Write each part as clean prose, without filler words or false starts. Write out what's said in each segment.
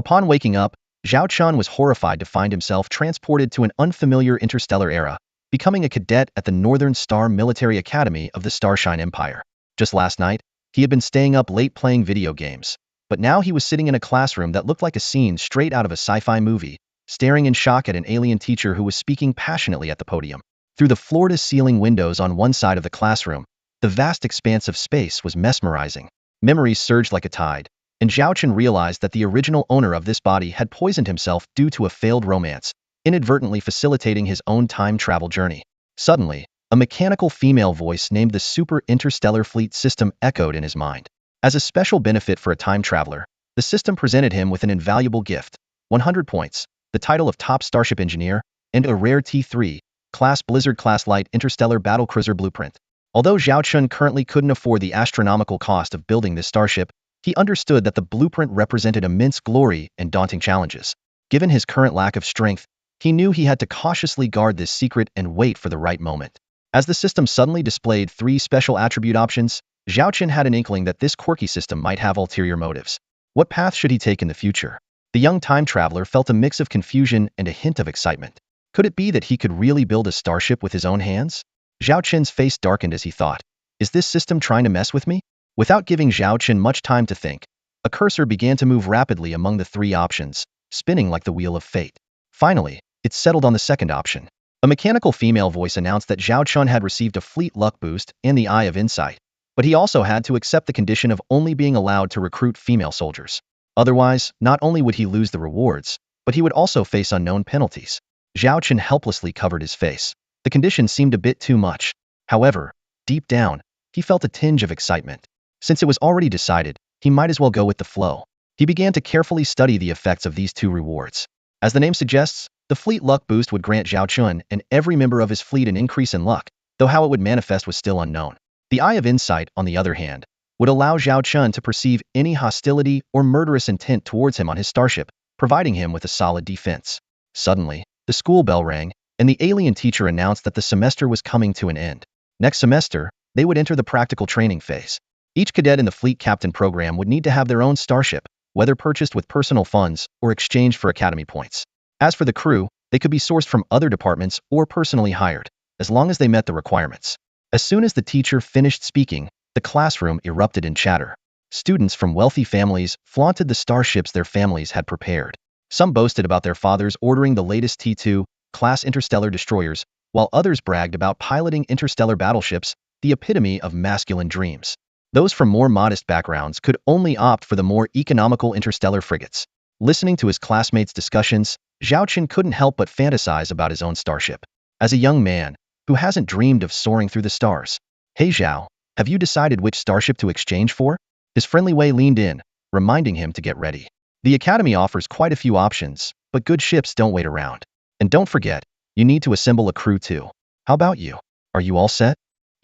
Upon waking up, Zhao Chun was horrified to find himself transported to an unfamiliar interstellar era, becoming a cadet at the Northern Star Military Academy of the Starshine Empire. Just last night, he had been staying up late playing video games, but now he was sitting in a classroom that looked like a scene straight out of a sci-fi movie, staring in shock at an alien teacher who was speaking passionately at the podium. Through the floor-to-ceiling windows on one side of the classroom, the vast expanse of space was mesmerizing. Memories surged like a tide, and Zhao Chun realized that the original owner of this body had poisoned himself due to a failed romance, inadvertently facilitating his own time travel journey. Suddenly, a mechanical female voice named the Super Interstellar Fleet System echoed in his mind. As a special benefit for a time traveler, the system presented him with an invaluable gift: 100 points, the title of Top Starship Engineer, and a rare T3 Class Blizzard-class light interstellar battlecruiser blueprint. Although Zhao Chun currently couldn't afford the astronomical cost of building this starship, he understood that the blueprint represented immense glory and daunting challenges. Given his current lack of strength, he knew he had to cautiously guard this secret and wait for the right moment. As the system suddenly displayed 3 special attribute options, Zhao Chun had an inkling that this quirky system might have ulterior motives. What path should he take in the future? The young time traveler felt a mix of confusion and a hint of excitement. Could it be that he could really build a starship with his own hands? Zhao Chun's face darkened as he thought, is this system trying to mess with me? Without giving Zhao Chun much time to think, a cursor began to move rapidly among the 3 options, spinning like the wheel of fate. Finally, it settled on the second option. A mechanical female voice announced that Zhao Chun had received a fleet luck boost and the Eye of Insight, but he also had to accept the condition of only being allowed to recruit female soldiers. Otherwise, not only would he lose the rewards, but he would also face unknown penalties. Zhao Chun helplessly covered his face. The condition seemed a bit too much. However, deep down, he felt a tinge of excitement. Since it was already decided, he might as well go with the flow. He began to carefully study the effects of these 2 rewards. As the name suggests, the fleet luck boost would grant Zhao Chun and every member of his fleet an increase in luck, though how it would manifest was still unknown. The Eye of Insight, on the other hand, would allow Zhao Chun to perceive any hostility or murderous intent towards him on his starship, providing him with a solid defense. Suddenly, the school bell rang, and the alien teacher announced that the semester was coming to an end. Next semester, they would enter the practical training phase. Each cadet in the fleet captain program would need to have their own starship, whether purchased with personal funds or exchanged for academy points. As for the crew, they could be sourced from other departments or personally hired, as long as they met the requirements. As soon as the teacher finished speaking, the classroom erupted in chatter. Students from wealthy families flaunted the starships their families had prepared. Some boasted about their fathers ordering the latest T2 class interstellar destroyers, while others bragged about piloting interstellar battleships, the epitome of masculine dreams. Those from more modest backgrounds could only opt for the more economical interstellar frigates. Listening to his classmates' discussions, Zhao Chun couldn't help but fantasize about his own starship. As a young man, who hasn't dreamed of soaring through the stars? Hey Zhao, have you decided which starship to exchange for? His friendly Wei leaned in, reminding him to get ready. The Academy offers quite a few options, but good ships don't wait around. And don't forget, you need to assemble a crew too. How about you? Are you all set?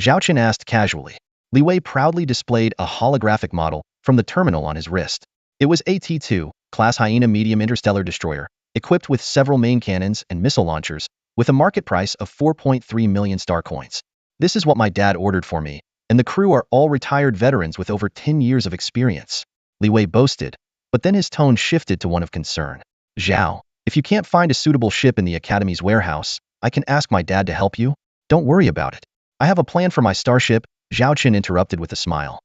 Zhao Chun asked casually. Li Wei proudly displayed a holographic model from the terminal on his wrist. It was a T2 class Hyena medium interstellar destroyer, equipped with several main cannons and missile launchers, with a market price of 4.3 million star coins. This is what my dad ordered for me, and the crew are all retired veterans with over 10 years of experience. Li Wei boasted, but then his tone shifted to one of concern. Zhao, if you can't find a suitable ship in the Academy's warehouse, I can ask my dad to help you. Don't worry about it. I have a plan for my starship, Zhao Chun interrupted with a smile.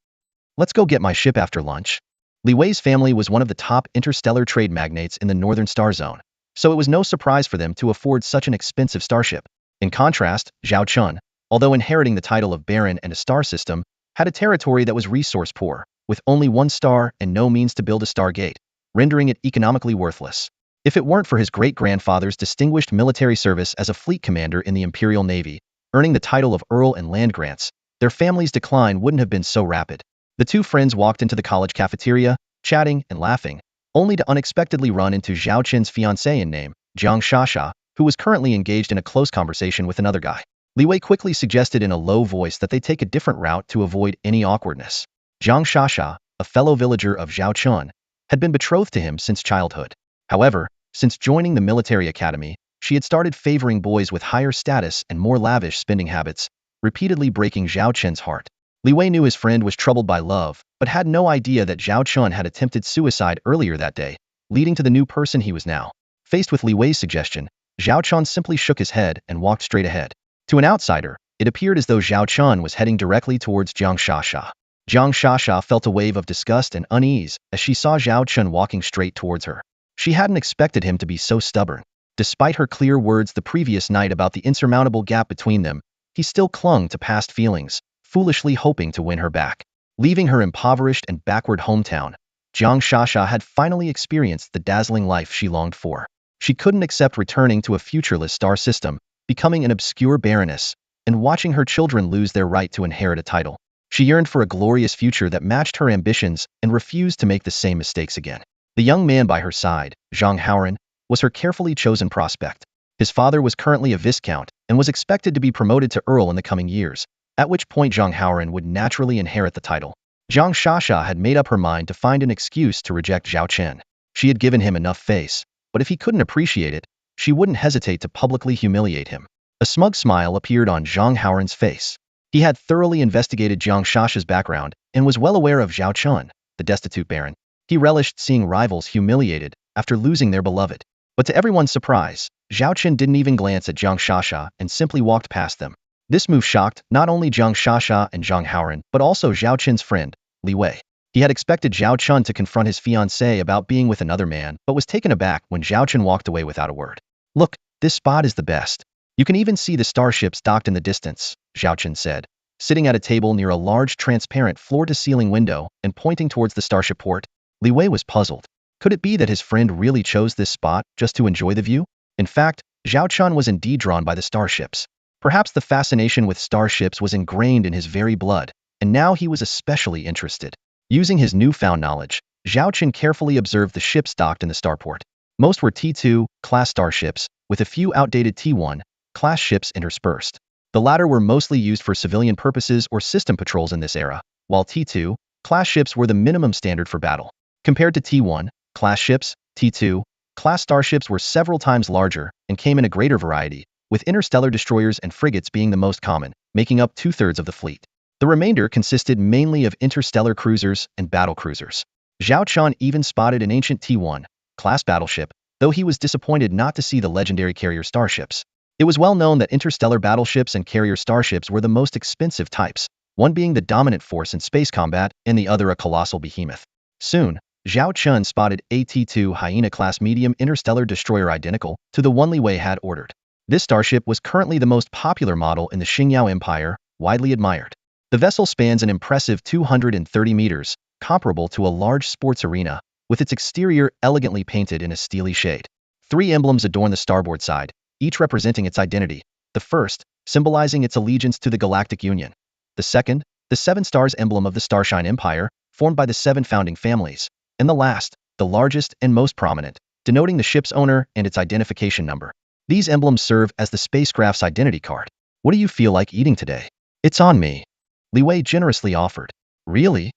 Let's go get my ship after lunch. Li Wei's family was one of the top interstellar trade magnates in the Northern Star Zone, so it was no surprise for them to afford such an expensive starship. In contrast, Zhao Chun, although inheriting the title of Baron and a star system, had a territory that was resource poor, with only 1 star and no means to build a stargate, rendering it economically worthless. If it weren't for his great-grandfather's distinguished military service as a fleet commander in the Imperial Navy, earning the title of Earl and land grants, their family's decline wouldn't have been so rapid. The 2 friends walked into the college cafeteria, chatting and laughing, only to unexpectedly run into Zhao Chun's fiancée in name, Jiang Shasha, who was currently engaged in a close conversation with another guy. Li Wei quickly suggested in a low voice that they take a different route to avoid any awkwardness. Jiang Shasha, a fellow villager of Zhao Chun, had been betrothed to him since childhood. However, since joining the military academy, she had started favoring boys with higher status and more lavish spending habits, repeatedly breaking Zhao Chun's heart. Li Wei knew his friend was troubled by love, but had no idea that Zhao Chun had attempted suicide earlier that day, leading to the new person he was now. Faced with Li Wei's suggestion, Zhao Chun simply shook his head and walked straight ahead. To an outsider, it appeared as though Zhao Chun was heading directly towards Jiang Shasha. Jiang Shasha felt a wave of disgust and unease as she saw Zhao Chun walking straight towards her. She hadn't expected him to be so stubborn. Despite her clear words the previous night about the insurmountable gap between them, he still clung to past feelings, foolishly hoping to win her back. Leaving her impoverished and backward hometown, Jiang Shasha had finally experienced the dazzling life she longed for. She couldn't accept returning to a futureless star system, becoming an obscure baroness, and watching her children lose their right to inherit a title. She yearned for a glorious future that matched her ambitions and refused to make the same mistakes again. The young man by her side, Zhang Haoran, was her carefully chosen prospect. His father was currently a viscount and was expected to be promoted to earl in the coming years, at which point Zhang Haoran would naturally inherit the title. Jiang Shasha had made up her mind to find an excuse to reject Zhao Chen. She had given him enough face, but if he couldn't appreciate it, she wouldn't hesitate to publicly humiliate him. A smug smile appeared on Zhang Haoran's face. He had thoroughly investigated Jiang Shasha's background and was well aware of Zhao Chun, the destitute baron. He relished seeing rivals humiliated after losing their beloved. But to everyone's surprise, Zhao Chen didn't even glance at Jiang Shasha and simply walked past them. This move shocked not only Jiang Shasha and Zhang Haoran, but also Zhao Chen's friend, Li Wei. He had expected Zhao Chun to confront his fiancée about being with another man, but was taken aback when Zhao Chen walked away without a word. "Look, this spot is the best. You can even see the starships docked in the distance," Zhao Chen said, sitting at a table near a large transparent floor-to-ceiling window and pointing towards the starship port. Li Wei was puzzled. Could it be that his friend really chose this spot just to enjoy the view? In fact, Zhao Chun was indeed drawn by the starships. Perhaps the fascination with starships was ingrained in his very blood, and now he was especially interested. Using his newfound knowledge, Zhao Chun carefully observed the ships docked in the starport. Most were T2 class starships, with a few outdated T1 class ships interspersed. The latter were mostly used for civilian purposes or system patrols in this era, while T2 class ships were the minimum standard for battle. Compared to T1 class ships, T2 class starships were several times larger and came in a greater variety, with interstellar destroyers and frigates being the most common, making up 2/3 of the fleet. The remainder consisted mainly of interstellar cruisers and battle cruisers. Zhao Chun even spotted an ancient T1 class battleship, though he was disappointed not to see the legendary carrier starships. It was well known that interstellar battleships and carrier starships were the most expensive types, one being the dominant force in space combat and the other a colossal behemoth. Soon, Zhao Chun spotted a T2 Hyena-class medium interstellar destroyer identical to the one Li Wei had ordered. This starship was currently the most popular model in the Xingyao Empire, widely admired. The vessel spans an impressive 230 meters, comparable to a large sports arena, with its exterior elegantly painted in a steely shade. 3 emblems adorn the starboard side, each representing its identity. The first, symbolizing its allegiance to the Galactic Union. The second, the 7 stars emblem of the Starshine Empire, formed by the 7 founding families. And the last, the largest and most prominent, denoting the ship's owner and its identification number. These emblems serve as the spacecraft's identity card. "What do you feel like eating today?" "It's on me," Li Wei generously offered. "Really?"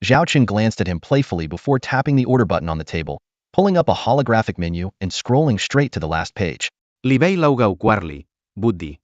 Zhao Chen glanced at him playfully before tapping the order button on the table, pulling up a holographic menu and scrolling straight to the last page. Li Wei Logo Quarli, Buddhi.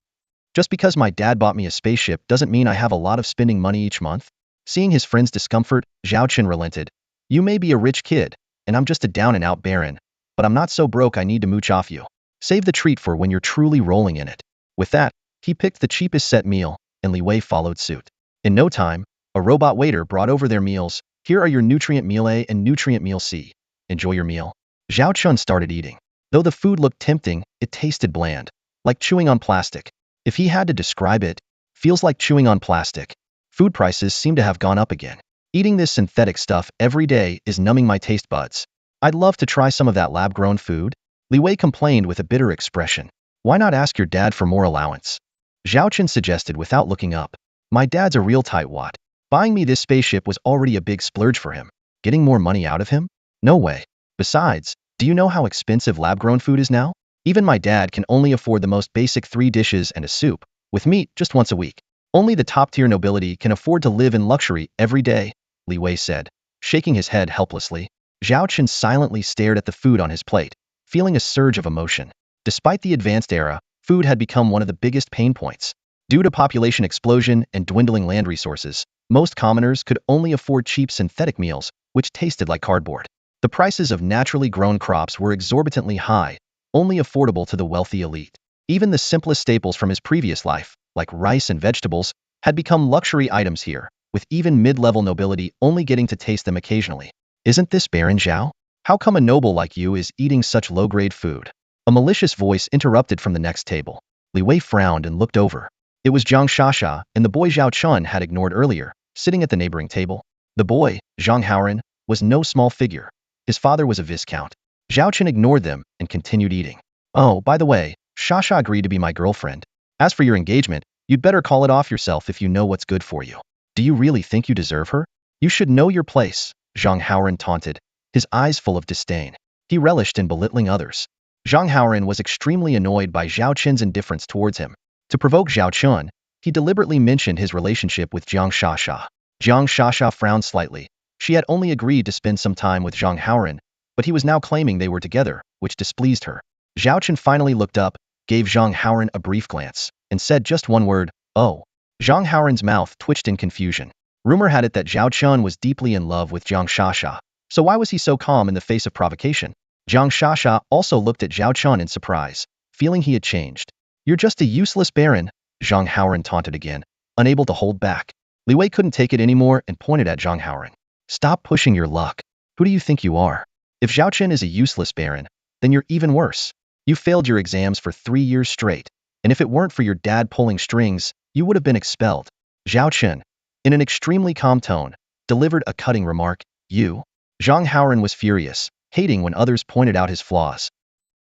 "Just because my dad bought me a spaceship doesn't mean I have a lot of spending money each month." Seeing his friend's discomfort, Zhao Chen relented. "You may be a rich kid, and I'm just a down-and-out baron, but I'm not so broke I need to mooch off you. Save the treat for when you're truly rolling in it." With that, he picked the cheapest set meal, and Li Wei followed suit. In no time, a robot waiter brought over their meals. "Here are your nutrient meal A and nutrient meal C. Enjoy your meal." Zhao Chun started eating. Though the food looked tempting, it tasted bland, like chewing on plastic. If he had to describe it, feels like chewing on plastic. Food prices seem to have gone up again. Eating this synthetic stuff every day is numbing my taste buds. I'd love to try some of that lab-grown food. Li Wei complained with a bitter expression. "Why not ask your dad for more allowance?" Zhao Chen suggested without looking up. "My dad's a real tightwad. Buying me this spaceship was already a big splurge for him. Getting more money out of him? No way. Besides, do you know how expensive lab-grown food is now? Even my dad can only afford the most basic 3 dishes and a soup, with meat just once a week. Only the top-tier nobility can afford to live in luxury every day," Li Wei said, shaking his head helplessly. Zhao Chen silently stared at the food on his plate, feeling a surge of emotion. Despite the advanced era, food had become one of the biggest pain points. Due to population explosion and dwindling land resources, most commoners could only afford cheap synthetic meals, which tasted like cardboard. The prices of naturally grown crops were exorbitantly high, only affordable to the wealthy elite. Even the simplest staples from his previous life, like rice and vegetables, had become luxury items here, with even mid-level nobility only getting to taste them occasionally. Isn't this Baron Zhao? How come a noble like you is eating such low-grade food? A malicious voice interrupted from the next table. Li Wei frowned and looked over. It was Zhang Shasha and the boy Zhao Chun had ignored earlier, sitting at the neighboring table. The boy, Zhang Haoran, was no small figure. His father was a viscount. Zhao Chun ignored them and continued eating. Oh, by the way, Shasha agreed to be my girlfriend. As for your engagement, you'd better call it off yourself if you know what's good for you. Do you really think you deserve her? You should know your place, Zhang Haoran taunted, his eyes full of disdain. He relished in belittling others. Zhang Haoran was extremely annoyed by Zhao Chun's indifference towards him. To provoke Zhao Chun, he deliberately mentioned his relationship with Zhang Shasha. Zhang Shasha frowned slightly. She had only agreed to spend some time with Zhang Haoran, but he was now claiming they were together, which displeased her. Zhao Chun finally looked up, gave Zhang Haoran a brief glance, and said just one word, "Oh." Zhang Haoran's mouth twitched in confusion. Rumor had it that Zhao Chun was deeply in love with Zhang Shasha, so why was he so calm in the face of provocation? Zhang Shasha also looked at Zhao Chun in surprise, feeling he had changed. You're just a useless baron, Zhang Haoran taunted again, unable to hold back. Li Wei couldn't take it anymore and pointed at Zhang Haoran. Stop pushing your luck. Who do you think you are? If Zhao Chun is a useless baron, then you're even worse. You failed your exams for 3 years straight, and if it weren't for your dad pulling strings, you would have been expelled. Zhao Chun, in an extremely calm tone, delivered a cutting remark. You? Zhang Haoran was furious, hating when others pointed out his flaws.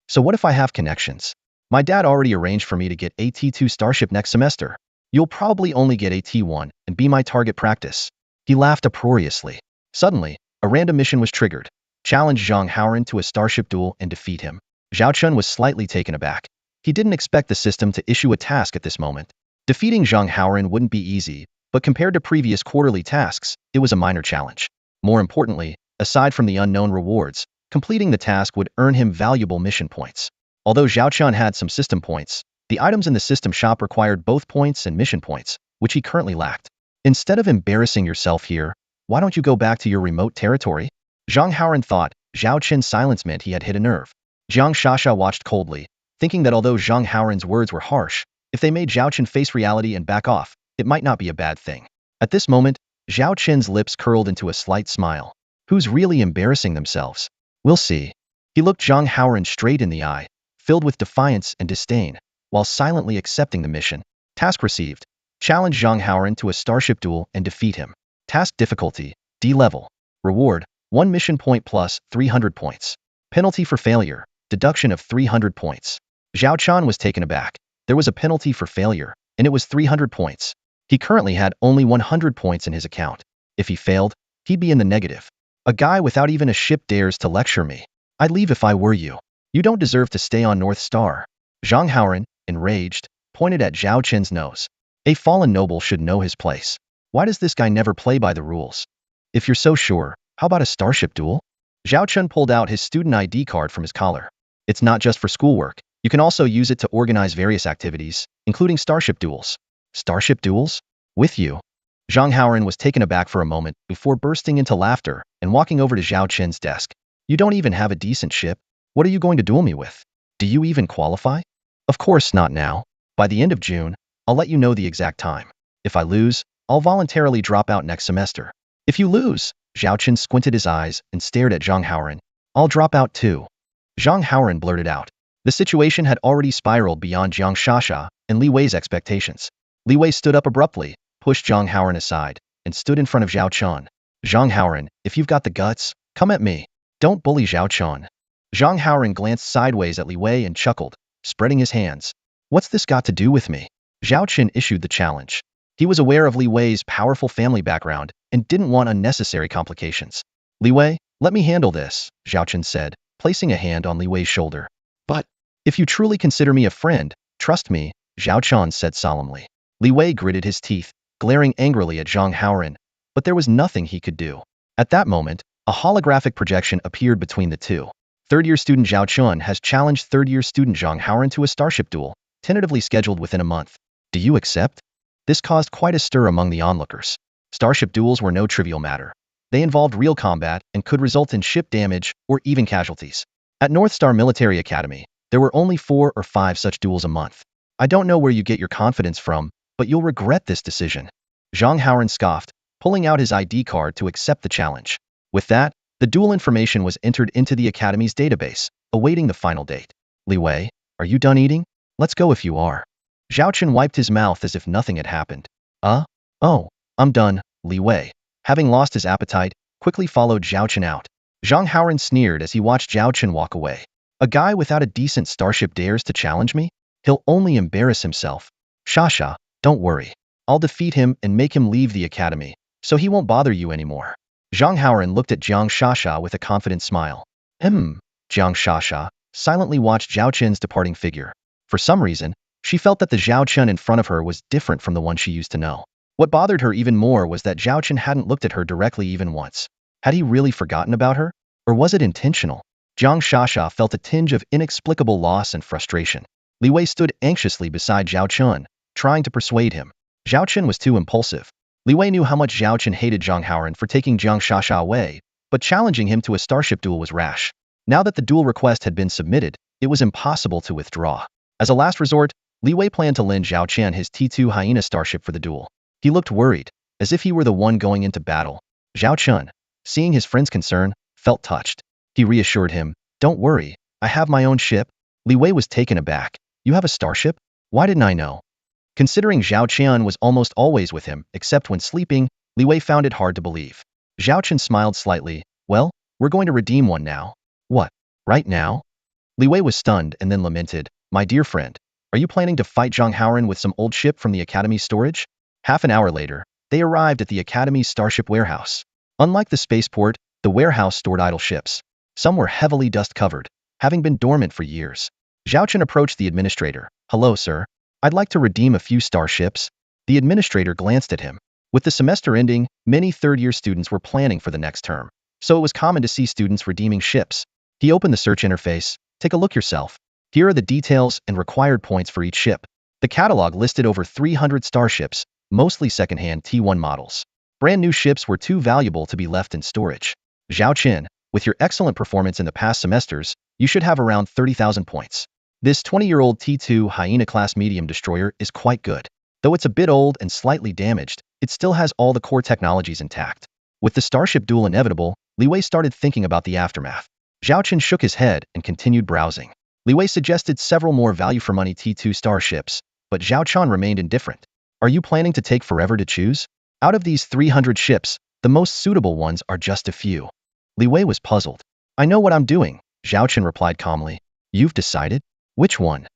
So what if I have connections? My dad already arranged for me to get a T2 Starship next semester. You'll probably only get a T1 and be my target practice. He laughed uproariously. Suddenly, a random mission was triggered. Challenge Zhang Haoran to a Starship duel and defeat him. Zhao Chun was slightly taken aback. He didn't expect the system to issue a task at this moment. Defeating Zhang Haoran wouldn't be easy, but compared to previous quarterly tasks, it was a minor challenge. More importantly, aside from the unknown rewards, completing the task would earn him valuable mission points. Although Zhao Chun had some system points, the items in the system shop required both points and mission points, which he currently lacked. Instead of embarrassing yourself here, why don't you go back to your remote territory? Zhang Haoran thought Zhao Chun's silence meant he had hit a nerve. Zhang Shasha watched coldly, thinking that although Zhang Haoran's words were harsh, if they made Zhao Chun face reality and back off, it might not be a bad thing. At this moment, Zhao Chun's lips curled into a slight smile. Who's really embarrassing themselves? We'll see. He looked Zhang Haoran straight in the eye, filled with defiance and disdain, while silently accepting the mission. Task received. Challenge Zhang Haoran to a Starship duel and defeat him. Task difficulty, D level. Reward, 1 mission point plus 300 points. Penalty for failure, deduction of 300 points. Zhao Chun was taken aback. There was a penalty for failure, and it was 300 points. He currently had only 100 points in his account. If he failed, he'd be in the negative. A guy without even a ship dares to lecture me. I'd leave if I were you. You don't deserve to stay on North Star. Zhang Haoran, enraged, pointed at Zhao Chun's nose. A fallen noble should know his place. Why does this guy never play by the rules? If you're so sure, how about a Starship duel? Zhao Chun pulled out his student ID card from his collar. It's not just for schoolwork. You can also use it to organize various activities, including Starship duels. Starship duels? With you? Zhang Haoran was taken aback for a moment before bursting into laughter and walking over to Zhao Chun's desk. You don't even have a decent ship? What are you going to duel me with? Do you even qualify? Of course not now. By the end of June, I'll let you know the exact time. If I lose, I'll voluntarily drop out next semester. If you lose, Zhao Chun squinted his eyes and stared at Zhang Haoran. I'll drop out too. Zhang Haoran blurted out. The situation had already spiraled beyond Zhang Shasha and Li Wei's expectations. Li Wei stood up abruptly, pushed Zhang Haoran aside, and stood in front of Zhao Chun. Zhang Haoran, if you've got the guts, come at me. Don't bully Zhao Chun. Zhang Haoran glanced sideways at Li Wei and chuckled, spreading his hands. What's this got to do with me? Zhao Chun issued the challenge. He was aware of Li Wei's powerful family background and didn't want unnecessary complications. Li Wei, let me handle this, Zhao Chun said, placing a hand on Li Wei's shoulder. But, if you truly consider me a friend, trust me, Zhao Chun said solemnly. Li Wei gritted his teeth, glaring angrily at Zhang Haoran, but there was nothing he could do. At that moment, a holographic projection appeared between the two. Third-year student Zhao Chun has challenged third-year student Zhang Haoran to a Starship duel, tentatively scheduled within a month. Do you accept? This caused quite a stir among the onlookers. Starship duels were no trivial matter. They involved real combat and could result in ship damage or even casualties. At North Star Military Academy, there were only 4 or 5 such duels a month. I don't know where you get your confidence from, but you'll regret this decision. Zhang Haoran scoffed, pulling out his ID card to accept the challenge. With that, the duel information was entered into the Academy's database, awaiting the final date. Li Wei, are you done eating? Let's go if you are. Zhao Chen wiped his mouth as if nothing had happened. Oh, I'm done, Li Wei. Having lost his appetite, quickly followed Zhao Chen out. Zhang Haoran sneered as he watched Zhao Chen walk away. A guy without a decent starship dares to challenge me? He'll only embarrass himself. Shasha, don't worry. I'll defeat him and make him leave the academy, so he won't bother you anymore. Zhang Haoran looked at Jiang Shasha with a confident smile. Jiang Shasha silently watched Zhao Chen's departing figure. For some reason, she felt that the Zhao Chen in front of her was different from the one she used to know. What bothered her even more was that Zhao Chen hadn't looked at her directly even once. Had he really forgotten about her? Or was it intentional? Jiang Shasha felt a tinge of inexplicable loss and frustration. Li Wei stood anxiously beside Zhao Chen, trying to persuade him. Zhao Chen was too impulsive. Li Wei knew how much Zhao Chen hated Zhang Haoran for taking Jiang Shasha away, but challenging him to a starship duel was rash. Now that the duel request had been submitted, it was impossible to withdraw. As a last resort, Li Wei planned to lend Zhao Chen his T2 Hyena starship for the duel. He looked worried, as if he were the one going into battle. Zhao Chen, seeing his friend's concern, felt touched. He reassured him, "Don't worry, I have my own ship." Li Wei was taken aback. "You have a starship? Why didn't I know?" Considering Zhao Chen was almost always with him, except when sleeping, Li Wei found it hard to believe. Zhao Chen smiled slightly. "Well, we're going to redeem one now." "What? Right now?" Li Wei was stunned and then lamented, "My dear friend, are you planning to fight Zhang Haoran with some old ship from the Academy's storage?" Half an hour later, they arrived at the Academy's starship warehouse. Unlike the spaceport, the warehouse stored idle ships. Some were heavily dust-covered, having been dormant for years. Zhao Chen approached the administrator. "Hello, sir. I'd like to redeem a few starships." The administrator glanced at him. With the semester ending, many third-year students were planning for the next term, so it was common to see students redeeming ships. He opened the search interface. "Take a look yourself. Here are the details and required points for each ship." The catalog listed over 300 starships, mostly second-hand T1 models. Brand new ships were too valuable to be left in storage. "Zhao Chen, with your excellent performance in the past semesters, you should have around 30,000 points. This 20-year-old T2 Hyena-class medium destroyer is quite good. Though it's a bit old and slightly damaged, it still has all the core technologies intact." With the starship duel inevitable, Li Wei started thinking about the aftermath. Zhao Chen shook his head and continued browsing. Li Wei suggested several more value-for-money T2 starships, but Zhao Chen remained indifferent. "Are you planning to take forever to choose? Out of these 300 ships, the most suitable ones are just a few." Li Wei was puzzled. "I know what I'm doing," Zhao Chen replied calmly. "You've decided? Which one?"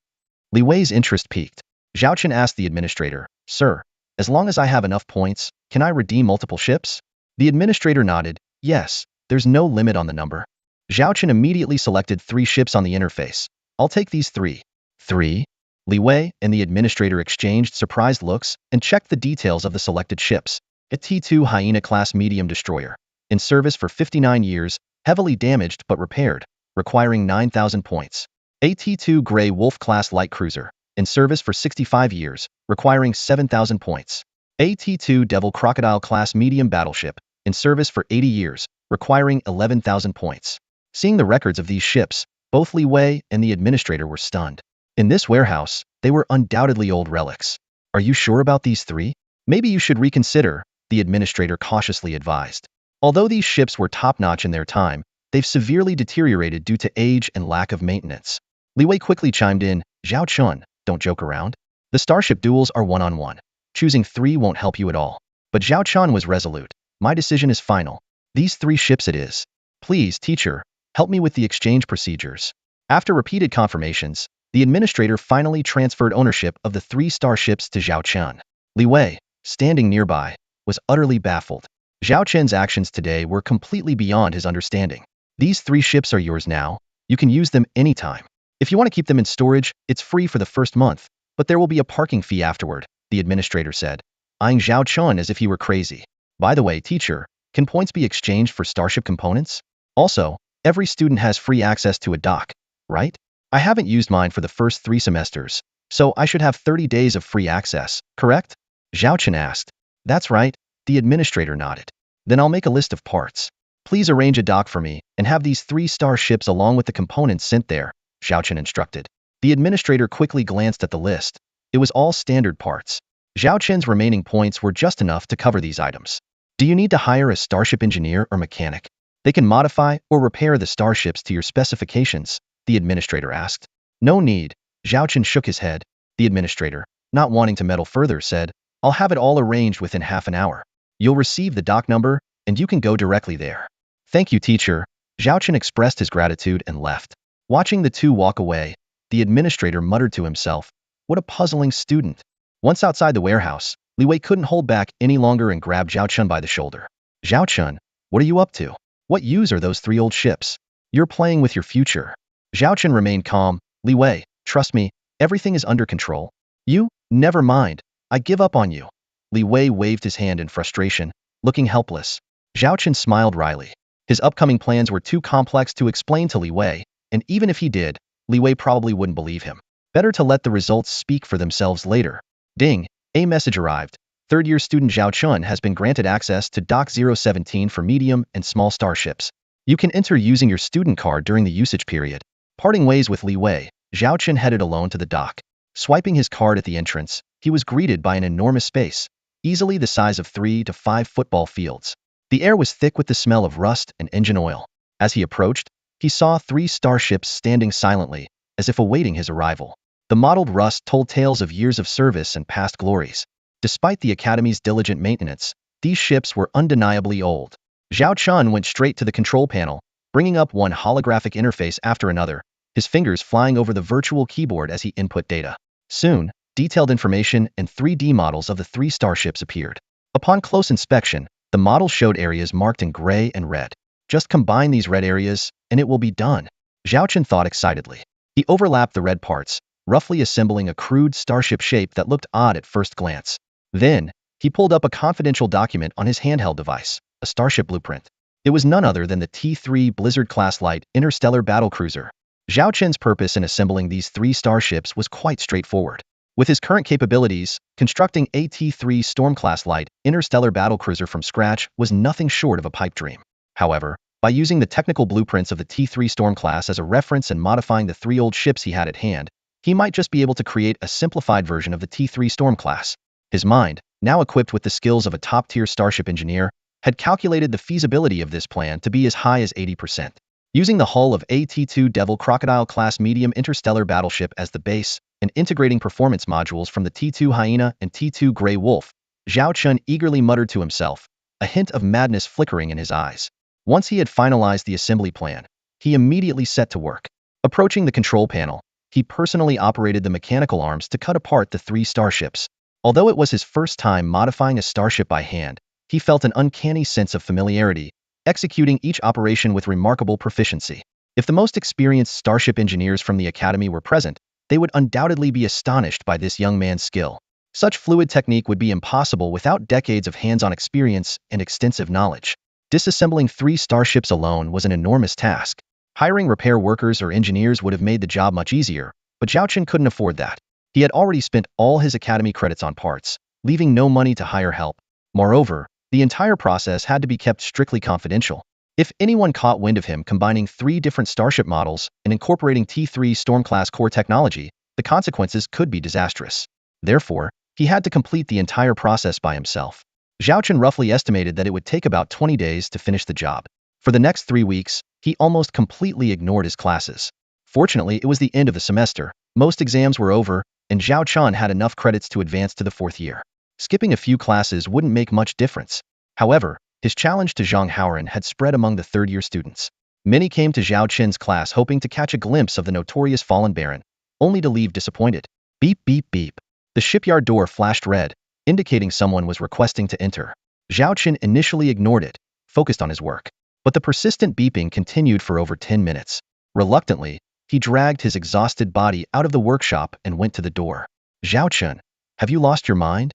Li Wei's interest piqued. Zhao Chen asked the administrator, "Sir, as long as I have enough points, can I redeem multiple ships?" The administrator nodded. "Yes, there's no limit on the number." Zhao Chen immediately selected 3 ships on the interface. "I'll take these 3. "3? Li Wei and the administrator exchanged surprised looks and checked the details of the selected ships. A T2 Hyena-class medium destroyer, in service for 59 years, heavily damaged but repaired, requiring 9,000 points. A T2 Grey Wolf-class light cruiser, in service for 65 years, requiring 7,000 points. A T2 Devil Crocodile-class medium battleship, in service for 80 years, requiring 11,000 points." Seeing the records of these ships, both Li Wei and the administrator were stunned. In this warehouse, they were undoubtedly old relics. "Are you sure about these 3? Maybe you should reconsider," the administrator cautiously advised. Although these ships were top-notch in their time, they've severely deteriorated due to age and lack of maintenance. Li Wei quickly chimed in, "Zhao Chen, don't joke around. The starship duels are one-on-one. Choosing 3 won't help you at all." But Zhao Chen was resolute. "My decision is final. These 3 ships it is. Please, teacher, help me with the exchange procedures." After repeated confirmations, the administrator finally transferred ownership of the 3 starships to Zhao Chen. Li Wei, standing nearby, was utterly baffled. Zhao Chen's actions today were completely beyond his understanding. "These 3 ships are yours now. You can use them anytime. If you want to keep them in storage, it's free for the first month, but there will be a parking fee afterward," the administrator said, eyeing Zhao Chen as if he were crazy. "By the way, teacher, can points be exchanged for starship components? Also, every student has free access to a dock, right? I haven't used mine for the first 3 semesters, so I should have 30 days of free access, correct?" Zhao Chen asked. "That's right," the administrator nodded. Then I'll make a list of parts. Please arrange a dock for me and have these 3-star ships along with the components sent there, Zhao Chen instructed. The administrator quickly glanced at the list. It was all standard parts. Zhao Chen's remaining points were just enough to cover these items. Do you need to hire a starship engineer or mechanic? They can modify or repair the starships to your specifications, the administrator asked. No need. Zhao Chen shook his head. The administrator, not wanting to meddle further, said, I'll have it all arranged within half an hour. You'll receive the dock number, and you can go directly there. Thank you, teacher. Zhao Chen expressed his gratitude and left. Watching the two walk away, the administrator muttered to himself, what a puzzling student. Once outside the warehouse, Li Wei couldn't hold back any longer and grabbed Zhao Chen by the shoulder. Zhao Chen, what are you up to? What use are those 3 old ships? You're playing with your future. Zhao Chen remained calm. Li Wei, trust me, everything is under control. You? Never mind. I give up on you. Li Wei waved his hand in frustration, looking helpless. Zhao Chen smiled wryly. His upcoming plans were too complex to explain to Li Wei, and even if he did, Li Wei probably wouldn't believe him. Better to let the results speak for themselves later. Ding! A message arrived. Third-year student Zhao Chen has been granted access to Dock 017 for medium and small starships. You can enter using your student card during the usage period. Parting ways with Li Wei, Zhao Chen headed alone to the dock. Swiping his card at the entrance, he was greeted by an enormous space, easily the size of 3 to 5 football fields. The air was thick with the smell of rust and engine oil. As he approached, he saw 3 starships standing silently, as if awaiting his arrival. The mottled rust told tales of years of service and past glories. Despite the Academy's diligent maintenance, these ships were undeniably old. Zhao Chen went straight to the control panel, bringing up one holographic interface after another, his fingers flying over the virtual keyboard as he input data. Soon, detailed information and 3D models of the 3 starships appeared. Upon close inspection, the models showed areas marked in gray and red. Just combine these red areas, and it will be done, Zhao Chen thought excitedly. He overlapped the red parts, roughly assembling a crude starship shape that looked odd at first glance. Then, he pulled up a confidential document on his handheld device, a starship blueprint. It was none other than the T3 Blizzard-class light interstellar battlecruiser. Zhao Chen's purpose in assembling these 3 starships was quite straightforward. With his current capabilities, constructing a T3 Storm-class light interstellar battlecruiser from scratch was nothing short of a pipe dream. However, by using the technical blueprints of the T3 Storm class as a reference and modifying the 3 old ships he had at hand, he might just be able to create a simplified version of the T3 Storm class. His mind, now equipped with the skills of a top-tier starship engineer, had calculated the feasibility of this plan to be as high as 80%. Using the hull of a T2 Devil Crocodile-class medium interstellar battleship as the base, and integrating performance modules from the T2 Hyena and T2 Grey Wolf, Zhao Chen eagerly muttered to himself, a hint of madness flickering in his eyes. Once he had finalized the assembly plan, he immediately set to work. Approaching the control panel, he personally operated the mechanical arms to cut apart the 3 starships. Although it was his first time modifying a starship by hand, he felt an uncanny sense of familiarity, executing each operation with remarkable proficiency. If the most experienced starship engineers from the Academy were present, they would undoubtedly be astonished by this young man's skill. Such fluid technique would be impossible without decades of hands-on experience and extensive knowledge. Disassembling 3 starships alone was an enormous task. Hiring repair workers or engineers would have made the job much easier, but Zhao Chen couldn't afford that. He had already spent all his Academy credits on parts, leaving no money to hire help. Moreover, the entire process had to be kept strictly confidential. If anyone caught wind of him combining 3 different starship models and incorporating T3 Storm-class core technology, the consequences could be disastrous. Therefore, he had to complete the entire process by himself. Zhao Chen roughly estimated that it would take about 20 days to finish the job. For the next 3 weeks, he almost completely ignored his classes. Fortunately, it was the end of the semester, most exams were over, and Zhao Chen had enough credits to advance to the 4th year. Skipping a few classes wouldn't make much difference. However, his challenge to Zhang Haoran had spread among the 3rd-year students. Many came to Zhao Chen's class hoping to catch a glimpse of the notorious fallen baron, only to leave disappointed. Beep beep beep. The shipyard door flashed red, indicating someone was requesting to enter. Zhao Chen initially ignored it, focused on his work. But the persistent beeping continued for over 10 minutes. Reluctantly, he dragged his exhausted body out of the workshop and went to the door. Zhao Chen, have you lost your mind?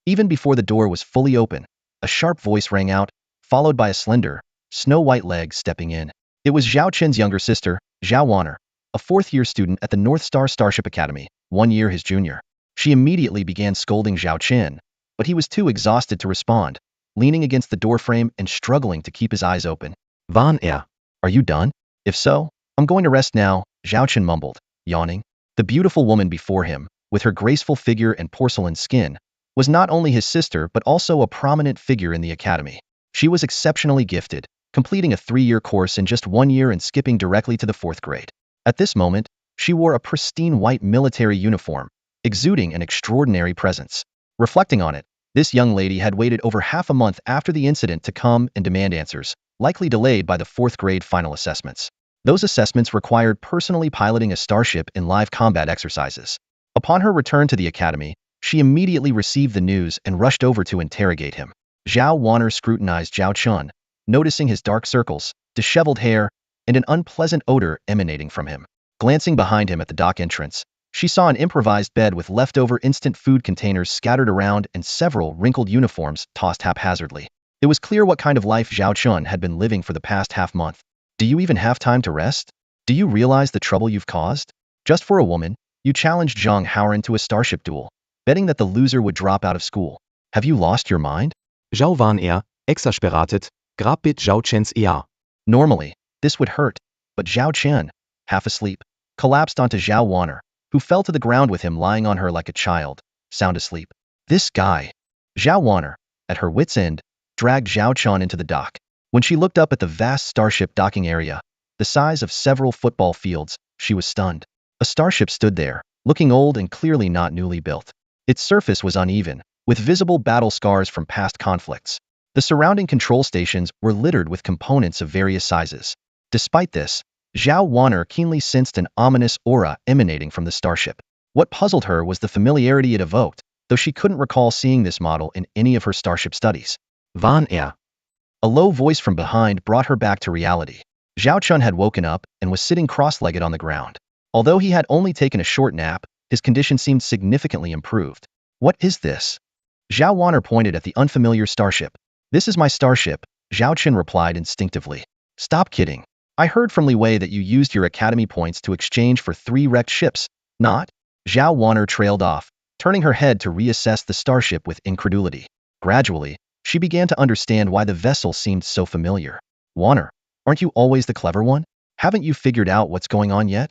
Even before the door was fully open, a sharp voice rang out, followed by a slender, snow-white leg stepping in. It was Zhao Chen's younger sister, Zhao Wanner, a 4th-year student at the North Star Starship Academy, 1 year his junior. She immediately began scolding Zhao Chen, but he was too exhausted to respond. leaning against the doorframe and struggling to keep his eyes open. Waren er. Are you done? If so, I'm going to rest now, Zhao Chen mumbled, yawning. The beautiful woman before him, with her graceful figure and porcelain skin, was not only his sister but also a prominent figure in the academy. She was exceptionally gifted, completing a 3-year course in just 1 year and skipping directly to the 4th grade. At this moment, she wore a pristine white military uniform, exuding an extraordinary presence. Reflecting on it, this young lady had waited over half a month after the incident to come and demand answers, likely delayed by the 4th grade final assessments. Those assessments required personally piloting a starship in live combat exercises. Upon her return to the academy, she immediately received the news and rushed over to interrogate him. Zhao Wanner scrutinized Zhao Chun, noticing his dark circles, disheveled hair, and an unpleasant odor emanating from him. Glancing behind him at the dock entrance, she saw an improvised bed with leftover instant food containers scattered around and several wrinkled uniforms tossed haphazardly. It was clear what kind of life Zhao Chun had been living for the past half-month. Do you even have time to rest? Do you realize the trouble you've caused? Just for a woman, you challenged Zhang Haoran to a starship duel, betting that the loser would drop out of school. Have you lost your mind? Zhao waren er, exasperated, grabbit Zhao Chens ear. Normally, this would hurt, but Zhao Chen, half asleep, collapsed onto Zhao Wanner, who fell to the ground with him lying on her like a child, sound asleep. This guy. Zhao Wanner, at her wit's end, dragged Zhao Chun into the dock. When she looked up at the vast starship docking area, the size of several football fields, she was stunned. A starship stood there, looking old and clearly not newly built. Its surface was uneven, with visible battle scars from past conflicts. The surrounding control stations were littered with components of various sizes. Despite this, Zhao Wanner keenly sensed an ominous aura emanating from the starship. What puzzled her was the familiarity it evoked, though she couldn't recall seeing this model in any of her starship studies. Waren er. A low voice from behind brought her back to reality. Zhao Chun had woken up and was sitting cross-legged on the ground. Although he had only taken a short nap, his condition seemed significantly improved. What is this? Zhao Wanner pointed at the unfamiliar starship. This is my starship, Zhao Chun replied instinctively. Stop kidding. I heard from Li Wei that you used your academy points to exchange for 3 wrecked ships, not? Zhao Wanner trailed off, turning her head to reassess the starship with incredulity. Gradually, she began to understand why the vessel seemed so familiar. Wanner, aren't you always the clever one? Haven't you figured out what's going on yet?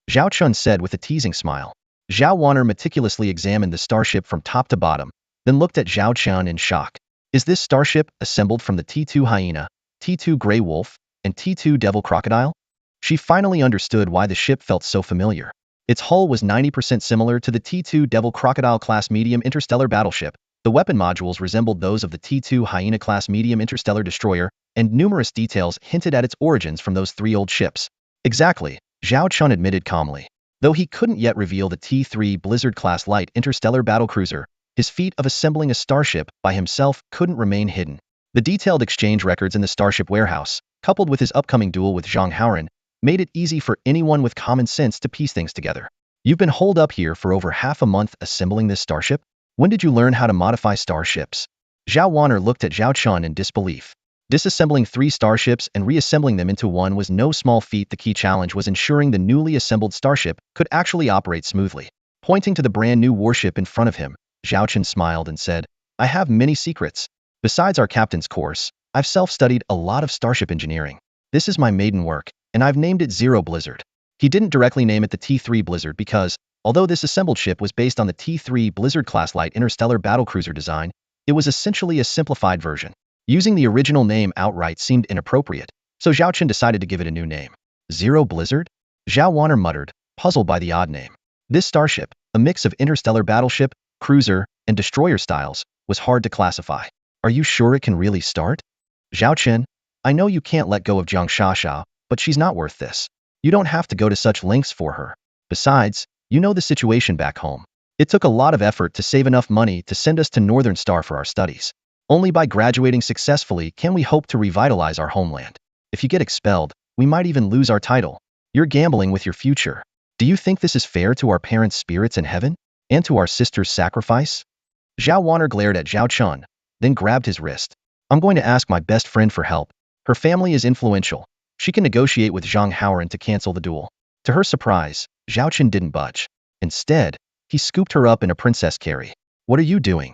Zhao Chun said with a teasing smile. Zhao Wanner meticulously examined the starship from top to bottom, then looked at Zhao Chun in shock. Is this starship assembled from the T2 Hyena, T2 Grey Wolf, and T2 Devil Crocodile? She finally understood why the ship felt so familiar. Its hull was 90% similar to the T2 Devil Crocodile class medium interstellar battleship. The weapon modules resembled those of the T2 Hyena class medium interstellar destroyer, and numerous details hinted at its origins from those 3 old ships. Exactly, Zhao Chun admitted calmly. Though he couldn't yet reveal the T3 Blizzard class light interstellar battlecruiser, his feat of assembling a starship by himself couldn't remain hidden. The detailed exchange records in the starship warehouse, coupled with his upcoming duel with Zhang Haoran, made it easy for anyone with common sense to piece things together. You've been holed up here for over half a month assembling this starship? When did you learn how to modify starships? Zhao Wanner looked at Zhao Chun in disbelief. Disassembling 3 starships and reassembling them into one was no small feat. The key challenge was ensuring the newly assembled starship could actually operate smoothly. Pointing to the brand new warship in front of him, Zhao Chun smiled and said, I have many secrets. Besides our captain's course, I've self-studied a lot of starship engineering. This is my maiden work, and I've named it Zero Blizzard. He didn't directly name it the T3 Blizzard because, although this assembled ship was based on the T3 Blizzard class light interstellar battlecruiser design, it was essentially a simplified version. Using the original name outright seemed inappropriate, so Zhao Chun decided to give it a new name. Zero Blizzard? Zhao Wanner muttered, puzzled by the odd name. This starship, a mix of interstellar battleship, cruiser, and destroyer styles, was hard to classify. Are you sure it can really start? Zhao Chen, I know you can't let go of Jiang Shasha, but she's not worth this. You don't have to go to such lengths for her. Besides, you know the situation back home. It took a lot of effort to save enough money to send us to Northern Star for our studies. Only by graduating successfully can we hope to revitalize our homeland. If you get expelled, we might even lose our title. You're gambling with your future. Do you think this is fair to our parents' spirits in heaven? And to our sister's sacrifice? Zhao Wanner glared at Zhao Chun, then grabbed his wrist. I'm going to ask my best friend for help. Her family is influential. She can negotiate with Zhang Haoran to cancel the duel. To her surprise, Zhao Chun didn't budge. Instead, he scooped her up in a princess carry. What are you doing?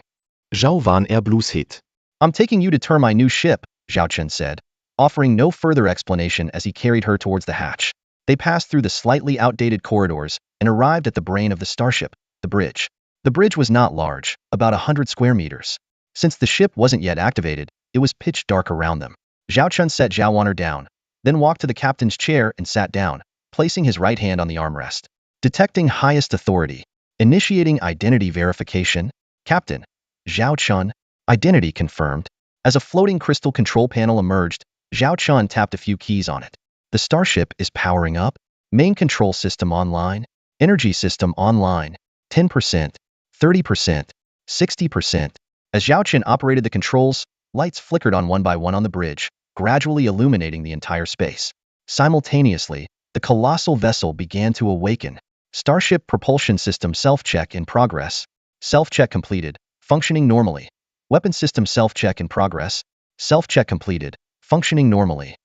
Zhao waren er bloß hit. I'm taking you to tour my new ship, Zhao Chen said, offering no further explanation as he carried her towards the hatch. They passed through the slightly outdated corridors and arrived at the brain of the starship, the bridge. The bridge was not large, about 100 square meters. Since the ship wasn't yet activated, it was pitch dark around them. Zhao Chen set Zhao Waner down, then walked to the captain's chair and sat down, placing his right hand on the armrest. Detecting highest authority. Initiating identity verification. Captain. Zhao Chen. Identity confirmed. As a floating crystal control panel emerged, Zhao Chen tapped a few keys on it. The starship is powering up. Main control system online. Energy system online. 10%, 30%, 60%. As Zhao Chen operated the controls, lights flickered on one by one on the bridge, gradually illuminating the entire space. Simultaneously, the colossal vessel began to awaken. Starship propulsion system self-check in progress. Self-check completed. Functioning normally. Weapon system self-check in progress. Self-check completed. Functioning normally.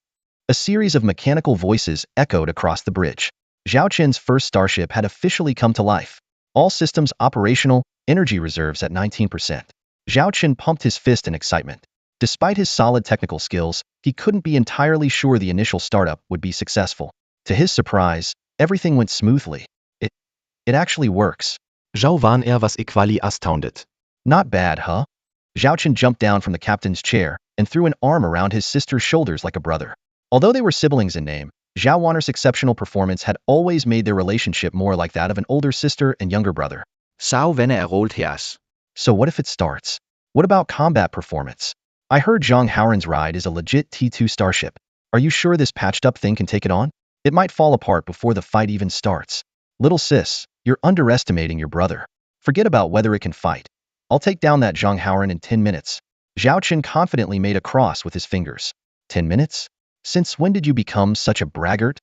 A series of mechanical voices echoed across the bridge. Zhao Chen's first starship had officially come to life. All systems operational, energy reserves at 19%. Zhao Chen pumped his fist in excitement. Despite his solid technical skills, he couldn't be entirely sure the initial startup would be successful. To his surprise, everything went smoothly. It actually works. Zhao Waner was equally astounded. Not bad, huh? Zhao Chen jumped down from the captain's chair and threw an arm around his sister's shoulders like a brother. Although they were siblings in name, Zhao Waner's exceptional performance had always made their relationship more like that of an older sister and younger brother. Sau wenn rollt her's. So what if it starts? What about combat performance? I heard Zhang Haoran's ride is a legit T2 starship. Are you sure this patched-up thing can take it on? It might fall apart before the fight even starts. Little sis, you're underestimating your brother. Forget about whether it can fight. I'll take down that Zhang Haoran in 10 minutes. Zhao Chen confidently made a cross with his fingers. 10 minutes? Since when did you become such a braggart?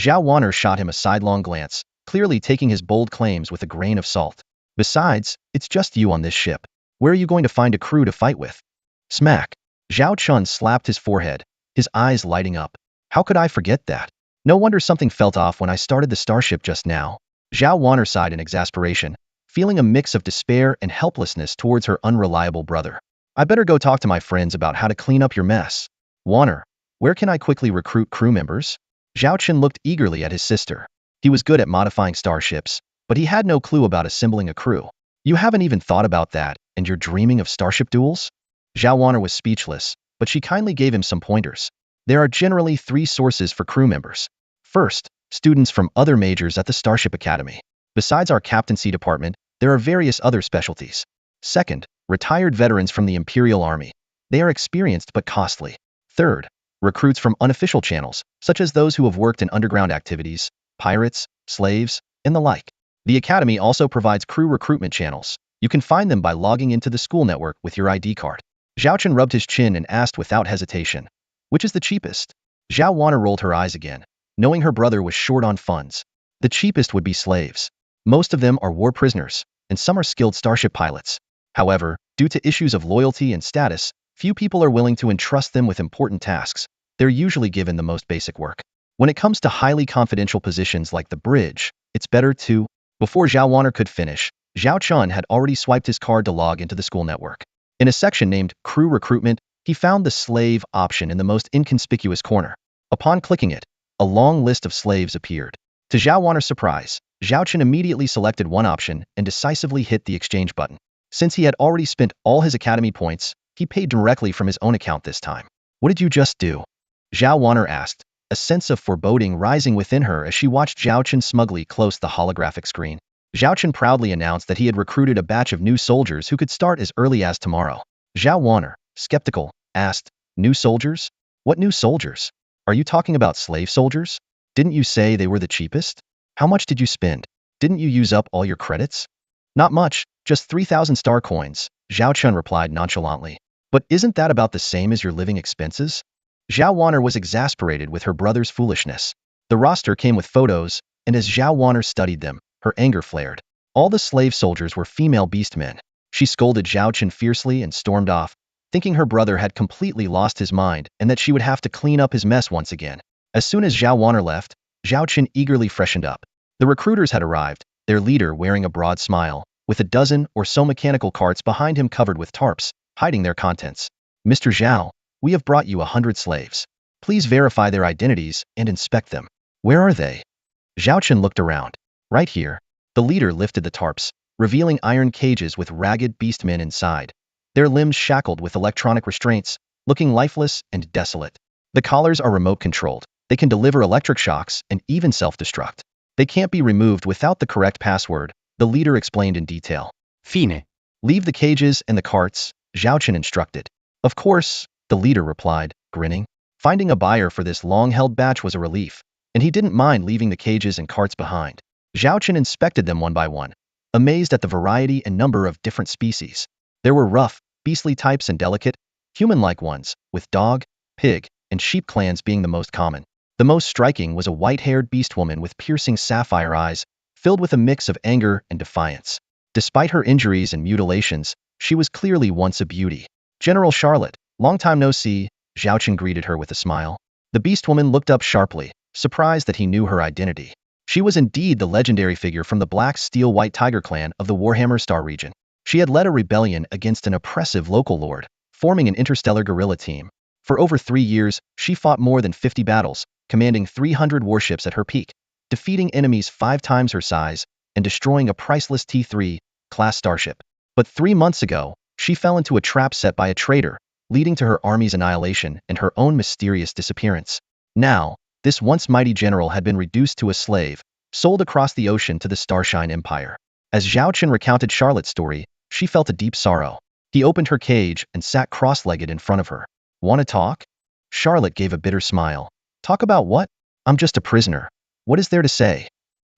Zhao Waner shot him a sidelong glance, clearly taking his bold claims with a grain of salt. Besides, it's just you on this ship. Where are you going to find a crew to fight with? Smack. Zhao Chen slapped his forehead, his eyes lighting up. How could I forget that? No wonder something felt off when I started the starship just now. Zhao Waner sighed in exasperation, feeling a mix of despair and helplessness towards her unreliable brother. I better go talk to my friends about how to clean up your mess. Waner, where can I quickly recruit crew members? Zhao Chen looked eagerly at his sister. He was good at modifying starships, but he had no clue about assembling a crew. You haven't even thought about that, and you're dreaming of starship duels? Zhao Waner was speechless, but she kindly gave him some pointers. There are generally 3 sources for crew members. First, students from other majors at the Starship Academy. Besides our captaincy department, there are various other specialties. Second, retired veterans from the Imperial Army. They are experienced but costly. Third, recruits from unofficial channels, such as those who have worked in underground activities, pirates, slaves, and the like. The Academy also provides crew recruitment channels. You can find them by logging into the school network with your ID card. Zhao Chen rubbed his chin and asked without hesitation, which is the cheapest? Zhao Waner rolled her eyes again, knowing her brother was short on funds. The cheapest would be slaves. Most of them are war prisoners, and some are skilled starship pilots. However, due to issues of loyalty and status, few people are willing to entrust them with important tasks. They're usually given the most basic work. When it comes to highly confidential positions like the bridge, it's better to... Before Zhao Waner could finish, Zhao Chen had already swiped his card to log into the school network. In a section named Crew Recruitment, he found the slave option in the most inconspicuous corner. Upon clicking it, a long list of slaves appeared. To Zhao Waner's surprise, Zhao Chen immediately selected one option and decisively hit the exchange button. Since he had already spent all his academy points, he paid directly from his own account this time. What did you just do? Zhao Waner asked, a sense of foreboding rising within her as she watched Zhao Chen smugly close the holographic screen. Zhao Chen proudly announced that he had recruited a batch of new soldiers who could start as early as tomorrow. Zhao Waner, skeptical, asked, new soldiers? What new soldiers? Are you talking about slave soldiers? Didn't you say they were the cheapest? How much did you spend? Didn't you use up all your credits? Not much, just 3,000 star coins, Zhao Chen replied nonchalantly. But isn't that about the same as your living expenses? Zhao Waner was exasperated with her brother's foolishness. The roster came with photos, and as Zhao Waner studied them, her anger flared. All the slave soldiers were female beastmen. She scolded Zhao Chen fiercely and stormed off, thinking her brother had completely lost his mind and that she would have to clean up his mess once again. As soon as Zhao Waner left, Zhao Chen eagerly freshened up. The recruiters had arrived, their leader wearing a broad smile, with a dozen or so mechanical carts behind him covered with tarps, hiding their contents. Mr. Zhao, we have brought you 100 slaves. Please verify their identities and inspect them. Where are they? Zhao Chen looked around. Right here. The leader lifted the tarps, revealing iron cages with ragged beastmen inside, their limbs shackled with electronic restraints, looking lifeless and desolate. The collars are remote-controlled. They can deliver electric shocks and even self-destruct. They can't be removed without the correct password, the leader explained in detail. Fine. Leave the cages and the carts, Zhao Chen instructed. Of course, the leader replied, grinning. Finding a buyer for this long-held batch was a relief, and he didn't mind leaving the cages and carts behind. Zhao Chen inspected them one by one, amazed at the variety and number of different species. There were rough, beastly types and delicate, human-like ones, with dog, pig, and sheep clans being the most common. The most striking was a white-haired beast woman with piercing sapphire eyes, filled with a mix of anger and defiance. Despite her injuries and mutilations, she was clearly once a beauty. General Charlotte, long time no see, Zhao Chen greeted her with a smile. The beast woman looked up sharply, surprised that he knew her identity. She was indeed the legendary figure from the Black Steel White Tiger clan of the Warhammer Star region. She had led a rebellion against an oppressive local lord, forming an interstellar guerrilla team. For over 3 years, she fought more than 50 battles, commanding 300 warships at her peak, defeating enemies 5 times her size, and destroying a priceless T3-class starship. But 3 months ago, she fell into a trap set by a traitor, leading to her army's annihilation and her own mysterious disappearance. Now, this once mighty general had been reduced to a slave, sold across the ocean to the Starshine Empire. As Zhao Chen recounted Charlotte's story, she felt a deep sorrow. He opened her cage and sat cross-legged in front of her. Want to talk? Charlotte gave a bitter smile. Talk about what? I'm just a prisoner. What is there to say?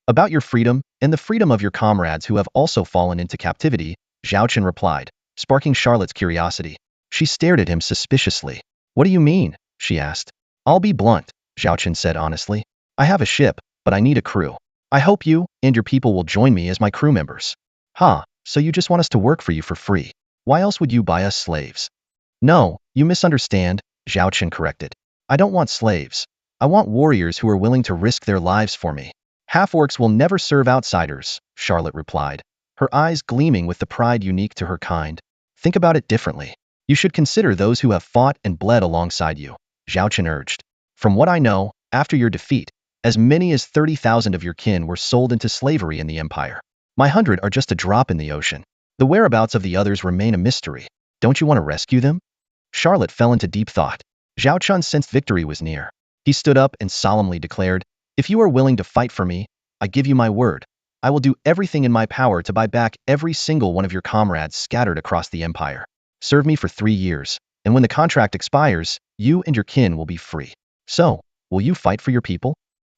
About your freedom, and the freedom of your comrades who have also fallen into captivity, Zhao Chen replied, sparking Charlotte's curiosity. She stared at him suspiciously. What do you mean? She asked. I'll be blunt, Zhao Chen said honestly. I have a ship, but I need a crew. I hope you and your people will join me as my crew members. So you just want us to work for you for free. Why else would you buy us slaves? No, you misunderstand, Zhao Chen corrected. I don't want slaves. I want warriors who are willing to risk their lives for me. Half-orcs will never serve outsiders, Charlotte replied, her eyes gleaming with the pride unique to her kind. Think about it differently. You should consider those who have fought and bled alongside you, Zhao Chen urged. From what I know, after your defeat, as many as 30,000 of your kin were sold into slavery in the Empire. My 100 are just a drop in the ocean. The whereabouts of the others remain a mystery. Don't you want to rescue them? Charlotte fell into deep thought. Zhao Chen sensed victory was near. He stood up and solemnly declared, If you are willing to fight for me, I give you my word. I will do everything in my power to buy back every single one of your comrades scattered across the Empire. Serve me for 3 years, and when the contract expires, you and your kin will be free. So, will you fight for your people?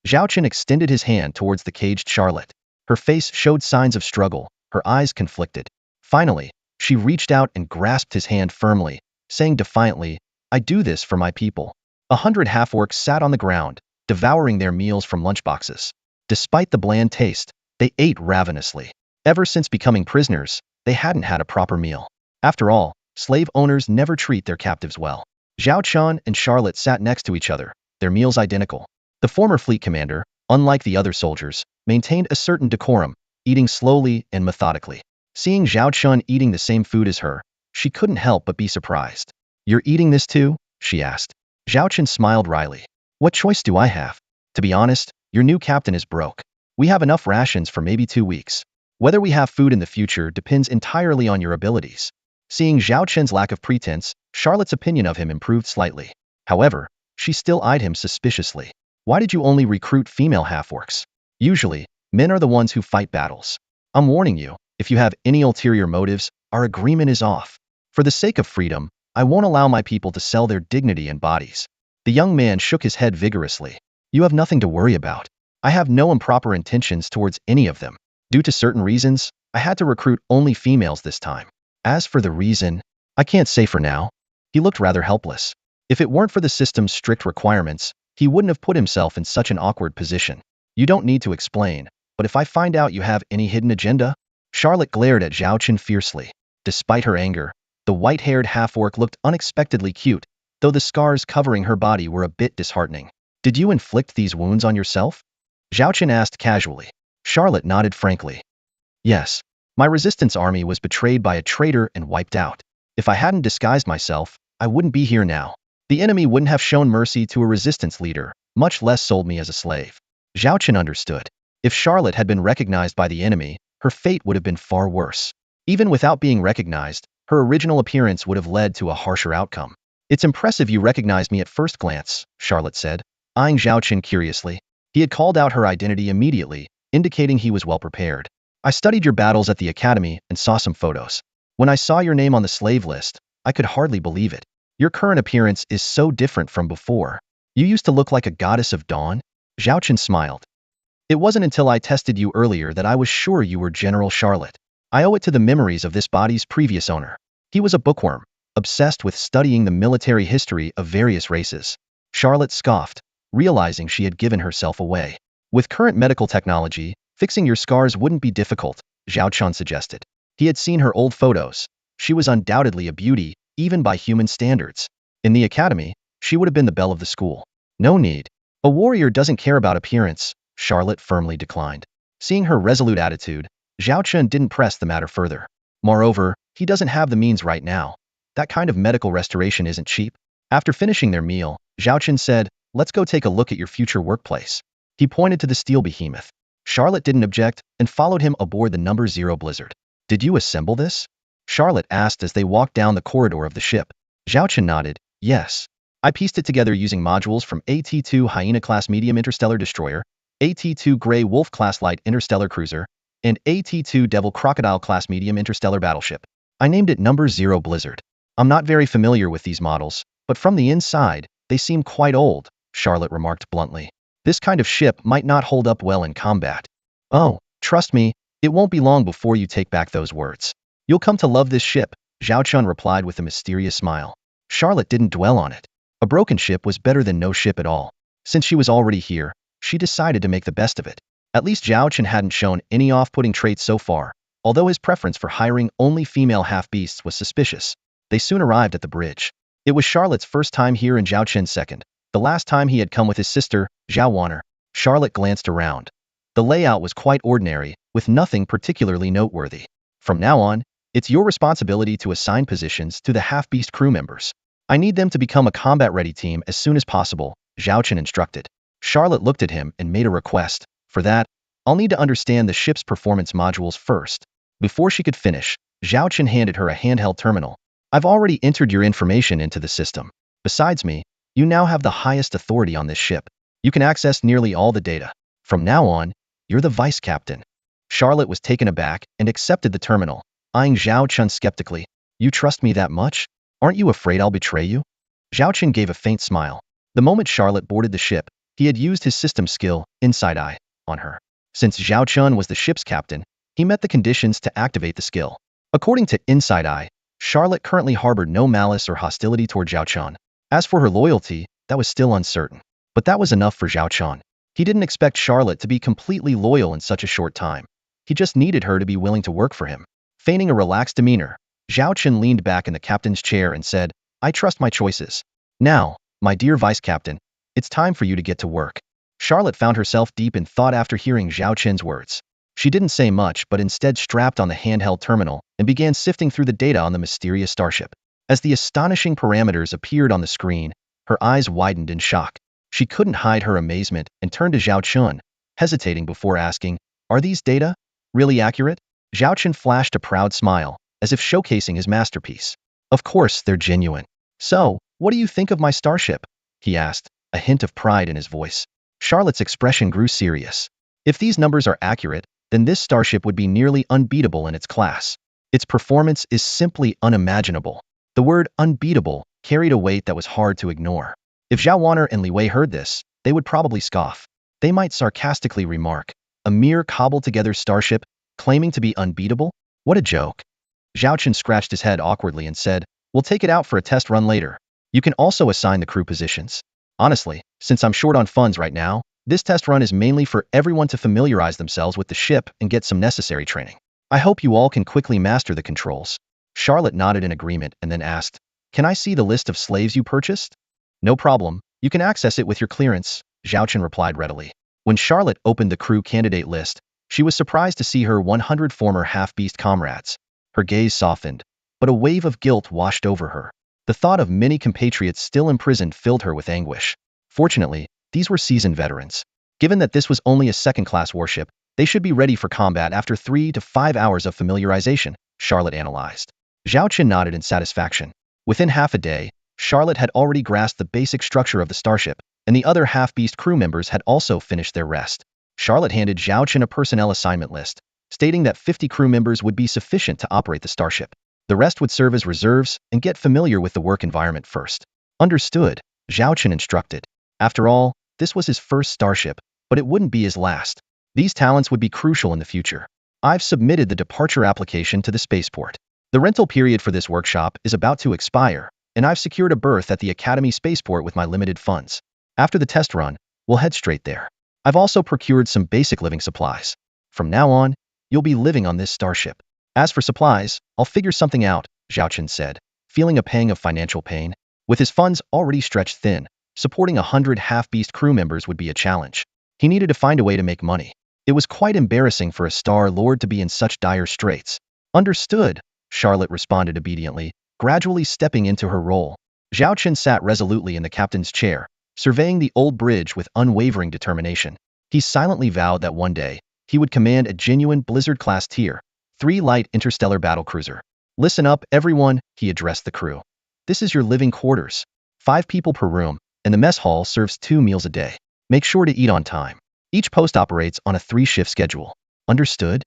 Zhao Chen extended his hand towards the caged Charlotte. Her face showed signs of struggle, her eyes conflicted. Finally, she reached out and grasped his hand firmly, saying defiantly, I do this for my people. 100 half-orcs sat on the ground, devouring their meals from lunchboxes. Despite the bland taste, they ate ravenously. Ever since becoming prisoners, they hadn't had a proper meal. After all, slave owners never treat their captives well. Zhao Chen and Charlotte sat next to each other, their meals identical. The former fleet commander, unlike the other soldiers, maintained a certain decorum, eating slowly and methodically. Seeing Zhao Chen eating the same food as her, she couldn't help but be surprised. You're eating this too? She asked. Zhao Chen smiled wryly. What choice do I have? To be honest, your new captain is broke. We have enough rations for maybe 2 weeks. Whether we have food in the future depends entirely on your abilities. Seeing Zhao Chen's lack of pretense, Charlotte's opinion of him improved slightly. However, she still eyed him suspiciously. Why did you only recruit female half-orcs? Usually, men are the ones who fight battles. I'm warning you, if you have any ulterior motives, our agreement is off. For the sake of freedom, I won't allow my people to sell their dignity and bodies. The young man shook his head vigorously. You have nothing to worry about. I have no improper intentions towards any of them. Due to certain reasons, I had to recruit only females this time. As for the reason, I can't say for now. He looked rather helpless. If it weren't for the system's strict requirements, he wouldn't have put himself in such an awkward position. You don't need to explain, but if I find out you have any hidden agenda? Charlotte glared at Zhao Chen fiercely. Despite her anger, the white-haired half-orc looked unexpectedly cute, though the scars covering her body were a bit disheartening. Did you inflict these wounds on yourself? Zhao Chen asked casually. Charlotte nodded frankly. Yes. My resistance army was betrayed by a traitor and wiped out. If I hadn't disguised myself, I wouldn't be here now. The enemy wouldn't have shown mercy to a resistance leader, much less sold me as a slave. Zhao Chen understood. If Charlotte had been recognized by the enemy, her fate would have been far worse. Even without being recognized, her original appearance would have led to a harsher outcome. It's impressive you recognized me at first glance, Charlotte said, eyeing Zhao Chen curiously. He had called out her identity immediately, indicating he was well prepared. I studied your battles at the academy and saw some photos. When I saw your name on the slave list, I could hardly believe it. Your current appearance is so different from before. You used to look like a goddess of dawn? Zhao Chen smiled. It wasn't until I tested you earlier that I was sure you were General Charlotte. I owe it to the memories of this body's previous owner. He was a bookworm, obsessed with studying the military history of various races. Charlotte scoffed, realizing she had given herself away. With current medical technology, fixing your scars wouldn't be difficult, Zhao Chen suggested. He had seen her old photos. She was undoubtedly a beauty, even by human standards. In the academy, she would have been the belle of the school. No need. A warrior doesn't care about appearance, Charlotte firmly declined. Seeing her resolute attitude, Zhao Chen didn't press the matter further. Moreover, he doesn't have the means right now. That kind of medical restoration isn't cheap. After finishing their meal, Zhao Chen said, let's go take a look at your future workplace. He pointed to the steel behemoth. Charlotte didn't object and followed him aboard the number 0 Blizzard. Did you assemble this? Charlotte asked as they walked down the corridor of the ship. Zhao Chen nodded, yes. I pieced it together using modules from AT-2 Hyena-class medium interstellar destroyer, AT-2 Grey Wolf-class light interstellar cruiser, and AT-2 Devil Crocodile-class medium interstellar battleship. I named it number 0 Blizzard. I'm not very familiar with these models, but from the inside, they seem quite old, Charlotte remarked bluntly. This kind of ship might not hold up well in combat. Oh, trust me, it won't be long before you take back those words. You'll come to love this ship, Zhao Chen replied with a mysterious smile. Charlotte didn't dwell on it. A broken ship was better than no ship at all. Since she was already here, she decided to make the best of it. At least Zhao Chen hadn't shown any off-putting traits so far, although his preference for hiring only female half-beasts was suspicious. They soon arrived at the bridge. It was Charlotte's first time here and Zhao Chen's second. The last time he had come with his sister, Zhao Wanner. Charlotte glanced around. The layout was quite ordinary, with nothing particularly noteworthy. From now on, it's your responsibility to assign positions to the half-beast crew members. I need them to become a combat-ready team as soon as possible, Zhao Chen instructed. Charlotte looked at him and made a request. For that, I'll need to understand the ship's performance modules first. Before she could finish, Zhao Chen handed her a handheld terminal. I've already entered your information into the system. Besides me, you now have the highest authority on this ship. You can access nearly all the data. From now on, you're the vice captain. Charlotte was taken aback and accepted the terminal, eyeing Zhao Chen skeptically. You trust me that much? Aren't you afraid I'll betray you? Zhao Chen gave a faint smile. The moment Charlotte boarded the ship, he had used his system skill, Inside Eye, on her. Since Zhao Chen was the ship's captain, he met the conditions to activate the skill. According to Inside Eye, Charlotte currently harbored no malice or hostility toward Zhao Chen. As for her loyalty, that was still uncertain. But that was enough for Zhao Chen. He didn't expect Charlotte to be completely loyal in such a short time. He just needed her to be willing to work for him. Feigning a relaxed demeanor, Zhao Chen leaned back in the captain's chair and said, I trust my choices. Now, my dear vice captain, it's time for you to get to work. Charlotte found herself deep in thought after hearing Zhao Chen's words. She didn't say much but instead strapped on the handheld terminal and began sifting through the data on the mysterious starship. As the astonishing parameters appeared on the screen, her eyes widened in shock. She couldn't hide her amazement and turned to Zhao Chen, hesitating before asking, Are these data really accurate? Zhao Chen flashed a proud smile, as if showcasing his masterpiece. Of course, they're genuine. So, what do you think of my starship? He asked, a hint of pride in his voice. Charlotte's expression grew serious. If these numbers are accurate, then this starship would be nearly unbeatable in its class. Its performance is simply unimaginable. The word unbeatable carried a weight that was hard to ignore. If Zhao Wanner and Li Wei heard this, they would probably scoff. They might sarcastically remark, a mere cobbled-together starship claiming to be unbeatable? What a joke. Zhao Chen scratched his head awkwardly and said, We'll take it out for a test run later. You can also assign the crew positions. Honestly, since I'm short on funds right now, this test run is mainly for everyone to familiarize themselves with the ship and get some necessary training. I hope you all can quickly master the controls. Charlotte nodded in agreement and then asked, Can I see the list of slaves you purchased? No problem. You can access it with your clearance, Zhao Chen replied readily. When Charlotte opened the crew candidate list, she was surprised to see her 100 former half-beast comrades. Her gaze softened, but a wave of guilt washed over her. The thought of many compatriots still imprisoned filled her with anguish. Fortunately, these were seasoned veterans. Given that this was only a second-class warship, they should be ready for combat after 3 to 5 hours of familiarization, Charlotte analyzed. Zhao Qin nodded in satisfaction. Within half a day, Charlotte had already grasped the basic structure of the starship, and the other half-beast crew members had also finished their rest. Charlotte handed Zhao Qin a personnel assignment list, stating that 50 crew members would be sufficient to operate the starship. The rest would serve as reserves and get familiar with the work environment first. Understood, Zhao Qin instructed. After all, this was his first starship, but it wouldn't be his last. These talents would be crucial in the future. I've submitted the departure application to the spaceport. The rental period for this workshop is about to expire, and I've secured a berth at the Academy spaceport with my limited funds. After the test run, we'll head straight there. I've also procured some basic living supplies. From now on, you'll be living on this starship. As for supplies, I'll figure something out, Zhao Qin said, feeling a pang of financial pain. With his funds already stretched thin, supporting 100 half-beast crew members would be a challenge. He needed to find a way to make money. It was quite embarrassing for a Star Lord to be in such dire straits. Understood, Charlotte responded obediently, gradually stepping into her role. Zhao Qin sat resolutely in the captain's chair, surveying the old bridge with unwavering determination. He silently vowed that one day, he would command a genuine Blizzard-class Tier 3 light interstellar battlecruiser. Listen up, everyone, he addressed the crew. This is your living quarters. 5 people per room, and the mess hall serves 2 meals a day. Make sure to eat on time. Each post operates on a 3-shift schedule. Understood?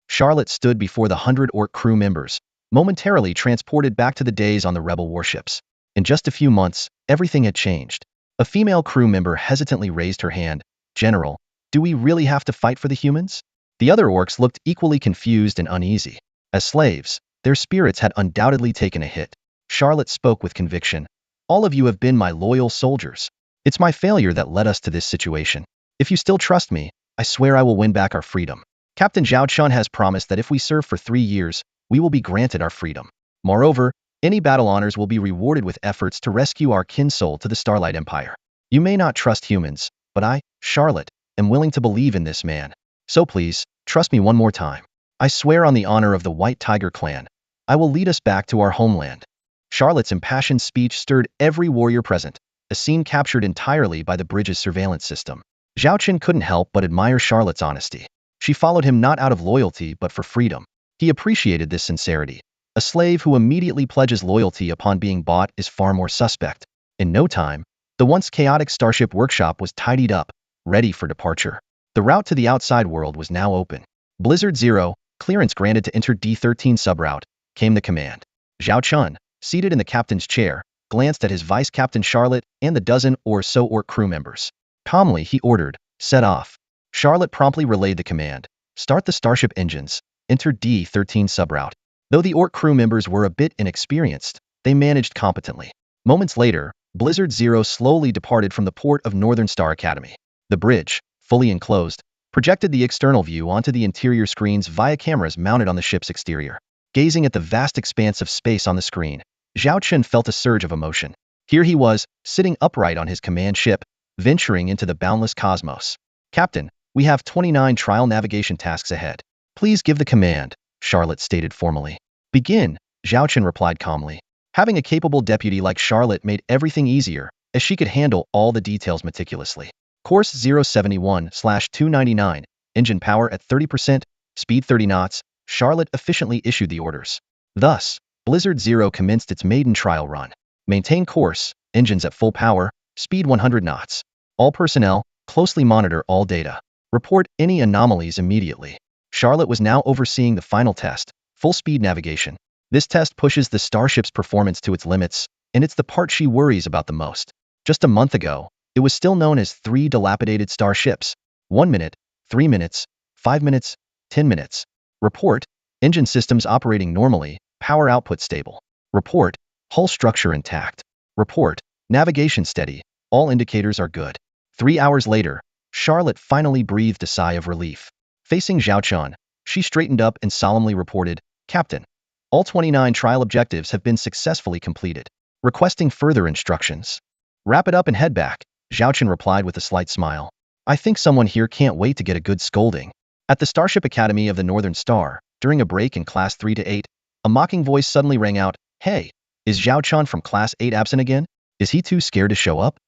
Charlotte stood before the 100 Orc crew members, momentarily transported back to the days on the rebel warships. In just a few months, everything had changed. A female crew member hesitantly raised her hand. General, do we really have to fight for the humans? The other orcs looked equally confused and uneasy. As slaves, their spirits had undoubtedly taken a hit. Charlotte spoke with conviction. All of you have been my loyal soldiers. It's my failure that led us to this situation. If you still trust me, I swear I will win back our freedom. Captain Zhao Qin has promised that if we serve for 3 years, we will be granted our freedom. Moreover, any battle honors will be rewarded with efforts to rescue our kinsoul to the Starlight Empire. You may not trust humans, but I, Charlotte, am willing to believe in this man. So please, trust me one more time. I swear on the honor of the White Tiger clan, I will lead us back to our homeland. Charlotte's impassioned speech stirred every warrior present, a scene captured entirely by the bridge's surveillance system. Zhao Qin couldn't help but admire Charlotte's honesty. She followed him not out of loyalty but for freedom. He appreciated this sincerity. A slave who immediately pledges loyalty upon being bought is far more suspect. In no time, the once chaotic Starship workshop was tidied up, ready for departure. The route to the outside world was now open. Blizzard 0, clearance granted to enter D13 subroute, came the command. Zhao Qin, seated in the captain's chair, glanced at his vice captain Charlotte and the dozen or so Orc crew members. Calmly, he ordered, set off. Charlotte promptly relayed the command. Start the Starship engines, enter D13 subroute. Though the Orc crew members were a bit inexperienced, they managed competently. Moments later, Blizzard 0 slowly departed from the port of Northern Star Academy. The bridge, fully enclosed, projected the external view onto the interior screens via cameras mounted on the ship's exterior. Gazing at the vast expanse of space on the screen, Zhao Qin felt a surge of emotion. Here he was, sitting upright on his command ship, venturing into the boundless cosmos. Captain, we have 29 trial navigation tasks ahead. Please give the command, Charlotte stated formally. Begin, Zhao Qin replied calmly. Having a capable deputy like Charlotte made everything easier, as she could handle all the details meticulously. Course 071/299, engine power at 30%, speed 30 knots, Charlotte efficiently issued the orders. Thus, Blizzard 0 commenced its maiden trial run. Maintain course, engines at full power, speed 100 knots. All personnel, closely monitor all data. Report any anomalies immediately. Charlotte was now overseeing the final test, full-speed navigation. This test pushes the starship's performance to its limits, and it's the part she worries about the most. Just a month ago, it was still known as 3 dilapidated starships. 1 minute, 3 minutes, 5 minutes, 10 minutes. Report, engine systems operating normally, power output stable. Report, hull structure intact. Report, navigation steady, all indicators are good. 3 hours later, Charlotte finally breathed a sigh of relief. Facing Zhao Qin, she straightened up and solemnly reported, Captain, all 29 trial objectives have been successfully completed. Requesting further instructions. Wrap it up and head back, Zhao Qin replied with a slight smile. I think someone here can't wait to get a good scolding. At the Starship Academy of the Northern Star, during a break in Class 3 to 8, a mocking voice suddenly rang out, Hey, Is Zhao Chun from Class 8 absent again? Is he too scared to show up?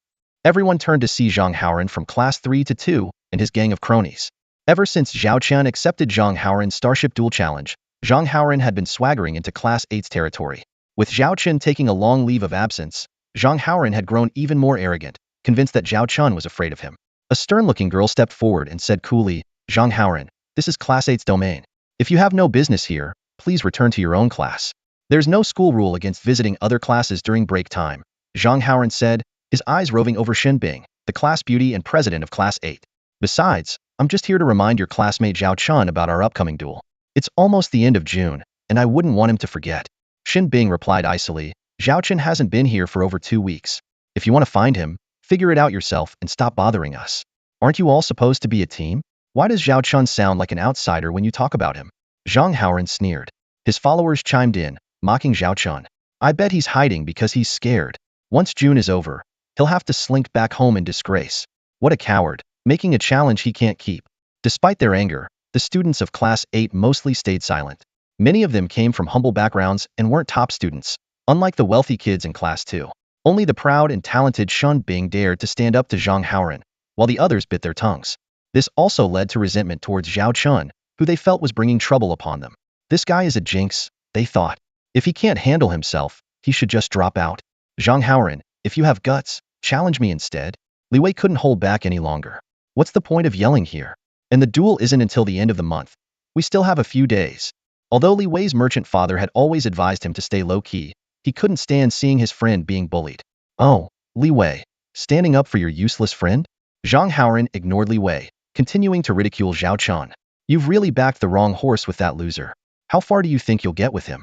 Everyone turned to see Zhang Haoran from Class 3 to 2 and his gang of cronies. Ever since Zhao Chun accepted Zhang Haoran's Starship Duel Challenge, Zhang Haoran had been swaggering into Class 8's territory. With Zhao Chun taking a long leave of absence, Zhang Haoran had grown even more arrogant, convinced that Zhao Chun was afraid of him. A stern-looking girl stepped forward and said coolly, Zhang Haoran, this is Class 8's domain. If you have no business here, please return to your own class. There's no school rule against visiting other classes during break time, Zhang Haoran said, his eyes roving over Xin Bing, the class beauty and president of Class 8. Besides, I'm just here to remind your classmate Zhao Chun about our upcoming duel. It's almost the end of June, and I wouldn't want him to forget. Xin Bing replied icily, Zhao Chun hasn't been here for over 2 weeks. If you want to find him, figure it out yourself and stop bothering us. Aren't you all supposed to be a team? Why does Zhao Chun sound like an outsider when you talk about him? Zhang Haoran sneered. His followers chimed in, mocking Zhao Chun. I bet he's hiding because he's scared. Once June is over, he'll have to slink back home in disgrace. What a coward, making a challenge he can't keep. Despite their anger, the students of Class 8 mostly stayed silent. Many of them came from humble backgrounds and weren't top students, unlike the wealthy kids in Class 2. Only the proud and talented Shun Bing dared to stand up to Zhang Haoran, while the others bit their tongues. This also led to resentment towards Zhao Chun, who they felt was bringing trouble upon them. This guy is a jinx, they thought. If he can't handle himself, he should just drop out. Zhang Haoran, if you have guts, challenge me instead. Li Wei couldn't hold back any longer. What's the point of yelling here? And the duel isn't until the end of the month. We still have a few days. Although Li Wei's merchant father had always advised him to stay low-key, he couldn't stand seeing his friend being bullied. Oh, Li Wei, standing up for your useless friend? Zhang Haoran ignored Li Wei, continuing to ridicule Zhao Chun. You've really backed the wrong horse with that loser. How far do you think you'll get with him?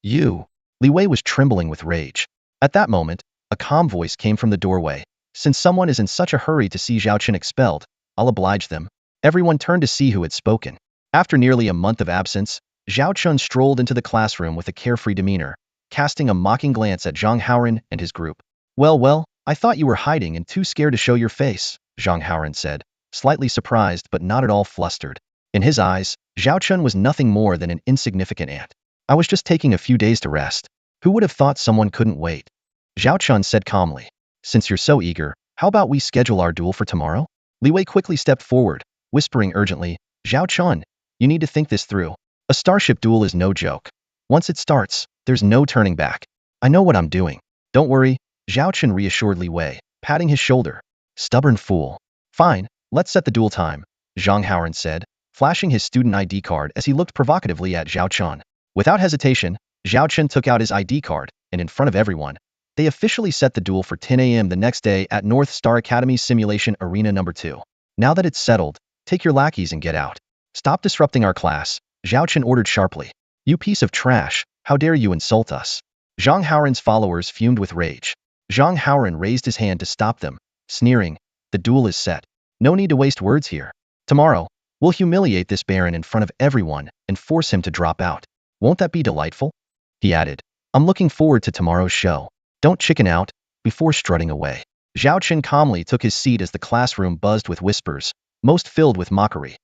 You. Li Wei was trembling with rage. At that moment, a calm voice came from the doorway. Since someone is in such a hurry to see Zhao Chun expelled, I'll oblige them. Everyone turned to see who had spoken. After nearly a month of absence, Zhao Chun strolled into the classroom with a carefree demeanor, casting a mocking glance at Zhang Haoran and his group. Well, I thought you were hiding and too scared to show your face, Zhang Haoran said, slightly surprised but not at all flustered. In his eyes, Zhao Chun was nothing more than an insignificant ant. I was just taking a few days to rest. Who would have thought someone couldn't wait? Zhao Chun said calmly. Since you're so eager, how about we schedule our duel for tomorrow? Li Wei quickly stepped forward, whispering urgently, Zhao Chun, you need to think this through. A starship duel is no joke. Once it starts, there's no turning back. I know what I'm doing. Don't worry, Zhao Chun reassured Li Wei, patting his shoulder. Stubborn fool. Fine, let's set the duel time, Zhang Haoran said, flashing his student ID card as he looked provocatively at Zhao Chun. Without hesitation, Zhao Chun took out his ID card, and in front of everyone, they officially set the duel for 10 a.m. the next day at North Star Academy's Simulation Arena No. 2. Now that it's settled, take your lackeys and get out. Stop disrupting our class, Zhao Chun ordered sharply. You piece of trash, how dare you insult us? Zhang Haoran's followers fumed with rage. Zhang Haoran raised his hand to stop them, sneering, the duel is set. No need to waste words here. Tomorrow, we'll humiliate this baron in front of everyone and force him to drop out. Won't that be delightful? He added. I'm looking forward to tomorrow's show. Don't chicken out, before strutting away. Zhao Chun calmly took his seat as the classroom buzzed with whispers, most filled with mockery.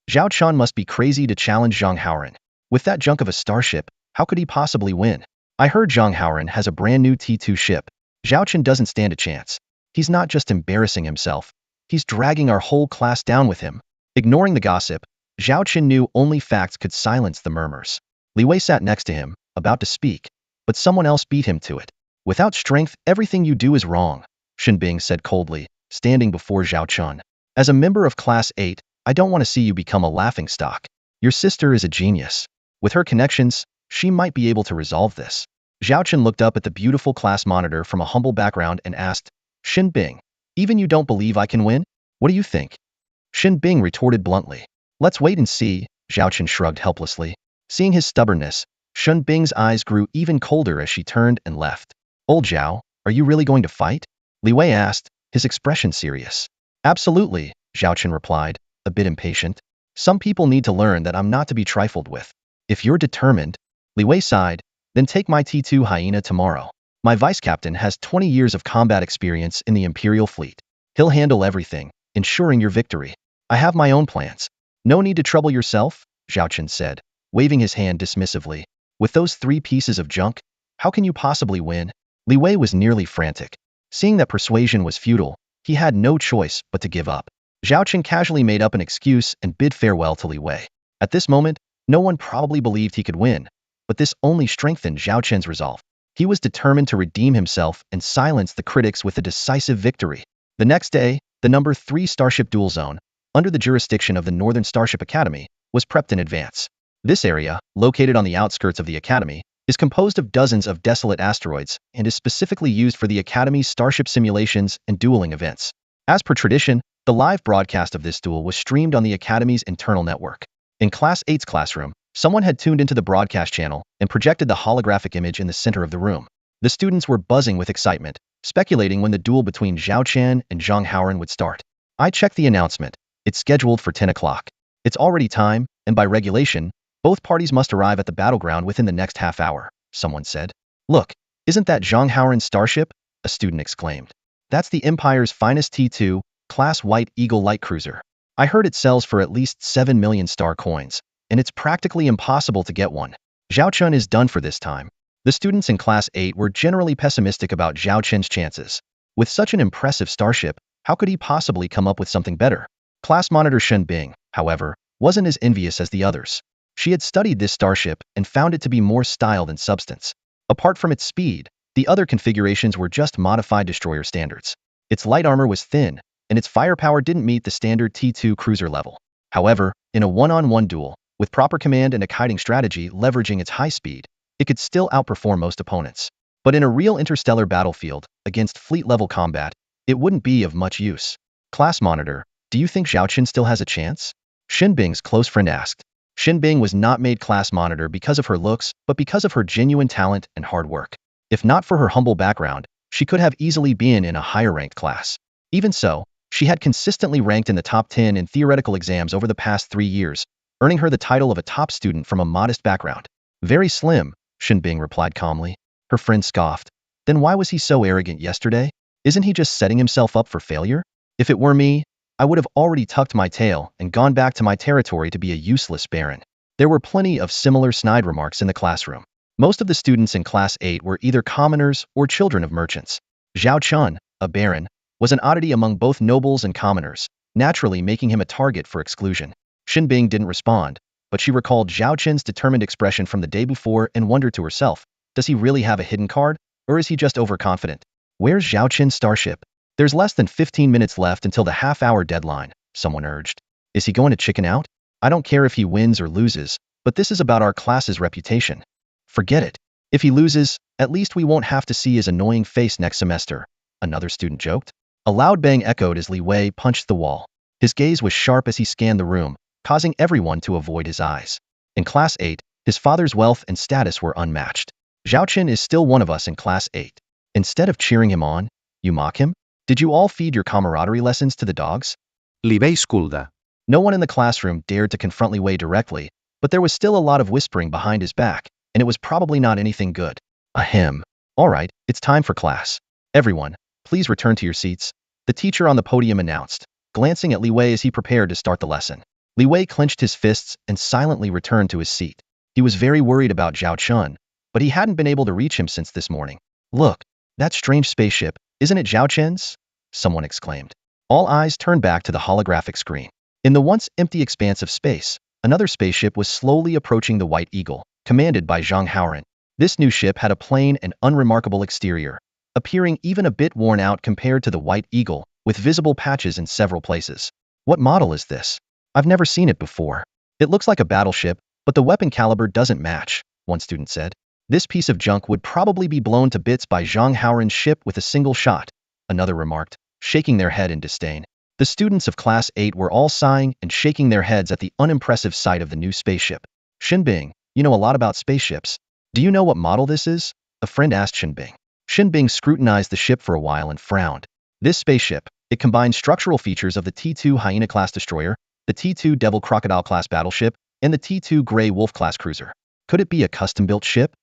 Zhao Chun must be crazy to challenge Zhang Haoran. With that junk of a starship, how could he possibly win? I heard Zhang Haoran has a brand new T2 ship. Zhao Chun doesn't stand a chance. He's not just embarrassing himself, he's dragging our whole class down with him. Ignoring the gossip, Zhao Chun knew only facts could silence the murmurs. Li Wei sat next to him, about to speak, but someone else beat him to it. Without strength, everything you do is wrong, Xin Bing said coldly, standing before Zhao Chun. As a member of Class 8, I don't want to see you become a laughingstock. Your sister is a genius. With her connections, she might be able to resolve this. Zhao Chun looked up at the beautiful class monitor from a humble background and asked, Xin Bing, even you don't believe I can win? What do you think? Xin Bing retorted bluntly. Let's wait and see, Zhao Chun shrugged helplessly. Seeing his stubbornness, Xin Bing's eyes grew even colder as she turned and left. Old Zhao, are you really going to fight? Li Wei asked, his expression serious. Absolutely, Zhao Chun replied, a bit impatient. Some people need to learn that I'm not to be trifled with. If you're determined, Li Wei sighed, then take my T2 hyena tomorrow. My vice captain has 20 years of combat experience in the Imperial fleet. He'll handle everything, ensuring your victory. I have my own plans. No need to trouble yourself, Zhao Chun said, waving his hand dismissively. With those 3 pieces of junk, How can you possibly win? Li Wei was nearly frantic. Seeing that persuasion was futile, he had no choice but to give up. Zhao Chen casually made up an excuse and bid farewell to Li Wei. At this moment, no one probably believed he could win, but this only strengthened Zhao Chen's resolve. He was determined to redeem himself and silence the critics with a decisive victory. The next day, the number 3 Starship Dual Zone, under the jurisdiction of the Northern Starship Academy, was prepped in advance. This area, located on the outskirts of the Academy, is composed of dozens of desolate asteroids and is specifically used for the Academy's starship simulations and dueling events. As per tradition, the live broadcast of this duel was streamed on the Academy's internal network. In Class 8's classroom, someone had tuned into the broadcast channel and projected the holographic image in the center of the room. The students were buzzing with excitement, speculating when the duel between Zhao Chen and Zhang Haoren would start. I checked the announcement. It's scheduled for 10 o'clock. It's already time, and by regulation, both parties must arrive at the battleground within the next half hour, someone said. Look, isn't that Zhang Haoren's starship? A student exclaimed. That's the Empire's finest T2, Class White Eagle light cruiser. I heard it sells for at least 7 million star coins, and it's practically impossible to get one. Zhao Chen is done for this time. The students in Class 8 were generally pessimistic about Zhao Chen's chances. With such an impressive starship, how could he possibly come up with something better? Class Monitor Shen Bing, however, wasn't as envious as the others. She had studied this starship and found it to be more style than substance. Apart from its speed, the other configurations were just modified destroyer standards. Its light armor was thin, and its firepower didn't meet the standard T2 cruiser level. However, in a one-on-one duel, with proper command and a kiting strategy leveraging its high speed, it could still outperform most opponents. But in a real interstellar battlefield, against fleet-level combat, it wouldn't be of much use. Class Monitor, do you think Zhao Chen still has a chance? Shen Bing's close friend asked. Shen Bing was not made Class Monitor because of her looks, but because of her genuine talent and hard work. If not for her humble background, she could have easily been in a higher-ranked class. Even so, she had consistently ranked in the top 10 in theoretical exams over the past 3 years, earning her the title of a top student from a modest background. Very slim, Shen Bing replied calmly. Her friend scoffed. Then why was he so arrogant yesterday? Isn't he just setting himself up for failure? If it were me, I would have already tucked my tail and gone back to my territory to be a useless baron. There were plenty of similar snide remarks in the classroom. Most of the students in Class 8 were either commoners or children of merchants. Zhao Chen, a baron, was an oddity among both nobles and commoners, naturally making him a target for exclusion. Shen Bing didn't respond, but she recalled Zhao Chen's determined expression from the day before and wondered to herself, does he really have a hidden card, or is he just overconfident? Where's Zhao Chen's starship? There's less than 15 minutes left until the half-hour deadline, someone urged. Is he going to chicken out? I don't care if he wins or loses, but this is about our class's reputation. Forget it. If he loses, at least we won't have to see his annoying face next semester, another student joked. A loud bang echoed as Li Wei punched the wall. His gaze was sharp as he scanned the room, causing everyone to avoid his eyes. In Class 8, his father's wealth and status were unmatched. Zhao Chen is still one of us in Class 8. Instead of cheering him on, you mock him? Did you all feed your camaraderie lessons to the dogs? Li Wei scolded. No one in the classroom dared to confront Li Wei directly, but there was still a lot of whispering behind his back, and it was probably not anything good. Ahem. All right, it's time for class. Everyone, please return to your seats, the teacher on the podium announced, glancing at Li Wei as he prepared to start the lesson. Li Wei clenched his fists and silently returned to his seat. He was very worried about Zhao Chen, but he hadn't been able to reach him since this morning. Look, that strange spaceship, isn't it Zhao Chen's? Someone exclaimed. All eyes turned back to the holographic screen. In the once empty expanse of space, another spaceship was slowly approaching the White Eagle, commanded by Zhang Haoren. This new ship had a plain and unremarkable exterior, appearing even a bit worn out compared to the White Eagle, with visible patches in several places. What model is this? I've never seen it before. It looks like a battleship, but the weapon caliber doesn't match, one student said. This piece of junk would probably be blown to bits by Zhang Haoren's ship with a single shot, another remarked, shaking their head in disdain. The students of Class 8 were all sighing and shaking their heads at the unimpressive sight of the new spaceship. Shen Bing, you know a lot about spaceships. Do you know what model this is? A friend asked Shen Bing. Shen Bing scrutinized the ship for a while and frowned. This spaceship, it combines structural features of the T2 Hyena-class destroyer, the T2 Devil Crocodile-class battleship, and the T2 Grey Wolf-class cruiser. Could it be a custom-built ship?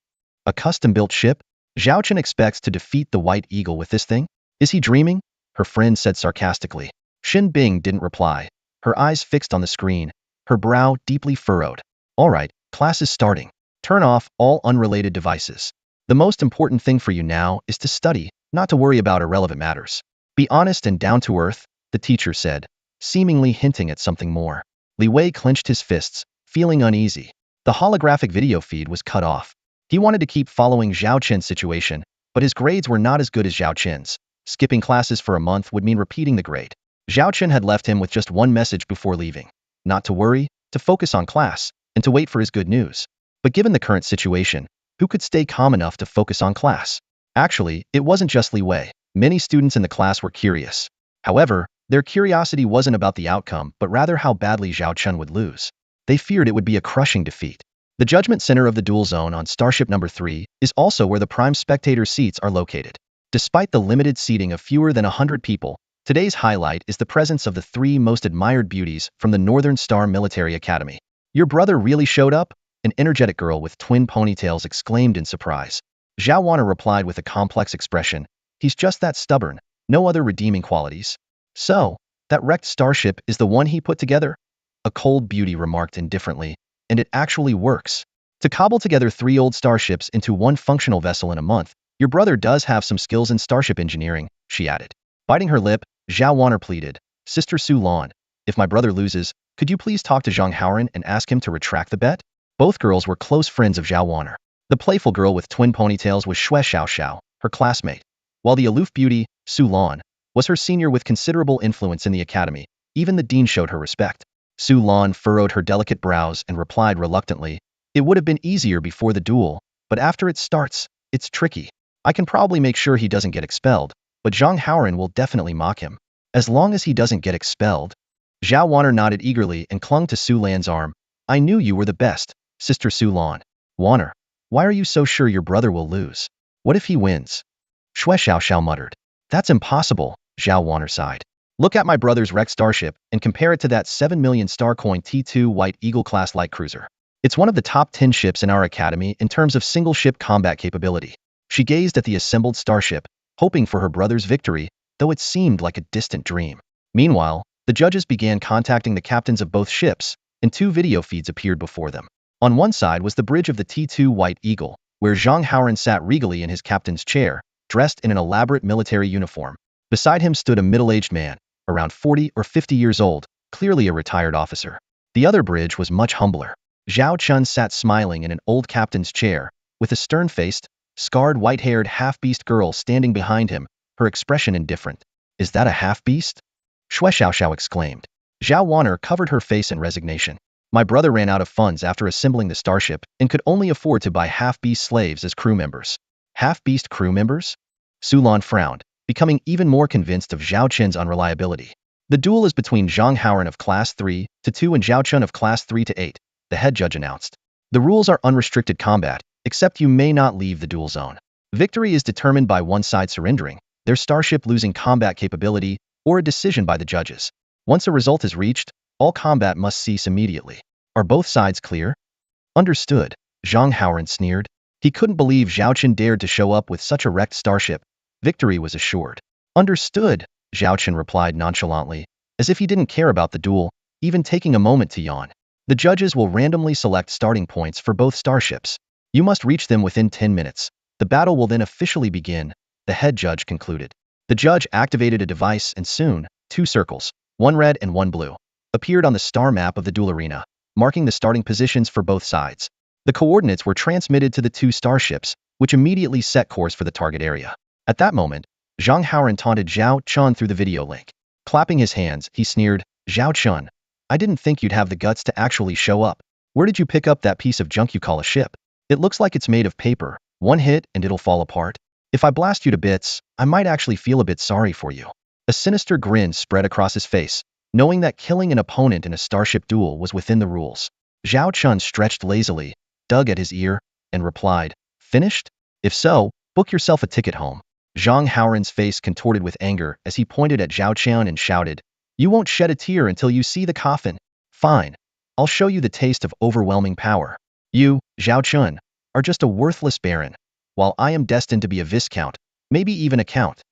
A custom-built ship? Zhao Chen expects to defeat the White Eagle with this thing? Is he dreaming? Her friend said sarcastically. Shen Bing didn't reply, her eyes fixed on the screen, her brow deeply furrowed. All right, class is starting. Turn off all unrelated devices. The most important thing for you now is to study, not to worry about irrelevant matters. Be honest and down to earth, the teacher said, seemingly hinting at something more. Li Wei clenched his fists, feeling uneasy. The holographic video feed was cut off. He wanted to keep following Zhao Qin's situation, but his grades were not as good as Zhao Qin's. Skipping classes for a month would mean repeating the grade. Zhao Qin had left him with just one message before leaving. Not to worry, to focus on class, and to wait for his good news. But given the current situation, who could stay calm enough to focus on class? Actually, it wasn't just Li Wei. Many students in the class were curious. However, their curiosity wasn't about the outcome, but rather how badly Zhao Qin would lose. They feared it would be a crushing defeat. The judgment center of the duel zone on Starship Number 3 is also where the prime spectator seats are located. Despite the limited seating of fewer than 100 people, today's highlight is the presence of the 3 most admired beauties from the Northern Star Military Academy. Your brother really showed up? An energetic girl with twin ponytails exclaimed in surprise. Zhao Wana replied with a complex expression. He's just that stubborn, no other redeeming qualities. So, that wrecked starship is the one he put together? A cold beauty remarked indifferently. And it actually works. To cobble together 3 old starships into one functional vessel in a month, your brother does have some skills in starship engineering, she added. Biting her lip, Zhao Wana pleaded, Sister Su Lan, if my brother loses, could you please talk to Zhang Haoran and ask him to retract the bet? Both girls were close friends of Zhao Wana. The playful girl with twin ponytails was Xue Xiaoxiao, her classmate, while the aloof beauty, Su Lan, was her senior with considerable influence in the academy. Even the dean showed her respect. Su Lan furrowed her delicate brows and replied reluctantly, it would have been easier before the duel, but after it starts, it's tricky. I can probably make sure he doesn't get expelled, but Zhang Haoran will definitely mock him. As long as he doesn't get expelled. Zhao Wana nodded eagerly and clung to Su Lan's arm. I knew you were the best, Sister Su Lan. Wana, why are you so sure your brother will lose? What if he wins? Xue Xiaoxiao muttered. That's impossible, Zhao Wana sighed. Look at my brother's wrecked starship and compare it to that 7 million star coin T2 White Eagle-class light cruiser. It's one of the top 10 ships in our academy in terms of single-ship combat capability. She gazed at the assembled starship, hoping for her brother's victory, though it seemed like a distant dream. Meanwhile, the judges began contacting the captains of both ships, and 2 video feeds appeared before them. On one side was the bridge of the T2 White Eagle, where Zhang Haoran sat regally in his captain's chair, dressed in an elaborate military uniform. Beside him stood a middle-aged man, around 40 or 50 years old, clearly a retired officer. The other bridge was much humbler. Zhao Chun sat smiling in an old captain's chair, with a stern-faced, scarred white-haired half-beast girl standing behind him, her expression indifferent. Is that a half-beast? Xue Xiaoxiao exclaimed. Zhao Wana covered her face in resignation. My brother ran out of funds after assembling the starship and could only afford to buy half-beast slaves as crew members. Half-beast crew members? Su Lan frowned, becoming even more convinced of Zhao Qin's unreliability. The duel is between Zhang Haoran of Class 3 to 2 and Zhao Qin of Class 3 to 8, the head judge announced. The rules are unrestricted combat, except you may not leave the duel zone. Victory is determined by one side surrendering, their starship losing combat capability, or a decision by the judges. Once a result is reached, all combat must cease immediately. Are both sides clear? Understood, Zhang Haoran sneered. He couldn't believe Zhao Qin dared to show up with such a wrecked starship. Victory was assured. Understood, Zhao Qin replied nonchalantly, as if he didn't care about the duel, even taking a moment to yawn. The judges will randomly select starting points for both starships. You must reach them within 10 minutes. The battle will then officially begin, the head judge concluded. The judge activated a device and soon, 2 circles, one red and one blue, appeared on the star map of the duel arena, marking the starting positions for both sides. The coordinates were transmitted to the 2 starships, which immediately set course for the target area. At that moment, Zhang Haoran taunted Zhao Chun through the video link. Clapping his hands, he sneered, Zhao Chun, I didn't think you'd have the guts to actually show up. Where did you pick up that piece of junk you call a ship? It looks like it's made of paper, one hit and it'll fall apart. If I blast you to bits, I might actually feel a bit sorry for you. A sinister grin spread across his face, knowing that killing an opponent in a starship duel was within the rules. Zhao Chun stretched lazily, dug at his ear, and replied, Finished? If so, book yourself a ticket home. Zhang Haoran's face contorted with anger as he pointed at Zhao Qian and shouted, You won't shed a tear until you see the coffin. Fine. I'll show you the taste of overwhelming power. You, Zhao Chun, are just a worthless baron, while I am destined to be a viscount, maybe even a count.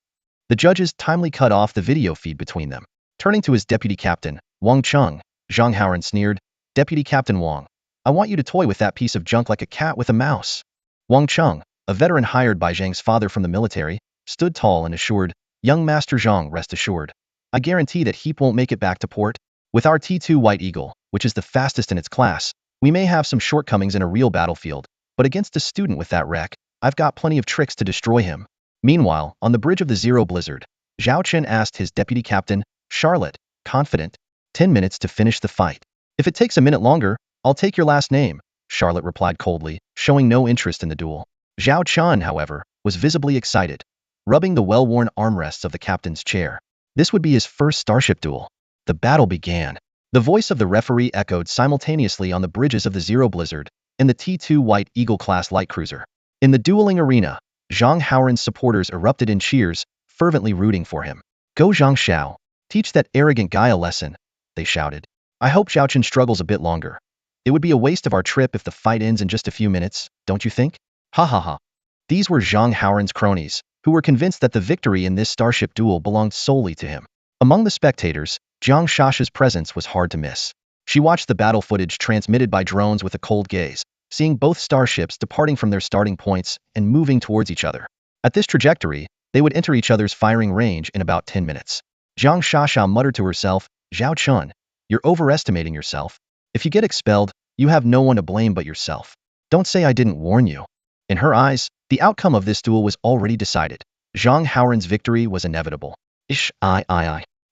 The judges timely cut off the video feed between them. Turning to his deputy captain, Wang Cheng, Zhang Haoran sneered, Deputy Captain Wang, I want you to toy with that piece of junk like a cat with a mouse. Wang Cheng, a veteran hired by Zhang's father from the military, stood tall and assured, "Young Master Zhang, rest assured. I guarantee that Heap won't make it back to port. With our T2 White Eagle, which is the fastest in its class, we may have some shortcomings in a real battlefield, but against a student with that wreck, I've got plenty of tricks to destroy him." Meanwhile, on the bridge of the Zero Blizzard, Zhao Chen asked his deputy captain, Charlotte, confident, 10 minutes to finish the fight. "If it takes a minute longer, I'll take your last name," Charlotte replied coldly, showing no interest in the duel. Zhao Chen, however, was visibly excited, rubbing the well-worn armrests of the captain's chair. This would be his first starship duel. The battle began. The voice of the referee echoed simultaneously on the bridges of the Zero Blizzard and the T2 White Eagle-class light cruiser. In the dueling arena, Zhang Haoran's supporters erupted in cheers, fervently rooting for him. "Go Zhang Xiao! Teach that arrogant guy a lesson," they shouted. "I hope Zhao Chen struggles a bit longer. It would be a waste of our trip if the fight ends in just a few minutes, don't you think?" Ha ha ha. These were Zhang Haoran's cronies, who were convinced that the victory in this starship duel belonged solely to him. Among the spectators, Jiang Shasha's presence was hard to miss. She watched the battle footage transmitted by drones with a cold gaze, seeing both starships departing from their starting points and moving towards each other. At this trajectory, they would enter each other's firing range in about 10 minutes. Jiang Shasha muttered to herself, "Zhao Chun, you're overestimating yourself. If you get expelled, you have no one to blame but yourself. Don't say I didn't warn you." In her eyes, the outcome of this duel was already decided. Zhang Haoran's victory was inevitable.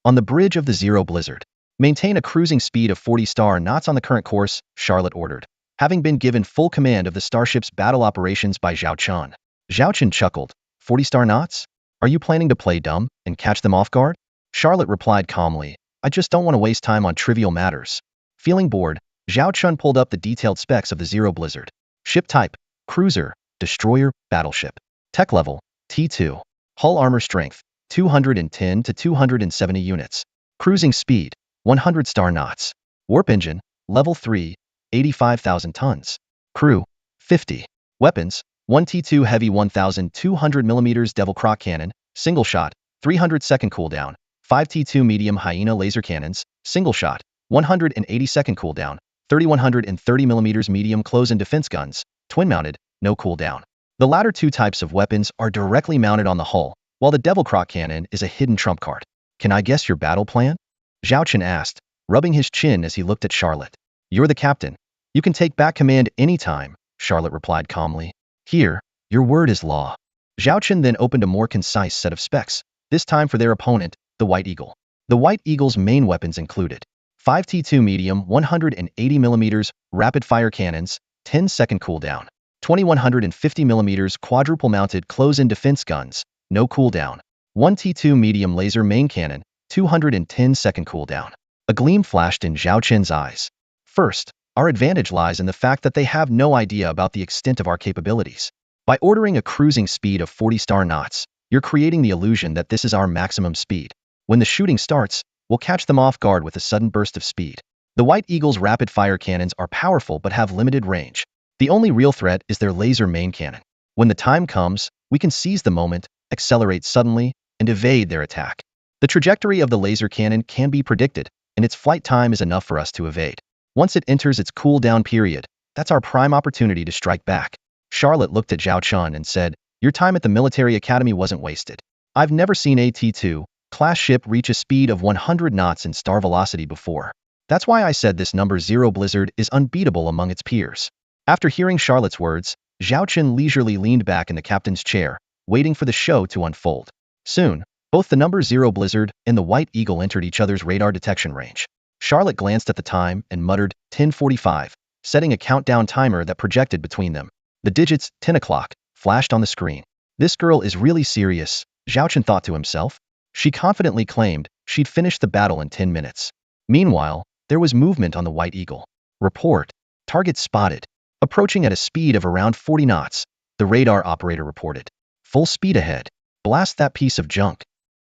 On the bridge of the Zero Blizzard, maintain a cruising speed of 40 star knots on the current course, Charlotte ordered, having been given full command of the starship's battle operations by Zhao Chun. Zhao Chun chuckled. 40 star knots? Are you planning to play dumb and catch them off guard? Charlotte replied calmly, "I just don't want to waste time on trivial matters." Feeling bored, Zhao Chun pulled up the detailed specs of the Zero Blizzard. Ship type, cruiser, destroyer, battleship. Tech level, T2. Hull armor strength, 210 to 270 units. Cruising speed, 100 star knots. Warp engine, level 3, 85,000 tons. Crew, 50. Weapons, 1 T2 heavy 1,200 mm Devil Croc cannon, single shot, 300-second cooldown. 5 T2 medium Hyena laser cannons, single shot, 180-second cooldown. 3,130 mm medium close-in defense guns, twin-mounted, no cooldown. The latter two types of weapons are directly mounted on the hull, while the Devil Croc cannon is a hidden trump card. "Can I guess your battle plan?" Zhao Chen asked, rubbing his chin as he looked at Charlotte. "You're the captain. You can take back command anytime," Charlotte replied calmly. "Here, your word is law." Zhao Chen then opened a more concise set of specs, this time for their opponent, the White Eagle. The White Eagle's main weapons included 5 T2 medium 180 mm rapid-fire cannons, 10-second cooldown. 2,150 mm quadruple-mounted close-in defense guns, no cooldown. 1 T2 medium laser main cannon, 210-second cooldown. A gleam flashed in Zhao Chen's eyes. "First, our advantage lies in the fact that they have no idea about the extent of our capabilities. By ordering a cruising speed of 40 star knots, you're creating the illusion that this is our maximum speed. When the shooting starts, we'll catch them off guard with a sudden burst of speed. The White Eagle's rapid-fire cannons are powerful but have limited range. The only real threat is their laser main cannon. When the time comes, we can seize the moment, accelerate suddenly, and evade their attack. The trajectory of the laser cannon can be predicted, and its flight time is enough for us to evade. Once it enters its cool-down period, that's our prime opportunity to strike back." Charlotte looked at Zhao Chun and said, "Your time at the military academy wasn't wasted. I've never seen a T2 class ship reach a speed of 100 knots in star velocity before. That's why I said this number Zero Blizzard is unbeatable among its peers." After hearing Charlotte's words, Zhao Chen leisurely leaned back in the captain's chair, waiting for the show to unfold. Soon, both the number Zero Blizzard and the White Eagle entered each other's radar detection range. Charlotte glanced at the time and muttered, 10:45, setting a countdown timer that projected between them. The digits, 10 o'clock, flashed on the screen. "This girl is really serious," Zhao Chen thought to himself. She confidently claimed she'd finish the battle in 10 minutes. Meanwhile, there was movement on the White Eagle. "Report. Target spotted. Approaching at a speed of around 40 knots, the radar operator reported. Full speed ahead. Blast that piece of junk."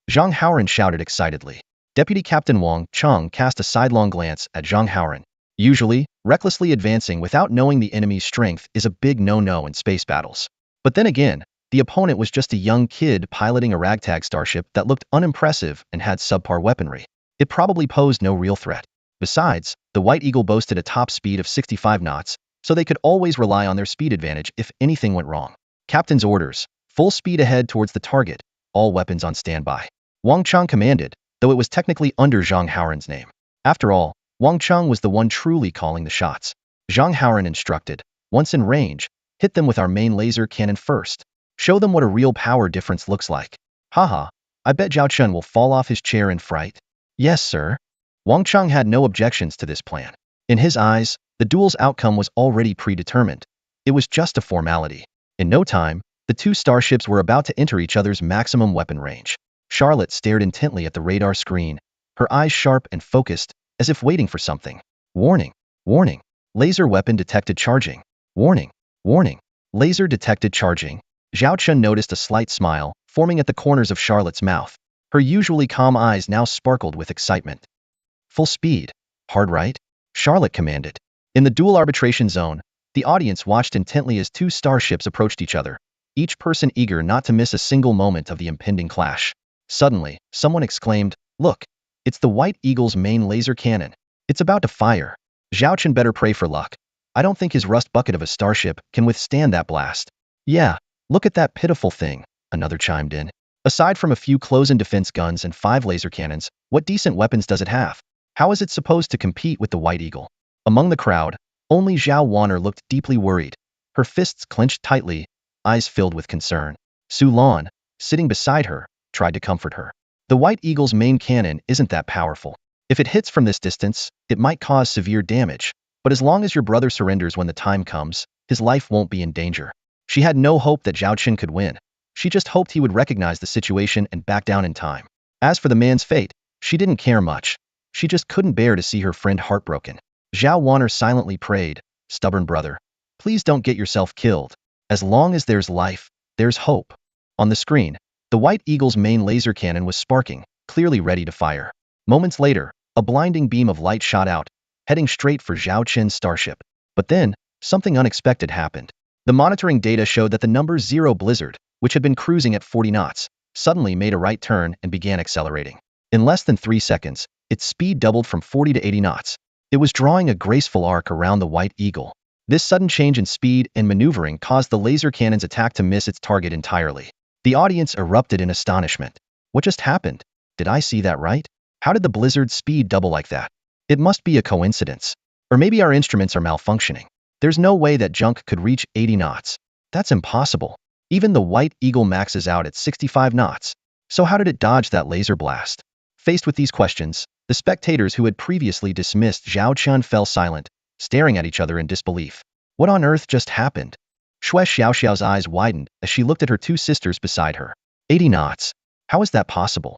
Zhang Haoran shouted excitedly. Deputy Captain Wang Cheng cast a sidelong glance at Zhang Haoran. Usually, recklessly advancing without knowing the enemy's strength is a big no-no in space battles. But then again, the opponent was just a young kid piloting a ragtag starship that looked unimpressive and had subpar weaponry. It probably posed no real threat. Besides, the White Eagle boasted a top speed of 65 knots, so they could always rely on their speed advantage if anything went wrong. Captain's orders. Full speed ahead towards the target. All weapons on standby. Wang Chang commanded, though it was technically under Zhang Haoran's name. After all, Wang Chang was the one truly calling the shots. Zhang Haoran instructed, once in range, hit them with our main laser cannon first. Show them what a real power difference looks like. Haha, I bet Zhao Chun will fall off his chair in fright. Yes, sir. Wang Chang had no objections to this plan. In his eyes, the duel's outcome was already predetermined. It was just a formality. In no time, the two starships were about to enter each other's maximum weapon range. Charlotte stared intently at the radar screen, her eyes sharp and focused, as if waiting for something. Warning, warning, laser weapon detected charging. Warning, warning, laser detected charging. Zhao Chun noticed a slight smile forming at the corners of Charlotte's mouth. Her usually calm eyes now sparkled with excitement. Full speed. Hard right? Charlotte commanded. In the dual arbitration zone, the audience watched intently as two starships approached each other, each person eager not to miss a single moment of the impending clash. Suddenly, someone exclaimed, "Look, it's the White Eagle's main laser cannon. It's about to fire." Zhao Chun better pray for luck. I don't think his rust bucket of a starship can withstand that blast. Yeah, look at that pitiful thing, another chimed in. Aside from a few close-in defense guns and 5 laser cannons, what decent weapons does it have? How is it supposed to compete with the White Eagle? Among the crowd, only Zhao Wan'er looked deeply worried, her fists clenched tightly, eyes filled with concern. Su Lan, sitting beside her, tried to comfort her. The White Eagle's main cannon isn't that powerful. If it hits from this distance, it might cause severe damage, but as long as your brother surrenders when the time comes, his life won't be in danger. She had no hope that Zhao Qin could win. She just hoped he would recognize the situation and back down in time. As for the man's fate, she didn't care much. She just couldn't bear to see her friend heartbroken. Zhao Wan'er silently prayed, "Stubborn brother, please don't get yourself killed. As long as there's life, there's hope." On the screen, the White Eagle's main laser cannon was sparking, clearly ready to fire. Moments later, a blinding beam of light shot out, heading straight for Zhao Qin's starship. But then, something unexpected happened. The monitoring data showed that the number 0 Blizzard, which had been cruising at 40 knots, suddenly made a right turn and began accelerating. In less than 3 seconds, its speed doubled from 40 to 80 knots. It was drawing a graceful arc around the White Eagle. This sudden change in speed and maneuvering caused the laser cannon's attack to miss its target entirely. The audience erupted in astonishment. What just happened? Did I see that right? How did the Blizzard's speed double like that? It must be a coincidence. Or maybe our instruments are malfunctioning. There's no way that junk could reach 80 knots. That's impossible. Even the White Eagle maxes out at 65 knots. So how did it dodge that laser blast? Faced with these questions, the spectators who had previously dismissed Zhao Chun fell silent, staring at each other in disbelief. What on earth just happened? Shui Xiaoxiao's eyes widened as she looked at her two sisters beside her. 80 knots. How is that possible?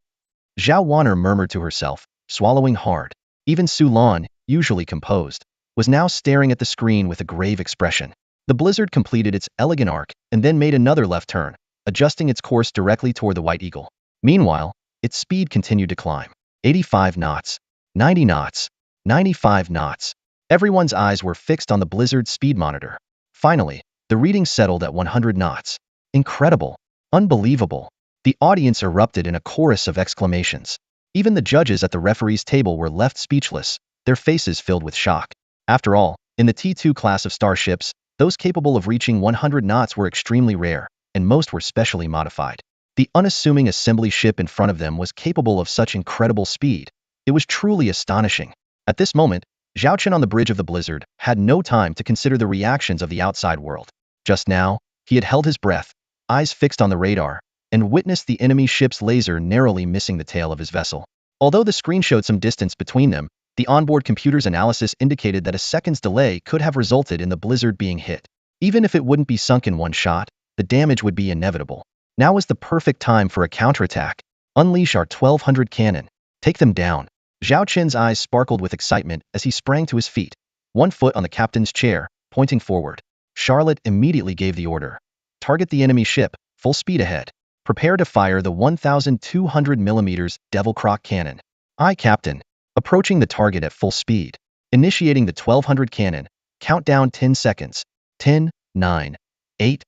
Zhao Wan'er murmured to herself, swallowing hard. Even Su Lan, usually composed, was now staring at the screen with a grave expression. The Blizzard completed its elegant arc and then made another left turn, adjusting its course directly toward the White Eagle. Meanwhile, its speed continued to climb. 85 knots, 90 knots, 95 knots. Everyone's eyes were fixed on the Blizzard's speed monitor. Finally, the reading settled at 100 knots. Incredible. Unbelievable. The audience erupted in a chorus of exclamations. Even the judges at the referee's table were left speechless, their faces filled with shock. After all, in the T2 class of starships, those capable of reaching 100 knots were extremely rare, and most were specially modified. The unassuming assembly ship in front of them was capable of such incredible speed. It was truly astonishing. At this moment, Zhao Qin on the bridge of the Blizzard had no time to consider the reactions of the outside world. Just now, he had held his breath, eyes fixed on the radar, and witnessed the enemy ship's laser narrowly missing the tail of his vessel. Although the screen showed some distance between them, the onboard computer's analysis indicated that a second's delay could have resulted in the Blizzard being hit. Even if it wouldn't be sunk in one shot, the damage would be inevitable. Now was the perfect time for a counterattack. Unleash our 1200 cannon. Take them down. Zhao Qin's eyes sparkled with excitement as he sprang to his feet, one foot on the captain's chair, pointing forward. Charlotte immediately gave the order. Target the enemy ship, full speed ahead. Prepare to fire the 1,200 mm Devil Croc cannon. Aye, Captain. Approaching the target at full speed. Initiating the 1200 cannon. Countdown 10 seconds. 10, 9, 8.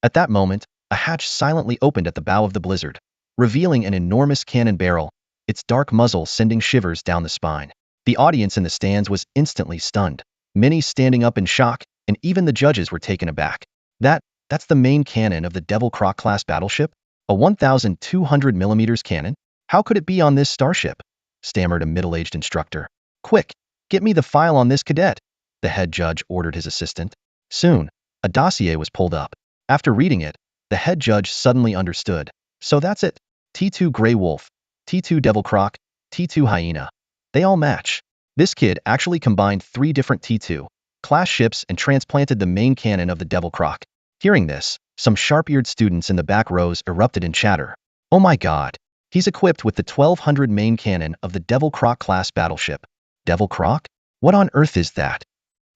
At that moment, a hatch silently opened at the bow of the Blizzard, revealing an enormous cannon barrel, its dark muzzle sending shivers down the spine. The audience in the stands was instantly stunned, many standing up in shock, and even the judges were taken aback. That That's the main cannon of the Devil Croc-class battleship? A 1,200 millimeters cannon? How could it be on this starship? Stammered a middle-aged instructor. Quick, get me the file on this cadet, the head judge ordered his assistant. Soon, a dossier was pulled up. After reading it, the head judge suddenly understood. So that's it. T2 Grey Wolf, T2 Devil Croc, T2 Hyena. They all match. This kid actually combined 3 different T2 class ships and transplanted the main cannon of the Devil Croc. Hearing this, some sharp-eared students in the back rows erupted in chatter. Oh my god, he's equipped with the 1200 main cannon of the Devil Croc-class battleship. Devil Croc? What on earth is that?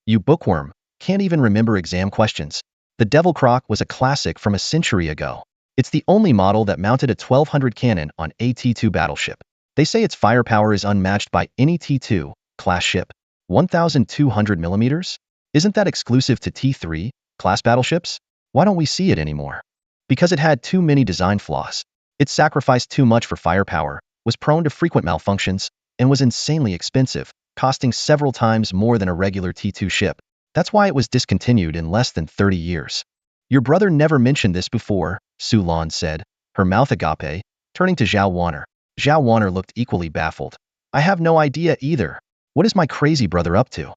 You bookworm, can't even remember exam questions. The Devil Croc was a classic from a century ago. It's the only model that mounted a 1200 cannon on a T2 battleship. They say its firepower is unmatched by any T2 class ship. 1,200 millimeters? Isn't that exclusive to T3 class battleships? Why don't we see it anymore? Because it had too many design flaws. It sacrificed too much for firepower, was prone to frequent malfunctions, and was insanely expensive, costing several times more than a regular T2 ship. That's why it was discontinued in less than 30 years. Your brother never mentioned this before, Su Lan said, her mouth agape, turning to Zhao Wanner. Zhao Wanner looked equally baffled. I have no idea either. What is my crazy brother up to?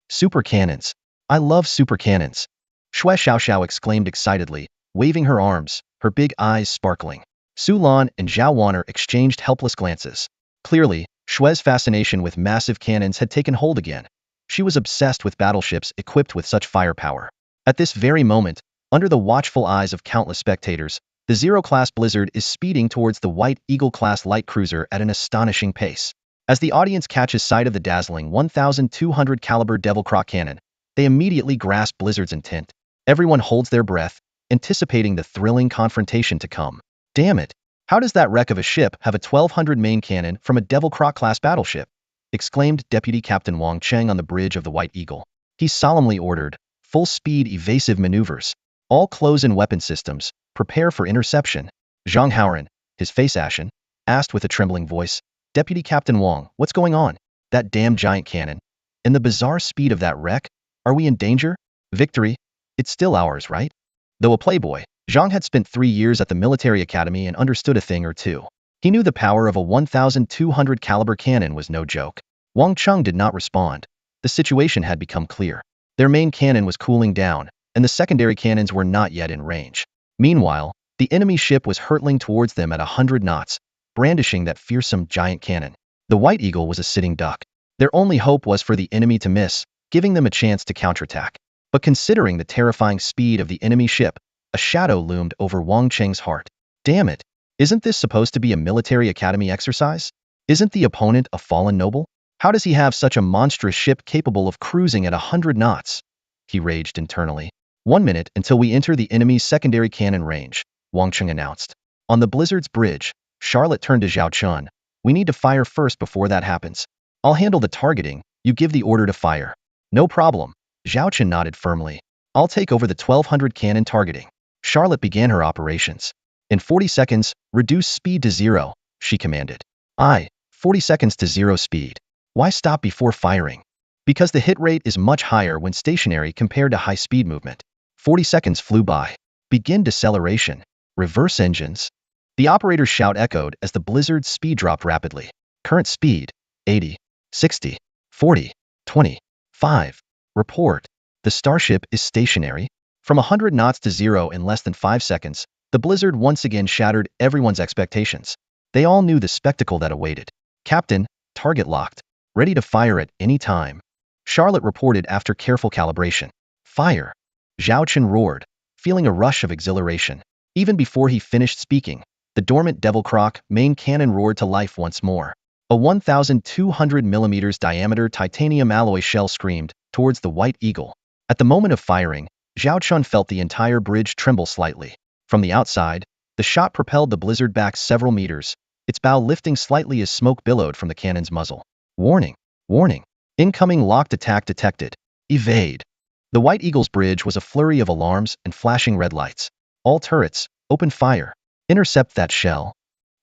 Super cannons. I love super cannons. Shui Xiaoxiao exclaimed excitedly, waving her arms, her big eyes sparkling. Su Lan and Zhao Wanner exchanged helpless glances. Clearly, Shui's fascination with massive cannons had taken hold again. She was obsessed with battleships equipped with such firepower. At this very moment, under the watchful eyes of countless spectators, the Zero-class Blizzard is speeding towards the White Eagle-class light cruiser at an astonishing pace. As the audience catches sight of the dazzling 1,200 caliber Devil Croc cannon, they immediately grasp Blizzard's intent. Everyone holds their breath, anticipating the thrilling confrontation to come. Damn it! How does that wreck of a ship have a 1,200 main cannon from a Devil Croc-class battleship? Exclaimed Deputy Captain Wang Cheng on the bridge of the White Eagle. He solemnly ordered, full-speed evasive maneuvers. All close-in weapon systems, prepare for interception. Zhang Haoran, his face ashen, asked with a trembling voice, Deputy Captain Wang, what's going on? That damn giant cannon. And the bizarre speed of that wreck? Are we in danger? Victory? It's still ours, right? Though a playboy, Zhang had spent 3 years at the military academy and understood a thing or two. He knew the power of a 1,200 caliber cannon was no joke. Wang Cheng did not respond. The situation had become clear. Their main cannon was cooling down, and the secondary cannons were not yet in range. Meanwhile, the enemy ship was hurtling towards them at 100 knots, brandishing that fearsome giant cannon. The White Eagle was a sitting duck. Their only hope was for the enemy to miss, giving them a chance to counterattack. But considering the terrifying speed of the enemy ship, a shadow loomed over Wang Cheng's heart. Damn it! Isn't this supposed to be a military academy exercise? Isn't the opponent a fallen noble? How does he have such a monstrous ship capable of cruising at 100 knots? He raged internally. 1 minute until we enter the enemy's secondary cannon range, Wang Cheng announced. On the Blizzard's bridge, Charlotte turned to Zhao Chun. We need to fire first before that happens. I'll handle the targeting, you give the order to fire. No problem. Zhao Chun nodded firmly. I'll take over the 1,200 cannon targeting. Charlotte began her operations. In 40 seconds, reduce speed to 0, she commanded. 40 seconds to 0 speed. Why stop before firing? Because the hit rate is much higher when stationary compared to high-speed movement. 40 seconds flew by. Begin deceleration. Reverse engines. The operator's shout echoed as the Blizzard's speed dropped rapidly. Current speed, 80, 60, 40, 20, 5. Report. The starship is stationary. From 100 knots to 0 in less than 5 seconds, the Blizzard once again shattered everyone's expectations. They all knew the spectacle that awaited. Captain, target locked. Ready to fire at any time. Charlotte reported after careful calibration. Fire. Zhao Chun roared, feeling a rush of exhilaration. Even before he finished speaking, the dormant Devil Croc main cannon roared to life once more. A 1,200 millimeters diameter titanium alloy shell screamed towards the White Eagle. At the moment of firing, Zhao Chun felt the entire bridge tremble slightly. From the outside, the shot propelled the Blizzard back several meters, its bow lifting slightly as smoke billowed from the cannon's muzzle. Warning! Warning! Incoming locked attack detected. Evade! The White Eagle's bridge was a flurry of alarms and flashing red lights. All turrets, open fire. Intercept that shell.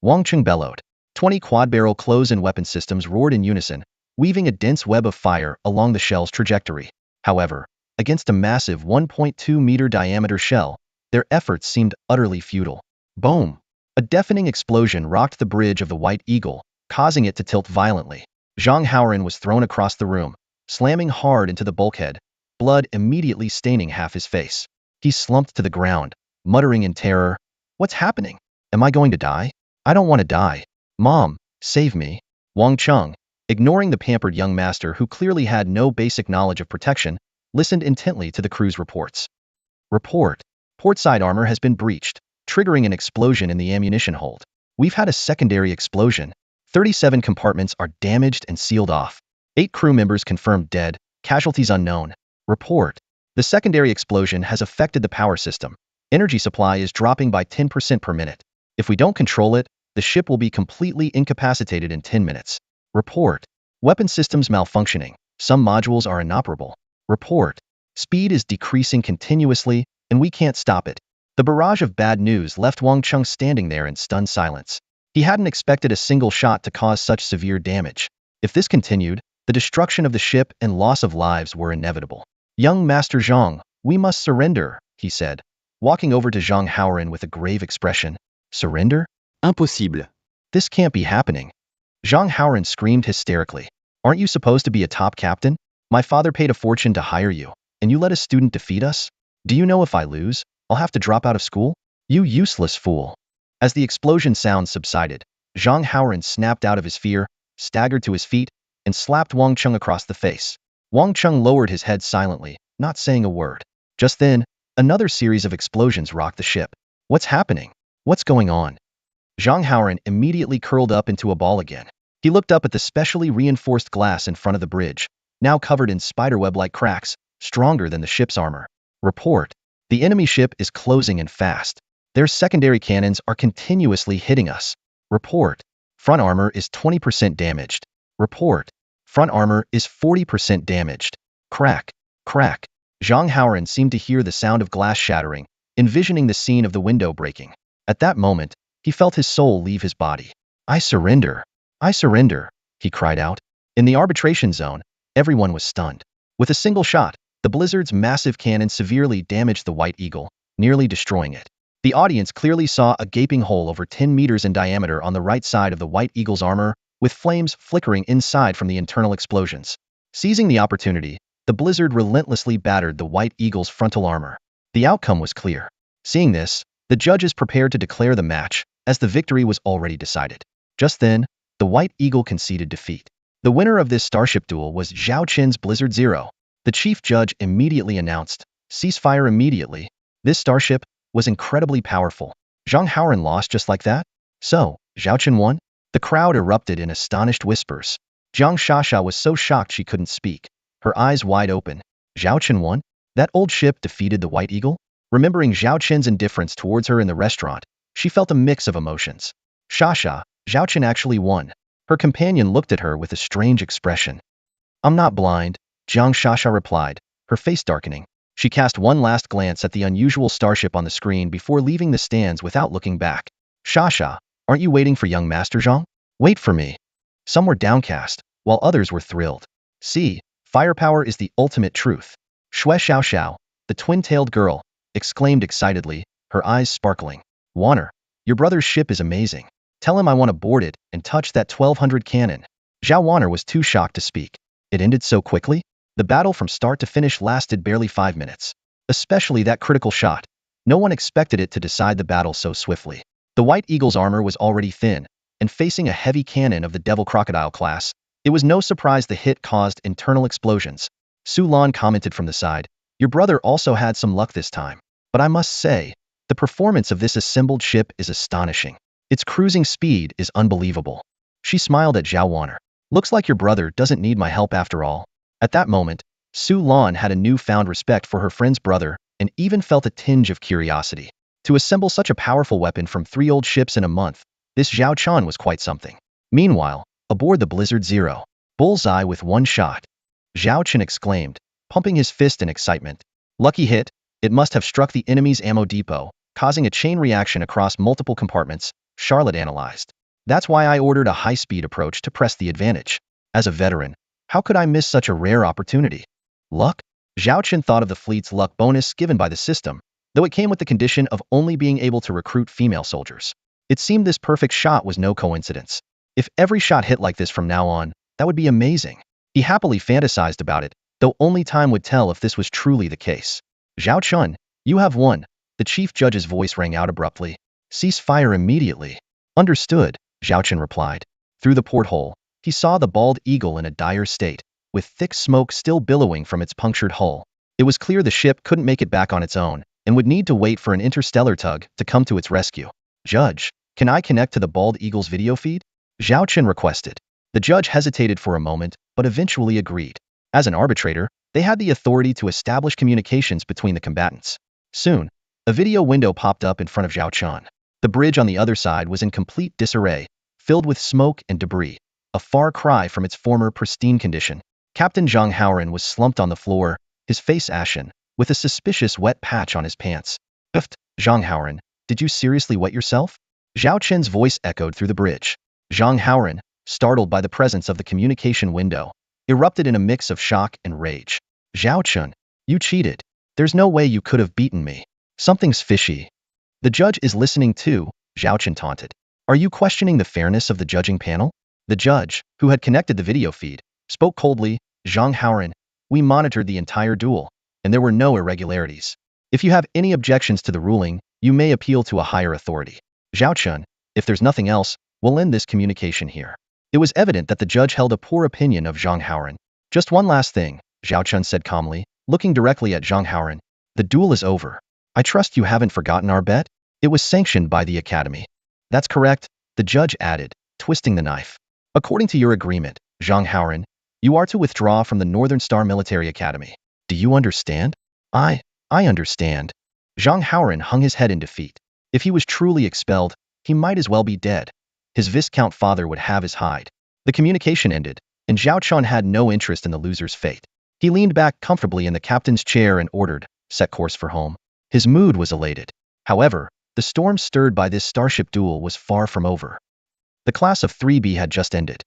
Wang Cheng bellowed. 20 quad-barrel close-in weapon systems roared in unison, weaving a dense web of fire along the shell's trajectory. However, against a massive 1.2-meter diameter shell, Their efforts seemed utterly futile. Boom! A deafening explosion rocked the bridge of the White Eagle, causing it to tilt violently. Zhang Haoran was thrown across the room, slamming hard into the bulkhead, blood immediately staining half his face. He slumped to the ground, muttering in terror, "What's happening? Am I going to die? I don't want to die. Mom, save me." Wang Cheng, ignoring the pampered young master who clearly had no basic knowledge of protection, listened intently to the crew's reports. Report. Portside armor has been breached, triggering an explosion in the ammunition hold. We've had a secondary explosion. 37 compartments are damaged and sealed off. 8 crew members confirmed dead, casualties unknown. Report. The secondary explosion has affected the power system. Energy supply is dropping by 10% per minute. If we don't control it, the ship will be completely incapacitated in 10 minutes. Report. Weapon systems malfunctioning. Some modules are inoperable. Report. Speed is decreasing continuously, and we can't stop it. The barrage of bad news left Wang Cheng standing there in stunned silence. He hadn't expected a single shot to cause such severe damage. If this continued, the destruction of the ship and loss of lives were inevitable. "Young Master Zhang, we must surrender," he said, walking over to Zhang Haoran with a grave expression. "Surrender? Impossible. This can't be happening." Zhang Haoran screamed hysterically. "Aren't you supposed to be a top captain? My father paid a fortune to hire you, and you let a student defeat us? Do you know if I lose, I'll have to drop out of school? You useless fool." As the explosion sound subsided, Zhang Haoran snapped out of his fear, staggered to his feet, and slapped Wang Cheng across the face. Wang Cheng lowered his head silently, not saying a word. Just then, another series of explosions rocked the ship. "What's happening? What's going on?" Zhang Haoran immediately curled up into a ball again. He looked up at the specially reinforced glass in front of the bridge, now covered in spiderweb-like cracks, stronger than the ship's armor. Report. The enemy ship is closing in fast. Their secondary cannons are continuously hitting us. Report. Front armor is 20% damaged. Report. Front armor is 40% damaged. Crack. Crack. Zhang Haoran seemed to hear the sound of glass shattering, envisioning the scene of the window breaking. At that moment, he felt his soul leave his body. "I surrender. I surrender," he cried out. In the arbitration zone, everyone was stunned. With a single shot, the Blizzard's massive cannon severely damaged the White Eagle, nearly destroying it. The audience clearly saw a gaping hole over 10 meters in diameter on the right side of the White Eagle's armor, with flames flickering inside from the internal explosions. Seizing the opportunity, the Blizzard relentlessly battered the White Eagle's frontal armor. The outcome was clear. Seeing this, the judges prepared to declare the match, as the victory was already decided. Just then, the White Eagle conceded defeat. The winner of this starship duel was Zhao Qin's Blizzard Zero. The chief judge immediately announced, "Ceasefire immediately." This starship was incredibly powerful. Zhang Haoran lost just like that? So, Zhao Qin won? The crowd erupted in astonished whispers. Jiang Shasha was so shocked she couldn't speak, her eyes wide open. Zhao Qin won? That old ship defeated the White Eagle? Remembering Zhao Qin's indifference towards her in the restaurant, she felt a mix of emotions. "Shasha, Zhao Qin actually won." Her companion looked at her with a strange expression. "I'm not blind," Jiang Shasha replied, her face darkening. She cast one last glance at the unusual starship on the screen before leaving the stands without looking back. "Shasha, aren't you waiting for young Master Zhang? Wait for me." Some were downcast, while others were thrilled. "See, firepower is the ultimate truth." Shui Xiao Xiao, the twin-tailed girl, exclaimed excitedly, her eyes sparkling. "Warner, your brother's ship is amazing. Tell him I want to board it and touch that 1200 cannon." Zhao Warner was too shocked to speak. It ended so quickly? The battle from start to finish lasted barely 5 minutes. Especially that critical shot. No one expected it to decide the battle so swiftly. The White Eagle's armor was already thin, and facing a heavy cannon of the Devil Crocodile class, it was no surprise the hit caused internal explosions. Su Lan commented from the side, "Your brother also had some luck this time. But I must say, the performance of this assembled ship is astonishing. Its cruising speed is unbelievable." She smiled at Zhao Warner. "Looks like your brother doesn't need my help after all." At that moment, Su Lan had a newfound respect for her friend's brother and even felt a tinge of curiosity. To assemble such a powerful weapon from 3 old ships in a month, this Zhao Chan was quite something. Meanwhile, aboard the Blizzard Zero, "Bullseye with one shot," Zhao Chen exclaimed, pumping his fist in excitement. "Lucky hit, it must have struck the enemy's ammo depot, causing a chain reaction across multiple compartments," Charlotte analyzed. "That's why I ordered a high-speed approach to press the advantage. As a veteran, how could I miss such a rare opportunity?" "Luck?" Zhao Chen thought of the fleet's luck bonus given by the system, though it came with the condition of only being able to recruit female soldiers. It seemed this perfect shot was no coincidence. If every shot hit like this from now on, that would be amazing. He happily fantasized about it, though only time would tell if this was truly the case. Zhao Chun, you have won. The chief judge's voice rang out abruptly. Cease fire immediately. Understood, Zhao Chun replied. Through the porthole, he saw the bald eagle in a dire state, with thick smoke still billowing from its punctured hull. It was clear the ship couldn't make it back on its own, and would need to wait for an interstellar tug to come to its rescue. Judge, can I connect to the bald eagle's video feed? Zhao Chen requested. The judge hesitated for a moment, but eventually agreed. As an arbitrator, they had the authority to establish communications between the combatants. Soon, a video window popped up in front of Zhao Chen. The bridge on the other side was in complete disarray, filled with smoke and debris, a far cry from its former pristine condition. Captain Zhang Haoren was slumped on the floor, his face ashen, with a suspicious wet patch on his pants. Uft, Zhang Haoren, did you seriously wet yourself? Zhao Chen's voice echoed through the bridge. Zhang Haoren, startled by the presence of the communication window, erupted in a mix of shock and rage. Zhao Chen, you cheated. There's no way you could have beaten me. Something's fishy. The judge is listening too, Zhao Chen taunted. Are you questioning the fairness of the judging panel? The judge, who had connected the video feed, spoke coldly. Zhang Haoren, we monitored the entire duel, and there were no irregularities. If you have any objections to the ruling, you may appeal to a higher authority. Zhao Chen, if there's nothing else, we'll end this communication here. It was evident that the judge held a poor opinion of Zhang Haoren. Just one last thing, Zhao Chen said calmly, looking directly at Zhang Haoren. The duel is over. I trust you haven't forgotten our bet? It was sanctioned by the Academy. That's correct, the judge added, twisting the knife. According to your agreement, Zhang Haoren, you are to withdraw from the Northern Star Military Academy. Do you understand? I understand. Zhang Haoren hung his head in defeat. If he was truly expelled, he might as well be dead. His Viscount father would have his hide. The communication ended, and Zhao Chun had no interest in the loser's fate. He leaned back comfortably in the captain's chair and ordered, set course for home. His mood was elated. However, the storm stirred by this starship duel was far from over. The class of 3B had just ended.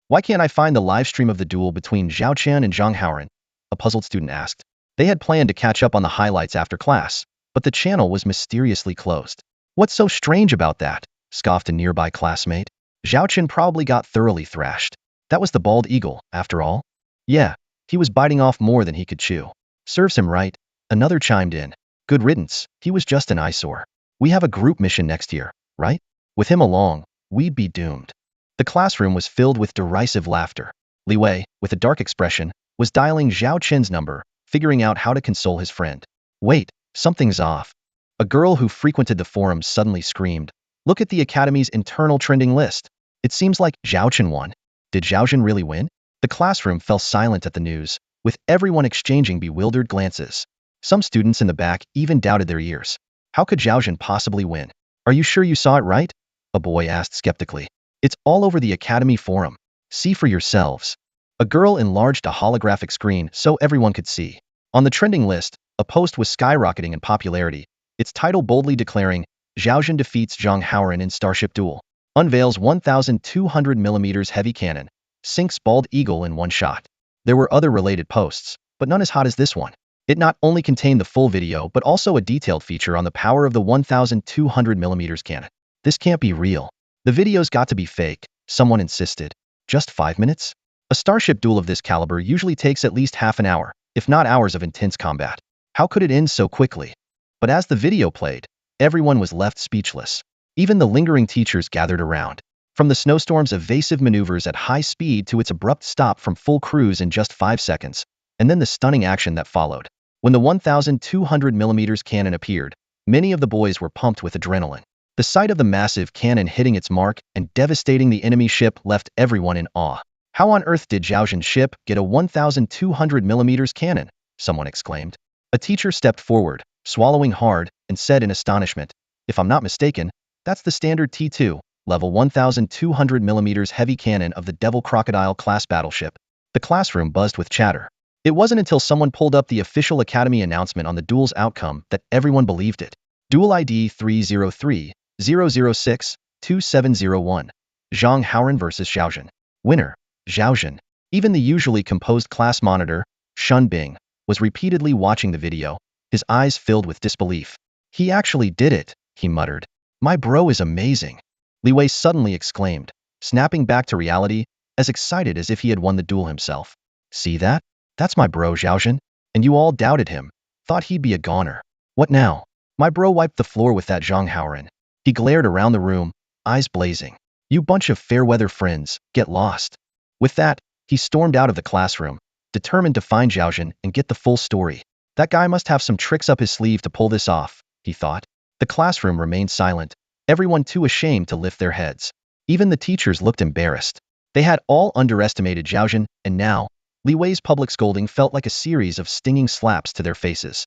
Why can't I find the live stream of the duel between Zhao Chen and Zhang Haoren? A puzzled student asked. They had planned to catch up on the highlights after class, but the channel was mysteriously closed. What's so strange about that? Scoffed a nearby classmate. Zhao Chen probably got thoroughly thrashed. That was the bald eagle, after all. Yeah, he was biting off more than he could chew. Serves him right. Another chimed in. Good riddance, he was just an eyesore. We have a group mission next year, right? With him along, we'd be doomed. The classroom was filled with derisive laughter. Li Wei, with a dark expression, was dialing Zhao Chen's number, figuring out how to console his friend. Wait, something's off. A girl who frequented the forum suddenly screamed. Look at the Academy's internal trending list. It seems like Zhao Chen won. Did Zhao Chen really win? The classroom fell silent at the news, with everyone exchanging bewildered glances. Some students in the back even doubted their ears. How could Zhao Chen possibly win? Are you sure you saw it right? A boy asked skeptically. It's all over the Academy forum. See for yourselves. A girl enlarged a holographic screen so everyone could see. On the trending list, a post was skyrocketing in popularity, its title boldly declaring, Zhao Chen defeats Zhang Haoren in Starship Duel. Unveils 1,200mm heavy cannon. Sinks bald eagle in one shot. There were other related posts, but none as hot as this one. It not only contained the full video but also a detailed feature on the power of the 1,200mm cannon. This can't be real. The video's got to be fake, someone insisted. Just 5 minutes? A starship duel of this caliber usually takes at least half an hour, if not hours of intense combat. How could it end so quickly? But as the video played, everyone was left speechless. Even the lingering teachers gathered around. From the snowstorm's evasive maneuvers at high speed to its abrupt stop from full cruise in just 5 seconds, and then the stunning action that followed. When the 1,200mm cannon appeared, many of the boys were pumped with adrenaline. The sight of the massive cannon hitting its mark and devastating the enemy ship left everyone in awe. How on earth did Zhao Zhen's ship get a 1,200mm cannon? Someone exclaimed. A teacher stepped forward, swallowing hard, and said in astonishment, if I'm not mistaken, that's the standard T2, level 1,200mm heavy cannon of the Devil Crocodile class battleship. The classroom buzzed with chatter. It wasn't until someone pulled up the official Academy announcement on the duel's outcome that everyone believed it. Duel ID 303-006-2701. Zhang Haoren vs. Zhao Zhen. Winner, Zhao Zhen. Even the usually composed class monitor, Shun Bing, was repeatedly watching the video, his eyes filled with disbelief. He actually did it, he muttered. My bro is amazing. Li Wei suddenly exclaimed, snapping back to reality, as excited as if he had won the duel himself. See that? That's my bro Zhaozhen. And you all doubted him, thought he'd be a goner. What now? My bro wiped the floor with that Zhang Haoren. He glared around the room, eyes blazing. You bunch of fair-weather friends, get lost. With that, he stormed out of the classroom, determined to find Zhaozhen and get the full story. That guy must have some tricks up his sleeve to pull this off, he thought. The classroom remained silent, everyone too ashamed to lift their heads. Even the teachers looked embarrassed. They had all underestimated Zhaozhen, and now, Li Wei's public scolding felt like a series of stinging slaps to their faces.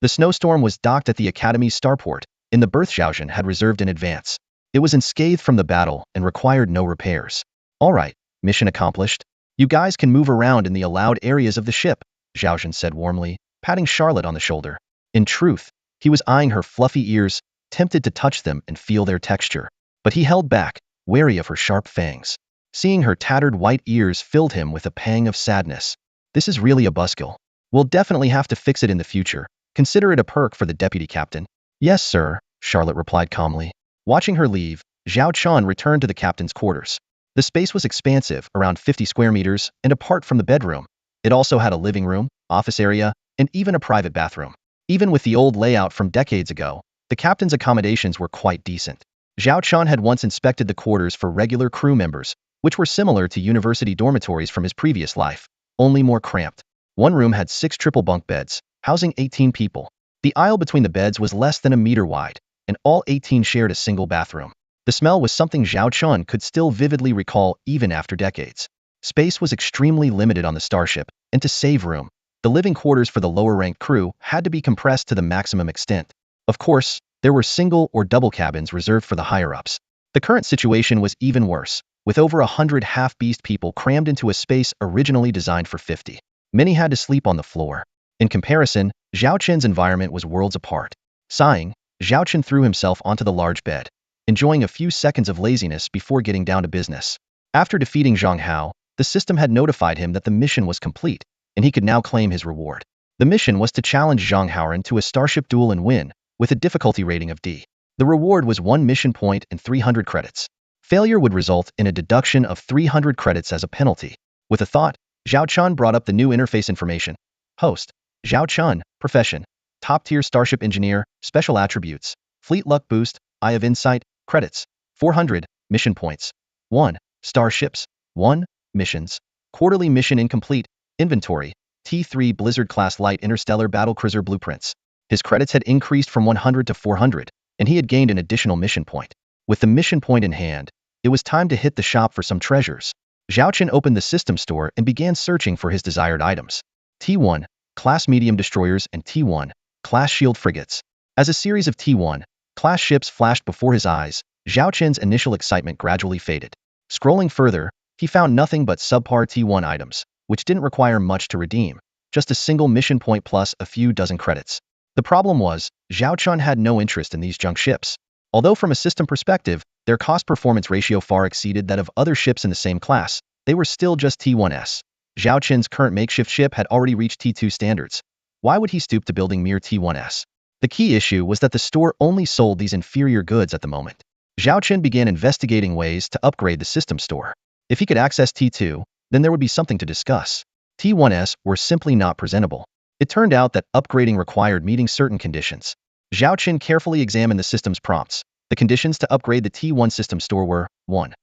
The snowstorm was docked at the Academy's starport, in the berth Zhaozhen had reserved in advance. It was unscathed from the battle and required no repairs. All right, mission accomplished. You guys can move around in the allowed areas of the ship, Zhaozhen said warmly, patting Charlotte on the shoulder. In truth, he was eyeing her fluffy ears, tempted to touch them and feel their texture. But he held back, wary of her sharp fangs. Seeing her tattered white ears filled him with a pang of sadness. This is really a buskill. We'll definitely have to fix it in the future. Consider it a perk for the deputy captain. Yes, sir, Charlotte replied calmly. Watching her leave, Zhao Chun returned to the captain's quarters. The space was expansive, around 50 square meters, and apart from the bedroom. It also had a living room, office area, and even a private bathroom. Even with the old layout from decades ago, the captain's accommodations were quite decent. Zhao Chun had once inspected the quarters for regular crew members, which were similar to university dormitories from his previous life, only more cramped. One room had 6 triple bunk beds, housing 18 people. The aisle between the beds was less than a meter wide, and all 18 shared a single bathroom. The smell was something Zhao Chun could still vividly recall even after decades. Space was extremely limited on the starship, and to save room, the living quarters for the lower-ranked crew had to be compressed to the maximum extent. Of course, there were single or double cabins reserved for the higher-ups. The current situation was even worse, with over 100 half-beast people crammed into a space originally designed for 50. Many had to sleep on the floor. In comparison, Zhao Chen's environment was worlds apart. Sighing, Zhao Chen threw himself onto the large bed, enjoying a few seconds of laziness before getting down to business. After defeating Zhang Hao, the system had notified him that the mission was complete, and he could now claim his reward. The mission was to challenge Zhang Haoren to a starship duel and win, with a difficulty rating of D. The reward was 1 mission point and 300 credits. Failure would result in a deduction of 300 credits as a penalty. With a thought, Zhao Chun brought up the new interface information. Host, Zhao Chun, profession, top-tier starship engineer, special attributes, fleet luck boost, eye of insight, credits, 400, mission points, 1, starships, 1, missions, quarterly mission incomplete, inventory, T3 Blizzard-class light interstellar battlecruiser blueprints. His credits had increased from 100 to 400, and he had gained an additional mission point. With the mission point in hand, it was time to hit the shop for some treasures. Zhao Chen opened the system store and began searching for his desired items. T1, class medium destroyers and T1, class shield frigates. As a series of T1, class ships flashed before his eyes, Zhao Chen's initial excitement gradually faded. Scrolling further, he found nothing but subpar T1 items, which didn't require much to redeem, just a single mission point plus a few dozen credits. The problem was, Zhao Chun had no interest in these junk ships. Although from a system perspective, their cost-performance ratio far exceeded that of other ships in the same class, they were still just T1s. Zhao Chen's current makeshift ship had already reached T2 standards. Why would he stoop to building mere T1s? The key issue was that the store only sold these inferior goods at the moment. Zhao Chen began investigating ways to upgrade the system store. If he could access T2, then there would be something to discuss. T1s were simply not presentable. It turned out that upgrading required meeting certain conditions. Zhao Chen carefully examined the system's prompts. The conditions to upgrade the T1 system store were 1.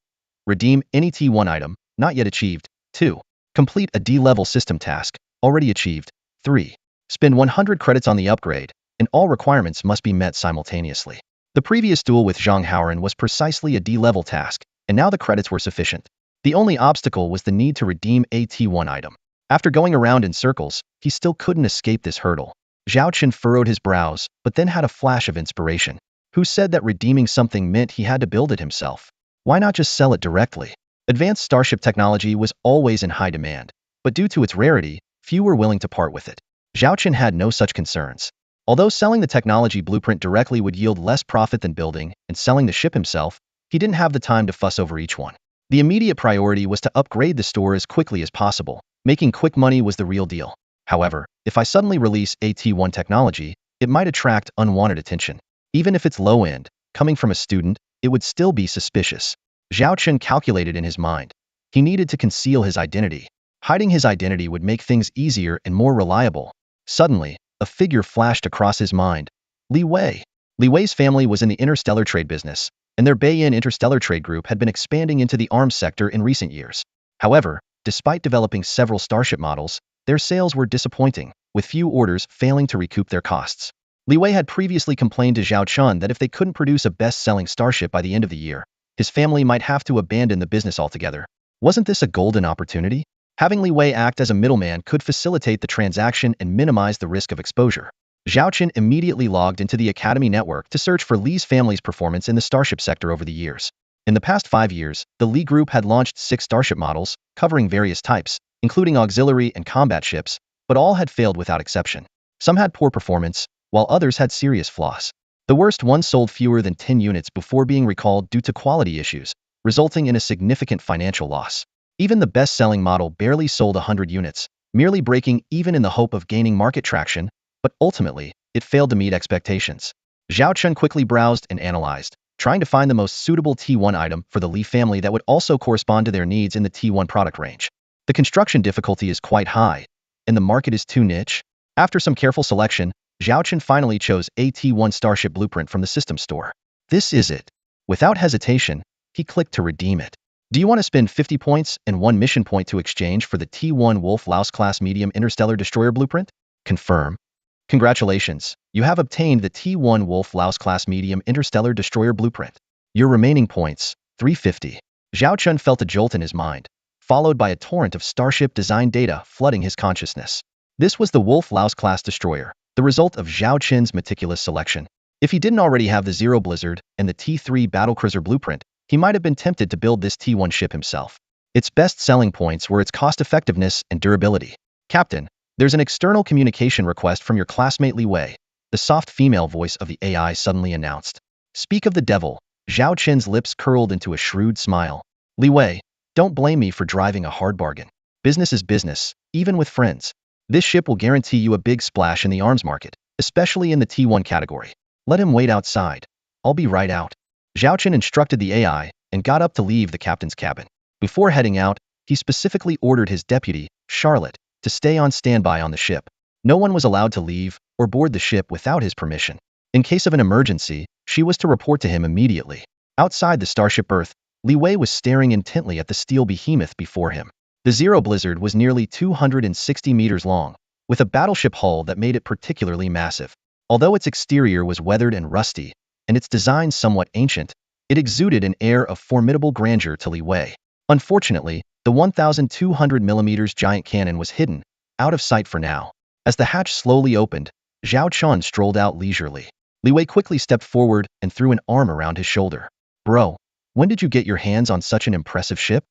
Redeem any T1 item, not yet achieved. 2. Complete a D-level system task, already achieved. 3. Spend 100 credits on the upgrade, and all requirements must be met simultaneously. The previous duel with Zhang Haoren was precisely a D-level task, and now the credits were sufficient. The only obstacle was the need to redeem a T1 item. After going around in circles, he still couldn't escape this hurdle. Zhao Chen furrowed his brows, but then had a flash of inspiration. Who said that redeeming something meant he had to build it himself? Why not just sell it directly? Advanced starship technology was always in high demand, but due to its rarity, few were willing to part with it. Zhao Chen had no such concerns. Although selling the technology blueprint directly would yield less profit than building and selling the ship himself, he didn't have the time to fuss over each one. The immediate priority was to upgrade the store as quickly as possible. Making quick money was the real deal. However, if I suddenly release AT1 technology, it might attract unwanted attention. Even if it's low-end, coming from a student, it would still be suspicious. Zhao Chen calculated in his mind. He needed to conceal his identity. Hiding his identity would make things easier and more reliable. Suddenly, a figure flashed across his mind. Li Wei. Li Wei's family was in the interstellar trade business, and their Beiyin Interstellar Trade Group had been expanding into the arms sector in recent years. However, despite developing several starship models, their sales were disappointing, with few orders failing to recoup their costs. Li Wei had previously complained to Zhao Chun that if they couldn't produce a best-selling starship by the end of the year, his family might have to abandon the business altogether. Wasn't this a golden opportunity? Having Li Wei act as a middleman could facilitate the transaction and minimize the risk of exposure. Zhao Chen immediately logged into the Academy network to search for Li's family's performance in the starship sector over the years. In the past 5 years, the Li Group had launched 6 starship models, covering various types, including auxiliary and combat ships, but all had failed without exception. Some had poor performance, while others had serious flaws. The worst ones sold fewer than 10 units before being recalled due to quality issues, resulting in a significant financial loss. Even the best-selling model barely sold 100 units, merely breaking even in the hope of gaining market traction, but ultimately, it failed to meet expectations. Zhao Chun quickly browsed and analyzed, trying to find the most suitable T1 item for the Li family that would also correspond to their needs in the T1 product range. The construction difficulty is quite high, and the market is too niche. After some careful selection, Zhao Chun finally chose a T1 Starship blueprint from the system store. This is it. Without hesitation, he clicked to redeem it. Do you want to spend 50 points and 1 mission point to exchange for the T1 Wolf-Laus class medium interstellar destroyer blueprint? Confirm. Congratulations, you have obtained the T1 Wolf-Laus class medium interstellar destroyer blueprint. Your remaining points, 350. Zhao Chun felt a jolt in his mind, followed by a torrent of starship design data flooding his consciousness. This was the Wolf-Laus class destroyer, the result of Zhao Chun's meticulous selection. If he didn't already have the Zero Blizzard and the T3 battlecruiser blueprint, he might have been tempted to build this T1 ship himself. Its best selling points were its cost-effectiveness and durability. Captain, there's an external communication request from your classmate Li Wei, the soft female voice of the AI suddenly announced. Speak of the devil, Zhao Chen's lips curled into a shrewd smile. Li Wei, don't blame me for driving a hard bargain. Business is business, even with friends. This ship will guarantee you a big splash in the arms market, especially in the T1 category. Let him wait outside. I'll be right out. Zhao Chen instructed the AI and got up to leave the captain's cabin. Before heading out, he specifically ordered his deputy, Charlotte, to stay on standby on the ship. No one was allowed to leave or board the ship without his permission. In case of an emergency, she was to report to him immediately. Outside the Starship Earth, Li Wei was staring intently at the steel behemoth before him. The Zero Blizzard was nearly 260 meters long, with a battleship hull that made it particularly massive. Although its exterior was weathered and rusty, and its design somewhat ancient, it exuded an air of formidable grandeur to Li Wei. Unfortunately, the 1,200mm giant cannon was hidden, out of sight for now. As the hatch slowly opened, Zhao Chun strolled out leisurely. Li Wei quickly stepped forward and threw an arm around his shoulder. Bro, when did you get your hands on such an impressive ship?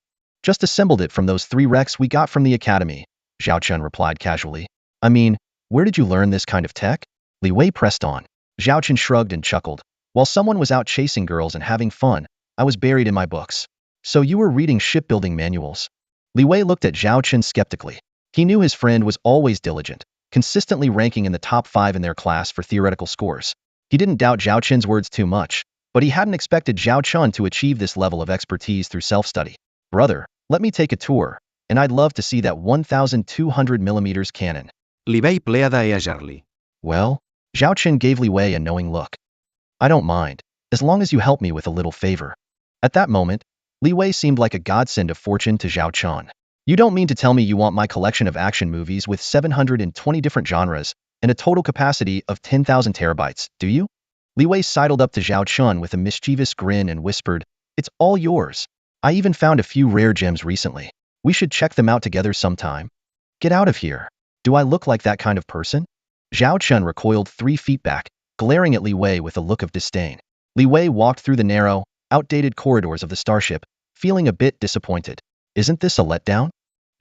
Just assembled it from those 3 wrecks we got from the Academy, Zhao Chun replied casually. I mean, where did you learn this kind of tech? Li Wei pressed on. Zhao Chun shrugged and chuckled. While someone was out chasing girls and having fun, I was buried in my books. So you were reading shipbuilding manuals? Li Wei looked at Zhao Chun skeptically. He knew his friend was always diligent, consistently ranking in the top 5 in their class for theoretical scores. He didn't doubt Zhao Chun's words too much, but he hadn't expected Zhao Chun to achieve this level of expertise through self-study. Brother, let me take a tour, and I'd love to see that 1,200mm cannon. Li Wei pleada e a Jarly. Well? Zhao Chun gave Li Wei a knowing look. I don't mind, as long as you help me with a little favor. At that moment, Li Wei seemed like a godsend of fortune to Zhao Chun. You don't mean to tell me you want my collection of action movies with 720 different genres and a total capacity of 10,000 terabytes, do you? Li Wei sidled up to Zhao Chun with a mischievous grin and whispered, It's all yours. I even found a few rare gems recently. We should check them out together sometime. Get out of here. Do I look like that kind of person? Zhao Chun recoiled 3 feet back, glaring at Li Wei with a look of disdain. Li Wei walked through the narrow, outdated corridors of the starship, feeling a bit disappointed. Isn't this a letdown?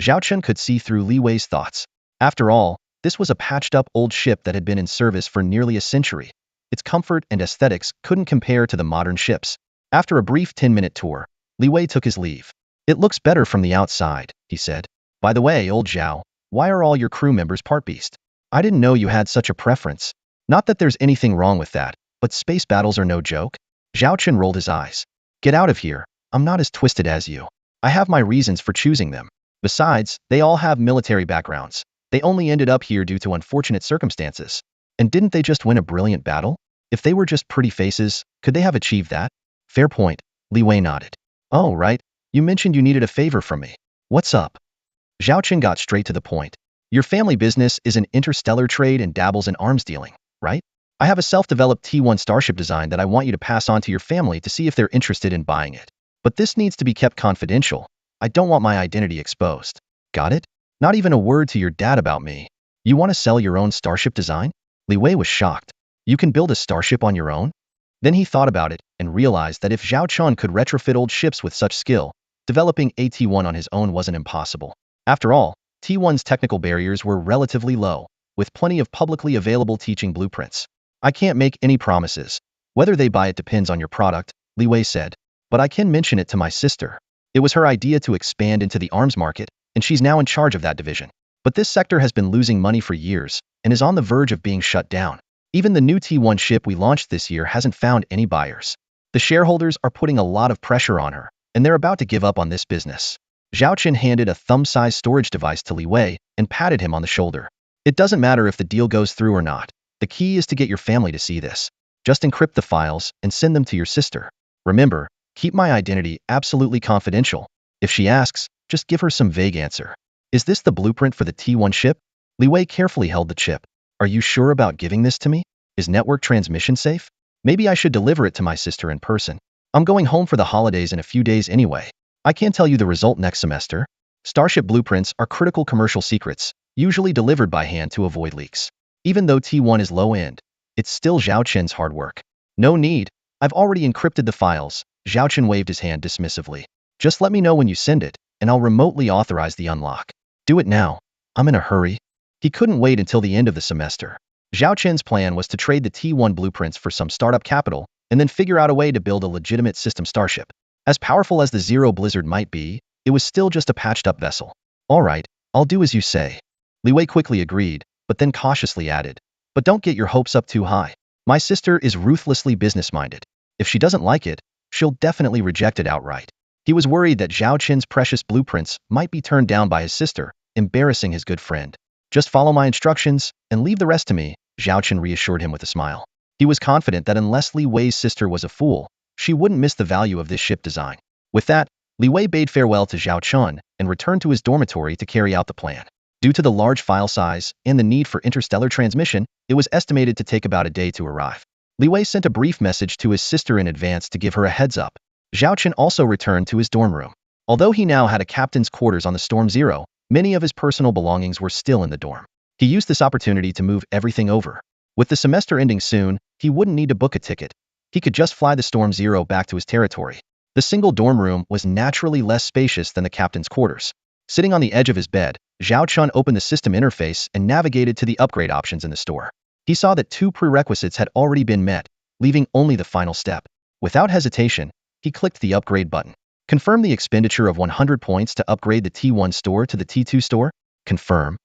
Zhao Chun could see through Li Wei's thoughts. After all, this was a patched-up old ship that had been in service for nearly a century. Its comfort and aesthetics couldn't compare to the modern ships. After a brief 10-minute tour, Li Wei took his leave. It looks better from the outside, he said. By the way, old Zhao, why are all your crew members part beast? I didn't know you had such a preference. Not that there's anything wrong with that, but space battles are no joke. Zhao Chen rolled his eyes. Get out of here. I'm not as twisted as you. I have my reasons for choosing them. Besides, they all have military backgrounds. They only ended up here due to unfortunate circumstances. And didn't they just win a brilliant battle? If they were just pretty faces, could they have achieved that? Fair point. Li Wei nodded. Oh, right. You mentioned you needed a favor from me. What's up? Zhao Chen got straight to the point. Your family business is an interstellar trade and dabbles in arms dealing, right? I have a self-developed T1 starship design that I want you to pass on to your family to see if they're interested in buying it. But this needs to be kept confidential. I don't want my identity exposed. Got it? Not even a word to your dad about me. You want to sell your own starship design? Li Wei was shocked. You can build a starship on your own? Then he thought about it and realized that if Zhao Chen could retrofit old ships with such skill, developing a T1 on his own wasn't impossible. After all, T1's technical barriers were relatively low, with plenty of publicly available teaching blueprints. I can't make any promises. Whether they buy it depends on your product, Li Wei said, but I can mention it to my sister. It was her idea to expand into the arms market, and she's now in charge of that division. But this sector has been losing money for years and is on the verge of being shut down. Even the new T1 ship we launched this year hasn't found any buyers. The shareholders are putting a lot of pressure on her, and they're about to give up on this business. Zhao Chen handed a thumb-sized storage device to Li Wei and patted him on the shoulder. It doesn't matter if the deal goes through or not. The key is to get your family to see this. Just encrypt the files and send them to your sister. Remember, keep my identity absolutely confidential. If she asks, just give her some vague answer. Is this the blueprint for the T1 ship? Li Wei carefully held the chip. Are you sure about giving this to me? Is network transmission safe? Maybe I should deliver it to my sister in person. I'm going home for the holidays in a few days anyway. I can't tell you the result next semester. Starship blueprints are critical commercial secrets, usually delivered by hand to avoid leaks. Even though T1 is low-end, it's still Zhao Chen's hard work. No need. I've already encrypted the files. Zhao Chen waved his hand dismissively. Just let me know when you send it, and I'll remotely authorize the unlock. Do it now. I'm in a hurry. He couldn't wait until the end of the semester. Zhao Chen's plan was to trade the T1 blueprints for some startup capital, and then figure out a way to build a legitimate system starship. As powerful as the Zero Blizzard might be, it was still just a patched-up vessel. All right, I'll do as you say. Li Wei quickly agreed, but then cautiously added, but don't get your hopes up too high. My sister is ruthlessly business-minded. If she doesn't like it, she'll definitely reject it outright. He was worried that Zhao Chen's precious blueprints might be turned down by his sister, embarrassing his good friend. Just follow my instructions and leave the rest to me, Zhao Chen reassured him with a smile. He was confident that unless Li Wei's sister was a fool, she wouldn't miss the value of this ship design. With that, Li Wei bade farewell to Zhao Chen and returned to his dormitory to carry out the plan. Due to the large file size and the need for interstellar transmission, it was estimated to take about a day to arrive. Li Wei sent a brief message to his sister in advance to give her a heads up. Zhao Chen also returned to his dorm room. Although he now had a captain's quarters on the Storm Zero, many of his personal belongings were still in the dorm. He used this opportunity to move everything over. With the semester ending soon, he wouldn't need to book a ticket. He could just fly the Storm Zero back to his territory. The single dorm room was naturally less spacious than the captain's quarters. Sitting on the edge of his bed, Zhao Chen opened the system interface and navigated to the upgrade options in the store. He saw that 2 prerequisites had already been met, leaving only the final step. Without hesitation, he clicked the upgrade button. Confirm the expenditure of 100 points to upgrade the T1 store to the T2 store? Confirm.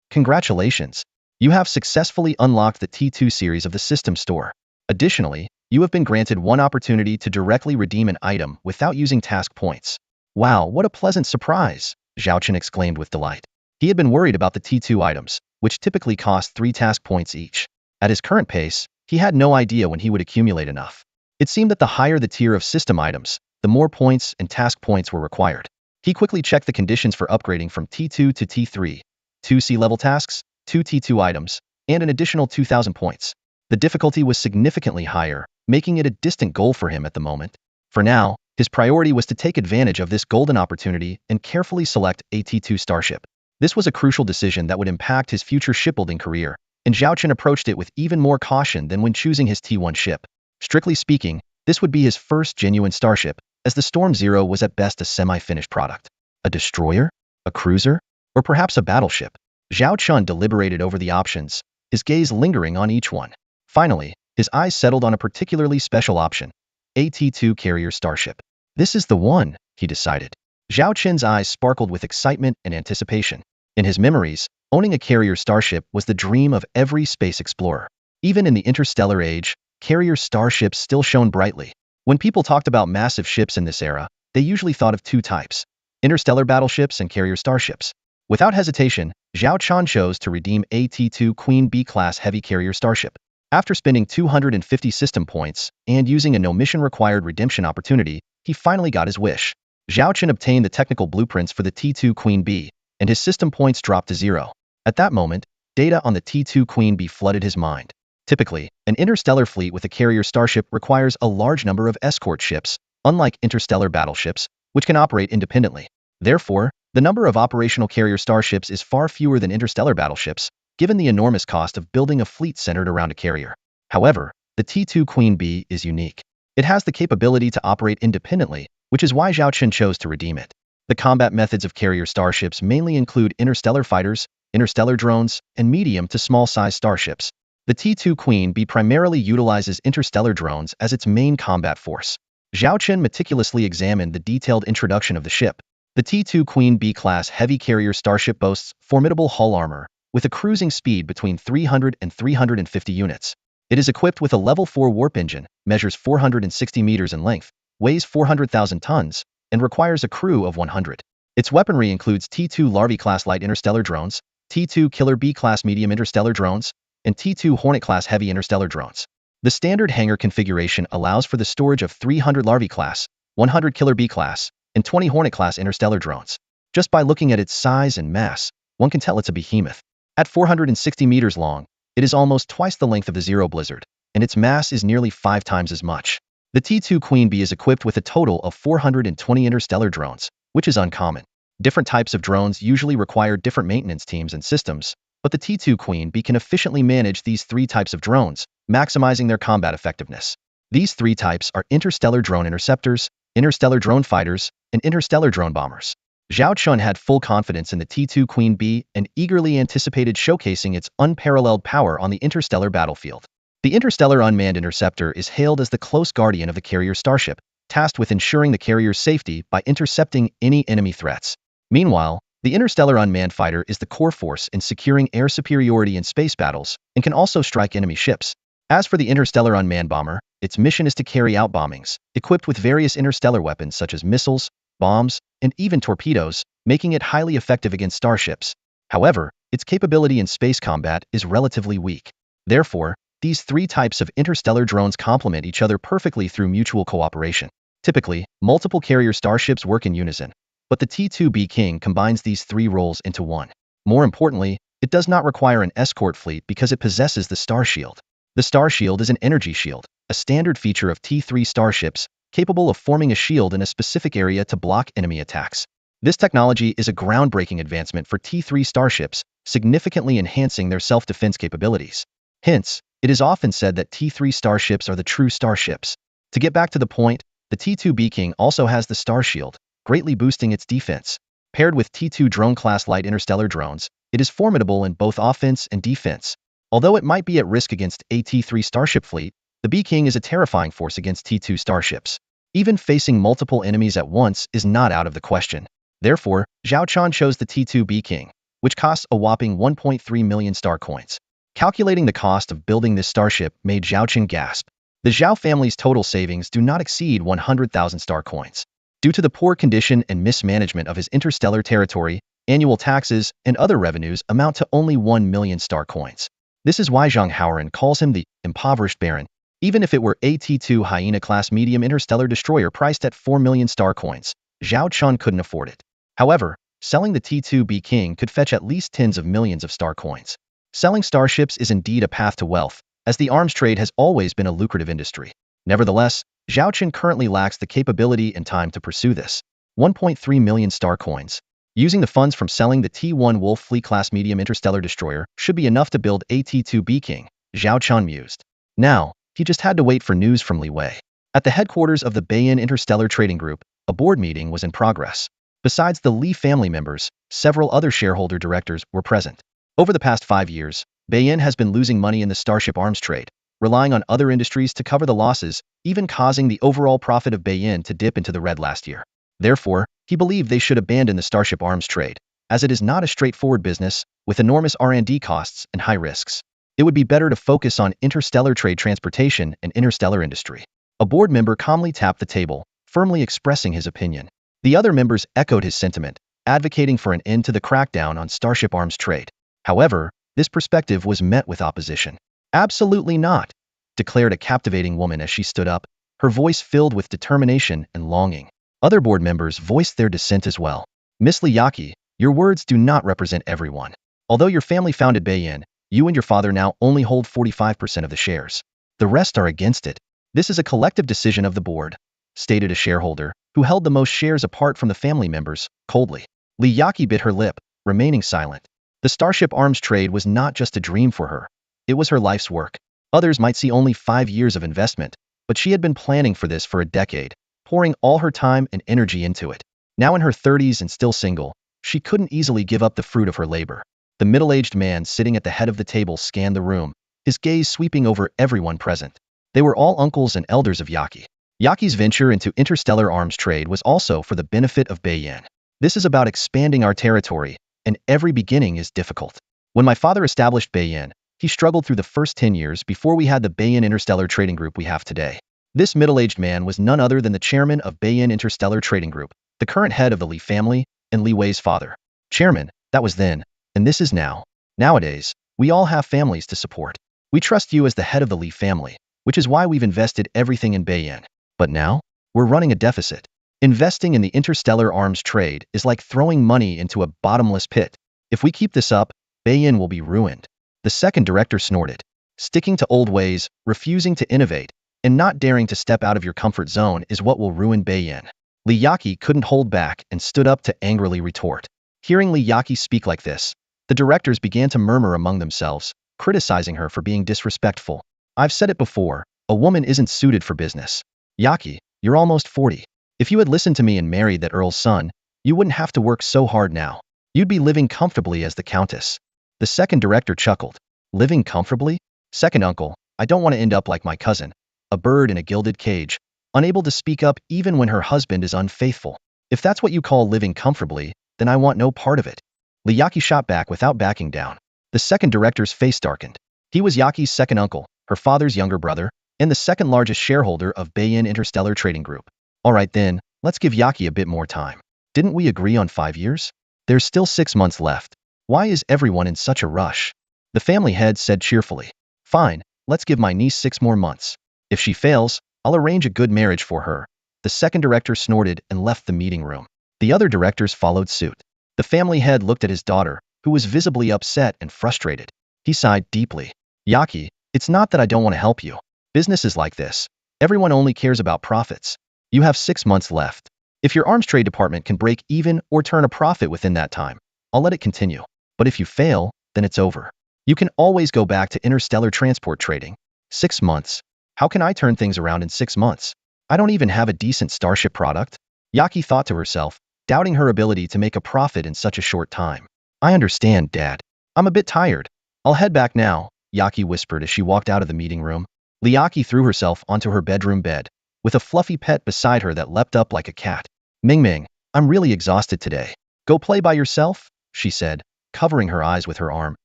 Congratulations. You have successfully unlocked the T2 series of the system store. Additionally, you have been granted 1 opportunity to directly redeem an item without using task points. Wow, what a pleasant surprise, Zhao Chen exclaimed with delight. He had been worried about the T2 items, which typically cost 3 task points each. At his current pace, he had no idea when he would accumulate enough. It seemed that the higher the tier of system items, the more points and task points were required. He quickly checked the conditions for upgrading from T2 to T3, 2 C-level tasks, 2 T2 items, and an additional 2,000 points. The difficulty was significantly higher, making it a distant goal for him at the moment. For now, his priority was to take advantage of this golden opportunity and carefully select a T2 starship. This was a crucial decision that would impact his future shipbuilding career, and Zhao Chen approached it with even more caution than when choosing his T1 ship. Strictly speaking, this would be his first genuine starship, as the Storm Zero was at best a semi-finished product. A destroyer? A cruiser? Or perhaps a battleship? Zhao Chen deliberated over the options, his gaze lingering on each one. Finally, his eyes settled on a particularly special option, a T2 carrier starship. This is the one, he decided. Zhao Chen's eyes sparkled with excitement and anticipation. In his memories, owning a carrier starship was the dream of every space explorer. Even in the interstellar age, carrier starships still shone brightly. When people talked about massive ships in this era, they usually thought of two types: interstellar battleships and carrier starships. Without hesitation, Zhao Chan chose to redeem a T2 Queen B-class heavy carrier starship. After spending 250 system points and using a no-mission-required redemption opportunity, he finally got his wish. Zhao Chen obtained the technical blueprints for the T2 Queen B, and his system points dropped to 0. At that moment, data on the T2 Queen B flooded his mind. Typically, an interstellar fleet with a carrier starship requires a large number of escort ships, unlike interstellar battleships, which can operate independently. Therefore, the number of operational carrier starships is far fewer than interstellar battleships, given the enormous cost of building a fleet centered around a carrier. However, the T2 Queen B is unique. It has the capability to operate independently, which is why Zhao Chen chose to redeem it. The combat methods of carrier starships mainly include interstellar fighters, interstellar drones, and medium to small-sized starships. The T2 Queen B primarily utilizes interstellar drones as its main combat force. Zhao Chen meticulously examined the detailed introduction of the ship. The T2 Queen B-class heavy carrier starship boasts formidable hull armor, with a cruising speed between 300 and 350 units. It is equipped with a level 4 warp engine, measures 460 meters in length, weighs 400,000 tons, and requires a crew of 100. Its weaponry includes T2 Larvae-class light interstellar drones, T2 Killer B-class medium interstellar drones, and T2 Hornet-class heavy interstellar drones. The standard hangar configuration allows for the storage of 300 Larvae-class, 100 Killer B-class, and 20 Hornet-class interstellar drones. Just by looking at its size and mass, one can tell it's a behemoth. At 460 meters long, it is almost twice the length of the Zero Blizzard, and its mass is nearly 5 times as much. The T2 Queen B is equipped with a total of 420 interstellar drones, which is uncommon. Different types of drones usually require different maintenance teams and systems, but the T2 Queen B can efficiently manage these 3 types of drones, maximizing their combat effectiveness. These 3 types are interstellar drone interceptors, interstellar drone fighters, and interstellar drone bombers. Zhao Chun had full confidence in the T2 Queen B and eagerly anticipated showcasing its unparalleled power on the interstellar battlefield. The interstellar unmanned interceptor is hailed as the close guardian of the carrier starship, tasked with ensuring the carrier's safety by intercepting any enemy threats. Meanwhile, the interstellar unmanned fighter is the core force in securing air superiority in space battles and can also strike enemy ships. As for the interstellar unmanned bomber, its mission is to carry out bombings, equipped with various interstellar weapons such as missiles, bombs, and even torpedoes, making it highly effective against starships. However, its capability in space combat is relatively weak. Therefore, these 3 types of interstellar drones complement each other perfectly through mutual cooperation. Typically, multiple carrier starships work in unison, but the T2B King combines these 3 roles into one. More importantly, it does not require an escort fleet because it possesses the Star Shield. The Star Shield is an energy shield, a standard feature of T3 starships, capable of forming a shield in a specific area to block enemy attacks. This technology is a groundbreaking advancement for T3 starships, significantly enhancing their self-defense capabilities. Hence, it is often said that T3 starships are the true starships. To get back to the point, the T2B King also has the Star Shield, greatly boosting its defense. Paired with T2 drone-class light interstellar drones, it is formidable in both offense and defense. Although it might be at risk against a T3 starship fleet, the B-King is a terrifying force against T2 starships. Even facing multiple enemies at once is not out of the question. Therefore, Zhao Chan chose the T2 B-King, which costs a whopping 1.3 million star coins. Calculating the cost of building this starship made Zhao Chen gasp. The Zhao family's total savings do not exceed 100,000 star coins. Due to the poor condition and mismanagement of his interstellar territory, annual taxes and other revenues amount to only 1 million star coins. This is why Zhang Haoren calls him the impoverished baron. Even if it were a T2 Hyena-class medium interstellar destroyer priced at 4 million star coins, Zhao Chun couldn't afford it. However, selling the T2B King could fetch at least tens of millions of star coins. Selling starships is indeed a path to wealth, as the arms trade has always been a lucrative industry. Nevertheless, Zhao Chen currently lacks the capability and time to pursue this. 1.3 million star coins. Using the funds from selling the T1 Wolf Fleet-class medium interstellar destroyer should be enough to build a T2B King, Zhao Chen mused. Now, he just had to wait for news from Li Wei. At the headquarters of the Beiyin Interstellar Trading Group, a board meeting was in progress. Besides the Li family members, several other shareholder directors were present. Over the past 5 years, Beiyin has been losing money in the starship arms trade, relying on other industries to cover the losses, even causing the overall profit of Beiyin to dip into the red last year. Therefore, he believed they should abandon the starship arms trade, as it is not a straightforward business, with enormous R&D costs and high risks. It would be better to focus on interstellar trade transportation and interstellar industry. A board member calmly tapped the table, firmly expressing his opinion. The other members echoed his sentiment, advocating for an end to the crackdown on Starship arms trade. However, this perspective was met with opposition. Absolutely not, declared a captivating woman as she stood up, her voice filled with determination and longing. Other board members voiced their dissent as well. Miss Liaki, your words do not represent everyone. Although your family founded Bayin, you and your father now only hold 45% of the shares. The rest are against it. This is a collective decision of the board, stated a shareholder, who held the most shares apart from the family members, coldly. Liaki bit her lip, remaining silent. The Starship arms trade was not just a dream for her. It was her life's work. Others might see only 5 years of investment, but she had been planning for this for a decade, pouring all her time and energy into it. Now in her 30s and still single, she couldn't easily give up the fruit of her labor. The middle-aged man sitting at the head of the table scanned the room, his gaze sweeping over everyone present. They were all uncles and elders of Yaki. Yaki's venture into interstellar arms trade was also for the benefit of Bayin. This is about expanding our territory, and every beginning is difficult. When my father established Bayin, he struggled through the first 10 years before we had the Bayin Interstellar Trading Group we have today. This middle-aged man was none other than the chairman of Bayin Interstellar Trading Group, the current head of the Li family, and Li Wei's father. Chairman, that was then, and this is now. Nowadays, we all have families to support. We trust you as the head of the Li family, which is why we've invested everything in Bayin. But now, we're running a deficit. Investing in the interstellar arms trade is like throwing money into a bottomless pit. If we keep this up, Bayin will be ruined. The second director snorted. Sticking to old ways, refusing to innovate, and not daring to step out of your comfort zone is what will ruin Bayin. Liaki couldn't hold back and stood up to angrily retort. Hearing Liaki speak like this, the directors began to murmur among themselves, criticizing her for being disrespectful. I've said it before, a woman isn't suited for business. Yaki, you're almost 40. If you had listened to me and married that Earl's son, you wouldn't have to work so hard now. You'd be living comfortably as the Countess. The second director chuckled. Living comfortably? Second uncle, I don't want to end up like my cousin, a bird in a gilded cage, unable to speak up even when her husband is unfaithful. If that's what you call living comfortably, then I want no part of it. Liaki shot back without backing down. The second director's face darkened. He was Yaki's second uncle, her father's younger brother, and the second largest shareholder of Bayin Interstellar Trading Group. All right then, let's give Yaki a bit more time. Didn't we agree on 5 years? There's still 6 months left. Why is everyone in such a rush? The family head said cheerfully. Fine, let's give my niece 6 more months. If she fails, I'll arrange a good marriage for her. The second director snorted and left the meeting room. The other directors followed suit. The family head looked at his daughter, who was visibly upset and frustrated. He sighed deeply. Yaki, it's not that I don't want to help you. Business is like this. Everyone only cares about profits. You have 6 months left. If your arms trade department can break even or turn a profit within that time, I'll let it continue. But if you fail, then it's over. You can always go back to interstellar transport trading. 6 months. How can I turn things around in 6 months? I don't even have a decent Starship product. Yaki thought to herself, doubting her ability to make a profit in such a short time. I understand, Dad. I'm a bit tired. I'll head back now, Yaki whispered as she walked out of the meeting room. Liaki threw herself onto her bedroom bed, with a fluffy pet beside her that leapt up like a cat. Ming, I'm really exhausted today. Go play by yourself, she said, covering her eyes with her arm,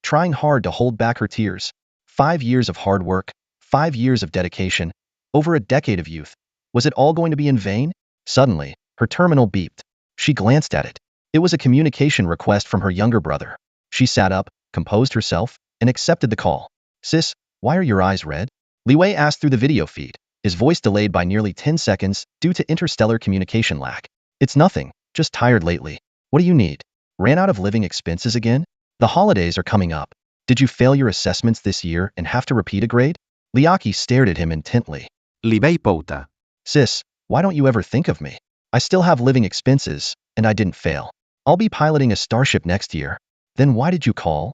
trying hard to hold back her tears. 5 years of hard work, 5 years of dedication, over a decade of youth. Was it all going to be in vain? Suddenly, her terminal beeped. She glanced at it. It was a communication request from her younger brother. She sat up, composed herself, and accepted the call. Sis, why are your eyes red? Li Wei asked through the video feed, his voice delayed by nearly 10 seconds due to interstellar communication lag. It's nothing, just tired lately. What do you need? Ran out of living expenses again? The holidays are coming up. Did you fail your assessments this year and have to repeat a grade? Liaki stared at him intently. Li Wei pouta. Sis, why don't you ever think of me? I still have living expenses, and I didn't fail. I'll be piloting a Starship next year. Then why did you call?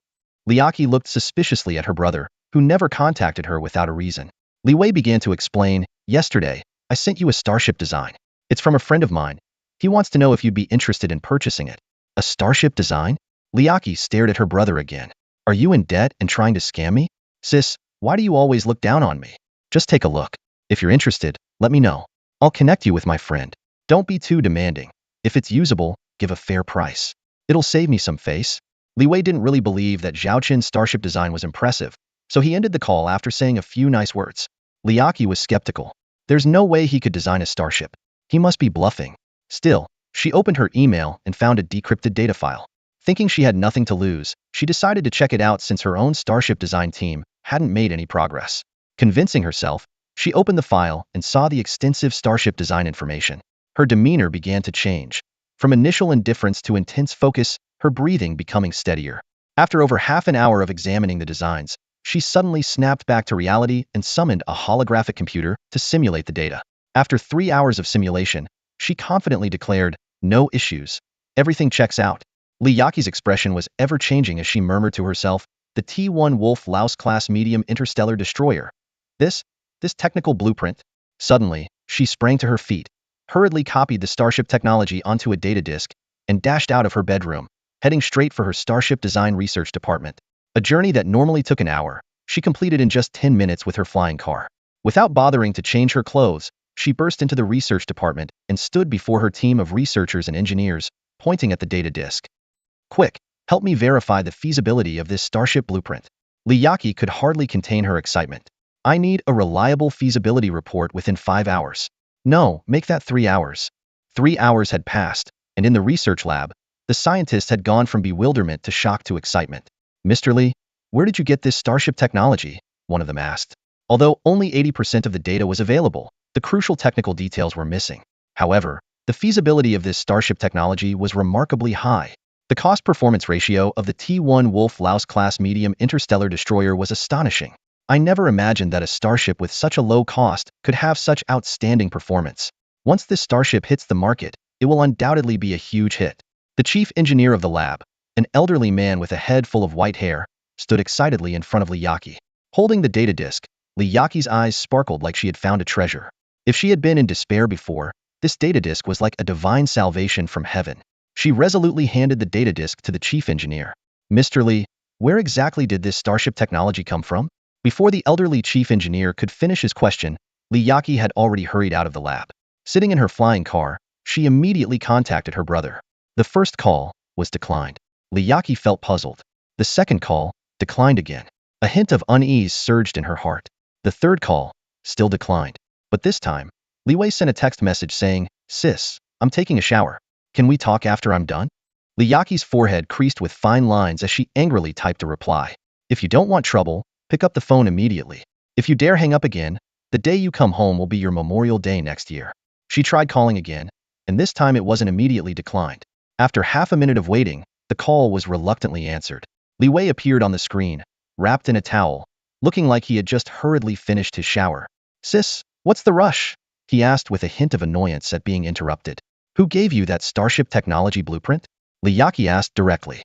Liaki looked suspiciously at her brother, who never contacted her without a reason. Li Wei began to explain, yesterday, I sent you a Starship design. It's from a friend of mine. He wants to know if you'd be interested in purchasing it. A Starship design? Liaki stared at her brother again. Are you in debt and trying to scam me? Sis, why do you always look down on me? Just take a look. If you're interested, let me know. I'll connect you with my friend. Don't be too demanding. If it's usable, give a fair price. It'll save me some face. Li Wei didn't really believe that Zhao Qin's Starship design was impressive, so he ended the call after saying a few nice words. Liaki was skeptical. There's no way he could design a starship. He must be bluffing. Still, she opened her email and found a decrypted data file. Thinking she had nothing to lose, she decided to check it out since her own starship design team hadn't made any progress. Convincing herself, she opened the file and saw the extensive starship design information. Her demeanor began to change. From initial indifference to intense focus, her breathing becoming steadier. After over half an hour of examining the designs, she suddenly snapped back to reality and summoned a holographic computer to simulate the data. After 3 hours of simulation, she confidently declared, "No issues. Everything checks out." Liaki's expression was ever-changing as she murmured to herself, "The T1 Wolf-Laus-class medium interstellar destroyer. This technical blueprint." Suddenly, she sprang to her feet, hurriedly copied the starship technology onto a data disk, and dashed out of her bedroom, heading straight for her starship design research department. A journey that normally took an hour, she completed in just 10 minutes with her flying car. Without bothering to change her clothes, she burst into the research department and stood before her team of researchers and engineers, pointing at the data disk. "Quick, help me verify the feasibility of this starship blueprint." Liaki could hardly contain her excitement. "I need a reliable feasibility report within 5 hours. No, make that 3 hours. 3 hours had passed, and in the research lab, the scientists had gone from bewilderment to shock to excitement. "Mr. Lee, where did you get this starship technology?" one of them asked. Although only 80% of the data was available, the crucial technical details were missing. However, the feasibility of this starship technology was remarkably high. The cost-performance ratio of the T1 Wolf-Laus-class medium interstellar destroyer was astonishing. "I never imagined that a starship with such a low cost could have such outstanding performance. Once this starship hits the market, it will undoubtedly be a huge hit." The chief engineer of the lab, an elderly man with a head full of white hair, stood excitedly in front of Liaki. Holding the data disk, Liaki's eyes sparkled like she had found a treasure. If she had been in despair before, this data disk was like a divine salvation from heaven. She resolutely handed the data disk to the chief engineer. "Mr. Lee, where exactly did this starship technology come from?" Before the elderly chief engineer could finish his question, Liaki had already hurried out of the lab. Sitting in her flying car, she immediately contacted her brother. The first call was declined. Liaki felt puzzled. The second call declined again. A hint of unease surged in her heart. The third call still declined. But this time, Li Wei sent a text message saying, "Sis, I'm taking a shower. Can we talk after I'm done?" Liaki's forehead creased with fine lines as she angrily typed a reply. "If you don't want trouble, pick up the phone immediately. If you dare hang up again, the day you come home will be your Memorial Day next year." She tried calling again, and this time it wasn't immediately declined. After half a minute of waiting, the call was reluctantly answered. Li Wei appeared on the screen, wrapped in a towel, looking like he had just hurriedly finished his shower. "Sis, what's the rush?" he asked with a hint of annoyance at being interrupted. "Who gave you that starship technology blueprint?" Liaki asked directly.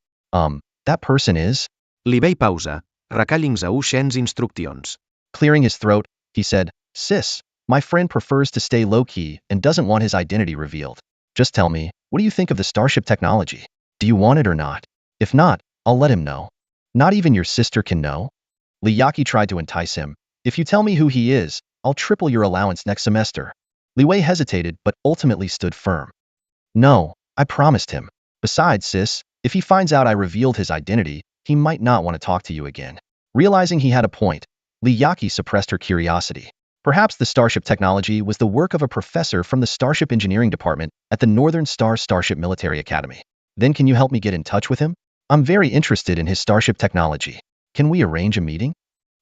That person is?" Li Wei pausa, recalling Zhou Shen's instructions. Clearing his throat, he said, "Sis, my friend prefers to stay low-key and doesn't want his identity revealed. Just tell me, what do you think of the starship technology? Do you want it or not? If not, I'll let him know." "Not even your sister can know?" Liaki tried to entice him. "If you tell me who he is, I'll triple your allowance next semester." Li Wei hesitated but ultimately stood firm. "No, I promised him. Besides, sis, if he finds out I revealed his identity, he might not want to talk to you again." Realizing he had a point, Liaki suppressed her curiosity. Perhaps the starship technology was the work of a professor from the Starship Engineering Department at the Northern Star Starship Military Academy. "Then can you help me get in touch with him? I'm very interested in his starship technology. Can we arrange a meeting?"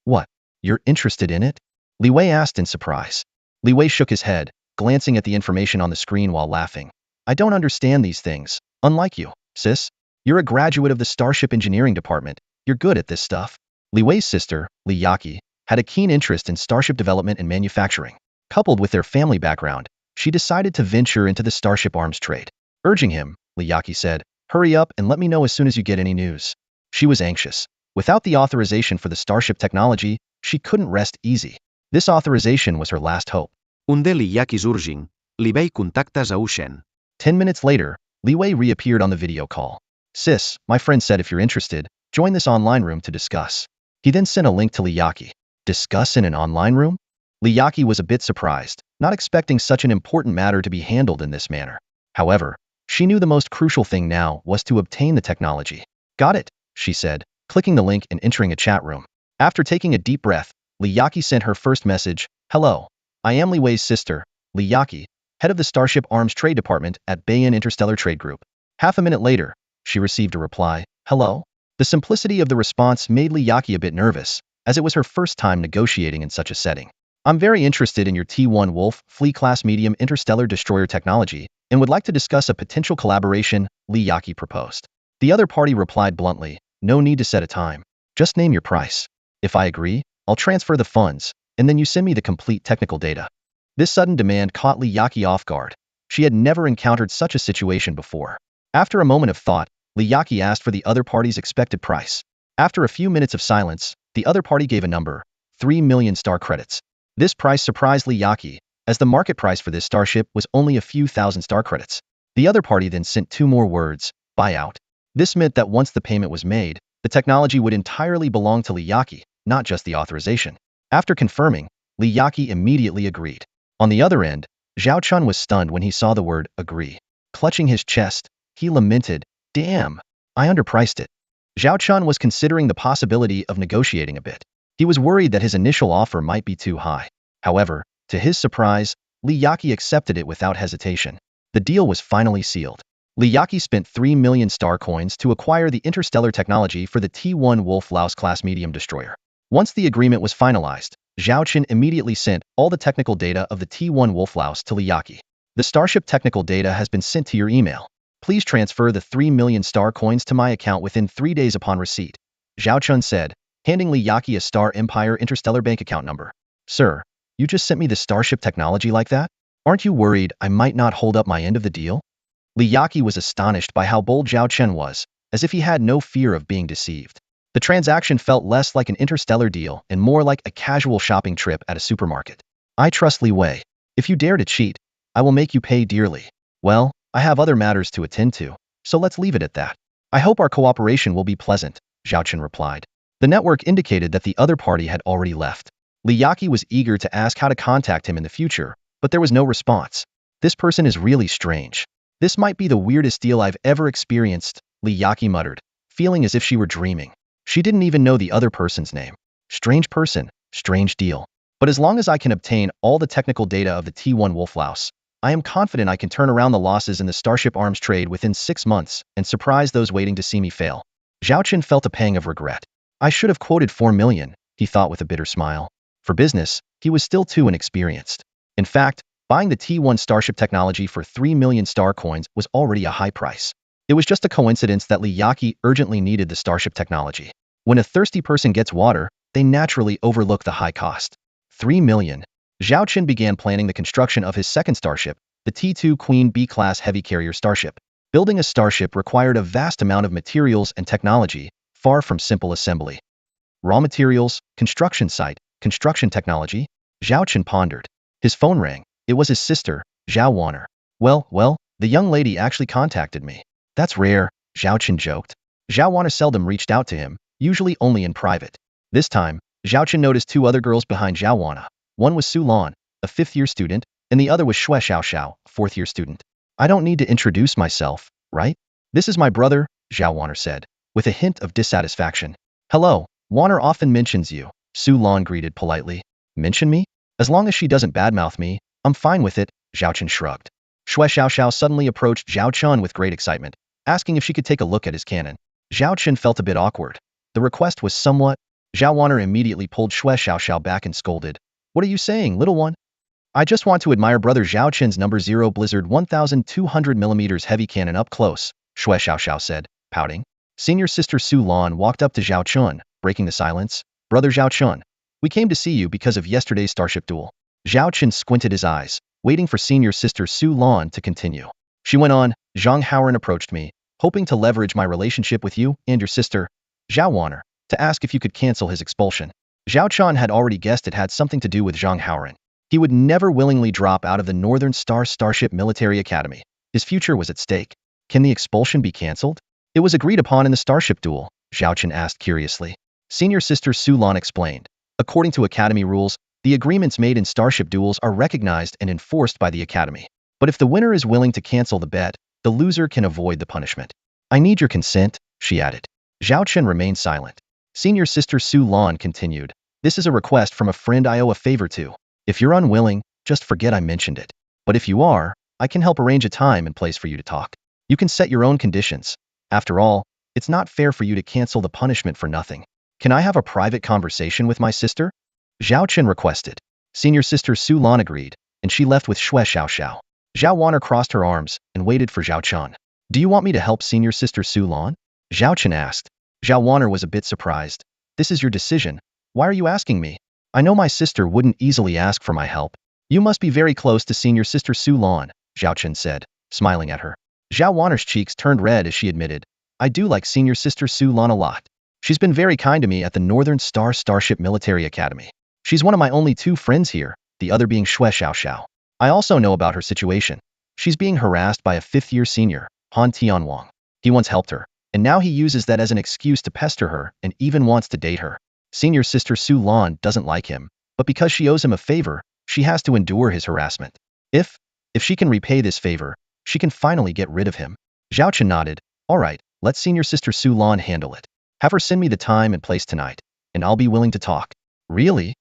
"What? You're interested in it?" Li Wei asked in surprise. Li Wei shook his head, glancing at the information on the screen while laughing. "I don't understand these things, unlike you, sis. You're a graduate of the Starship Engineering Department. You're good at this stuff." Li Wei's sister, Liaki, had a keen interest in starship development and manufacturing. Coupled with their family background, she decided to venture into the starship arms trade. Urging him, Liaki said, "Hurry up and let me know as soon as you get any news." She was anxious. Without the authorization for the starship technology, she couldn't rest easy. This authorization was her last hope. Un de Liaki's urging, Li Wei contacta Zhou Shen. 10 minutes later, Li Wei reappeared on the video call. "Sis, my friend said if you're interested, join this online room to discuss." He then sent a link to Liaki. Discuss in an online room? Liaki was a bit surprised, not expecting such an important matter to be handled in this manner. However, she knew the most crucial thing now was to obtain the technology. "Got it," she said, clicking the link and entering a chat room. After taking a deep breath, Li Yaqi sent her first message, "Hello. I am Li Wei's sister, Li Yaqi, head of the Starship Arms Trade Department at Bayan Interstellar Trade Group." Half a minute later, she received a reply, "Hello?" The simplicity of the response made Li Yaqi a bit nervous, as it was her first time negotiating in such a setting. "I'm very interested in your T1 Wolf Flea-class medium interstellar destroyer technology and would like to discuss a potential collaboration," Li Yaqi proposed. The other party replied bluntly, "No need to set a time. Just name your price. If I agree, I'll transfer the funds, and then you send me the complete technical data." This sudden demand caught Li Yaqi off guard. She had never encountered such a situation before. After a moment of thought, Li Yaqi asked for the other party's expected price. After a few minutes of silence, the other party gave a number, 3 million star credits. This price surprised Li Yaqi, as the market price for this starship was only a few thousand star credits. The other party then sent 2 more words, "buyout." This meant that once the payment was made, the technology would entirely belong to Li Yaqi, not just the authorization. After confirming, Li Yaqi immediately agreed. On the other end, Zhao Chun was stunned when he saw the word agree. Clutching his chest, he lamented, "Damn, I underpriced it." Zhao Chun was considering the possibility of negotiating a bit. He was worried that his initial offer might be too high. However, to his surprise, Li Yaqi accepted it without hesitation. The deal was finally sealed. Li Yaqi spent 3 million star coins to acquire the interstellar technology for the T1 Wolf-Laos-class medium destroyer. Once the agreement was finalized, Zhao Chun immediately sent all the technical data of the T1 Wolf-Laos to Li Yaqi. "The starship technical data has been sent to your email. Please transfer the 3 million star coins to my account within 3 days upon receipt," Zhao Chun said, handing Li Yaqi a Star Empire Interstellar bank account number. "Sir, you just sent me the starship technology like that? Aren't you worried I might not hold up my end of the deal?" Li Yaqi was astonished by how bold Zhao Chun was, as if he had no fear of being deceived. The transaction felt less like an interstellar deal and more like a casual shopping trip at a supermarket. "I trust Li Wei. If you dare to cheat, I will make you pay dearly." "Well, I have other matters to attend to, so let's leave it at that. I hope our cooperation will be pleasant," Zhao Chun replied. The network indicated that the other party had already left. Li Yaqi was eager to ask how to contact him in the future, but there was no response. "This person is really strange. This might be the weirdest deal I've ever experienced," Li Yaqi muttered, feeling as if she were dreaming. She didn't even know the other person's name. Strange person, strange deal. But as long as I can obtain all the technical data of the T1 Wolf-Laos, I am confident I can turn around the losses in the Starship Arms trade within 6 months and surprise those waiting to see me fail. Zhao Chun felt a pang of regret. "I should have quoted 4 million, he thought with a bitter smile. For business, he was still too inexperienced. In fact, buying the T1 Starship technology for 3 million star coins was already a high price. It was just a coincidence that Li Yaqi urgently needed the Starship technology. When a thirsty person gets water, they naturally overlook the high cost. 3 million. Zhao Chun began planning the construction of his second starship, the T2 Queen B-class heavy carrier starship. Building a starship required a vast amount of materials and technology, far from simple assembly. Raw materials, construction site, construction technology? Zhao Chun pondered. His phone rang. It was his sister, Zhao Wanner. Well, the young lady actually contacted me. That's rare, Zhao Chun joked. Zhao Wanner seldom reached out to him, usually only in private. This time, Zhao Chun noticed 2 other girls behind Zhao Wanner. One was Su Lan, a 5th-year student, and the other was Xue Xiaoxiao, a 4th-year student. "I don't need to introduce myself, right? This is my brother," Zhao Wanner said, with a hint of dissatisfaction. "Hello, Wanner often mentions you," Su Lan greeted politely. "Mention me? As long as she doesn't badmouth me, I'm fine with it," Zhao Chun shrugged. Xue Xiaoxiao suddenly approached Zhao Chun with great excitement, asking if she could take a look at his cannon. Zhao Chun felt a bit awkward. The request was somewhat... Zhao Wanner immediately pulled Xue Xiaoxiao back and scolded. "What are you saying, little one? I just want to admire brother Zhao Chun's number 0 Blizzard 1200mm heavy cannon up close," Xue Xiaoxiao said, pouting. Senior sister Su Lan walked up to Zhao Chun, breaking the silence. "Brother Zhao Chun, we came to see you because of yesterday's starship duel." Zhao Chun squinted his eyes, waiting for senior sister Su Lan to continue. She went on, "Zhang Haoran approached me, hoping to leverage my relationship with you and your sister, Zhao Wanner, to ask if you could cancel his expulsion." Zhao Chun had already guessed it had something to do with Zhang Haoran. He would never willingly drop out of the Northern Star Starship Military Academy. His future was at stake. Can the expulsion be cancelled? It was agreed upon in the starship duel, Zhao Chun asked curiously. Senior sister Su Lan explained. According to Academy rules, the agreements made in starship duels are recognized and enforced by the Academy. But if the winner is willing to cancel the bet, the loser can avoid the punishment. "I need your consent," she added. Zhao Chun remained silent. Senior Sister Su Lan continued. This is a request from a friend I owe a favor to. If you're unwilling, just forget I mentioned it. But if you are, I can help arrange a time and place for you to talk. You can set your own conditions. After all, it's not fair for you to cancel the punishment for nothing. Can I have a private conversation with my sister? Zhao Chen requested. Senior Sister Su Lan agreed, and she left with Xue Xiaoxiao. Zhao Waner crossed her arms and waited for Zhao Chen. Do you want me to help Senior Sister Su Lan? Zhao Chen asked. Zhao Waner was a bit surprised. This is your decision. Why are you asking me? I know my sister wouldn't easily ask for my help. You must be very close to Senior Sister Su Lan, Zhao Chen said, smiling at her. Zhao Waner's cheeks turned red as she admitted, I do like Senior Sister Su Lan a lot. She's been very kind to me at the Northern Star Starship Military Academy. She's one of my only 2 friends here, the other being Xue Xiaoxiao. I also know about her situation. She's being harassed by a 5th-year senior, Han Tianwang. He once helped her, and now he uses that as an excuse to pester her and even wants to date her. Senior Sister Su Lan doesn't like him, but because she owes him a favor, she has to endure his harassment. If she can repay this favor, she can finally get rid of him. Zhao Chen nodded. All right, let Senior Sister Su Lan handle it. Have her send me the time and place tonight, and I'll be willing to talk. Really?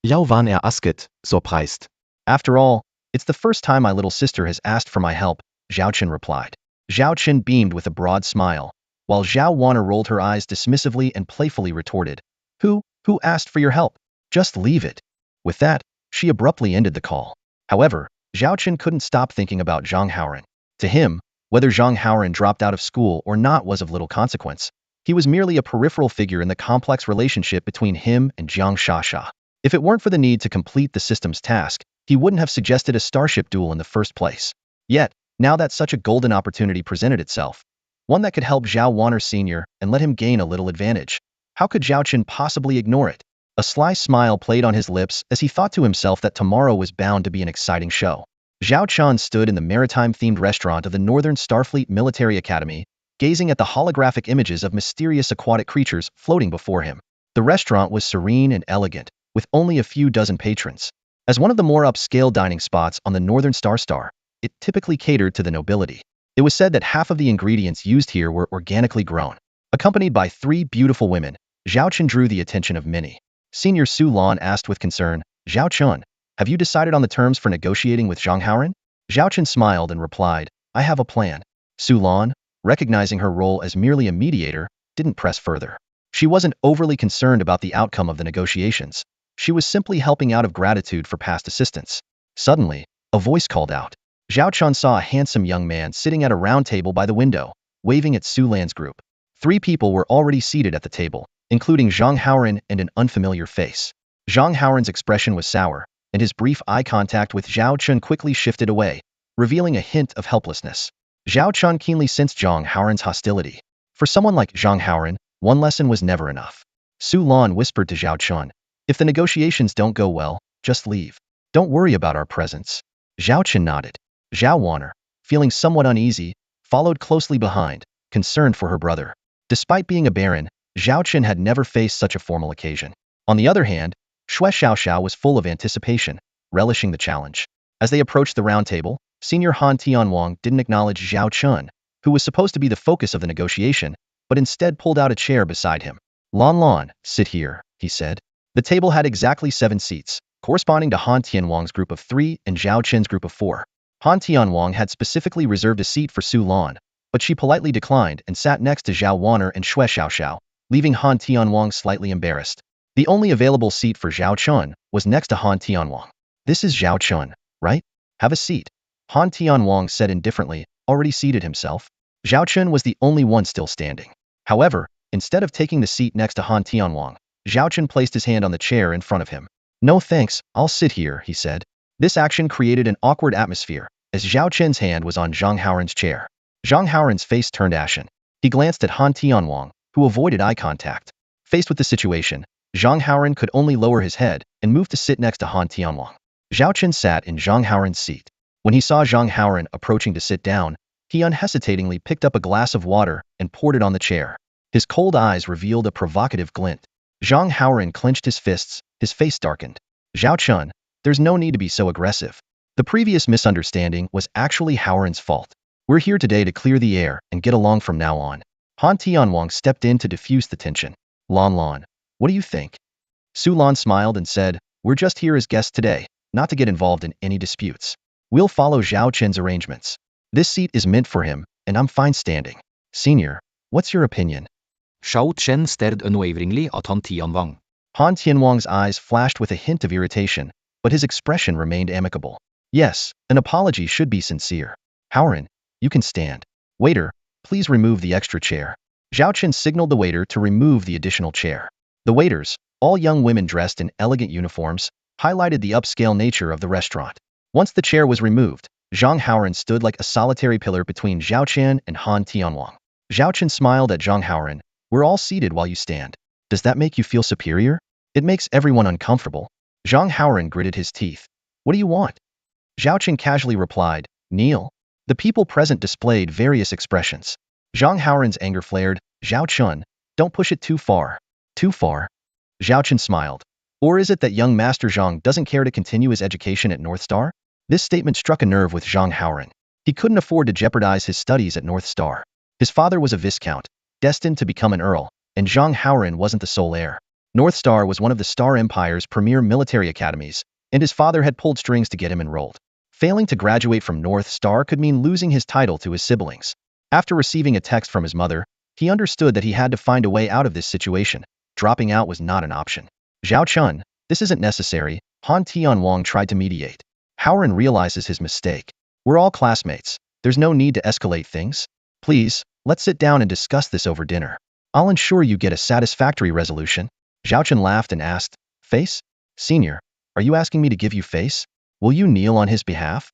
Jau van asket, surprised. After all, it's the first time my little sister has asked for my help, Zhao Chen replied. Zhao Chen beamed with a broad smile, while Zhao Waner rolled her eyes dismissively and playfully retorted. Who asked for your help? Just leave it. With that, she abruptly ended the call. However, Zhao Chen couldn't stop thinking about Zhang Haoren. To him, whether Zhang Haoren dropped out of school or not was of little consequence. He was merely a peripheral figure in the complex relationship between him and Jiang Shasha. If it weren't for the need to complete the system's task, he wouldn't have suggested a starship duel in the first place. Yet, now that such a golden opportunity presented itself, one that could help Zhao Waner Sr. and let him gain a little advantage, how could Zhao Chen possibly ignore it? A sly smile played on his lips as he thought to himself that tomorrow was bound to be an exciting show. Zhao Chen stood in the maritime-themed restaurant of the Northern Starfleet Military Academy, gazing at the holographic images of mysterious aquatic creatures floating before him. The restaurant was serene and elegant, with only a few dozen patrons. As one of the more upscale dining spots on the Northern Star, it typically catered to the nobility. It was said that half of the ingredients used here were organically grown. Accompanied by 3 beautiful women, Zhao Chen drew the attention of many. Senior Su Lan asked with concern, Zhao Chen, have you decided on the terms for negotiating with Zhang Haoren? Zhao Chen smiled and replied, I have a plan. Su Lan, recognizing her role as merely a mediator, didn't press further. She wasn't overly concerned about the outcome of the negotiations. She was simply helping out of gratitude for past assistance. Suddenly, a voice called out. Zhao Chen saw a handsome young man sitting at a round table by the window, waving at Su Lan's group. 3 people were already seated at the table, including Zhang Haoren and an unfamiliar face. Zhang Haoren's expression was sour, and his brief eye contact with Zhao Chen quickly shifted away, revealing a hint of helplessness. Zhao Chen keenly sensed Zhang Haoren's hostility. For someone like Zhang Haoren, one lesson was never enough. Su Lan whispered to Zhao Chen, if the negotiations don't go well, just leave. Don't worry about our presence. Zhao Chen nodded. Zhao Waner, feeling somewhat uneasy, followed closely behind, concerned for her brother. Despite being a baron, Zhao Chen had never faced such a formal occasion. On the other hand, Xue Xiaoxiao was full of anticipation, relishing the challenge. As they approached the round table, Senior Han Tianwang didn't acknowledge Zhao Chen, who was supposed to be the focus of the negotiation, but instead pulled out a chair beside him. Lan, sit here, he said. The table had exactly 7 seats, corresponding to Han Tianwang's group of 3 and Zhao Chen's group of 4. Han Tianwang had specifically reserved a seat for Su Lan, but she politely declined and sat next to Zhao Waner and Xue Xiaoxiao, leaving Han Tianwang slightly embarrassed. The only available seat for Zhao Chen was next to Han Tianwang. This is Zhao Chen, right? Have a seat. Han Tianwang said indifferently, already seated himself. Zhao Chen was the only one still standing. However, instead of taking the seat next to Han Tianwang, Zhao Chen placed his hand on the chair in front of him. No thanks, I'll sit here, he said. This action created an awkward atmosphere, as Zhao Chen's hand was on Zhang Haoren's chair. Zhang Haoren's face turned ashen. He glanced at Han Tianwang, who avoided eye contact. Faced with the situation, Zhang Haoren could only lower his head and move to sit next to Han Tianwang. Zhao Chen sat in Zhang Haoren's seat. When he saw Zhang Haoren approaching to sit down, he unhesitatingly picked up a glass of water and poured it on the chair. His cold eyes revealed a provocative glint. Zhang Haoren clenched his fists, his face darkened. Zhao Chen, there's no need to be so aggressive. The previous misunderstanding was actually Haoren's fault. We're here today to clear the air and get along from now on. Han Tianwang stepped in to diffuse the tension. Lan, what do you think? Su Lan smiled and said, we're just here as guests today, not to get involved in any disputes. We'll follow Zhao Chen's arrangements. This seat is meant for him, and I'm fine standing. Senior, what's your opinion? Zhao Chen stared unwaveringly at Han Tianwang. Han Tianwang's eyes flashed with a hint of irritation, but his expression remained amicable. Yes, an apology should be sincere. Haoran, you can stand. Waiter, please remove the extra chair. Zhao Chen signaled the waiter to remove the additional chair. The waiters, all young women dressed in elegant uniforms, highlighted the upscale nature of the restaurant. Once the chair was removed, Zhang Haoran stood like a solitary pillar between Zhao Chen and Han Tianwang. Zhao Chen smiled at Zhang Haoran. We're all seated while you stand. Does that make you feel superior? It makes everyone uncomfortable. Zhang Haoran gritted his teeth. What do you want? Zhao Chen casually replied, kneel. The people present displayed various expressions. Zhang Haoran's anger flared. Zhao Chen, don't push it too far. Too far? Zhao Chen smiled. Or is it that young Master Zhang doesn't care to continue his education at North Star? This statement struck a nerve with Zhang Haoran. He couldn't afford to jeopardize his studies at North Star. His father was a viscount, destined to become an earl, and Zhang Haoran wasn't the sole heir. North Star was one of the Star Empire's premier military academies, and his father had pulled strings to get him enrolled. Failing to graduate from North Star could mean losing his title to his siblings. After receiving a text from his mother, he understood that he had to find a way out of this situation. Dropping out was not an option. Zhao Chen, this isn't necessary, Han Tianwang tried to mediate. Haoran realizes his mistake. We're all classmates. There's no need to escalate things. Please, let's sit down and discuss this over dinner. I'll ensure you get a satisfactory resolution. Zhao Chen laughed and asked, face? Senior, are you asking me to give you face? Will you kneel on his behalf?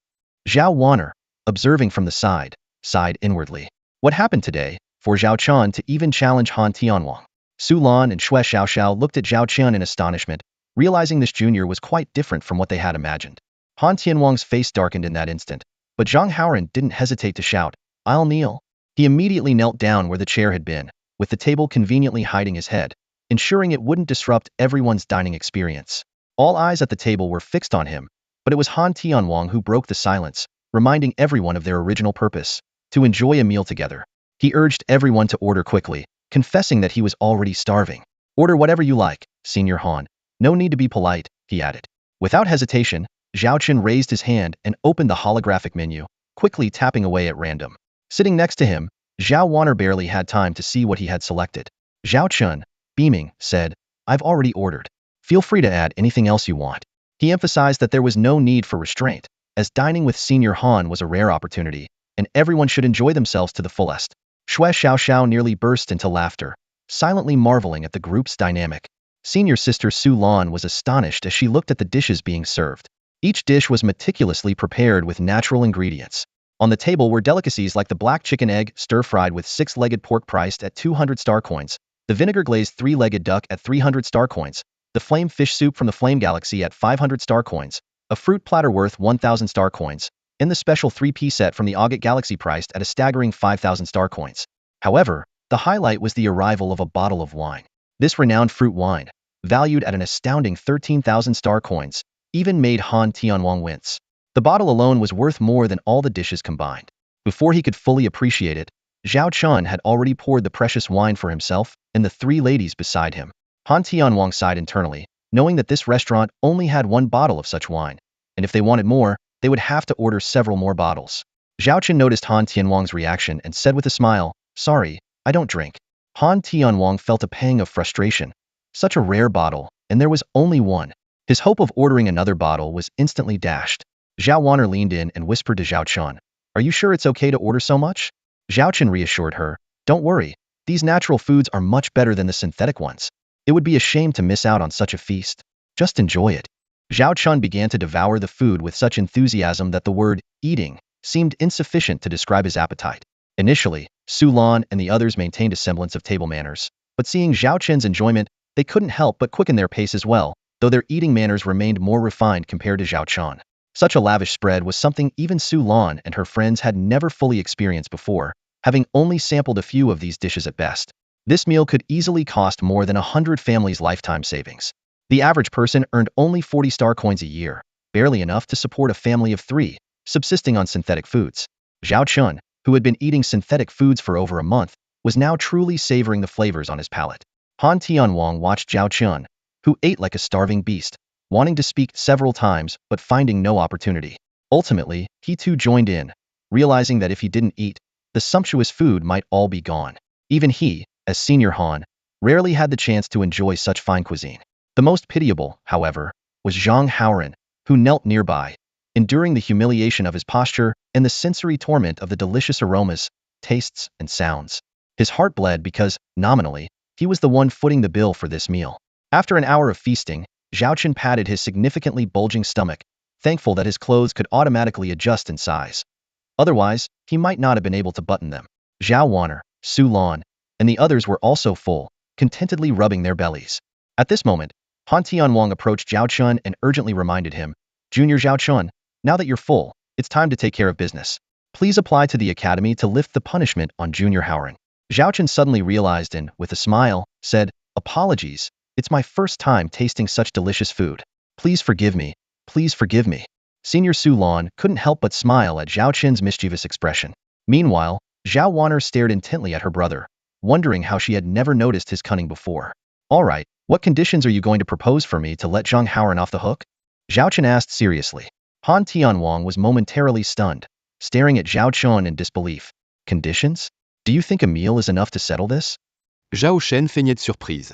Zhao Wanner, observing from the side, sighed inwardly. What happened today, for Zhao Chen to even challenge Han Tianwang? Su Lan and Xue Xiaoxiao looked at Zhao Chen in astonishment, realizing this junior was quite different from what they had imagined. Han Tianwang's face darkened in that instant, but Zhang Haoran didn't hesitate to shout, I'll kneel. He immediately knelt down where the chair had been, with the table conveniently hiding his head, ensuring it wouldn't disrupt everyone's dining experience. All eyes at the table were fixed on him, but it was Han Tianwang who broke the silence, reminding everyone of their original purpose, to enjoy a meal together. He urged everyone to order quickly, confessing that he was already starving. Order whatever you like, Senior Han. No need to be polite, he added. Without hesitation, Zhao Chen raised his hand and opened the holographic menu, quickly tapping away at random. Sitting next to him, Zhao Wanner barely had time to see what he had selected. Zhao Chen, beaming, said, I've already ordered. Feel free to add anything else you want. He emphasized that there was no need for restraint, as dining with Senior Han was a rare opportunity, and everyone should enjoy themselves to the fullest. Xue Xiaoxiao nearly burst into laughter, silently marveling at the group's dynamic. Senior sister Su Lan was astonished as she looked at the dishes being served. Each dish was meticulously prepared with natural ingredients. On the table were delicacies like the black chicken egg stir-fried with 6-legged pork priced at 200 star coins, the vinegar-glazed 3-legged duck at 300 star coins, the flame fish soup from the Flame Galaxy at 500 star coins, a fruit platter worth 1,000 star coins, and the special 3-piece set from the Agate Galaxy priced at a staggering 5,000 star coins. However, the highlight was the arrival of a bottle of wine. This renowned fruit wine, valued at an astounding 13,000 star coins, even made Han Tianwang wince. The bottle alone was worth more than all the dishes combined. Before he could fully appreciate it, Zhao Chen had already poured the precious wine for himself and the 3 ladies beside him. Han Tianwang sighed internally, knowing that this restaurant only had 1 bottle of such wine, and if they wanted more, they would have to order several more bottles. Zhao Chen noticed Han Tianwang's reaction and said with a smile, Sorry, I don't drink. Han Tianwang felt a pang of frustration. Such a rare bottle, and there was only 1. His hope of ordering another bottle was instantly dashed. Zhao Wanner leaned in and whispered to Zhao Chen, Are you sure it's okay to order so much? Zhao Chen reassured her, Don't worry, these natural foods are much better than the synthetic ones. It would be a shame to miss out on such a feast. Just enjoy it. Zhao Chen began to devour the food with such enthusiasm that the word eating seemed insufficient to describe his appetite. Initially, Su Lan and the others maintained a semblance of table manners, but seeing Zhao Chen's enjoyment, they couldn't help but quicken their pace as well, though their eating manners remained more refined compared to Zhao Chen. Such a lavish spread was something even Su Lan and her friends had never fully experienced before, having only sampled a few of these dishes at best. This meal could easily cost more than 100 families' lifetime savings. The average person earned only 40 star coins a year, barely enough to support a family of 3, subsisting on synthetic foods. Zhao Chen, who had been eating synthetic foods for over a month, was now truly savoring the flavors on his palate. Han Tianwang watched Zhao Chun, who ate like a starving beast, wanting to speak several times but finding no opportunity. Ultimately, he too joined in, realizing that if he didn't eat, the sumptuous food might all be gone. Even he, as senior Han, rarely had the chance to enjoy such fine cuisine. The most pitiable, however, was Zhang Haoran, who knelt nearby, enduring the humiliation of his posture and the sensory torment of the delicious aromas, tastes, and sounds. His heart bled because, nominally, he was the one footing the bill for this meal. After an hour of feasting, Zhao Chen patted his significantly bulging stomach, thankful that his clothes could automatically adjust in size. Otherwise, he might not have been able to button them. Zhao Wanner, Su Lan, and the others were also full, contentedly rubbing their bellies. At this moment, Han Tianwang approached Zhao Chun and urgently reminded him, Junior Zhao Chun, now that you're full, it's time to take care of business. Please apply to the academy to lift the punishment on Junior Haoran. Zhao Chen suddenly realized and, with a smile, said, Apologies, it's my first time tasting such delicious food. Please forgive me, please forgive me. Senior Su Lan couldn't help but smile at Zhao Chen's mischievous expression. Meanwhile, Zhao Wanner stared intently at her brother, wondering how she had never noticed his cunning before. All right, what conditions are you going to propose for me to let Zhang Haoran off the hook? Zhao Chen asked seriously. Han Tianwang was momentarily stunned, staring at Zhao Chun in disbelief. Conditions? Do you think a meal is enough to settle this? Zhao Shen feignait de surprise.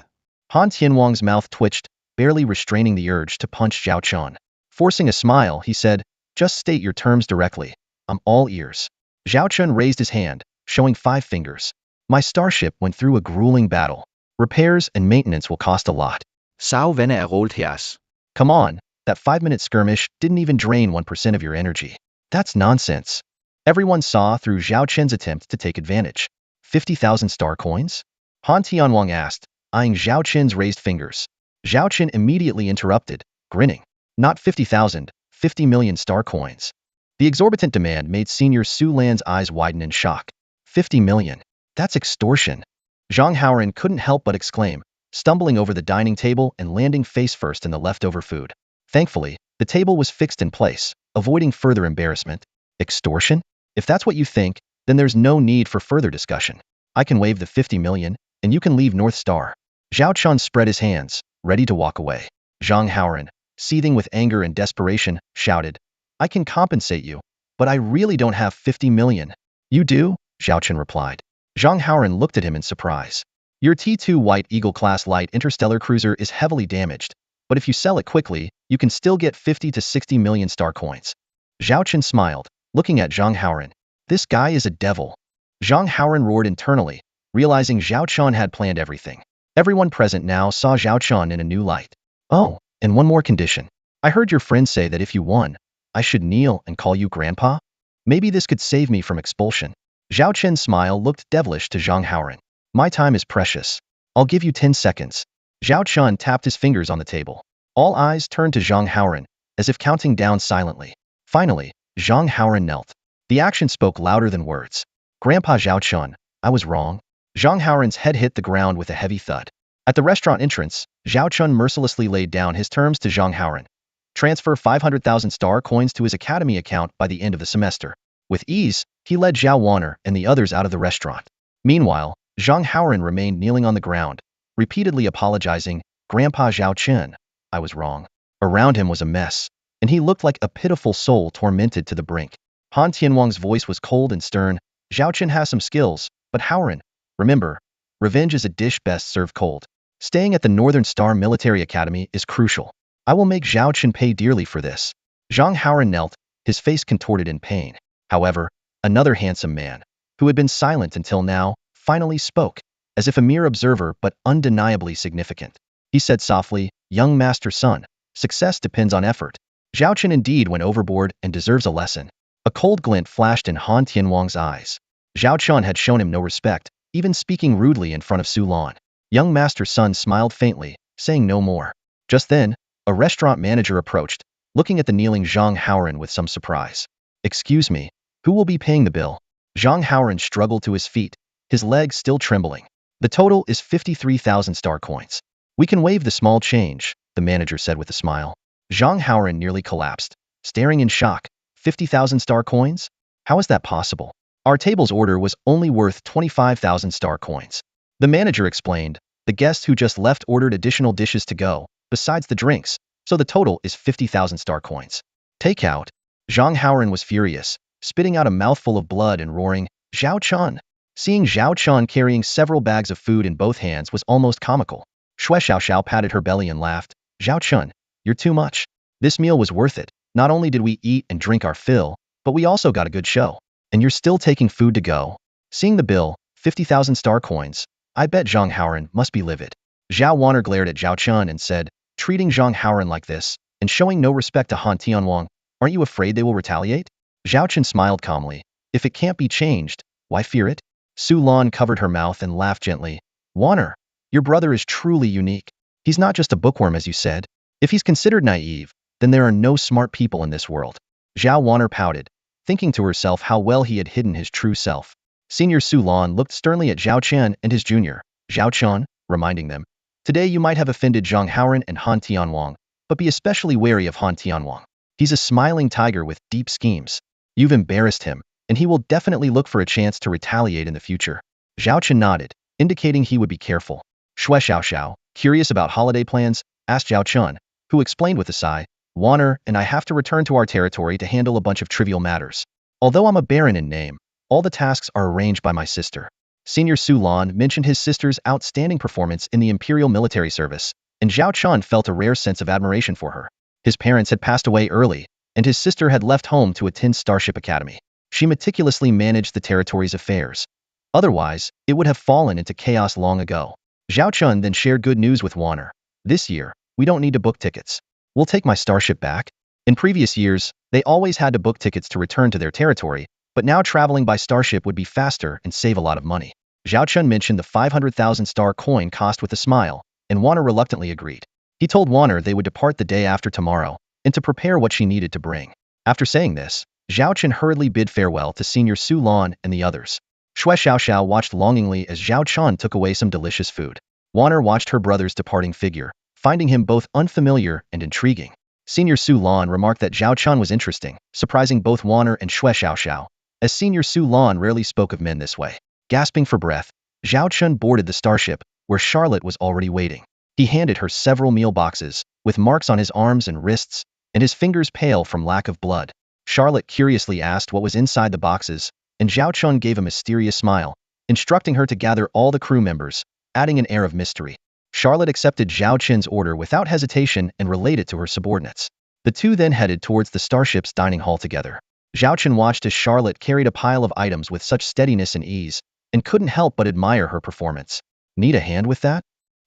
Han Tianwang's mouth twitched, barely restraining the urge to punch Zhao Chun. Forcing a smile, he said, Just state your terms directly. I'm all ears. Zhao Chun raised his hand, showing 5 fingers. My starship went through a grueling battle. Repairs and maintenance will cost a lot. Sao wenn rollt her's. Come on, that 5-minute skirmish didn't even drain 1% of your energy. That's nonsense. Everyone saw through Zhao Chen's attempt to take advantage. 50,000 star coins? Han Tianwang asked, eyeing Zhao Chen's raised fingers. Zhao Chen immediately interrupted, grinning. Not 50,000, 50 million star coins. The exorbitant demand made Senior Su Lan's eyes widen in shock. 50 million. That's extortion. Zhang Haoran couldn't help but exclaim, stumbling over the dining table and landing face first in the leftover food. Thankfully, the table was fixed in place, avoiding further embarrassment. Extortion? If that's what you think, then there's no need for further discussion. I can waive the 50 million, and you can leave North Star. Zhao Chun spread his hands, ready to walk away. Zhang Haoran, seething with anger and desperation, shouted, I can compensate you, but I really don't have 50 million. You do? Zhao Chen replied. Zhang Haoran looked at him in surprise. Your T2 White Eagle-class light interstellar cruiser is heavily damaged, but if you sell it quickly, you can still get 50 to 60 million star coins. Zhao Chen smiled, looking at Zhang Haoran. This guy is a devil. Zhang Haoran roared internally, realizing Zhao Chun had planned everything. Everyone present now saw Zhao Chun in a new light. Oh, and one more condition. I heard your friend say that if you won, I should kneel and call you Grandpa? Maybe this could save me from expulsion. Zhao Chen's smile looked devilish to Zhang Haoran. My time is precious. I'll give you 10 seconds. Zhao Chun tapped his fingers on the table. All eyes turned to Zhang Haoran, as if counting down silently. Finally, Zhang Haoran knelt. The action spoke louder than words. Grandpa Zhao Chun, I was wrong. Zhang Haoran's head hit the ground with a heavy thud. At the restaurant entrance, Zhao Chun mercilessly laid down his terms to Zhang Haoran. Transfer 500,000 star coins to his academy account by the end of the semester. With ease, he led Zhao Wanner and the others out of the restaurant. Meanwhile, Zhang Haoran remained kneeling on the ground, repeatedly apologizing, Grandpa Zhao Chen, I was wrong. Around him was a mess, and he looked like a pitiful soul tormented to the brink. Han Tianwang's voice was cold and stern. Zhao Chen has some skills, but Haoran, remember, revenge is a dish best served cold. Staying at the Northern Star Military Academy is crucial. I will make Zhao Chen pay dearly for this. Zhang Haoran knelt, his face contorted in pain. However, another handsome man, who had been silent until now, finally spoke, as if a mere observer but undeniably significant. He said softly, Young master son, success depends on effort. Zhao Chen indeed went overboard and deserves a lesson. A cold glint flashed in Han Tianwang's eyes. Zhao Chun had shown him no respect, even speaking rudely in front of Su Lan. Young master son smiled faintly, saying no more. Just then, a restaurant manager approached, looking at the kneeling Zhang Haoran with some surprise. Excuse me, who will be paying the bill? Zhang Haoran struggled to his feet, his legs still trembling. The total is 53,000 star coins. We can waive the small change, the manager said with a smile. Zhang Haoran nearly collapsed, staring in shock. 50,000 star coins? How is that possible? Our table's order was only worth 25,000 star coins. The manager explained, The guest who just left ordered additional dishes to go, besides the drinks, so the total is 50,000 star coins. Takeout. Zhang Haoran was furious, spitting out a mouthful of blood and roaring, Zhao Chun. Seeing Zhao Chun carrying several bags of food in both hands was almost comical. Shui Xiaoxiao patted her belly and laughed, Zhao Chun, you're too much. This meal was worth it. Not only did we eat and drink our fill, but we also got a good show. And you're still taking food to go. Seeing the bill, 50,000 star coins, I bet Zhang Haoran must be livid. Zhao Wanner glared at Zhao Chun and said, treating Zhang Haoran like this, and showing no respect to Han Tianwang, aren't you afraid they will retaliate? Zhao Chun smiled calmly. If it can't be changed, why fear it? Su Lan covered her mouth and laughed gently. Wanner, your brother is truly unique. He's not just a bookworm as you said. If he's considered naive, then there are no smart people in this world. Zhao Wanner pouted, thinking to herself how well he had hidden his true self. Senior Su Lan looked sternly at Zhao Chen and his junior, Zhao Chun, reminding them, today you might have offended Zhang Haoran and Han Tianwang, but be especially wary of Han Tianwang. He's a smiling tiger with deep schemes. You've embarrassed him, and he will definitely look for a chance to retaliate in the future. Zhao Chen nodded, indicating he would be careful. Shui Xiaoxiao, curious about holiday plans, asked Zhao Chun, who explained with a sigh, Wanner and I have to return to our territory to handle a bunch of trivial matters. Although I'm a baron in name, all the tasks are arranged by my sister. Senior Su Lan mentioned his sister's outstanding performance in the Imperial Military Service, and Zhao Chun felt a rare sense of admiration for her. His parents had passed away early, and his sister had left home to attend Starship Academy. She meticulously managed the territory's affairs. Otherwise, it would have fallen into chaos long ago. Zhao Chun then shared good news with Wanner. This year, we don't need to book tickets. We'll take my starship back. In previous years, they always had to book tickets to return to their territory, but now traveling by starship would be faster and save a lot of money. Zhao Chun mentioned the 500,000 star coin cost with a smile, and Wanner reluctantly agreed. He told Wanner they would depart the day after tomorrow, and to prepare what she needed to bring. After saying this, Zhao Chun hurriedly bid farewell to Senior Su Lan and the others. Shui Xiaoxiao watched longingly as Zhao Chun took away some delicious food. Wanner watched her brother's departing figure, finding him both unfamiliar and intriguing. Senior Su Lan remarked that Zhao Chun was interesting, surprising both Wanner and Shui Xiaoxiao, as Senior Su Lan rarely spoke of men this way. Gasping for breath, Zhao Chun boarded the starship, where Charlotte was already waiting. He handed her several meal boxes, with marks on his arms and wrists, and his fingers pale from lack of blood. Charlotte curiously asked what was inside the boxes, and Zhao Chun gave a mysterious smile, instructing her to gather all the crew members, adding an air of mystery. Charlotte accepted Zhao Chen's order without hesitation and relayed it to her subordinates. The two then headed towards the starship's dining hall together. Zhao Chen watched as Charlotte carried a pile of items with such steadiness and ease, and couldn't help but admire her performance. Need a hand with that?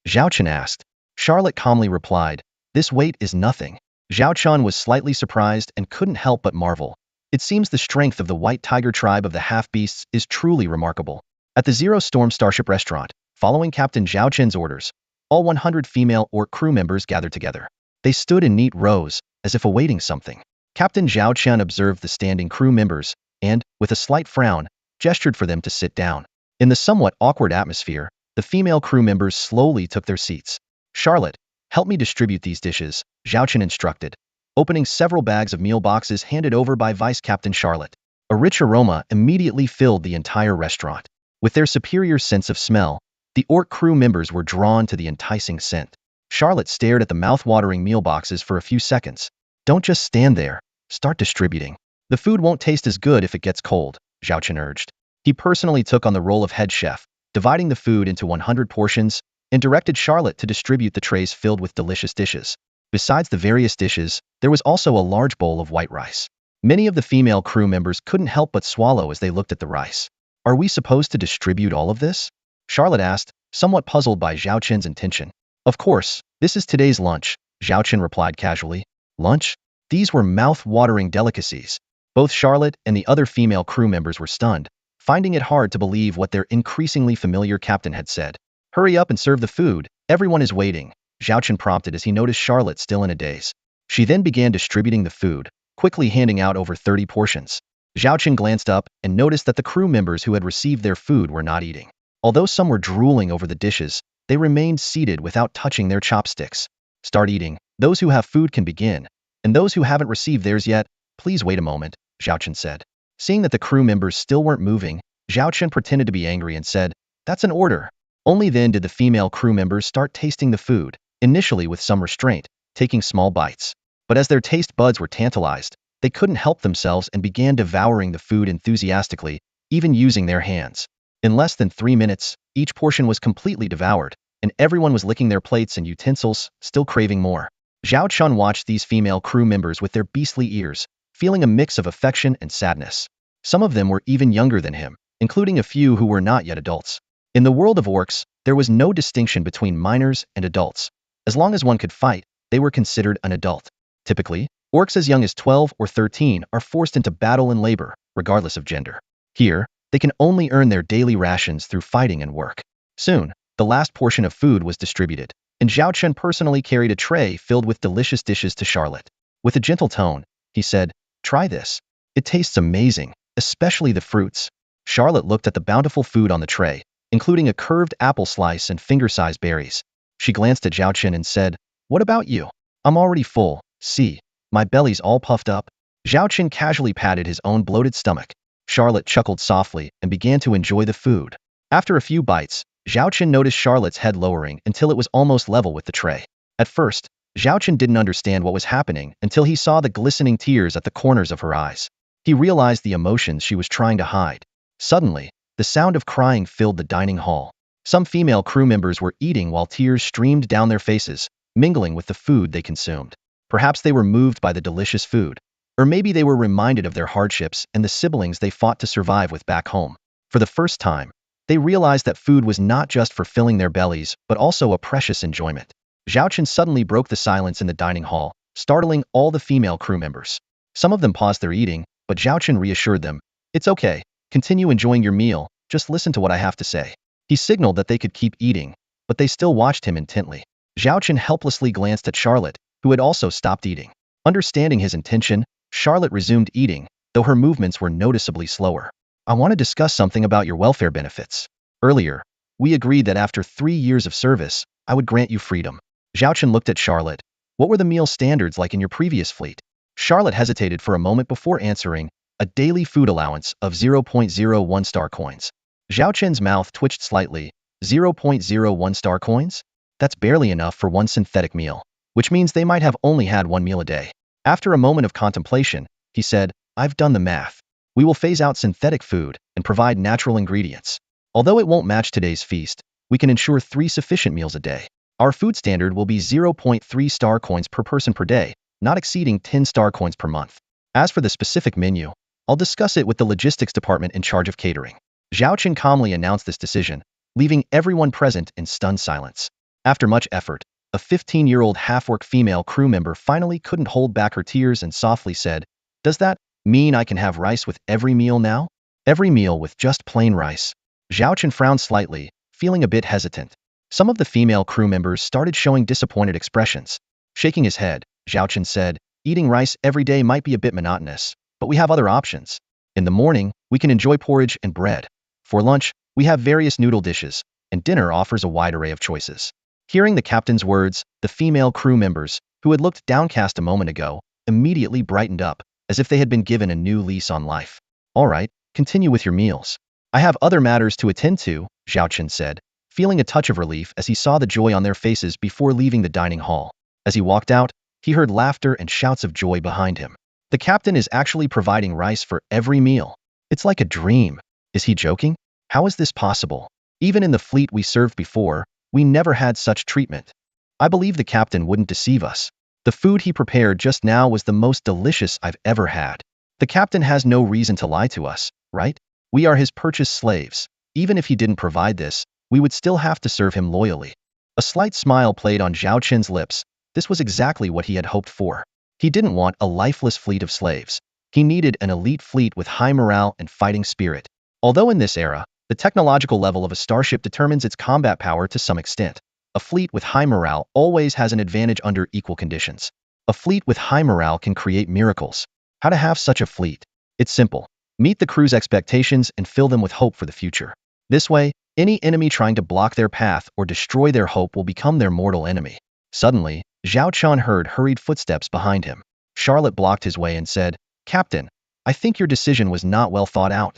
Zhao Chen asked. Charlotte calmly replied, this weight is nothing. Zhao Chun was slightly surprised and couldn't help but marvel. It seems the strength of the White Tiger tribe of the half-beasts is truly remarkable. At the Zero Storm Starship restaurant, following Captain Zhao Chen's orders, all 100 female orc crew members gathered together. They stood in neat rows, as if awaiting something. Captain Zhao Chen observed the standing crew members, and, with a slight frown, gestured for them to sit down. In the somewhat awkward atmosphere, the female crew members slowly took their seats. Charlotte, help me distribute these dishes, Zhao Chen instructed, opening several bags of meal boxes handed over by Vice Captain Charlotte. A rich aroma immediately filled the entire restaurant. With their superior sense of smell, the orc crew members were drawn to the enticing scent. Charlotte stared at the mouth-watering meal boxes for a few seconds. Don't just stand there. Start distributing. The food won't taste as good if it gets cold, Zhao Chen urged. He personally took on the role of head chef, dividing the food into 100 portions, and directed Charlotte to distribute the trays filled with delicious dishes. Besides the various dishes, there was also a large bowl of white rice. Many of the female crew members couldn't help but swallow as they looked at the rice. Are we supposed to distribute all of this? Charlotte asked, somewhat puzzled by Zhao Chen's intention. Of course, this is today's lunch, Zhao Chen replied casually. Lunch? These were mouth-watering delicacies. Both Charlotte and the other female crew members were stunned, finding it hard to believe what their increasingly familiar captain had said. Hurry up and serve the food, everyone is waiting, Zhao Chen prompted as he noticed Charlotte still in a daze. She then began distributing the food, quickly handing out over 30 portions. Zhao Chen glanced up and noticed that the crew members who had received their food were not eating. Although some were drooling over the dishes, they remained seated without touching their chopsticks. Start eating. Those who have food can begin. And those who haven't received theirs yet, please wait a moment, Zhao Chen said. Seeing that the crew members still weren't moving, Zhao Chen pretended to be angry and said, that's an order. Only then did the female crew members start tasting the food, initially with some restraint, taking small bites. But as their taste buds were tantalized, they couldn't help themselves and began devouring the food enthusiastically, even using their hands. In less than 3 minutes, each portion was completely devoured, and everyone was licking their plates and utensils, still craving more. Zhao Chun watched these female crew members with their beastly ears, feeling a mix of affection and sadness. Some of them were even younger than him, including a few who were not yet adults. In the world of orcs, there was no distinction between minors and adults. As long as one could fight, they were considered an adult. Typically, orcs as young as 12 or 13 are forced into battle and labor, regardless of gender. Here, they can only earn their daily rations through fighting and work. Soon, the last portion of food was distributed, and Zhao Chen personally carried a tray filled with delicious dishes to Charlotte. With a gentle tone, he said, "Try this. It tastes amazing, especially the fruits." Charlotte looked at the bountiful food on the tray, including a curved apple slice and finger-sized berries. She glanced at Zhao Chen and said, "What about you? I'm already full. See, my belly's all puffed up." Zhao Chen casually patted his own bloated stomach. Charlotte chuckled softly and began to enjoy the food. After a few bites, Zhao Chen noticed Charlotte's head lowering until it was almost level with the tray. At first, Zhao Chen didn't understand what was happening until he saw the glistening tears at the corners of her eyes. He realized the emotions she was trying to hide. Suddenly, the sound of crying filled the dining hall. Some female crew members were eating while tears streamed down their faces, mingling with the food they consumed. Perhaps they were moved by the delicious food, or maybe they were reminded of their hardships and the siblings they fought to survive with back home. For the first time, they realized that food was not just for filling their bellies, but also a precious enjoyment. Zhao Chen suddenly broke the silence in the dining hall, startling all the female crew members. Some of them paused their eating, but Zhao Chen reassured them, "It's okay, continue enjoying your meal, just listen to what I have to say." He signaled that they could keep eating, but they still watched him intently. Zhao Chen helplessly glanced at Charlotte, who had also stopped eating. Understanding his intention, Charlotte resumed eating, though her movements were noticeably slower. "I want to discuss something about your welfare benefits. Earlier, we agreed that after 3 years of service, I would grant you freedom." Zhao Chen looked at Charlotte. "What were the meal standards like in your previous fleet?" Charlotte hesitated for a moment before answering, "A daily food allowance of 0.01 star coins." Zhao Chen's mouth twitched slightly. 0.01 star coins? That's barely enough for one synthetic meal, which means they might have only had one meal a day. After a moment of contemplation, he said, "I've done the math. We will phase out synthetic food and provide natural ingredients. Although it won't match today's feast, we can ensure 3 sufficient meals a day. Our food standard will be 0.3 star coins per person per day, not exceeding 10 star coins per month. As for the specific menu, I'll discuss it with the logistics department in charge of catering." Zhao Chen calmly announced this decision, leaving everyone present in stunned silence. After much effort, a 15-year-old half-orc female crew member finally couldn't hold back her tears and softly said, "Does that mean I can have rice with every meal now? Every meal with just plain rice?" Zhao Chen frowned slightly, feeling a bit hesitant. Some of the female crew members started showing disappointed expressions. Shaking his head, Zhao Chen said, "Eating rice every day might be a bit monotonous, but we have other options. In the morning, we can enjoy porridge and bread. For lunch, we have various noodle dishes, and dinner offers a wide array of choices." Hearing the captain's words, the female crew members, who had looked downcast a moment ago, immediately brightened up, as if they had been given a new lease on life. "All right, continue with your meals. I have other matters to attend to," Zhao Chen said, feeling a touch of relief as he saw the joy on their faces before leaving the dining hall. As he walked out, he heard laughter and shouts of joy behind him. The captain is actually providing rice for every meal. It's like a dream. Is he joking? How is this possible? Even in the fleet we served before, we never had such treatment. I believe the captain wouldn't deceive us. The food he prepared just now was the most delicious I've ever had. The captain has no reason to lie to us, right? We are his purchased slaves. Even if he didn't provide this, we would still have to serve him loyally." A slight smile played on Zhao Chen's lips. This was exactly what he had hoped for. He didn't want a lifeless fleet of slaves. He needed an elite fleet with high morale and fighting spirit. Although in this era, the technological level of a starship determines its combat power to some extent, a fleet with high morale always has an advantage under equal conditions. A fleet with high morale can create miracles. How to have such a fleet? It's simple. Meet the crew's expectations and fill them with hope for the future. This way, any enemy trying to block their path or destroy their hope will become their mortal enemy. Suddenly, Zhao Chen heard hurried footsteps behind him. Charlotte blocked his way and said, "Captain, I think your decision was not well thought out."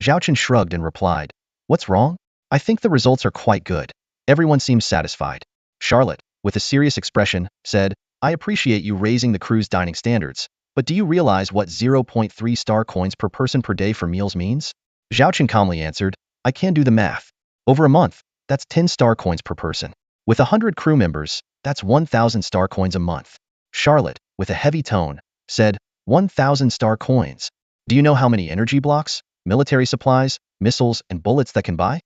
Zhao Chen shrugged and replied, "What's wrong? I think the results are quite good. Everyone seems satisfied. Charlotte, with a serious expression, said, I appreciate you raising the crew's dining standards, but do you realize what 0.3 star coins per person per day for meals means? Zhao Chen calmly answered, I can do the math. Over a month, that's 10 star coins per person. With 100 crew members, that's 1,000 star coins a month. Charlotte, with a heavy tone, said, 1,000 star coins. Do you know how many energy blocks, military supplies, missiles, and bullets that can buy?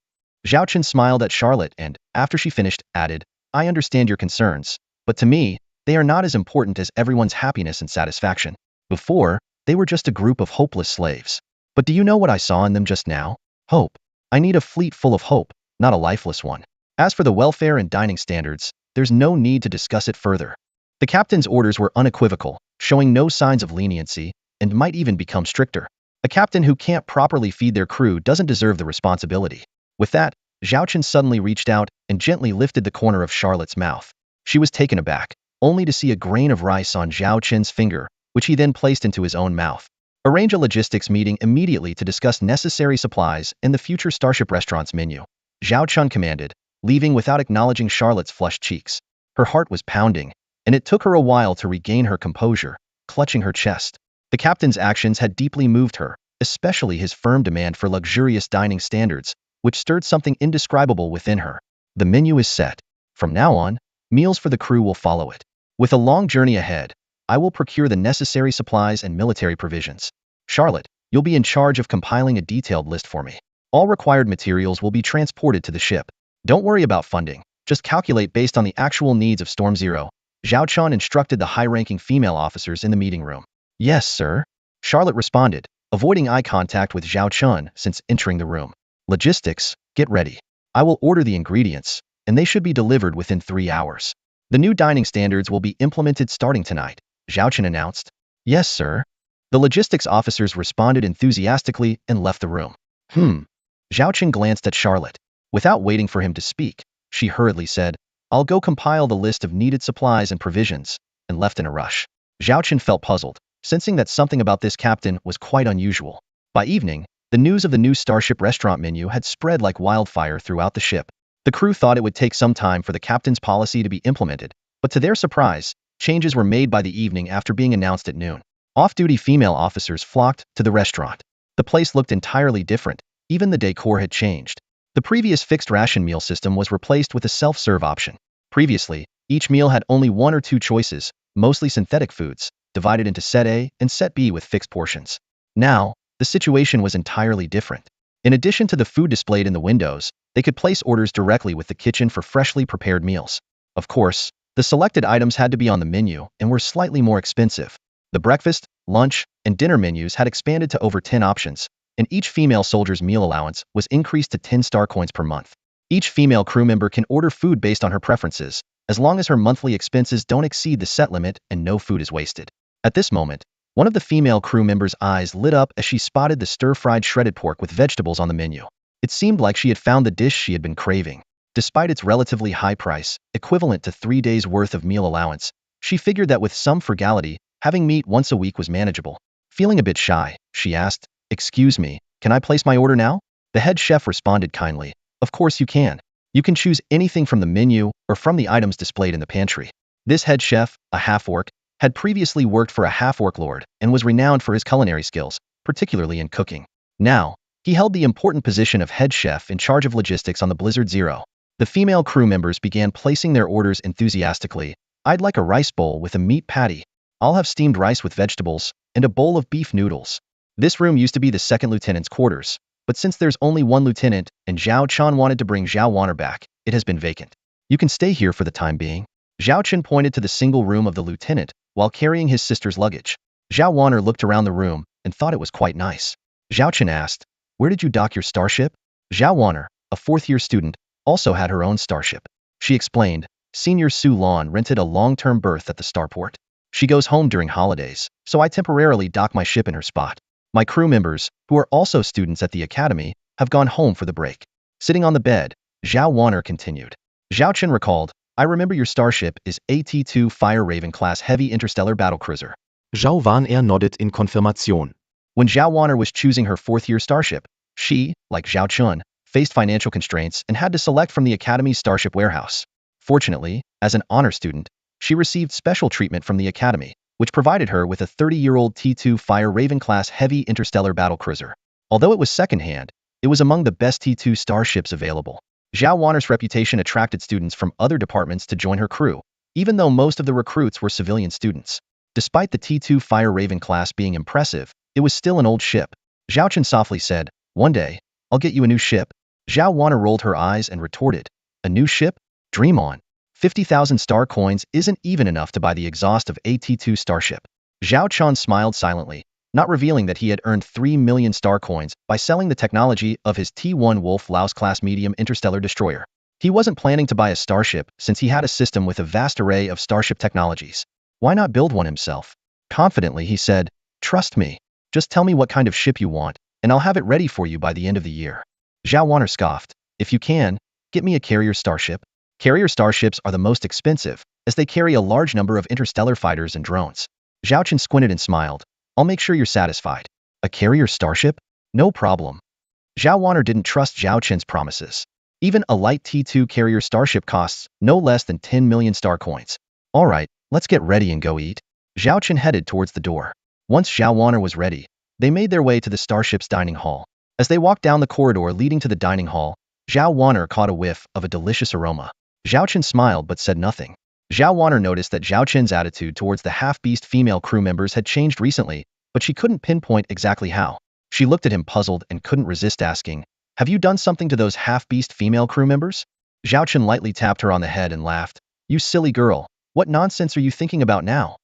Zhao Chen smiled at Charlotte and, after she finished, added, I understand your concerns, but to me, they are not as important as everyone's happiness and satisfaction. Before, they were just a group of hopeless slaves. But do you know what I saw in them just now? Hope. I need a fleet full of hope, not a lifeless one. As for the welfare and dining standards, there's no need to discuss it further. The captain's orders were unequivocal, showing no signs of leniency, and might even become stricter. A captain who can't properly feed their crew doesn't deserve the responsibility. With that, Zhao Chen suddenly reached out and gently lifted the corner of Charlotte's mouth. She was taken aback, only to see a grain of rice on Zhao Chen's finger, which he then placed into his own mouth. Arrange a logistics meeting immediately to discuss necessary supplies and the future Starship Restaurant's menu. Zhao Chen commanded, leaving without acknowledging Charlotte's flushed cheeks. Her heart was pounding, and it took her a while to regain her composure, clutching her chest. The captain's actions had deeply moved her, especially his firm demand for luxurious dining standards, which stirred something indescribable within her. The menu is set. From now on, meals for the crew will follow it. With a long journey ahead, I will procure the necessary supplies and military provisions. Charlotte, you'll be in charge of compiling a detailed list for me. All required materials will be transported to the ship. Don't worry about funding, just calculate based on the actual needs of Storm Zero. Zhao Chen instructed the high-ranking female officers in the meeting room. Yes, sir. Charlotte responded, avoiding eye contact with Zhao Chen since entering the room. Logistics, get ready. I will order the ingredients, and they should be delivered within 3 hours. The new dining standards will be implemented starting tonight, Zhao Chen announced. Yes, sir. The logistics officers responded enthusiastically and left the room. Zhao Chen glanced at Charlotte. Without waiting for him to speak, she hurriedly said, I'll go compile the list of needed supplies and provisions, and left in a rush. Zhao Chen felt puzzled, sensing that something about this captain was quite unusual. By evening, the news of the new Starship Restaurant menu had spread like wildfire throughout the ship. The crew thought it would take some time for the captain's policy to be implemented, but to their surprise, changes were made by the evening after being announced at noon. Off-duty female officers flocked to the restaurant. The place looked entirely different, even the decor had changed. The previous fixed ration meal system was replaced with a self-serve option. Previously, each meal had only 1 or 2 choices, mostly synthetic foods, divided into Set A and Set B with fixed portions. Now, the situation was entirely different. In addition to the food displayed in the windows, they could place orders directly with the kitchen for freshly prepared meals. Of course, the selected items had to be on the menu and were slightly more expensive. The breakfast, lunch, and dinner menus had expanded to over 10 options, and each female soldier's meal allowance was increased to 10 star coins per month. Each female crew member can order food based on her preferences, as long as her monthly expenses don't exceed the set limit and no food is wasted. At this moment, one of the female crew members' eyes lit up as she spotted the stir-fried shredded pork with vegetables on the menu. It seemed like she had found the dish she had been craving. Despite its relatively high price, equivalent to 3 days' worth of meal allowance, she figured that with some frugality, having meat once a week was manageable. Feeling a bit shy, she asked, Excuse me, can I place my order now? The head chef responded kindly, Of course you can. You can choose anything from the menu or from the items displayed in the pantry. This head chef, a half-orc, had previously worked for a half-orc lord and was renowned for his culinary skills, particularly in cooking. Now, he held the important position of head chef in charge of logistics on the Blizzard Zero. The female crew members began placing their orders enthusiastically. I'd like a rice bowl with a meat patty. I'll have steamed rice with vegetables, and a bowl of beef noodles. This room used to be the second lieutenant's quarters, but since there's only one lieutenant and Zhao Chen wanted to bring Zhao Wanner back, it has been vacant. You can stay here for the time being. Zhao Chen pointed to the single room of the lieutenant while carrying his sister's luggage. Zhao Wanner looked around the room and thought it was quite nice. Zhao Chen asked, Where did you dock your starship? Zhao Wanner, a 4th-year student, also had her own starship. She explained, Senior Su Lan rented a long-term berth at the starport. She goes home during holidays, so I temporarily dock my ship in her spot. My crew members, who are also students at the academy, have gone home for the break. Sitting on the bed, Zhao Wanner continued. Zhao Chen recalled, I remember your starship is AT-2 Fire Raven class heavy interstellar battlecruiser. Zhao Wanner nodded in Konfirmation. When Zhao Wanner was choosing her 4th-year starship, she, like Zhao Chun, faced financial constraints and had to select from the Academy's Starship warehouse. Fortunately, as an honor student, she received special treatment from the Academy, which provided her with a 30-year-old T2 Fire Raven-class heavy interstellar battlecruiser. Although it was secondhand, it was among the best T2 starships available. Zhao Wanner's reputation attracted students from other departments to join her crew, even though most of the recruits were civilian students. Despite the T2 Fire Raven class being impressive, it was still an old ship. Zhao Chen softly said, "One day, I'll get you a new ship." Zhao Wanner rolled her eyes and retorted, "A new ship? Dream on. 50,000 star coins isn't even enough to buy the exhaust of a T2 starship." Zhao Chen smiled silently, not revealing that he had earned 3 million star coins by selling the technology of his T1 Wolf-Laus-class medium interstellar destroyer. He wasn't planning to buy a starship since he had a system with a vast array of starship technologies. Why not build one himself? Confidently, he said, "Trust me. Just tell me what kind of ship you want, and I'll have it ready for you by the end of the year." Zhao Wanner scoffed, "If you can, get me a carrier starship." Carrier starships are the most expensive, as they carry a large number of interstellar fighters and drones. Zhao Chen squinted and smiled. "I'll make sure you're satisfied." "A carrier starship? No problem." Zhao Wanner didn't trust Zhao Chen's promises. Even a light T2 carrier starship costs no less than 10 million star coins. "All right, let's get ready and go eat." Zhao Chen headed towards the door. Once Zhao Wanner was ready, they made their way to the starship's dining hall. As they walked down the corridor leading to the dining hall, Zhao Wanner caught a whiff of a delicious aroma. Zhao Chen smiled but said nothing. Zhao Wanner noticed that Zhao Chen's attitude towards the half-beast female crew members had changed recently, but she couldn't pinpoint exactly how. She looked at him puzzled and couldn't resist asking, "Have you done something to those half-beast female crew members?" Zhao Chen lightly tapped her on the head and laughed. "You silly girl, what nonsense are you thinking about now?"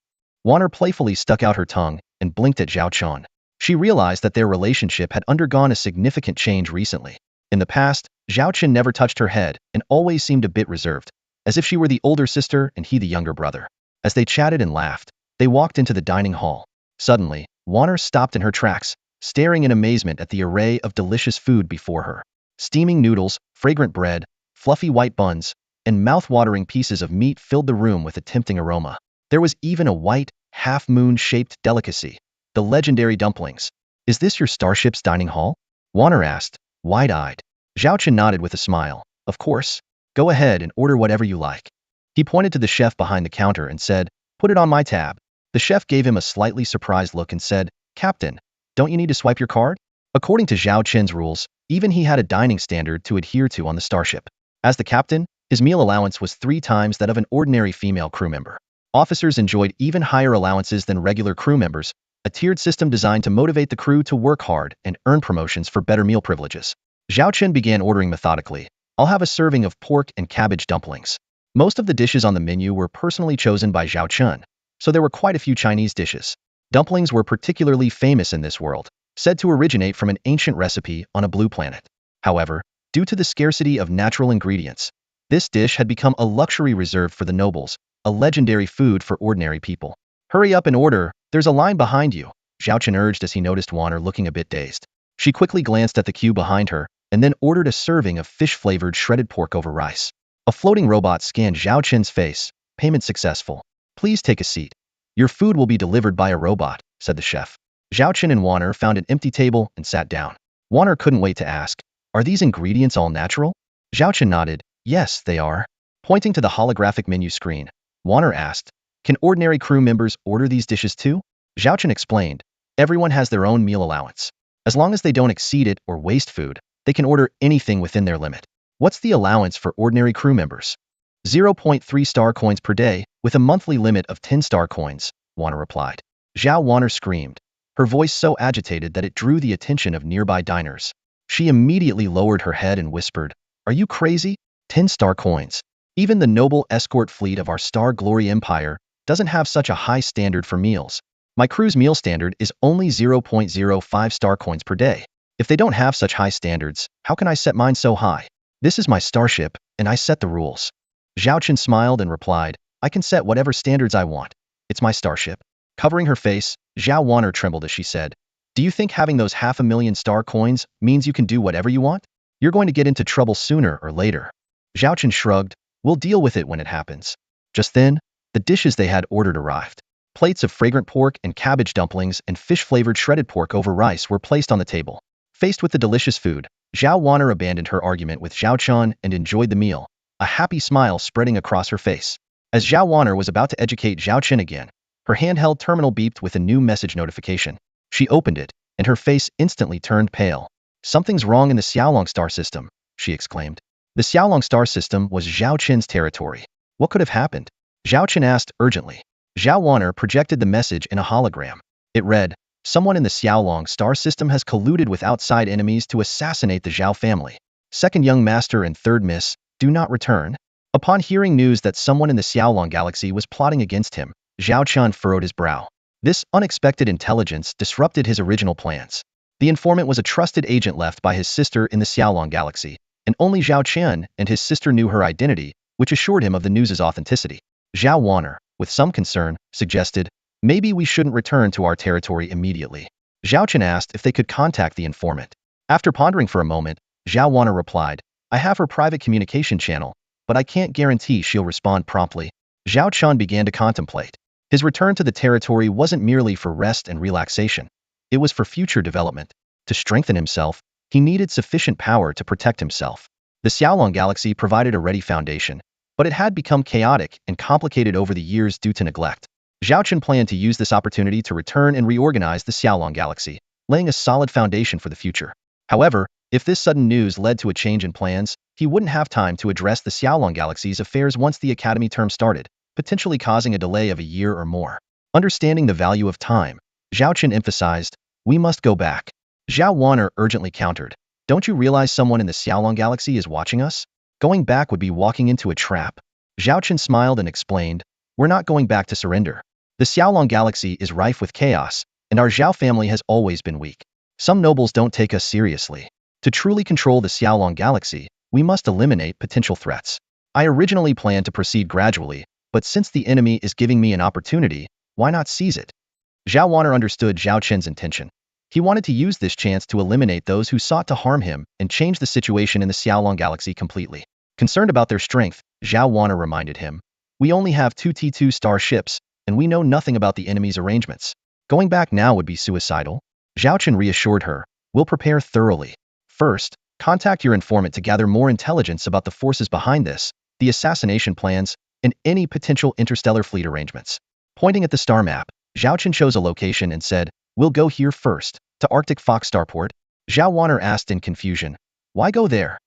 Wanner playfully stuck out her tongue and blinked at Zhao Chen. She realized that their relationship had undergone a significant change recently. In the past, Zhao Chen never touched her head and always seemed a bit reserved, as if she were the older sister and he the younger brother. As they chatted and laughed, they walked into the dining hall. Suddenly, Wanner stopped in her tracks, staring in amazement at the array of delicious food before her. Steaming noodles, fragrant bread, fluffy white buns, and mouth-watering pieces of meat filled the room with a tempting aroma. There was even a white, half-moon-shaped delicacy, the legendary dumplings. "Is this your starship's dining hall?" Wanner asked, wide-eyed. Zhao Chen nodded with a smile. "Of course. Go ahead and order whatever you like." He pointed to the chef behind the counter and said, "Put it on my tab." The chef gave him a slightly surprised look and said, "Captain, don't you need to swipe your card?" According to Zhao Chen's rules, even he had a dining standard to adhere to on the starship. As the captain, his meal allowance was 3 times that of an ordinary female crew member. Officers enjoyed even higher allowances than regular crew members, a tiered system designed to motivate the crew to work hard and earn promotions for better meal privileges. Zhao Chen began ordering methodically. "I'll have a serving of pork and cabbage dumplings." Most of the dishes on the menu were personally chosen by Zhao Chen, so there were quite a few Chinese dishes. Dumplings were particularly famous in this world, said to originate from an ancient recipe on a blue planet. However, due to the scarcity of natural ingredients, this dish had become a luxury reserved for the nobles, a legendary food for ordinary people. "Hurry up and order, there's a line behind you," Zhao Chen urged as he noticed Wanner looking a bit dazed. She quickly glanced at the queue behind her, and then ordered a serving of fish-flavored shredded pork over rice. A floating robot scanned Zhao Chen's face. "Payment successful. Please take a seat." "Your food will be delivered by a robot," said the chef. Zhao Chen and Wanner found an empty table and sat down. Wanner couldn't wait to ask, "Are these ingredients all natural?" Zhao Chen nodded. "Yes, they are." Pointing to the holographic menu screen, Wanner asked, "Can ordinary crew members order these dishes too?" Zhao Chen explained, "Everyone has their own meal allowance. As long as they don't exceed it or waste food, they can order anything within their limit." "What's the allowance for ordinary crew members?" 0.3 star coins per day, with a monthly limit of 10 star coins, Wanner replied. Zhao Wanner screamed, her voice so agitated that it drew the attention of nearby diners. She immediately lowered her head and whispered, "Are you crazy? 10 star coins. Even the noble escort fleet of our Star Glory Empire doesn't have such a high standard for meals. My crew's meal standard is only 0.05 star coins per day. If they don't have such high standards, how can I set mine so high? This is my starship, and I set the rules." Zhao Chen smiled and replied, "I can set whatever standards I want. It's my starship." Covering her face, Zhao Wanner trembled as she said, "Do you think having those 500,000 star coins means you can do whatever you want? You're going to get into trouble sooner or later." Zhao Chen shrugged, "We'll deal with it when it happens." Just then, the dishes they had ordered arrived. Plates of fragrant pork and cabbage dumplings and fish-flavored shredded pork over rice were placed on the table. Faced with the delicious food, Zhao Wanner abandoned her argument with Zhao Chun and enjoyed the meal, a happy smile spreading across her face. As Zhao Wanner was about to educate Zhao Chen again, her handheld terminal beeped with a new message notification. She opened it, and her face instantly turned pale. "Something's wrong in the Xiaolong star system," she exclaimed. The Xiaolong star system was Zhao Chen's territory. What could have happened? Zhao Chen asked urgently. Zhao Wanner projected the message in a hologram. It read, "Someone in the Xiaolong star system has colluded with outside enemies to assassinate the Zhao family. Second young master and third miss, do not return." Upon hearing news that someone in the Xiaolong galaxy was plotting against him, Zhao Chun furrowed his brow. This unexpected intelligence disrupted his original plans. The informant was a trusted agent left by his sister in the Xiaolong galaxy, and only Zhao Chen and his sister knew her identity, which assured him of the news's authenticity. Zhao Wanner, with some concern, suggested, "Maybe we shouldn't return to our territory immediately." Zhao Chen asked if they could contact the informant. After pondering for a moment, Zhao Wanner replied, "I have her private communication channel, but I can't guarantee she'll respond promptly." Zhao Chun began to contemplate. His return to the territory wasn't merely for rest and relaxation. It was for future development. To strengthen himself, he needed sufficient power to protect himself. The Xiaolong galaxy provided a ready foundation, but it had become chaotic and complicated over the years due to neglect. Zhao Chen planned to use this opportunity to return and reorganize the Xiaolong galaxy, laying a solid foundation for the future. However, if this sudden news led to a change in plans, he wouldn't have time to address the Xiaolong galaxy's affairs once the academy term started, potentially causing a delay of a year or more. Understanding the value of time, Zhao Chen emphasized, "We must go back." Zhao Wanner urgently countered, "Don't you realize someone in the Xiaolong galaxy is watching us? Going back would be walking into a trap." Zhao Chen smiled and explained, "We're not going back to surrender. The Xiaolong galaxy is rife with chaos, and our Zhao family has always been weak. Some nobles don't take us seriously. To truly control the Xiaolong galaxy, we must eliminate potential threats. I originally planned to proceed gradually, but since the enemy is giving me an opportunity, why not seize it?" Zhao Wanner understood Zhao Chen's intention. He wanted to use this chance to eliminate those who sought to harm him and change the situation in the Xiaolong galaxy completely. Concerned about their strength, Zhao Wanner reminded him, "We only have 2 T2 star ships, and we know nothing about the enemy's arrangements. Going back now would be suicidal." Zhao Chen reassured her, "We'll prepare thoroughly. First, contact your informant to gather more intelligence about the forces behind this, the assassination plans, and any potential interstellar fleet arrangements." Pointing at the star map, Zhao Chen chose a location and said, "We'll go here first, to Arctic Fox Starport." Zhao Wanner asked in confusion, "Why go there?"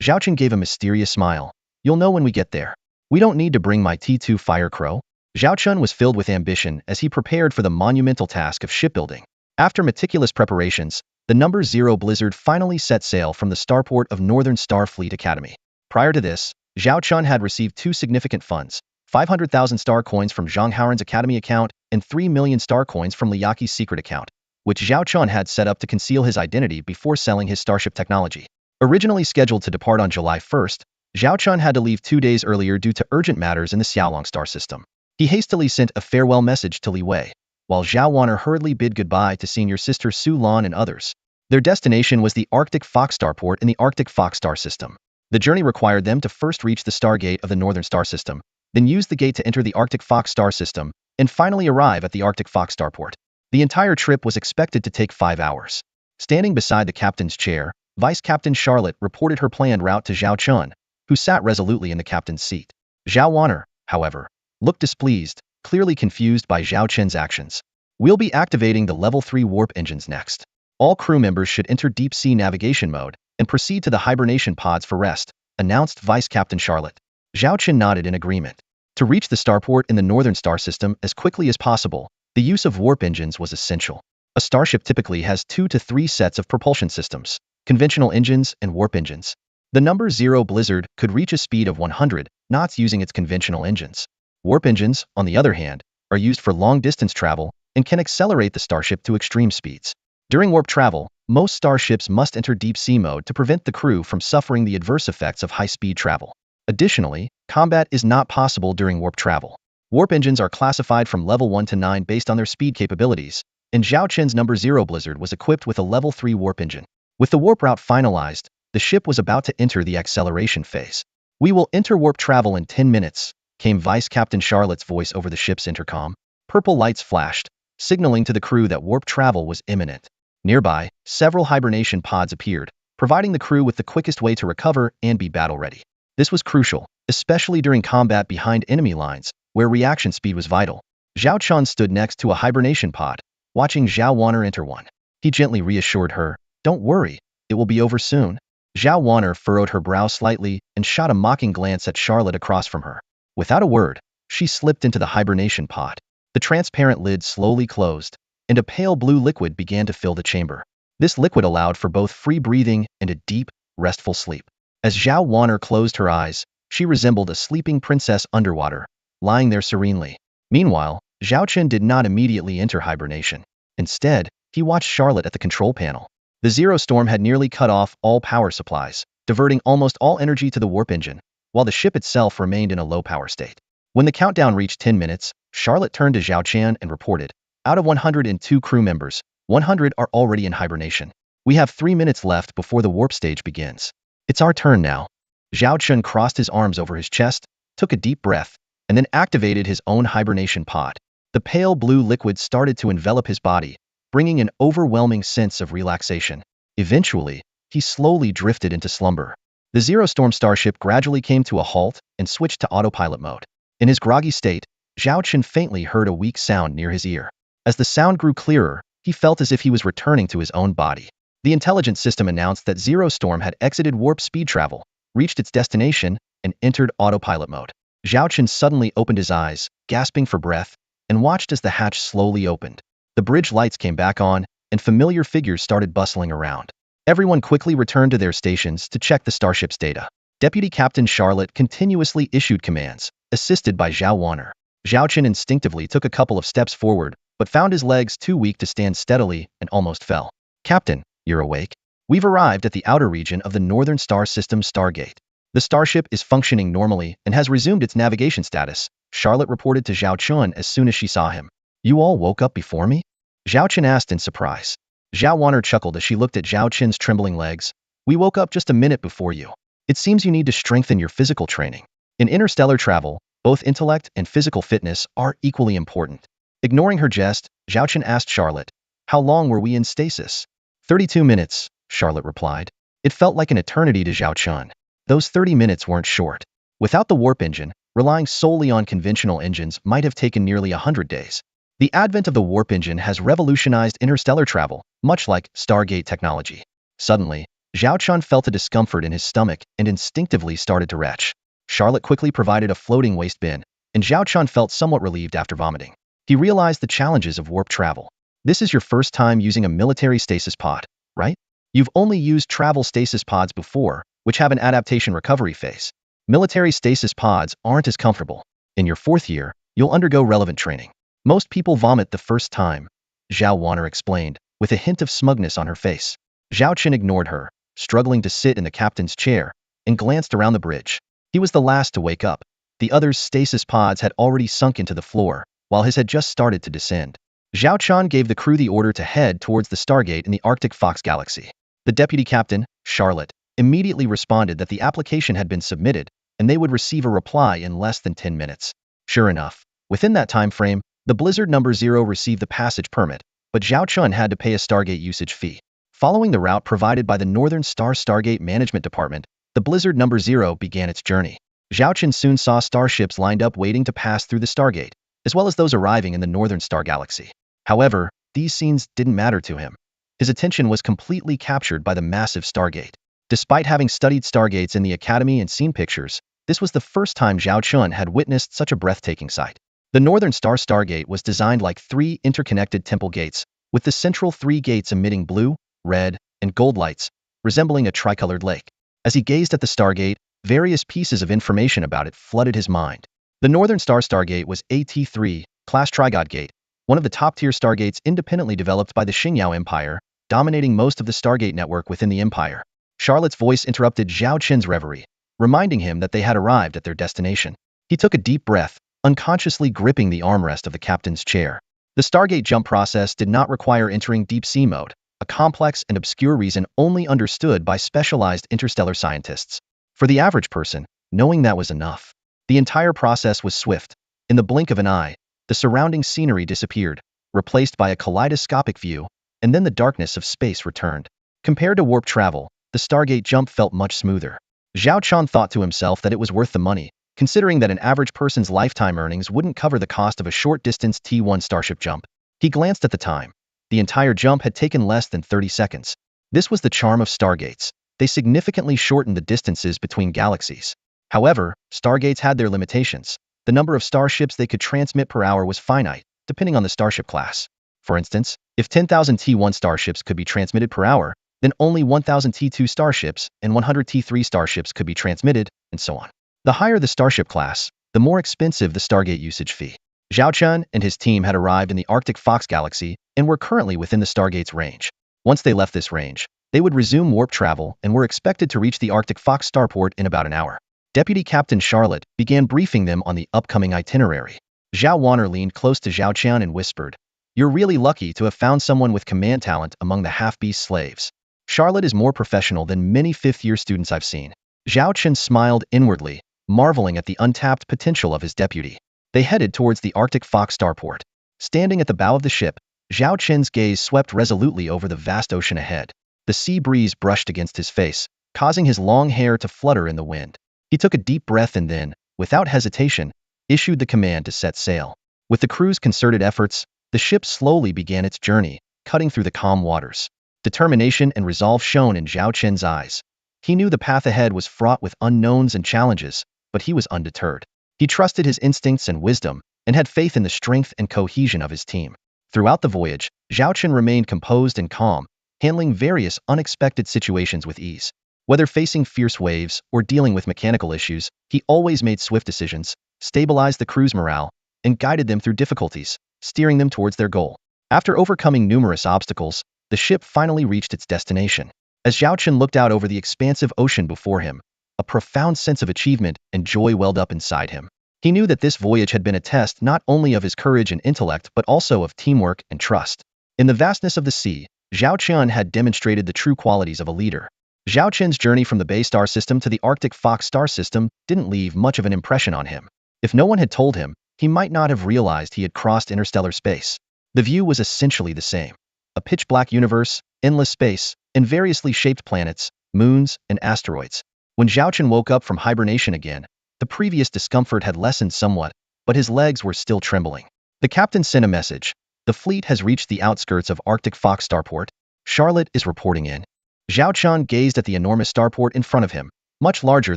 Zhao Chen gave a mysterious smile, "You'll know when we get there. We don't need to bring my T2 Fire Crow." Zhao Chun was filled with ambition as he prepared for the monumental task of shipbuilding. After meticulous preparations, the number 0 Blizzard finally set sail from the starport of Northern Star Fleet Academy. Prior to this, Zhao Chun had received 2 significant funds, 500,000 star coins from Zhang Haoran's Academy account and 3 million star coins from Liyaqi's secret account, which Zhao Chun had set up to conceal his identity before selling his starship technology. Originally scheduled to depart on July 1st, Zhao Chun had to leave 2 days earlier due to urgent matters in the Xiaolong star system. He hastily sent a farewell message to Li Wei, while Zhao Wanner hurriedly bid goodbye to senior sister Su Lan and others. Their destination was the Arctic Fox Starport in the Arctic Fox star system. The journey required them to first reach the Stargate of the Northern Star System, then use the gate to enter the Arctic Fox star system, and finally arrive at the Arctic Fox Starport. The entire trip was expected to take 5 hours. Standing beside the captain's chair, Vice Captain Charlotte reported her planned route to Zhao Chun, who sat resolutely in the captain's seat. Zhao Wanner, however, looked displeased, clearly confused by Zhao Chen's actions. "We'll be activating the level 3 warp engines next. All crew members should enter deep-sea navigation mode and proceed to the hibernation pods for rest," announced Vice Captain Charlotte. Zhao Chen nodded in agreement. To reach the starport in the Northern Star System as quickly as possible, the use of warp engines was essential. A starship typically has 2 to 3 sets of propulsion systems, conventional engines and warp engines. The number 0 Blizzard could reach a speed of 100 knots using its conventional engines. Warp engines, on the other hand, are used for long-distance travel and can accelerate the starship to extreme speeds. During warp travel, most starships must enter deep-sea mode to prevent the crew from suffering the adverse effects of high-speed travel. Additionally, combat is not possible during warp travel. Warp engines are classified from level 1 to 9 based on their speed capabilities, and Zhao Chen's number 0 Blizzard was equipped with a level 3 warp engine. With the warp route finalized, the ship was about to enter the acceleration phase. "We will enter warp travel in 10 minutes, came Vice Captain Charlotte's voice over the ship's intercom. Purple lights flashed, signaling to the crew that warp travel was imminent. Nearby, several hibernation pods appeared, providing the crew with the quickest way to recover and be battle-ready. This was crucial, especially during combat behind enemy lines, where reaction speed was vital. Zhao Chun stood next to a hibernation pod, watching Zhao Wanner enter one. He gently reassured her, "Don't worry, it will be over soon." Zhao Wanner furrowed her brow slightly and shot a mocking glance at Charlotte across from her. Without a word, she slipped into the hibernation pod. The transparent lid slowly closed, and a pale blue liquid began to fill the chamber. This liquid allowed for both free breathing and a deep, restful sleep. As Zhao Wanner closed her eyes, she resembled a sleeping princess underwater, lying there serenely. Meanwhile, Zhao Chen did not immediately enter hibernation. Instead, he watched Charlotte at the control panel. The Zero Storm had nearly cut off all power supplies, diverting almost all energy to the warp engine, while the ship itself remained in a low-power state. When the countdown reached 10 minutes, Charlotte turned to Zhao Chen and reported, "Out of 102 crew members, 100 are already in hibernation. We have 3 minutes left before the warp stage begins. It's our turn now." Zhao Chen crossed his arms over his chest, took a deep breath, and then activated his own hibernation pod. The pale blue liquid started to envelop his body, bringing an overwhelming sense of relaxation. Eventually, he slowly drifted into slumber. The Zero Storm starship gradually came to a halt and switched to autopilot mode. In his groggy state, Zhao Chen faintly heard a weak sound near his ear. As the sound grew clearer, he felt as if he was returning to his own body. The intelligence system announced that Zero Storm had exited warp speed travel, reached its destination, and entered autopilot mode. Zhao Chen suddenly opened his eyes, gasping for breath, and watched as the hatch slowly opened. The bridge lights came back on, and familiar figures started bustling around. Everyone quickly returned to their stations to check the starship's data. Deputy Captain Charlotte continuously issued commands, assisted by Zhao Wanner. Zhao Chen instinctively took a couple of steps forward, but found his legs too weak to stand steadily and almost fell. "Captain, you're awake? We've arrived at the outer region of the Northern Star System Stargate. The starship is functioning normally and has resumed its navigation status," Charlotte reported to Zhao Chun as soon as she saw him. "You all woke up before me?" Zhao Chen asked in surprise. Zhao Wanner chuckled as she looked at Zhao Chen's trembling legs. "We woke up just a minute before you. It seems you need to strengthen your physical training. In interstellar travel, both intellect and physical fitness are equally important." Ignoring her jest, Zhao Chen asked Charlotte, "How long were we in stasis?" 32 minutes, Charlotte replied. It felt like an eternity to Zhao Chen. Those 30 minutes weren't short. Without the warp engine, relying solely on conventional engines might have taken nearly 100 days. The advent of the warp engine has revolutionized interstellar travel, much like Stargate technology. Suddenly, Zhao Chun felt a discomfort in his stomach and instinctively started to retch. Charlotte quickly provided a floating waste bin, and Zhao Chun felt somewhat relieved after vomiting. He realized the challenges of warp travel. This is your first time using a military stasis pod, right? You've only used travel stasis pods before, which have an adaptation recovery phase. Military stasis pods aren't as comfortable. In your 4th year, you'll undergo relevant training. Most people vomit the first time, Zhao Wanner explained, with a hint of smugness on her face. Zhao Chen ignored her, struggling to sit in the captain's chair, and glanced around the bridge. He was the last to wake up. The others' stasis pods had already sunk into the floor, while his had just started to descend. Zhao Chen gave the crew the order to head towards the Stargate in the Arctic Fox Galaxy. The deputy captain, Charlotte, immediately responded that the application had been submitted, and they would receive a reply in less than 10 minutes. Sure enough, within that time frame, the Blizzard No. 0 received the passage permit, but Zhao Chun had to pay a Stargate usage fee. Following the route provided by the Northern Star Stargate Management Department, the Blizzard No. 0 began its journey. Zhao Chun soon saw starships lined up waiting to pass through the Stargate, as well as those arriving in the Northern Star Galaxy. However, these scenes didn't matter to him. His attention was completely captured by the massive Stargate. Despite having studied Stargates in the Academy and seen pictures, this was the first time Zhao Chun had witnessed such a breathtaking sight. The Northern Star Stargate was designed like 3 interconnected temple gates, with the central 3 gates emitting blue, red, and gold lights, resembling a tricolored lake. As he gazed at the Stargate, various pieces of information about it flooded his mind. The Northern Star Stargate was AT-3, Class Trigod Gate, one of the top-tier Stargates independently developed by the Xingyao Empire, dominating most of the Stargate network within the Empire. Charlotte's voice interrupted Zhao Chen's reverie, reminding him that they had arrived at their destination. He took a deep breath, unconsciously gripping the armrest of the captain's chair. The Stargate jump process did not require entering deep sea mode, a complex and obscure reason only understood by specialized interstellar scientists. For the average person, knowing that was enough. The entire process was swift. In the blink of an eye, the surrounding scenery disappeared, replaced by a kaleidoscopic view, and then the darkness of space returned. Compared to warp travel, the Stargate jump felt much smoother. Zhao Qian thought to himself that it was worth the money, considering that an average person's lifetime earnings wouldn't cover the cost of a short-distance T1 Starship jump. He glanced at the time. The entire jump had taken less than 30 seconds. This was the charm of Stargates. They significantly shortened the distances between galaxies. However, Stargates had their limitations. The number of starships they could transmit per hour was finite, depending on the starship class. For instance, if 10,000 T1 starships could be transmitted per hour, then only 1,000 T2 starships and 100 T3 starships could be transmitted, and so on. The higher the starship class, the more expensive the Stargate usage fee. Zhao Qian and his team had arrived in the Arctic Fox galaxy and were currently within the Stargate's range. Once they left this range, they would resume warp travel and were expected to reach the Arctic Fox starport in about an hour. Deputy Captain Charlotte began briefing them on the upcoming itinerary. Zhao Wanner leaned close to Zhao Qian and whispered, "You're really lucky to have found someone with command talent among the half-beast slaves. Charlotte is more professional than many fifth-year students I've seen." Zhao Qian smiled inwardly, marveling at the untapped potential of his deputy. They headed towards the Arctic Fox starport. Standing at the bow of the ship, Zhao Qian's gaze swept resolutely over the vast ocean ahead. The sea breeze brushed against his face, causing his long hair to flutter in the wind. He took a deep breath and then, without hesitation, issued the command to set sail. With the crew's concerted efforts, the ship slowly began its journey, cutting through the calm waters. Determination and resolve shone in Zhao Qian's eyes. He knew the path ahead was fraught with unknowns and challenges, but he was undeterred. He trusted his instincts and wisdom, and had faith in the strength and cohesion of his team. Throughout the voyage, Zhao Qian remained composed and calm, handling various unexpected situations with ease. Whether facing fierce waves or dealing with mechanical issues, he always made swift decisions, stabilized the crew's morale, and guided them through difficulties, steering them towards their goal. After overcoming numerous obstacles, the ship finally reached its destination. As Zhao Qian looked out over the expansive ocean before him, a profound sense of achievement and joy welled up inside him. He knew that this voyage had been a test not only of his courage and intellect but also of teamwork and trust. In the vastness of the sea, Zhao Qian had demonstrated the true qualities of a leader. Zhao Qian's journey from the Bay star system to the Arctic Fox star system didn't leave much of an impression on him. If no one had told him, he might not have realized he had crossed interstellar space. The view was essentially the same. A pitch-black universe, endless space, and variously shaped planets, moons, and asteroids. When Zhao Qian woke up from hibernation again, the previous discomfort had lessened somewhat, but his legs were still trembling. The captain sent a message. "The fleet has reached the outskirts of Arctic Fox starport. Charlotte is reporting in." Zhao Qian gazed at the enormous starport in front of him, much larger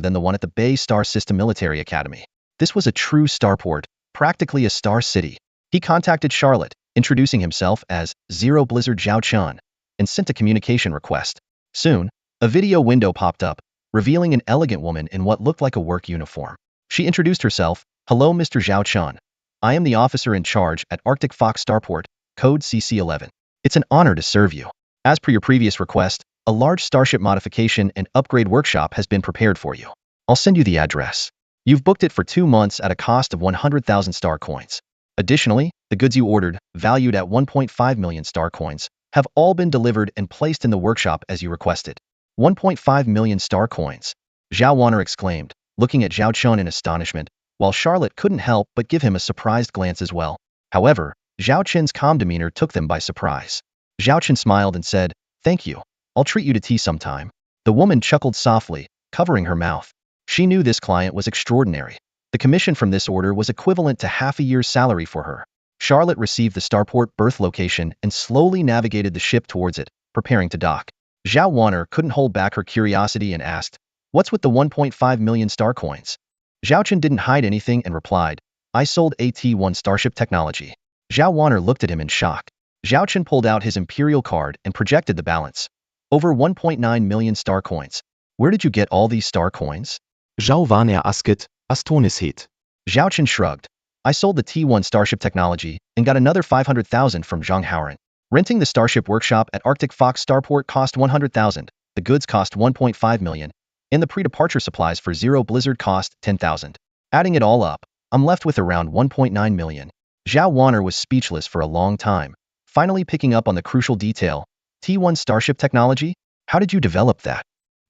than the one at the Bay Star System Military Academy. This was a true starport, practically a star city. He contacted Charlotte, introducing himself as Zero Blizzard Zhao Qian, and sent a communication request. Soon, a video window popped up, revealing an elegant woman in what looked like a work uniform. She introduced herself, "Hello Mr. Zhao Qian. I am the officer in charge at Arctic Fox starport, code CC11. It's an honor to serve you. As per your previous request, a large starship modification and upgrade workshop has been prepared for you. I'll send you the address. You've booked it for 2 months at a cost of 100,000 star coins. Additionally, the goods you ordered, valued at 1.5 million star coins, have all been delivered and placed in the workshop as you requested." 1.5 million star coins. Zhao Wanner exclaimed, looking at Zhao Qian in astonishment, while Charlotte couldn't help but give him a surprised glance as well. However, Zhao Qian's calm demeanor took them by surprise. Zhao Qian smiled and said, "Thank you. I'll treat you to tea sometime." The woman chuckled softly, covering her mouth. She knew this client was extraordinary. The commission from this order was equivalent to half a year's salary for her. Charlotte received the starport berth location and slowly navigated the ship towards it, preparing to dock. Zhao Wanner couldn't hold back her curiosity and asked, "What's with the 1.5 million star coins?" Zhao Qian didn't hide anything and replied, "I sold AT1 starship technology." Zhao Wanner looked at him in shock. Zhao Qian pulled out his imperial card and projected the balance. Over 1.9 million star coins. "Where did you get all these star coins?" Zhao Wanner asked, astonished. Zhao Qian shrugged. "I sold the T1 starship technology and got another 500,000 from Zhang Haoren. Renting the starship workshop at Arctic Fox starport cost 100,000, the goods cost 1.5 million, and the pre-departure supplies for Zero Blizzard cost 10,000. Adding it all up, I'm left with around 1.9 million. Zhao Wanner was speechless for a long time, finally picking up on the crucial detail. "T1 starship technology? How did you develop that?"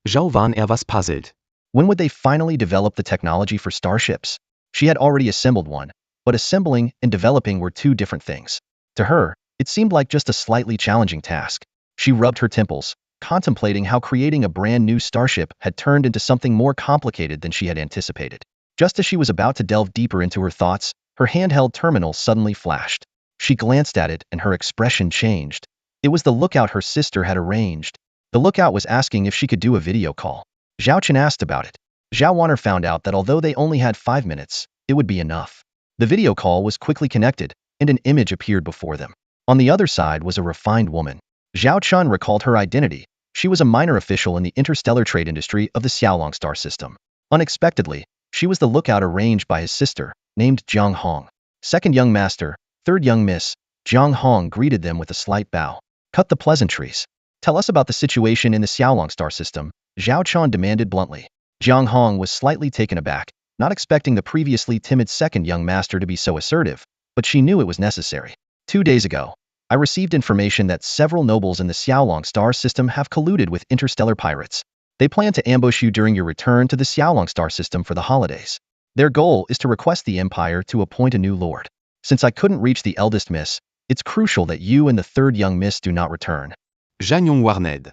Zhao Wanner was puzzled. When would they finally develop the technology for starships? She had already assembled one, but assembling and developing were two different things. To her, it seemed like just a slightly challenging task. She rubbed her temples, contemplating how creating a brand new starship had turned into something more complicated than she had anticipated. Just as she was about to delve deeper into her thoughts, her handheld terminal suddenly flashed. She glanced at it and her expression changed. It was the lookout her sister had arranged. The lookout was asking if she could do a video call. Zhao Chen asked about it. Zhao Wanner found out that although they only had 5 minutes, it would be enough. The video call was quickly connected, and an image appeared before them. On the other side was a refined woman. Zhao Chun recalled her identity. She was a minor official in the interstellar trade industry of the Xiaolong star system. Unexpectedly, she was the lookout arranged by his sister, named Jiang Hong. Second young master, third young miss, Jiang Hong greeted them with a slight bow. Cut the pleasantries. Tell us about the situation in the Xiaolong star system, Zhao Chun demanded bluntly. Jiang Hong was slightly taken aback, not expecting the previously timid second young master to be so assertive, but she knew it was necessary. 2 days ago, I received information that several nobles in the Xiaolong star system have colluded with interstellar pirates. They plan to ambush you during your return to the Xiaolong star system for the holidays. Their goal is to request the Empire to appoint a new lord. Since I couldn't reach the eldest miss, it's crucial that you and the third young miss do not return. Jagnon Warned.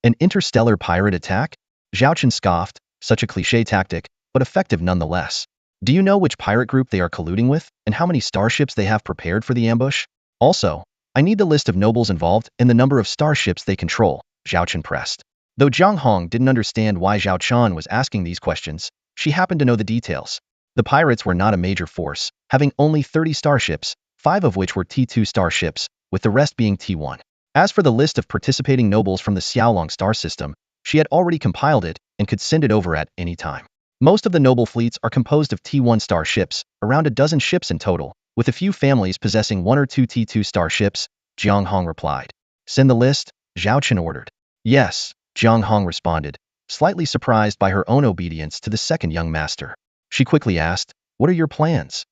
An interstellar pirate attack? Zhao Chen scoffed, such a cliché tactic, but effective nonetheless. Do you know which pirate group they are colluding with, and how many starships they have prepared for the ambush? Also, I need the list of nobles involved and the number of starships they control, Zhao Chen pressed. Though Jiang Hong didn't understand why Zhao Chen was asking these questions, she happened to know the details. The pirates were not a major force, having only 30 starships, 5 of which were T2 starships, with the rest being T1. As for the list of participating nobles from the Xiaolong star system, she had already compiled it and could send it over at any time. Most of the noble fleets are composed of T1 starships, around a dozen ships in total, with a few families possessing 1 or 2 T2 starships, Jiang Hong replied. Send the list, Zhao Chen ordered. Yes, Jiang Hong responded, slightly surprised by her own obedience to the second young master. She quickly asked, what are your plans?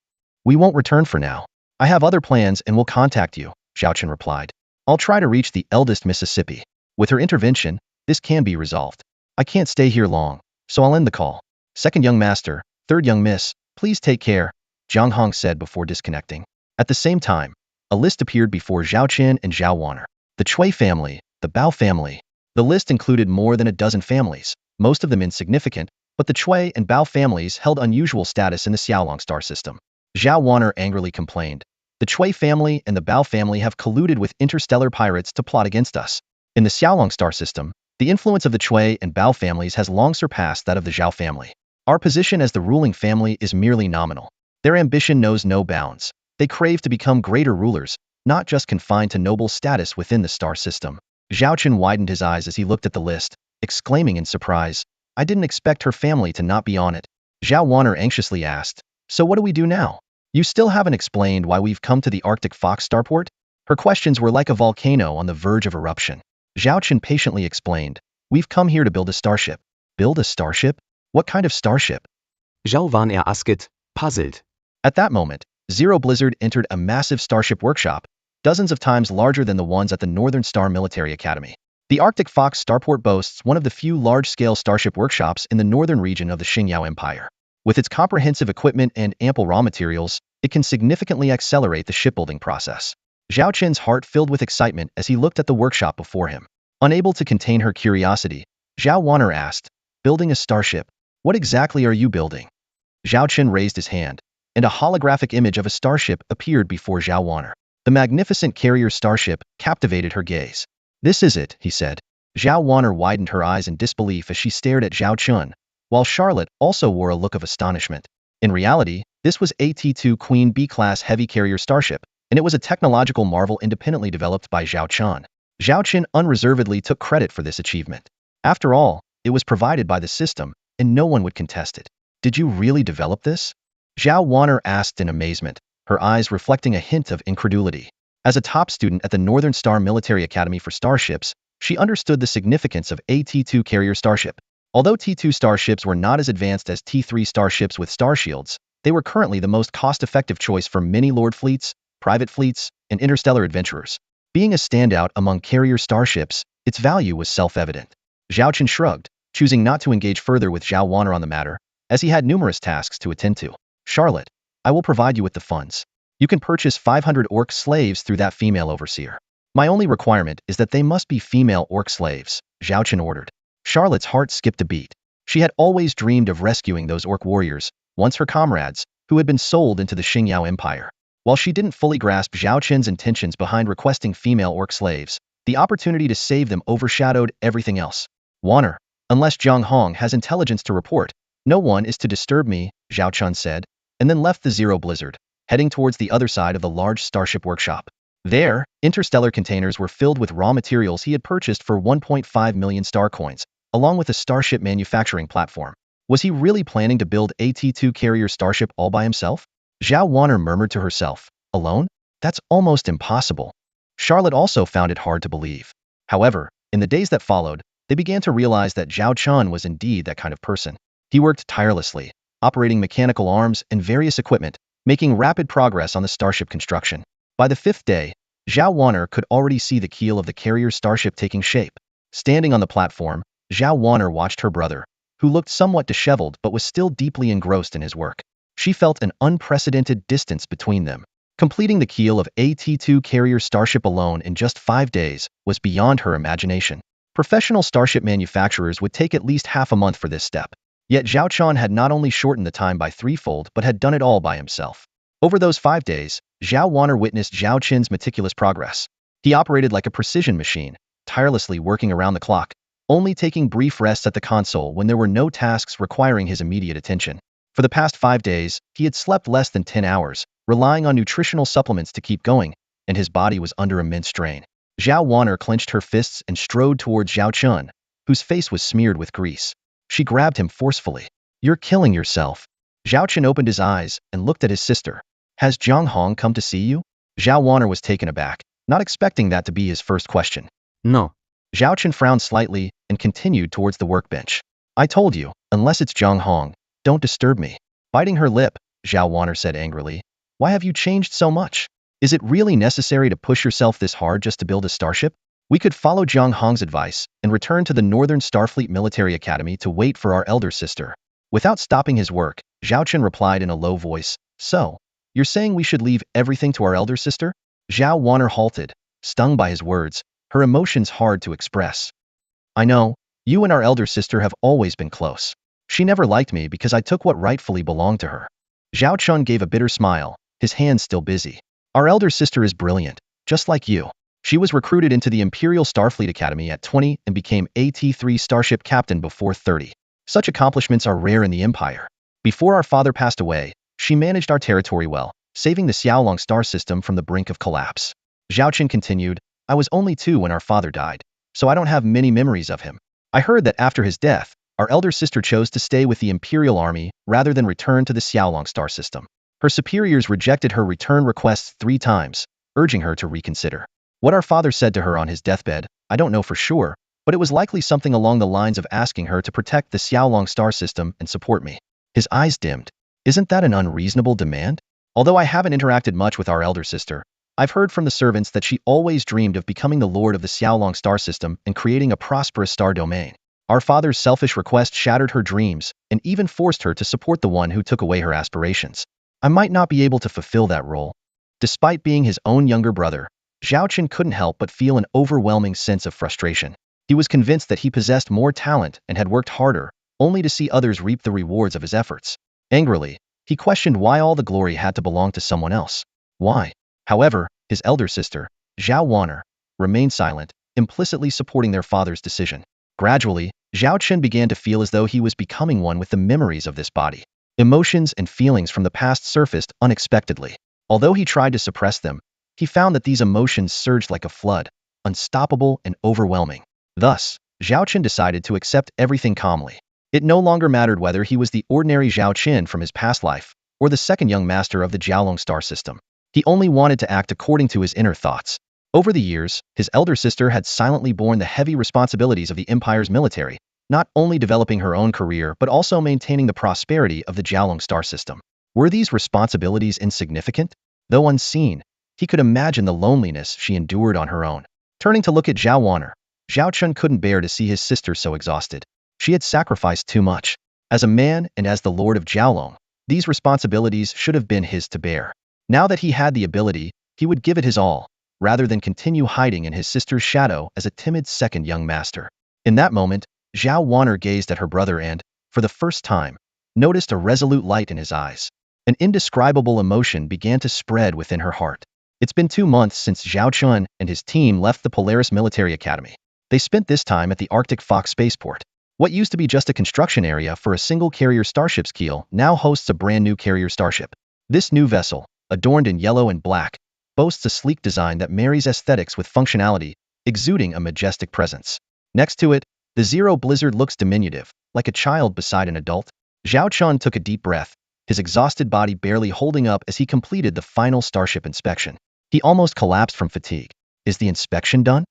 We won't return for now. I have other plans and will contact you, Zhao Chen replied. I'll try to reach the eldest Mississippi. With her intervention, this can be resolved. I can't stay here long, so I'll end the call. Second young master, third young miss, please take care, Jiang Hong said before disconnecting. At the same time, a list appeared before Zhao Chen and Zhao Wanner. The Cui family, the Bao family. The list included more than a dozen families, most of them insignificant, but the Cui and Bao families held unusual status in the Xiaolong star system. Zhao Wanner angrily complained. The Cui family and the Bao family have colluded with interstellar pirates to plot against us. In the Xiaolong star system, the influence of the Cui and Bao families has long surpassed that of the Zhao family. Our position as the ruling family is merely nominal. Their ambition knows no bounds. They crave to become greater rulers, not just confined to noble status within the star system. Zhao Chen widened his eyes as he looked at the list, exclaiming in surprise, I didn't expect her family to not be on it. Zhao Wanner anxiously asked, so what do we do now? You still haven't explained why we've come to the Arctic Fox starport? Her questions were like a volcano on the verge of eruption. Zhao Chen patiently explained, we've come here to build a starship. Build a starship? What kind of starship? Zhao Wanner asked, puzzled. At that moment, Zero Blizzard entered a massive starship workshop, dozens of times larger than the ones at the Northern Star Military Academy. The Arctic Fox starport boasts one of the few large-scale starship workshops in the northern region of the Xingyao Empire. With its comprehensive equipment and ample raw materials, it can significantly accelerate the shipbuilding process. Zhao Chen's heart filled with excitement as he looked at the workshop before him. Unable to contain her curiosity, Zhao Wanner asked, building a starship, what exactly are you building? Zhao Chen raised his hand, and a holographic image of a starship appeared before Zhao Wanner. The magnificent carrier starship captivated her gaze. This is it, he said. Zhao Wanner widened her eyes in disbelief as she stared at Zhao Chun, while Charlotte also wore a look of astonishment. In reality, this was a T2 Queen B-class heavy carrier starship, and it was a technological marvel independently developed by Zhao Chun. Zhao Chen unreservedly took credit for this achievement. After all, it was provided by the system, and no one would contest it. Did you really develop this? Zhao Wanner asked in amazement, her eyes reflecting a hint of incredulity. As a top student at the Northern Star Military Academy for Starships, she understood the significance of a T2 carrier starship. Although T2 starships were not as advanced as T3 starships with star shields, they were currently the most cost-effective choice for many lord fleets, private fleets, and interstellar adventurers. Being a standout among carrier starships, its value was self-evident. Zhao Chen shrugged, choosing not to engage further with Zhao Wanner on the matter, as he had numerous tasks to attend to. Charlotte, I will provide you with the funds. You can purchase 500 orc slaves through that female overseer. My only requirement is that they must be female orc slaves, Zhao Chen ordered. Charlotte's heart skipped a beat. She had always dreamed of rescuing those orc warriors, once her comrades, who had been sold into the Xingyao Empire. While she didn't fully grasp Zhao Chen's intentions behind requesting female orc slaves, the opportunity to save them overshadowed everything else. Warner, unless Zhang Hong has intelligence to report, no one is to disturb me, Zhao Chun said, and then left the Zero Blizzard, heading towards the other side of the large starship workshop. There, interstellar containers were filled with raw materials he had purchased for 1.5 million star coins, along with a starship manufacturing platform. Was he really planning to build a T2 carrier starship all by himself? Zhao Warner murmured to herself. Alone? That's almost impossible. Charlotte also found it hard to believe. However, in the days that followed, they began to realize that Zhao Chun was indeed that kind of person. He worked tirelessly, operating mechanical arms and various equipment, making rapid progress on the starship construction. By the 5th day, Zhao Warner could already see the keel of the carrier starship taking shape. Standing on the platform, Zhao Warner watched her brother, who looked somewhat disheveled but was still deeply engrossed in his work. She felt an unprecedented distance between them. Completing the keel of a T2 carrier starship alone in just 5 days was beyond her imagination. Professional starship manufacturers would take at least half a month for this step. Yet Zhao Chun had not only shortened the time by threefold but had done it all by himself. Over those 5 days, Zhao Warner witnessed Zhao Chen's meticulous progress. He operated like a precision machine, tirelessly working around the clock, only taking brief rests at the console when there were no tasks requiring his immediate attention. For the past 5 days, he had slept less than 10 hours, relying on nutritional supplements to keep going, and his body was under immense strain. Zhao Warner clenched her fists and strode towards Zhao Chun, whose face was smeared with grease. She grabbed him forcefully. You're killing yourself. Zhao Chun opened his eyes and looked at his sister. Has Zhang Hong come to see you? Zhao Warner was taken aback, not expecting that to be his first question. No. Zhao Chun frowned slightly and continued towards the workbench. I told you, unless it's Zhang Hong, don't disturb me. Biting her lip, Zhao Warner said angrily. Why have you changed so much? Is it really necessary to push yourself this hard just to build a starship? We could follow Zhang Hong's advice and return to the Northern Starfleet Military Academy to wait for our elder sister. Without stopping his work, Zhao Chun replied in a low voice. So, you're saying we should leave everything to our elder sister? Zhao Warner halted, stung by his words, her emotions hard to express. I know, you and our elder sister have always been close. She never liked me because I took what rightfully belonged to her. Zhao Chun gave a bitter smile, his hands still busy. Our elder sister is brilliant, just like you. She was recruited into the Imperial Starfleet Academy at 20 and became AT-3 Starship Captain before 30. Such accomplishments are rare in the Empire. Before our father passed away, she managed our territory well, saving the Xiaolong star system from the brink of collapse. Zhao Chun continued, I was only 2 when our father died, so I don't have many memories of him. I heard that after his death, our elder sister chose to stay with the Imperial Army rather than return to the Xiaolong star system. Her superiors rejected her return requests 3 times, urging her to reconsider. What our father said to her on his deathbed, I don't know for sure, but it was likely something along the lines of asking her to protect the Xiaolong star system and support me. His eyes dimmed. Isn't that an unreasonable demand? Although I haven't interacted much with our elder sister, I've heard from the servants that she always dreamed of becoming the lord of the Xiaolong star system and creating a prosperous star domain. Our father's selfish request shattered her dreams and even forced her to support the one who took away her aspirations. I might not be able to fulfill that role. Despite being his own younger brother, Zhao Chun couldn't help but feel an overwhelming sense of frustration. He was convinced that he possessed more talent and had worked harder, only to see others reap the rewards of his efforts. Angrily, he questioned why all the glory had to belong to someone else. Why? However, his elder sister, Zhao Warner, remained silent, implicitly supporting their father's decision. Gradually, Zhao Chun began to feel as though he was becoming one with the memories of this body. Emotions and feelings from the past surfaced unexpectedly. Although he tried to suppress them, he found that these emotions surged like a flood, unstoppable and overwhelming. Thus, Zhao Chun decided to accept everything calmly. It no longer mattered whether he was the ordinary Zhao Chun from his past life, or the second young master of the Jiaolong star system. He only wanted to act according to his inner thoughts. Over the years, his elder sister had silently borne the heavy responsibilities of the Empire's military, not only developing her own career but also maintaining the prosperity of the Jiaolong star system. Were these responsibilities insignificant? Though unseen, he could imagine the loneliness she endured on her own. Turning to look at Zhao Warner, Zhao Chun couldn't bear to see his sister so exhausted. She had sacrificed too much. As a man and as the Lord of Jiaolong, these responsibilities should have been his to bear. Now that he had the ability, he would give it his all. rather than continue hiding in his sister's shadow as a timid second young master. In that moment, Zhao Wanner gazed at her brother and, for the first time, noticed a resolute light in his eyes. An indescribable emotion began to spread within her heart. It's been 2 months since Zhao Chun and his team left the Polaris Military Academy. They spent this time at the Arctic Fox spaceport. What used to be just a construction area for a single carrier starship's keel now hosts a brand new carrier starship. This new vessel, adorned in yellow and black, boasts a sleek design that marries aesthetics with functionality, exuding a majestic presence. Next to it, the Zero Blizzard looks diminutive, like a child beside an adult. Zhao Chun took a deep breath, his exhausted body barely holding up as he completed the final starship inspection. He almost collapsed from fatigue. Is the inspection done?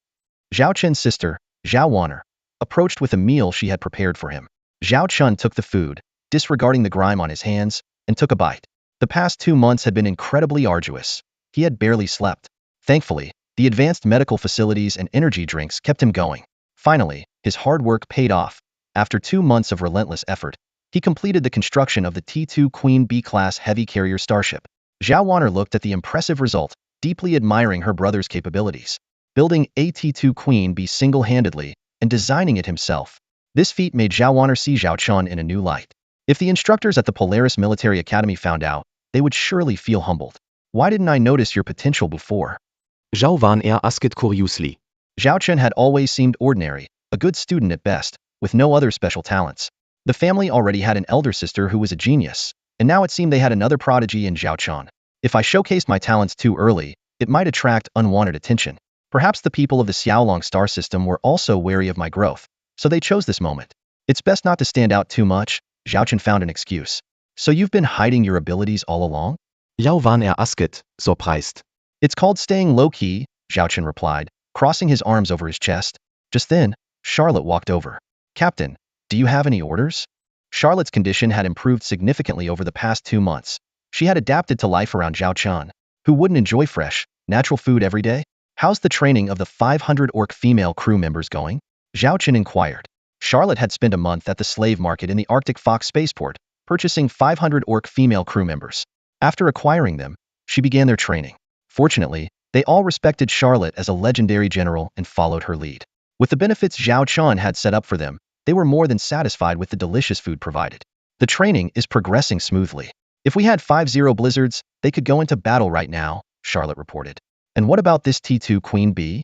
Zhao Chun's sister, Zhao Wanner, approached with a meal she had prepared for him. Zhao Chun took the food, disregarding the grime on his hands, and took a bite. The past 2 months had been incredibly arduous. He had barely slept. Thankfully, the advanced medical facilities and energy drinks kept him going. Finally, his hard work paid off. After 2 months of relentless effort, he completed the construction of the T2 Queen B-class heavy carrier starship. Zhao Wanner looked at the impressive result, deeply admiring her brother's capabilities. Building a T2 Queen B single-handedly and designing it himself. This feat made Zhao Wanner see Zhao Chun in a new light. If the instructors at the Polaris Military Academy found out, they would surely feel humbled. Why didn't I notice your potential before? Zhao Wanner asked curiously. Zhao Chun had always seemed ordinary, a good student at best, with no other special talents. The family already had an elder sister who was a genius, and now it seemed they had another prodigy in Zhao Chun. If I showcased my talents too early, it might attract unwanted attention. Perhaps the people of the Xiaolong star system were also wary of my growth, so they chose this moment. It's best not to stand out too much, Zhao Chun found an excuse. So you've been hiding your abilities all along? Zhao Wanner asked, surprised. It's called staying low-key, Zhao Chun replied, crossing his arms over his chest. Just then, Charlotte walked over. Captain, do you have any orders? Charlotte's condition had improved significantly over the past 2 months. She had adapted to life around Zhao Chun, who wouldn't enjoy fresh, natural food every day. How's the training of the 500 orc female crew members going? Zhao Chun inquired. Charlotte had spent a month at the slave market in the Arctic Fox spaceport, purchasing 500 orc female crew members. After acquiring them, she began their training. Fortunately, they all respected Charlotte as a legendary general and followed her lead. With the benefits Zhao Chun had set up for them, they were more than satisfied with the delicious food provided. The training is progressing smoothly. If we had 50 blizzards, they could go into battle right now, Charlotte reported. And what about this T2 Queen B?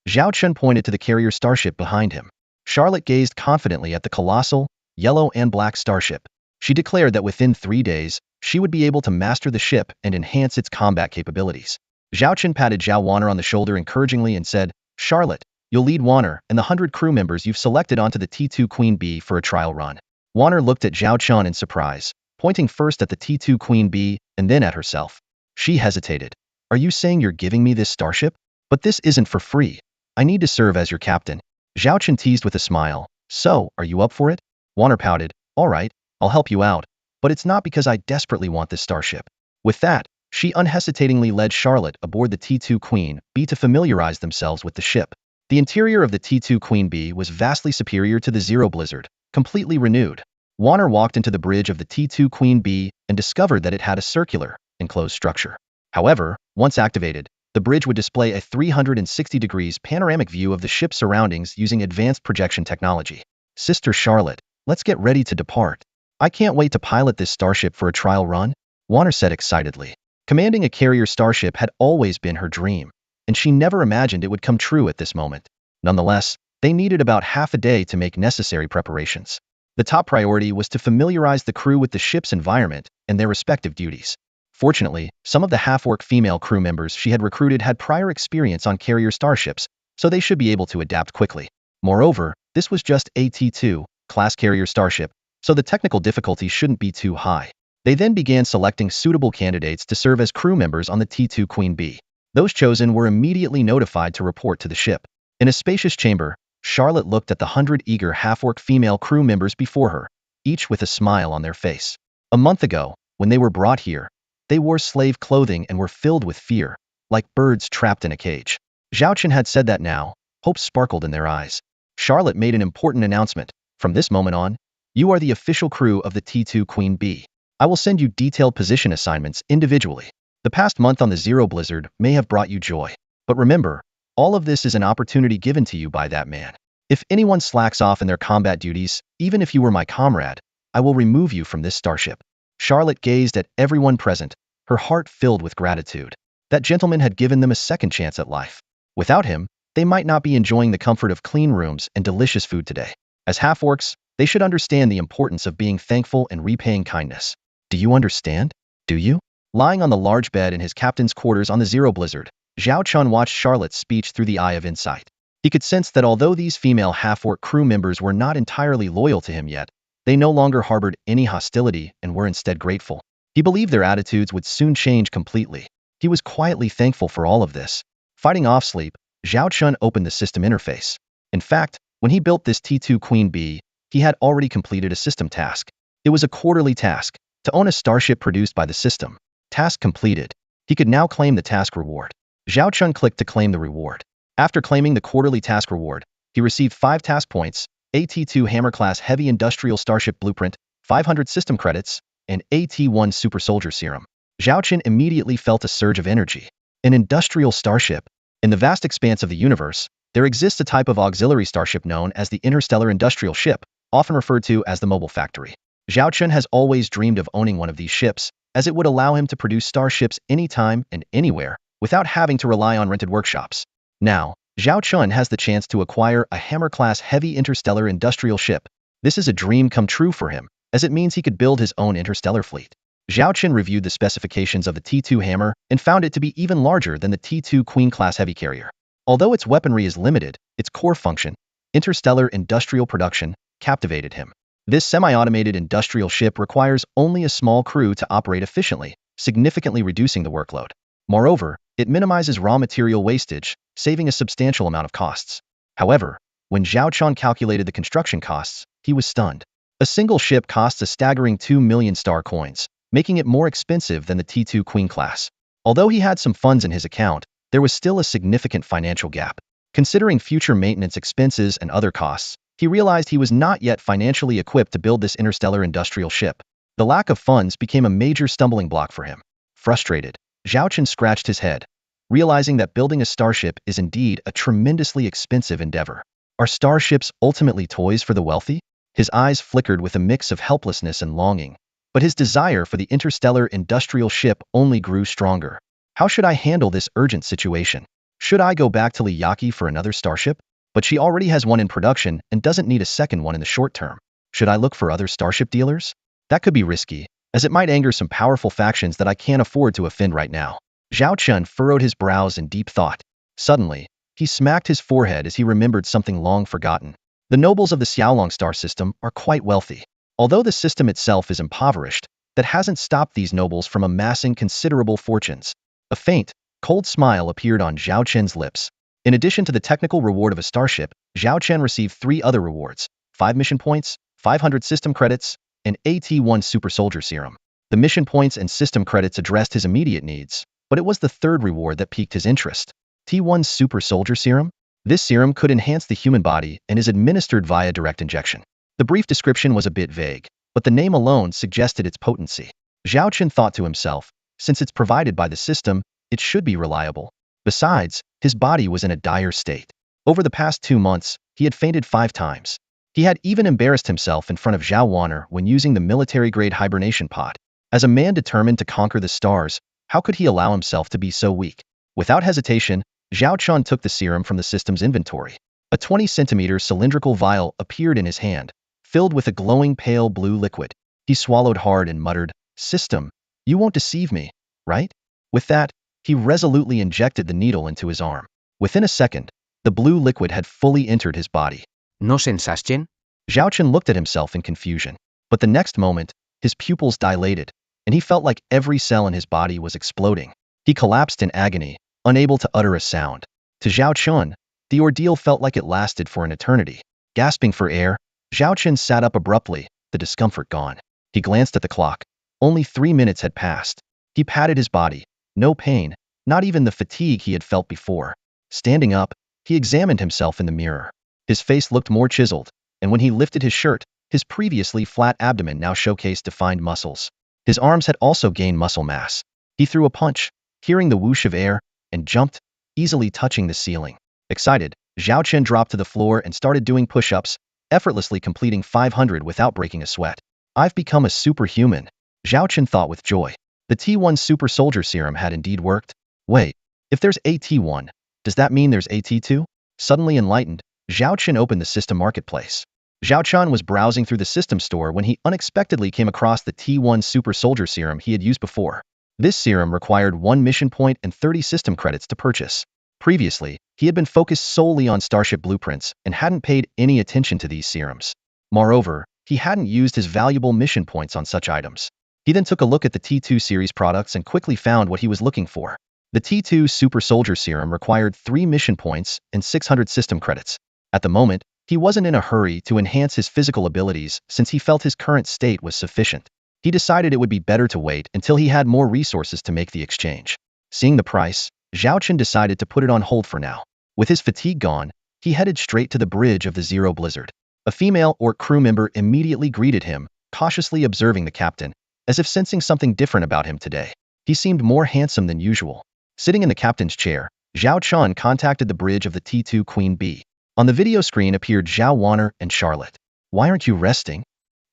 Zhao Chun pointed to the carrier starship behind him. Charlotte gazed confidently at the colossal, yellow and black starship. She declared that within 3 days, she would be able to master the ship and enhance its combat capabilities. Zhao Chun patted Zhao Wanner on the shoulder encouragingly and said, Charlotte, you'll lead Wanner and the 100 crew members you've selected onto the T2 Queen B for a trial run. Wanner looked at Zhao Chun in surprise, pointing first at the T2 Queen B and then at herself. She hesitated. Are you saying you're giving me this starship? But this isn't for free. I need to serve as your captain. Zhao Chun teased with a smile. So, are you up for it? Wanner pouted. All right, I'll help you out. But it's not because I desperately want this starship. With that, she unhesitatingly led Charlotte aboard the T2 Queen B to familiarize themselves with the ship. The interior of the T2 Queen B was vastly superior to the Zero Blizzard, completely renewed. Wanner walked into the bridge of the T2 Queen B and discovered that it had a circular, enclosed structure. However, once activated, the bridge would display a 360 degrees panoramic view of the ship's surroundings using advanced projection technology. Sister Charlotte, let's get ready to depart. I can't wait to pilot this starship for a trial run, Wanner said excitedly. Commanding a carrier starship had always been her dream, and she never imagined it would come true at this moment. Nonetheless, they needed about half a day to make necessary preparations. The top priority was to familiarize the crew with the ship's environment and their respective duties. Fortunately, some of the half-orc female crew members she had recruited had prior experience on carrier starships, so they should be able to adapt quickly. Moreover, this was just a T2 class carrier starship, so the technical difficulty shouldn't be too high. They then began selecting suitable candidates to serve as crew members on the T2 Queen B. Those chosen were immediately notified to report to the ship. In a spacious chamber, Charlotte looked at the 100 eager half-orc female crew members before her, each with a smile on their face. A month ago, when they were brought here, they wore slave clothing and were filled with fear, like birds trapped in a cage. Zhao Chun had said that now, hope sparkled in their eyes. Charlotte made an important announcement. From this moment on, you are the official crew of the T2 Queen B. I will send you detailed position assignments individually. The past month on the Zero Blizzard may have brought you joy. But remember, all of this is an opportunity given to you by that man. If anyone slacks off in their combat duties, even if you were my comrade, I will remove you from this starship. Charlotte gazed at everyone present, her heart filled with gratitude. That gentleman had given them a second chance at life. Without him, they might not be enjoying the comfort of clean rooms and delicious food today. As half-orcs, they should understand the importance of being thankful and repaying kindness. Do you understand? Do you? Lying on the large bed in his captain's quarters on the Zero Blizzard, Zhao Chun watched Charlotte's speech through the eye of insight. He could sense that although these female half-orc crew members were not entirely loyal to him yet, they no longer harbored any hostility and were instead grateful. He believed their attitudes would soon change completely. He was quietly thankful for all of this. Fighting off sleep, Zhao Chun opened the system interface. In fact, when he built this T2 Queen Bee, he had already completed a system task. It was a quarterly task, to own a starship produced by the system. Task completed. He could now claim the task reward. Zhao Chun clicked to claim the reward. After claiming the quarterly task reward, he received 5 task points, a T2 Hammer-class Heavy Industrial Starship Blueprint, 500 system credits, and a T1 Super Soldier Serum. Zhao Chun immediately felt a surge of energy. An industrial starship. In the vast expanse of the universe, there exists a type of auxiliary starship known as the Interstellar Industrial Ship, often referred to as the Mobile Factory. Zhao Chun has always dreamed of owning one of these ships, as it would allow him to produce starships anytime and anywhere, without having to rely on rented workshops. Now, Zhao Chun has the chance to acquire a Hammer-class heavy interstellar industrial ship. This is a dream come true for him, as it means he could build his own interstellar fleet. Zhao Chun reviewed the specifications of the T2 Hammer and found it to be even larger than the T2 Queen-class heavy carrier. Although its weaponry is limited, its core function, interstellar industrial production, captivated him. This semi-automated industrial ship requires only a small crew to operate efficiently, significantly reducing the workload. Moreover, it minimizes raw material wastage, saving a substantial amount of costs. However, when Zhao Chun calculated the construction costs, he was stunned. A single ship costs a staggering 2 million star coins, making it more expensive than the T2 Queen class. Although he had some funds in his account, there was still a significant financial gap. Considering future maintenance expenses and other costs, he realized he was not yet financially equipped to build this interstellar industrial ship. The lack of funds became a major stumbling block for him. Frustrated, Zhao Chun scratched his head, realizing that building a starship is indeed a tremendously expensive endeavor. Are starships ultimately toys for the wealthy? His eyes flickered with a mix of helplessness and longing, but his desire for the interstellar industrial ship only grew stronger. How should I handle this urgent situation? Should I go back to Liyaki for another starship? But she already has one in production and doesn't need a second one in the short term. Should I look for other starship dealers? That could be risky, as it might anger some powerful factions that I can't afford to offend right now. Zhao Chun furrowed his brows in deep thought. Suddenly, he smacked his forehead as he remembered something long forgotten. The nobles of the Xiaolong star system are quite wealthy. Although the system itself is impoverished, that hasn't stopped these nobles from amassing considerable fortunes. A faint, cold smile appeared on Zhao Chun's lips. In addition to the technical reward of a starship, Zhao Chun received 3 other rewards: 5 mission points, 500 system credits, and a T1 Super Soldier Serum. The mission points and system credits addressed his immediate needs, but it was the third reward that piqued his interest. T1 Super Soldier Serum? This serum could enhance the human body and is administered via direct injection. The brief description was a bit vague, but the name alone suggested its potency. Zhao Chun thought to himself, since it's provided by the system, it should be reliable. Besides, his body was in a dire state. Over the past 2 months, he had fainted 5 times. He had even embarrassed himself in front of Zhao Wanner when using the military-grade hibernation pod. As a man determined to conquer the stars, how could he allow himself to be so weak? Without hesitation, Zhao Chun took the serum from the system's inventory. A 20-centimeter cylindrical vial appeared in his hand, filled with a glowing pale blue liquid. He swallowed hard and muttered, "System, you won't deceive me, right?" With that, he resolutely injected the needle into his arm. Within a second, the blue liquid had fully entered his body. No sensation? Zhao Chun looked at himself in confusion. But the next moment, his pupils dilated, and he felt like every cell in his body was exploding. He collapsed in agony, unable to utter a sound. To Zhao Chun, the ordeal felt like it lasted for an eternity. Gasping for air, Zhao Chun sat up abruptly, the discomfort gone. He glanced at the clock. Only 3 minutes had passed. He patted his body. No pain, not even the fatigue he had felt before. Standing up, he examined himself in the mirror. His face looked more chiseled, and when he lifted his shirt, his previously flat abdomen now showcased defined muscles. His arms had also gained muscle mass. He threw a punch, hearing the whoosh of air, and jumped. easily touching the ceiling. Excited, Zhao Chen dropped to the floor and started doing push-ups, effortlessly completing 500 without breaking a sweat. I've become a superhuman, Zhao Chen thought with joy. The T1 Super Soldier Serum had indeed worked. Wait, if there's a T1, does that mean there's a T2? Suddenly enlightened, Zhao Chen opened the system marketplace. Zhao Chen was browsing through the system store when he unexpectedly came across the T1 Super Soldier Serum he had used before. This serum required 1 mission point and 30 system credits to purchase. Previously, he had been focused solely on Starship blueprints and hadn't paid any attention to these serums. Moreover, he hadn't used his valuable mission points on such items. He then took a look at the T2 series products and quickly found what he was looking for. The T2 Super Soldier Serum required 3 mission points and 600 system credits. At the moment, he wasn't in a hurry to enhance his physical abilities since he felt his current state was sufficient. He decided it would be better to wait until he had more resources to make the exchange. Seeing the price, Zhao Chen decided to put it on hold for now. With his fatigue gone, he headed straight to the bridge of the Zero Blizzard. A female orc crew member immediately greeted him, cautiously observing the captain, as if sensing something different about him today. He seemed more handsome than usual. Sitting in the captain's chair, Zhao Chen contacted the bridge of the T2 Queen Bee. On the video screen appeared Zhao Wanner and Charlotte. "Why aren't you resting?"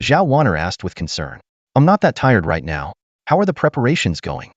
Zhao Wanner asked with concern. "I'm not that tired right now. How are the preparations going?"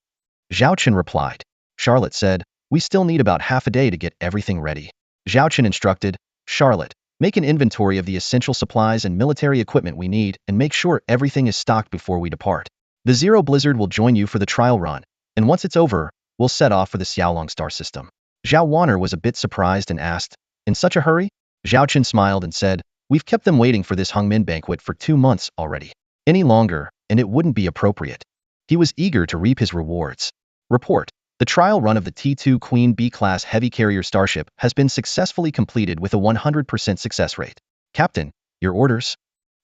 Zhao Chen replied. Charlotte said, "We still need about half a day to get everything ready." Zhao Chen instructed, "Charlotte, make an inventory of the essential supplies and military equipment we need and make sure everything is stocked before we depart. The Zero Blizzard will join you for the trial run, and once it's over, we'll set off for the Xiaolong star system." Zhao Wanner was a bit surprised and asked, "In such a hurry?" Zhao Chen smiled and said, "We've kept them waiting for this Hongmin banquet for 2 months already. Any longer, and it wouldn't be appropriate." He was eager to reap his rewards. Report: the trial run of the T2 Queen B-class heavy carrier starship has been successfully completed with a 100% success rate. Captain, your orders?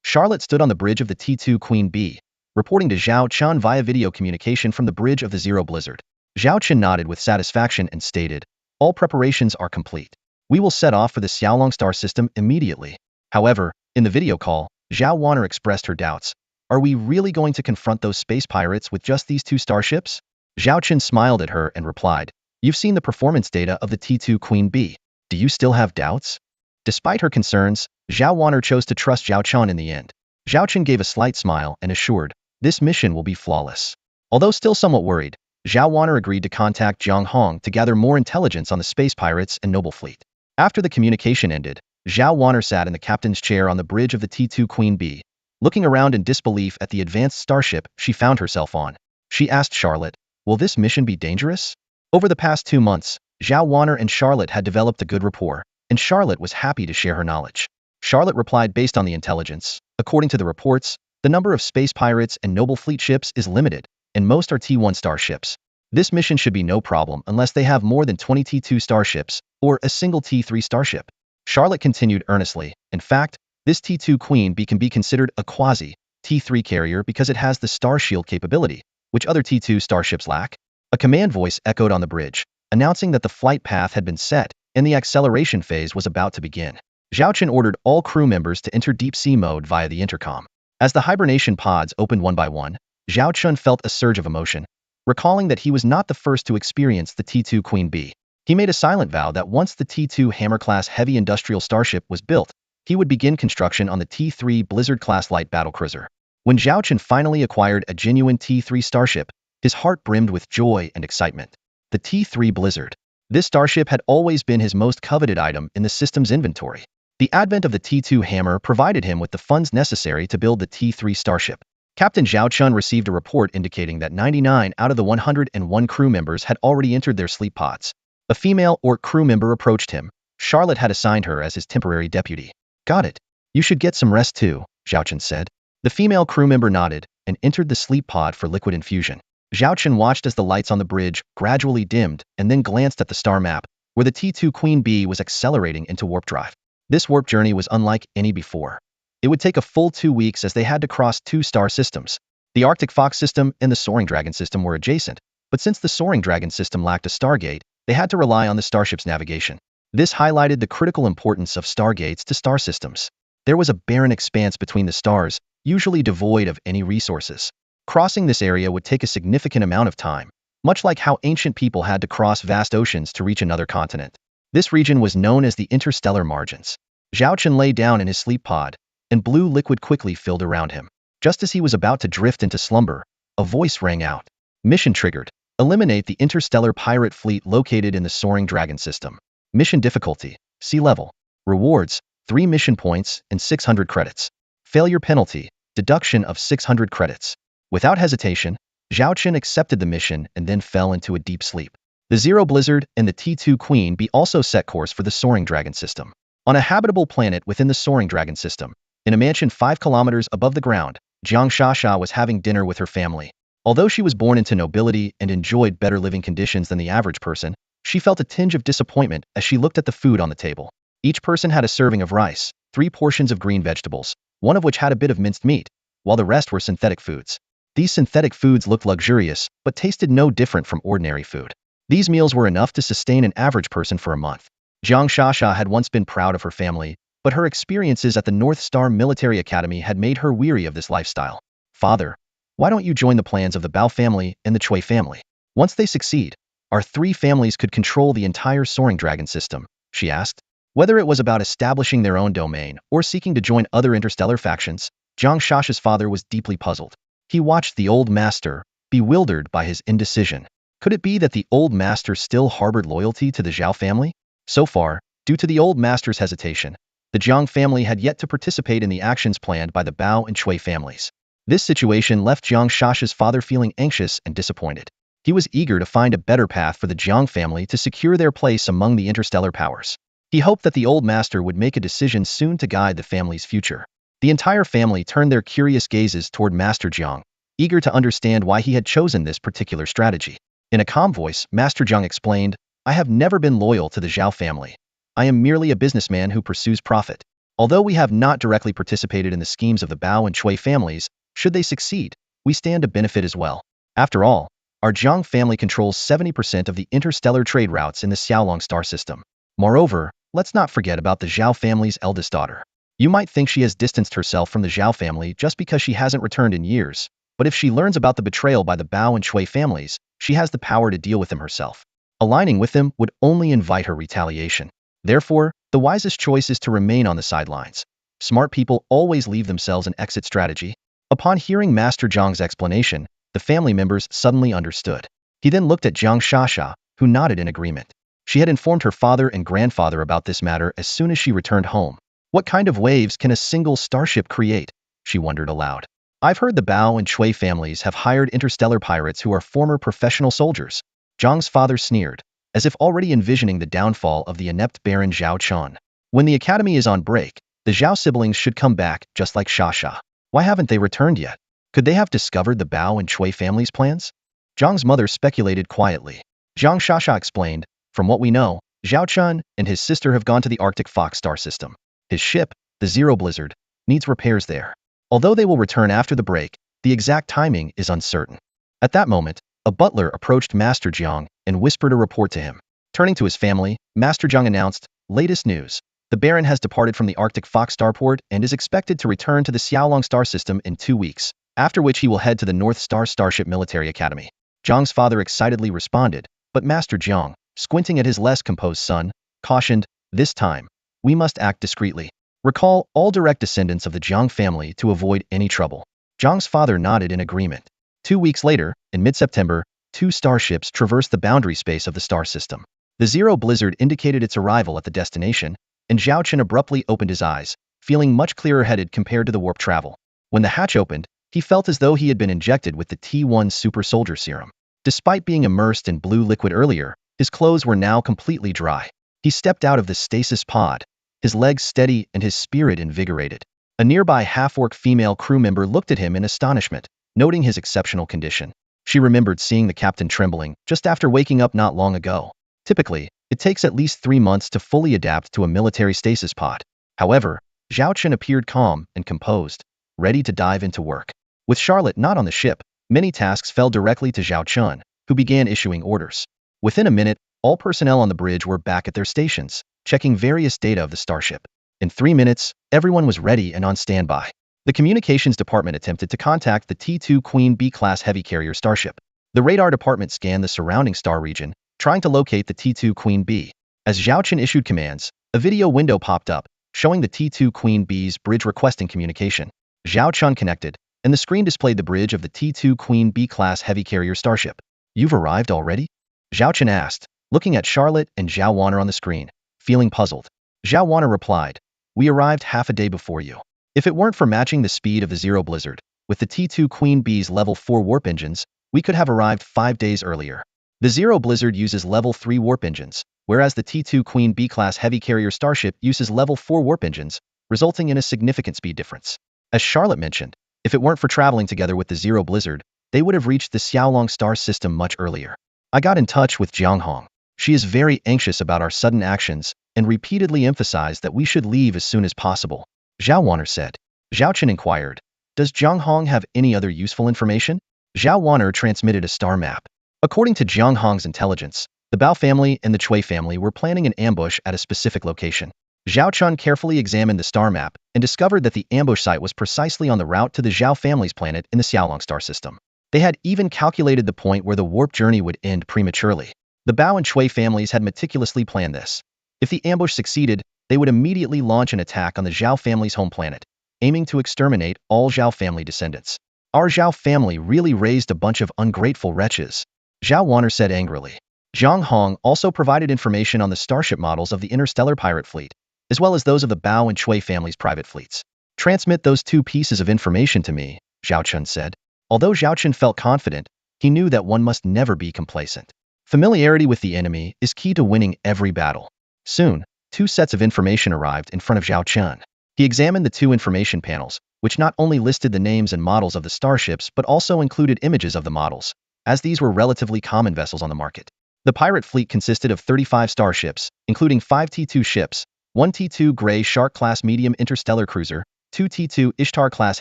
Charlotte stood on the bridge of the T2 Queen B, reporting to Zhao Chen via video communication from the bridge of the Zero Blizzard. Zhao Chen nodded with satisfaction and stated, "All preparations are complete. We will set off for the Xiaolong star system immediately." However, in the video call, Zhao Wanner expressed her doubts. "Are we really going to confront those space pirates with just these 2 starships?" Zhao Chen smiled at her and replied, "You've seen the performance data of the T2 Queen Bee. Do you still have doubts?" Despite her concerns, Zhao Wanner chose to trust Zhao Chen in the end. Zhao Chen gave a slight smile and assured, "This mission will be flawless." Although still somewhat worried, Zhao Wanner agreed to contact Jiang Hong to gather more intelligence on the space pirates and noble fleet. After the communication ended, Zhao Wanner sat in the captain's chair on the bridge of the T2 Queen Bee, looking around in disbelief at the advanced starship she found herself on. She asked Charlotte, "Will this mission be dangerous?" Over the past 2 months, Zhao Wanner and Charlotte had developed a good rapport, and Charlotte was happy to share her knowledge. Charlotte replied based on the intelligence. According to the reports, the number of space pirates and noble fleet ships is limited, and most are T1 starships. This mission should be no problem unless they have more than 20 T2 starships, or a single T3 starship. Charlotte continued earnestly, "In fact, this T2 Queen Bee can be considered a quasi-T3 carrier because it has the star shield capability, which other T2 starships lack." A command voice echoed on the bridge, announcing that the flight path had been set and the acceleration phase was about to begin. Zhao Chen ordered all crew members to enter deep sea mode via the intercom. As the hibernation pods opened one by one, Zhao Chen felt a surge of emotion, recalling that he was not the first to experience the T2 Queen Bee. He made a silent vow that once the T2 Hammer-class heavy industrial starship was built, he would begin construction on the T3 Blizzard-class light battlecruiser. When Zhao Chen finally acquired a genuine T3 starship, his heart brimmed with joy and excitement. The T3 Blizzard. This starship had always been his most coveted item in the system's inventory. The advent of the T2 Hammer provided him with the funds necessary to build the T3 starship. Captain Zhao Chen received a report indicating that 99 out of the 101 crew members had already entered their sleep pods. A female orc crew member approached him. Charlotte had assigned her as his temporary deputy. "Got it. You should get some rest too," Zhao Chen said. The female crew member nodded and entered the sleep pod for liquid infusion. Zhao Chen watched as the lights on the bridge gradually dimmed and then glanced at the star map, where the T2 Queen Bee was accelerating into warp drive. This warp journey was unlike any before. It would take a full 2 weeks as they had to cross 2 star systems. The Arctic Fox system and the Soaring Dragon system were adjacent, but since the Soaring Dragon system lacked a stargate, they had to rely on the starship's navigation. This highlighted the critical importance of stargates to star systems. There was a barren expanse between the stars, usually devoid of any resources. Crossing this area would take a significant amount of time, much like how ancient people had to cross vast oceans to reach another continent. This region was known as the interstellar margins. Zhao Chen lay down in his sleep pod, and blue liquid quickly filled around him. Just as he was about to drift into slumber, a voice rang out. Mission triggered. Eliminate the interstellar pirate fleet located in the Soaring Dragon system. Mission difficulty, sea level. Rewards, 3 mission points and 600 credits. Failure penalty, deduction of 600 credits. Without hesitation, Zhao Chen accepted the mission and then fell into a deep sleep. The Zero Blizzard and the T2 Queen Bee also set course for the Soaring Dragon system. On a habitable planet within the Soaring Dragon system, in a mansion 5 kilometers above the ground, Jiang Shasha was having dinner with her family. Although she was born into nobility and enjoyed better living conditions than the average person, she felt a tinge of disappointment as she looked at the food on the table. Each person had a serving of rice, 3 portions of green vegetables, one of which had a bit of minced meat, while the rest were synthetic foods. These synthetic foods looked luxurious, but tasted no different from ordinary food. These meals were enough to sustain an average person for a month. Jiang Shasha had once been proud of her family, but her experiences at the North Star Military Academy had made her weary of this lifestyle. Father, why don't you join the plans of the Bao family and the Chui family? Once they succeed, our 3 families could control the entire Soaring Dragon system, she asked. Whether it was about establishing their own domain or seeking to join other interstellar factions, Jiang Shasha's father was deeply puzzled. He watched the old master, bewildered by his indecision. Could it be that the old master still harbored loyalty to the Zhao family? So far, due to the old master's hesitation, the Jiang family had yet to participate in the actions planned by the Bao and Chui families. This situation left Jiang Shasha's father feeling anxious and disappointed. He was eager to find a better path for the Jiang family to secure their place among the interstellar powers. He hoped that the old master would make a decision soon to guide the family's future. The entire family turned their curious gazes toward Master Jiang, eager to understand why he had chosen this particular strategy. In a calm voice, Master Jiang explained, I have never been loyal to the Zhao family. I am merely a businessman who pursues profit. Although we have not directly participated in the schemes of the Bao and Chui families, should they succeed, we stand to benefit as well. After all, our Jiang family controls 70% of the interstellar trade routes in the Xiaolong star system. Moreover, let's not forget about the Zhao family's eldest daughter. You might think she has distanced herself from the Zhao family just because she hasn't returned in years, but if she learns about the betrayal by the Bao and Chui families, she has the power to deal with them herself. Aligning with them would only invite her retaliation. Therefore, the wisest choice is to remain on the sidelines. Smart people always leave themselves an exit strategy. Upon hearing Master Jiang's explanation, the family members suddenly understood. He then looked at Jiang Shasha, who nodded in agreement. She had informed her father and grandfather about this matter as soon as she returned home. What kind of waves can a single starship create? She wondered aloud. I've heard the Bao and Chui families have hired interstellar pirates who are former professional soldiers. Jiang's father sneered, as if already envisioning the downfall of the inept Baron Zhao Chun. When the academy is on break, the Zhao siblings should come back just like Shasha. Why haven't they returned yet? Could they have discovered the Bao and Chui families' plans? Jiang's mother speculated quietly. Jiang Shasha explained, from what we know, Zhao Chun and his sister have gone to the Arctic Fox star system. His ship, the Zero Blizzard, needs repairs there. Although they will return after the break, the exact timing is uncertain. At that moment, a butler approached Master Jiang and whispered a report to him. Turning to his family, Master Jiang announced, latest news. The Baron has departed from the Arctic Fox starport and is expected to return to the Xiaolong star system in 2 weeks, after which he will head to the North Star Starship Military Academy. Jiang's father excitedly responded, but Master Jiang, squinting at his less composed son, cautioned, this time, we must act discreetly. Recall all direct descendants of the Jiang family to avoid any trouble. Jiang's father nodded in agreement. 2 weeks later, in mid-September, 2 starships traversed the boundary space of the star system. The Zero Blizzard indicated its arrival at the destination, and Zhao Chen abruptly opened his eyes, feeling much clearer-headed compared to the warp travel. When the hatch opened, he felt as though he had been injected with the T1 Super Soldier Serum. Despite being immersed in blue liquid earlier, his clothes were now completely dry. He stepped out of the stasis pod, his legs steady and his spirit invigorated. A nearby half-orc female crew member looked at him in astonishment, noting his exceptional condition. She remembered seeing the captain trembling just after waking up not long ago. Typically, it takes at least 3 months to fully adapt to a military stasis pod. However, Zhao Chen appeared calm and composed, ready to dive into work. With Charlotte not on the ship, many tasks fell directly to Zhao Chen, who began issuing orders. Within a minute, all personnel on the bridge were back at their stations, checking various data of the starship. In 3 minutes, everyone was ready and on standby. The communications department attempted to contact the T2 Queen B-class heavy carrier starship. The radar department scanned the surrounding star region, trying to locate the T2 Queen Bee. As Zhao Chen issued commands, a video window popped up, showing the T2 Queen Bee's bridge requesting communication. Zhao Chen connected, and the screen displayed the bridge of the T2 Queen Bee-class heavy carrier starship. You've arrived already? Zhao Chen asked, looking at Charlotte and Zhao Wanner on the screen, feeling puzzled. Zhao Wanner replied, we arrived half a day before you. If it weren't for matching the speed of the Zero Blizzard, with the T2 Queen Bee's level 4 warp engines, we could have arrived 5 days earlier. The Zero Blizzard uses level 3 warp engines, whereas the T2 Queen Bee-class heavy carrier starship uses level 4 warp engines, resulting in a significant speed difference. As Charlotte mentioned, if it weren't for traveling together with the Zero Blizzard, they would have reached the Xiaolong star system much earlier. I got in touch with Jiang Hong. She is very anxious about our sudden actions and repeatedly emphasized that we should leave as soon as possible. Zhao Wanner said. Zhao Chen inquired, does Jiang Hong have any other useful information? Zhao Wanner transmitted a star map. According to Jiang Hong's intelligence, the Bao family and the Cui family were planning an ambush at a specific location. Zhao Chen carefully examined the star map and discovered that the ambush site was precisely on the route to the Zhao family's planet in the Xiaolong star system. They had even calculated the point where the warp journey would end prematurely. The Bao and Cui families had meticulously planned this. If the ambush succeeded, they would immediately launch an attack on the Zhao family's home planet, aiming to exterminate all Zhao family descendants. Our Zhao family really raised a bunch of ungrateful wretches, Zhao Wanner said angrily. Jiang Hong also provided information on the starship models of the interstellar pirate fleet, as well as those of the Bao and Cui families' private fleets. Transmit those two pieces of information to me, Zhao Chen said. Although Zhao Chen felt confident, he knew that one must never be complacent. Familiarity with the enemy is key to winning every battle. Soon, 2 sets of information arrived in front of Zhao Chen. He examined the 2 information panels, which not only listed the names and models of the starships but also included images of the models, as these were relatively common vessels on the market. The pirate fleet consisted of 35 starships, including 5 T2 ships, 1 T2 Grey Shark-class medium interstellar cruiser, 2 T2 Ishtar-class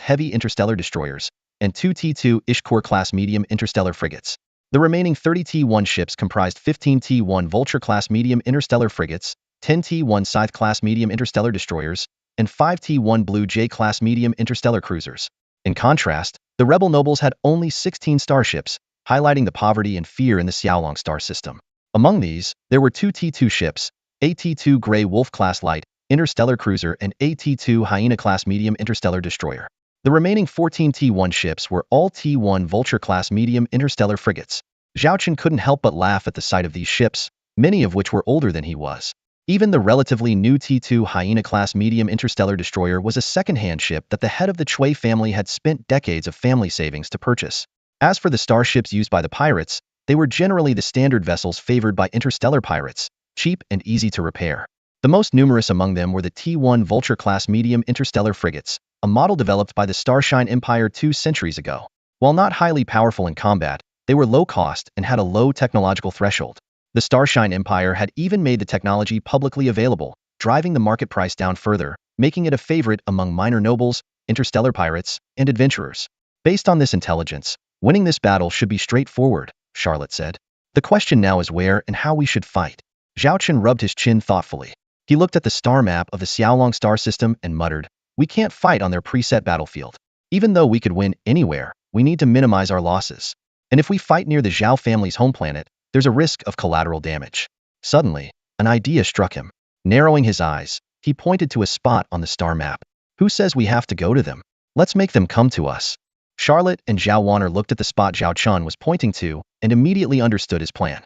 heavy interstellar destroyers, and 2 T2 Ishkor-class medium interstellar frigates. The remaining 30 T1 ships comprised 15 T1 Vulture-class medium interstellar frigates, 10 T1 Scythe-class medium interstellar destroyers, and 5 T1 Blue Jay-class medium interstellar cruisers. In contrast, the rebel nobles had only 16 starships, highlighting the poverty and fear in the Xiaolong star system. Among these, there were 2 T2 ships, a T2 Grey Wolf-class light interstellar cruiser and a T2 Hyena-class medium interstellar destroyer. The remaining 14 T1 ships were all T1 Vulture-class medium interstellar frigates. Zhao Chen couldn't help but laugh at the sight of these ships, many of which were older than he was. Even the relatively new T2 Hyena-class medium interstellar destroyer was a second-hand ship that the head of the Cui family had spent decades of family savings to purchase. As for the starships used by the pirates, they were generally the standard vessels favored by interstellar pirates, cheap and easy to repair. The most numerous among them were the T1 Vulture-class medium interstellar frigates, a model developed by the Starshine Empire 2 centuries ago. While not highly powerful in combat, they were low-cost and had a low technological threshold. The Starshine Empire had even made the technology publicly available, driving the market price down further, making it a favorite among minor nobles, interstellar pirates, and adventurers. Based on this intelligence, winning this battle should be straightforward, Charlotte said. The question now is where and how we should fight. Zhao Chen rubbed his chin thoughtfully. He looked at the star map of the Xiaolong star system and muttered, we can't fight on their preset battlefield. Even though we could win anywhere, we need to minimize our losses. And if we fight near the Zhao family's home planet, there's a risk of collateral damage. Suddenly, an idea struck him. Narrowing his eyes, he pointed to a spot on the star map. Who says we have to go to them? Let's make them come to us. Charlotte and Zhao Wanner looked at the spot Zhao Chen was pointing to and immediately understood his plan.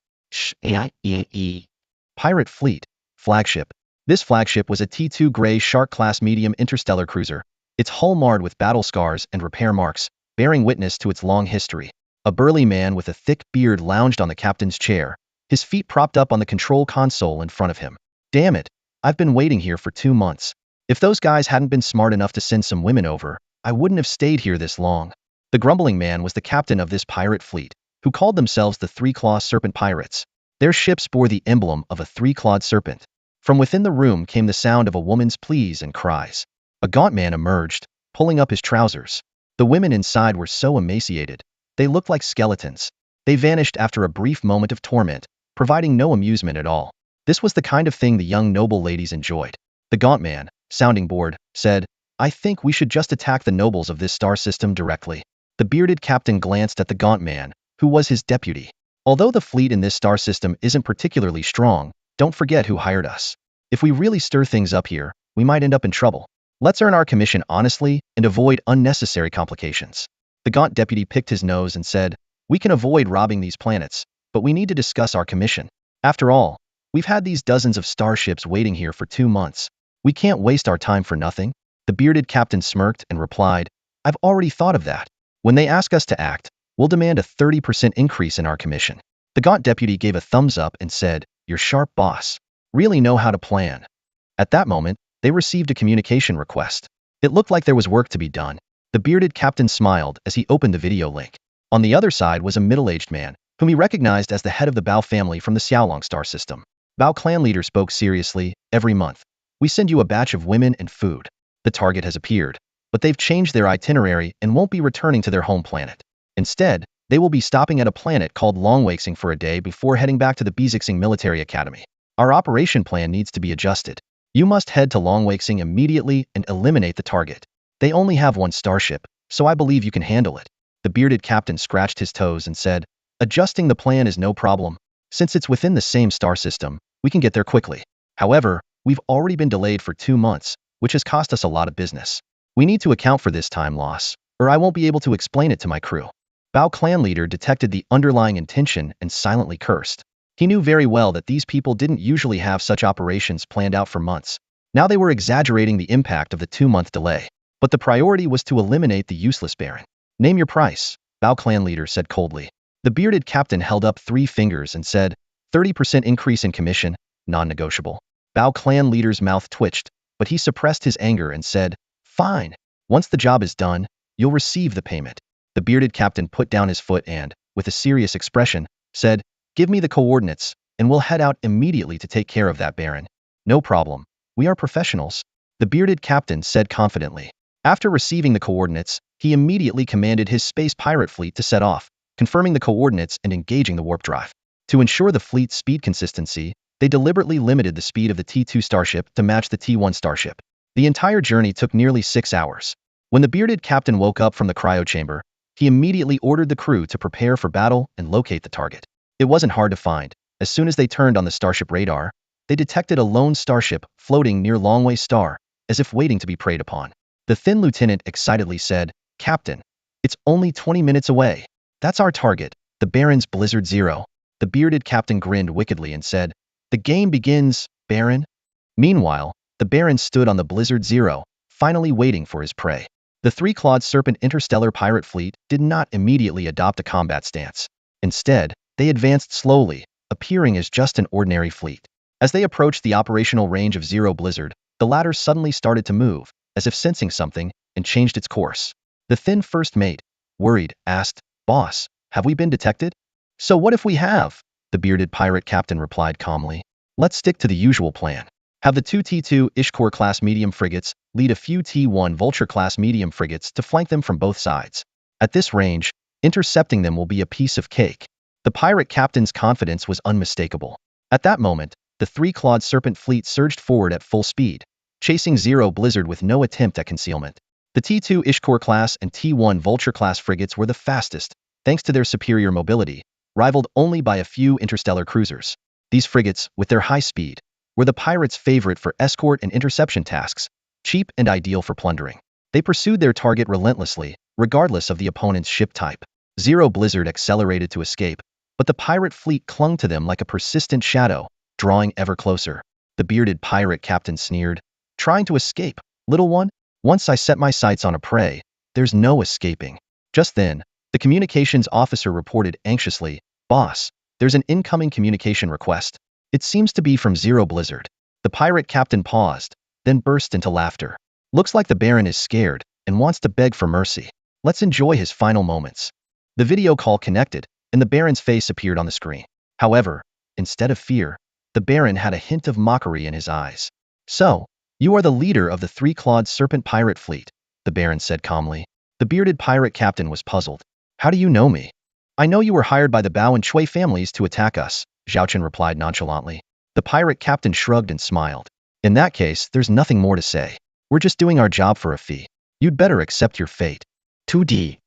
Pirate Fleet, flagship. This flagship was a T2 Grey Shark-class medium interstellar cruiser, its hull marred with battle scars and repair marks, bearing witness to its long history. A burly man with a thick beard lounged on the captain's chair, his feet propped up on the control console in front of him. Damn it, I've been waiting here for 2 months. If those guys hadn't been smart enough to send some women over, I wouldn't have stayed here this long. The grumbling man was the captain of this pirate fleet, who called themselves the Three-Clawed Serpent Pirates. Their ships bore the emblem of a three-clawed serpent. From within the room came the sound of a woman's pleas and cries. A gaunt man emerged, pulling up his trousers. The women inside were so emaciated. They looked like skeletons. They vanished after a brief moment of torment, providing no amusement at all. This was the kind of thing the young noble ladies enjoyed. The gaunt man, sounding bored, said, I think we should just attack the nobles of this star system directly. The bearded captain glanced at the gaunt man, who was his deputy. Although the fleet in this star system isn't particularly strong, don't forget who hired us. If we really stir things up here, we might end up in trouble. Let's earn our commission honestly and avoid unnecessary complications. The gaunt deputy picked his nose and said, "We can avoid robbing these planets, but we need to discuss our commission. After all, we've had these dozens of starships waiting here for 2 months. We can't waste our time for nothing." The bearded captain smirked and replied, "I've already thought of that. When they ask us to act, we'll demand a 30% increase in our commission." The gaunt deputy gave a thumbs up and said, "You're sharp, boss. Really know how to plan." At that moment, they received a communication request. It looked like there was work to be done. The bearded captain smiled as he opened the video link. On the other side was a middle-aged man, whom he recognized as the head of the Bao family from the Xiaolong star system. Bao clan leader spoke seriously. "Every month, we send you a batch of women and food. The target has appeared, but they've changed their itinerary and won't be returning to their home planet. Instead, they will be stopping at a planet called Longwaxing for a day before heading back to the Bizixing military academy. Our operation plan needs to be adjusted. You must head to Longwaxing immediately and eliminate the target. They only have one starship, so I believe you can handle it." The bearded captain scratched his toes and said, "Adjusting the plan is no problem. Since it's within the same star system, we can get there quickly. However, we've already been delayed for 2 months, which has cost us a lot of business. We need to account for this time loss, or I won't be able to explain it to my crew." Bao clan leader detected the underlying intention and silently cursed. He knew very well that these people didn't usually have such operations planned out for months. Now they were exaggerating the impact of the 2-month delay. But the priority was to eliminate the useless Baron. "Name your price," Bao clan leader said coldly. The bearded captain held up 3 fingers and said, 30% increase in commission, non-negotiable." Bao clan leader's mouth twitched, but he suppressed his anger and said, "Fine. Once the job is done, you'll receive the payment." The bearded captain put down his foot and, with a serious expression, said, "Give me the coordinates, and we'll head out immediately to take care of that Baron." "No problem. We are professionals," the bearded captain said confidently. After receiving the coordinates, he immediately commanded his space pirate fleet to set off, confirming the coordinates and engaging the warp drive. To ensure the fleet's speed consistency, they deliberately limited the speed of the T2 starship to match the T1 starship. The entire journey took nearly 6 hours. When the bearded captain woke up from the cryo chamber, he immediately ordered the crew to prepare for battle and locate the target. It wasn't hard to find. As soon as they turned on the starship radar, they detected a lone starship floating near Longway Star, as if waiting to be preyed upon. The thin lieutenant excitedly said, "Captain, it's only 20 minutes away. That's our target, the Baron's Blizzard Zero." The bearded captain grinned wickedly and said, "The game begins, Baron." Meanwhile, the Baron stood on the Blizzard Zero, finally waiting for his prey. The 3-clawed serpent interstellar pirate fleet did not immediately adopt a combat stance. Instead, they advanced slowly, appearing as just an ordinary fleet. As they approached the operational range of Zero Blizzard, the latter suddenly started to move, as if sensing something, and changed its course. The thin first mate, worried, asked, "Boss, have we been detected?" "So what if we have?" the bearded pirate captain replied calmly. "Let's stick to the usual plan. Have the 2 T2 Ishkor-class medium frigates lead a few T1 Vulture-class medium frigates to flank them from both sides. At this range, intercepting them will be a piece of cake." The pirate captain's confidence was unmistakable. At that moment, the 3-clawed serpent fleet surged forward at full speed, chasing Zero Blizzard with no attempt at concealment. The T2 Ishkor-class and T1 Vulture-class frigates were the fastest, thanks to their superior mobility, rivaled only by a few interstellar cruisers. These frigates, with their high speed, were the pirates' favorite for escort and interception tasks, cheap and ideal for plundering. They pursued their target relentlessly, regardless of the opponent's ship type. Zero Blizzard accelerated to escape, but the pirate fleet clung to them like a persistent shadow, drawing ever closer. The bearded pirate captain sneered, "Trying to escape, little one? Once I set my sights on a prey, there's no escaping." Just then, the communications officer reported anxiously, "Boss, there's an incoming communication request. It seems to be from Zero Blizzard." The pirate captain paused, then burst into laughter. "Looks like the Baron is scared and wants to beg for mercy. Let's enjoy his final moments." The video call connected, and the Baron's face appeared on the screen. However, instead of fear, the Baron had a hint of mockery in his eyes. "So, you are the leader of the 3-clawed serpent pirate fleet," the Baron said calmly. The bearded pirate captain was puzzled. "How do you know me?" "I know you were hired by the Bao and Chui families to attack us," Zhaochen replied nonchalantly. The pirate captain shrugged and smiled. "In that case, there's nothing more to say. We're just doing our job for a fee. You'd better accept your fate." 2D.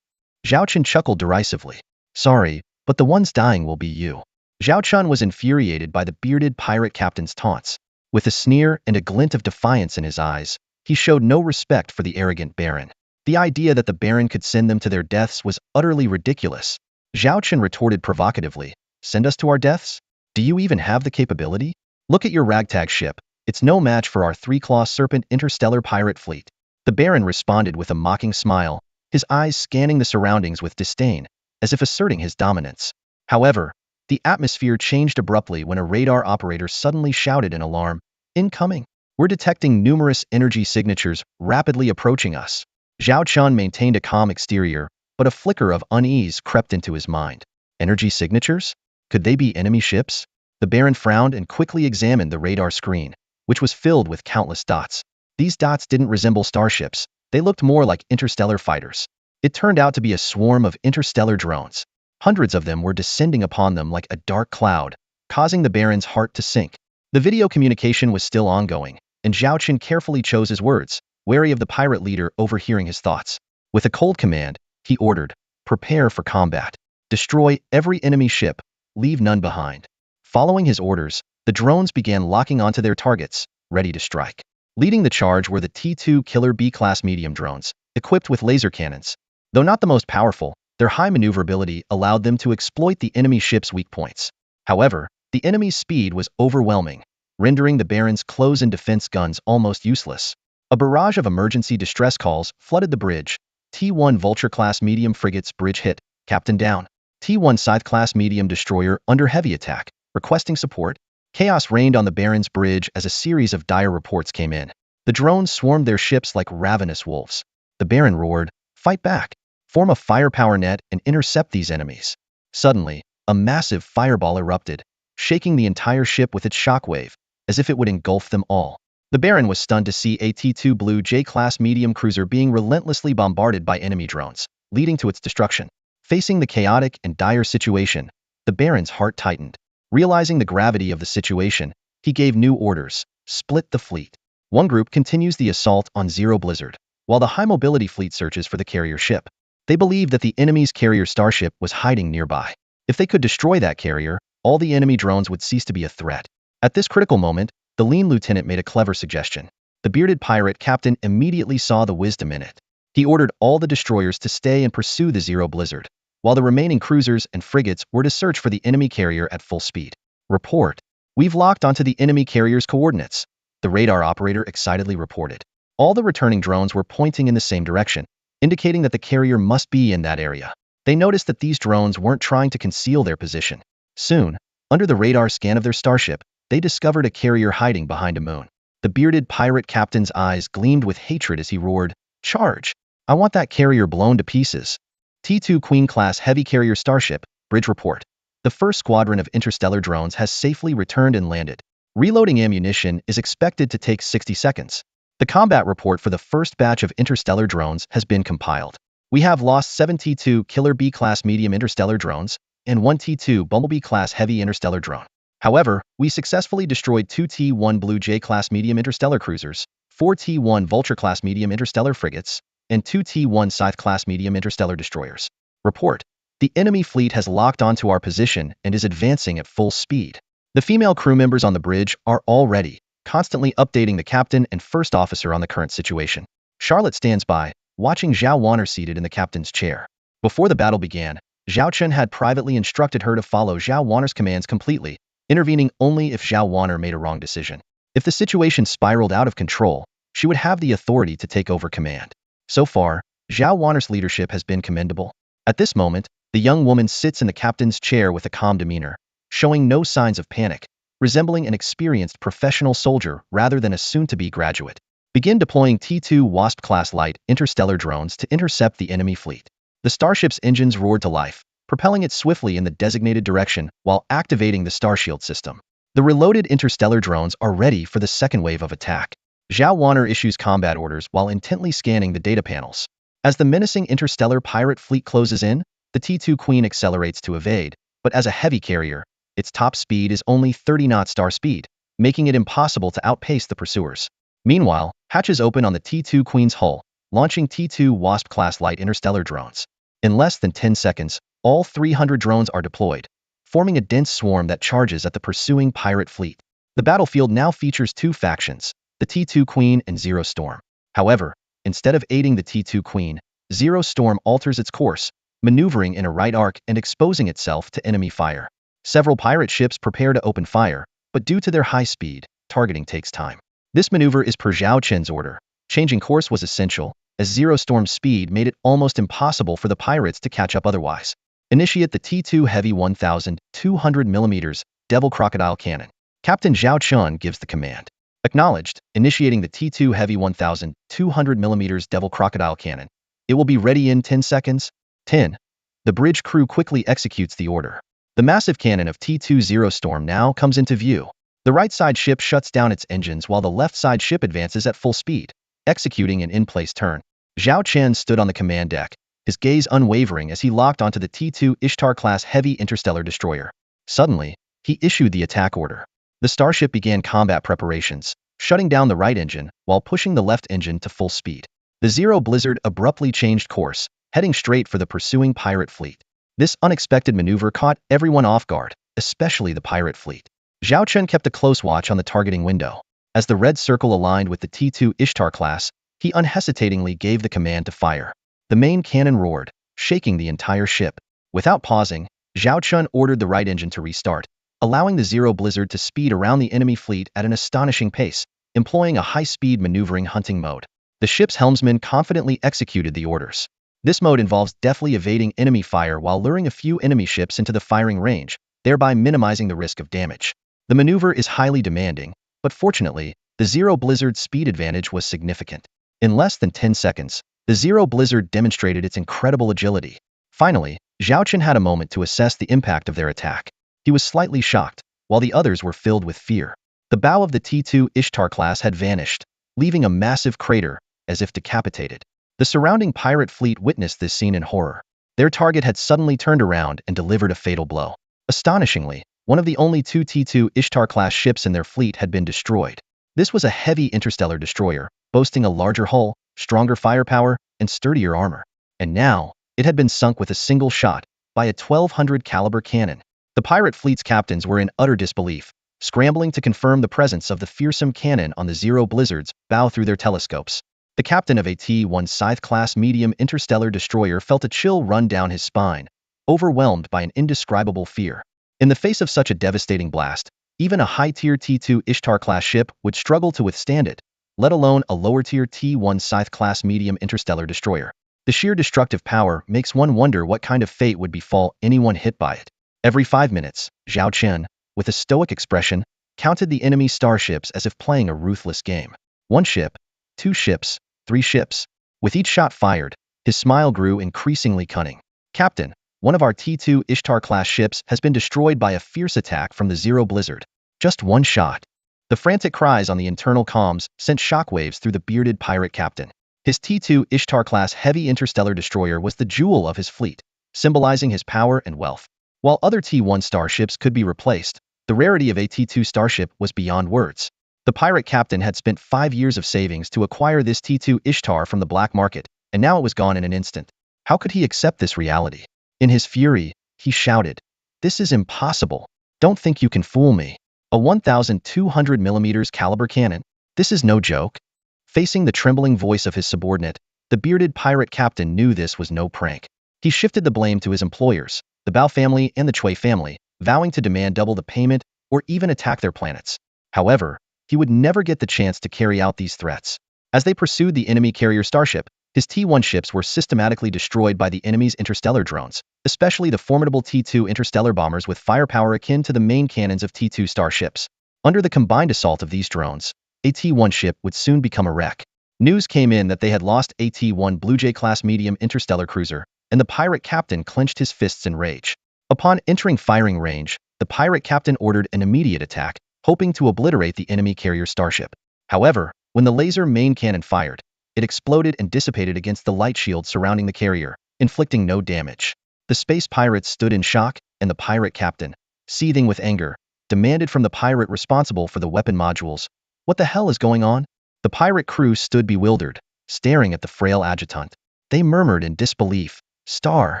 Zhaochen chuckled derisively. "Sorry, but the ones dying will be you. Zhao Chun was infuriated by the bearded pirate captain's taunts. With a sneer and a glint of defiance in his eyes, he showed no respect for the arrogant Baron. The idea that the Baron could send them to their deaths was utterly ridiculous. Zhao Chun retorted provocatively, "Send us to our deaths? Do you even have the capability? Look at your ragtag ship. It's no match for our three-claw serpent interstellar pirate fleet." The Baron responded with a mocking smile, his eyes scanning the surroundings with disdain, as if asserting his dominance. However, the atmosphere changed abruptly when a radar operator suddenly shouted in alarm, "Incoming! We're detecting numerous energy signatures rapidly approaching us." Zhao Chun maintained a calm exterior, but a flicker of unease crept into his mind. Energy signatures? Could they be enemy ships? The Baron frowned and quickly examined the radar screen, which was filled with countless dots. These dots didn't resemble starships, they looked more like interstellar fighters. It turned out to be a swarm of interstellar drones. Hundreds of them were descending upon them like a dark cloud, causing the Baron's heart to sink. The video communication was still ongoing, and Zhao Chun carefully chose his words, wary of the pirate leader overhearing his thoughts. With a cold command, he ordered, "Prepare for combat. Destroy every enemy ship, leave none behind." Following his orders, the drones began locking onto their targets, ready to strike. Leading the charge were the T-2 killer B-class medium drones, equipped with laser cannons. Though not the most powerful, their high maneuverability allowed them to exploit the enemy ship's weak points. However, the enemy's speed was overwhelming, rendering the Baron's close-in defense guns almost useless. A barrage of emergency distress calls flooded the bridge. T-1 Vulture-class medium frigates bridge hit, captain down. T-1 Scythe-class medium destroyer under heavy attack, requesting support. Chaos reigned on the Baron's bridge as a series of dire reports came in. The drones swarmed their ships like ravenous wolves. The Baron roared, "Fight back! Form a firepower net and intercept these enemies." Suddenly, a massive fireball erupted, shaking the entire ship with its shockwave, as if it would engulf them all. The Baron was stunned to see a T-2 Blue J-class medium cruiser being relentlessly bombarded by enemy drones, leading to its destruction. Facing the chaotic and dire situation, the Baron's heart tightened. Realizing the gravity of the situation, he gave new orders, "Split the fleet." One group continues the assault on Zero Blizzard, while the high-mobility fleet searches for the carrier ship. They believe that the enemy's carrier starship was hiding nearby. If they could destroy that carrier, all the enemy drones would cease to be a threat. At this critical moment, the lean lieutenant made a clever suggestion. The bearded pirate captain immediately saw the wisdom in it. He ordered all the destroyers to stay and pursue the Zero Blizzard, while the remaining cruisers and frigates were to search for the enemy carrier at full speed. "Report. We've locked onto the enemy carrier's coordinates," the radar operator excitedly reported. All the returning drones were pointing in the same direction, indicating that the carrier must be in that area. They noticed that these drones weren't trying to conceal their position. Soon, under the radar scan of their starship, they discovered a carrier hiding behind a moon. The bearded pirate captain's eyes gleamed with hatred as he roared, "Charge! I want that carrier blown to pieces." T-2 Queen-class heavy carrier starship, bridge report. The first squadron of interstellar drones has safely returned and landed. Reloading ammunition is expected to take 60 seconds. The combat report for the first batch of interstellar drones has been compiled. We have lost 7 T-2 Killer B-class medium interstellar drones and 1 T-2 Bumblebee-class heavy interstellar drone. However, we successfully destroyed 2 T-1 Blue J-class medium interstellar cruisers, 4 T-1 Vulture-class medium interstellar frigates, and 2 T-1 Scythe-class medium interstellar destroyers. Report. The enemy fleet has locked onto our position and is advancing at full speed. The female crew members on the bridge are all ready, constantly updating the captain and first officer on the current situation. Charlotte stands by, watching Zhao Wanner seated in the captain's chair. Before the battle began, Zhao Chun had privately instructed her to follow Zhao Wanner's commands completely, intervening only if Zhao Wanner made a wrong decision. If the situation spiraled out of control, she would have the authority to take over command. So far, Zhao Wanner's leadership has been commendable. At this moment, the young woman sits in the captain's chair with a calm demeanor, showing no signs of panic, resembling an experienced professional soldier rather than a soon-to-be graduate. Begin deploying T-2 Wasp-class light interstellar drones to intercept the enemy fleet. The starship's engines roared to life, propelling it swiftly in the designated direction while activating the Starshield system. The reloaded interstellar drones are ready for the second wave of attack. Zhao Wanner issues combat orders while intently scanning the data panels. As the menacing interstellar pirate fleet closes in, the T-2 Queen accelerates to evade, but as a heavy carrier, its top speed is only 30 knot star speed, making it impossible to outpace the pursuers. Meanwhile, hatches open on the T-2 Queen's hull, launching T-2 Wasp-class light interstellar drones. In less than 10 seconds, all 300 drones are deployed, forming a dense swarm that charges at the pursuing pirate fleet. The battlefield now features two factions, the T2 Queen and Zero Storm. However, instead of aiding the T2 Queen, Zero Storm alters its course, maneuvering in a right arc and exposing itself to enemy fire. Several pirate ships prepare to open fire, but due to their high speed, targeting takes time. This maneuver is per Zhao Chen's order. Changing course was essential, as Zero Storm's speed made it almost impossible for the pirates to catch up otherwise. Initiate the T2 Heavy 1200mm Devil Crocodile Cannon. Captain Zhao Chun gives the command. Acknowledged, initiating the T2 Heavy 1200mm Devil Crocodile Cannon. It will be ready in 10 seconds. 10. The bridge crew quickly executes the order. The massive cannon of T2 Zero Storm now comes into view. The right side ship shuts down its engines while the left side ship advances at full speed, executing an in-place turn. Zhao Chen stood on the command deck, his gaze unwavering as he locked onto the T2 Ishtar-class heavy interstellar destroyer. Suddenly, he issued the attack order. The starship began combat preparations, shutting down the right engine while pushing the left engine to full speed. The Zero Blizzard abruptly changed course, heading straight for the pursuing pirate fleet. This unexpected maneuver caught everyone off guard, especially the pirate fleet. Zhao Chen kept a close watch on the targeting window. As the red circle aligned with the T2 Ishtar class, he unhesitatingly gave the command to fire. The main cannon roared, shaking the entire ship. Without pausing, Zhao Chen ordered the right engine to restart, allowing the Zero Blizzard to speed around the enemy fleet at an astonishing pace, employing a high-speed maneuvering hunting mode. The ship's helmsman confidently executed the orders. This mode involves deftly evading enemy fire while luring a few enemy ships into the firing range, thereby minimizing the risk of damage. The maneuver is highly demanding, but fortunately, the Zero Blizzard's speed advantage was significant. In less than 10 seconds, the Zero Blizzard demonstrated its incredible agility. Finally, Zhao Chen had a moment to assess the impact of their attack. He was slightly shocked, while the others were filled with fear. The bow of the T2 Ishtar class had vanished, leaving a massive crater, as if decapitated. The surrounding pirate fleet witnessed this scene in horror. Their target had suddenly turned around and delivered a fatal blow. Astonishingly, one of the only two T2 Ishtar-class ships in their fleet had been destroyed. This was a heavy interstellar destroyer, boasting a larger hull, stronger firepower, and sturdier armor. And now, it had been sunk with a single shot by a 1200 caliber cannon. The pirate fleet's captains were in utter disbelief, scrambling to confirm the presence of the fearsome cannon on the Zero Blizzard's bow through their telescopes. The captain of a T1 Scythe-class medium interstellar destroyer felt a chill run down his spine, overwhelmed by an indescribable fear. In the face of such a devastating blast, even a high-tier T2 Ishtar-class ship would struggle to withstand it, let alone a lower-tier T1 Scythe-class medium interstellar destroyer. The sheer destructive power makes one wonder what kind of fate would befall anyone hit by it. Every 5 minutes, Zhao Chen, with a stoic expression, counted the enemy starships as if playing a ruthless game. 1 ship, 2 ships, 3 ships. With each shot fired, his smile grew increasingly cunning. Captain, one of our T2 Ishtar-class ships has been destroyed by a fierce attack from the Zero Blizzard. Just 1 shot. The frantic cries on the internal comms sent shockwaves through the bearded pirate captain. His T2 Ishtar-class heavy interstellar destroyer was the jewel of his fleet, symbolizing his power and wealth. While other T1 starships could be replaced, the rarity of a T2 starship was beyond words. The pirate captain had spent 5 years of savings to acquire this T2 Ishtar from the black market, and now it was gone in an instant. How could he accept this reality? In his fury, he shouted, "This is impossible. Don't think you can fool me. A 1200mm caliber cannon? This is no joke." Facing the trembling voice of his subordinate, the bearded pirate captain knew this was no prank. He shifted the blame to his employers, the Bao family and the Chui family, vowing to demand double the payment or even attack their planets. However, he would never get the chance to carry out these threats. As they pursued the enemy carrier starship, his T1 ships were systematically destroyed by the enemy's interstellar drones, especially the formidable T2 interstellar bombers with firepower akin to the main cannons of T2 starships. Under the combined assault of these drones, a T1 ship would soon become a wreck. News came in that they had lost a T1 Blue Jay-class medium interstellar cruiser, and the pirate captain clenched his fists in rage. Upon entering firing range, the pirate captain ordered an immediate attack, hoping to obliterate the enemy carrier starship. However, when the laser main cannon fired, it exploded and dissipated against the light shield surrounding the carrier, inflicting no damage. The space pirates stood in shock, and the pirate captain, seething with anger, demanded from the pirate responsible for the weapon modules, "What the hell is going on?" The pirate crew stood bewildered, staring at the frail adjutant. They murmured in disbelief, Star.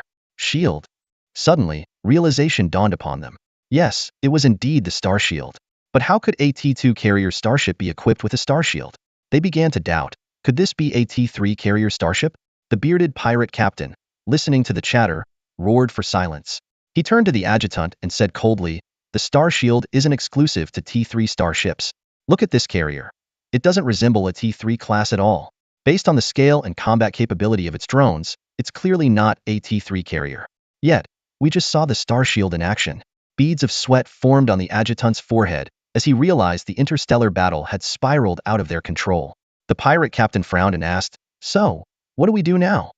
Shield. Suddenly, realization dawned upon them. Yes, it was indeed the Star Shield. But how could a T2 carrier starship be equipped with a star shield? They began to doubt. Could this be a T3 carrier starship? The bearded pirate captain, listening to the chatter, roared for silence. He turned to the adjutant and said coldly, "The star shield isn't exclusive to T3 starships. Look at this carrier. It doesn't resemble a T3 class at all. Based on the scale and combat capability of its drones, it's clearly not a T3 carrier. Yet, we just saw the star shield in action." Beads of sweat formed on the adjutant's forehead as he realized the interstellar battle had spiraled out of their control. The pirate captain frowned and asked, "So, what do we do now?"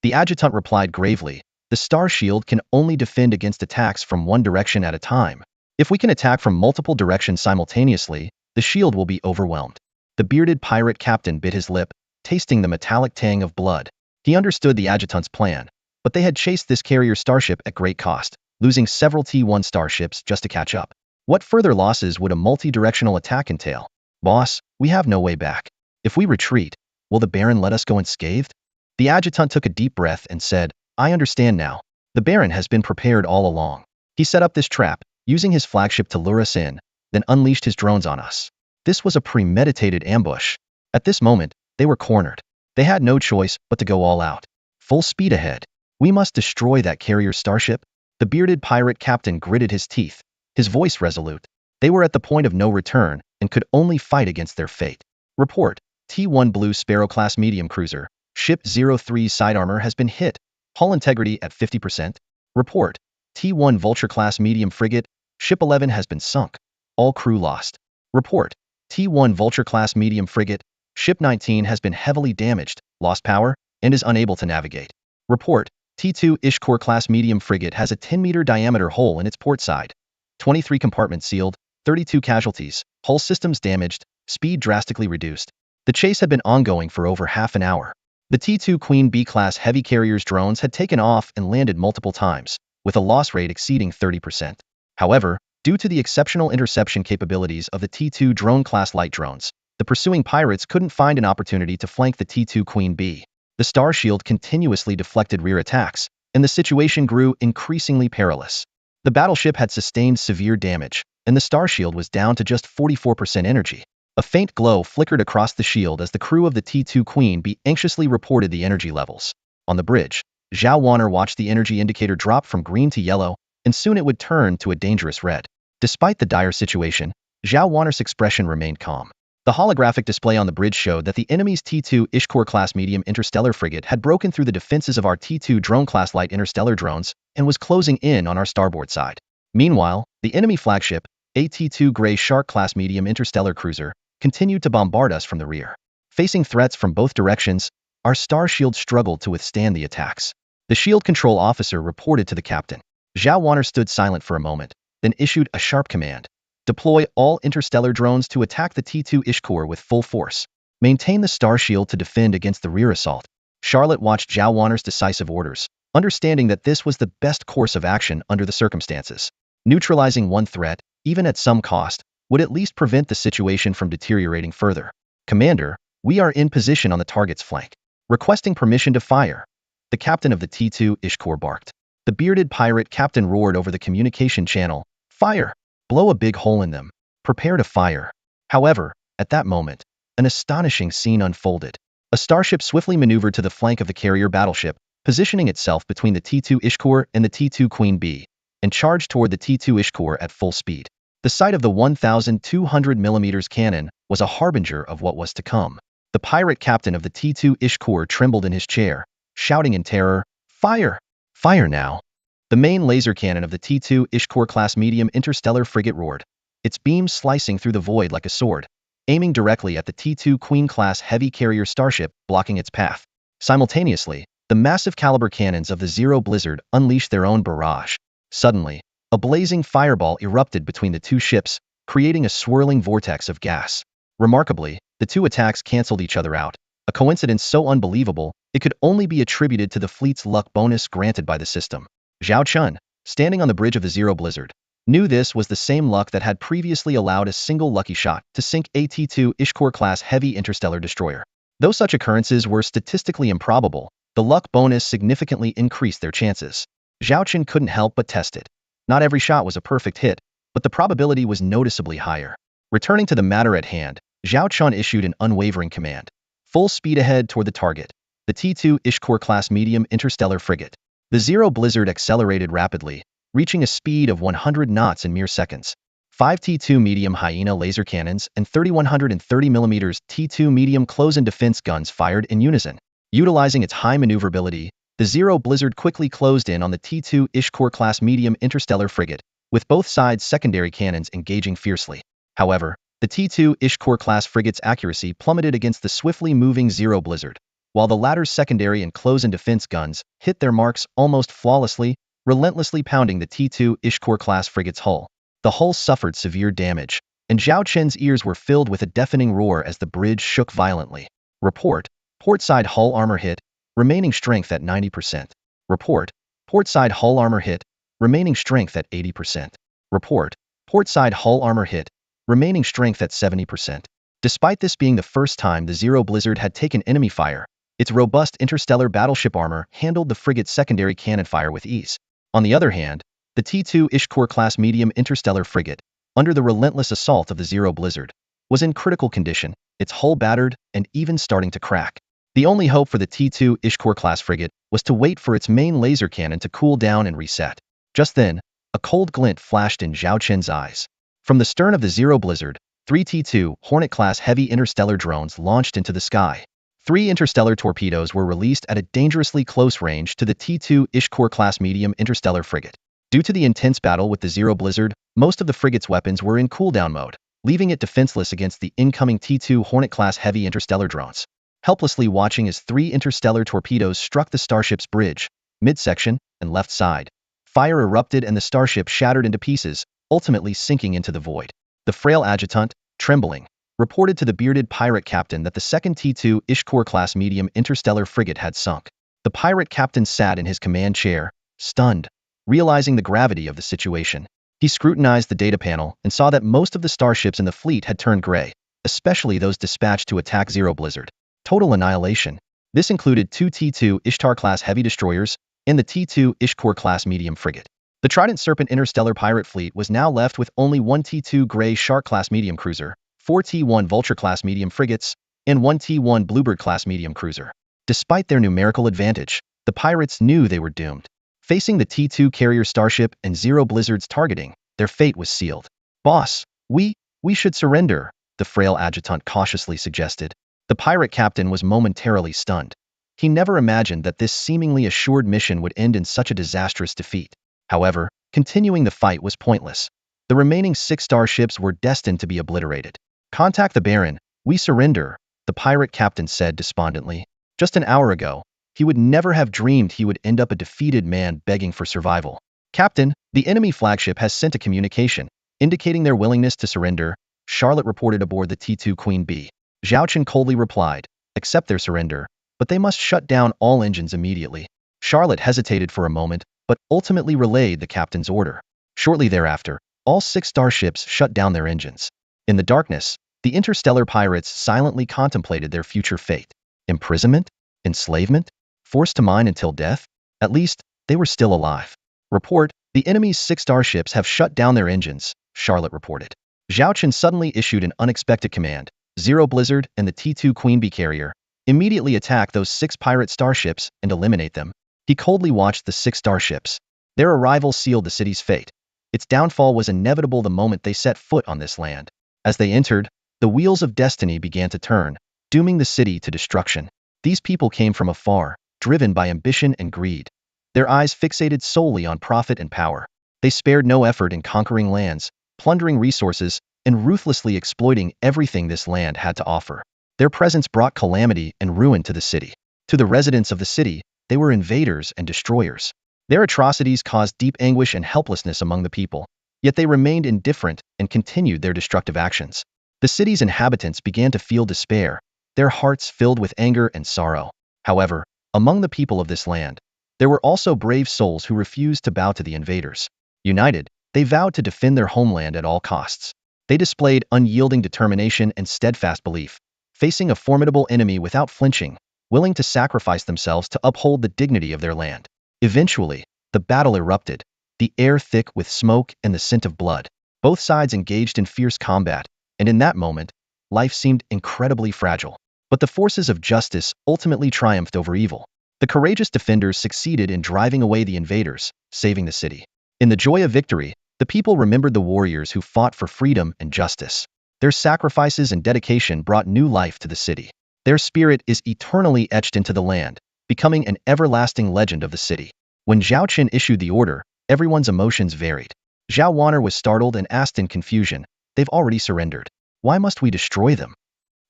The adjutant replied gravely, "The star shield can only defend against attacks from one direction at a time. If we can attack from multiple directions simultaneously, the shield will be overwhelmed." The bearded pirate captain bit his lip, tasting the metallic tang of blood. He understood the adjutant's plan, but they had chased this carrier starship at great cost, losing several T1 starships just to catch up. What further losses would a multi-directional attack entail? "Boss, we have no way back. If we retreat, will the Baron let us go unscathed?" The adjutant took a deep breath and said, "I understand now. The Baron has been prepared all along. He set up this trap, using his flagship to lure us in, then unleashed his drones on us. This was a premeditated ambush." At this moment, they were cornered. They had no choice but to go all out. Full speed ahead. "We must destroy that carrier starship." The bearded pirate captain gritted his teeth, his voice resolute. They were at the point of no return and could only fight against their fate. Report: T1 Blue Sparrow-class medium cruiser, Ship 03's side armor has been hit. Hull integrity at 50%. Report: T1 Vulture-class medium frigate, Ship 11 has been sunk. All crew lost. Report: T1 Vulture-class medium frigate, Ship 19 has been heavily damaged, lost power, and is unable to navigate. Report: T2 Ishkor-class medium frigate has a 10-meter diameter hole in its port side. 23 compartments sealed, 32 casualties, hull systems damaged, speed drastically reduced. The chase had been ongoing for over half an hour. The T2 Queen B-class heavy carrier's drones had taken off and landed multiple times, with a loss rate exceeding 30%. However, due to the exceptional interception capabilities of the T2 drone-class light drones, the pursuing pirates couldn't find an opportunity to flank the T2 Queen B. The Star Shield continuously deflected rear attacks, and the situation grew increasingly perilous. The battleship had sustained severe damage, and the Star Shield was down to just 44% energy. A faint glow flickered across the shield as the crew of the T2 Queen B anxiously reported the energy levels. On the bridge, Zhao Wanner watched the energy indicator drop from green to yellow, and soon it would turn to a dangerous red. Despite the dire situation, Zhao Wanner's expression remained calm. The holographic display on the bridge showed that the enemy's T2 Ishkor-class medium interstellar frigate had broken through the defenses of our T2 drone-class light interstellar drones and was closing in on our starboard side. Meanwhile, the enemy flagship, a T2 Grey Shark-class medium interstellar cruiser, continued to bombard us from the rear. Facing threats from both directions, our Star Shield struggled to withstand the attacks. The shield control officer reported to the captain. Zhao Wanner stood silent for a moment, then issued a sharp command. "Deploy all interstellar drones to attack the T2 Ishkor with full force. Maintain the Star Shield to defend against the rear assault." Charlotte watched Zhao Wanner's decisive orders, understanding that this was the best course of action under the circumstances. Neutralizing one threat, even at some cost, would at least prevent the situation from deteriorating further. "Commander, we are in position on the target's flank. Requesting permission to fire." The captain of the T2 Ishkor barked. The bearded pirate captain roared over the communication channel, "Fire! Blow a big hole in them. Prepare to fire." However, at that moment, an astonishing scene unfolded. A starship swiftly maneuvered to the flank of the carrier battleship, positioning itself between the T2 Ishkor and the T2 Queen B, and charged toward the T2 Ishkor at full speed. The sight of the 1,200mm cannon was a harbinger of what was to come. The pirate captain of the T2 Ishkor trembled in his chair, shouting in terror, "Fire! Fire now!" The main laser cannon of the T2 Ishkor-class medium interstellar frigate roared, its beams slicing through the void like a sword, aiming directly at the T2 Queen-class heavy carrier starship, blocking its path. Simultaneously, the massive caliber cannons of the Zero Blizzard unleashed their own barrage. Suddenly, a blazing fireball erupted between the two ships, creating a swirling vortex of gas. Remarkably, the two attacks canceled each other out, a coincidence so unbelievable it could only be attributed to the fleet's luck bonus granted by the system. Zhao Chun, standing on the bridge of the Zero Blizzard, knew this was the same luck that had previously allowed a single lucky shot to sink a T2 Ishkor-class heavy interstellar destroyer. Though such occurrences were statistically improbable, The luck bonus significantly increased their chances. Zhao Chen couldn't help but test it. Not every shot was a perfect hit, but the probability was noticeably higher. Returning to the matter at hand, Zhao Chen issued an unwavering command. Full speed ahead toward the target, the T2 Ishkor-class medium interstellar frigate. The Zero Blizzard accelerated rapidly, reaching a speed of 100 knots in mere seconds. 5 T2 medium Hyena laser cannons and 3130mm T2 medium close-in defense guns fired in unison. Utilizing its high maneuverability, the Zero Blizzard quickly closed in on the T2 Ishkor-class medium interstellar frigate, with both sides' secondary cannons engaging fiercely. However, the T2 Ishkor-class frigate's accuracy plummeted against the swiftly moving Zero Blizzard, while the latter's secondary and close-in defense guns hit their marks almost flawlessly, relentlessly pounding the T2 Ishkor-class frigate's hull. The hull suffered severe damage, and Zhao Chen's ears were filled with a deafening roar as the bridge shook violently. Report: portside hull armor hit, remaining strength at 90%. Report: portside hull armor hit, remaining strength at 80%. Report: portside hull armor hit, remaining strength at 70%. Despite this being the first time the Zero Blizzard had taken enemy fire, its robust interstellar battleship armor handled the frigate's secondary cannon fire with ease. On the other hand, the T2 Ishkor-class medium interstellar frigate, under the relentless assault of the Zero Blizzard, was in critical condition, its hull battered and even starting to crack. The only hope for the T2 Ishkor-class frigate was to wait for its main laser cannon to cool down and reset. Just then, a cold glint flashed in Zhao Chen's eyes. From the stern of the Zero Blizzard, 3 T2 Hornet-class heavy interstellar drones launched into the sky. 3 interstellar torpedoes were released at a dangerously close range to the T2 Ishkor-class medium interstellar frigate. Due to the intense battle with the Zero Blizzard, most of the frigate's weapons were in cooldown mode, leaving it defenseless against the incoming T2 Hornet-class heavy interstellar drones. Helplessly watching as 3 interstellar torpedoes struck the starship's bridge, midsection, and left side, fire erupted and the starship shattered into pieces, ultimately sinking into the void. The frail adjutant, trembling, reported to the bearded pirate captain that the second T2 Ishkor-class medium interstellar frigate had sunk. The pirate captain sat in his command chair, stunned. Realizing the gravity of the situation, he scrutinized the data panel and saw that most of the starships in the fleet had turned gray, especially those dispatched to attack Zero Blizzard. Total annihilation. This included 2 T2 Ishtar-class heavy destroyers and the T2 Ishkor-class medium frigate. The Trident Serpent interstellar pirate fleet was now left with only 1 T2 Grey Shark-class medium cruiser, 4 T1 Vulture-class medium frigates, and 1 T1 Bluebird-class medium cruiser. Despite their numerical advantage, the pirates knew they were doomed. Facing the T2 carrier starship and Zero Blizzard's targeting, their fate was sealed. "Boss, we should surrender," the frail adjutant cautiously suggested. The pirate captain was momentarily stunned. He never imagined that this seemingly assured mission would end in such a disastrous defeat. However, continuing the fight was pointless. The remaining 6 starships were destined to be obliterated. "Contact the Baron, we surrender," the pirate captain said despondently. Just an hour ago, he would never have dreamed he would end up a defeated man begging for survival. "Captain, the enemy flagship has sent a communication, indicating their willingness to surrender," Charlotte reported aboard the T2 Queen Bee. Zhao Chen coldly replied, "Accept their surrender, but they must shut down all engines immediately." Charlotte hesitated for a moment, but ultimately relayed the captain's order. Shortly thereafter, all 6 starships shut down their engines. In the darkness, the interstellar pirates silently contemplated their future fate. Imprisonment? Enslavement? Forced to mine until death? At least, they were still alive. "Report, the enemy's 6 starships have shut down their engines," Charlotte reported. Zhao Chen suddenly issued an unexpected command. Zero Blizzard and the T2 Queen Bee carrier, immediately attack those 6 pirate starships and eliminate them. He coldly watched the 6 starships. Their arrival sealed the city's fate. Its downfall was inevitable the moment they set foot on this land. As they entered, the wheels of destiny began to turn, dooming the city to destruction. These people came from afar, driven by ambition and greed. Their eyes fixated solely on profit and power. They spared no effort in conquering lands, plundering resources, and ruthlessly exploiting everything this land had to offer. Their presence brought calamity and ruin to the city. To the residents of the city, they were invaders and destroyers. Their atrocities caused deep anguish and helplessness among the people, yet they remained indifferent and continued their destructive actions. The city's inhabitants began to feel despair, their hearts filled with anger and sorrow. However, among the people of this land, there were also brave souls who refused to bow to the invaders. United, they vowed to defend their homeland at all costs. They displayed unyielding determination and steadfast belief, facing a formidable enemy without flinching. willing to sacrifice themselves to uphold the dignity of their land. Eventually, the battle erupted, the air thick with smoke and the scent of blood. Both sides engaged in fierce combat, and in that moment, life seemed incredibly fragile. But the forces of justice ultimately triumphed over evil. The courageous defenders succeeded in driving away the invaders, saving the city. In the joy of victory, the people remembered the warriors who fought for freedom and justice. Their sacrifices and dedication brought new life to the city. Their spirit is eternally etched into the land, becoming an everlasting legend of the city. When Zhao Qin issued the order, everyone's emotions varied. Zhao Wanner was startled and asked in confusion, "They've already surrendered. Why must we destroy them?"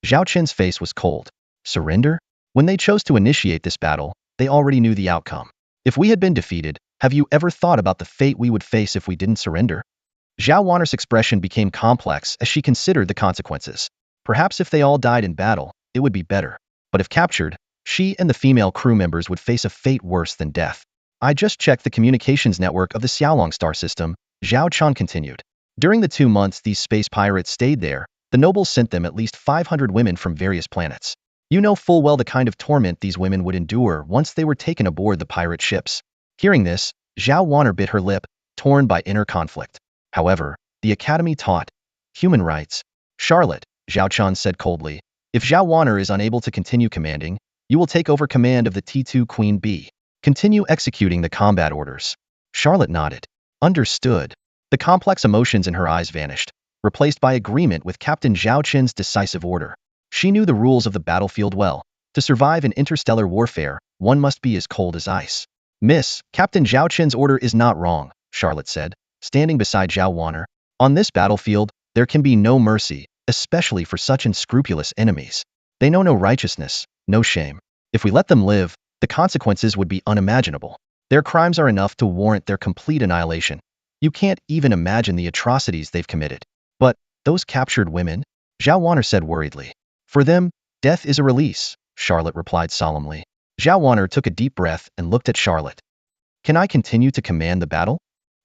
Zhao Qin's face was cold. Surrender? When they chose to initiate this battle, they already knew the outcome. If we had been defeated, have you ever thought about the fate we would face if we didn't surrender? Zhao Wanner's expression became complex as she considered the consequences. Perhaps if they all died in battle, it would be better. But if captured, she and the female crew members would face a fate worse than death. "I just checked the communications network of the Xiaolong star system," Zhao Chan continued. "During the 2 months these space pirates stayed there, the nobles sent them at least 500 women from various planets. You know full well the kind of torment these women would endure once they were taken aboard the pirate ships." Hearing this, Zhao Wanner bit her lip, torn by inner conflict. However, the Academy taught human rights. "Charlotte," Zhao Chan said coldly, "if Zhao Wanner is unable to continue commanding, you will take over command of the T2 Queen Bee. Continue executing the combat orders." Charlotte nodded. "Understood." The complex emotions in her eyes vanished, replaced by agreement with Captain Zhao Qin's decisive order. She knew the rules of the battlefield well. To survive in interstellar warfare, one must be as cold as ice. "Miss, Captain Zhao Qin's order is not wrong," Charlotte said, standing beside Zhao Wanner. "On this battlefield, there can be no mercy, especially for such unscrupulous enemies. They know no righteousness, no shame. If we let them live, the consequences would be unimaginable. Their crimes are enough to warrant their complete annihilation. You can't even imagine the atrocities they've committed." "But those captured women?" Zhao Wanner said worriedly. "For them, death is a release," Charlotte replied solemnly. Zhao Wanner took a deep breath and looked at Charlotte. "Can I continue to command the battle?"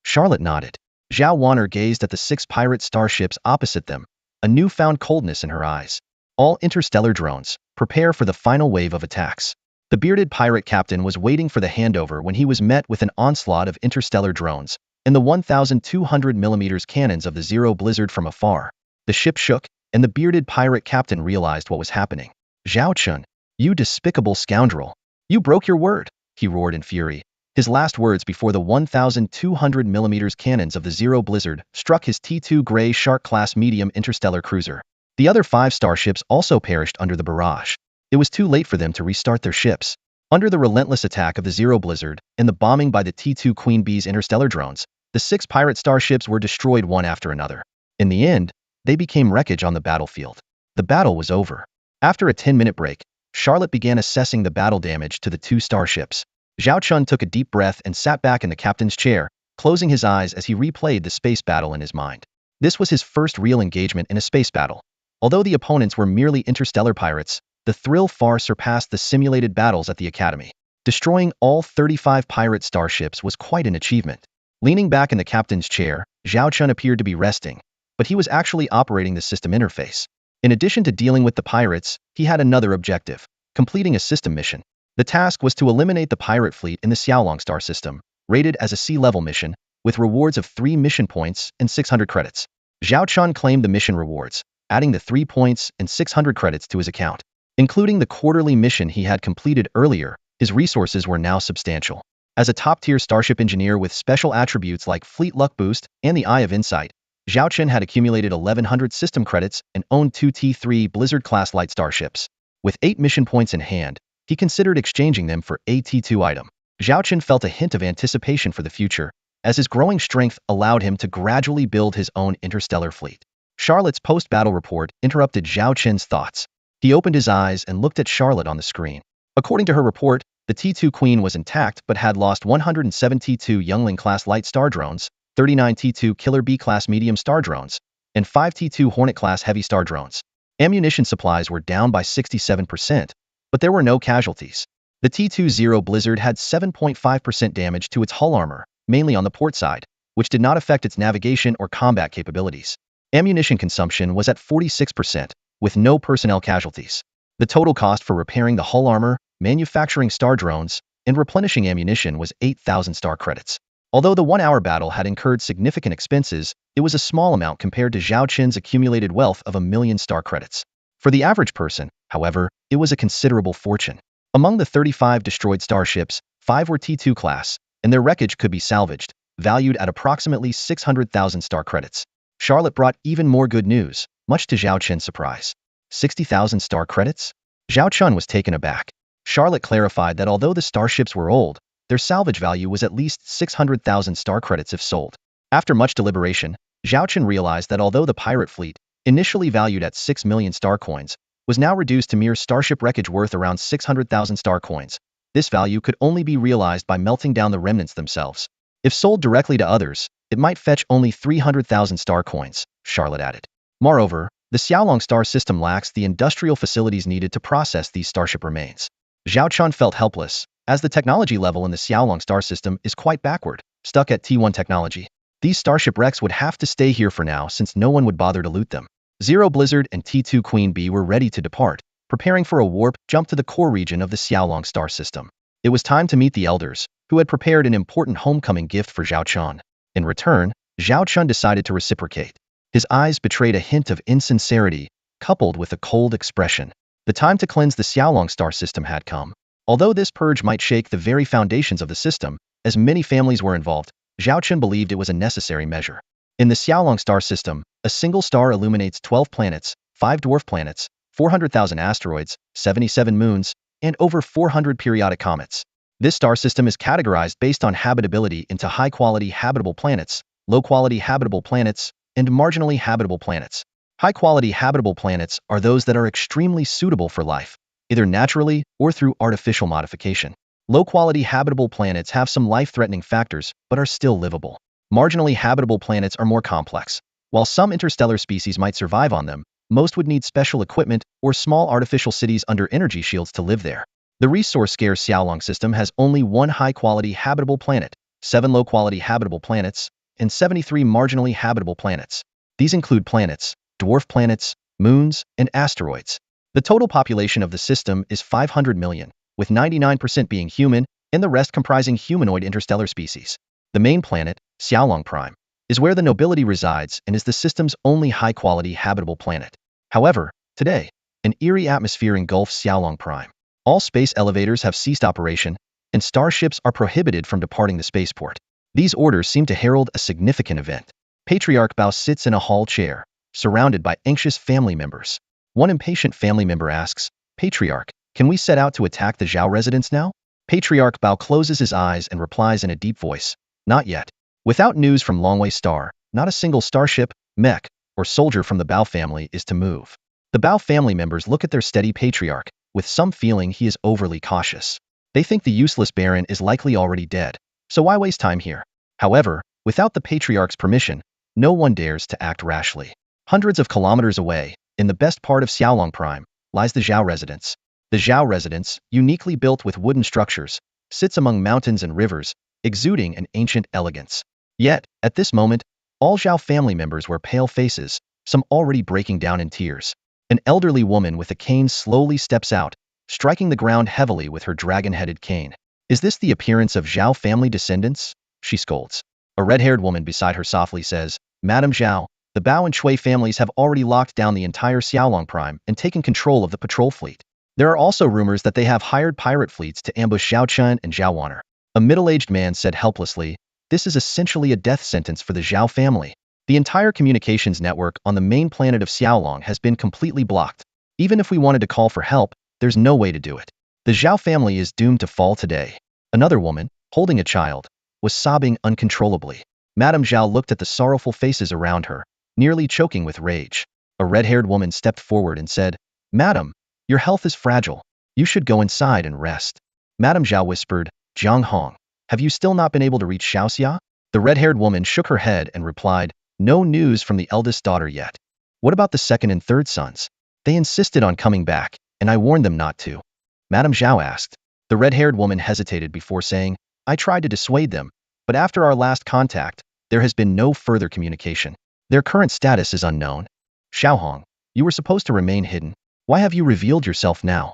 Charlotte nodded. Zhao Wanner gazed at the 6 pirate starships opposite them, a newfound coldness in her eyes. "All interstellar drones, prepare for the final wave of attacks." The bearded pirate captain was waiting for the handover when he was met with an onslaught of interstellar drones and the 1,200mm cannons of the Zero Blizzard from afar. The ship shook, and the bearded pirate captain realized what was happening. "Zhao Chun, you despicable scoundrel! You broke your word!" he roared in fury. His last words before the 1,200mm cannons of the Zero Blizzard struck his T2 Grey Shark-class medium interstellar cruiser. The other 5 starships also perished under the barrage. It was too late for them to restart their ships. Under the relentless attack of the Zero Blizzard and the bombing by the T2 Queen Bee's interstellar drones, the 6 pirate starships were destroyed one after another. In the end, they became wreckage on the battlefield. The battle was over. After a 10-minute break, Charlotte began assessing the battle damage to the 2 starships. Zhao Chun took a deep breath and sat back in the captain's chair, closing his eyes as he replayed the space battle in his mind. This was his first real engagement in a space battle. Although the opponents were merely interstellar pirates, the thrill far surpassed the simulated battles at the Academy. Destroying all 35 pirate starships was quite an achievement. Leaning back in the captain's chair, Zhao Chun appeared to be resting, but he was actually operating the system interface. In addition to dealing with the pirates, he had another objective: completing a system mission. The task was to eliminate the pirate fleet in the Xiaolong star system, rated as a sea-level mission, with rewards of 3 mission points and 600 credits. Zhao Chun claimed the mission rewards, adding the 3 points and 600 credits to his account. Including the quarterly mission he had completed earlier, his resources were now substantial. As a top-tier starship engineer with special attributes like Fleet Luck Boost and the Eye of Insight, Zhao Chun had accumulated 1,100 system credits and owned 2 T3 Blizzard-class light starships. With 8 mission points in hand, he considered exchanging them for a T2 item. Zhao Chun felt a hint of anticipation for the future, as his growing strength allowed him to gradually build his own interstellar fleet. Charlotte's post-battle report interrupted Zhao Chun's thoughts. He opened his eyes and looked at Charlotte on the screen. According to her report, the T2 Queen was intact but had lost 107 T2 Youngling-class light star drones, 39 T2 Killer B-class medium star drones, and 5 T2 Hornet-class heavy star drones. Ammunition supplies were down by 67%, but there were no casualties. The T2 Zero Blizzard had 7.5% damage to its hull armor, mainly on the port side, which did not affect its navigation or combat capabilities. Ammunition consumption was at 46%, with no personnel casualties. The total cost for repairing the hull armor, manufacturing star drones, and replenishing ammunition was 8,000 star credits. Although the 1-hour battle had incurred significant expenses, it was a small amount compared to Zhao Qin's accumulated wealth of 1,000,000 star credits. For the average person, however, it was a considerable fortune. Among the 35 destroyed starships, 5 were T2 class, and their wreckage could be salvaged, valued at approximately 600,000 star credits. Charlotte brought even more good news, much to Zhao Qin's surprise. 60,000 star credits? Zhao Qin was taken aback. Charlotte clarified that although the starships were old, their salvage value was at least 600,000 star credits if sold. After much deliberation, Zhao Qin realized that although the pirate fleet, initially valued at 6 million star coins, was now reduced to mere starship wreckage worth around 600,000 star coins, this value could only be realized by melting down the remnants themselves. If sold directly to others, it might fetch only 300,000 star coins, Charlotte added. Moreover, the Xiaolong star system lacks the industrial facilities needed to process these starship remains. Zhao Qin felt helpless, as the technology level in the Xiaolong star system is quite backward, stuck at T1 technology. These starship wrecks would have to stay here for now since no one would bother to loot them. Zero Blizzard and T2 Queen Bee were ready to depart, preparing for a warp jump to the core region of the Xiaolong star system. It was time to meet the elders, who had prepared an important homecoming gift for Zhao Qin. In return, Zhao Qin decided to reciprocate. His eyes betrayed a hint of insincerity, coupled with a cold expression. The time to cleanse the Xiaolong star system had come. Although this purge might shake the very foundations of the system, as many families were involved, Zhao Qin believed it was a necessary measure. In the Xiaolong star system, a single star illuminates 12 planets, 5 dwarf planets, 400,000 asteroids, 77 moons, and over 400 periodic comets. This star system is categorized based on habitability into high-quality habitable planets, low-quality habitable planets, and marginally habitable planets. High-quality habitable planets are those that are extremely suitable for life, either naturally or through artificial modification. Low-quality habitable planets have some life-threatening factors, but are still livable. Marginally habitable planets are more complex. While some interstellar species might survive on them, most would need special equipment or small artificial cities under energy shields to live there. The resource-scarce Xiaolong system has only 1 high-quality habitable planet, 7 low-quality habitable planets, and 73 marginally habitable planets. These include planets, dwarf planets, moons, and asteroids. The total population of the system is 500 million, with 99% being human and the rest comprising humanoid interstellar species. The main planet, Xiaolong Prime, is where the nobility resides and is the system's only high-quality habitable planet. However, today, an eerie atmosphere engulfs Xiaolong Prime. All space elevators have ceased operation, and starships are prohibited from departing the spaceport. These orders seem to herald a significant event. Patriarch Bao sits in a hall chair, surrounded by anxious family members. One impatient family member asks, "Patriarch, can we set out to attack the Zhao residence now?" Patriarch Bao closes his eyes and replies in a deep voice, "Not yet." Without news from Longwei Star, not a single starship, mech, or soldier from the Bao family is to move. The Bao family members look at their steady patriarch, with some feeling he is overly cautious. They think the useless Baron is likely already dead, so why waste time here? However, without the patriarch's permission, no one dares to act rashly. Hundreds of kilometers away, in the best part of Xiaolong Prime, lies the Zhao residence. The Zhao residence, uniquely built with wooden structures, sits among mountains and rivers, exuding an ancient elegance. Yet, at this moment, all Zhao family members wear pale faces, some already breaking down in tears. An elderly woman with a cane slowly steps out, striking the ground heavily with her dragon-headed cane. "Is this the appearance of Zhao family descendants?" she scolds. A red-haired woman beside her softly says, "Madame Zhao, the Bao and Chui families have already locked down the entire Xiaolong Prime and taken control of the patrol fleet. There are also rumors that they have hired pirate fleets to ambush Zhao Chun and Zhao Waner." A middle-aged man said helplessly, "This is essentially a death sentence for the Zhao family. The entire communications network on the main planet of Xiaolong has been completely blocked. Even if we wanted to call for help, there's no way to do it. The Zhao family is doomed to fall today." Another woman, holding a child, was sobbing uncontrollably. Madame Zhao looked at the sorrowful faces around her, nearly choking with rage. A red-haired woman stepped forward and said, "Madam, your health is fragile. You should go inside and rest." Madame Zhao whispered, "Jiang Hong, have you still not been able to reach Xiaoxia?" The red-haired woman shook her head and replied, "No news from the eldest daughter yet." "What about the second and third sons?" "They insisted on coming back, and I warned them not to." Madame Zhao asked. The red-haired woman hesitated before saying, "I tried to dissuade them, but after our last contact, there has been no further communication. Their current status is unknown." "Xiaohong, you were supposed to remain hidden. Why have you revealed yourself now?"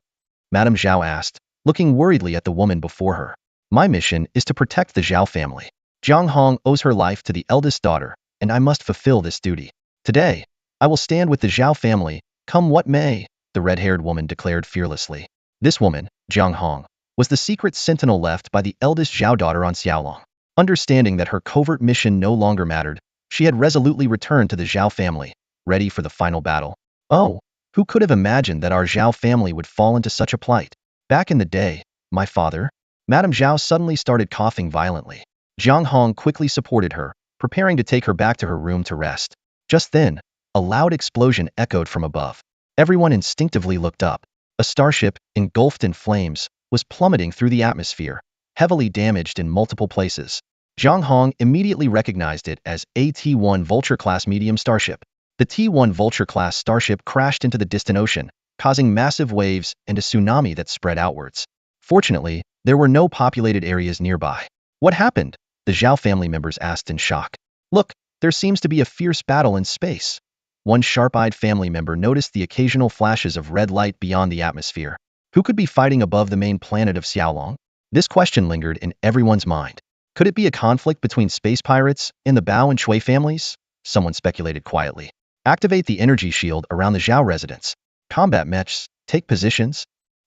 Madame Zhao asked. looking worriedly at the woman before her. My mission is to protect the Zhao family. Jiang Hong owes her life to the eldest daughter, and I must fulfill this duty. Today, I will stand with the Zhao family, come what may, the red-haired woman declared fearlessly. This woman, Jiang Hong, was the secret sentinel left by the eldest Zhao daughter on Xiaolong. Understanding that her covert mission no longer mattered, she had resolutely returned to the Zhao family, ready for the final battle. Oh, who could have imagined that our Zhao family would fall into such a plight? Back in the day, my father? Madame Zhao suddenly started coughing violently. Jiang Hong quickly supported her, preparing to take her back to her room to rest. Just then, a loud explosion echoed from above. Everyone instinctively looked up. A starship, engulfed in flames, was plummeting through the atmosphere, heavily damaged in multiple places. Jiang Hong immediately recognized it as a T1 Vulture-class medium starship. The T1 Vulture-class starship crashed into the distant ocean, causing massive waves and a tsunami that spread outwards. Fortunately, there were no populated areas nearby. What happened? The Zhao family members asked in shock. Look, there seems to be a fierce battle in space. One sharp-eyed family member noticed the occasional flashes of red light beyond the atmosphere. Who could be fighting above the main planet of Xiaolong? This question lingered in everyone's mind. Could it be a conflict between space pirates and the Bao and Shui families? Someone speculated quietly. Activate the energy shield around the Zhao residence. Combat mechs, take positions.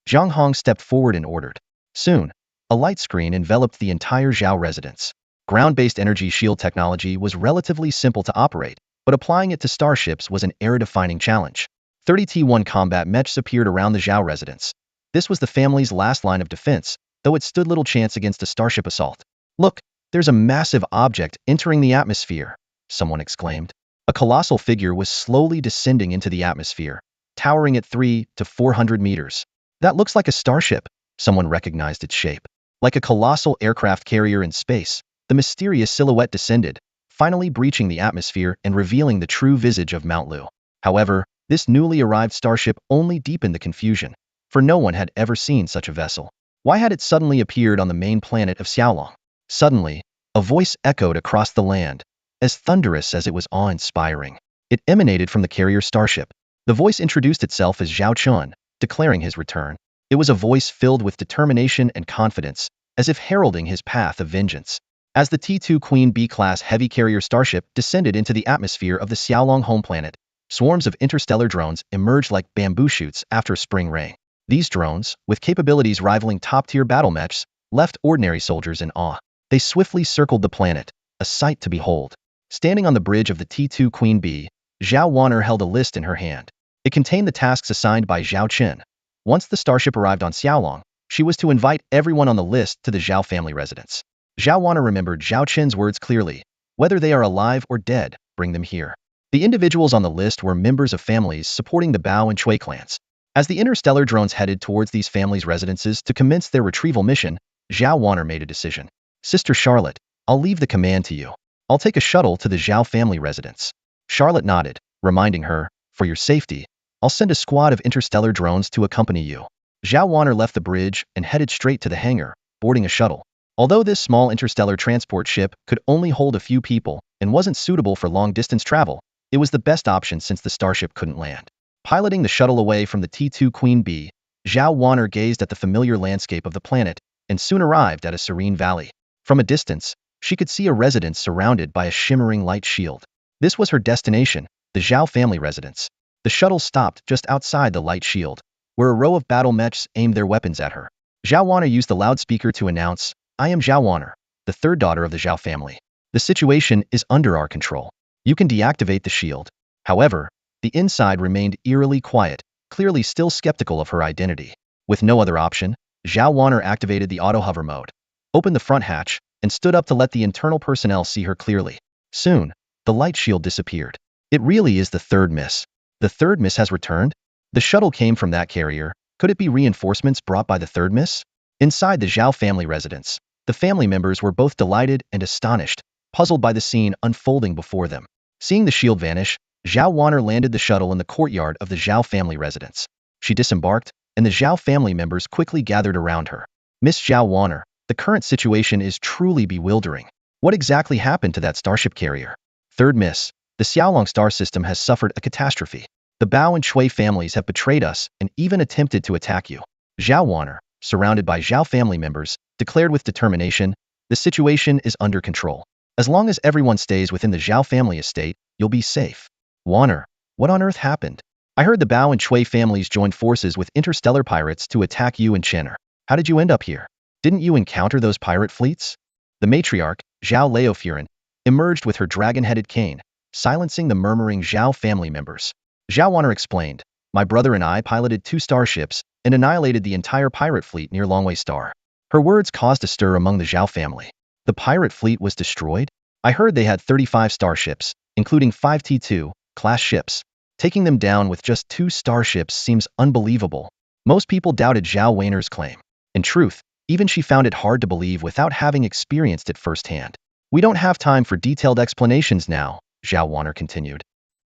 Jiang Hong stepped forward and ordered. Soon, a light screen enveloped the entire Zhao residence. Ground-based energy shield technology was relatively simple to operate, but applying it to starships was an era-defining challenge. 30 T1 combat mechs appeared around the Zhao residence. This was the family's last line of defense, though it stood little chance against a starship assault. Look, there's a massive object entering the atmosphere, someone exclaimed. A colossal figure was slowly descending into the atmosphere, towering at 300 to 400 meters. That looks like a starship, someone recognized its shape. Like a colossal aircraft carrier in space, the mysterious silhouette descended, finally breaching the atmosphere and revealing the true visage of Mount Lu. However, this newly arrived starship only deepened the confusion, for no one had ever seen such a vessel. Why had it suddenly appeared on the main planet of Xiaolong? Suddenly, a voice echoed across the land, as thunderous as it was awe-inspiring. It emanated from the carrier starship. The voice introduced itself as Zhao Chun, declaring his return. It was a voice filled with determination and confidence, as if heralding his path of vengeance. As the T2 Queen B-class heavy carrier starship descended into the atmosphere of the Xiaolong home planet, swarms of interstellar drones emerged like bamboo shoots after a spring rain. These drones, with capabilities rivaling top-tier battle mechs, left ordinary soldiers in awe. They swiftly circled the planet, a sight to behold. Standing on the bridge of the T2 Queen B, Zhao Wanner held a list in her hand. It contained the tasks assigned by Zhao Qin. Once the starship arrived on Xiaolong, she was to invite everyone on the list to the Zhao family residence. Zhao Wanner remembered Zhao Qin's words clearly. Whether they are alive or dead, bring them here. The individuals on the list were members of families supporting the Bao and Shui clans. As the interstellar drones headed towards these families' residences to commence their retrieval mission, Zhao Wanner made a decision. Sister Charlotte, I'll leave the command to you. I'll take a shuttle to the Zhao family residence. Charlotte nodded, reminding her, for your safety, I'll send a squad of interstellar drones to accompany you. Zhao Wanner left the bridge and headed straight to the hangar, boarding a shuttle. Although this small interstellar transport ship could only hold a few people and wasn't suitable for long-distance travel, it was the best option since the starship couldn't land. Piloting the shuttle away from the T2 Queen B, Zhao Wanner gazed at the familiar landscape of the planet and soon arrived at a serene valley. From a distance, she could see a residence surrounded by a shimmering light shield. This was her destination, the Zhao family residence. The shuttle stopped just outside the light shield, where a row of battle mechs aimed their weapons at her. Zhao Wanner used the loudspeaker to announce, I am Zhao Wanner, the third daughter of the Zhao family. The situation is under our control. You can deactivate the shield. However, the inside remained eerily quiet, clearly still skeptical of her identity. With no other option, Zhao Wanner activated the auto-hover mode, opened the front hatch, and stood up to let the internal personnel see her clearly. Soon, the light shield disappeared. It really is the third miss. The third miss has returned? The shuttle came from that carrier. Could it be reinforcements brought by the third miss? Inside the Zhao family residence, the family members were both delighted and astonished, puzzled by the scene unfolding before them. Seeing the shield vanish, Zhao Wanner landed the shuttle in the courtyard of the Zhao family residence. She disembarked, and the Zhao family members quickly gathered around her. Miss Zhao Wanner, the current situation is truly bewildering. What exactly happened to that starship carrier? Third miss, the Xiaolong star system has suffered a catastrophe. The Bao and Shui families have betrayed us and even attempted to attack you. Zhao Wanner, surrounded by Zhao family members, declared with determination, "The situation is under control. As long as everyone stays within the Zhao family estate, you'll be safe." "Warner, what on earth happened? I heard the Bao and Chui families joined forces with interstellar pirates to attack you and Chenner. How did you end up here? Didn't you encounter those pirate fleets?" The matriarch, Zhao Leofuren, emerged with her dragon-headed cane, silencing the murmuring Zhao family members. Zhao Wanner explained, "My brother and I piloted 2 starships and annihilated the entire pirate fleet near Longwei Star." Her words caused a stir among the Zhao family. The pirate fleet was destroyed? I heard they had 35 starships, including 5 T2 class ships. Taking them down with just 2 starships seems unbelievable. Most people doubted Zhao Weiner's claim. In truth, even she found it hard to believe without having experienced it firsthand. "We don't have time for detailed explanations now," Zhao Wanner continued.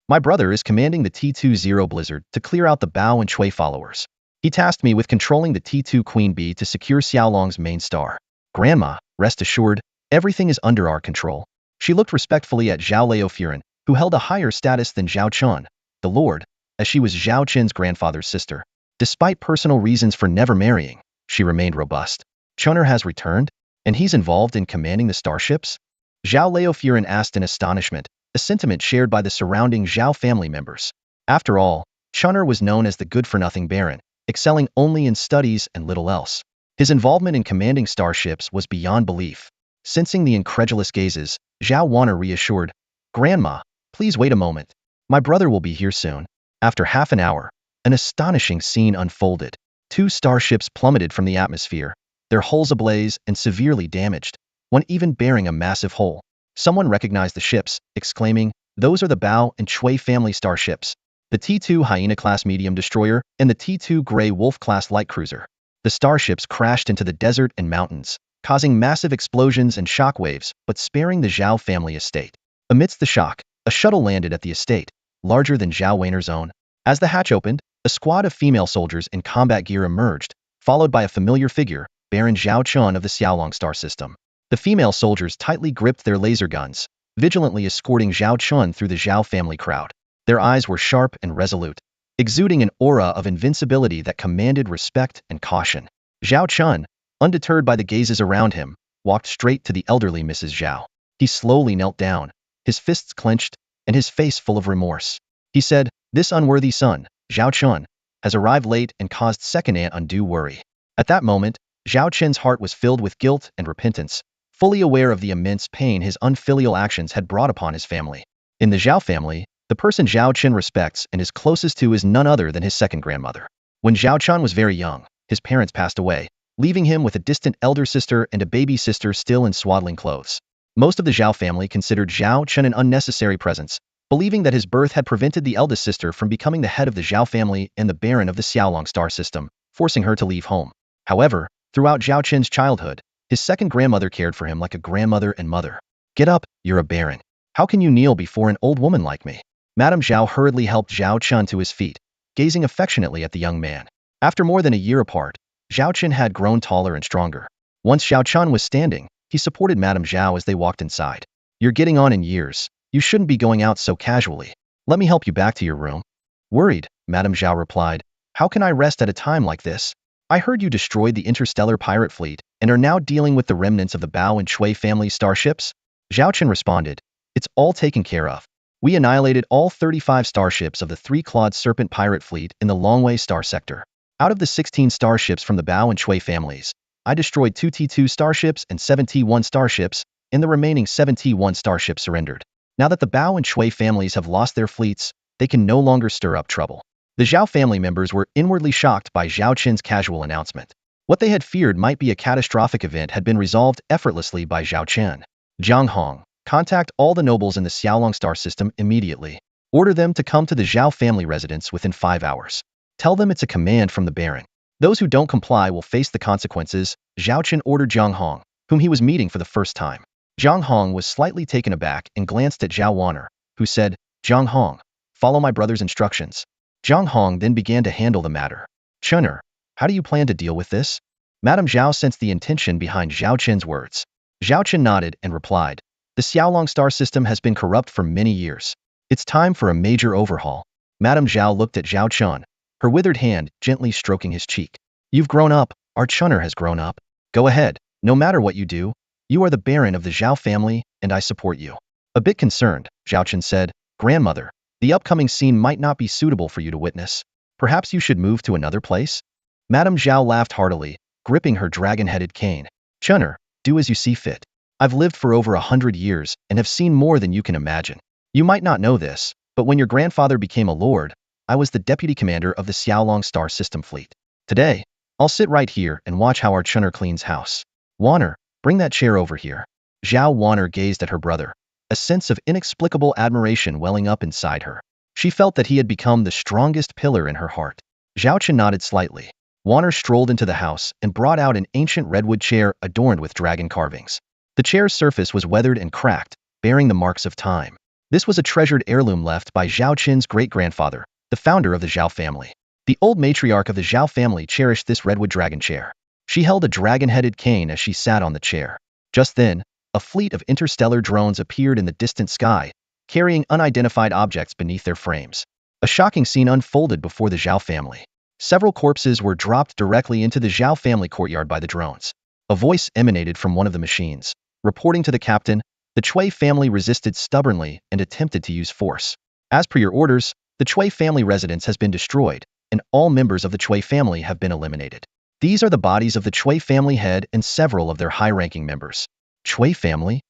"My brother is commanding the T20 Blizzard to clear out the Bao and Chui followers. He tasked me with controlling the T2 Queen Bee to secure Xiaolong's main star. Grandma, rest assured, everything is under our control." She looked respectfully at Zhao Leofuren, who held a higher status than Zhao Chun, the Lord, as she was Zhao Qin's grandfather's sister. Despite personal reasons for never marrying, she remained robust. "Chunner has returned? And he's involved in commanding the starships?" Zhao Leofuren asked in astonishment, a sentiment shared by the surrounding Zhao family members. After all, Chunner was known as the good-for-nothing Baron, excelling only in studies and little else. His involvement in commanding starships was beyond belief. Sensing the incredulous gazes, Zhao Wanner reassured, "Grandma, please wait a moment. My brother will be here soon." After half an hour, an astonishing scene unfolded. 2 starships plummeted from the atmosphere, their hulls ablaze and severely damaged, one even bearing a massive hole. Someone recognized the ships, exclaiming, "Those are the Bao and Chui family starships. The T2 Hyena-class medium destroyer and the T2 Grey Wolf-class light cruiser." The starships crashed into the desert and mountains, causing massive explosions and shockwaves, but sparing the Zhao family estate. Amidst the shock, a shuttle landed at the estate, larger than Zhao Weiner's own. As the hatch opened, a squad of female soldiers in combat gear emerged, followed by a familiar figure, Baron Zhao Chun of the Xiaolong star system. The female soldiers tightly gripped their laser guns, vigilantly escorting Zhao Chun through the Zhao family crowd. Their eyes were sharp and resolute, exuding an aura of invincibility that commanded respect and caution. Zhao Chun, undeterred by the gazes around him, walked straight to the elderly Mrs. Zhao. He slowly knelt down, his fists clenched, and his face full of remorse. He said, "This unworthy son, Zhao Chun, has arrived late and caused second-aunt undue worry." At that moment, Zhao Chen's heart was filled with guilt and repentance, fully aware of the immense pain his unfilial actions had brought upon his family. In the Zhao family, the person Zhao Chen respects and is closest to is none other than his second grandmother. When Zhao Chun was very young, his parents passed away, leaving him with a distant elder sister and a baby sister still in swaddling clothes. Most of the Zhao family considered Zhao Chen an unnecessary presence, believing that his birth had prevented the eldest sister from becoming the head of the Zhao family and the Baron of the Xiaolong star system, forcing her to leave home. However, throughout Zhao Chen's childhood, his second grandmother cared for him like a grandmother and mother. "Get up, you're a baron. How can you kneel before an old woman like me?" Madame Zhao hurriedly helped Zhao Chun to his feet, gazing affectionately at the young man. After more than a year apart, Zhao Chen had grown taller and stronger. Once Zhao Chun was standing, he supported Madame Zhao as they walked inside. "You're getting on in years. You shouldn't be going out so casually. Let me help you back to your room." Worried, Madame Zhao replied, "How can I rest at a time like this? I heard you destroyed the interstellar pirate fleet and are now dealing with the remnants of the Bao and Chui family starships?" Zhao Chen responded, "It's all taken care of. We annihilated all 35 starships of the 3-clawed serpent pirate fleet in the Longwei star sector. Out of the 16 starships from the Bao and Chui families, I destroyed 2 T2 starships and 7 T1 starships, and the remaining 7 T1 starships surrendered. Now that the Bao and Chui families have lost their fleets, they can no longer stir up trouble." The Zhao family members were inwardly shocked by Zhao Chen's casual announcement. What they had feared might be a catastrophic event had been resolved effortlessly by Zhao Chen. "Jiang Hong, contact all the nobles in the Xiaolong star system immediately. Order them to come to the Zhao family residence within 5 hours. Tell them it's a command from the Baron. Those who don't comply will face the consequences." Zhao Chen ordered Jiang Hong, whom he was meeting for the first time. Jiang Hong was slightly taken aback and glanced at Zhao Wanner, who said, "Jiang Hong, follow my brother's instructions." Jiang Hong then began to handle the matter. "Chunner, how do you plan to deal with this?" Madame Zhao sensed the intention behind Zhao Chen's words. Zhao Chen nodded and replied, "The Xiaolong star system has been corrupt for many years. It's time for a major overhaul." Madame Zhao looked at Zhao Chun, her withered hand gently stroking his cheek. "You've grown up, our Chunner has grown up. Go ahead, no matter what you do, you are the Baron of the Zhao family, and I support you. A bit concerned, Zhao Chen said, Grandmother, the upcoming scene might not be suitable for you to witness. Perhaps you should move to another place? Madame Zhao laughed heartily, gripping her dragon-headed cane. Chunner, do as you see fit. I've lived for over 100 years and have seen more than you can imagine. You might not know this, but when your grandfather became a lord, I was the deputy commander of the Xiaolong Star System fleet. Today, I'll sit right here and watch how our Chunner cleans house. Wanner, bring that chair over here. Zhao Wanner gazed at her brother, a sense of inexplicable admiration welling up inside her. She felt that he had become the strongest pillar in her heart. Zhao Chen nodded slightly. Wanner strolled into the house and brought out an ancient redwood chair adorned with dragon carvings. The chair's surface was weathered and cracked, bearing the marks of time. This was a treasured heirloom left by Zhao Chen's great-grandfather, the founder of the Zhao family. The old matriarch of the Zhao family cherished this redwood dragon chair. She held a dragon-headed cane as she sat on the chair. Just then, a fleet of interstellar drones appeared in the distant sky, carrying unidentified objects beneath their frames. A shocking scene unfolded before the Zhao family. Several corpses were dropped directly into the Zhao family courtyard by the drones. A voice emanated from one of the machines. Reporting to the captain, the Chui family resisted stubbornly and attempted to use force. As per your orders, the Chui family residence has been destroyed, and all members of the Chui family have been eliminated. These are the bodies of the Chui family head and several of their high-ranking members. Chui family?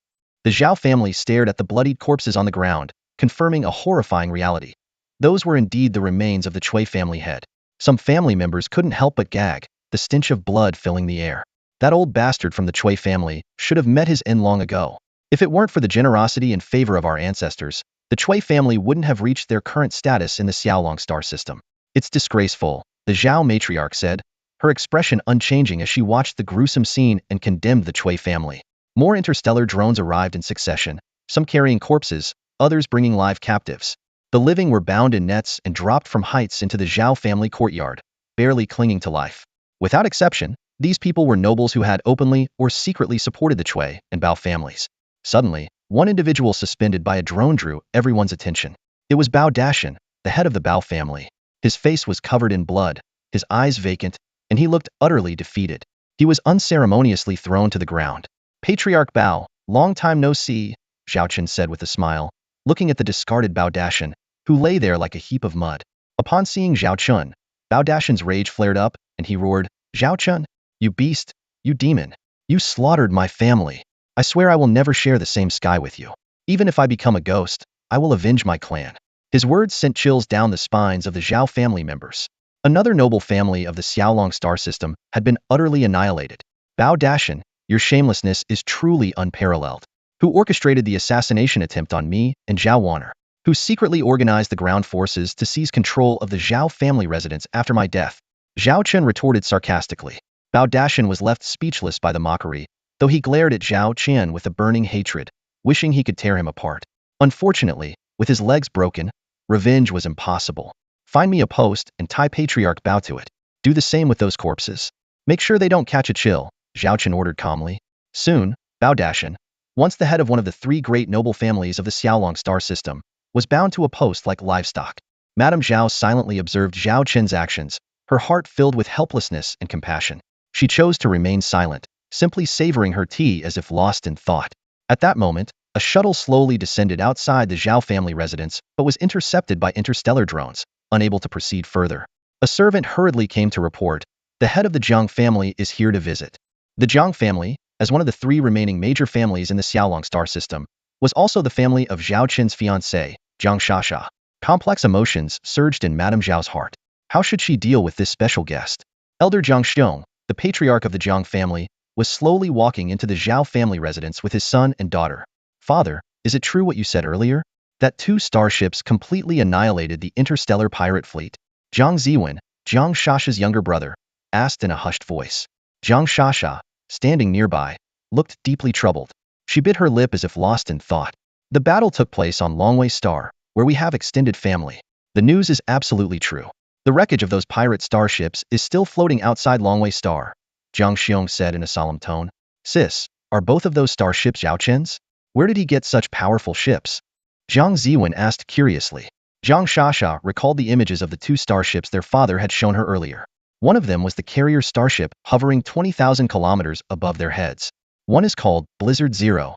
The Zhao family stared at the bloodied corpses on the ground, confirming a horrifying reality. Those were indeed the remains of the Chui family head. Some family members couldn't help but gag, the stench of blood filling the air. That old bastard from the Chui family should have met his end long ago. If it weren't for the generosity and favor of our ancestors, the Chui family wouldn't have reached their current status in the Xiaolong star system. It's disgraceful, the Zhao matriarch said, her expression unchanging as she watched the gruesome scene and condemned the Chui family. More interstellar drones arrived in succession, some carrying corpses, others bringing live captives. The living were bound in nets and dropped from heights into the Zhao family courtyard, barely clinging to life. Without exception, these people were nobles who had openly or secretly supported the Chui and Bao families. Suddenly, one individual suspended by a drone drew everyone's attention. It was Bao Dashan, the head of the Bao family. His face was covered in blood, his eyes vacant, and he looked utterly defeated. He was unceremoniously thrown to the ground. Patriarch Bao, long time no see, Zhao Chen said with a smile, looking at the discarded Bao Dashan, who lay there like a heap of mud. Upon seeing Zhao Chen, Bao Dashan's rage flared up, and he roared, Zhao Chen, you beast, you demon, you slaughtered my family. I swear I will never share the same sky with you. Even if I become a ghost, I will avenge my clan. His words sent chills down the spines of the Zhao family members. Another noble family of the Xiaolong star system had been utterly annihilated. Bao Dashan, your shamelessness is truly unparalleled. Who orchestrated the assassination attempt on me and Zhao Wanner? Who secretly organized the ground forces to seize control of the Zhao family residence after my death? Zhao Chen retorted sarcastically. Bao Dashan was left speechless by the mockery, though he glared at Zhao Chen with a burning hatred, wishing he could tear him apart. Unfortunately, with his legs broken, revenge was impossible. Find me a post and tie Patriarch Bao to it. Do the same with those corpses. Make sure they don't catch a chill, Zhao Chen ordered calmly. Soon, Bao Dashan, once the head of one of the three great noble families of the Xiaolong star system, was bound to a post like livestock. Madame Zhao silently observed Zhao Chen's actions, her heart filled with helplessness and compassion. She chose to remain silent, simply savoring her tea as if lost in thought. At that moment, a shuttle slowly descended outside the Zhao family residence but was intercepted by interstellar drones, unable to proceed further. A servant hurriedly came to report, the head of the Jiang family is here to visit. The Jiang family, as one of the three remaining major families in the Xiaolong star system, was also the family of Zhao Chen's fiancée, Jiang Shasha. Complex emotions surged in Madame Zhao's heart. How should she deal with this special guest? Elder Jiang Xiong, the patriarch of the Jiang family, was slowly walking into the Zhao family residence with his son and daughter. Father, is it true what you said earlier? That 2 starships completely annihilated the interstellar pirate fleet? Jiang Ziwen, Jiang Shasha's younger brother, asked in a hushed voice. Jiang Shasha, standing nearby, looked deeply troubled. She bit her lip as if lost in thought. The battle took place on Longwei Star, where we have extended family. The news is absolutely true. The wreckage of those pirate starships is still floating outside Longwei Star, Jiang Xiong said in a solemn tone. Sis, are both of those starships Zhao Chen's? Where did he get such powerful ships? Jiang Ziwen asked curiously. Jiang Shasha recalled the images of the 2 starships their father had shown her earlier. One of them was the carrier starship hovering 20,000 kilometers above their heads. One is called Blizzard Zero.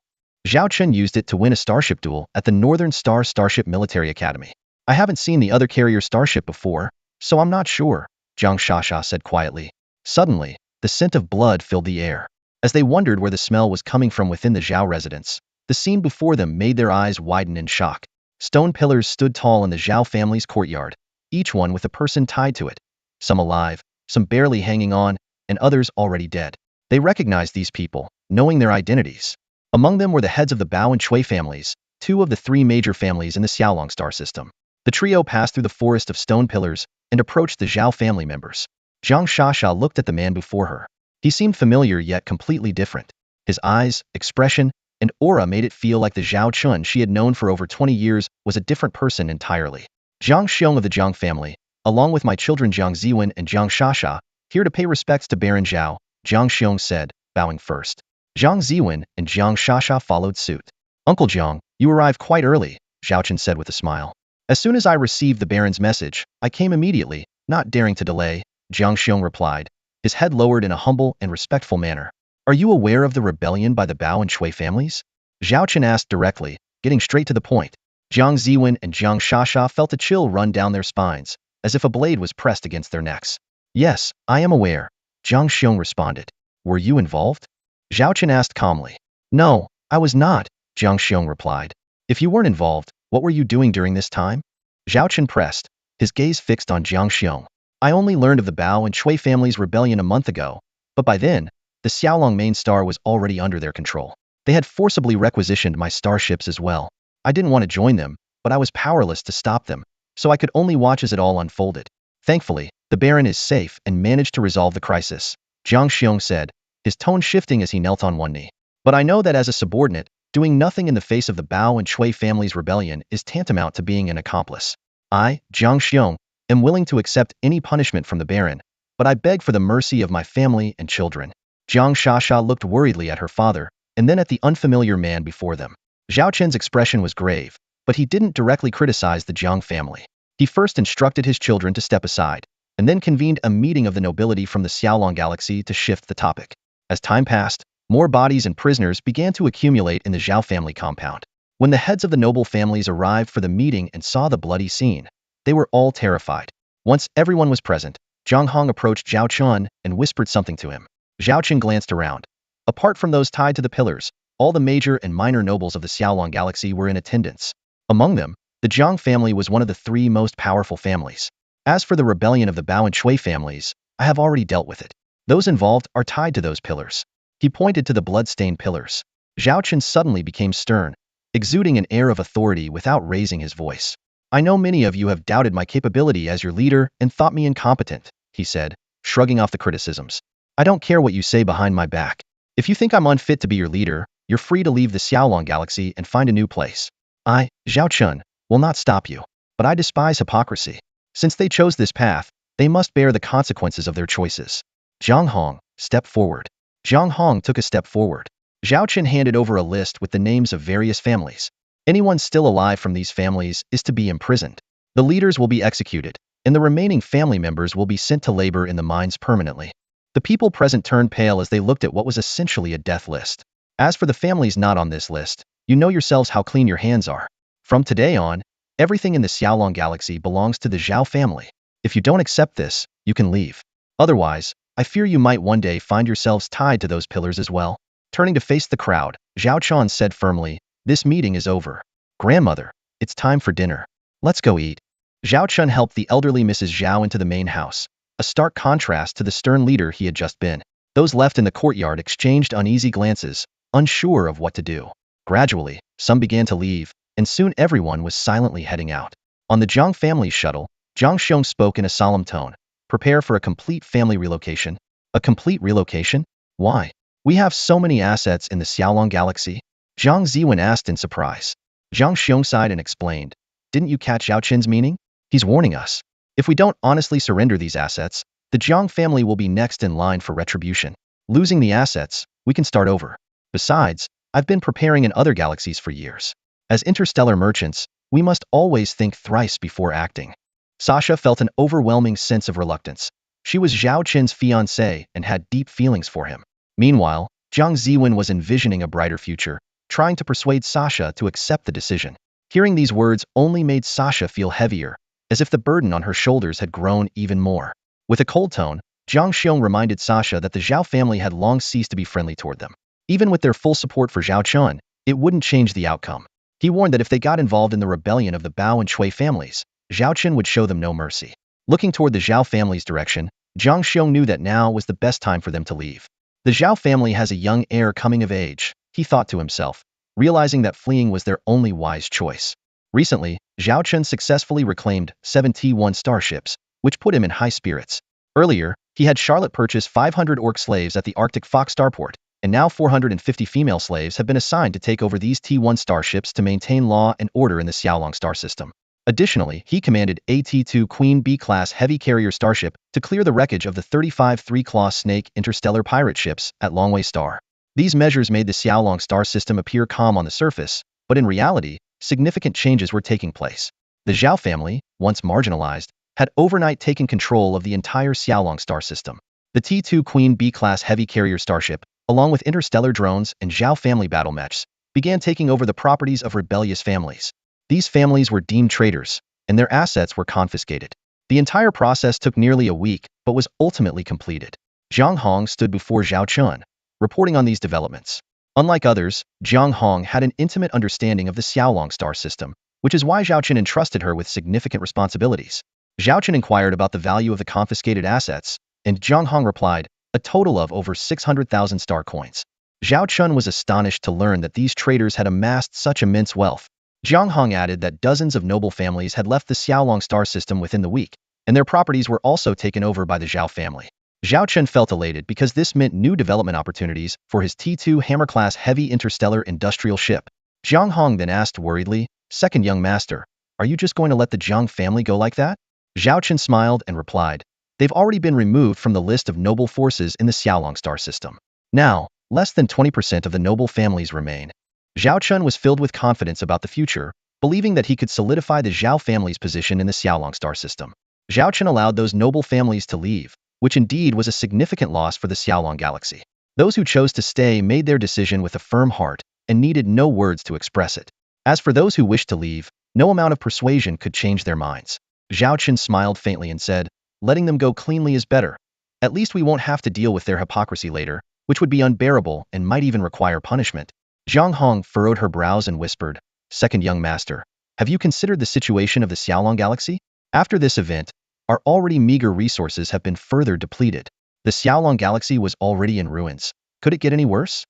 Zhao Chen used it to win a starship duel at the Northern Star Starship Military Academy. I haven't seen the other carrier starship before, so I'm not sure, Jiang Shasha said quietly. Suddenly, the scent of blood filled the air. As they wondered where the smell was coming from within the Zhao residence, the scene before them made their eyes widen in shock. Stone pillars stood tall in the Zhao family's courtyard, each one with a person tied to it, some alive, some barely hanging on, and others already dead. They recognized these people, knowing their identities. Among them were the heads of the Bao and Chui families, two of the three major families in the Xiaolong star system. The trio passed through the forest of stone pillars and approached the Zhao family members. Jiang Shasha looked at the man before her. He seemed familiar yet completely different. His eyes, expression, and aura made it feel like the Zhao Chun she had known for over 20 years was a different person entirely. Jiang Xiong of the Jiang family, along with my children Jiang Ziwen and Jiang Shasha, here to pay respects to Baron Zhao, Jiang Xiong said, bowing first. Jiang Ziwen and Jiang Shasha followed suit. Uncle Jiang, you arrived quite early, Zhao Chen said with a smile. As soon as I received the Baron's message, I came immediately, not daring to delay, Jiang Xiong replied, his head lowered in a humble and respectful manner. Are you aware of the rebellion by the Bao and Chui families? Zhao Chen asked directly, getting straight to the point. Jiang Ziwen and Jiang Shasha felt a chill run down their spines, as if a blade was pressed against their necks. Yes, I am aware, Jiang Xiong responded. Were you involved? Zhao Chen asked calmly. No, I was not, Jiang Xiong replied. If you weren't involved, what were you doing during this time? Zhao Chen pressed, his gaze fixed on Jiang Xiong. I only learned of the Bao and Chui family's rebellion a month ago, but by then, the Xiaolong main star was already under their control. They had forcibly requisitioned my starships as well. I didn't want to join them, but I was powerless to stop them, so I could only watch as it all unfolded. Thankfully, the Baron is safe and managed to resolve the crisis, Jiang Xiong said, his tone shifting as he knelt on one knee. But I know that as a subordinate, doing nothing in the face of the Bao and Chui family's rebellion is tantamount to being an accomplice. I, Jiang Xiong, am willing to accept any punishment from the Baron, but I beg for the mercy of my family and children. Jiang Shasha looked worriedly at her father, and then at the unfamiliar man before them. Zhao Chen's expression was grave, but he didn't directly criticize the Jiang family. He first instructed his children to step aside, and then convened a meeting of the nobility from the Xiaolong galaxy to shift the topic. As time passed, more bodies and prisoners began to accumulate in the Zhao family compound. When the heads of the noble families arrived for the meeting and saw the bloody scene, they were all terrified. Once everyone was present, Zhang Hong approached Zhao Chun and whispered something to him. Zhao Chen glanced around. Apart from those tied to the pillars, all the major and minor nobles of the Xiaolong galaxy were in attendance. Among them, the Jiang family was one of the three most powerful families. As for the rebellion of the Bao and Chui families, I have already dealt with it. Those involved are tied to those pillars. He pointed to the blood-stained pillars. Zhao Chen suddenly became stern, exuding an air of authority without raising his voice. I know many of you have doubted my capability as your leader and thought me incompetent, he said, shrugging off the criticisms. I don't care what you say behind my back. If you think I'm unfit to be your leader, you're free to leave the Xiaolong galaxy and find a new place. I, Zhao Chun, will not stop you. But I despise hypocrisy. Since they chose this path, they must bear the consequences of their choices. Zhang Hong, step forward. Zhang Hong took a step forward. Zhao Chen handed over a list with the names of various families. Anyone still alive from these families is to be imprisoned. The leaders will be executed, and the remaining family members will be sent to labor in the mines permanently. The people present turned pale as they looked at what was essentially a death list. As for the families not on this list, you know yourselves how clean your hands are. From today on, everything in the Xiaolong galaxy belongs to the Zhao family. If you don't accept this, you can leave. Otherwise, I fear you might one day find yourselves tied to those pillars as well. Turning to face the crowd, Zhao Chun said firmly, this meeting is over. Grandmother, it's time for dinner. Let's go eat. Zhao Chun helped the elderly Mrs. Zhao into the main house, a stark contrast to the stern leader he had just been. Those left in the courtyard exchanged uneasy glances, unsure of what to do. Gradually, some began to leave, and soon everyone was silently heading out. On the Jiang family shuttle, Jiang Xiong spoke in a solemn tone. Prepare for a complete family relocation. A complete relocation? Why? We have so many assets in the Xiaolong galaxy. Jiang Ziwen asked in surprise. Jiang Xiong sighed and explained. Didn't you catch Zhao Chen's meaning? He's warning us. If we don't honestly surrender these assets, the Jiang family will be next in line for retribution. Losing the assets, we can start over. Besides, I've been preparing in other galaxies for years. As interstellar merchants, we must always think thrice before acting. Sasha felt an overwhelming sense of reluctance. She was Zhao Qin's fiancée and had deep feelings for him. Meanwhile, Jiang Ziwen was envisioning a brighter future, trying to persuade Sasha to accept the decision. Hearing these words only made Sasha feel heavier, as if the burden on her shoulders had grown even more. With a cold tone, Jiang Xiong reminded Sasha that the Zhao family had long ceased to be friendly toward them. Even with their full support for Zhao Chun, it wouldn't change the outcome. He warned that if they got involved in the rebellion of the Bao and Chui families, Zhao Chun would show them no mercy. Looking toward the Zhao family's direction, Jiang Xiong knew that now was the best time for them to leave. The Zhao family has a young heir coming of age, he thought to himself, realizing that fleeing was their only wise choice. Recently, Zhao Chun successfully reclaimed 7 T1 starships, which put him in high spirits. Earlier, he had Charlotte purchase 500 orc slaves at the Arctic Fox starport, and now 450 female slaves have been assigned to take over these T1 starships to maintain law and order in the Xiaolong star system. Additionally, he commanded a T2 Queen B-class heavy carrier starship to clear the wreckage of the 35 Three-Claw Snake interstellar pirate ships at Longwei Star. These measures made the Xiaolong star system appear calm on the surface, but in reality, significant changes were taking place. The Zhao family, once marginalized, had overnight taken control of the entire Xiaolong star system. The T2 Queen B-class heavy carrier starship, along with interstellar drones and Zhao family battle mechs, began taking over the properties of rebellious families. These families were deemed traitors, and their assets were confiscated. The entire process took nearly a week, but was ultimately completed. Jiang Hong stood before Zhao Chun, reporting on these developments. Unlike others, Jiang Hong had an intimate understanding of the Xiaolong star system, which is why Zhao Chun entrusted her with significant responsibilities. Zhao Chun inquired about the value of the confiscated assets, and Jiang Hong replied, a total of over 600,000 star coins. Zhao Chun was astonished to learn that these traders had amassed such immense wealth. Jiang Hong added that dozens of noble families had left the Xiaolong star system within the week, and their properties were also taken over by the Zhao family. Zhao Chun felt elated because this meant new development opportunities for his T2 Hammer-class heavy interstellar industrial ship. Jiang Hong then asked worriedly, second young master, are you just going to let the Jiang family go like that? Zhao Chun smiled and replied, they've already been removed from the list of noble forces in the Xiaolong star system. Now, less than 20% of the noble families remain. Zhao Chun was filled with confidence about the future, believing that he could solidify the Zhao family's position in the Xiaolong star system. Zhao Chun allowed those noble families to leave, which indeed was a significant loss for the Xiaolong galaxy. Those who chose to stay made their decision with a firm heart and needed no words to express it. As for those who wished to leave, no amount of persuasion could change their minds. Zhao Chun smiled faintly and said, letting them go cleanly is better. At least we won't have to deal with their hypocrisy later, which would be unbearable and might even require punishment. Jiang Hong furrowed her brows and whispered, second young master, have you considered the situation of the Xiaolong galaxy? After this event, our already meager resources have been further depleted. The Xiaolong galaxy was already in ruins. Could it get any worse?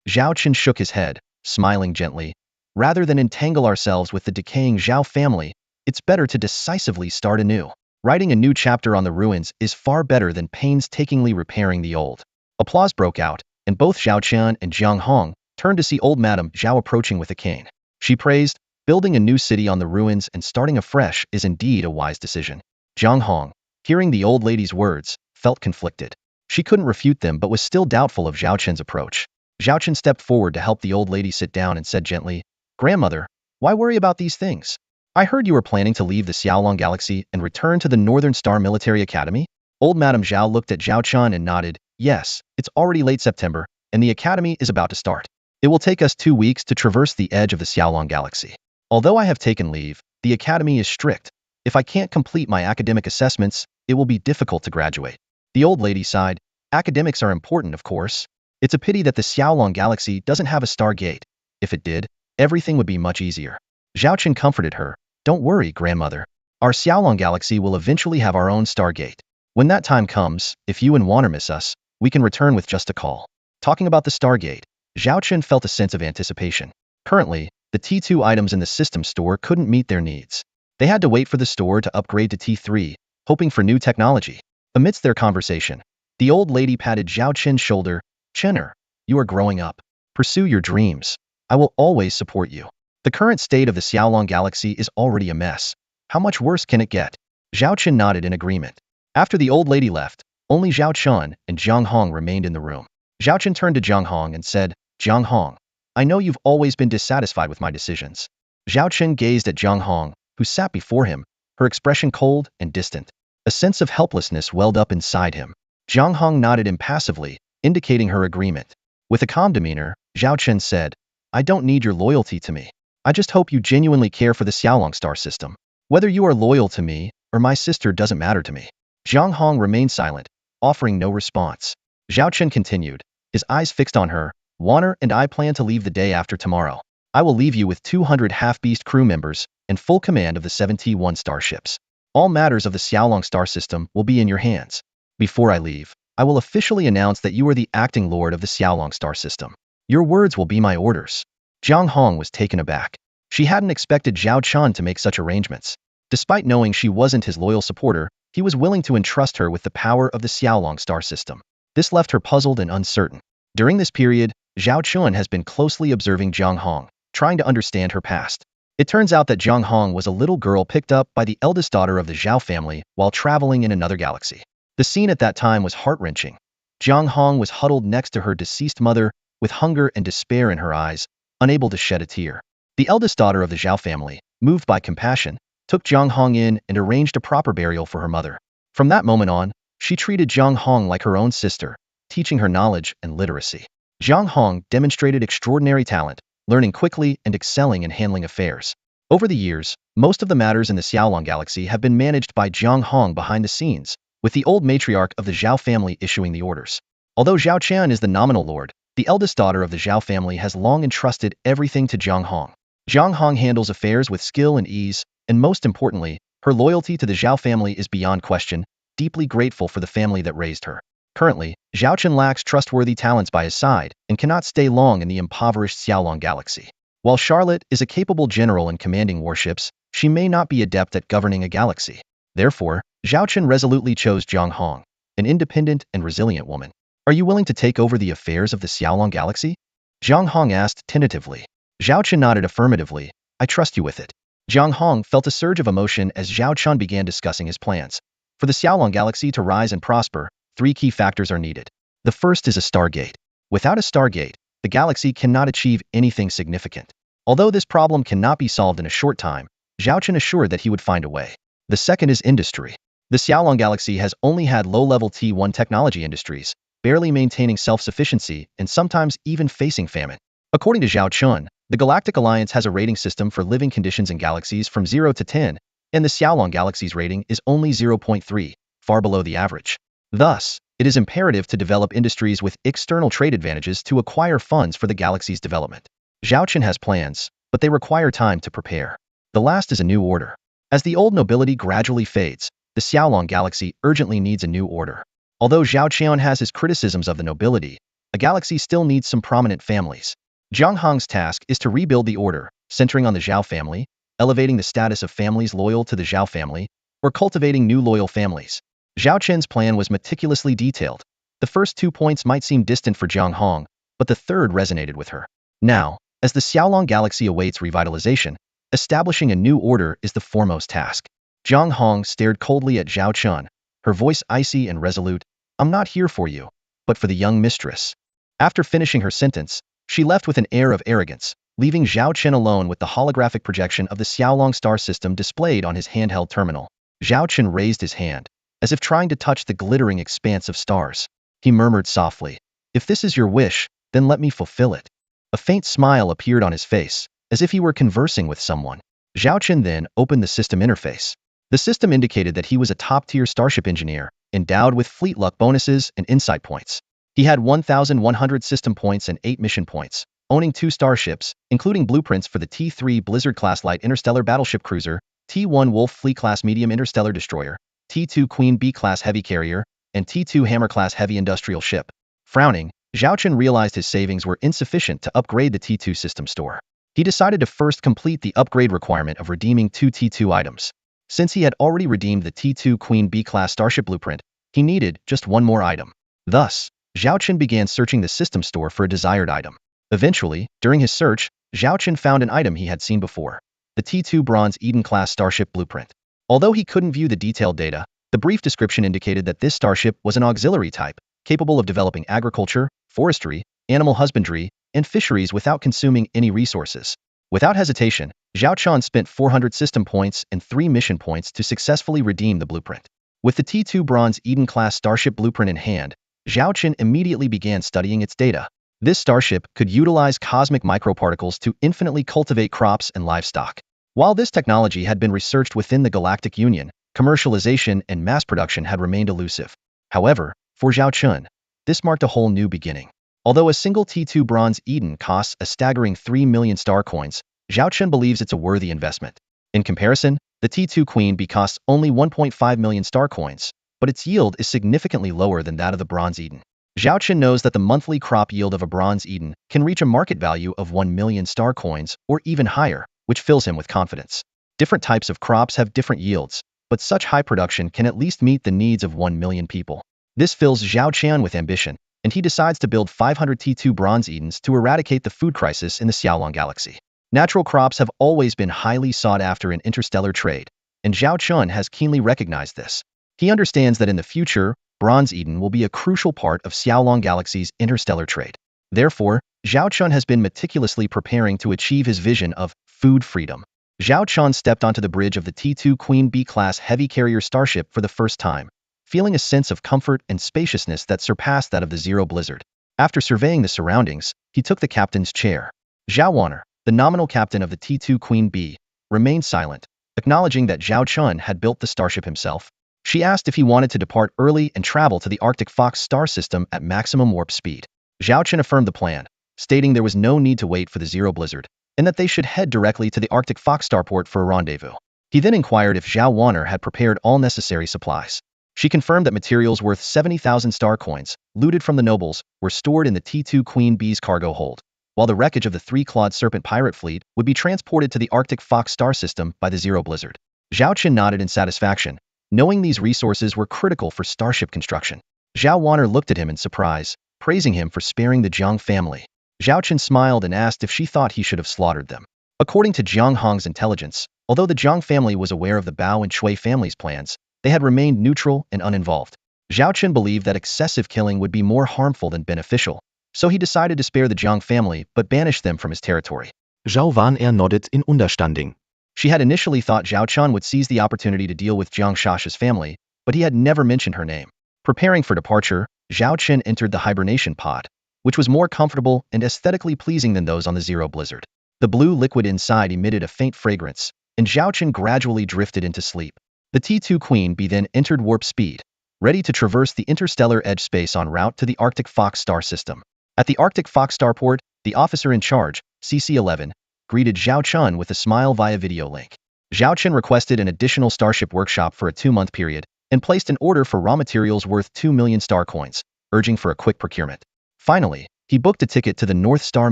Zhao Chun shook his head, smiling gently. Rather than entangle ourselves with the decaying Zhao family, it's better to decisively start anew. Writing a new chapter on the ruins is far better than painstakingly repairing the old. Applause broke out, and both Zhao Chun and Jiang Hong turned to see old Madame Zhao approaching with a cane. She praised, building a new city on the ruins and starting afresh is indeed a wise decision. Jiang Hong, hearing the old lady's words, felt conflicted. She couldn't refute them but was still doubtful of Zhao Chun's approach. Zhao Chun stepped forward to help the old lady sit down and said gently, Grandmother, why worry about these things? I heard you were planning to leave the Xiaolong galaxy and return to the Northern Star Military Academy? Old Madame Zhao looked at Zhao Chun and nodded, yes, it's already late September, and the academy is about to start. It will take us 2 weeks to traverse the edge of the Xiaolong galaxy. Although I have taken leave, the academy is strict. If I can't complete my academic assessments, it will be difficult to graduate. The old lady sighed, academics are important, of course. It's a pity that the Xiaolong galaxy doesn't have a star gate. If it did, everything would be much easier. Zhao Chun comforted her, don't worry, grandmother. Our Xiaolong galaxy will eventually have our own star gate. When that time comes, if you and Wanner miss us, we can return with just a call. Talking about the Stargate, Zhao Chun felt a sense of anticipation. Currently, the T2 items in the system store couldn't meet their needs. They had to wait for the store to upgrade to T3, hoping for new technology. Amidst their conversation, the old lady patted Zhao Chun's shoulder, Chenner, you are growing up. Pursue your dreams. I will always support you. The current state of the Xiaolong galaxy is already a mess. How much worse can it get? Zhao Chun nodded in agreement. After the old lady left, only Zhao Chun and Jiang Hong remained in the room. Zhao Chun turned to Jiang Hong and said, Jiang Hong, I know you've always been dissatisfied with my decisions. Zhao Chun gazed at Jiang Hong, who sat before him, her expression cold and distant. A sense of helplessness welled up inside him. Jiang Hong nodded impassively, indicating her agreement. With a calm demeanor, Zhao Chen said, I don't need your loyalty to me. I just hope you genuinely care for the Xiaolong star system. Whether you are loyal to me or my sister doesn't matter to me. Jiang Hong remained silent, offering no response. Zhao Chen continued, his eyes fixed on her. Warner and I plan to leave the day after tomorrow. I will leave you with 200 half-beast crew members and full command of the 71 starships. All matters of the Xiaolong star system will be in your hands. Before I leave, I will officially announce that you are the acting lord of the Xiaolong star system. Your words will be my orders. Jiang Hong was taken aback. She hadn't expected Zhao Chen to make such arrangements. Despite knowing she wasn't his loyal supporter, he was willing to entrust her with the power of the Xiaolong star system. This left her puzzled and uncertain. During this period, Zhao Chen has been closely observing Jiang Hong, trying to understand her past. It turns out that Jiang Hong was a little girl picked up by the eldest daughter of the Zhao family while traveling in another galaxy. The scene at that time was heart-wrenching. Jiang Hong was huddled next to her deceased mother, with hunger and despair in her eyes, unable to shed a tear. The eldest daughter of the Zhao family, moved by compassion, took Jiang Hong in and arranged a proper burial for her mother. From that moment on, she treated Jiang Hong like her own sister, teaching her knowledge and literacy. Jiang Hong demonstrated extraordinary talent, learning quickly and excelling in handling affairs. Over the years, most of the matters in the Xiaolong galaxy have been managed by Jiang Hong behind the scenes, with the old matriarch of the Zhao family issuing the orders. Although Zhao Qian is the nominal lord, the eldest daughter of the Zhao family has long entrusted everything to Jiang Hong. Jiang Hong handles affairs with skill and ease, and most importantly, her loyalty to the Zhao family is beyond question, deeply grateful for the family that raised her. Currently, Zhao Chen lacks trustworthy talents by his side and cannot stay long in the impoverished Xiaolong galaxy. While Charlotte is a capable general in commanding warships, she may not be adept at governing a galaxy. Therefore, Zhao Chen resolutely chose Jiang Hong, an independent and resilient woman. Are you willing to take over the affairs of the Xiaolong galaxy? Jiang Hong asked tentatively. Zhao Chen nodded affirmatively. I trust you with it. Jiang Hong felt a surge of emotion as Zhao Chen began discussing his plans. For the Xiaolong galaxy to rise and prosper, 3 key factors are needed. The first is a stargate. Without a stargate, the galaxy cannot achieve anything significant. Although this problem cannot be solved in a short time, Zhao Chen assured that he would find a way. The second is industry. The Xiaolong galaxy has only had low-level T1 technology industries, barely maintaining self-sufficiency and sometimes even facing famine. According to Zhao Chen, the Galactic Alliance has a rating system for living conditions in galaxies from 0 to 10, and the Xiaolong galaxy's rating is only 0.3, far below the average. Thus, it is imperative to develop industries with external trade advantages to acquire funds for the galaxy's development. Zhao Chen has plans, but they require time to prepare. The last is a new order. As the old nobility gradually fades, the Xiaolong galaxy urgently needs a new order. Although Zhao Qian has his criticisms of the nobility, a galaxy still needs some prominent families. Jiang Hong's task is to rebuild the order, centering on the Zhao family, elevating the status of families loyal to the Zhao family, or cultivating new loyal families. Zhao Chen's plan was meticulously detailed. The first 2 points might seem distant for Jiang Hong, but the third resonated with her. Now, as the Xiaolong galaxy awaits revitalization, establishing a new order is the foremost task. Jiang Hong stared coldly at Zhao Chen, her voice icy and resolute. I'm not here for you, but for the young mistress. After finishing her sentence, she left with an air of arrogance, leaving Zhao Chen alone with the holographic projection of the Xiaolong star system displayed on his handheld terminal. Zhao Chen raised his hand, as if trying to touch the glittering expanse of stars. He murmured softly, if this is your wish, then let me fulfill it. A faint smile appeared on his face, as if he were conversing with someone. Zhao Chen then opened the system interface. The system indicated that he was a top-tier starship engineer, endowed with fleet luck bonuses and insight points. He had 1,100 system points and 8 mission points, owning 2 starships, including blueprints for the T3 Blizzard-class light interstellar battleship cruiser, T1 Wolf Fleet-class medium interstellar destroyer, T2 Queen Bee-class heavy carrier, and T2 Hammer-class heavy industrial ship. Frowning, Zhao Chen realized his savings were insufficient to upgrade the T2 system store. He decided to first complete the upgrade requirement of redeeming 2 T2 items. Since he had already redeemed the T2 Queen Bee-class starship blueprint, he needed just one more item. Thus, Zhao Chen began searching the system store for a desired item. Eventually, during his search, Zhao Chen found an item he had seen before, the T2 Bronze Eden-class starship blueprint. Although he couldn't view the detailed data, the brief description indicated that this starship was an auxiliary type, capable of developing agriculture, forestry, animal husbandry, and fisheries without consuming any resources. Without hesitation, Zhao Chen spent 400 system points and 3 mission points to successfully redeem the blueprint. With the T2 Bronze Eden-class starship blueprint in hand, Zhao Chen immediately began studying its data. This starship could utilize cosmic microparticles to infinitely cultivate crops and livestock. While this technology had been researched within the Galactic Union, commercialization and mass production had remained elusive. However, for Zhao Chen, this marked a whole new beginning. Although a single T2 Bronze Eden costs a staggering 3 million star coins, Zhao Chen believes it's a worthy investment. In comparison, the T2 Queen Bee costs only 1.5 million star coins, but its yield is significantly lower than that of the Bronze Eden. Zhao Chen knows that the monthly crop yield of a Bronze Eden can reach a market value of 1 million star coins or even higher, which fills him with confidence. Different types of crops have different yields, but such high production can at least meet the needs of 1 million people. This fills Zhao Chen with ambition, and he decides to build 500 T2 Bronze Edens to eradicate the food crisis in the Xiaolong galaxy. Natural crops have always been highly sought after in interstellar trade, and Zhao Chen has keenly recognized this. He understands that in the future, Bronze Eden will be a crucial part of Xiaolong Galaxy's interstellar trade. Therefore, Zhao Chen has been meticulously preparing to achieve his vision of food freedom. Zhao Chen stepped onto the bridge of the T2 Queen Bee-class heavy carrier starship for the first time, feeling a sense of comfort and spaciousness that surpassed that of the Zero Blizzard. After surveying the surroundings, he took the captain's chair. Zhao Wanner, the nominal captain of the T2 Queen Bee, remained silent, acknowledging that Zhao Chen had built the starship himself. She asked if he wanted to depart early and travel to the Arctic Fox star system at maximum warp speed. Zhao Chen affirmed the plan, stating there was no need to wait for the Zero Blizzard, and that they should head directly to the Arctic Fox starport for a rendezvous. He then inquired if Zhao Wanner had prepared all necessary supplies. She confirmed that materials worth 70,000 star coins, looted from the nobles, were stored in the T2 Queen Bee's cargo hold, while the wreckage of the three-clawed serpent pirate fleet would be transported to the Arctic Fox star system by the Zero Blizzard. Zhao Chen nodded in satisfaction, knowing these resources were critical for starship construction. Zhao Wanner looked at him in surprise, praising him for sparing the Jiang family. Zhao Chen smiled and asked if she thought he should have slaughtered them. According to Jiang Hong's intelligence, although the Jiang family was aware of the Bao and Chui family's plans, they had remained neutral and uninvolved. Zhao Chen believed that excessive killing would be more harmful than beneficial, so he decided to spare the Jiang family but banish them from his territory. Zhao Wanner nodded in Understanding. She had initially thought Zhao Chen would seize the opportunity to deal with Jiang Shasha's family, but he had never mentioned her name. Preparing for departure, Zhao Chen entered the hibernation pod, which was more comfortable and aesthetically pleasing than those on the Zero Blizzard. The blue liquid inside emitted a faint fragrance, and Zhao Chen gradually drifted into sleep. The T2 Queen Bee then entered warp speed, ready to traverse the interstellar edge space en route to the Arctic Fox star system. At the Arctic Fox starport, the officer in charge, CC-11, greeted Zhao Chen with a smile via video link. Zhao Chen requested an additional starship workshop for a 2-month period and placed an order for raw materials worth 2 million star coins, urging for a quick procurement. Finally, he booked a ticket to the North Star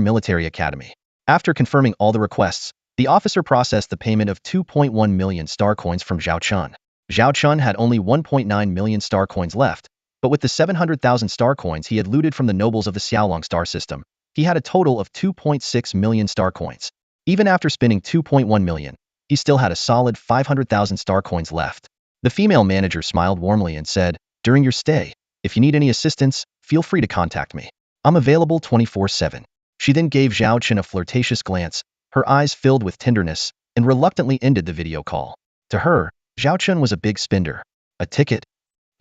Military Academy. After confirming all the requests, the officer processed the payment of 2.1 million star coins from Zhao Chen. Zhao Chen had only 1.9 million star coins left, but with the 700,000 star coins he had looted from the nobles of the Xiaolong star system, he had a total of 2.6 million star coins. Even after spending 2.1 million, he still had a solid 500,000 star coins left. The female manager smiled warmly and said, "During your stay, if you need any assistance, feel free to contact me. I'm available 24/7. She then gave Zhao Chen a flirtatious glance, her eyes filled with tenderness, and reluctantly ended the video call. To her, Zhao Chen was a big spender. A ticket?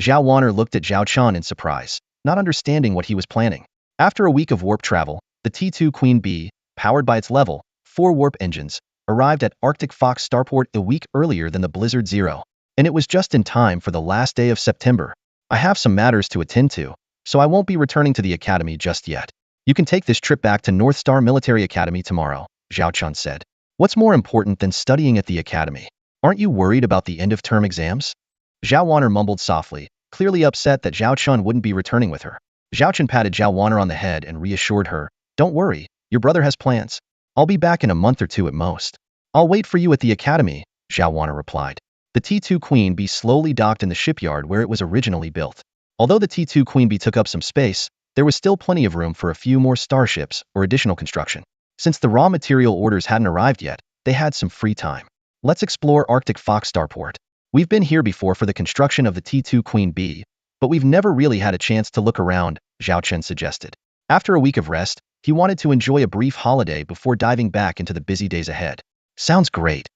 Zhao Wanner looked at Zhao Chen in surprise, not understanding what he was planning. After a week of warp travel, the T2 Queen Bee, powered by its level 4 warp engines, arrived at Arctic Fox starport a week earlier than the Blizzard Zero, and it was just in time for the last day of September. I have some matters to attend to, so I won't be returning to the academy just yet. You can take this trip back to North Star Military Academy tomorrow, Zhao Chen said. What's more important than studying at the academy? Aren't you worried about the end-of-term exams? Zhao Wanner mumbled softly, clearly upset that Zhao Chen wouldn't be returning with her. Zhao Chen patted Zhao Wanner on the head and reassured her, "Don't worry, your brother has plans. I'll be back in a month or two at most." "I'll wait for you at the academy," Zhao Wanner replied. The T2 Queen Bee slowly docked in the shipyard where it was originally built. Although the T2 Queen Bee took up some space, there was still plenty of room for a few more starships or additional construction. Since the raw material orders hadn't arrived yet, they had some free time. "Let's explore Arctic Fox starport. We've been here before for the construction of the T2 Queen Bee, but we've never really had a chance to look around," Zhao Chen suggested. After a week of rest, he wanted to enjoy a brief holiday before diving back into the busy days ahead. "Sounds great."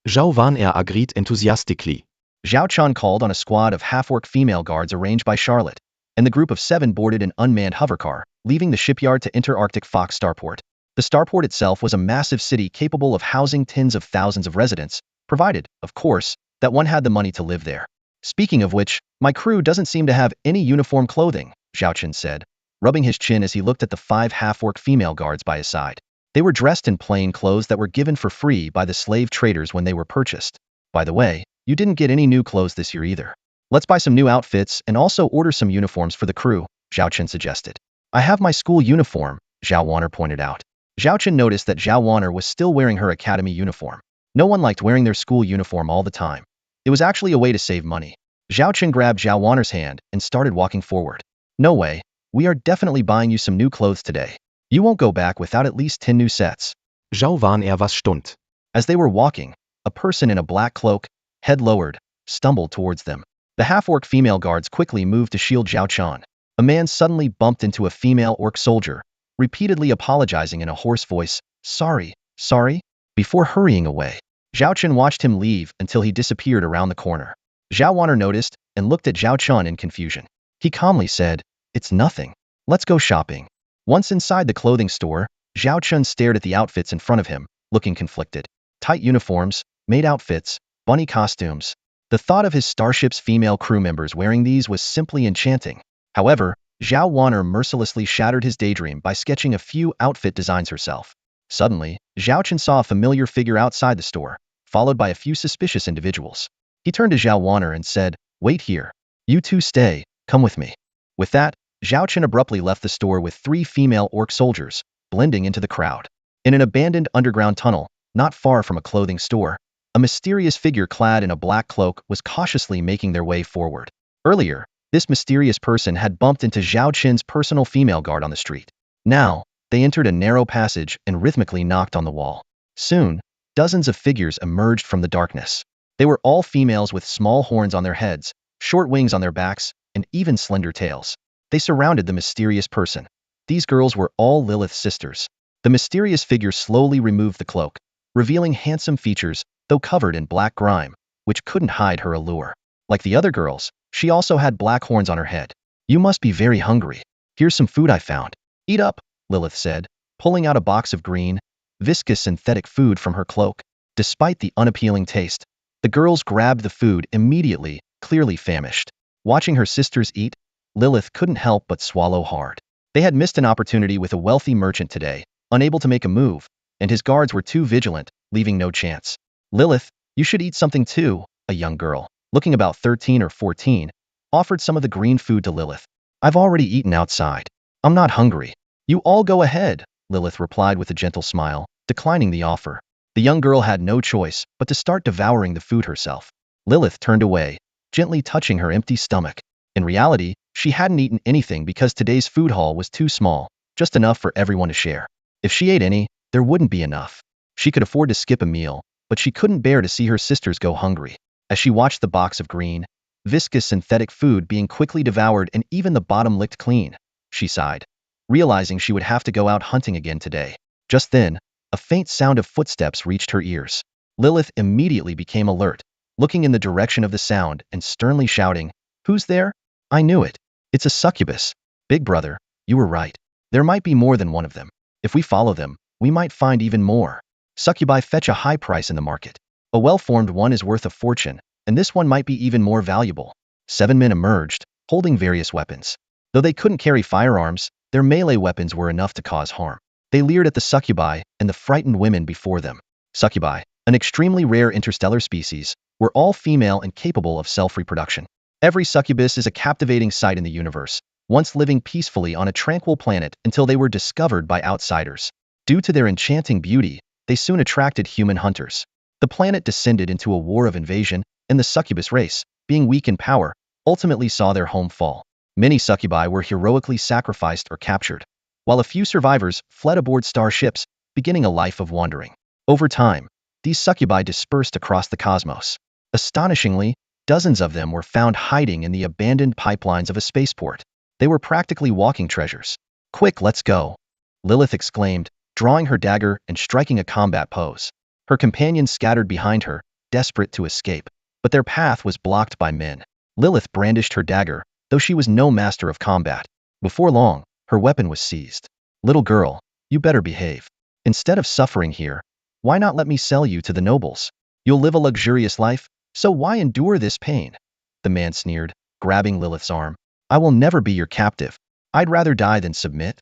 Zhao Wanner agreed enthusiastically. Zhao Chun called on a squad of half-orc female guards arranged by Charlotte, and the group of 7 boarded an unmanned hovercar, leaving the shipyard to Interarctic Fox Starport. The starport itself was a massive city capable of housing tens of thousands of residents, provided, of course, that one had the money to live there. Speaking of which, my crew doesn't seem to have any uniform clothing, Zhao Chun said, rubbing his chin as he looked at the 5 half-orc female guards by his side. They were dressed in plain clothes that were given for free by the slave traders when they were purchased. By the way, you didn't get any new clothes this year either. Let's buy some new outfits and also order some uniforms for the crew, Zhao Chun suggested. I have my school uniform, Zhao Wanner pointed out. Zhao Chun noticed that Zhao Wanner was still wearing her academy uniform. No one liked wearing their school uniform all the time. It was actually a way to save money. Zhao Chun grabbed Zhao Wanner's hand and started walking forward. No way, we are definitely buying you some new clothes today. You won't go back without at least 10 new sets. Zhao Wanner was stunned. As they were walking, a person in a black cloak, head lowered, stumbled towards them. The half-orc female guards quickly moved to shield Zhao Chun. A man suddenly bumped into a female orc soldier, repeatedly apologizing in a hoarse voice, sorry, before hurrying away. Zhao Chun watched him leave until he disappeared around the corner. Zhao Wanner noticed and looked at Zhao Chun in confusion. He calmly said, it's nothing. Let's go shopping. Once inside the clothing store, Zhao Chun stared at the outfits in front of him, looking conflicted. Tight uniforms, maid outfits, bunny costumes. The thought of his starship's female crew members wearing these was simply enchanting. However, Zhao Wanner mercilessly shattered his daydream by sketching a few outfit designs herself. Suddenly, Zhao Chun saw a familiar figure outside the store, followed by a few suspicious individuals. He turned to Zhao Wanner and said, wait here. You two stay, come with me. With that, Zhao Chun abruptly left the store with 3 female orc soldiers, blending into the crowd. In an abandoned underground tunnel, not far from a clothing store, a mysterious figure clad in a black cloak was cautiously making their way forward. Earlier, this mysterious person had bumped into Zhao Chun's personal female guard on the street. Now, they entered a narrow passage and rhythmically knocked on the wall. Soon, dozens of figures emerged from the darkness. They were all females with small horns on their heads, short wings on their backs, and even slender tails. They surrounded the mysterious person. These girls were all Lilith's sisters. The mysterious figure slowly removed the cloak, revealing handsome features, though covered in black grime, which couldn't hide her allure. Like the other girls, she also had black horns on her head. You must be very hungry. Here's some food I found. Eat up, Lilith said, pulling out a box of green, viscous synthetic food from her cloak. Despite the unappealing taste, the girls grabbed the food immediately, clearly famished. Watching her sisters eat, Lilith couldn't help but swallow hard. They had missed an opportunity with a wealthy merchant today, unable to make a move, and his guards were too vigilant, leaving no chance. Lilith, you should eat something too, a young girl, looking about 13 or 14, offered some of the green food to Lilith. I've already eaten outside. I'm not hungry. You all go ahead, Lilith replied with a gentle smile, declining the offer. The young girl had no choice but to start devouring the food herself. Lilith turned away, gently touching her empty stomach. In reality, she hadn't eaten anything because today's food haul was too small, just enough for everyone to share. If she ate any, there wouldn't be enough. She could afford to skip a meal, but she couldn't bear to see her sisters go hungry. As she watched the box of green, viscous synthetic food being quickly devoured and even the bottom licked clean, she sighed, realizing she would have to go out hunting again today. Just then, a faint sound of footsteps reached her ears. Lilith immediately became alert, looking in the direction of the sound and sternly shouting, "Who's there? I knew it. It's a succubus. Big brother, you were right. There might be more than one of them. If we follow them, we might find even more. Succubi fetch a high price in the market. A well-formed one is worth a fortune, and this one might be even more valuable." 7 men emerged, holding various weapons. Though they couldn't carry firearms, their melee weapons were enough to cause harm. They leered at the succubi and the frightened women before them. Succubi, an extremely rare interstellar species, were all female and capable of self-reproduction. Every succubus is a captivating sight in the universe, once living peacefully on a tranquil planet until they were discovered by outsiders. Due to their enchanting beauty, they soon attracted human hunters. The planet descended into a war of invasion, and the succubus race, being weak in power, ultimately saw their home fall. Many succubi were heroically sacrificed or captured, while a few survivors fled aboard starships, beginning a life of wandering. Over time, these succubi dispersed across the cosmos. Astonishingly, dozens of them were found hiding in the abandoned pipelines of a spaceport. They were practically walking treasures. "Quick, let's go," Lilith exclaimed, drawing her dagger and striking a combat pose. Her companions scattered behind her, desperate to escape. but their path was blocked by men. Lilith brandished her dagger, though she was no master of combat. Before long, her weapon was seized. Little girl, you better behave. Instead of suffering here, why not let me sell you to the nobles? You'll live a luxurious life, so why endure this pain? The man sneered, grabbing Lilith's arm. I will never be your captive. I'd rather die than submit.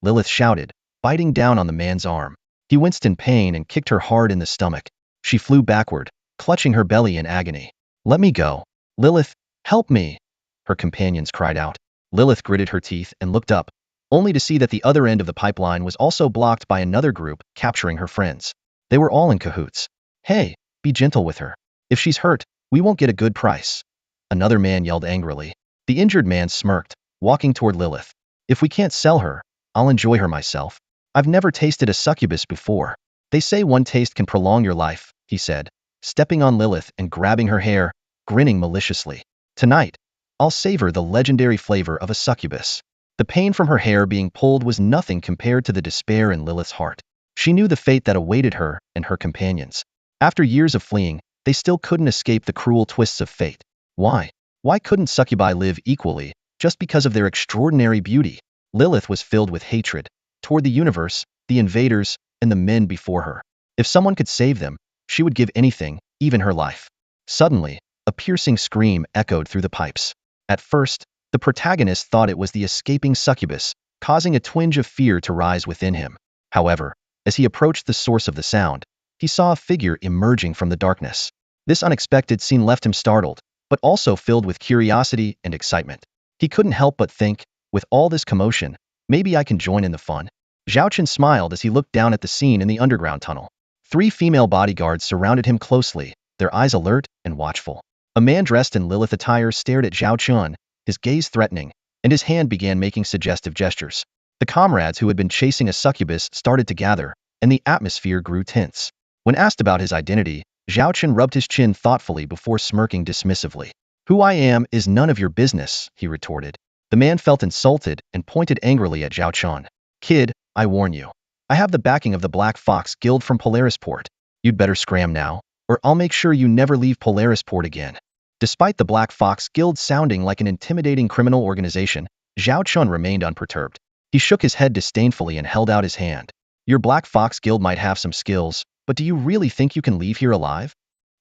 Lilith shouted, biting down on the man's arm. He winced in pain and kicked her hard in the stomach. She flew backward, clutching her belly in agony. Let me go. Lilith, help me! Her companions cried out. Lilith gritted her teeth and looked up, only to see that the other end of the pipeline was also blocked by another group capturing her friends. They were all in cahoots. Hey, be gentle with her. If she's hurt, we won't get a good price. Another man yelled angrily. The injured man smirked, walking toward Lilith. If we can't sell her, I'll enjoy her myself. I've never tasted a succubus before. They say one taste can prolong your life, he said, stepping on Lilith and grabbing her hair, grinning maliciously. Tonight, I'll savor the legendary flavor of a succubus. The pain from her hair being pulled was nothing compared to the despair in Lilith's heart. She knew the fate that awaited her and her companions. After years of fleeing, they still couldn't escape the cruel twists of fate. Why? Why couldn't succubi live equally, just because of their extraordinary beauty? Lilith was filled with hatred toward the universe, the invaders, and the men before her. If someone could save them, she would give anything, even her life. Suddenly, a piercing scream echoed through the pipes. At first, the protagonist thought it was the escaping succubus, causing a twinge of fear to rise within him. However, as he approached the source of the sound, he saw a figure emerging from the darkness. This unexpected scene left him startled, but also filled with curiosity and excitement. He couldn't help but think, with all this commotion, maybe I can join in the fun. Zhao Chen smiled as he looked down at the scene in the underground tunnel. 3 female bodyguards surrounded him closely, their eyes alert and watchful. A man dressed in Lilith attire stared at Zhao Chen, his gaze threatening, and his hand began making suggestive gestures. The comrades who had been chasing a succubus started to gather, and the atmosphere grew tense. When asked about his identity, Zhao Chen rubbed his chin thoughtfully before smirking dismissively. Who I am is none of your business, he retorted. The man felt insulted and pointed angrily at Zhao Chen. Kid, I warn you. I have the backing of the Black Fox Guild from Polarisport. You'd better scram now, or I'll make sure you never leave Polarisport again. Despite the Black Fox Guild sounding like an intimidating criminal organization, Zhao Chen remained unperturbed. He shook his head disdainfully and held out his hand. Your Black Fox Guild might have some skills, but do you really think you can leave here alive?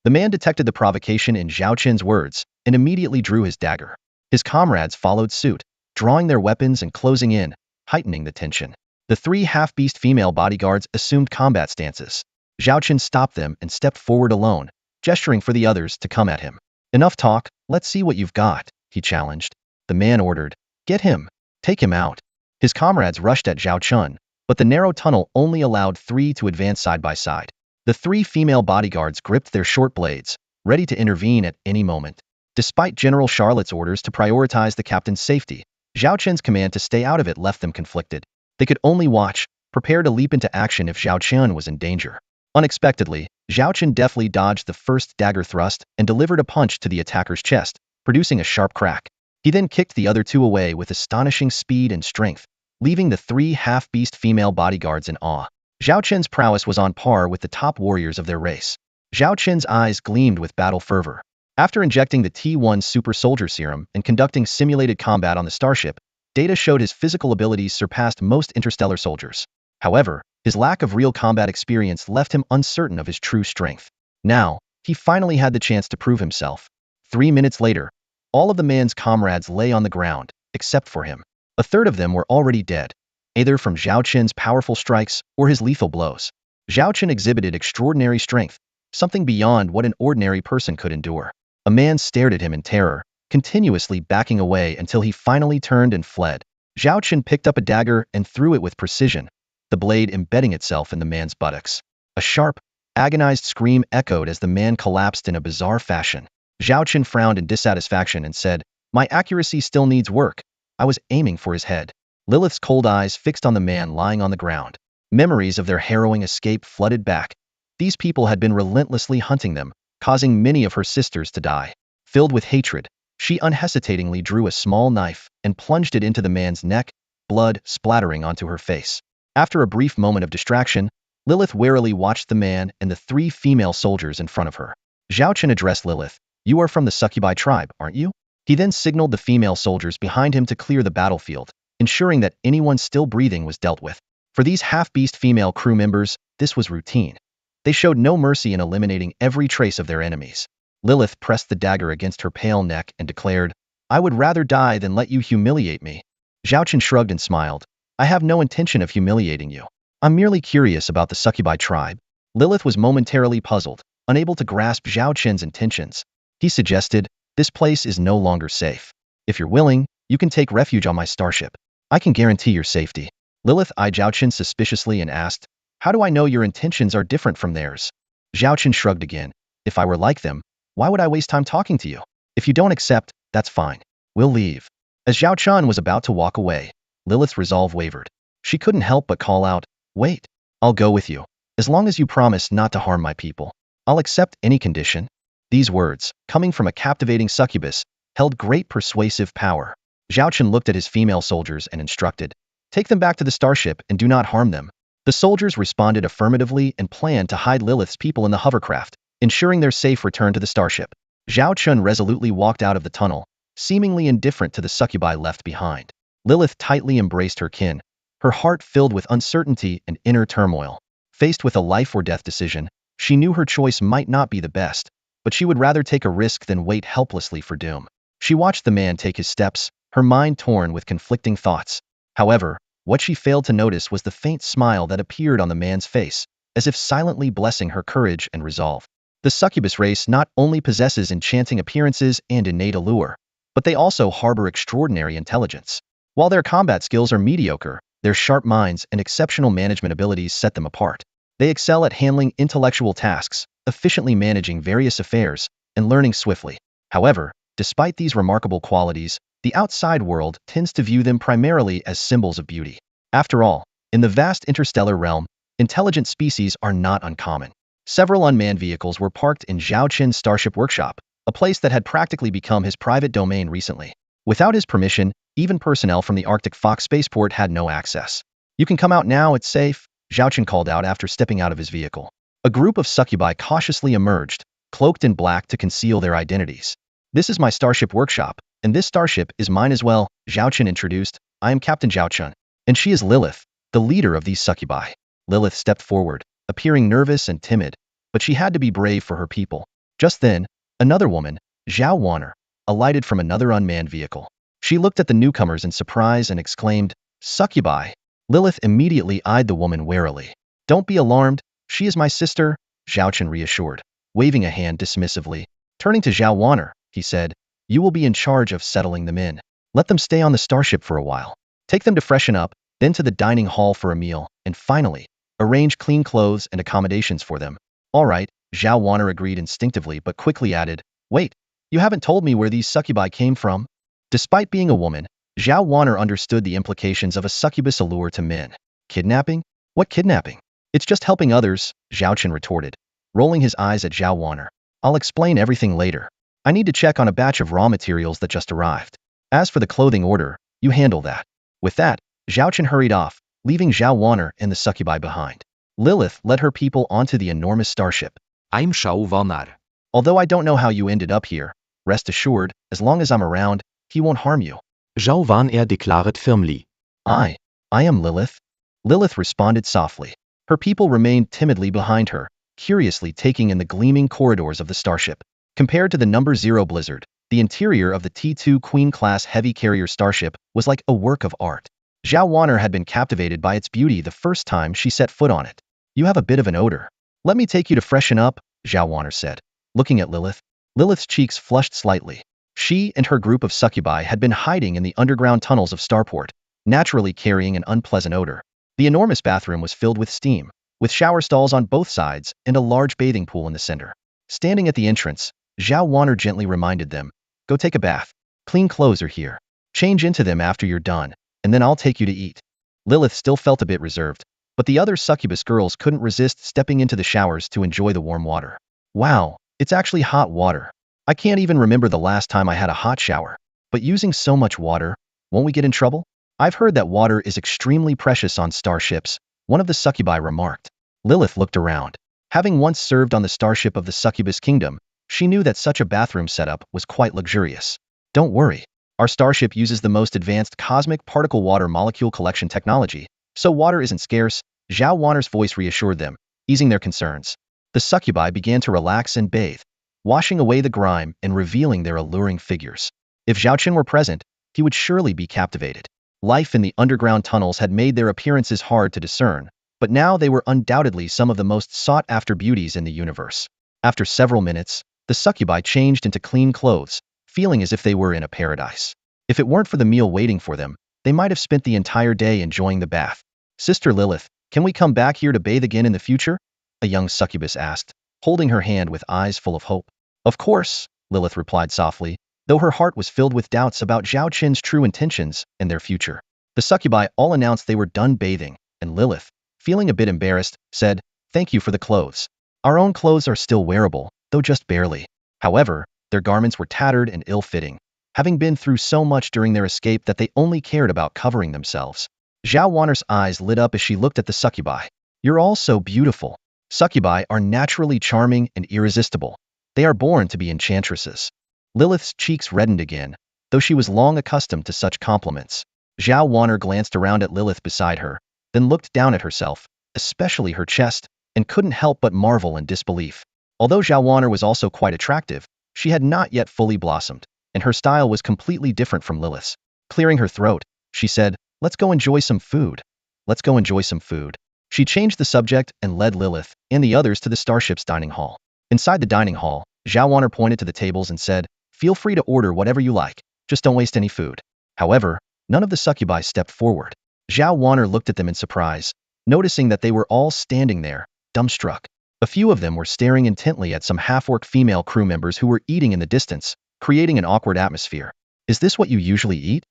The man detected the provocation in Zhao Chen's words and immediately drew his dagger. His comrades followed suit, drawing their weapons and closing in, heightening the tension. The 3 half-beast female bodyguards assumed combat stances. Zhao Chen stopped them and stepped forward alone, gesturing for the others to come at him. Enough talk, let's see what you've got, he challenged. The man ordered, get him, take him out. His comrades rushed at Zhao Chen, but the narrow tunnel only allowed 3 to advance side by side. The 3 female bodyguards gripped their short blades, ready to intervene at any moment. Despite General Charlotte's orders to prioritize the captain's safety, Zhao Chen's command to stay out of it left them conflicted. They could only watch, prepared to leap into action if Zhao Chen was in danger. Unexpectedly, Zhao Chen deftly dodged the first dagger thrust and delivered a punch to the attacker's chest, producing a sharp crack. He then kicked the other 2 away with astonishing speed and strength, leaving the 3 half-beast female bodyguards in awe. Zhao Chen's prowess was on par with the top warriors of their race. Zhao Chen's eyes gleamed with battle fervor. After injecting the T1 super soldier serum and conducting simulated combat on the starship, data showed his physical abilities surpassed most interstellar soldiers. However, his lack of real combat experience left him uncertain of his true strength. Now, he finally had the chance to prove himself. 3 minutes later, all of the man's comrades lay on the ground, except for him. A third of them were already dead, either from Zhao Chen's powerful strikes or his lethal blows. Zhao Chen exhibited extraordinary strength, something beyond what an ordinary person could endure. A man stared at him in terror, continuously backing away until he finally turned and fled. Zhao Chen picked up a dagger and threw it with precision, the blade embedding itself in the man's buttocks. A sharp, agonized scream echoed as the man collapsed in a bizarre fashion. Zhao Chen frowned in dissatisfaction and said, "My accuracy still needs work. I was aiming for his head." Lilith's cold eyes fixed on the man lying on the ground. Memories of their harrowing escape flooded back. These people had been relentlessly hunting them, causing many of her sisters to die. Filled with hatred, she unhesitatingly drew a small knife and plunged it into the man's neck, blood splattering onto her face. After a brief moment of distraction, Lilith warily watched the man and the 3 female soldiers in front of her. Zhao Chen addressed Lilith, You are from the succubi tribe, aren't you? He then signaled the female soldiers behind him to clear the battlefield, ensuring that anyone still breathing was dealt with. For these half-beast female crew members, this was routine. They showed no mercy in eliminating every trace of their enemies. Lilith pressed the dagger against her pale neck and declared, "I would rather die than let you humiliate me." Zhao Chen shrugged and smiled. "I have no intention of humiliating you. I'm merely curious about the succubi tribe." Lilith was momentarily puzzled, unable to grasp Zhao Chen's intentions. He suggested, "This place is no longer safe. If you're willing, you can take refuge on my starship. I can guarantee your safety." Lilith eyed Zhao Chen suspiciously and asked, "How do I know your intentions are different from theirs?" Zhao Chen shrugged again. "If I were like them, why would I waste time talking to you? If you don't accept, that's fine. We'll leave." As Zhao Chen was about to walk away, Lilith's resolve wavered. She couldn't help but call out, "Wait, I'll go with you. As long as you promise not to harm my people. I'll accept any condition." These words, coming from a captivating succubus, held great persuasive power. Zhao Chen looked at his female soldiers and instructed, "Take them back to the starship and do not harm them." The soldiers responded affirmatively and planned to hide Lilith's people in the hovercraft, ensuring their safe return to the starship. Zhao Chen resolutely walked out of the tunnel, seemingly indifferent to the succubi left behind. Lilith tightly embraced her kin, her heart filled with uncertainty and inner turmoil. Faced with a life-or-death decision, she knew her choice might not be the best, but she would rather take a risk than wait helplessly for doom. She watched the man take his steps, her mind torn with conflicting thoughts. However, what she failed to notice was the faint smile that appeared on the man's face, as if silently blessing her courage and resolve. The succubus race not only possesses enchanting appearances and innate allure, but they also harbor extraordinary intelligence. While their combat skills are mediocre, their sharp minds and exceptional management abilities set them apart. They excel at handling intellectual tasks, efficiently managing various affairs, and learning swiftly. However, despite these remarkable qualities, the outside world tends to view them primarily as symbols of beauty. After all, in the vast interstellar realm, intelligent species are not uncommon. Several unmanned vehicles were parked in Zhao Chen's starship workshop, a place that had practically become his private domain recently. Without his permission, even personnel from the Arctic Fox spaceport had no access. "You can come out now, it's safe," Zhao Chen called out after stepping out of his vehicle. A group of succubi cautiously emerged, cloaked in black to conceal their identities. "This is my starship workshop, and this starship is mine as well," Zhao Chen introduced. "I am Captain Zhao Chen, and she is Lilith, the leader of these succubi." Lilith stepped forward, appearing nervous and timid, but she had to be brave for her people. Just then, another woman, Zhao Wanner, alighted from another unmanned vehicle. She looked at the newcomers in surprise and exclaimed, "Succubi." Lilith immediately eyed the woman warily. "Don't be alarmed, she is my sister," Zhao Chen reassured, waving a hand dismissively. Turning to Zhao Wanner, he said, "You will be in charge of settling them in. Let them stay on the starship for a while. Take them to freshen up, then to the dining hall for a meal, and finally, arrange clean clothes and accommodations for them." "All right," Zhao Wanner agreed instinctively but quickly added, "Wait, you haven't told me where these succubi came from." Despite being a woman, Zhao Wanner understood the implications of a succubus allure to men. "Kidnapping? What kidnapping?" "It's just helping others," Zhao Chen retorted, rolling his eyes at Zhao Wanner. "I'll explain everything later. I need to check on a batch of raw materials that just arrived. As for the clothing order, you handle that." With that, Zhao Chen hurried off, leaving Zhao Wanner and the succubi behind. Lilith led her people onto the enormous starship. I'm Zhao Wanner. "Although I don't know how you ended up here, rest assured, as long as I'm around, he won't harm you." Zhao Wanner declared firmly. I am Lilith." Lilith responded softly. Her people remained timidly behind her, curiously taking in the gleaming corridors of the starship. Compared to the number 0 Blizzard, the interior of the T2 Queen-class heavy carrier starship was like a work of art. Zhao Wanner had been captivated by its beauty the first time she set foot on it. "You have a bit of an odor. Let me take you to freshen up," Zhao Wanner said, looking at Lilith. Lilith's cheeks flushed slightly. She and her group of succubi had been hiding in the underground tunnels of Starport, naturally carrying an unpleasant odor. The enormous bathroom was filled with steam, with shower stalls on both sides and a large bathing pool in the center. Standing at the entrance, Zhao Wanner gently reminded them, "Go take a bath. Clean clothes are here. Change into them after you're done, and then I'll take you to eat." Lilith still felt a bit reserved, but the other succubus girls couldn't resist stepping into the showers to enjoy the warm water. "Wow, it's actually hot water. I can't even remember the last time I had a hot shower. But using so much water, won't we get in trouble?" "I've heard that water is extremely precious on starships," one of the succubi remarked. Lilith looked around. Having once served on the starship of the succubus kingdom, She knew that such a bathroom setup was quite luxurious. Don't worry. Our starship uses the most advanced cosmic particle water molecule collection technology, so water isn't scarce. Zhao Wanner's voice reassured them, easing their concerns. The succubi began to relax and bathe, washing away the grime and revealing their alluring figures. If Zhao Qin were present, he would surely be captivated. Life in the underground tunnels had made their appearances hard to discern, but now they were undoubtedly some of the most sought-after beauties in the universe. After several minutes, the succubi changed into clean clothes, feeling as if they were in a paradise. If it weren't for the meal waiting for them, they might have spent the entire day enjoying the bath. Sister Lilith, can we come back here to bathe again in the future? A young succubus asked, holding her hand with eyes full of hope. Of course, Lilith replied softly, though her heart was filled with doubts about Zhao Qin's true intentions and their future. The succubi all announced they were done bathing, and Lilith, feeling a bit embarrassed, said, "Thank you for the clothes. Our own clothes are still wearable, though just barely." However, their garments were tattered and ill-fitting, having been through so much during their escape that they only cared about covering themselves. Zhao Wanner's eyes lit up as she looked at the succubi. "You're all so beautiful." Succubi are naturally charming and irresistible. They are born to be enchantresses. Lilith's cheeks reddened again, though she was long accustomed to such compliments. Zhao Wanner glanced around at Lilith beside her, then looked down at herself, especially her chest, and couldn't help but marvel in disbelief. Although Zhao Wanner was also quite attractive, she had not yet fully blossomed, and her style was completely different from Lilith's. Clearing her throat, she said, "Let's go enjoy some food. Let's go enjoy some food." She changed the subject and led Lilith and the others to the starship's dining hall. Inside the dining hall, Zhao Wanner pointed to the tables and said, "Feel free to order whatever you like, just don't waste any food." However, none of the succubi stepped forward. Zhao Wanner looked at them in surprise, noticing that they were all standing there, dumbstruck. A few of them were staring intently at some half-orc female crew members who were eating in the distance, creating an awkward atmosphere. "Is this what you usually eat?"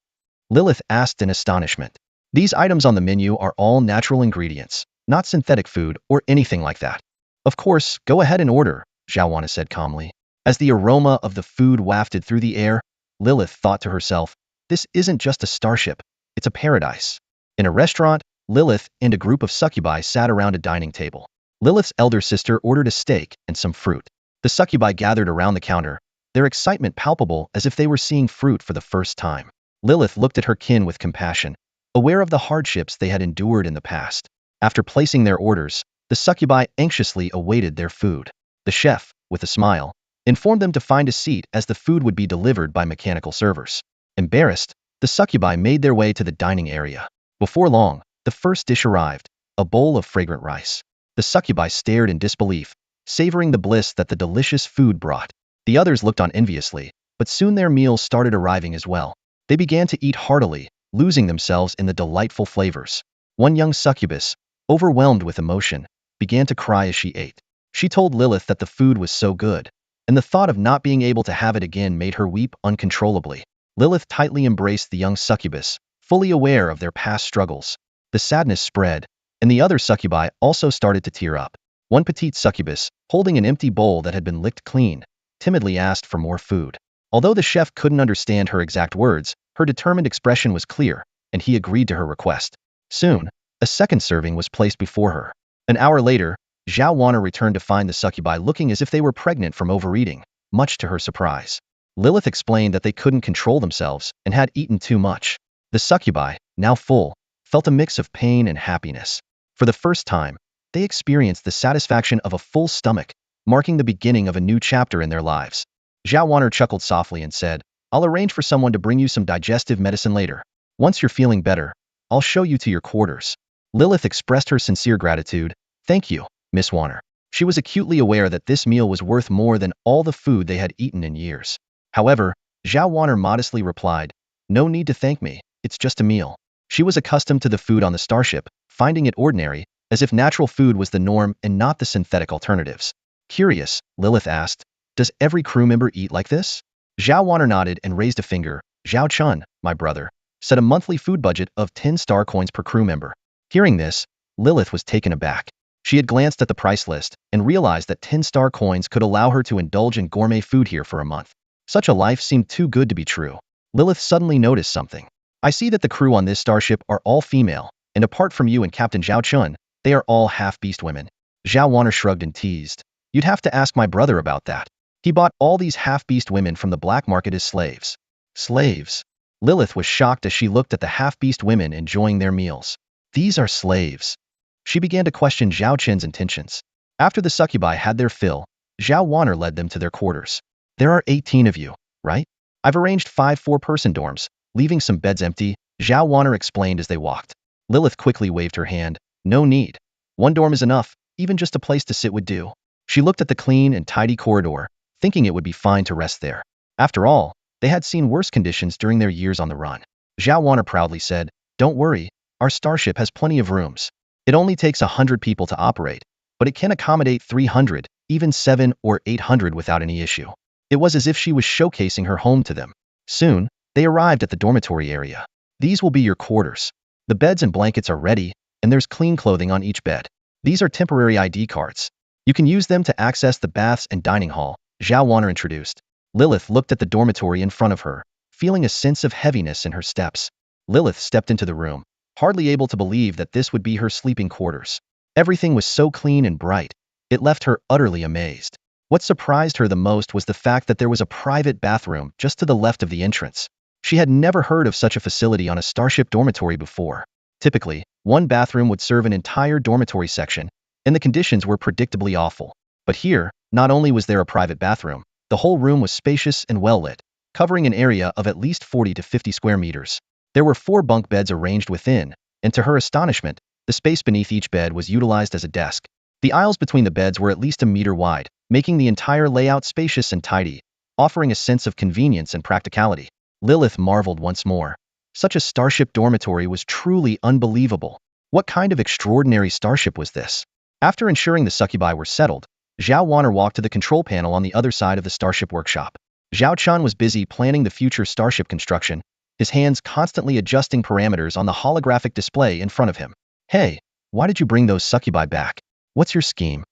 Lilith asked in astonishment. "These items on the menu are all natural ingredients, not synthetic food or anything like that." "Of course, go ahead and order," Zhao Wanner said calmly. As the aroma of the food wafted through the air, Lilith thought to herself, "This isn't just a starship, it's a paradise." In a restaurant, Lilith and a group of succubi sat around a dining table. Lilith's elder sister ordered a steak and some fruit. The succubi gathered around the counter, their excitement palpable as if they were seeing fruit for the first time. Lilith looked at her kin with compassion, aware of the hardships they had endured in the past. After placing their orders, the succubi anxiously awaited their food. The chef, with a smile, informed them to find a seat as the food would be delivered by mechanical servers. Embarrassed, the succubi made their way to the dining area. Before long, the first dish arrived, a bowl of fragrant rice. The succubi stared in disbelief, savoring the bliss that the delicious food brought. The others looked on enviously, but soon their meals started arriving as well. They began to eat heartily, losing themselves in the delightful flavors. One young succubus, overwhelmed with emotion, began to cry as she ate. She told Lilith that the food was so good, and the thought of not being able to have it again made her weep uncontrollably. Lilith tightly embraced the young succubus, fully aware of their past struggles. The sadness spread, and the other succubi also started to tear up. One petite succubus, holding an empty bowl that had been licked clean, timidly asked for more food. Although the chef couldn't understand her exact words, her determined expression was clear, and he agreed to her request. Soon, a second serving was placed before her. An hour later, Zhao Wanner returned to find the succubi looking as if they were pregnant from overeating, much to her surprise. Lilith explained that they couldn't control themselves and had eaten too much. The succubi, now full, felt a mix of pain and happiness. For the first time, they experienced the satisfaction of a full stomach, marking the beginning of a new chapter in their lives. Zhao Wanner chuckled softly and said, "I'll arrange for someone to bring you some digestive medicine later. Once you're feeling better, I'll show you to your quarters." Lilith expressed her sincere gratitude. "Thank you, Miss Wanner." She was acutely aware that this meal was worth more than all the food they had eaten in years. However, Zhao Wanner modestly replied, "No need to thank me, it's just a meal." She was accustomed to the food on the starship, finding it ordinary, as if natural food was the norm and not the synthetic alternatives. Curious, Lilith asked, "Does every crew member eat like this?" Zhao Wanner nodded and raised a finger. "Zhao Chun, my brother, set a monthly food budget of 10 star coins per crew member." Hearing this, Lilith was taken aback. She had glanced at the price list and realized that 10 star coins could allow her to indulge in gourmet food here for a month. Such a life seemed too good to be true. Lilith suddenly noticed something. "I see that the crew on this starship are all female, and apart from you and Captain Zhao Chun, they are all half-beast women." Zhao Wanner shrugged and teased, "You'd have to ask my brother about that." He bought all these half-beast women from the black market as slaves. Slaves. Lilith was shocked as she looked at the half-beast women enjoying their meals. These are slaves. She began to question Zhao Qin's intentions. After the succubi had their fill, Zhao Wanner led them to their quarters. There are 18 of you, right? I've arranged 5 four-person dorms, leaving some beds empty, Zhao Wanner explained as they walked. Lilith quickly waved her hand. No need. One dorm is enough, even just a place to sit would do. She looked at the clean and tidy corridor, thinking it would be fine to rest there. After all, they had seen worse conditions during their years on the run. Zhao Wanner proudly said, "Don't worry, our starship has plenty of rooms. It only takes 100 people to operate, but it can accommodate 300, even 700 or 800 without any issue." It was as if she was showcasing her home to them. Soon, they arrived at the dormitory area. These will be your quarters. The beds and blankets are ready, and there's clean clothing on each bed. These are temporary ID cards. You can use them to access the baths and dining hall, Zhao Wanner introduced. Lilith looked at the dormitory in front of her, feeling a sense of heaviness in her steps. Lilith stepped into the room, hardly able to believe that this would be her sleeping quarters. Everything was so clean and bright, it left her utterly amazed. What surprised her the most was the fact that there was a private bathroom just to the left of the entrance. She had never heard of such a facility on a starship dormitory before. Typically, one bathroom would serve an entire dormitory section, and the conditions were predictably awful. But here, not only was there a private bathroom, the whole room was spacious and well-lit, covering an area of at least 40 to 50 square meters. There were 4 bunk beds arranged within, and to her astonishment, the space beneath each bed was utilized as a desk. The aisles between the beds were at least a meter wide, making the entire layout spacious and tidy, offering a sense of convenience and practicality. Lilith marveled once more. Such a starship dormitory was truly unbelievable. What kind of extraordinary starship was this? After ensuring the succubi were settled, Zhao Wanner walked to the control panel on the other side of the starship workshop. Zhao Qian was busy planning the future starship construction, his hands constantly adjusting parameters on the holographic display in front of him. Hey, why did you bring those succubi back? What's your scheme?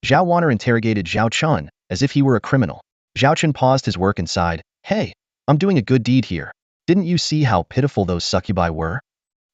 Zhao Wanner interrogated Zhao Qian, as if he were a criminal. Zhao Qian paused his work and sighed. Hey, I'm doing a good deed here. Didn't you see how pitiful those succubi were?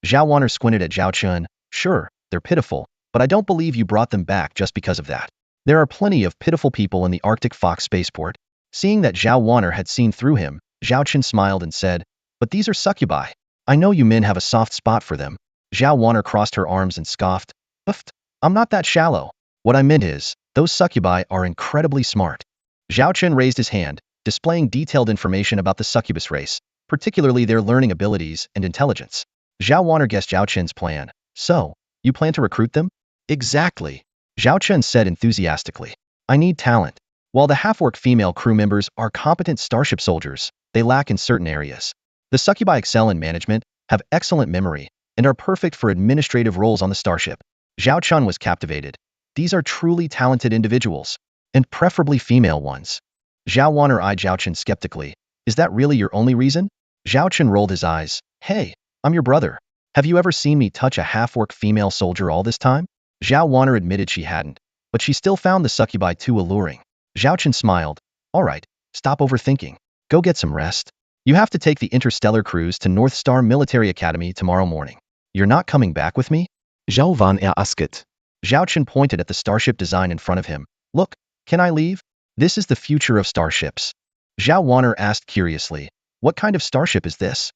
Zhao Wanner squinted at Zhao Qian. Sure, they're pitiful, but I don't believe you brought them back just because of that. There are plenty of pitiful people in the Arctic Fox spaceport. Seeing that Zhao Wanner had seen through him, Zhao Qian smiled and said, "But these are succubi. I know you men have a soft spot for them." Zhao Wanner crossed her arms and scoffed. "Uft, I'm not that shallow. What I meant is, those succubi are incredibly smart." Zhao Qian raised his hand, displaying detailed information about the succubus race, particularly their learning abilities and intelligence. Zhao Wanner guessed Zhao Qian's plan. "So, you plan to recruit them?" "Exactly," Zhao Qian said enthusiastically. "I need talent. While the half-orc female crew members are competent starship soldiers, they lack in certain areas. The succubi excel in management, have excellent memory, and are perfect for administrative roles on the starship." Zhao Qian was captivated. These are truly talented individuals, and preferably female ones. Zhao Wanner eyed Zhao Qian skeptically. "Is that really your only reason?" Zhao Qian rolled his eyes. "Hey, I'm your brother. Have you ever seen me touch a half-orc female soldier all this time?" Zhao Wanner admitted she hadn't, but she still found the succubi too alluring. Zhao Qian smiled. "All right, stop overthinking. Go get some rest. You have to take the interstellar cruise to North Star Military Academy tomorrow morning. You're not coming back with me?" Zhao Wanner asked. Zhao Qian pointed at the starship design in front of him. "Look, can I leave? This is the future of starships." Zhao Wanner asked curiously, "What kind of starship is this?"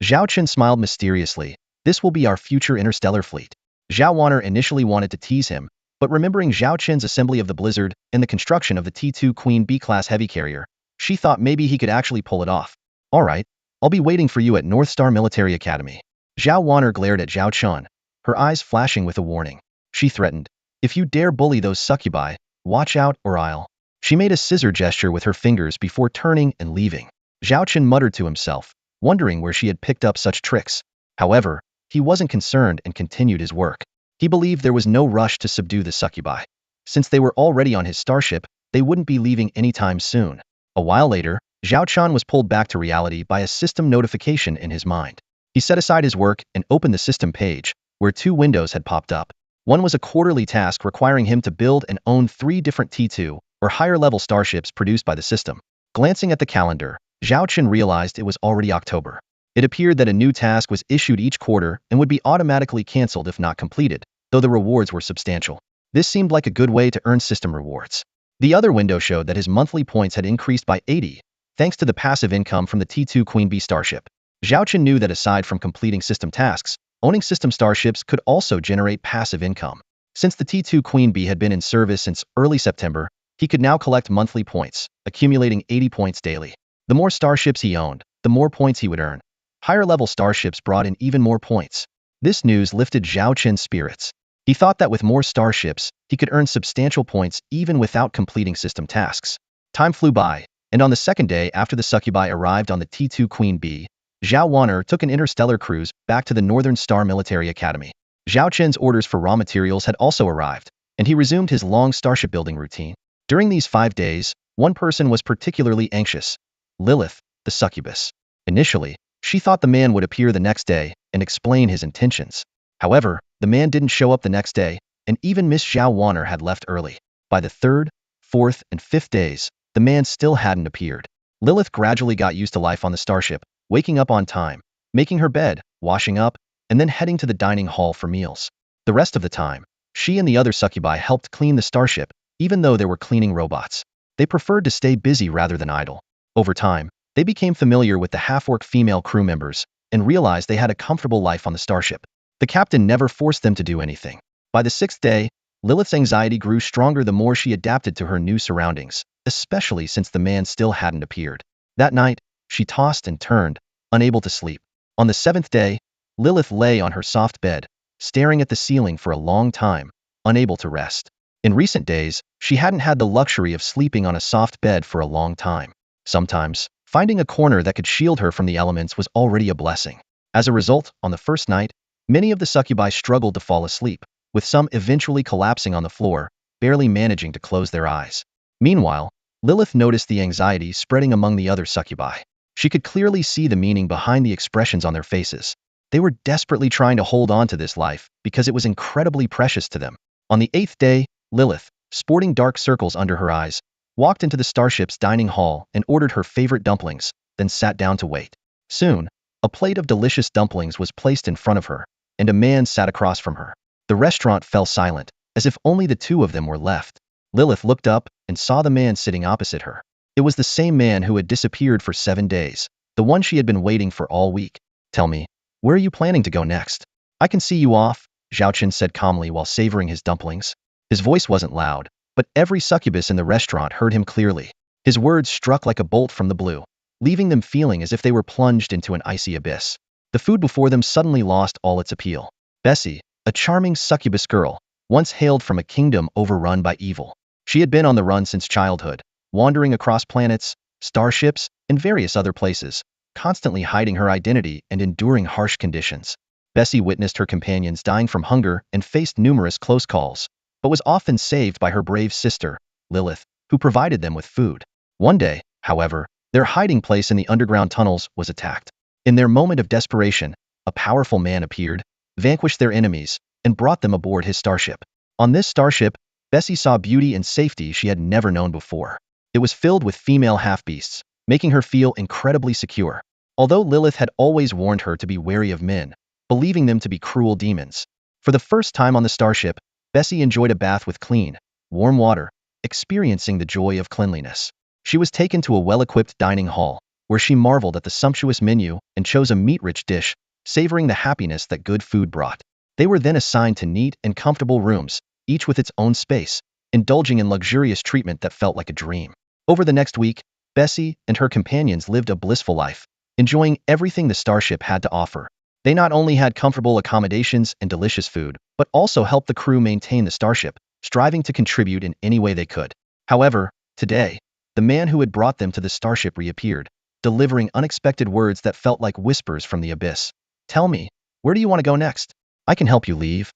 Zhao Qian smiled mysteriously. "This will be our future interstellar fleet." Zhao Wanner initially wanted to tease him, but remembering Zhao Qian's assembly of the Blizzard and the construction of the T2 Queen B-class heavy carrier, she thought maybe he could actually pull it off. "All right, I'll be waiting for you at North Star Military Academy." Zhao Wanner glared at Zhao Qian, her eyes flashing with a warning. She threatened, "If you dare bully those succubi, watch out or I'll..." She made a scissor gesture with her fingers before turning and leaving. Zhao Qian muttered to himself, wondering where she had picked up such tricks. However, he wasn't concerned and continued his work. He believed there was no rush to subdue the succubi. Since they were already on his starship, they wouldn't be leaving anytime soon. A while later, Zhao Qian was pulled back to reality by a system notification in his mind. He set aside his work and opened the system page, where 2 windows had popped up. One was a quarterly task requiring him to build and own 3 different T2 or higher-level starships produced by the system. Glancing at the calendar, Zhao Qian realized it was already October. It appeared that a new task was issued each quarter and would be automatically cancelled if not completed, though the rewards were substantial. This seemed like a good way to earn system rewards. The other window showed that his monthly points had increased by 80, thanks to the passive income from the T2 Queen Bee starship. Zhao Chen knew that aside from completing system tasks, owning system starships could also generate passive income. Since the T2 Queen Bee had been in service since early September, he could now collect monthly points, accumulating 80 points daily. The more starships he owned, the more points he would earn. Higher-level starships brought in even more points. This news lifted Zhao Chen's spirits. He thought that with more starships, he could earn substantial points even without completing system tasks. Time flew by, and on the second day after the succubi arrived on the T2 Queen Bee, Zhao Wan'er took an interstellar cruise back to the Northern Star Military Academy. Zhao Chen's orders for raw materials had also arrived, and he resumed his long starship building routine. During these 5 days, one person was particularly anxious: Lilith, the succubus. Initially, she thought the man would appear the next day and explain his intentions. However, the man didn't show up the next day, and even Miss Zhao Wan'er had left early. By the 3rd, 4th, and 5th days, the man still hadn't appeared. Lilith gradually got used to life on the starship, waking up on time, making her bed, washing up, and then heading to the dining hall for meals. The rest of the time, she and the other succubi helped clean the starship, even though there were cleaning robots. They preferred to stay busy rather than idle. Over time, they became familiar with the half-orc female crew members and realized they had a comfortable life on the starship. The captain never forced them to do anything. By the 6th day, Lilith's anxiety grew stronger the more she adapted to her new surroundings, especially since the man still hadn't appeared. That night, she tossed and turned, unable to sleep. On the 7th day, Lilith lay on her soft bed, staring at the ceiling for a long time, unable to rest. In recent days, she hadn't had the luxury of sleeping on a soft bed for a long time. Sometimes, finding a corner that could shield her from the elements was already a blessing. As a result, on the first night, many of the succubi struggled to fall asleep, with some eventually collapsing on the floor, barely managing to close their eyes. Meanwhile, Lilith noticed the anxiety spreading among the other succubi. She could clearly see the meaning behind the expressions on their faces. They were desperately trying to hold on to this life because it was incredibly precious to them. On the 8th day, Lilith, sporting dark circles under her eyes, walked into the starship's dining hall and ordered her favorite dumplings, then sat down to wait. Soon, a plate of delicious dumplings was placed in front of her, and a man sat across from her. The restaurant fell silent, as if only the two of them were left. Lilith looked up and saw the man sitting opposite her. It was the same man who had disappeared for 7 days, the one she had been waiting for all week. "Tell me, where are you planning to go next? I can see you off," Zhao Chen said calmly while savoring his dumplings. His voice wasn't loud, but every succubus in the restaurant heard him clearly. His words struck like a bolt from the blue, leaving them feeling as if they were plunged into an icy abyss. The food before them suddenly lost all its appeal. Bessie, a charming succubus girl, once hailed from a kingdom overrun by evil. She had been on the run since childhood, wandering across planets, starships, and various other places, constantly hiding her identity and enduring harsh conditions. Bessie witnessed her companions dying from hunger and faced numerous close calls, but was often saved by her brave sister, Lilith, who provided them with food. One day, however, their hiding place in the underground tunnels was attacked. In their moment of desperation, a powerful man appeared, vanquished their enemies, and brought them aboard his starship. On this starship, Bessie saw beauty and safety she had never known before. It was filled with female half-beasts, making her feel incredibly secure. Although Lilith had always warned her to be wary of men, believing them to be cruel demons. For the first time on the starship, Bessie enjoyed a bath with clean, warm water, experiencing the joy of cleanliness. She was taken to a well-equipped dining hall, where she marveled at the sumptuous menu and chose a meat-rich dish, savoring the happiness that good food brought. They were then assigned to neat and comfortable rooms, each with its own space, indulging in luxurious treatment that felt like a dream. Over the next week, Bessie and her companions lived a blissful life, enjoying everything the starship had to offer. They not only had comfortable accommodations and delicious food, but also helped the crew maintain the starship, striving to contribute in any way they could. However, today, the man who had brought them to the starship reappeared, delivering unexpected words that felt like whispers from the abyss. "Tell me, where do you want to go next? I can help you leave."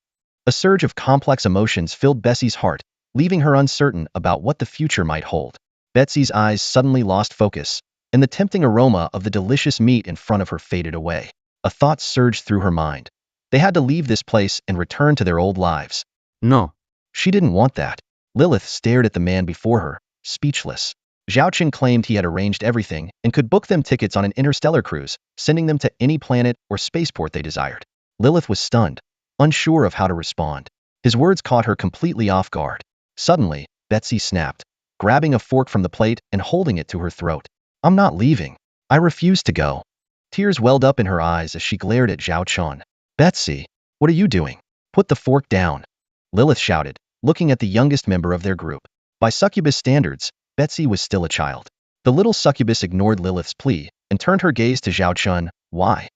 A surge of complex emotions filled Bessie's heart, leaving her uncertain about what the future might hold. Bessie's eyes suddenly lost focus, and the tempting aroma of the delicious meat in front of her faded away. A thought surged through her mind. They had to leave this place and return to their old lives. No. She didn't want that. Lilith stared at the man before her, speechless. Zhao Chen claimed he had arranged everything and could book them tickets on an interstellar cruise, sending them to any planet or spaceport they desired. Lilith was stunned, unsure of how to respond. His words caught her completely off guard. Suddenly, Betsy snapped. grabbing a fork from the plate and holding it to her throat. I'm not leaving. I refuse to go. Tears welled up in her eyes as she glared at Zhao Chun. Betsy, what are you doing? Put the fork down. Lilith shouted, looking at the youngest member of their group. By succubus standards, Betsy was still a child. The little succubus ignored Lilith's plea and turned her gaze to Zhao Chun. Why?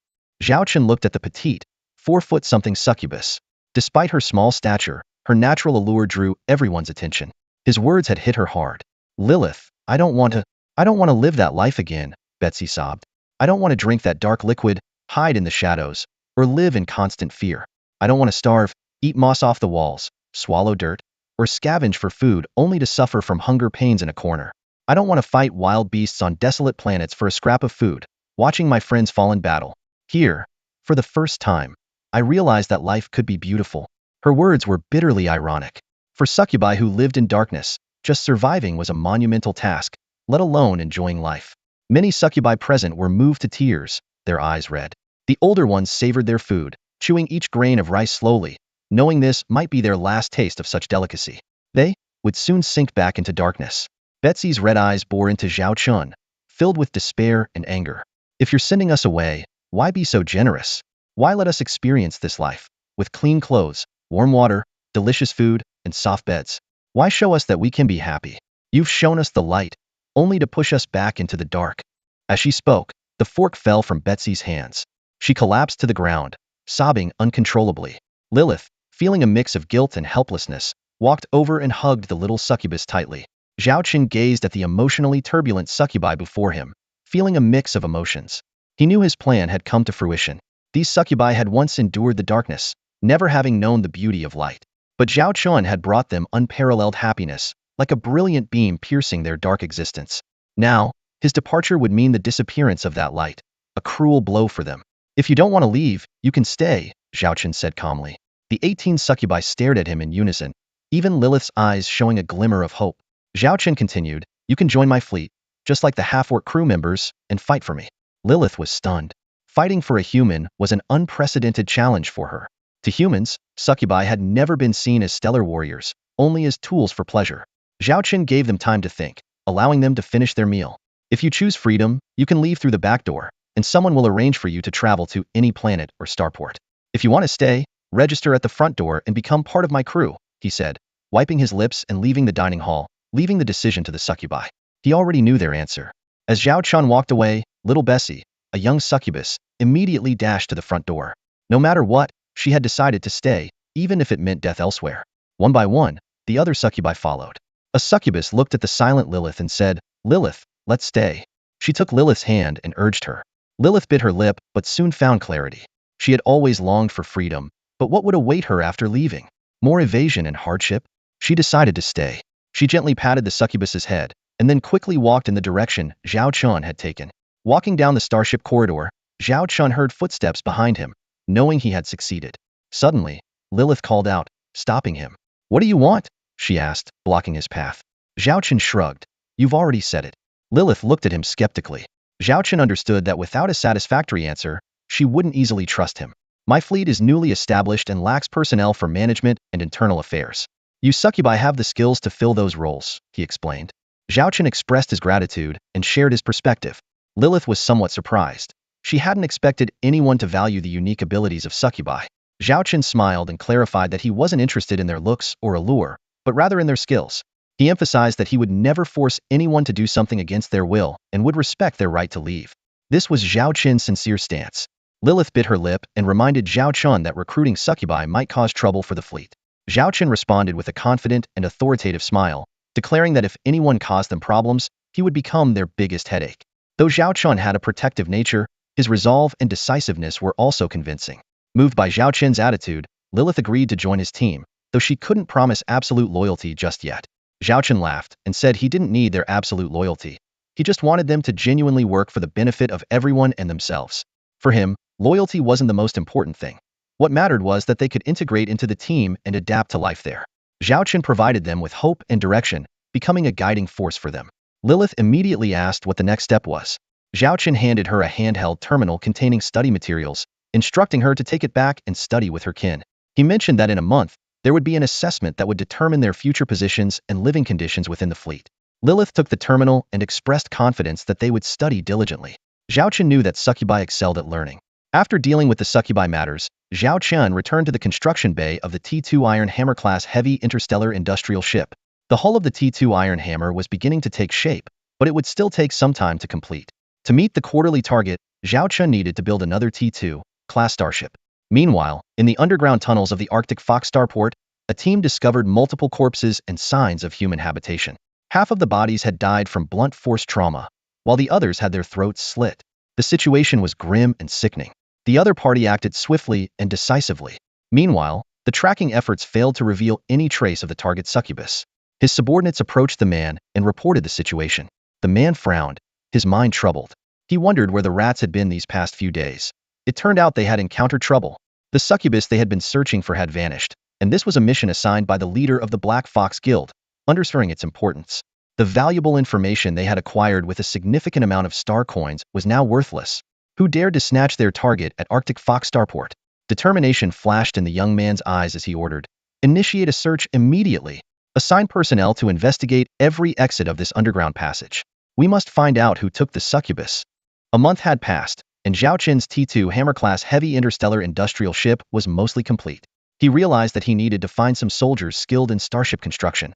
Zhao Chun looked at the petite, 4-foot-something succubus. Despite her small stature, her natural allure drew everyone's attention. His words had hit her hard. Lilith, I don't want to live that life again, Betsy sobbed. I don't want to drink that dark liquid, hide in the shadows, or live in constant fear. I don't want to starve, eat moss off the walls, swallow dirt, or scavenge for food only to suffer from hunger pains in a corner. I don't want to fight wild beasts on desolate planets for a scrap of food, watching my friends fall in battle. Here, for the first time, I realized that life could be beautiful. Her words were bitterly ironic. For succubi who lived in darkness, just surviving was a monumental task, let alone enjoying life. Many succubi present were moved to tears, their eyes red. The older ones savored their food, chewing each grain of rice slowly, knowing this might be their last taste of such delicacy. They would soon sink back into darkness. Betsy's red eyes bore into Zhao Chun, filled with despair and anger. If you're sending us away, why be so generous? Why let us experience this life, with clean clothes, warm water, delicious food, and soft beds? Why show us that we can be happy? You've shown us the light, only to push us back into the dark. As she spoke, the fork fell from Betsy's hands. She collapsed to the ground, sobbing uncontrollably. Lilith, feeling a mix of guilt and helplessness, walked over and hugged the little succubus tightly. Zhao Qin gazed at the emotionally turbulent succubi before him, feeling a mix of emotions. He knew his plan had come to fruition. These succubi had once endured the darkness, never having known the beauty of light. But Zhao Chun had brought them unparalleled happiness, like a brilliant beam piercing their dark existence. Now, his departure would mean the disappearance of that light, a cruel blow for them. If you don't want to leave, you can stay, Zhao Chun said calmly. The 18 succubi stared at him in unison, even Lilith's eyes showing a glimmer of hope. Zhao Chun continued, you can join my fleet, just like the half-orc crew members, and fight for me. Lilith was stunned. Fighting for a human was an unprecedented challenge for her. To humans, succubi had never been seen as stellar warriors, only as tools for pleasure. Zhao Qin gave them time to think, allowing them to finish their meal. If you choose freedom, you can leave through the back door, and someone will arrange for you to travel to any planet or starport. If you want to stay, register at the front door and become part of my crew, he said, wiping his lips and leaving the dining hall, leaving the decision to the succubi. He already knew their answer. As Zhao Chun walked away, little Bessie, a young succubus, immediately dashed to the front door. No matter what, she had decided to stay, even if it meant death elsewhere. One by one, the other succubi followed. A succubus looked at the silent Lilith and said, Lilith, let's stay. She took Lilith's hand and urged her. Lilith bit her lip, but soon found clarity. She had always longed for freedom, but what would await her after leaving? More evasion and hardship? She decided to stay. She gently patted the succubus's head, and then quickly walked in the direction Zhao Chun had taken. Walking down the starship corridor, Zhao Chun heard footsteps behind him, knowing he had succeeded. Suddenly, Lilith called out, stopping him. What do you want? She asked, blocking his path. Zhao Chun shrugged. You've already said it. Lilith looked at him skeptically. Zhao Chun understood that without a satisfactory answer, she wouldn't easily trust him. My fleet is newly established and lacks personnel for management and internal affairs. You succubi have the skills to fill those roles, he explained. Zhao Chun expressed his gratitude and shared his perspective. Lilith was somewhat surprised. She hadn't expected anyone to value the unique abilities of succubi. Zhao Chun smiled and clarified that he wasn't interested in their looks or allure, but rather in their skills. He emphasized that he would never force anyone to do something against their will and would respect their right to leave. This was Zhao Chun's sincere stance. Lilith bit her lip and reminded Zhao Chun that recruiting succubi might cause trouble for the fleet. Zhao Chun responded with a confident and authoritative smile, declaring that if anyone caused them problems, he would become their biggest headache. Though Zhao Chun had a protective nature, his resolve and decisiveness were also convincing. Moved by Zhao Chun's attitude, Lilith agreed to join his team, though she couldn't promise absolute loyalty just yet. Zhao Chun laughed and said he didn't need their absolute loyalty. He just wanted them to genuinely work for the benefit of everyone and themselves. For him, loyalty wasn't the most important thing. What mattered was that they could integrate into the team and adapt to life there. Zhao Chun provided them with hope and direction, becoming a guiding force for them. Lilith immediately asked what the next step was. Zhao Chun handed her a handheld terminal containing study materials, instructing her to take it back and study with her kin. He mentioned that in a month, there would be an assessment that would determine their future positions and living conditions within the fleet. Lilith took the terminal and expressed confidence that they would study diligently. Zhao Chen knew that succubi excelled at learning. After dealing with the succubi matters, Zhao Chen returned to the construction bay of the T2 Iron Hammer class heavy interstellar industrial ship. The hull of the T2 Iron Hammer was beginning to take shape, but it would still take some time to complete. To meet the quarterly target, Zhao Chen needed to build another T2 class starship. Meanwhile, in the underground tunnels of the Arctic Fox starport, a team discovered multiple corpses and signs of human habitation. Half of the bodies had died from blunt force trauma, while the others had their throats slit. The situation was grim and sickening. The other party acted swiftly and decisively. Meanwhile, the tracking efforts failed to reveal any trace of the target succubus. His subordinates approached the man and reported the situation. The man frowned, his mind troubled. He wondered where the rats had been these past few days. It turned out they had encountered trouble. The succubus they had been searching for had vanished, and this was a mission assigned by the leader of the Black Fox Guild, underscoring its importance. The valuable information they had acquired with a significant amount of star coins was now worthless. Who dared to snatch their target at Arctic Fox starport? Determination flashed in the young man's eyes as he ordered, "Initiate a search immediately. Assign personnel to investigate every exit of this underground passage. We must find out who took the succubus." A month had passed, and Zhao Chen's T2 Hammer-class heavy interstellar industrial ship was mostly complete. He realized that he needed to find some soldiers skilled in starship construction.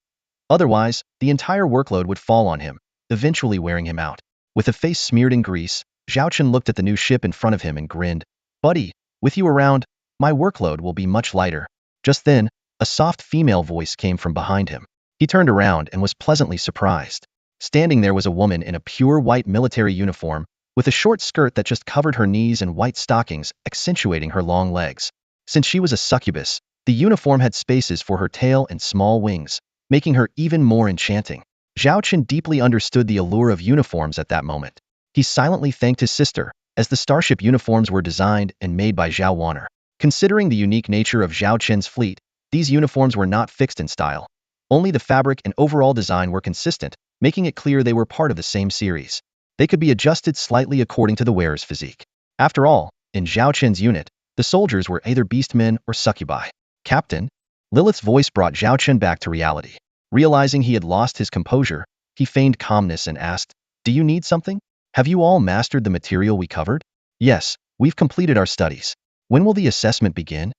Otherwise, the entire workload would fall on him, eventually wearing him out. With a face smeared in grease, Zhao Chen looked at the new ship in front of him and grinned. "Buddy, with you around, my workload will be much lighter." Just then, a soft female voice came from behind him. He turned around and was pleasantly surprised. Standing there was a woman in a pure white military uniform, with a short skirt that just covered her knees and white stockings accentuating her long legs. Since she was a succubus, the uniform had spaces for her tail and small wings, making her even more enchanting. Zhao Chen deeply understood the allure of uniforms at that moment. He silently thanked his sister, as the starship uniforms were designed and made by Zhao Wanner. Considering the unique nature of Zhao Chen's fleet, these uniforms were not fixed in style. Only the fabric and overall design were consistent, making it clear they were part of the same series. They could be adjusted slightly according to the wearer's physique. After all, in Zhao Chen's unit, the soldiers were either beastmen or succubi. "Captain?" Lilith's voice brought Zhao Chen back to reality. Realizing he had lost his composure, he feigned calmness and asked, "Do you need something? Have you all mastered the material we covered?" "Yes, we've completed our studies. When will the assessment begin?"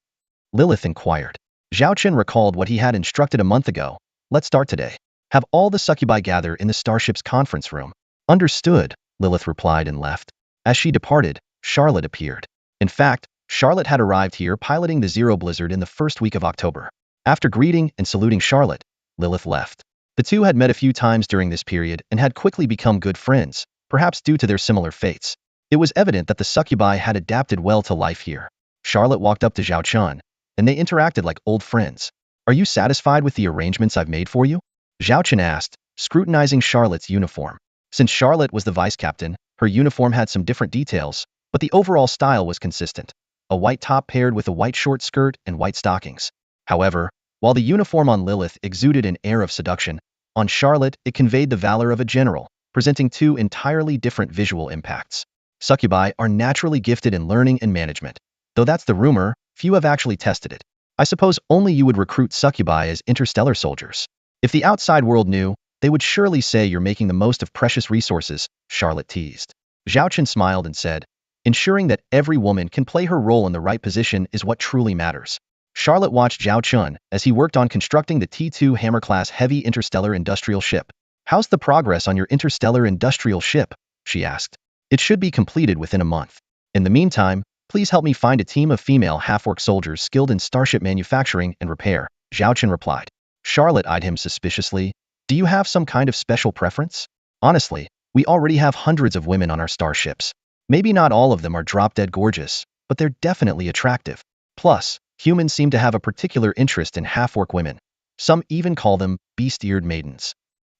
Lilith inquired. Zhao Chen recalled what he had instructed a month ago. "Let's start today. Have all the succubi gather in the starship's conference room." "Understood," Lilith replied and left. As she departed, Charlotte appeared. In fact, Charlotte had arrived here piloting the Zero Blizzard in the first week of October. After greeting and saluting Charlotte, Lilith left. The two had met a few times during this period and had quickly become good friends, perhaps due to their similar fates. It was evident that the succubi had adapted well to life here. Charlotte walked up to Zhao Chen, and they interacted like old friends. "Are you satisfied with the arrangements I've made for you?" Zhao Chen asked, scrutinizing Charlotte's uniform. Since Charlotte was the vice captain, her uniform had some different details, but the overall style was consistent. A white top paired with a white short skirt and white stockings. However, while the uniform on Lilith exuded an air of seduction, on Charlotte it conveyed the valor of a general, presenting two entirely different visual impacts. Succubi are naturally gifted in learning and management. Though that's the rumor, few have actually tested it. I suppose only you would recruit succubi as interstellar soldiers. If the outside world knew, they would surely say you're making the most of precious resources, Charlotte teased. Zhao Chen smiled and said, "Ensuring that every woman can play her role in the right position is what truly matters." Charlotte watched Zhao Chen as he worked on constructing the T2 Hammer-class heavy interstellar industrial ship. "How's the progress on your interstellar industrial ship?" she asked. "It should be completed within a month. In the meantime, please help me find a team of female half-orc soldiers skilled in starship manufacturing and repair," Zhao Chen replied. Charlotte eyed him suspiciously. "Do you have some kind of special preference?" "Honestly, we already have hundreds of women on our starships. Maybe not all of them are drop-dead gorgeous, but they're definitely attractive. Plus, humans seem to have a particular interest in half-orc women. Some even call them beast-eared maidens."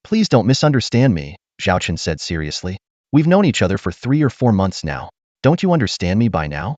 "Please don't misunderstand me," Zhao Chen said seriously. "We've known each other for 3 or 4 months now. Don't you understand me by now?"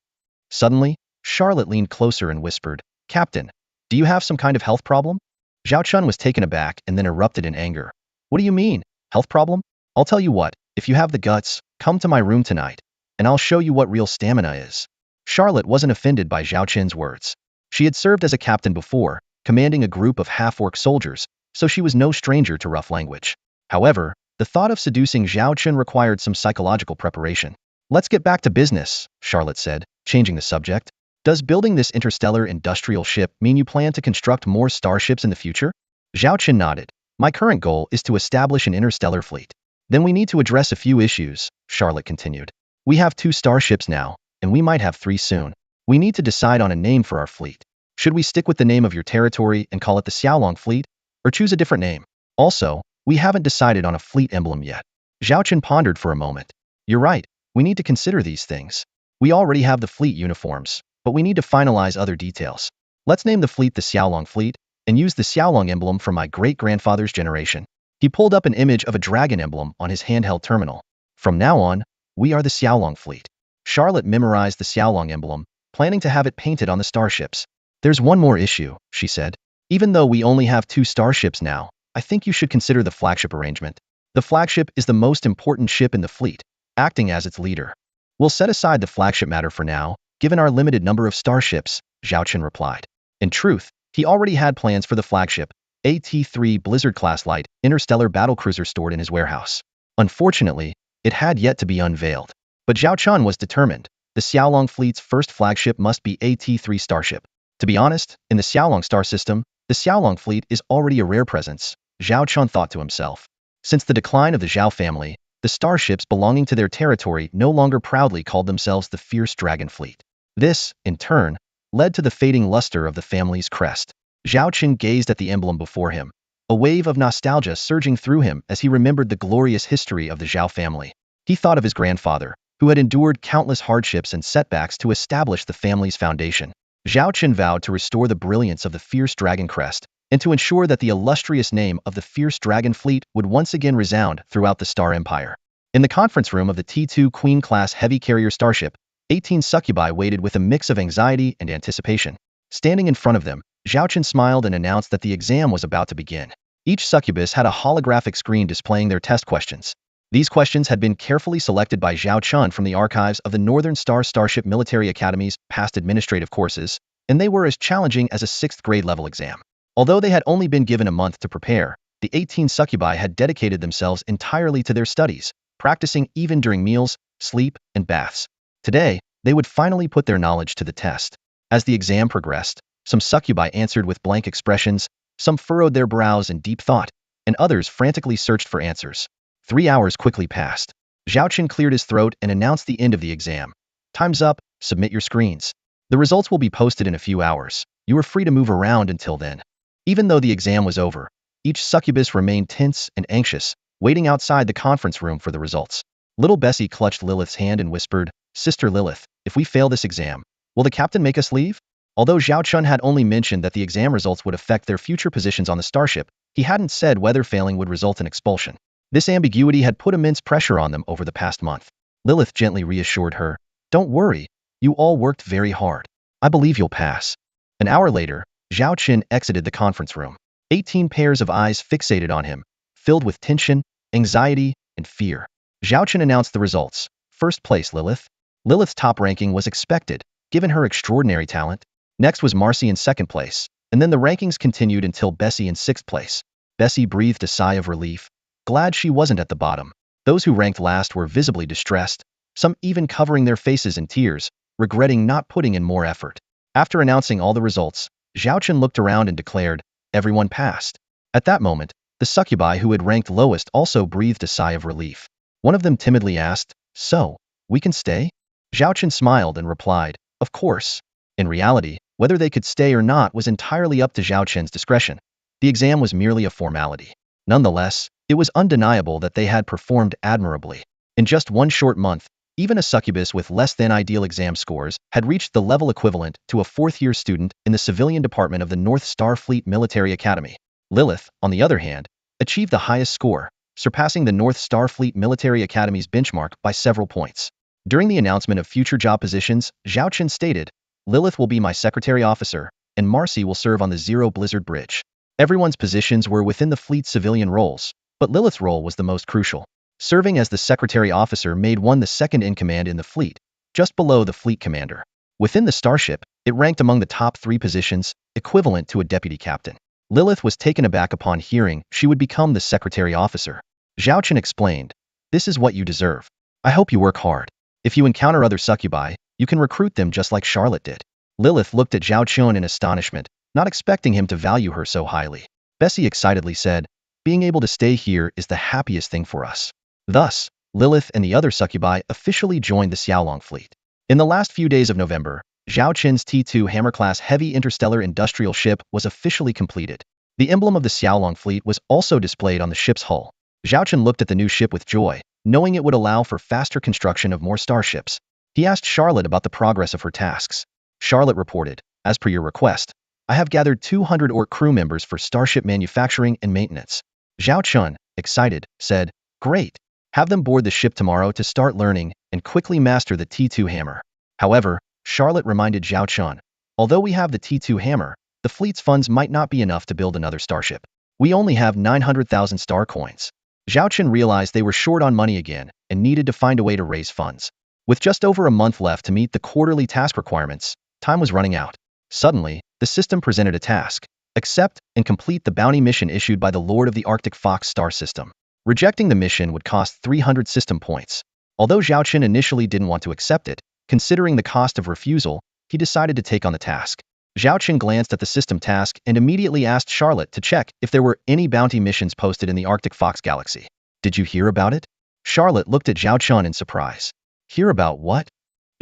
Suddenly, Charlotte leaned closer and whispered, "Captain, do you have some kind of health problem?" Zhao Chen was taken aback and then erupted in anger. "What do you mean? Health problem? I'll tell you what, if you have the guts, come to my room tonight, and I'll show you what real stamina is." Charlotte wasn't offended by Zhao Chen's words. She had served as a captain before, commanding a group of half-orc soldiers, so she was no stranger to rough language. However, the thought of seducing Zhao Chen required some psychological preparation. Let's get back to business, Charlotte said, changing the subject. Does building this interstellar industrial ship mean you plan to construct more starships in the future? Zhao Chen nodded. My current goal is to establish an interstellar fleet. Then we need to address a few issues, Charlotte continued. We have 2 starships now, and we might have 3 soon. We need to decide on a name for our fleet. Should we stick with the name of your territory and call it the Xiaolong Fleet, or choose a different name? Also, we haven't decided on a fleet emblem yet. Zhao Chen pondered for a moment. You're right, we need to consider these things. We already have the fleet uniforms, but we need to finalize other details. Let's name the fleet the Xiaolong Fleet, and use the Xiaolong emblem from my great-grandfather's generation. He pulled up an image of a dragon emblem on his handheld terminal. From now on, we are the Xiaolong Fleet. Charlotte memorized the Xiaolong emblem, planning to have it painted on the starships. There's one more issue, she said. Even though we only have 2 starships now, I think you should consider the flagship arrangement. The flagship is the most important ship in the fleet, acting as its leader. We'll set aside the flagship matter for now, given our limited number of starships, Zhao Chen replied. In truth, he already had plans for the flagship, AT-3 Blizzard-class light interstellar battlecruiser stored in his warehouse. Unfortunately, it had yet to be unveiled. But Zhao Chen was determined. The Xiaolong Fleet's first flagship must be AT-3 Starship. To be honest, in the Xiaolong star system, the Xiaolong Fleet is already a rare presence, Zhao Chen thought to himself. Since the decline of the Zhao family, the starships belonging to their territory no longer proudly called themselves the Fierce Dragon Fleet. This, in turn, led to the fading luster of the family's crest. Zhao Chen gazed at the emblem before him, a wave of nostalgia surging through him as he remembered the glorious history of the Zhao family. He thought of his grandfather, who had endured countless hardships and setbacks to establish the family's foundation. Zhao Chen vowed to restore the brilliance of the Fierce Dragon crest, and to ensure that the illustrious name of the Fierce Dragon Fleet would once again resound throughout the Star Empire. In the conference room of the T2 Queen-class heavy carrier starship, 18 succubi waited with a mix of anxiety and anticipation. Standing in front of them, Zhao Chen smiled and announced that the exam was about to begin. Each succubus had a holographic screen displaying their test questions. These questions had been carefully selected by Zhao Chen from the archives of the Northern Star Starship Military Academy's past administrative courses, and they were as challenging as a 6th grade level exam. Although they had only been given a month to prepare, the 18 succubi had dedicated themselves entirely to their studies, practicing even during meals, sleep, and baths. Today, they would finally put their knowledge to the test. As the exam progressed, some succubi answered with blank expressions, some furrowed their brows in deep thought, and others frantically searched for answers. 3 hours quickly passed. Zhao Chen cleared his throat and announced the end of the exam. Time's up, submit your screens. The results will be posted in a few hours. You are free to move around until then. Even though the exam was over, each succubus remained tense and anxious, waiting outside the conference room for the results. Little Bessie clutched Lilith's hand and whispered, Sister Lilith, if we fail this exam, will the captain make us leave? Although Zhao Chen had only mentioned that the exam results would affect their future positions on the starship, he hadn't said whether failing would result in expulsion. This ambiguity had put immense pressure on them over the past month. Lilith gently reassured her, Don't worry, you all worked very hard. I believe you'll pass. An hour later, Zhao Chen exited the conference room. 18 pairs of eyes fixated on him, filled with tension, anxiety, and fear. Zhao Chen announced the results. First place, Lilith. Lilith's top ranking was expected, given her extraordinary talent. Next was Marcy in 2nd place, and then the rankings continued until Bessie in 6th place. Bessie breathed a sigh of relief, glad she wasn't at the bottom. Those who ranked last were visibly distressed, some even covering their faces in tears, regretting not putting in more effort. After announcing all the results, Zhao Chen looked around and declared, Everyone passed. At that moment, the succubi who had ranked lowest also breathed a sigh of relief. One of them timidly asked, So, we can stay? Zhao Chen smiled and replied, Of course. In reality, whether they could stay or not was entirely up to Zhao Chen's discretion. The exam was merely a formality. Nonetheless, it was undeniable that they had performed admirably. In just one short month, even a succubus with less than ideal exam scores had reached the level equivalent to a 4th-year student in the civilian department of the North Star Fleet Military Academy. Lilith, on the other hand, achieved the highest score, surpassing the North Star Fleet Military Academy's benchmark by several points. During the announcement of future job positions, Zhao Chen stated, Lilith will be my secretary officer, and Marcy will serve on the Zero Blizzard Bridge. Everyone's positions were within the fleet's civilian roles, but Lilith's role was the most crucial. Serving as the secretary officer made one the second in command in the fleet, just below the fleet commander. Within the starship, it ranked among the top 3 positions, equivalent to a deputy captain. Lilith was taken aback upon hearing she would become the secretary officer. Zhao Chen explained, "This is what you deserve. I hope you work hard. If you encounter other succubi, you can recruit them just like Charlotte did." Lilith looked at Zhao Chen in astonishment, not expecting him to value her so highly. Bessie excitedly said, "Being able to stay here is the happiest thing for us." Thus, Lilith and the other succubi officially joined the Xiaolong fleet. In the last few days of November, Zhao Chen's T2 Hammer-class heavy interstellar industrial ship was officially completed. The emblem of the Xiaolong fleet was also displayed on the ship's hull. Zhao Chen looked at the new ship with joy, knowing it would allow for faster construction of more starships. He asked Charlotte about the progress of her tasks. Charlotte reported, "As per your request, I have gathered 200 orc crew members for starship manufacturing and maintenance." Zhao Chen, excited, said, "Great. Have them board the ship tomorrow to start learning and quickly master the T2 hammer." However, Charlotte reminded Zhao Chen, "Although we have the T2 hammer, the fleet's funds might not be enough to build another starship. We only have 900,000 star coins." Zhao Chen realized they were short on money again and needed to find a way to raise funds. With just over a month left to meet the quarterly task requirements, time was running out. Suddenly, the system presented a task: accept and complete the bounty mission issued by the Lord of the Arctic Fox star system. Rejecting the mission would cost 300 system points. Although Zhao Chen initially didn't want to accept it, considering the cost of refusal, he decided to take on the task. Zhao Chen glanced at the system task and immediately asked Charlotte to check if there were any bounty missions posted in the Arctic Fox galaxy. "Did you hear about it?" Charlotte looked at Zhao Chen in surprise. "Hear about what?"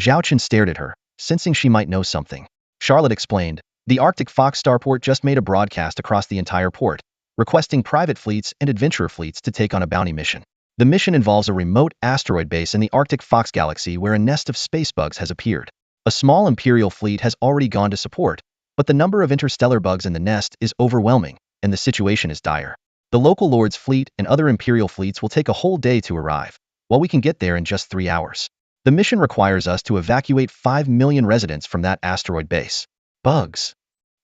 Zhao Chen stared at her, sensing she might know something. Charlotte explained, "The Arctic Fox starport just made a broadcast across the entire port, requesting private fleets and adventurer fleets to take on a bounty mission. The mission involves a remote asteroid base in the Arctic Fox galaxy where a nest of space bugs has appeared. A small Imperial fleet has already gone to support, but the number of interstellar bugs in the nest is overwhelming, and the situation is dire. The local Lord's fleet and other Imperial fleets will take a whole day to arrive, while we can get there in just 3 hours. The mission requires us to evacuate 5 million residents from that asteroid base." Bugs.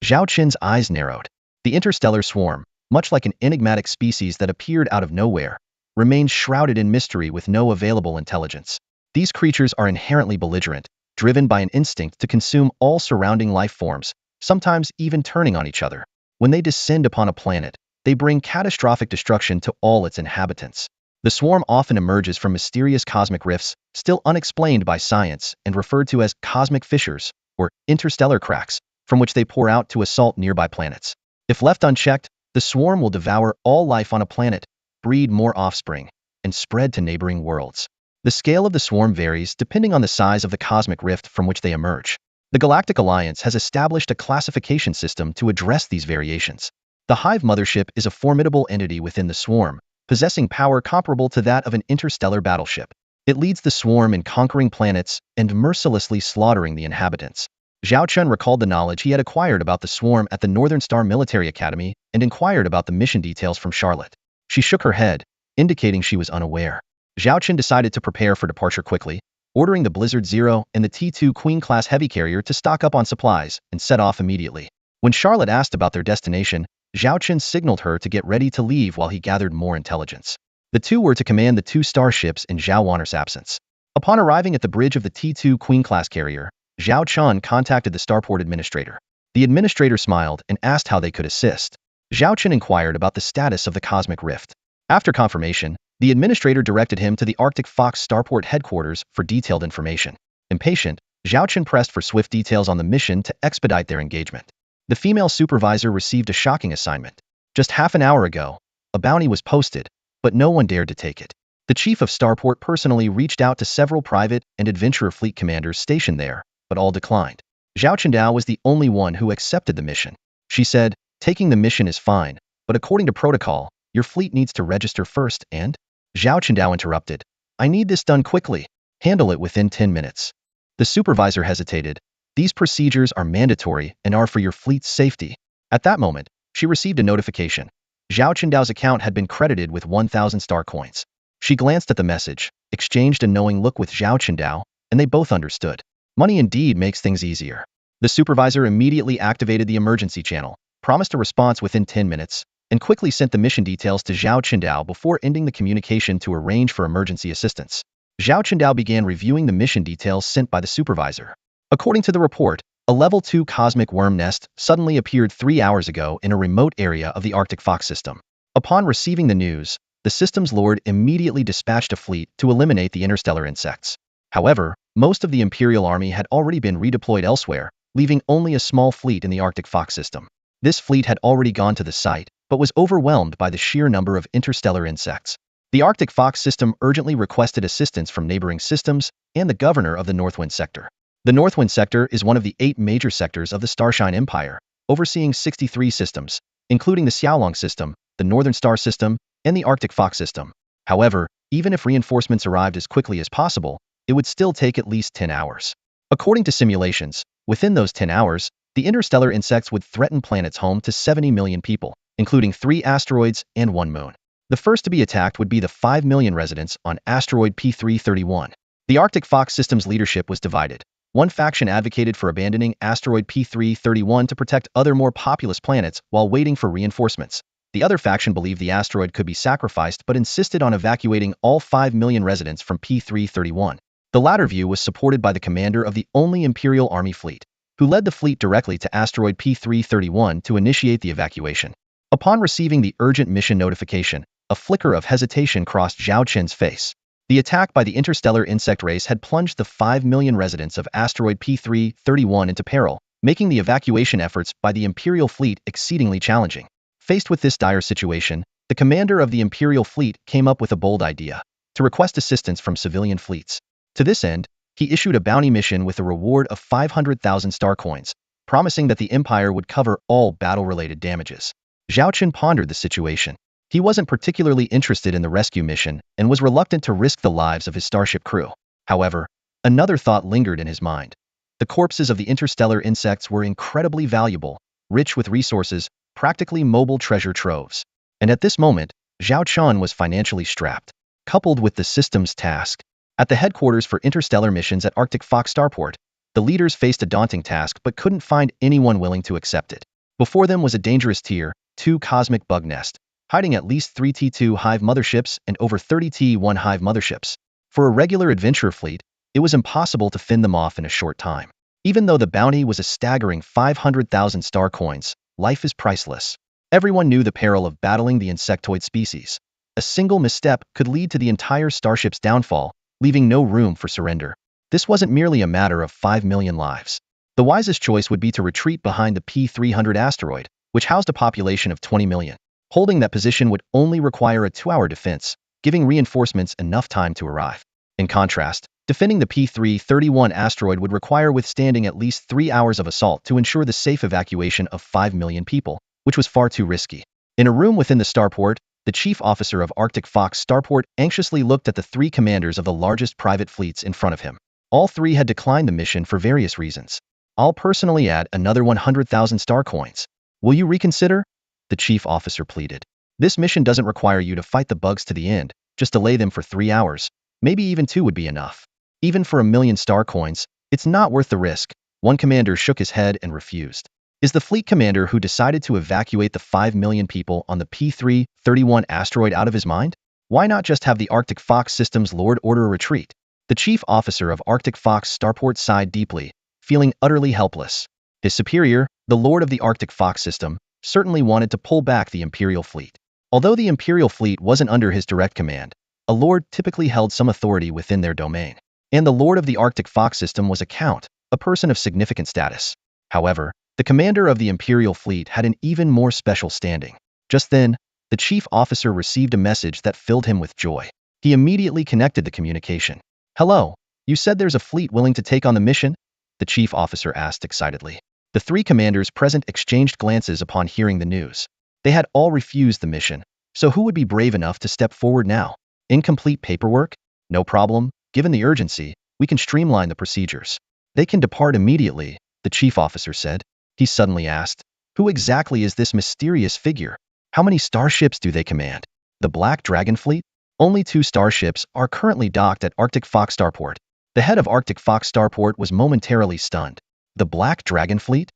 Zhao Chen's eyes narrowed. The interstellar swarm, much like an enigmatic species that appeared out of nowhere, remains shrouded in mystery with no available intelligence. These creatures are inherently belligerent, driven by an instinct to consume all surrounding life forms, sometimes even turning on each other. When they descend upon a planet, they bring catastrophic destruction to all its inhabitants. The swarm often emerges from mysterious cosmic rifts, still unexplained by science and referred to as cosmic fissures, or interstellar cracks, from which they pour out to assault nearby planets. If left unchecked, the swarm will devour all life on a planet, breed more offspring, and spread to neighboring worlds. The scale of the swarm varies depending on the size of the cosmic rift from which they emerge. The Galactic Alliance has established a classification system to address these variations. The Hive Mothership is a formidable entity within the swarm, possessing power comparable to that of an interstellar battleship. It leads the swarm in conquering planets and mercilessly slaughtering the inhabitants. Zhao Chen recalled the knowledge he had acquired about the swarm at the Northern Star Military Academy and inquired about the mission details from Charlotte. She shook her head, indicating she was unaware. Zhao Chen decided to prepare for departure quickly, ordering the Blizzard Zero and the T2 Queen-class heavy carrier to stock up on supplies and set off immediately. When Charlotte asked about their destination, Zhao Chen signaled her to get ready to leave while he gathered more intelligence. The two were to command the 2 starships in Zhao Wanner's absence. Upon arriving at the bridge of the T2 Queen-class carrier, Zhao Chen contacted the starport administrator. The administrator smiled and asked how they could assist. Zhao Chen inquired about the status of the cosmic rift. After confirmation, the administrator directed him to the Arctic Fox starport headquarters for detailed information. Impatient, Zhao Chen pressed for swift details on the mission to expedite their engagement. The female supervisor received a shocking assignment. Just half an hour ago, a bounty was posted, but no one dared to take it. The chief of starport personally reached out to several private and adventurer fleet commanders stationed there, but all declined. Zhao Chendao was the only one who accepted the mission. She said, "Taking the mission is fine, but according to protocol, your fleet needs to register first and—" Zhao Chendao interrupted, "I need this done quickly. Handle it within 10 minutes. The supervisor hesitated. "These procedures are mandatory and are for your fleet's safety." At that moment, she received a notification. Zhao Chendao's account had been credited with 1,000 star coins. She glanced at the message, exchanged a knowing look with Zhao Chendao, and they both understood. Money indeed makes things easier. The supervisor immediately activated the emergency channel, promised a response within 10 minutes, and quickly sent the mission details to Zhao Chendao before ending the communication to arrange for emergency assistance. Zhao Chendao began reviewing the mission details sent by the supervisor. According to the report, a level 2 cosmic worm nest suddenly appeared 3 hours ago in a remote area of the Arctic Fox system. Upon receiving the news, the system's lord immediately dispatched a fleet to eliminate the interstellar insects. However, most of the Imperial Army had already been redeployed elsewhere, leaving only a small fleet in the Arctic Fox system. This fleet had already gone to the site, but was overwhelmed by the sheer number of interstellar insects. The Arctic Fox system urgently requested assistance from neighboring systems and the governor of the Northwind sector. The Northwind sector is one of the 8 major sectors of the Starshine Empire, overseeing 63 systems, including the Xiaolong system, the Northern Star system, and the Arctic Fox system. However, even if reinforcements arrived as quickly as possible, it would still take at least 10 hours. According to simulations, within those 10 hours, the interstellar insects would threaten planets home to 70 million people, including 3 asteroids and 1 moon. The first to be attacked would be the 5 million residents on asteroid P331. The Arctic Fox system's leadership was divided. One faction advocated for abandoning asteroid P331 to protect other more populous planets while waiting for reinforcements. The other faction believed the asteroid could be sacrificed but insisted on evacuating all 5 million residents from P331. The latter view was supported by the commander of the only Imperial Army fleet, who led the fleet directly to asteroid P331 to initiate the evacuation. Upon receiving the urgent mission notification, a flicker of hesitation crossed Zhao Qin's face. The attack by the interstellar insect race had plunged the 5 million residents of asteroid P331 into peril, making the evacuation efforts by the Imperial fleet exceedingly challenging. Faced with this dire situation, the commander of the Imperial fleet came up with a bold idea: to request assistance from civilian fleets. To this end, he issued a bounty mission with a reward of 500,000 star coins, promising that the Empire would cover all battle-related damages. Zhao Qin pondered the situation. He wasn't particularly interested in the rescue mission and was reluctant to risk the lives of his starship crew. However, another thought lingered in his mind. The corpses of the interstellar insects were incredibly valuable, rich with resources, practically mobile treasure troves. And at this moment, Zhao Qin was financially strapped. Coupled with the system's task, at the headquarters for interstellar missions at Arctic Fox Starport, the leaders faced a daunting task but couldn't find anyone willing to accept it. Before them was a dangerous Tier 2 cosmic bug nest, hiding at least 3 T2 Hive motherships and over 30 T1 Hive motherships. For a regular adventurer fleet, it was impossible to fend them off in a short time. Even though the bounty was a staggering 500,000 star coins, life is priceless. Everyone knew the peril of battling the insectoid species. A single misstep could lead to the entire starship's downfall, leaving no room for surrender. This wasn't merely a matter of 5 million lives. The wisest choice would be to retreat behind the P300 asteroid, which housed a population of 20 million. Holding that position would only require a 2-hour defense, giving reinforcements enough time to arrive. In contrast, defending the P331 asteroid would require withstanding at least 3 hours of assault to ensure the safe evacuation of 5 million people, which was far too risky. In a room within the starport, the chief officer of Arctic Fox Starport anxiously looked at the 3 commanders of the largest private fleets in front of him. All 3 had declined the mission for various reasons. "I'll personally add another 100,000 star coins. Will you reconsider?" the chief officer pleaded. "This mission doesn't require you to fight the bugs to the end, just delay them for 3 hours. Maybe even 2 would be enough. Even for 1,000,000 star coins, it's not worth the risk." One commander shook his head and refused. Is the fleet commander who decided to evacuate the 5 million people on the P331 asteroid out of his mind? Why not just have the Arctic Fox system's lord order a retreat? The chief officer of Arctic Fox Starport sighed deeply, feeling utterly helpless. His superior, the lord of the Arctic Fox system, certainly wanted to pull back the Imperial fleet. Although the Imperial fleet wasn't under his direct command, a lord typically held some authority within their domain. And the lord of the Arctic Fox system was a count, a person of significant status. However, the commander of the Imperial fleet had an even more special standing. Just then, the chief officer received a message that filled him with joy. He immediately connected the communication. "Hello, you said there's a fleet willing to take on the mission?" the chief officer asked excitedly. The 3 commanders present exchanged glances upon hearing the news. They had all refused the mission, so who would be brave enough to step forward now? Incomplete paperwork? No problem. Given the urgency, we can streamline the procedures. "They can depart immediately," the chief officer said. He suddenly asked, "Who exactly is this mysterious figure? How many starships do they command? The Black Dragon fleet?" Only 2 starships are currently docked at Arctic Fox Starport. The head of Arctic Fox Starport was momentarily stunned. The Black Dragon fleet?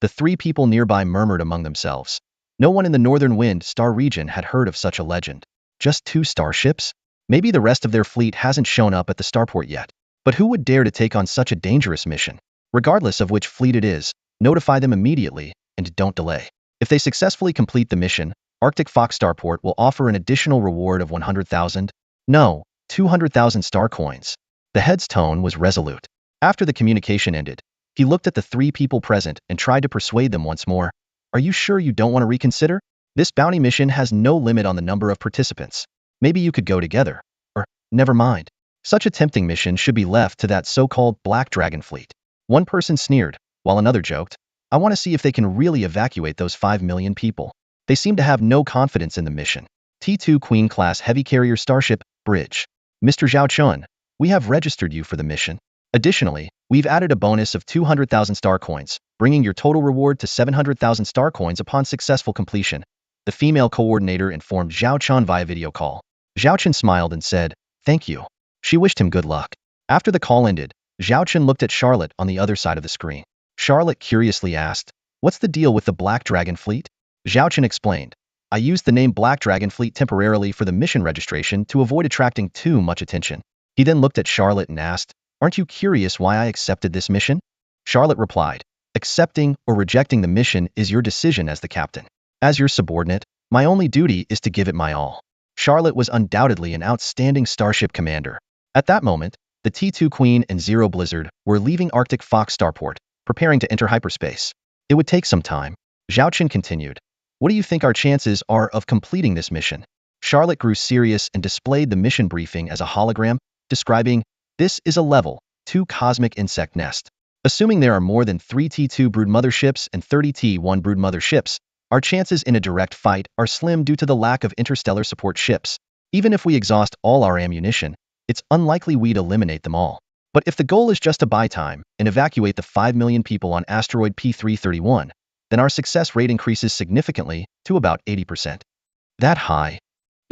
The 3 people nearby murmured among themselves. No one in the Northern Wind Star region had heard of such a legend. Just 2 starships? Maybe the rest of their fleet hasn't shown up at the starport yet. But who would dare to take on such a dangerous mission? Regardless of which fleet it is, notify them immediately, and don't delay. If they successfully complete the mission, Arctic Fox Starport will offer an additional reward of 100,000. No, 200,000 star coins. The head's tone was resolute. After the communication ended, he looked at the three people present and tried to persuade them once more. Are you sure you don't want to reconsider? This bounty mission has no limit on the number of participants. Maybe you could go together. Or, never mind. Such a tempting mission should be left to that so-called Black Dragon fleet. One person sneered, while another joked, I want to see if they can really evacuate those 5 million people. They seem to have no confidence in the mission. T2 Queen-class heavy carrier starship, Bridge. Mr. Zhao Chun, we have registered you for the mission. Additionally, we've added a bonus of 200,000 star coins, bringing your total reward to 700,000 star coins upon successful completion. The female coordinator informed Zhao Chun via video call. Zhao Chun smiled and said, thank you. She wished him good luck. After the call ended, Zhao Chun looked at Charlotte on the other side of the screen. Charlotte curiously asked, what's the deal with the Black Dragon fleet? Zhao Chun explained, I used the name Black Dragon fleet temporarily for the mission registration to avoid attracting too much attention. He then looked at Charlotte and asked, aren't you curious why I accepted this mission? Charlotte replied, accepting or rejecting the mission is your decision as the captain. As your subordinate, my only duty is to give it my all. Charlotte was undoubtedly an outstanding starship commander. At that moment, the T2 Queen and Zero Blizzard were leaving Arctic Fox Starport, preparing to enter hyperspace. It would take some time. Zhao Chun continued, what do you think our chances are of completing this mission? Charlotte grew serious and displayed the mission briefing as a hologram, describing, this is a level 2 cosmic insect nest. Assuming there are more than 3 T2 brood motherships and 30 T1 brood motherships, our chances in a direct fight are slim due to the lack of interstellar support ships. Even if we exhaust all our ammunition, it's unlikely we'd eliminate them all. But if the goal is just to buy time and evacuate the 5 million people on asteroid P331, then our success rate increases significantly to about 80%. That high?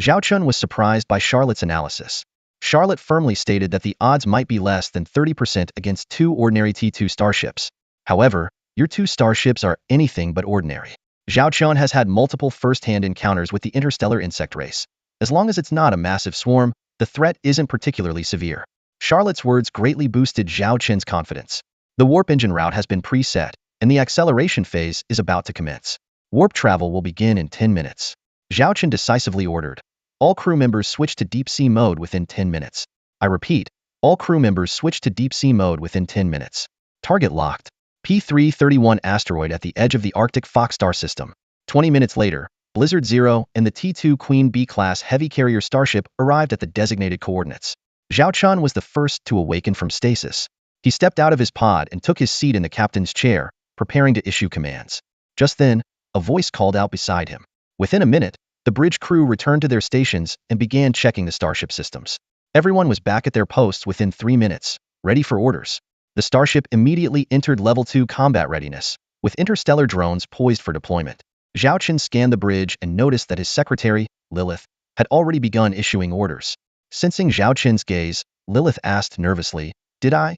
Zhao Chun was surprised by Charlotte's analysis. Charlotte firmly stated that the odds might be less than 30% against 2 ordinary T2 starships. However, your 2 starships are anything but ordinary. Zhao Chun has had multiple first-hand encounters with the interstellar insect race. As long as it's not a massive swarm, the threat isn't particularly severe. Charlotte's words greatly boosted Zhao Chun's confidence. The warp engine route has been preset, and the acceleration phase is about to commence. Warp travel will begin in 10 minutes. Zhao Chun decisively ordered, all crew members switch to deep sea mode within 10 minutes. I repeat, all crew members switch to deep sea mode within 10 minutes. Target locked. P331 asteroid at the edge of the Arctic Fox star system. 20 minutes later, Blizzard Zero and the T2 Queen B-class heavy carrier starship arrived at the designated coordinates. Zhao Chun was the first to awaken from stasis. He stepped out of his pod and took his seat in the captain's chair, preparing to issue commands. Just then, a voice called out beside him. Within a minute, the bridge crew returned to their stations and began checking the starship systems. Everyone was back at their posts within 3 minutes, ready for orders. The starship immediately entered Level 2 combat readiness, with interstellar drones poised for deployment. Zhao Chun scanned the bridge and noticed that his secretary, Lilith, had already begun issuing orders. Sensing Zhao Chun's gaze, Lilith asked nervously, Did I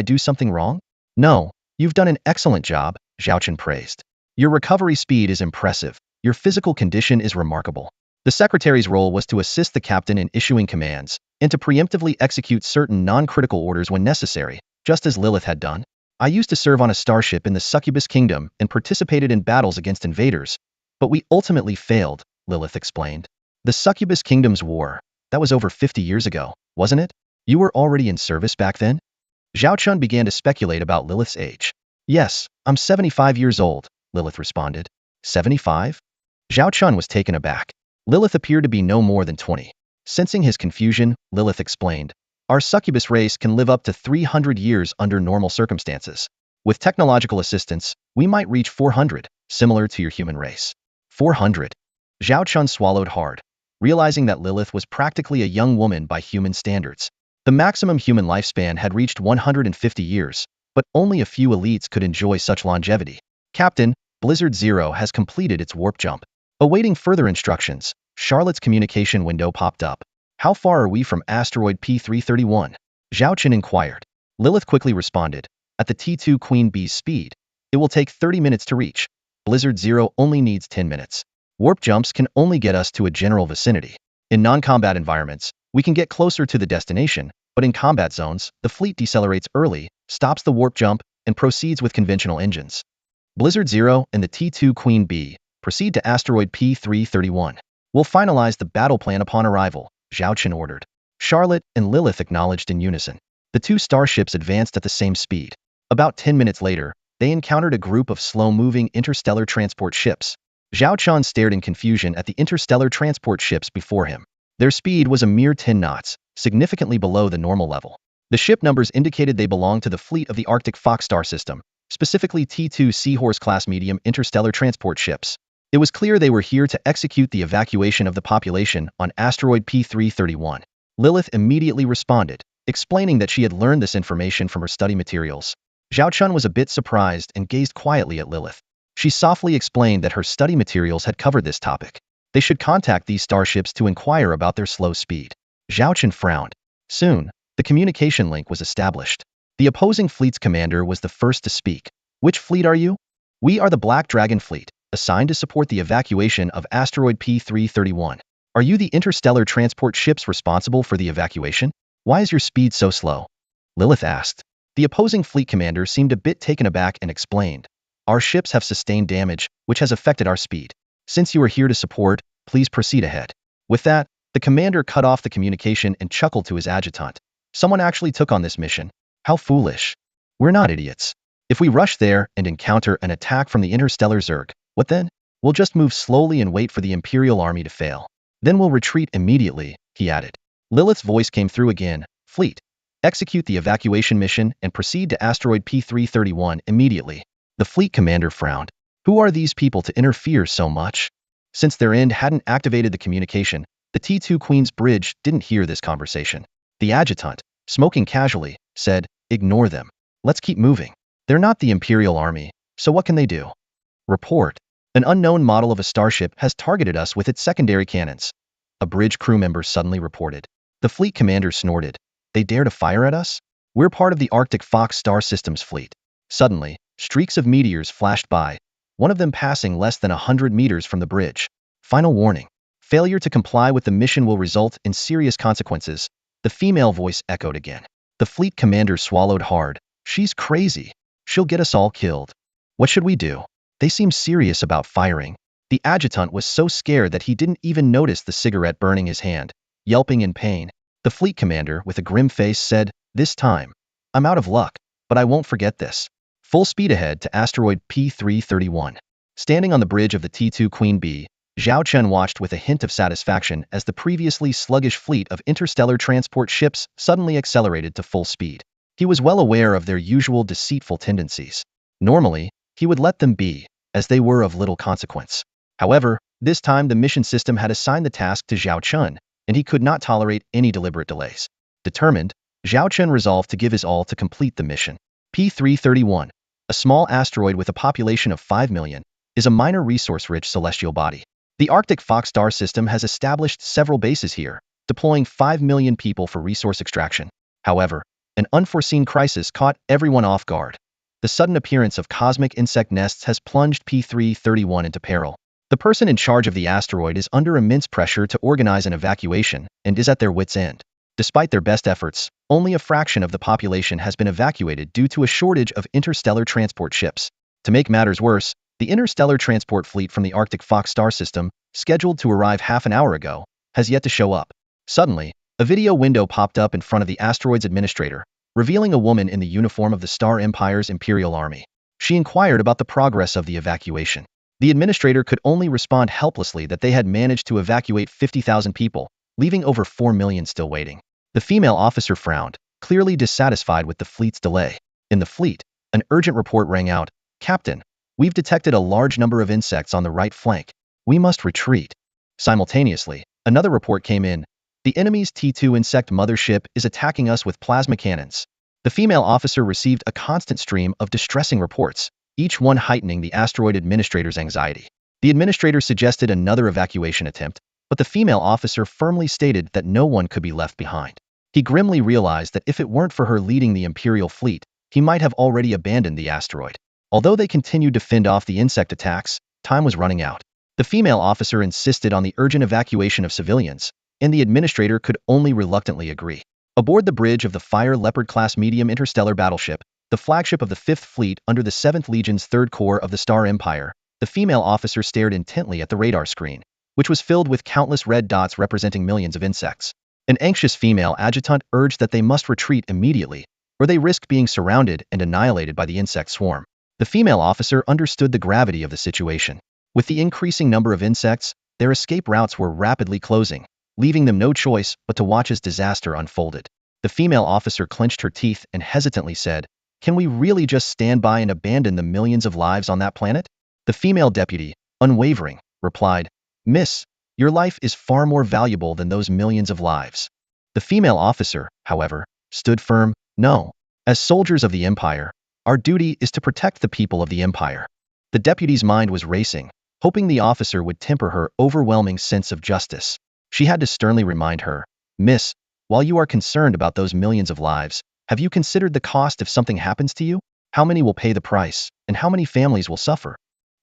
do something wrong? No, you've done an excellent job, Zhao Chun praised. Your recovery speed is impressive. Your physical condition is remarkable. The secretary's role was to assist the captain in issuing commands, and to preemptively execute certain non-critical orders when necessary, just as Lilith had done. I used to serve on a starship in the Succubus Kingdom and participated in battles against invaders, but we ultimately failed, Lilith explained. The Succubus Kingdom's war, that was over 50 years ago, wasn't it? You were already in service back then? Zhao Chun began to speculate about Lilith's age. Yes, I'm 75 years old, Lilith responded. 75? Zhao Chun was taken aback. Lilith appeared to be no more than 20. Sensing his confusion, Lilith explained, our succubus race can live up to 300 years under normal circumstances. With technological assistance, we might reach 400, similar to your human race. 400. Zhao Chun swallowed hard, realizing that Lilith was practically a young woman by human standards. The maximum human lifespan had reached 150 years, but only a few elites could enjoy such longevity. Captain, Blizzard Zero has completed its warp jump. Awaiting further instructions, Charlotte's communication window popped up. How far are we from asteroid P331? Zhao Chun inquired. Lilith quickly responded, at the T2 Queen Bee's speed, it will take 30 minutes to reach. Blizzard Zero only needs 10 minutes. Warp jumps can only get us to a general vicinity. In non-combat environments, we can get closer to the destination, but in combat zones, the fleet decelerates early, stops the warp jump, and proceeds with conventional engines. Blizzard Zero and the T2 Queen Bee proceed to asteroid P331. We'll finalize the battle plan upon arrival, Zhao Chen ordered. Charlotte and Lilith acknowledged in unison. The two starships advanced at the same speed. About 10 minutes later, they encountered a group of slow-moving interstellar transport ships. Zhao Chen stared in confusion at the interstellar transport ships before him. Their speed was a mere 10 knots, significantly below the normal level. The ship numbers indicated they belonged to the fleet of the Arctic Fox star system, specifically T2 Seahorse-class medium interstellar transport ships. It was clear they were here to execute the evacuation of the population on asteroid P331. Lilith immediately responded, explaining that she had learned this information from her study materials. Zhao Chen was a bit surprised and gazed quietly at Lilith. She softly explained that her study materials had covered this topic. They should contact these starships to inquire about their slow speed. Zhao Chen frowned. Soon, the communication link was established. The opposing fleet's commander was the first to speak. Which fleet are you? We are the Black Dragon Fleet, assigned to support the evacuation of asteroid P331. Are you the interstellar transport ships responsible for the evacuation? Why is your speed so slow? Lilith asked. The opposing fleet commander seemed a bit taken aback and explained. Our ships have sustained damage, which has affected our speed. Since you are here to support, please proceed ahead. With that, the commander cut off the communication and chuckled to his adjutant. Someone actually took on this mission. How foolish. We're not idiots. If we rush there and encounter an attack from the interstellar Zerg, what then? We'll just move slowly and wait for the Imperial army to fail. Then we'll retreat immediately, he added. Lilith's voice came through again. Fleet, execute the evacuation mission and proceed to asteroid P331 immediately. The fleet commander frowned. Who are these people to interfere so much? Since their end hadn't activated the communication, the T2 Queen's bridge didn't hear this conversation. The adjutant, smoking casually, said, ignore them. Let's keep moving. They're not the Imperial army, so what can they do? Report. An unknown model of a starship has targeted us with its secondary cannons. A bridge crew member suddenly reported. The fleet commander snorted. They dare to fire at us? We're part of the Arctic Fox star system's fleet. Suddenly, streaks of meteors flashed by, one of them passing less than 100 meters from the bridge. Final warning. Failure to comply with the mission will result in serious consequences. The female voice echoed again. The fleet commander swallowed hard. She's crazy. She'll get us all killed. What should we do? They seem serious about firing. The adjutant was so scared that he didn't even notice the cigarette burning his hand. Yelping in pain, the fleet commander, with a grim face, said, this time, I'm out of luck, but I won't forget this. Full speed ahead to asteroid P331. Standing on the bridge of the T2 Queen B, Zhao Chen watched with a hint of satisfaction as the previously sluggish fleet of interstellar transport ships suddenly accelerated to full speed. He was well aware of their usual deceitful tendencies. Normally, he would let them be, as they were of little consequence. However, this time the mission system had assigned the task to Zhao Chen, and he could not tolerate any deliberate delays. Determined, Zhao Chen resolved to give his all to complete the mission. P331, a small asteroid with a population of 5 million, is a minor resource-rich celestial body. The Arctic Fox star system has established several bases here, deploying 5 million people for resource extraction. However, an unforeseen crisis caught everyone off guard. The sudden appearance of cosmic insect nests has plunged P331 into peril. The person in charge of the asteroid is under immense pressure to organize an evacuation and is at their wits' end. Despite their best efforts, only a fraction of the population has been evacuated due to a shortage of interstellar transport ships. To make matters worse, the interstellar transport fleet from the Arctic Fox star system, scheduled to arrive half an hour ago, has yet to show up. Suddenly, a video window popped up in front of the asteroid's administrator, revealing a woman in the uniform of the Star Empire's Imperial Army. She inquired about the progress of the evacuation. The administrator could only respond helplessly that they had managed to evacuate 50,000 people, leaving over 4 million still waiting. The female officer frowned, clearly dissatisfied with the fleet's delay. In the fleet, an urgent report rang out. Captain, we've detected a large number of insects on the right flank. We must retreat. Simultaneously, another report came in. The enemy's T2 insect mothership is attacking us with plasma cannons. The female officer received a constant stream of distressing reports, each one heightening the asteroid administrator's anxiety. The administrator suggested another evacuation attempt, but the female officer firmly stated that no one could be left behind. He grimly realized that if it weren't for her leading the Imperial fleet, he might have already abandoned the asteroid. Although they continued to fend off the insect attacks, time was running out. The female officer insisted on the urgent evacuation of civilians, and the administrator could only reluctantly agree. Aboard the bridge of the Fire Leopard-class medium interstellar battleship, the flagship of the 5th Fleet under the 7th Legion's 3rd Corps of the Star Empire, The female officer stared intently at the radar screen, which was filled with countless red dots representing millions of insects. An anxious female adjutant urged that they must retreat immediately, or they risked being surrounded and annihilated by the insect swarm. The female officer understood the gravity of the situation. With the increasing number of insects, their escape routes were rapidly closing, leaving them no choice but to watch as disaster unfolded. The female officer clenched her teeth and hesitantly said, "Can we really just stand by and abandon the millions of lives on that planet?" The female deputy, unwavering, replied, "Miss, your life is far more valuable than those millions of lives." The female officer, however, stood firm, "No. As soldiers of the Empire, our duty is to protect the people of the Empire." The deputy's mind was racing, hoping the officer would temper her overwhelming sense of justice. She had to sternly remind her, "Miss, while you are concerned about those millions of lives, have you considered the cost if something happens to you? How many will pay the price, and how many families will suffer?"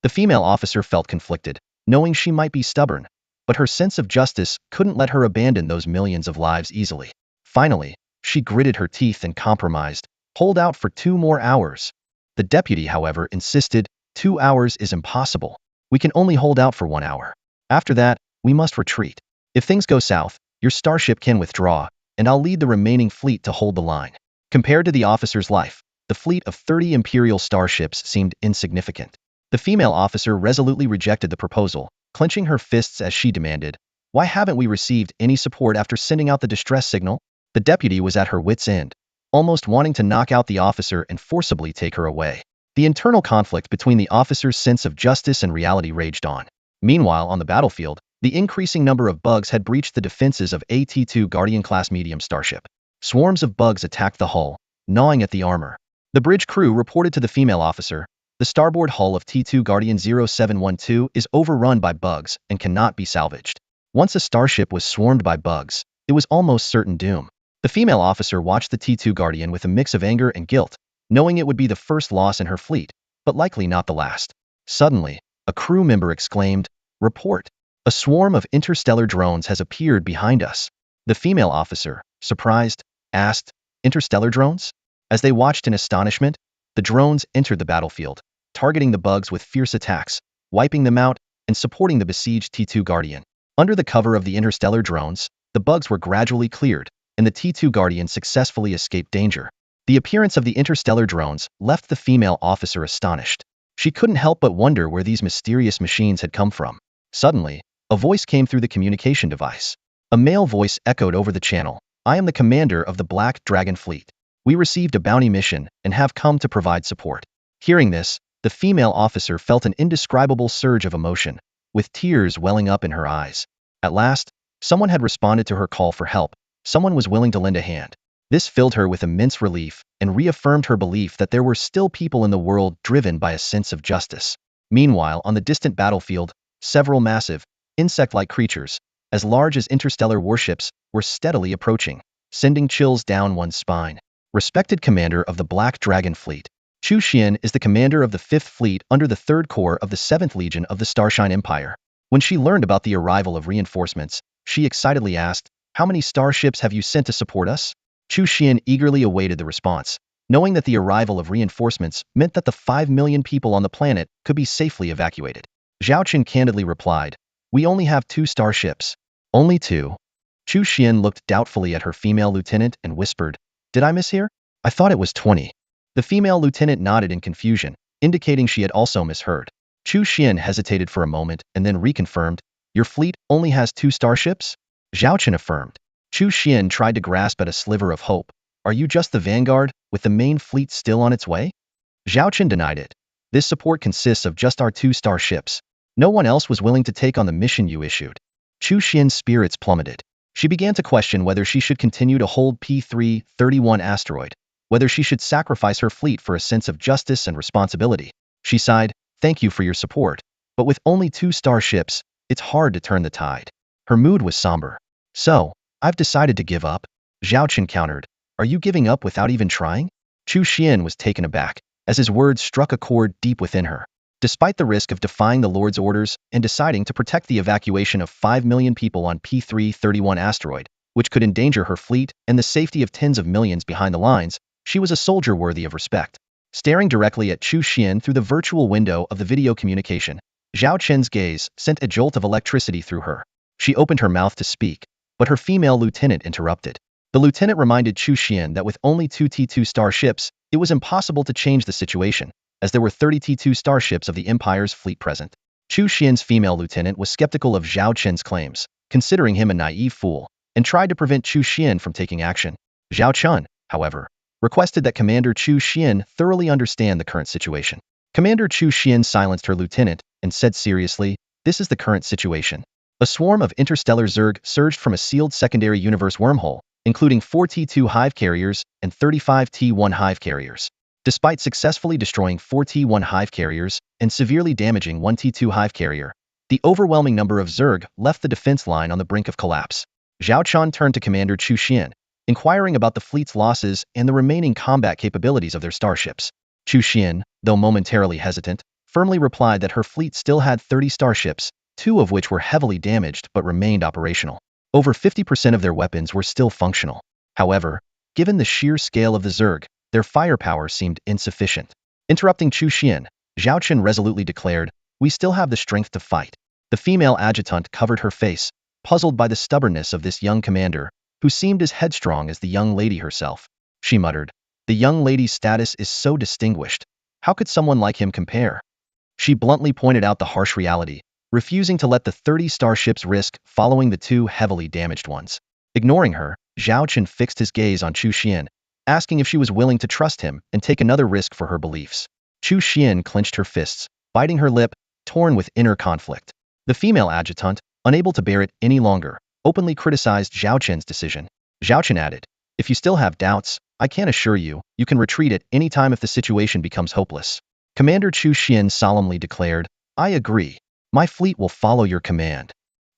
The female officer felt conflicted, knowing she might be stubborn, but her sense of justice couldn't let her abandon those millions of lives easily. Finally, she gritted her teeth and compromised, "Hold out for 2 more hours." The deputy, however, insisted, "2 hours is impossible. We can only hold out for 1 hour. After that, we must retreat. If things go south, your starship can withdraw, and I'll lead the remaining fleet to hold the line." Compared to the officer's life, the fleet of 30 Imperial starships seemed insignificant. The female officer resolutely rejected the proposal, clenching her fists as she demanded, "Why haven't we received any support after sending out the distress signal?" The deputy was at her wit's end, almost wanting to knock out the officer and forcibly take her away. The internal conflict between the officer's sense of justice and reality raged on. Meanwhile, on the battlefield, the increasing number of bugs had breached the defenses of a T2 Guardian-class medium starship. Swarms of bugs attacked the hull, gnawing at the armor. The bridge crew reported to the female officer, "The starboard hull of T2 Guardian 0712 is overrun by bugs and cannot be salvaged." Once a starship was swarmed by bugs, it was almost certain doom. The female officer watched the T2 Guardian with a mix of anger and guilt, knowing it would be the first loss in her fleet, but likely not the last. Suddenly, a crew member exclaimed, "Report! A swarm of interstellar drones has appeared behind us." The female officer, surprised, asked, "Interstellar drones?" As they watched in astonishment, the drones entered the battlefield, targeting the bugs with fierce attacks, wiping them out, and supporting the besieged T2 Guardian. Under the cover of the interstellar drones, the bugs were gradually cleared, and the T2 Guardian successfully escaped danger. The appearance of the interstellar drones left the female officer astonished. She couldn't help but wonder where these mysterious machines had come from. Suddenly, a voice came through the communication device. A male voice echoed over the channel, "I am the commander of the Black Dragon Fleet. We received a bounty mission and have come to provide support." Hearing this, the female officer felt an indescribable surge of emotion, with tears welling up in her eyes. At last, someone had responded to her call for help. Someone was willing to lend a hand. This filled her with immense relief and reaffirmed her belief that there were still people in the world driven by a sense of justice. Meanwhile, on the distant battlefield, several massive, insect-like creatures, as large as interstellar warships, were steadily approaching, sending chills down one's spine. Respected commander of the Black Dragon Fleet, Chu Xian is the commander of the 5th Fleet under the 3rd Corps of the 7th Legion of the Starshine Empire. When she learned about the arrival of reinforcements, she excitedly asked, "How many starships have you sent to support us?" Chu Xian eagerly awaited the response, knowing that the arrival of reinforcements meant that the 5 million people on the planet could be safely evacuated. Zhao Chen candidly replied, "We only have 2 starships." "Only 2? Chu Xian looked doubtfully at her female lieutenant and whispered, "Did I mishear? I thought it was 20. The female lieutenant nodded in confusion, indicating she had also misheard. Chu Xian hesitated for a moment and then reconfirmed, "Your fleet only has 2 starships?" Zhao Chen affirmed. Chu Xian tried to grasp at a sliver of hope. "Are you just the vanguard, with the main fleet still on its way?" Zhao Chen denied it. "This support consists of just our 2 starships. No one else was willing to take on the mission you issued." Chu Xian's spirits plummeted. She began to question whether she should continue to hold P331 asteroid, whether she should sacrifice her fleet for a sense of justice and responsibility. She sighed, "Thank you for your support, but with only 2 starships, it's hard to turn the tide." Her mood was somber. "So, I've decided to give up," Zhao Chen countered. "Are you giving up without even trying?" Chu Xian was taken aback, as his words struck a chord deep within her. Despite the risk of defying the Lord's orders and deciding to protect the evacuation of 5 million people on P331 asteroid, which could endanger her fleet and the safety of tens of millions behind the lines, she was a soldier worthy of respect. Staring directly at Chu Xian through the virtual window of the video communication, Zhao Chen's gaze sent a jolt of electricity through her. She opened her mouth to speak, but her female lieutenant interrupted. The lieutenant reminded Chu Xian that with only 2 T2 starships, it was impossible to change the situation, as there were 30 T2 starships of the Empire's fleet present. Chu Xian's female lieutenant was skeptical of Zhao Chen's claims, considering him a naive fool, and tried to prevent Chu Xian from taking action. Zhao Chen, however, requested that Commander Chu Xian thoroughly understand the current situation. Commander Chu Xian silenced her lieutenant and said seriously, "This is the current situation. A swarm of interstellar Zerg surged from a sealed secondary universe wormhole, including 4 T2 hive carriers and 35 T1 hive carriers. Despite successfully destroying 4 T1 hive carriers and severely damaging 1 T2 hive carrier, the overwhelming number of Zerg left the defense line on the brink of collapse." Zhao Chen turned to Commander Chu Xian, inquiring about the fleet's losses and the remaining combat capabilities of their starships. Chu Xian, though momentarily hesitant, firmly replied that her fleet still had 30 starships, 2 of which were heavily damaged but remained operational. Over 50% of their weapons were still functional. However, given the sheer scale of the Zerg, their firepower seemed insufficient. Interrupting Chu Xian, Zhao Chen resolutely declared, "We still have the strength to fight." The female adjutant covered her face, puzzled by the stubbornness of this young commander, who seemed as headstrong as the young lady herself. She muttered, "The young lady's status is so distinguished. How could someone like him compare?" She bluntly pointed out the harsh reality, refusing to let the 30 starships risk following the 2 heavily damaged ones. Ignoring her, Zhao Chen fixed his gaze on Chu Xian, asking if she was willing to trust him and take another risk for her beliefs. Chu Xian clenched her fists, biting her lip, torn with inner conflict. The female adjutant, unable to bear it any longer, openly criticized Zhao Chen's decision. Zhao Chen added, "If you still have doubts, I can assure you, you can retreat at any time if the situation becomes hopeless." Commander Chu Xian solemnly declared, "I agree. My fleet will follow your command."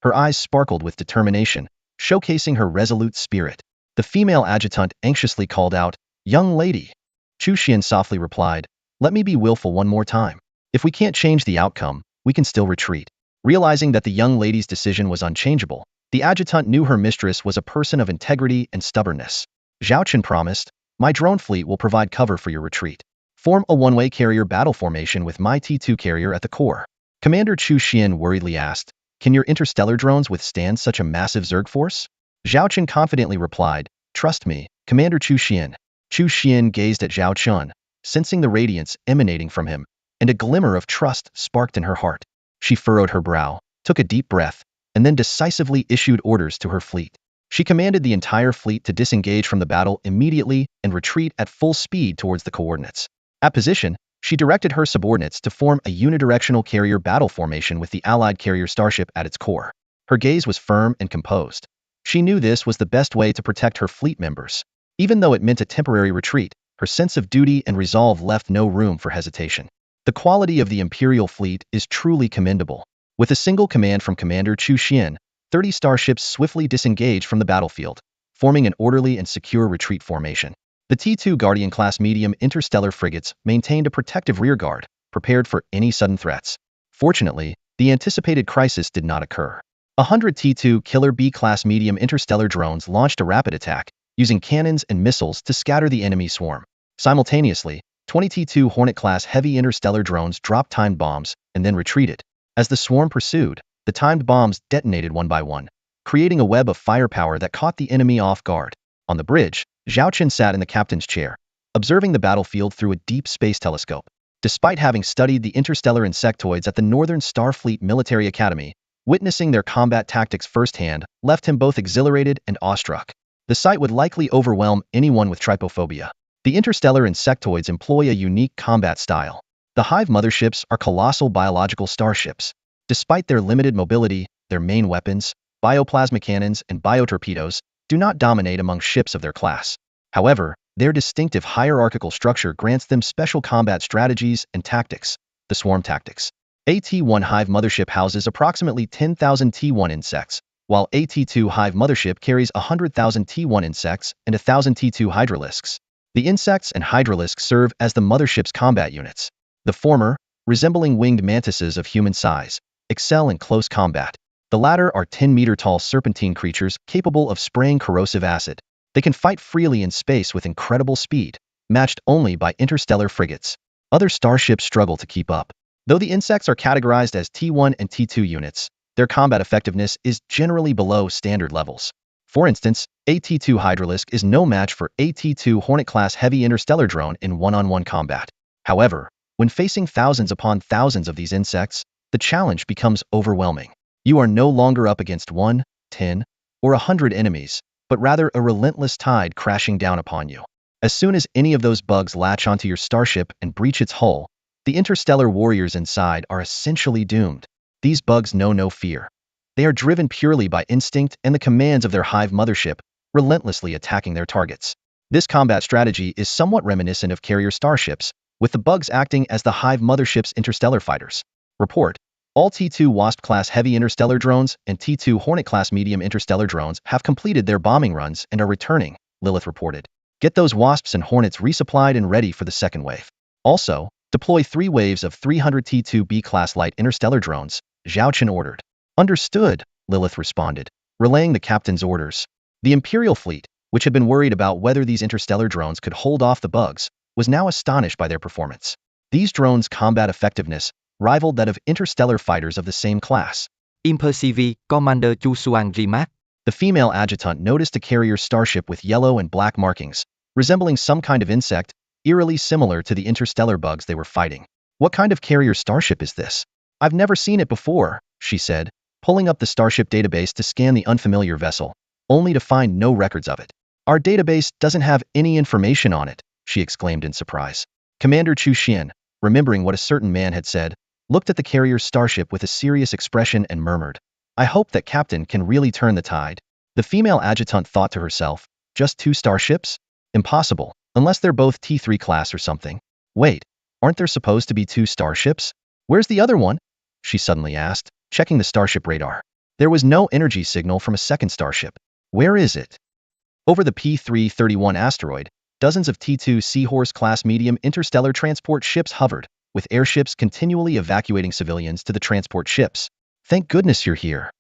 Her eyes sparkled with determination, showcasing her resolute spirit. The female adjutant anxiously called out, "Young lady." Chu Xian softly replied, "Let me be willful one more time. If we can't change the outcome, we can still retreat." Realizing that the young lady's decision was unchangeable, the adjutant knew her mistress was a person of integrity and stubbornness. Zhao Chen promised, "My drone fleet will provide cover for your retreat. Form a one-way carrier battle formation with my T2 carrier at the core." Commander Chu Xian worriedly asked, "Can your interstellar drones withstand such a massive Zerg force?" Zhao Chen confidently replied, "Trust me, Commander Chu Xian." Chu Xian gazed at Zhao Chen, sensing the radiance emanating from him, and a glimmer of trust sparked in her heart. She furrowed her brow, took a deep breath, and then decisively issued orders to her fleet. She commanded the entire fleet to disengage from the battle immediately and retreat at full speed towards the coordinates. At position, she directed her subordinates to form a unidirectional carrier battle formation with the allied carrier starship at its core. Her gaze was firm and composed. She knew this was the best way to protect her fleet members. Even though it meant a temporary retreat, her sense of duty and resolve left no room for hesitation. The quality of the Imperial fleet is truly commendable. With a single command from Commander Chu Xian, 30 starships swiftly disengaged from the battlefield, forming an orderly and secure retreat formation. The T2 Guardian-class medium interstellar frigates maintained a protective rearguard, prepared for any sudden threats. Fortunately, the anticipated crisis did not occur. 100 T2 Killer B-class medium interstellar drones launched a rapid attack, using cannons and missiles to scatter the enemy swarm. Simultaneously, 20 T2 Hornet-class heavy interstellar drones dropped timed bombs and then retreated. As the swarm pursued, the timed bombs detonated one by one, creating a web of firepower that caught the enemy off guard. On the bridge, Zhao Chen sat in the captain's chair, observing the battlefield through a deep space telescope. Despite having studied the interstellar insectoids at the Northern Starfleet Military Academy, witnessing their combat tactics firsthand left him both exhilarated and awestruck. The sight would likely overwhelm anyone with trypophobia. The interstellar insectoids employ a unique combat style. The Hive motherships are colossal biological starships. Despite their limited mobility, their main weapons, bioplasma cannons and biotorpedoes, do not dominate among ships of their class. However, their distinctive hierarchical structure grants them special combat strategies and tactics, the swarm tactics. A T1 Hive mothership houses approximately 10,000 T1 insects, while a T2 Hive mothership carries 100,000 T1 insects and 1,000 T2 hydralisks. The insects and hydralisks serve as the mothership's combat units. The former, resembling winged mantises of human size, excel in close combat. The latter are 10-meter-tall serpentine creatures capable of spraying corrosive acid. They can fight freely in space with incredible speed, matched only by interstellar frigates. Other starships struggle to keep up. Though the insects are categorized as T1 and T2 units, their combat effectiveness is generally below standard levels. For instance, a T2 Hydralisk is no match for a T2 Hornet-class heavy interstellar drone in one-on-one combat. However, when facing thousands upon thousands of these insects, the challenge becomes overwhelming. You are no longer up against 1, 10, or 100 enemies, but rather a relentless tide crashing down upon you. As soon as any of those bugs latch onto your starship and breach its hull, the interstellar warriors inside are essentially doomed. These bugs know no fear. They are driven purely by instinct and the commands of their hive mothership, relentlessly attacking their targets. This combat strategy is somewhat reminiscent of carrier starships, with the bugs acting as the hive mothership's interstellar fighters. Report: all T2 Wasp-class heavy interstellar drones and T2 Hornet-class medium interstellar drones have completed their bombing runs and are returning, Lilith reported. Get those Wasps and Hornets resupplied and ready for the second wave. Also, deploy 3 waves of 300 T2 B-class light interstellar drones, Zhao Chen ordered. Understood, Lilith responded, relaying the captain's orders. The Imperial fleet, which had been worried about whether these interstellar drones could hold off the bugs, was now astonished by their performance. These drones' combat effectiveness rivaled that of interstellar fighters of the same class. Imperceive, Commander Chu Suang Remark. The female adjutant noticed a carrier starship with yellow and black markings, resembling some kind of insect, eerily similar to the interstellar bugs they were fighting. What kind of carrier starship is this? I've never seen it before, she said, pulling up the starship database to scan the unfamiliar vessel, only to find no records of it. Our database doesn't have any information on it, she exclaimed in surprise. Commander Chu Xian, remembering what a certain man had said, looked at the carrier starship with a serious expression and murmured, I hope that Captain can really turn the tide. The female adjutant thought to herself, just 2 starships? Impossible, unless they're both T3 class or something. Wait, aren't there supposed to be 2 starships? Where's the other one? She suddenly asked, checking the starship radar. There was no energy signal from a second starship. Where is it? Over the P331 asteroid, dozens of T2 Seahorse-class medium interstellar transport ships hovered, with airships continually evacuating civilians to the transport ships. Thank goodness you're here.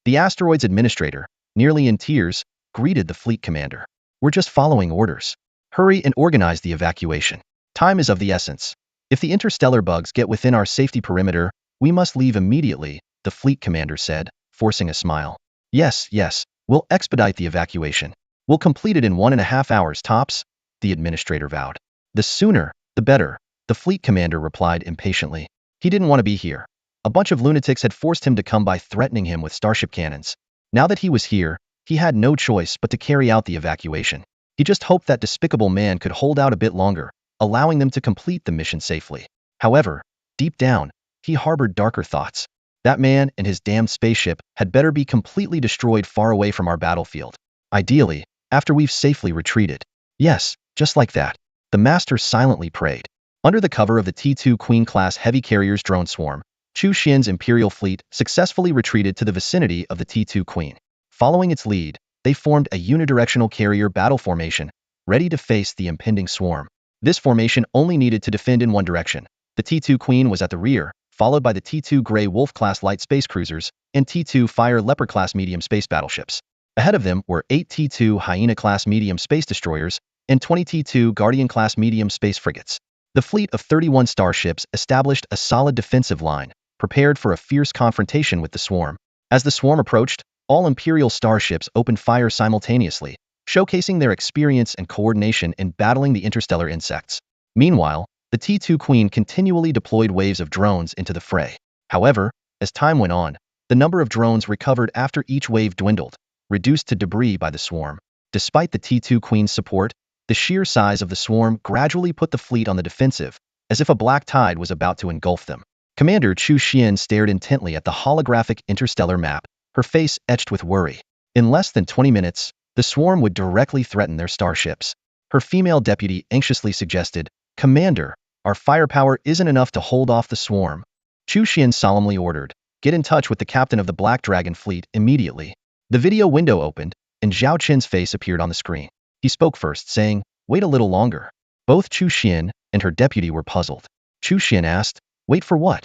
The asteroid's administrator, nearly in tears, greeted the fleet commander. We're just following orders. Hurry and organize the evacuation. Time is of the essence. If the interstellar bugs get within our safety perimeter, we must leave immediately, the fleet commander said, forcing a smile. Yes, we'll expedite the evacuation. We'll complete it in 1.5 hours tops, the administrator vowed. The sooner, the better, the fleet commander replied impatiently. He didn't want to be here. A bunch of lunatics had forced him to come by threatening him with starship cannons. Now that he was here, he had no choice but to carry out the evacuation. He just hoped that despicable man could hold out a bit longer, allowing them to complete the mission safely. However, deep down, he harbored darker thoughts. That man and his damned spaceship had better be completely destroyed far away from our battlefield. Ideally, after we've safely retreated. Yes, just like that. The master silently prayed. Under the cover of the T2 Queen-class heavy carriers drone swarm, Chu Xian's Imperial fleet successfully retreated to the vicinity of the T2 Queen. Following its lead, they formed a unidirectional carrier battle formation, ready to face the impending swarm. This formation only needed to defend in one direction. The T2 Queen was at the rear, followed by the T2 Grey Wolf-class light space cruisers and T2 Fire Leopard-class medium space battleships. Ahead of them were 8 T2 Hyena-class medium space destroyers and 20 T2 Guardian-class medium space frigates. The fleet of 31 starships established a solid defensive line, prepared for a fierce confrontation with the swarm. As the swarm approached, all Imperial starships opened fire simultaneously, showcasing their experience and coordination in battling the interstellar insects. Meanwhile, the T2 Queen continually deployed waves of drones into the fray. However, as time went on, the number of drones recovered after each wave dwindled, reduced to debris by the swarm. Despite the T2 Queen's support, the sheer size of the swarm gradually put the fleet on the defensive, as if a black tide was about to engulf them. Commander Chu Xian stared intently at the holographic interstellar map, her face etched with worry. In less than 20 minutes, the swarm would directly threaten their starships. Her female deputy anxiously suggested, Commander, our firepower isn't enough to hold off the swarm. Chu Xian solemnly ordered, get in touch with the captain of the Black Dragon fleet immediately. The video window opened, and Zhao Chen's face appeared on the screen. He spoke first, saying, wait a little longer. Both Chu Xian and her deputy were puzzled. Chu Xian asked, wait for what?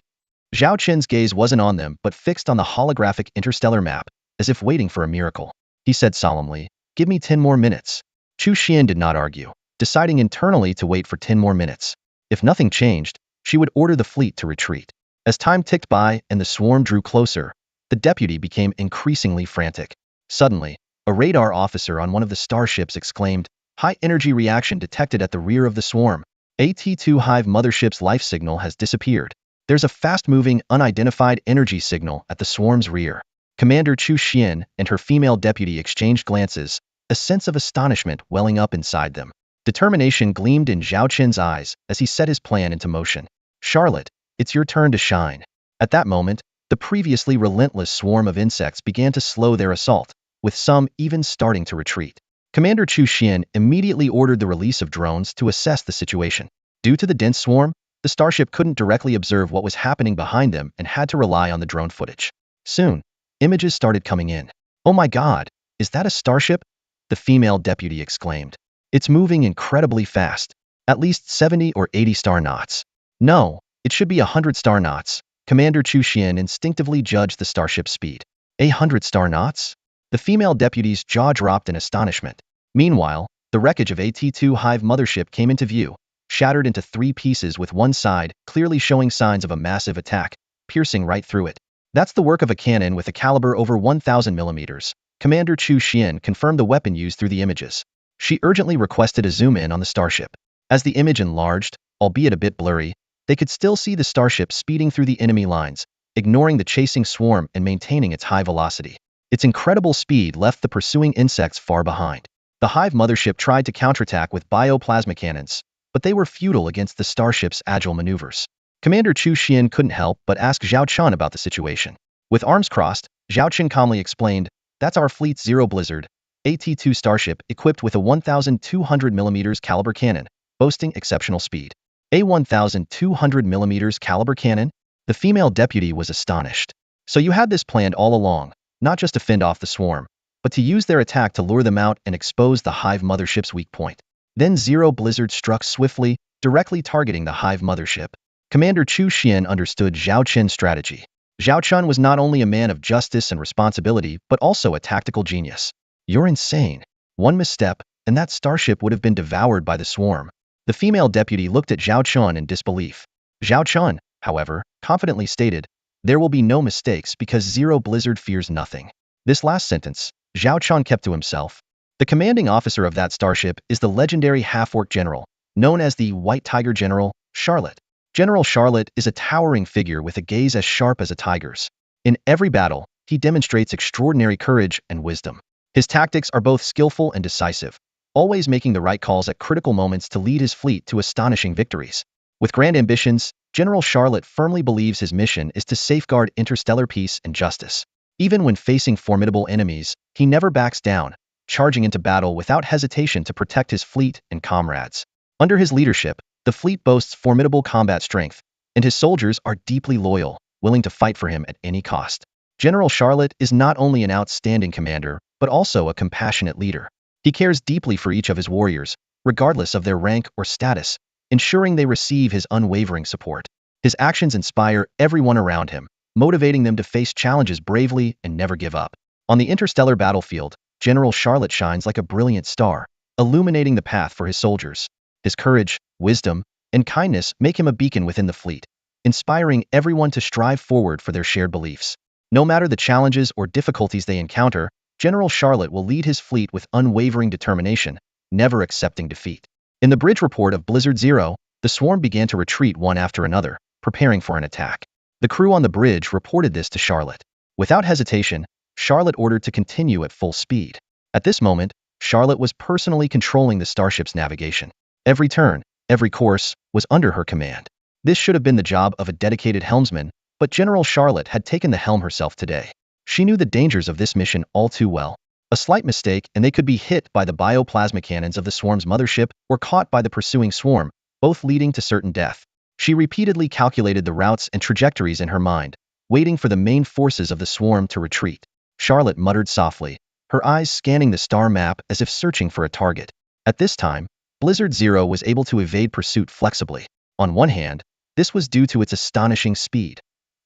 Zhao Chen's gaze wasn't on them but fixed on the holographic interstellar map, as if waiting for a miracle. He said solemnly, give me 10 more minutes. Chu Xian did not argue, deciding internally to wait for 10 more minutes. If nothing changed, she would order the fleet to retreat. As time ticked by and the swarm drew closer, the deputy became increasingly frantic. Suddenly, a radar officer on one of the starships exclaimed, "High energy reaction detected at the rear of the swarm. AT-2 Hive mothership's life signal has disappeared. There's a fast-moving, unidentified energy signal at the swarm's rear." Commander Chu Xian and her female deputy exchanged glances, a sense of astonishment welling up inside them. Determination gleamed in Zhao Chen's eyes as he set his plan into motion. "Charlotte, it's your turn to shine." At that moment, the previously relentless swarm of insects began to slow their assault, with some even starting to retreat. Commander Chu Xian immediately ordered the release of drones to assess the situation. Due to the dense swarm, the starship couldn't directly observe what was happening behind them and had to rely on the drone footage. Soon, images started coming in. "Oh my God, is that a starship?" the female deputy exclaimed. "It's moving incredibly fast, at least 70 or 80 star knots." "No, it should be 100 star knots." Commander Chu Xian instinctively judged the starship's speed. 100 star knots? The female deputy's jaw dropped in astonishment. Meanwhile, the wreckage of AT-2 Hive mothership came into view, shattered into 3 pieces with one side clearly showing signs of a massive attack, piercing right through it. "That's the work of a cannon with a caliber over 1,000 millimeters. Commander Chu Xian confirmed the weapon used through the images. She urgently requested a zoom in on the starship. As the image enlarged, albeit a bit blurry, they could still see the starship speeding through the enemy lines, ignoring the chasing swarm and maintaining its high velocity. Its incredible speed left the pursuing insects far behind. The Hive mothership tried to counterattack with bioplasma cannons, but they were futile against the starship's agile maneuvers. Commander Chu Xian couldn't help but ask Zhao Chun about the situation. With arms crossed, Zhao Chun calmly explained, "That's our fleet's Zero Blizzard, AT-2 starship equipped with a 1,200 mm caliber cannon, boasting exceptional speed." "A 1,200 mm caliber cannon?" The female deputy was astonished. "So you had this planned all along, not just to fend off the swarm, but to use their attack to lure them out and expose the Hive mothership's weak point." Then Zero Blizzard struck swiftly, directly targeting the Hive mothership. Commander Chu Xian understood Zhao Chen's strategy. Zhao Chun was not only a man of justice and responsibility, but also a tactical genius. "You're insane. One misstep, and that starship would have been devoured by the swarm." The female deputy looked at Zhao Chun in disbelief. Zhao Chun, however, confidently stated, "There will be no mistakes because Zero Blizzard fears nothing." This last sentence, Zhao Chun kept to himself. The commanding officer of that starship is the legendary half-orc general, known as the White Tiger General, Charlotte. General Charlotte is a towering figure with a gaze as sharp as a tiger's. In every battle, he demonstrates extraordinary courage and wisdom. His tactics are both skillful and decisive, always making the right calls at critical moments to lead his fleet to astonishing victories. With grand ambitions, General Charlotte firmly believes his mission is to safeguard interstellar peace and justice. Even when facing formidable enemies, he never backs down, charging into battle without hesitation to protect his fleet and comrades. Under his leadership, the fleet boasts formidable combat strength, and his soldiers are deeply loyal, willing to fight for him at any cost. General Charlotte is not only an outstanding commander, but also a compassionate leader. He cares deeply for each of his warriors, regardless of their rank or status, ensuring they receive his unwavering support. His actions inspire everyone around him, motivating them to face challenges bravely and never give up. On the interstellar battlefield, General Charlotte shines like a brilliant star, illuminating the path for his soldiers. His courage, wisdom, and kindness make him a beacon within the fleet, inspiring everyone to strive forward for their shared beliefs. No matter the challenges or difficulties they encounter, General Charlotte will lead his fleet with unwavering determination, never accepting defeat. In the bridge report of Blizzard Zero, the swarm began to retreat one after another, preparing for an attack. The crew on the bridge reported this to Charlotte. Without hesitation, Charlotte ordered to continue at full speed. At this moment, Charlotte was personally controlling the starship's navigation. Every turn, every course, was under her command. This should have been the job of a dedicated helmsman, but General Charlotte had taken the helm herself today. She knew the dangers of this mission all too well. A slight mistake and they could be hit by the bioplasma cannons of the swarm's mothership or caught by the pursuing swarm, both leading to certain death. She repeatedly calculated the routes and trajectories in her mind, waiting for the main forces of the swarm to retreat. Charlotte muttered softly, her eyes scanning the star map as if searching for a target. At this time, Blizzard Zero was able to evade pursuit flexibly. On one hand, this was due to its astonishing speed.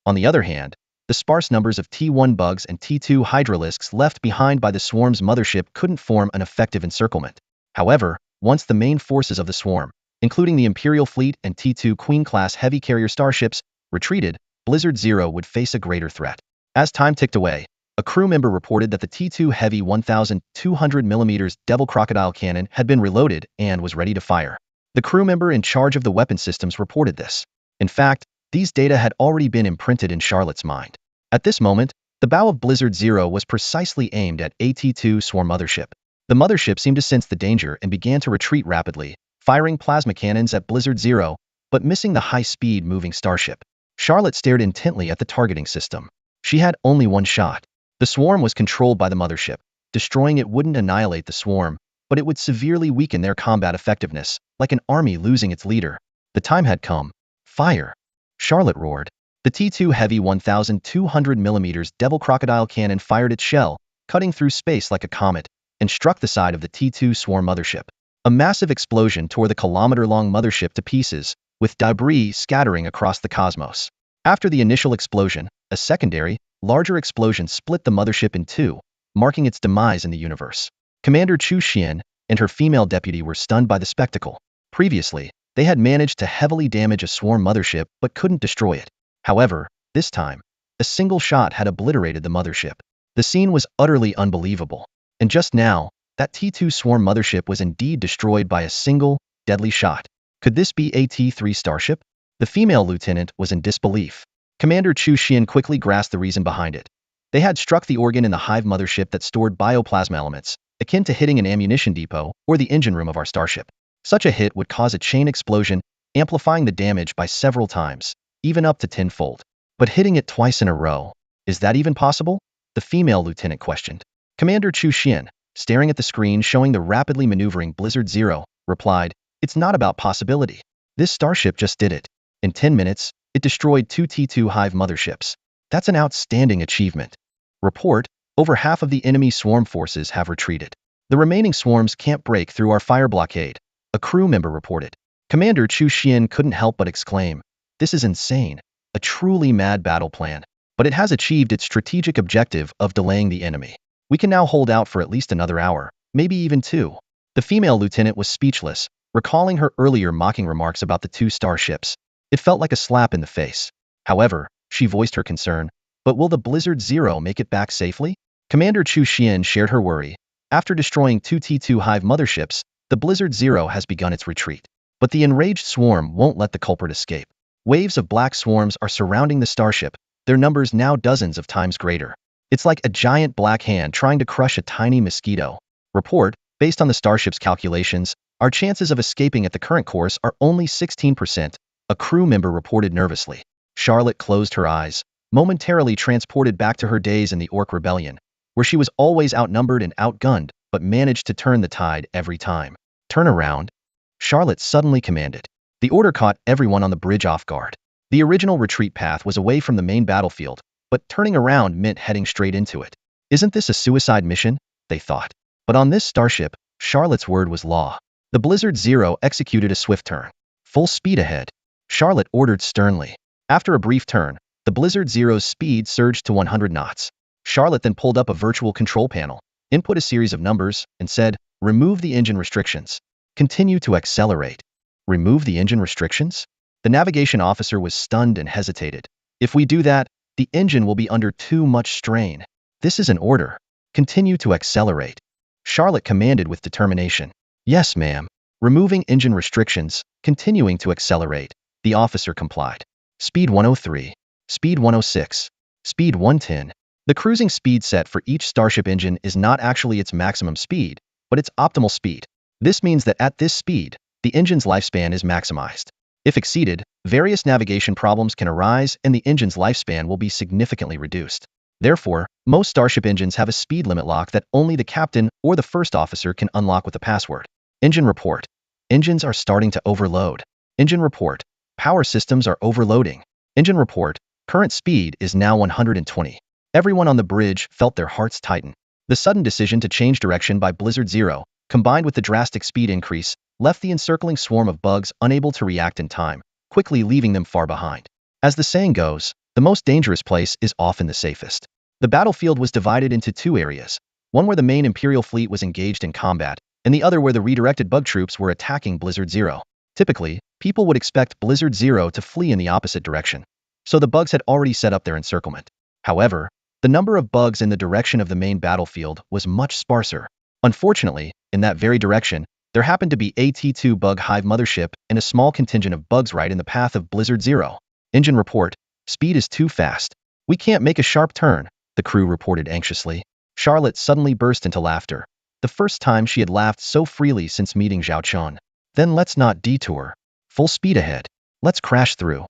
On the other hand, the sparse numbers of T1 bugs and T2 hydralisks left behind by the swarm's mothership couldn't form an effective encirclement. However, once the main forces of the swarm, including the Imperial fleet and T2 Queen-class heavy carrier starships, retreated, Blizzard Zero would face a greater threat. As time ticked away, a crew member reported that the T2 Heavy 1,200mm Devil Crocodile cannon had been reloaded and was ready to fire. The crew member in charge of the weapon systems reported this. In fact, these data had already been imprinted in Charlotte's mind. At this moment, the bow of Blizzard Zero was precisely aimed at a T2 swarm mothership. The mothership seemed to sense the danger and began to retreat rapidly, firing plasma cannons at Blizzard Zero, but missing the high-speed moving starship. Charlotte stared intently at the targeting system. She had only one shot. The swarm was controlled by the mothership. Destroying it wouldn't annihilate the swarm, but it would severely weaken their combat effectiveness, like an army losing its leader. The time had come. Fire! Charlotte roared. The T2 Heavy 1,200mm Devil Crocodile cannon fired its shell, cutting through space like a comet, and struck the side of the T2 swarm mothership. A massive explosion tore the kilometer-long mothership to pieces, with debris scattering across the cosmos. After the initial explosion, a secondary, larger explosion split the mothership in two, marking its demise in the universe. Commander Chu Xian and her female deputy were stunned by the spectacle. Previously, they had managed to heavily damage a swarm mothership but couldn't destroy it. However, this time, a single shot had obliterated the mothership. The scene was utterly unbelievable. And just now, that T2 swarm mothership was indeed destroyed by a single, deadly shot. Could this be a T3 starship? The female lieutenant was in disbelief. Commander Chu Xian quickly grasped the reason behind it. They had struck the organ in the hive mothership that stored bioplasma elements, akin to hitting an ammunition depot or the engine room of our starship. Such a hit would cause a chain explosion, amplifying the damage by several times, even up to tenfold. But hitting it twice in a row, is that even possible? The female lieutenant questioned. Commander Chu Xian, staring at the screen showing the rapidly maneuvering Blizzard Zero, replied, "It's not about possibility. This starship just did it. In 10 minutes, it destroyed 2 T2 hive motherships. That's an outstanding achievement. Report, over half of the enemy swarm forces have retreated. The remaining swarms can't break through our fire blockade," a crew member reported. Commander Chu Xian couldn't help but exclaim, "This is insane. A truly mad battle plan. But it has achieved its strategic objective of delaying the enemy. We can now hold out for at least another hour, maybe even 2. The female lieutenant was speechless, recalling her earlier mocking remarks about the 2 starships. It felt like a slap in the face. However, she voiced her concern, "But will the Blizzard Zero make it back safely?" Commander Chu Xian shared her worry. After destroying 2 T2 hive motherships, the Blizzard Zero has begun its retreat. But the enraged swarm won't let the culprit escape. Waves of black swarms are surrounding the starship, their numbers now dozens of times greater. It's like a giant black hand trying to crush a tiny mosquito. Report, based on the starship's calculations, our chances of escaping at the current course are only 16%, a crew member reported nervously. Charlotte closed her eyes, momentarily transported back to her days in the Orc Rebellion, where she was always outnumbered and outgunned, but managed to turn the tide every time. "Turn around," Charlotte suddenly commanded. The order caught everyone on the bridge off guard. The original retreat path was away from the main battlefield, but turning around meant heading straight into it. Isn't this a suicide mission? They thought. But on this starship, Charlotte's word was law. The Blizzard Zero executed a swift turn. "Full speed ahead," Charlotte ordered sternly. After a brief turn, the Blizzard Zero's speed surged to 100 knots. Charlotte then pulled up a virtual control panel, input a series of numbers, and said, "Remove the engine restrictions. Continue to accelerate." Remove the engine restrictions? The navigation officer was stunned and hesitated. "If we do that, the engine will be under too much strain." "This is an order. Continue to accelerate," Charlotte commanded with determination. "Yes, ma'am." Removing engine restrictions, continuing to accelerate, the officer complied. Speed 103. Speed 106. Speed 110. The cruising speed set for each Starship engine is not actually its maximum speed, but its optimal speed. This means that at this speed, the engine's lifespan is maximized. If exceeded, various navigation problems can arise and the engine's lifespan will be significantly reduced. Therefore, most Starship engines have a speed limit lock that only the captain or the first officer can unlock with a password. Engine report. Engines are starting to overload. Engine report. Power systems are overloading. Engine report. Current speed is now 120. Everyone on the bridge felt their hearts tighten. The sudden decision to change direction by Blizzard Zero, combined with the drastic speed increase, left the encircling swarm of bugs unable to react in time, quickly leaving them far behind. As the saying goes, the most dangerous place is often the safest. The battlefield was divided into 2 areas, one where the main Imperial fleet was engaged in combat, and the other where the redirected bug troops were attacking Blizzard Zero. Typically, people would expect Blizzard Zero to flee in the opposite direction. so the bugs had already set up their encirclement. However, the number of bugs in the direction of the main battlefield was much sparser. Unfortunately, in that very direction, there happened to be a T2 bug hive mothership and a small contingent of bugs right in the path of Blizzard Zero. Engine report, speed is too fast. We can't make a sharp turn, the crew reported anxiously. Charlotte suddenly burst into laughter, the first time she had laughed so freely since meeting Zhao Chun. Then let's not detour. Full speed ahead. Let's crash through.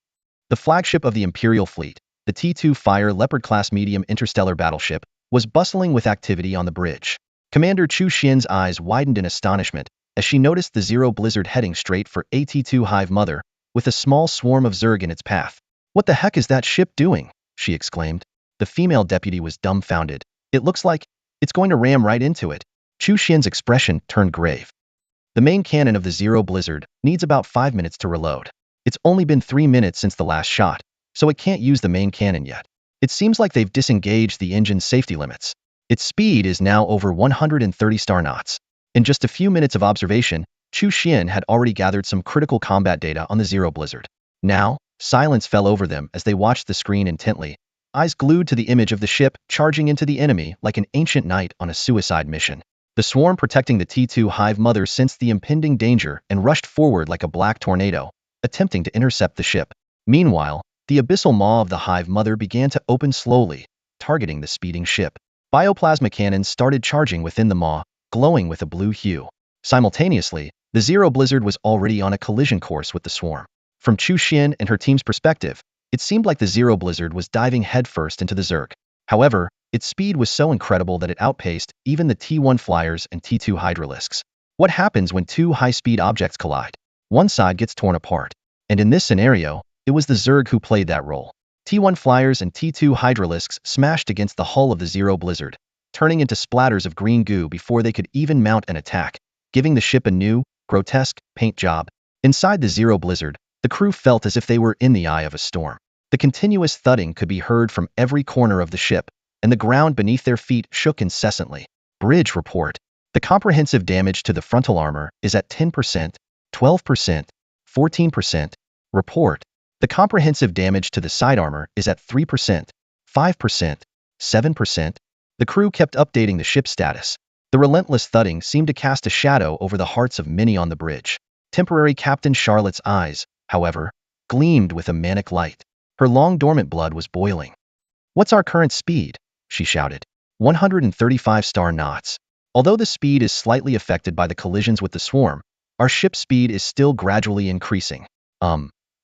The flagship of the Imperial fleet, the T2 Fire Leopard-class medium interstellar battleship, was bustling with activity on the bridge. Commander Chu Xian's eyes widened in astonishment as she noticed the Zero Blizzard heading straight for AT2 Hive Mother, with a small swarm of Zerg in its path. What the heck is that ship doing? She exclaimed. The female deputy was dumbfounded. It looks like it's going to ram right into it. Chu Xian's expression turned grave. The main cannon of the Zero Blizzard needs about 5 minutes to reload. It's only been 3 minutes since the last shot, so it can't use the main cannon yet. It seems like they've disengaged the engine's safety limits. Its speed is now over 130 star knots. In just a few minutes of observation, Chu Xian had already gathered some critical combat data on the Zero Blizzard. Now, silence fell over them as they watched the screen intently, eyes glued to the image of the ship charging into the enemy like an ancient knight on a suicide mission. The swarm protecting the T2 Hive Mother sensed the impending danger and rushed forward like a black tornado, attempting to intercept the ship. Meanwhile, the abyssal maw of the Hive Mother began to open slowly, targeting the speeding ship. Bioplasma cannons started charging within the maw, glowing with a blue hue. Simultaneously, the Zero Blizzard was already on a collision course with the swarm. From Chu Xian and her team's perspective, it seemed like the Zero Blizzard was diving headfirst into the Zerg. However, its speed was so incredible that it outpaced even the T1 flyers and T2 hydralisks. What happens when two high-speed objects collide? One side gets torn apart. And in this scenario, it was the Zerg who played that role. T1 flyers and T2 hydralisks smashed against the hull of the Zero Blizzard, turning into splatters of green goo before they could even mount an attack, giving the ship a new, grotesque, paint job. Inside the Zero Blizzard, the crew felt as if they were in the eye of a storm. The continuous thudding could be heard from every corner of the ship, and the ground beneath their feet shook incessantly. Bridge report. The comprehensive damage to the frontal armor is at 10%, 12%, 14%. Report. The comprehensive damage to the side armor is at 3%, 5%, 7%. The crew kept updating the ship's status. The relentless thudding seemed to cast a shadow over the hearts of many on the bridge. Temporary Captain Charlotte's eyes, however, gleamed with a manic light. Her long dormant blood was boiling. What's our current speed? She shouted. 135 star knots. Although the speed is slightly affected by the collisions with the swarm, our ship's speed is still gradually increasing.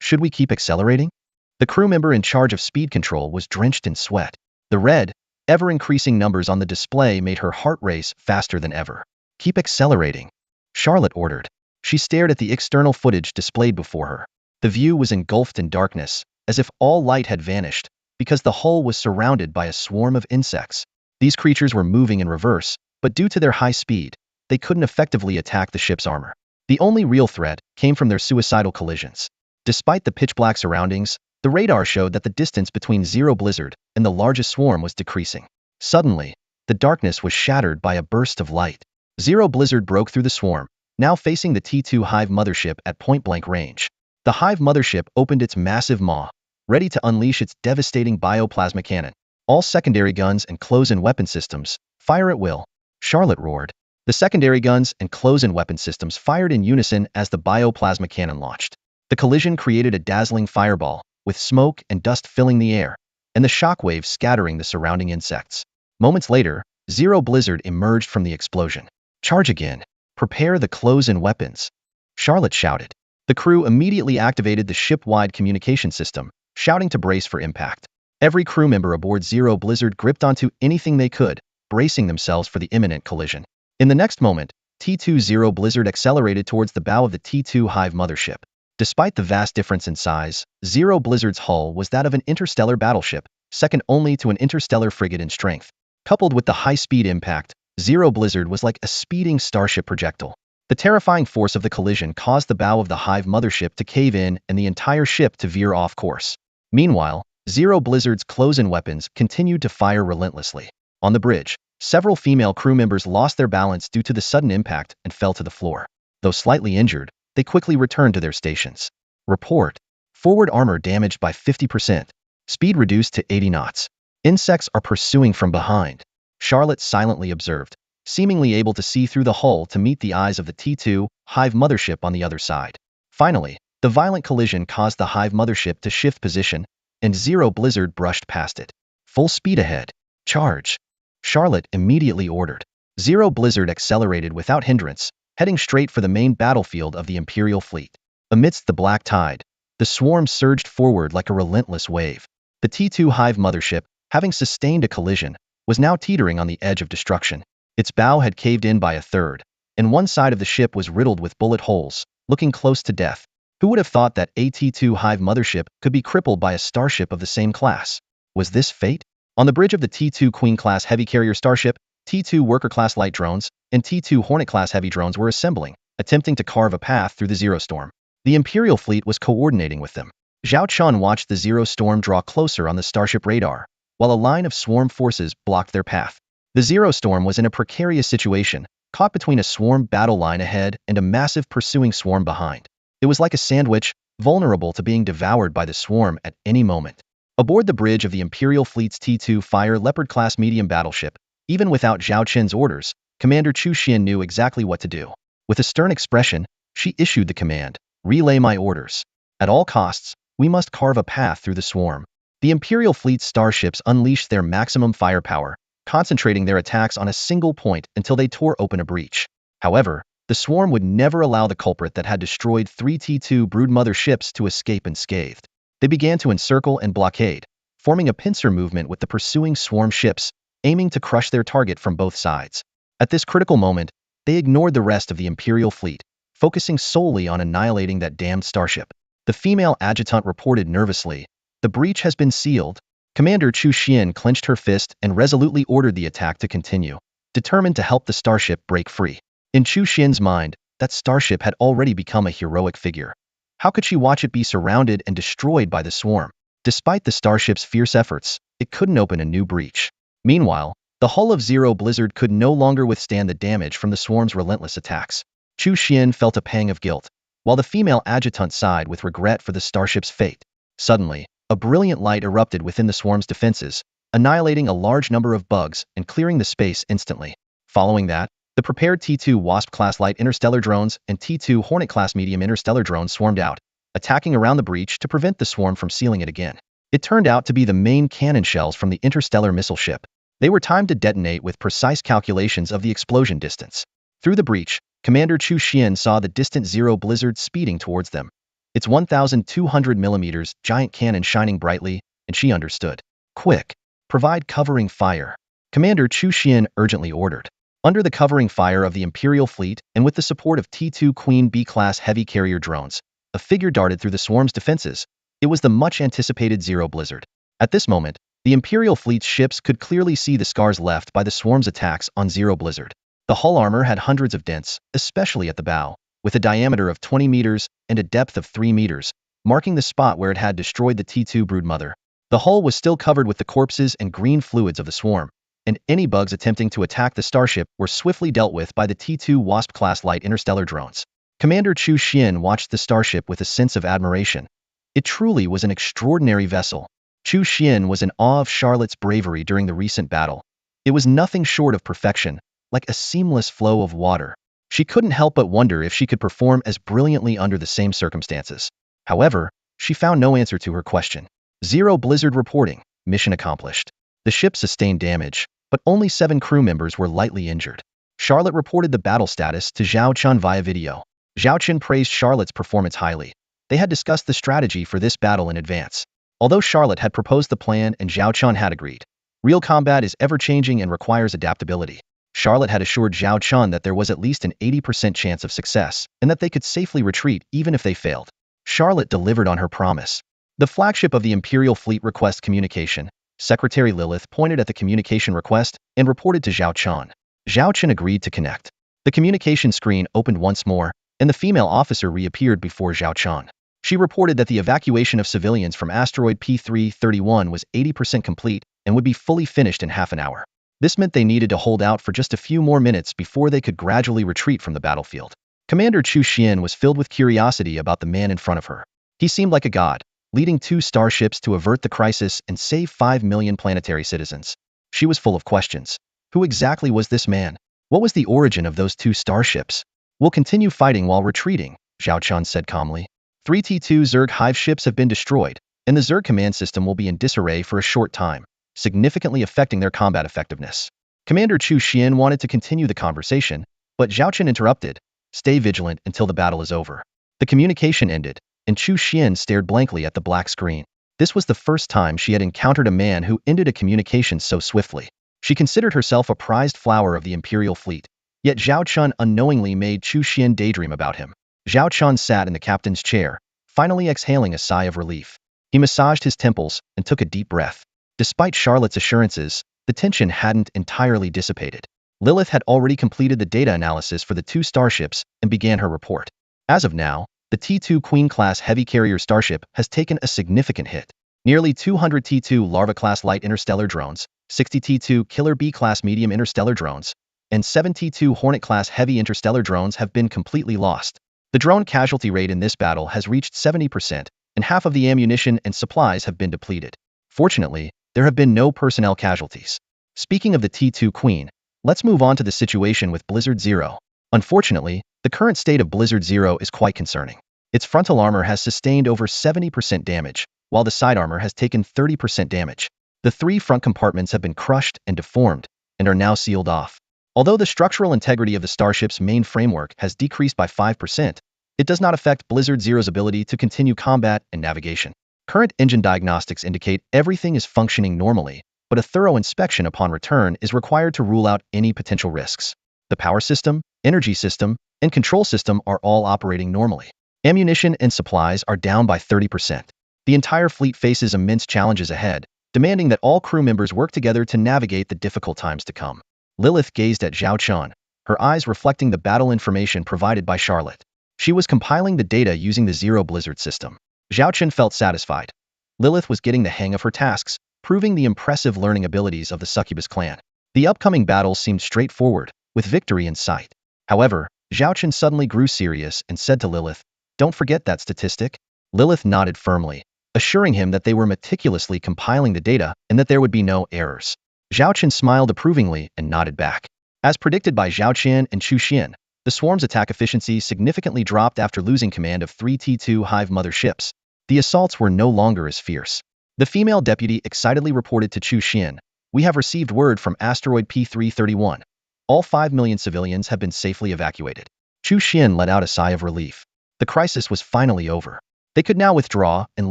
Should we keep accelerating? The crew member in charge of speed control was drenched in sweat. The red, ever-increasing numbers on the display made her heart race faster than ever. Keep accelerating, Charlotte ordered. She stared at the external footage displayed before her. The view was engulfed in darkness, as if all light had vanished, because the hull was surrounded by a swarm of insects. These creatures were moving in reverse, but due to their high speed, they couldn't effectively attack the ship's armor. The only real threat came from their suicidal collisions. Despite the pitch-black surroundings, the radar showed that the distance between Zero Blizzard and the largest swarm was decreasing. Suddenly, the darkness was shattered by a burst of light. Zero Blizzard broke through the swarm, now facing the T2 Hive mothership at point-blank range. The Hive mothership opened its massive maw, ready to unleash its devastating bioplasma cannon. All secondary guns and close-in weapon systems, fire at will, Charlotte roared. The secondary guns and close-in weapon systems fired in unison as the bioplasma cannon launched. The collision created a dazzling fireball, with smoke and dust filling the air, and the shockwaves scattering the surrounding insects. Moments later, Zero Blizzard emerged from the explosion. Charge again. Prepare the close-in weapons, Charlotte shouted. The crew immediately activated the ship-wide communication system, shouting to brace for impact. Every crew member aboard Zero Blizzard gripped onto anything they could, bracing themselves for the imminent collision. In the next moment, T2 Zero Blizzard accelerated towards the bow of the T2 Hive mothership. Despite the vast difference in size, Zero Blizzard's hull was that of an interstellar battleship, second only to an interstellar frigate in strength. Coupled with the high-speed impact, Zero Blizzard was like a speeding starship projectile. The terrifying force of the collision caused the bow of the Hive mothership to cave in and the entire ship to veer off course. Meanwhile, Zero Blizzard's close-in weapons continued to fire relentlessly. On the bridge, several female crew members lost their balance due to the sudden impact and fell to the floor. Though slightly injured, they quickly returned to their stations. Report. Forward armor damaged by 50%. Speed reduced to 80 knots. Insects are pursuing from behind. Charlotte silently observed, seemingly able to see through the hull to meet the eyes of the T2 Hive mothership on the other side. Finally, the violent collision caused the Hive mothership to shift position, and Zero Blizzard brushed past it. Full speed ahead. Charge. Charlotte immediately ordered. Zero Blizzard accelerated without hindrance, heading straight for the main battlefield of the Imperial fleet. Amidst the black tide, the swarm surged forward like a relentless wave. The T2 Hive mothership, having sustained a collision, was now teetering on the edge of destruction. Its bow had caved in by a third, and one side of the ship was riddled with bullet holes, looking close to death. Who would have thought that a T2 Hive mothership could be crippled by a starship of the same class? Was this fate? On the bridge of the T2 Queen-class heavy carrier starship, T2 Worker-class light drones and T2 Hornet-class heavy drones were assembling, attempting to carve a path through the Zero Storm. The Imperial fleet was coordinating with them. Zhao Chun watched the Zero Storm draw closer on the starship radar, while a line of swarm forces blocked their path. The Zero Storm was in a precarious situation, caught between a swarm battle line ahead and a massive pursuing swarm behind. It was like a sandwich, vulnerable to being devoured by the swarm at any moment. Aboard the bridge of the Imperial fleet's T2 Fire Leopard-class medium battleship, even without Zhao Chen's orders, Commander Chu Xian knew exactly what to do. With a stern expression, she issued the command, "Relay my orders. At all costs, we must carve a path through the swarm." The Imperial fleet's starships unleashed their maximum firepower, concentrating their attacks on a single point until they tore open a breach. However, the swarm would never allow the culprit that had destroyed 3 T2 broodmother ships to escape unscathed. They began to encircle and blockade, forming a pincer movement with the pursuing swarm ships, aiming to crush their target from both sides. At this critical moment, they ignored the rest of the Imperial fleet, focusing solely on annihilating that damned starship. The female adjutant reported nervously, "The breach has been sealed." Commander Chu Xian clenched her fist and resolutely ordered the attack to continue, determined to help the starship break free. In Chu Xian's mind, that starship had already become a heroic figure. How could she watch it be surrounded and destroyed by the swarm? Despite the starship's fierce efforts, it couldn't open a new breach. Meanwhile, the hull of Zero Blizzard could no longer withstand the damage from the swarm's relentless attacks. Chu Xian felt a pang of guilt, while the female adjutant sighed with regret for the starship's fate. Suddenly, a brilliant light erupted within the swarm's defenses, annihilating a large number of bugs and clearing the space instantly. Following that, the prepared T2 Wasp-class light interstellar drones and T2 Hornet-class medium interstellar drones swarmed out, attacking around the breach to prevent the swarm from sealing it again. It turned out to be the main cannon shells from the interstellar missile ship. They were timed to detonate with precise calculations of the explosion distance. Through the breach, Commander Chu Xian saw the distant Zero Blizzard speeding towards them, its 1,200 mm giant cannon shining brightly, and she understood. "Quick! Provide covering fire," Commander Chu Xian urgently ordered. Under the covering fire of the Imperial fleet and with the support of T2 Queen B-class heavy carrier drones, a figure darted through the swarm's defenses. It was the much-anticipated Zero Blizzard. At this moment, the Imperial fleet's ships could clearly see the scars left by the swarm's attacks on Zero Blizzard. The hull armor had hundreds of dents, especially at the bow, with a diameter of 20 meters and a depth of 3 meters, marking the spot where it had destroyed the T2 broodmother. The hull was still covered with the corpses and green fluids of the swarm, and any bugs attempting to attack the starship were swiftly dealt with by the T2 Wasp-class light interstellar drones. Commander Chu Xian watched the starship with a sense of admiration. It truly was an extraordinary vessel. Chu Xian was in awe of Charlotte's bravery during the recent battle. It was nothing short of perfection, like a seamless flow of water. She couldn't help but wonder if she could perform as brilliantly under the same circumstances. However, she found no answer to her question. Zero Blizzard reporting, mission accomplished. The ship sustained damage, but only 7 crew members were lightly injured. Charlotte reported the battle status to Zhao Chun via video. Zhao Chun praised Charlotte's performance highly. They had discussed the strategy for this battle in advance. Although Charlotte had proposed the plan and Zhao Chun had agreed, real combat is ever-changing and requires adaptability. Charlotte had assured Zhao Chun that there was at least an 80% chance of success, and that they could safely retreat even if they failed. Charlotte delivered on her promise. The flagship of the Imperial Fleet request communication. Secretary Lilith pointed at the communication request and reported to Zhao Chun. Zhao Chun agreed to connect. The communication screen opened once more, and the female officer reappeared before Zhao Chun. She reported that the evacuation of civilians from asteroid P331 was 80% complete and would be fully finished in half an hour. This meant they needed to hold out for just a few more minutes before they could gradually retreat from the battlefield. Commander Chu Xian was filled with curiosity about the man in front of her. He seemed like a god, leading 2 starships to avert the crisis and save 5 million planetary citizens. She was full of questions. Who exactly was this man? What was the origin of those 2 starships? We'll continue fighting while retreating, Zhao Chun said calmly. 3 T2 Zerg hive ships have been destroyed, and the Zerg command system will be in disarray for a short time, significantly affecting their combat effectiveness. Commander Chu Xian wanted to continue the conversation, but Zhao Chun interrupted. Stay vigilant until the battle is over. The communication ended, and Chu Xian stared blankly at the black screen. This was the first time she had encountered a man who ended a communication so swiftly. She considered herself a prized flower of the Imperial fleet, yet Zhao Chun unknowingly made Chu Xian daydream about him. Zhao Chun sat in the captain's chair, finally exhaling a sigh of relief. He massaged his temples and took a deep breath. Despite Charlotte's assurances, the tension hadn't entirely dissipated. Lilith had already completed the data analysis for the 2 starships and began her report. As of now, the T2 Queen-class heavy carrier starship has taken a significant hit. Nearly 200 T2 Larva-class light interstellar drones, 60 T2 Killer B-class medium interstellar drones, and 7 T2 Hornet-class heavy interstellar drones have been completely lost. The drone casualty rate in this battle has reached 70%, and half of the ammunition and supplies have been depleted. Fortunately, there have been no personnel casualties. Speaking of the T2 Queen, let's move on to the situation with Blizzard Zero. Unfortunately, the current state of Blizzard Zero is quite concerning. Its frontal armor has sustained over 70% damage, while the side armor has taken 30% damage. The 3 front compartments have been crushed and deformed, and are now sealed off. Although the structural integrity of the starship's main framework has decreased by 5%, it does not affect Blizzard Zero's ability to continue combat and navigation. Current engine diagnostics indicate everything is functioning normally, but a thorough inspection upon return is required to rule out any potential risks. The power system, energy system, and control system are all operating normally. Ammunition and supplies are down by 30%. The entire fleet faces immense challenges ahead, demanding that all crew members work together to navigate the difficult times to come. Lilith gazed at Zhao Chun, her eyes reflecting the battle information provided by Charlotte. She was compiling the data using the Zero Blizzard system. Zhao Chun felt satisfied. Lilith was getting the hang of her tasks, proving the impressive learning abilities of the Succubus clan. The upcoming battle seemed straightforward, with victory in sight. However, Zhao Chun suddenly grew serious and said to Lilith, "Don't forget that statistic." Lilith nodded firmly, assuring him that they were meticulously compiling the data and that there would be no errors. Zhao Chun smiled approvingly and nodded back. As predicted by Zhao Qian and Chu Xian, the swarm's attack efficiency significantly dropped after losing command of 3 T2 Hive mother ships. The assaults were no longer as fierce. The female deputy excitedly reported to Chu Xian, "We have received word from asteroid P331. All 5 million civilians have been safely evacuated." Chu Xian let out a sigh of relief. The crisis was finally over. They could now withdraw and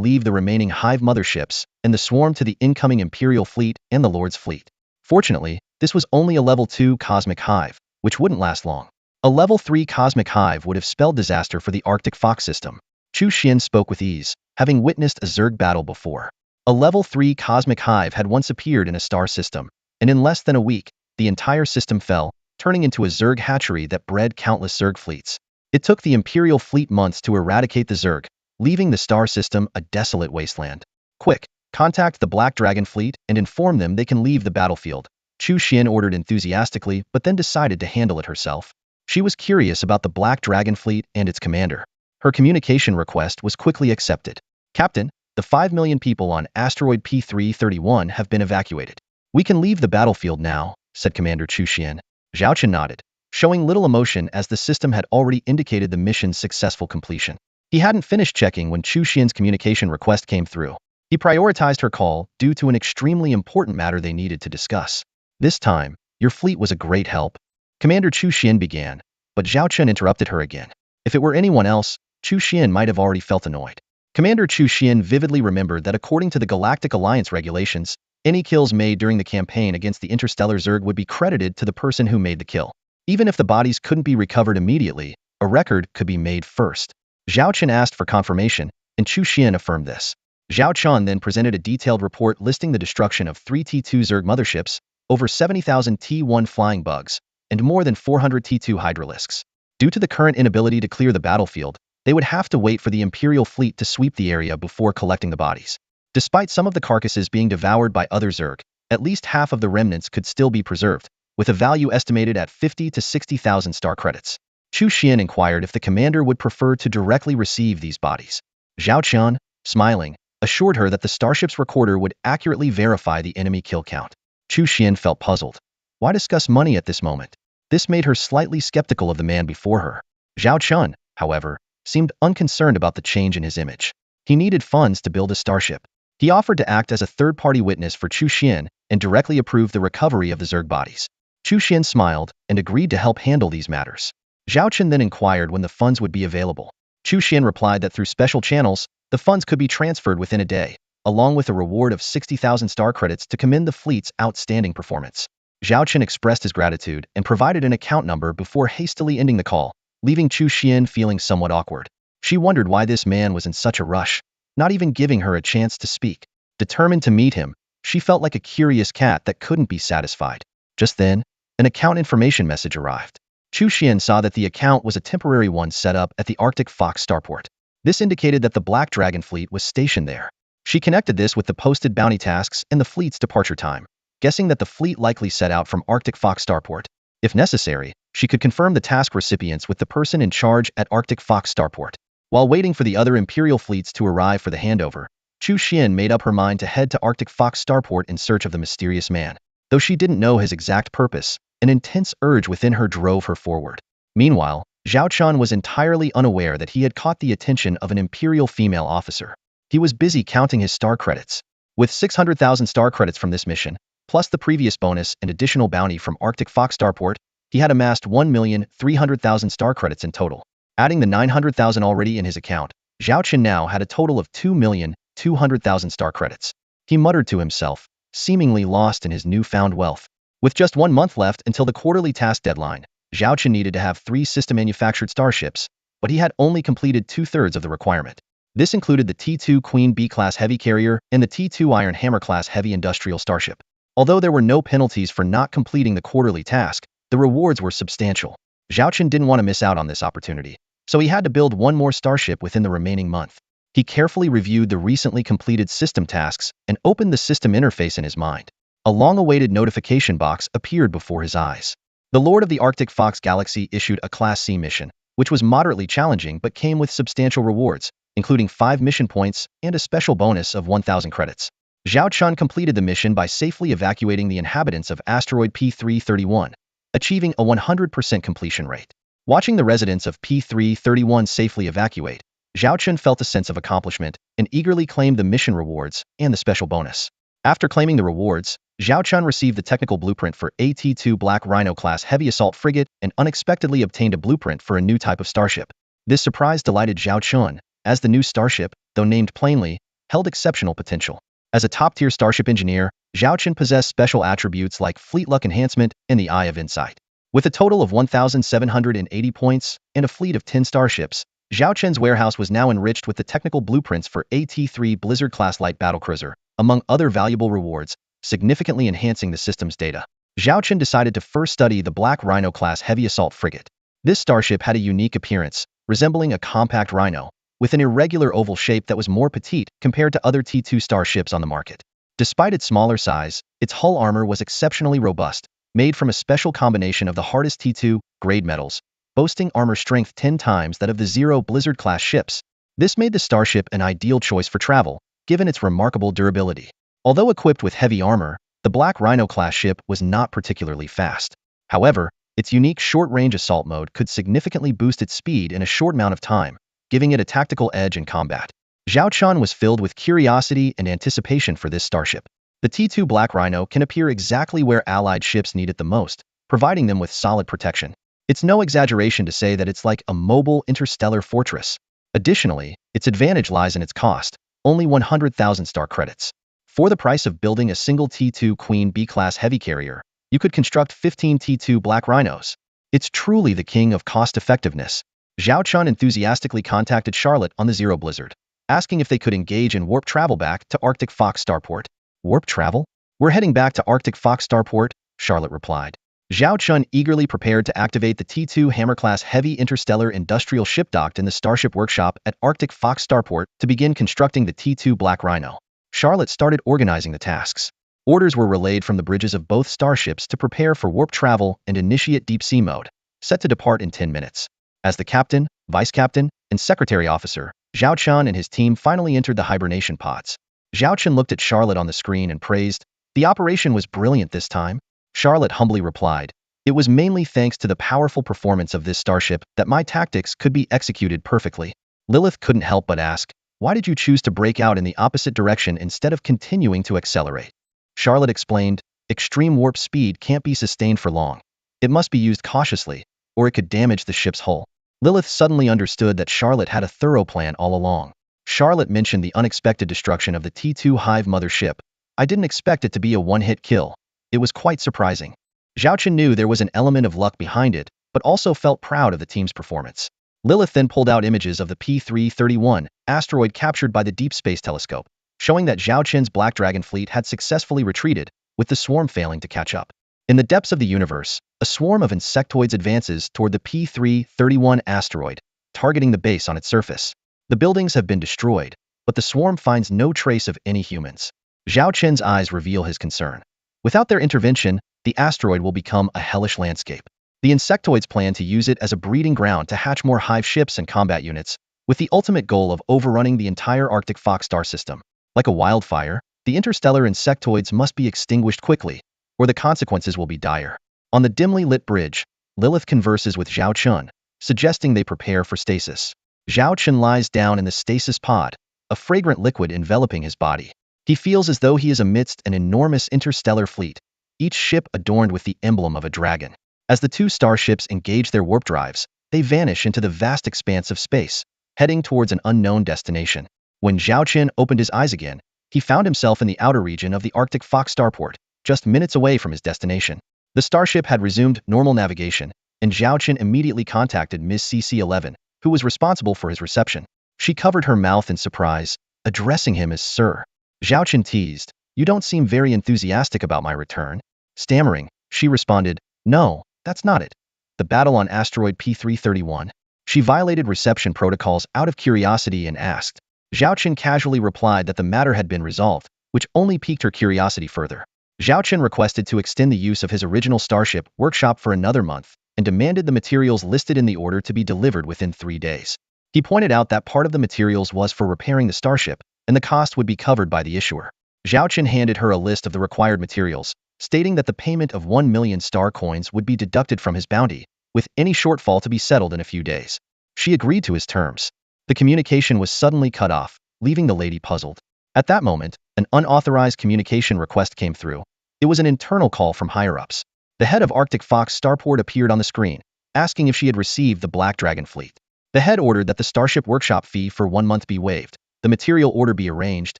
leave the remaining Hive motherships and the swarm to the incoming Imperial fleet and the Lord's fleet. Fortunately, this was only a level 2 cosmic hive, which wouldn't last long. A level 3 cosmic hive would have spelled disaster for the Arctic Fox system. Chu Xian spoke with ease, having witnessed a Zerg battle before. A level 3 cosmic hive had once appeared in a star system, and in less than a week, the entire system fell, turning into a Zerg hatchery that bred countless Zerg fleets. It took the Imperial fleet months to eradicate the Zerg, leaving the star system a desolate wasteland. "Quick, contact the Black Dragon fleet and inform them they can leave the battlefield," Chu Xian ordered enthusiastically, but then decided to handle it herself. She was curious about the Black Dragon fleet and its commander. Her communication request was quickly accepted. "Captain, the 5 million people on asteroid P331 have been evacuated. We can leave the battlefield now," said Commander Chu Xian. Zhao Chun nodded, showing little emotion as the system had already indicated the mission's successful completion. He hadn't finished checking when Chu Xian's communication request came through. He prioritized her call due to an extremely important matter they needed to discuss. "This time, your fleet was a great help," Commander Chu Xian began, but Zhao Chun interrupted her again. If it were anyone else, Chu Xian might have already felt annoyed. Commander Chu Xian vividly remembered that according to the Galactic Alliance regulations, any kills made during the campaign against the interstellar Zerg would be credited to the person who made the kill. Even if the bodies couldn't be recovered immediately, a record could be made first. Zhao Chun asked for confirmation, and Chu Xian affirmed this. Zhao Chun then presented a detailed report listing the destruction of 3 T2 Zerg motherships, over 70,000 T1 flying bugs, and more than 400 T2 hydralisks. Due to the current inability to clear the battlefield, they would have to wait for the Imperial fleet to sweep the area before collecting the bodies. Despite some of the carcasses being devoured by other Zerg, at least half of the remnants could still be preserved, with a value estimated at 50 to 60,000 star credits. Chu Xian inquired if the commander would prefer to directly receive these bodies. Zhao Chun, smiling, assured her that the starship's recorder would accurately verify the enemy kill count. Chu Xian felt puzzled. Why discuss money at this moment? This made her slightly skeptical of the man before her. Zhao Chun, however, seemed unconcerned about the change in his image. He needed funds to build a starship. He offered to act as a third-party witness for Chu Xian and directly approved the recovery of the Zerg bodies. Chu Xian smiled and agreed to help handle these matters. Zhao Chun then inquired when the funds would be available. Chu Xian replied that through special channels, the funds could be transferred within a day, along with a reward of 60,000 star credits to commend the fleet's outstanding performance. Zhao Chun expressed his gratitude and provided an account number before hastily ending the call, leaving Chu Xian feeling somewhat awkward. She wondered why this man was in such a rush, not even giving her a chance to speak. Determined to meet him, she felt like a curious cat that couldn't be satisfied. Just then, an account information message arrived. Chu Xian saw that the account was a temporary one set up at the Arctic Fox starport. This indicated that the Black Dragon fleet was stationed there. She connected this with the posted bounty tasks and the fleet's departure time, guessing that the fleet likely set out from Arctic Fox starport. If necessary, she could confirm the task recipients with the person in charge at Arctic Fox starport. While waiting for the other Imperial fleets to arrive for the handover, Chu Xian made up her mind to head to Arctic Fox starport in search of the mysterious man. Though she didn't know his exact purpose, an intense urge within her drove her forward. Meanwhile, Zhao Chun was entirely unaware that he had caught the attention of an Imperial female officer. He was busy counting his star credits. With 600,000 star credits from this mission, plus the previous bonus and additional bounty from Arctic Fox starport, he had amassed 1,300,000 star credits in total. Adding the 900,000 already in his account, Zhao Chun now had a total of 2,200,000 star credits. He muttered to himself, seemingly lost in his newfound wealth. With just 1 month left until the quarterly task deadline, Zhao Chun needed to have 3 system-manufactured starships, but he had only completed 2/3 of the requirement. This included the T2 Queen B-class heavy carrier and the T2 Iron Hammer class heavy industrial starship. Although there were no penalties for not completing the quarterly task, the rewards were substantial. Zhao Chun didn't want to miss out on this opportunity, so he had to build 1 more starship within the remaining month. He carefully reviewed the recently completed system tasks and opened the system interface in his mind. A long-awaited notification box appeared before his eyes. The Lord of the Arctic Fox Galaxy issued a Class C mission, which was moderately challenging but came with substantial rewards, including 5 mission points and a special bonus of 1,000 credits. Zhao Chun completed the mission by safely evacuating the inhabitants of asteroid P331, achieving a 100% completion rate. Watching the residents of P331 safely evacuate, Zhao Chun felt a sense of accomplishment and eagerly claimed the mission rewards and the special bonus. After claiming the rewards, Zhao Chun received the technical blueprint for AT-2 Black Rhino class heavy assault frigate and unexpectedly obtained a blueprint for a new type of starship. This surprise delighted Zhao Chun, as the new starship, though named plainly, held exceptional potential. As a top-tier starship engineer, Zhao Chun possessed special attributes like fleet luck enhancement and the Eye of Insight. With a total of 1,780 points and a fleet of 10 starships, Zhao Chun's warehouse was now enriched with the technical blueprints for AT-3 Blizzard-class light battlecruiser, among other valuable rewards, significantly enhancing the system's data. Zhao Chun decided to first study the Black Rhino-class heavy assault frigate. This starship had a unique appearance, resembling a compact rhino, with an irregular oval shape that was more petite compared to other T2 starships on the market. Despite its smaller size, its hull armor was exceptionally robust, made from a special combination of the hardest T2 grade metals, boasting armor strength 10 times that of the Zero Blizzard-class ships. This made the starship an ideal choice for travel, given its remarkable durability. Although equipped with heavy armor, the Black Rhino-class ship was not particularly fast. However, its unique short-range assault mode could significantly boost its speed in a short amount of time, giving it a tactical edge in combat. Zhao Chun was filled with curiosity and anticipation for this starship. The T2 Black Rhino can appear exactly where Allied ships need it the most, providing them with solid protection. It's no exaggeration to say that it's like a mobile interstellar fortress. Additionally, its advantage lies in its cost, only 100,000 star credits. For the price of building a single T2 Queen B-class heavy carrier, you could construct 15 T2 Black Rhinos. It's truly the king of cost-effectiveness. Zhao Chun enthusiastically contacted Charlotte on the Zero Blizzard, asking if they could engage in warp travel back to Arctic Fox starport. Warp travel? We're heading back to Arctic Fox starport, Charlotte replied. Zhao Chun eagerly prepared to activate the T2 Hammer-class heavy interstellar industrial ship docked in the Starship Workshop at Arctic Fox starport to begin constructing the T2 Black Rhino. Charlotte started organizing the tasks. Orders were relayed from the bridges of both starships to prepare for warp travel and initiate deep sea mode, set to depart in 10 minutes. As the captain, vice captain, and secretary officer, Zhao Chun and his team finally entered the hibernation pods. Zhao Chun looked at Charlotte on the screen and praised, "The operation was brilliant this time." Charlotte humbly replied, "It was mainly thanks to the powerful performance of this starship that my tactics could be executed perfectly." Lilith couldn't help but ask, "Why did you choose to break out in the opposite direction instead of continuing to accelerate?" Charlotte explained, "Extreme warp speed can't be sustained for long. It must be used cautiously, or it could damage the ship's hull." Lilith suddenly understood that Charlotte had a thorough plan all along. Charlotte mentioned the unexpected destruction of the T2 Hive mother ship. "I didn't expect it to be a one-hit kill. It was quite surprising." Zhao Chen knew there was an element of luck behind it, but also felt proud of the team's performance. Lilith then pulled out images of the P331 asteroid captured by the Deep Space Telescope, showing that Zhao Chen's Black Dragon fleet had successfully retreated, with the swarm failing to catch up. In the depths of the universe, a swarm of insectoids advances toward the P331 asteroid, targeting the base on its surface. The buildings have been destroyed, but the swarm finds no trace of any humans. Zhao Chen's eyes reveal his concern. Without their intervention, the asteroid will become a hellish landscape. The insectoids plan to use it as a breeding ground to hatch more hive ships and combat units, with the ultimate goal of overrunning the entire Arctic Fox star system. Like a wildfire, the interstellar insectoids must be extinguished quickly, or the consequences will be dire. On the dimly lit bridge, Lilith converses with Zhao Chun, suggesting they prepare for stasis. Zhao Chun lies down in the stasis pod, a fragrant liquid enveloping his body. He feels as though he is amidst an enormous interstellar fleet, each ship adorned with the emblem of a dragon. As the two starships engage their warp drives, they vanish into the vast expanse of space, heading towards an unknown destination. When Zhao Chun opened his eyes again, he found himself in the outer region of the Arctic Fox starport, just minutes away from his destination. The starship had resumed normal navigation, and Zhao Chun immediately contacted Ms. CC-11, who was responsible for his reception. She covered her mouth in surprise, addressing him as Sir. Zhao Chun teased, "You don't seem very enthusiastic about my return." Stammering, she responded, "No, that's not it. The battle on asteroid P331." She violated reception protocols out of curiosity and asked. Zhao Chun casually replied that the matter had been resolved, which only piqued her curiosity further. Zhao Chun requested to extend the use of his original starship workshop for another month, and demanded the materials listed in the order to be delivered within 3 days. He pointed out that part of the materials was for repairing the starship, and the cost would be covered by the issuer. Zhao Chun handed her a list of the required materials, stating that the payment of 1 million star coins would be deducted from his bounty, with any shortfall to be settled in a few days. She agreed to his terms. The communication was suddenly cut off, leaving the lady puzzled. At that moment, an unauthorized communication request came through. It was an internal call from higher-ups. The head of Arctic Fox starport appeared on the screen, asking if she had received the Black Dragon fleet. The head ordered that the starship workshop fee for 1 month be waived, the material order be arranged,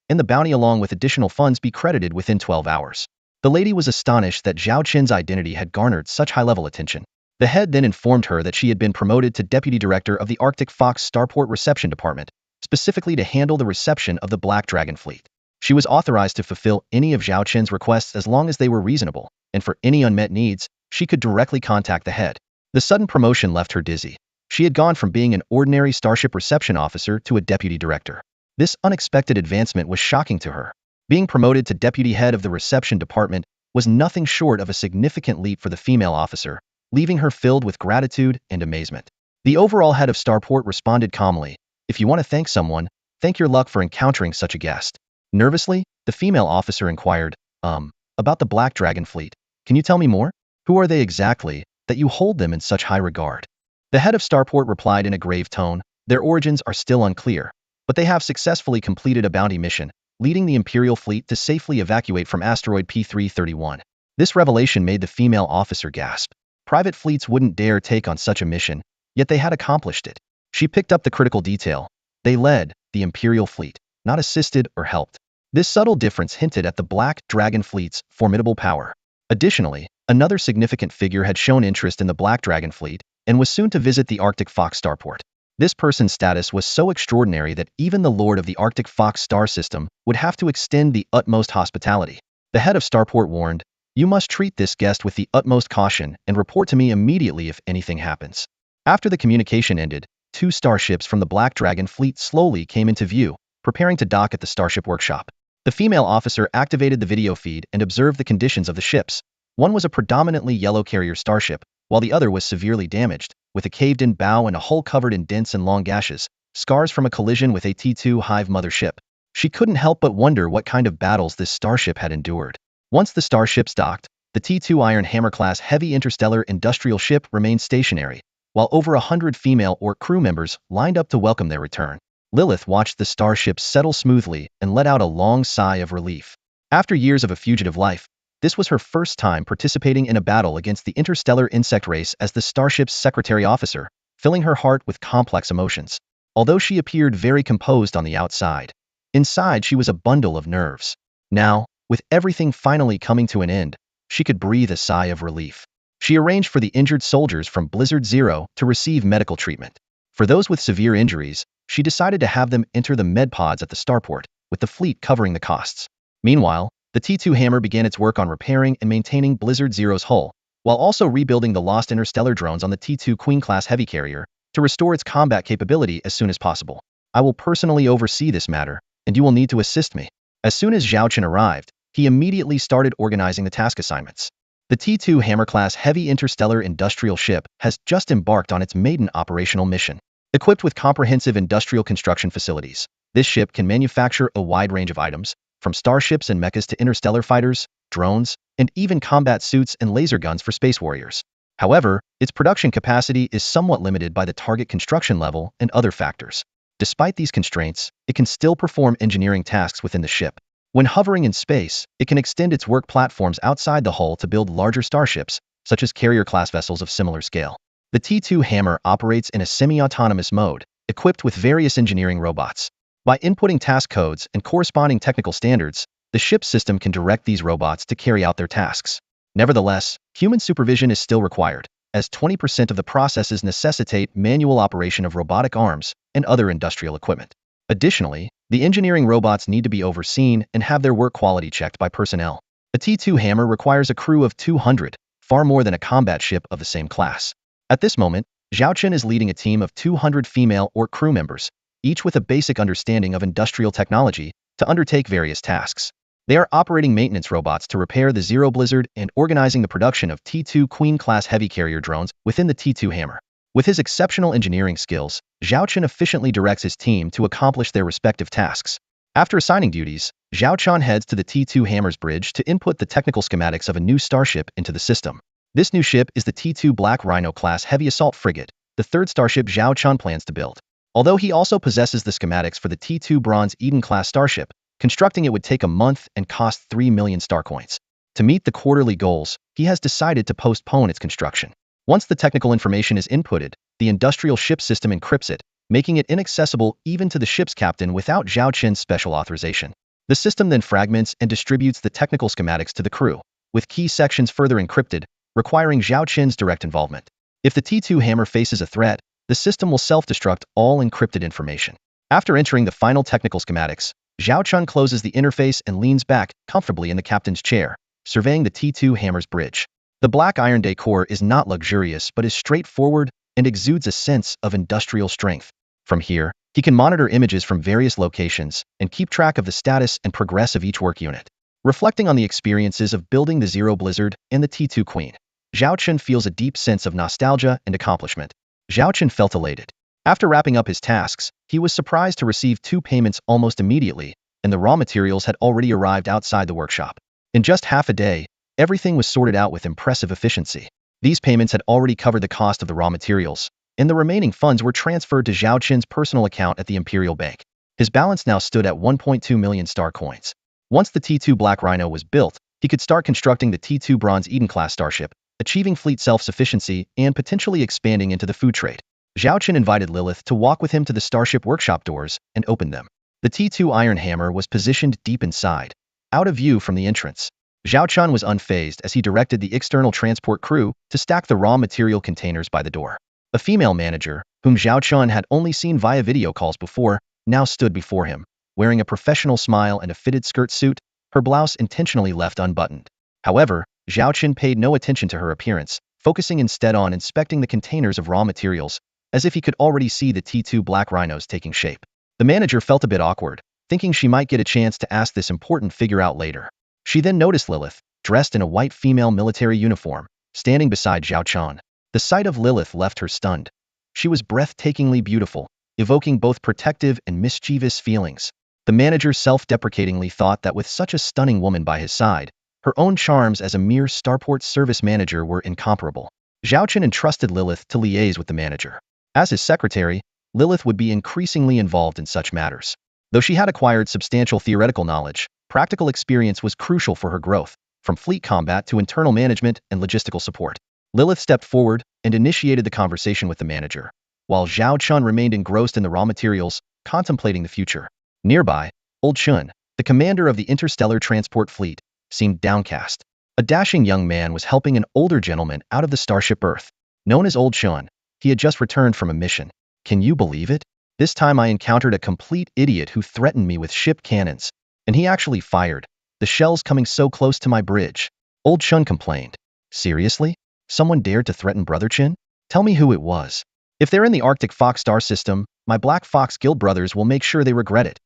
and the bounty along with additional funds be credited within 12 hours. The lady was astonished that Zhao Chen's identity had garnered such high-level attention. The head then informed her that she had been promoted to deputy director of the Arctic Fox starport reception department, specifically to handle the reception of the Black Dragon fleet. She was authorized to fulfill any of Zhao Chen's requests as long as they were reasonable, and for any unmet needs, she could directly contact the head. The sudden promotion left her dizzy. She had gone from being an ordinary starship reception officer to a deputy director. This unexpected advancement was shocking to her. Being promoted to deputy head of the reception department was nothing short of a significant leap for the female officer, leaving her filled with gratitude and amazement. The overall head of starport responded calmly, "If you want to thank someone, thank your luck for encountering such a guest." Nervously, the female officer inquired, about the Black Dragon fleet. "Can you tell me more? Who are they exactly, that you hold them in such high regard?" The head of starport replied in a grave tone, "Their origins are still unclear, but they have successfully completed a bounty mission, leading the Imperial fleet to safely evacuate from asteroid P331. This revelation made the female officer gasp. Private fleets wouldn't dare take on such a mission, yet they had accomplished it. She picked up the critical detail. They led the Imperial fleet, not assisted or helped. This subtle difference hinted at the Black Dragon fleet's formidable power. Additionally, another significant figure had shown interest in the Black Dragon fleet and was soon to visit the Arctic Fox starport. This person's status was so extraordinary that even the Lord of the Arctic Fox star system would have to extend the utmost hospitality. The head of starport warned, "You must treat this guest with the utmost caution and report to me immediately if anything happens." After the communication ended, 2 starships from the Black Dragon fleet slowly came into view, preparing to dock at the starship workshop. The female officer activated the video feed and observed the conditions of the ships. One was a predominantly yellow carrier starship, while the other was severely damaged, with a caved-in bow and a hull covered in dents and long gashes, scars from a collision with a T2 Hive mothership. She couldn't help but wonder what kind of battles this starship had endured. Once the starships docked, the T2 Iron Hammer-class heavy interstellar industrial ship remained stationary, while over 100 female or crew members lined up to welcome their return. Lilith watched the starship settle smoothly and let out a long sigh of relief. After years of a fugitive life, this was her first time participating in a battle against the interstellar insect race as the starship's secretary officer, filling her heart with complex emotions. Although she appeared very composed on the outside, inside she was a bundle of nerves. Now, with everything finally coming to an end, she could breathe a sigh of relief. She arranged for the injured soldiers from Blizzard Zero to receive medical treatment. For those with severe injuries, she decided to have them enter the med pods at the starport, with the fleet covering the costs. Meanwhile, the T2 Hammer began its work on repairing and maintaining Blizzard Zero's hull, while also rebuilding the lost interstellar drones on the T2 Queen-class heavy carrier to restore its combat capability as soon as possible. I will personally oversee this matter, and you will need to assist me. As soon as Zhao Chen arrived, he immediately started organizing the task assignments. The T2 Hammer-class heavy interstellar industrial ship has just embarked on its maiden operational mission. Equipped with comprehensive industrial construction facilities, this ship can manufacture a wide range of items, from starships and mechas to interstellar fighters, drones, and even combat suits and laser guns for space warriors. However, its production capacity is somewhat limited by the target construction level and other factors. Despite these constraints, it can still perform engineering tasks within the ship. When hovering in space, it can extend its work platforms outside the hull to build larger starships, such as carrier-class vessels of similar scale. The T2 Hammer operates in a semi-autonomous mode, equipped with various engineering robots. By inputting task codes and corresponding technical standards, the ship's system can direct these robots to carry out their tasks. Nevertheless, human supervision is still required, as 20% of the processes necessitate manual operation of robotic arms and other industrial equipment. Additionally, the engineering robots need to be overseen and have their work quality checked by personnel. A T2 Hammer requires a crew of 200, far more than a combat ship of the same class. At this moment, Zhao Chen is leading a team of 200 female or crew members, each with a basic understanding of industrial technology, to undertake various tasks. They are operating maintenance robots to repair the Zero Blizzard and organizing the production of T2 Queen-class heavy carrier drones within the T2 Hammer. With his exceptional engineering skills, Zhao Chen efficiently directs his team to accomplish their respective tasks. After assigning duties, Zhao Chen heads to the T2 Hammer's bridge to input the technical schematics of a new starship into the system. This new ship is the T2 Black Rhino-class heavy assault frigate, the third starship Zhao Chen plans to build. Although he also possesses the schematics for the T2 Bronze Eden-class starship, constructing it would take a month and cost 3 million star coins. To meet the quarterly goals, he has decided to postpone its construction. Once the technical information is inputted, the industrial ship system encrypts it, making it inaccessible even to the ship's captain without Zhao Chen's special authorization. The system then fragments and distributes the technical schematics to the crew, with key sections further encrypted, requiring Zhao Chen's direct involvement. If the T2 Hammer faces a threat, the system will self-destruct all encrypted information. After entering the final technical schematics, Zhao Chen closes the interface and leans back comfortably in the captain's chair, surveying the T2 Hammer's bridge. The black iron decor is not luxurious but is straightforward and exudes a sense of industrial strength. From here, he can monitor images from various locations and keep track of the status and progress of each work unit. Reflecting on the experiences of building the Zero Blizzard and the T2 Queen, Zhao Chen feels a deep sense of nostalgia and accomplishment. Zhao Chen felt elated. After wrapping up his tasks, he was surprised to receive 2 payments almost immediately, and the raw materials had already arrived outside the workshop. In just half a day, everything was sorted out with impressive efficiency. These payments had already covered the cost of the raw materials, and the remaining funds were transferred to Zhao Chen's personal account at the Imperial Bank. His balance now stood at 1.2 million star coins. Once the T2 Black Rhino was built, he could start constructing the T2 Bronze Eden-class starship, achieving fleet self-sufficiency and potentially expanding into the food trade. Zhao Chen invited Lilith to walk with him to the starship workshop doors and opened them. The T2 Iron Hammer was positioned deep inside, out of view from the entrance. Zhao Chen was unfazed as he directed the external transport crew to stack the raw material containers by the door. A female manager, whom Zhao Chen had only seen via video calls before, now stood before him, wearing a professional smile and a fitted skirt suit, her blouse intentionally left unbuttoned. However, Zhao Chen paid no attention to her appearance, focusing instead on inspecting the containers of raw materials, as if he could already see the T2 Black Rhinos taking shape. The manager felt a bit awkward, thinking she might get a chance to ask this important figure out later. She then noticed Lilith, dressed in a white female military uniform, standing beside Zhao Chen. The sight of Lilith left her stunned. She was breathtakingly beautiful, evoking both protective and mischievous feelings. The manager self-deprecatingly thought that with such a stunning woman by his side, her own charms as a mere starport service manager were incomparable. Zhao Chen entrusted Lilith to liaise with the manager. As his secretary, Lilith would be increasingly involved in such matters. Though she had acquired substantial theoretical knowledge, practical experience was crucial for her growth, from fleet combat to internal management and logistical support. Lilith stepped forward and initiated the conversation with the manager, while Zhao Chun remained engrossed in the raw materials, contemplating the future. Nearby, Old Chun, the commander of the interstellar transport fleet, seemed downcast. A dashing young man was helping an older gentleman out of the starship Earth. Known as Old Chun, he had just returned from a mission. Can you believe it? This time I encountered a complete idiot who threatened me with ship cannons. And he actually fired. The shells coming so close to my bridge. Old Chun complained. Seriously? Someone dared to threaten Brother Chin? Tell me who it was. If they're in the Arctic Fox star system, my Black Fox Guild brothers will make sure they regret it.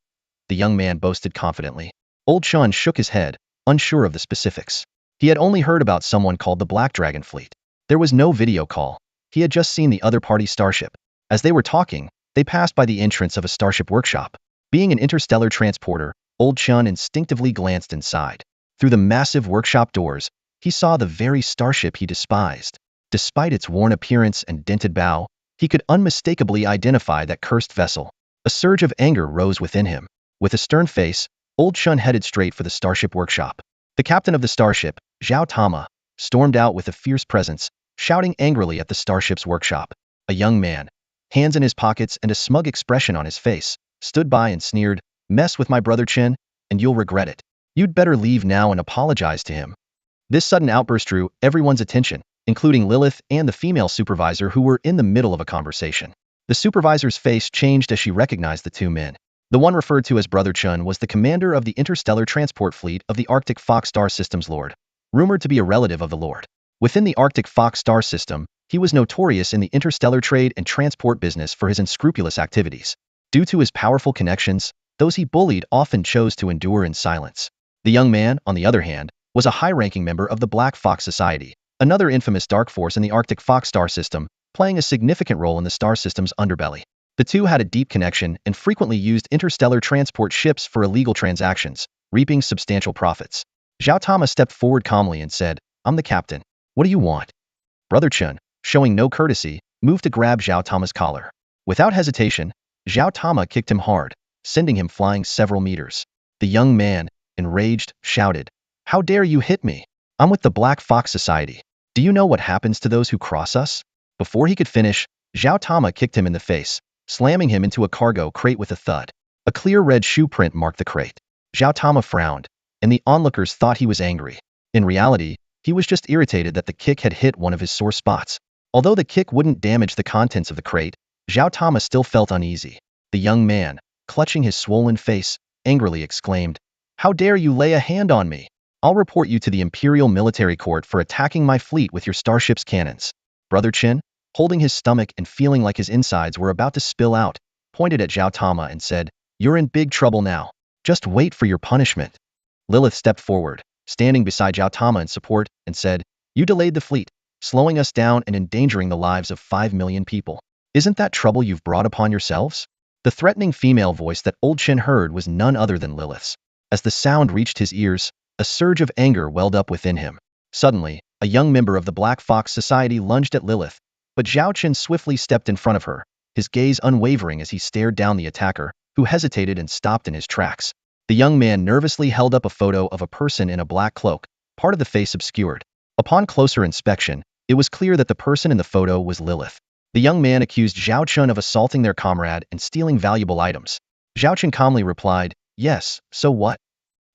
The young man boasted confidently. Old Chun shook his head, unsure of the specifics. He had only heard about someone called the Black Dragon Fleet. There was no video call. He had just seen the other party's starship. As they were talking, they passed by the entrance of a starship workshop. Being an interstellar transporter, Old Chun instinctively glanced inside. Through the massive workshop doors, he saw the very starship he despised. Despite its worn appearance and dented bow, he could unmistakably identify that cursed vessel. A surge of anger rose within him. With a stern face, Old Chun headed straight for the starship workshop. The captain of the starship, Zhao Tama, stormed out with a fierce presence, shouting angrily at the starship's workshop. A young man, hands in his pockets and a smug expression on his face, stood by and sneered, "Mess with my brother Chen, and you'll regret it. You'd better leave now and apologize to him." This sudden outburst drew everyone's attention, including Lilith and the female supervisor who were in the middle of a conversation. The supervisor's face changed as she recognized the two men. The one referred to as Brother Chun was the commander of the interstellar transport fleet of the Arctic Fox star system's lord, rumored to be a relative of the lord. Within the Arctic Fox star system, he was notorious in the interstellar trade and transport business for his unscrupulous activities. Due to his powerful connections, those he bullied often chose to endure in silence. The young man, on the other hand, was a high-ranking member of the Black Fox Society, another infamous dark force in the Arctic Fox star system, playing a significant role in the star system's underbelly. The two had a deep connection and frequently used interstellar transport ships for illegal transactions, reaping substantial profits. Zhao Tama stepped forward calmly and said, "I'm the captain. What do you want?" Brother Chun, showing no courtesy, moved to grab Zhao Tama's collar. Without hesitation, Zhao Tama kicked him hard, sending him flying several meters. The young man, enraged, shouted, "How dare you hit me? I'm with the Black Fox Society. Do you know what happens to those who cross us?" Before he could finish, Zhao Tama kicked him in the face, slamming him into a cargo crate with a thud. A clear red shoe print marked the crate. Zhao Tama frowned, and the onlookers thought he was angry. In reality, he was just irritated that the kick had hit one of his sore spots. Although the kick wouldn't damage the contents of the crate, Zhao Tama still felt uneasy. The young man, clutching his swollen face, angrily exclaimed, "How dare you lay a hand on me? I'll report you to the Imperial Military Court for attacking my fleet with your starship's cannons." Brother Chin, holding his stomach and feeling like his insides were about to spill out, pointed at Zhao Tama and said, "You're in big trouble now. Just wait for your punishment." Lilith stepped forward, standing beside Zhao Tama in support, and said, "You delayed the fleet, slowing us down and endangering the lives of 5 million people. Isn't that trouble you've brought upon yourselves?" The threatening female voice that Old Chin heard was none other than Lilith's. As the sound reached his ears, a surge of anger welled up within him. Suddenly, a young member of the Black Fox Society lunged at Lilith, but Zhao Chen swiftly stepped in front of her, his gaze unwavering as he stared down the attacker, who hesitated and stopped in his tracks. The young man nervously held up a photo of a person in a black cloak, part of the face obscured. Upon closer inspection, it was clear that the person in the photo was Lilith. The young man accused Zhao Chun of assaulting their comrade and stealing valuable items. Zhao Chun calmly replied, "Yes, so what?"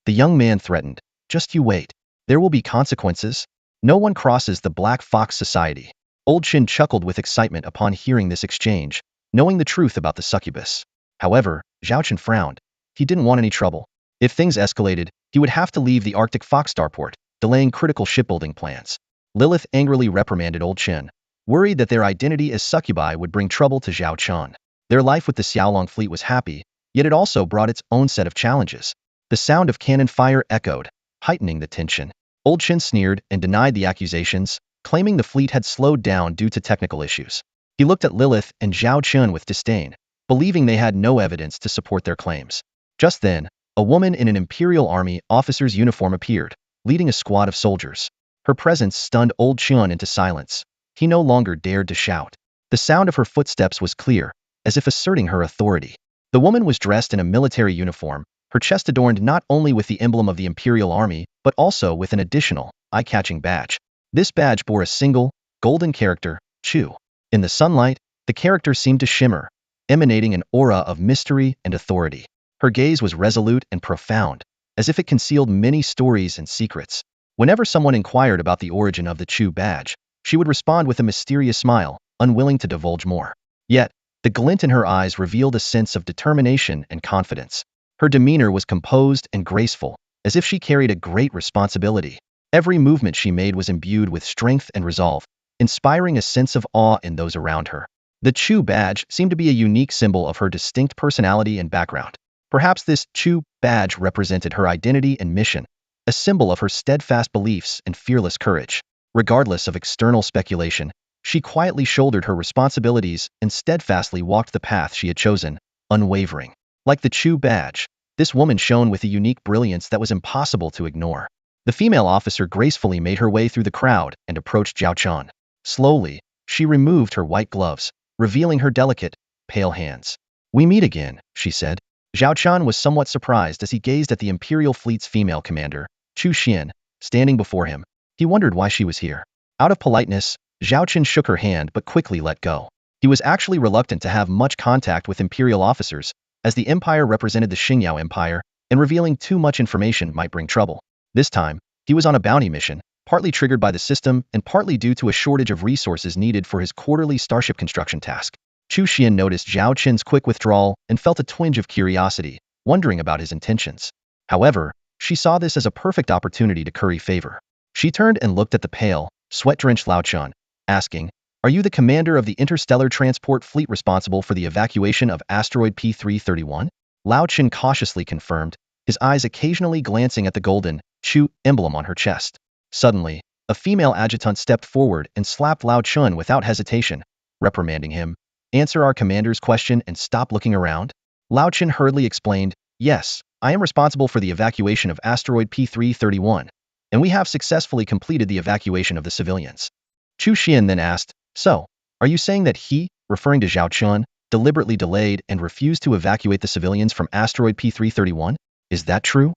The young man threatened, "Just you wait. There will be consequences. No one crosses the Black Fox Society." Old Chin chuckled with excitement upon hearing this exchange, knowing the truth about the succubus. However, Zhao Chen frowned. He didn't want any trouble. If things escalated, he would have to leave the Arctic Fox starport, delaying critical shipbuilding plans. Lilith angrily reprimanded Old Chin, worried that their identity as succubi would bring trouble to Zhao Chun. Their life with the Xiaolong fleet was happy, yet it also brought its own set of challenges. The sound of cannon fire echoed, heightening the tension. Old Chin sneered and denied the accusations, claiming the fleet had slowed down due to technical issues. He looked at Lilith and Zhao Chun with disdain, believing they had no evidence to support their claims. Just then, a woman in an Imperial Army officer's uniform appeared, leading a squad of soldiers. Her presence stunned old Chun into silence. He no longer dared to shout. The sound of her footsteps was clear, as if asserting her authority. The woman was dressed in a military uniform, her chest adorned not only with the emblem of the Imperial Army, but also with an additional, eye-catching badge. This badge bore a single, golden character, Chu. In the sunlight, the character seemed to shimmer, emanating an aura of mystery and authority. Her gaze was resolute and profound, as if it concealed many stories and secrets. Whenever someone inquired about the origin of the Chu badge, she would respond with a mysterious smile, unwilling to divulge more. Yet, the glint in her eyes revealed a sense of determination and confidence. Her demeanor was composed and graceful, as if she carried a great responsibility. Every movement she made was imbued with strength and resolve, inspiring a sense of awe in those around her. The Chu badge seemed to be a unique symbol of her distinct personality and background. Perhaps this Chu badge represented her identity and mission, a symbol of her steadfast beliefs and fearless courage. Regardless of external speculation, she quietly shouldered her responsibilities and steadfastly walked the path she had chosen, unwavering. Like the Chu badge, this woman shone with a unique brilliance that was impossible to ignore. The female officer gracefully made her way through the crowd and approached Zhao Chun. Slowly, she removed her white gloves, revealing her delicate, pale hands. "We meet again," she said. Zhao Chun was somewhat surprised as he gazed at the Imperial Fleet's female commander, Chu Xian, standing before him. He wondered why she was here. Out of politeness, Zhao Chun shook her hand but quickly let go. He was actually reluctant to have much contact with Imperial officers, as the Empire represented the Xingyao Empire, and revealing too much information might bring trouble. This time, he was on a bounty mission, partly triggered by the system and partly due to a shortage of resources needed for his quarterly starship construction task. Chu Xian noticed Zhao Chun's quick withdrawal and felt a twinge of curiosity, wondering about his intentions. However, she saw this as a perfect opportunity to curry favor. She turned and looked at the pale, sweat-drenched Lao Chun, asking, "Are you the commander of the interstellar transport fleet responsible for the evacuation of asteroid P331? Lao Chun cautiously confirmed, his eyes occasionally glancing at the golden Chu emblem on her chest. Suddenly, a female adjutant stepped forward and slapped Lao Chun without hesitation, reprimanding him. "Answer our commander's question and stop looking around." Lao Chun hurriedly explained, "Yes, I am responsible for the evacuation of asteroid P331, and we have successfully completed the evacuation of the civilians." Chu Xian then asked, "So, are you saying that he," referring to Zhao Chun, "deliberately delayed and refused to evacuate the civilians from asteroid P331? Is that true?"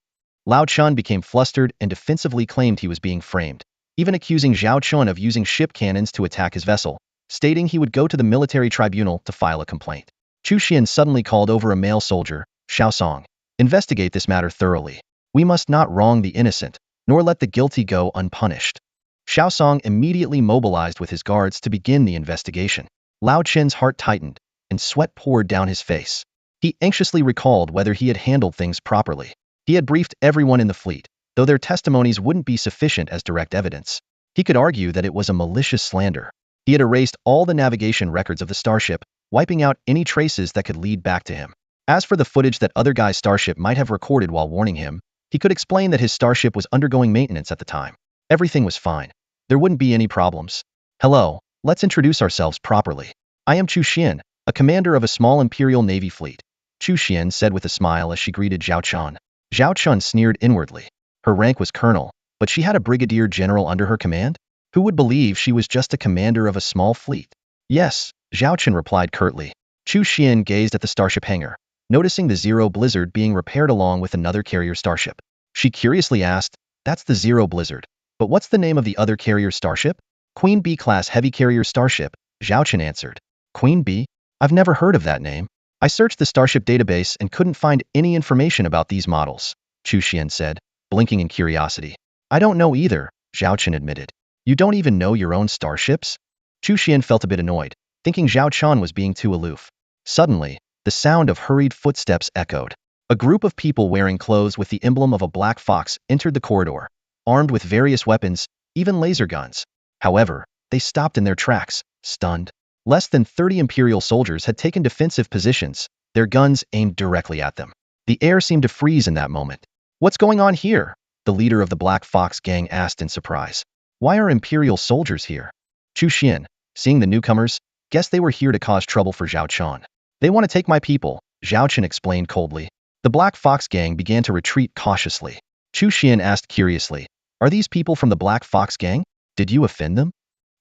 Lao Chun became flustered and defensively claimed he was being framed, even accusing Zhao Chun of using ship cannons to attack his vessel, stating he would go to the military tribunal to file a complaint. Chu Xian suddenly called over a male soldier, Xiao Song. "Investigate this matter thoroughly. We must not wrong the innocent, nor let the guilty go unpunished." Xiao Song immediately mobilized with his guards to begin the investigation. Lao Chen's heart tightened, and sweat poured down his face. He anxiously recalled whether he had handled things properly. He had briefed everyone in the fleet, though their testimonies wouldn't be sufficient as direct evidence. He could argue that it was a malicious slander. He had erased all the navigation records of the starship, wiping out any traces that could lead back to him. As for the footage that other guy's starship might have recorded while warning him, he could explain that his starship was undergoing maintenance at the time. Everything was fine. There wouldn't be any problems. "Hello, let's introduce ourselves properly. I am Chu Xian, a commander of a small Imperial Navy fleet," Chu Xian said with a smile as she greeted Zhao Chun. Zhao Chun sneered inwardly. Her rank was colonel, but she had a brigadier general under her command? Who would believe she was just a commander of a small fleet? "Yes," Zhao Chun replied curtly. Chu Xian gazed at the starship hangar, noticing the Zero Blizzard being repaired along with another carrier starship. She curiously asked, "That's the Zero Blizzard, but what's the name of the other carrier starship?" "Queen B-class heavy carrier starship," Zhao Chun answered. "Queen B? I've never heard of that name. I searched the starship database and couldn't find any information about these models," Chu Xian said, blinking in curiosity. "I don't know either," Zhao Chun admitted. "You don't even know your own starships?" Chu Xian felt a bit annoyed, thinking Zhao Chun was being too aloof. Suddenly, the sound of hurried footsteps echoed. A group of people wearing clothes with the emblem of a black fox entered the corridor, armed with various weapons, even laser guns. However, they stopped in their tracks, stunned. Less than 30 Imperial soldiers had taken defensive positions, their guns aimed directly at them. The air seemed to freeze in that moment. "What's going on here?" the leader of the Black Fox gang asked in surprise. "Why are Imperial soldiers here?" Chu Xian, seeing the newcomers, guessed they were here to cause trouble for Zhao Chun. They want to take my people, Zhao Chen explained coldly. The Black Fox gang began to retreat cautiously. Chu Xian asked curiously, are these people from the Black Fox gang? Did you offend them?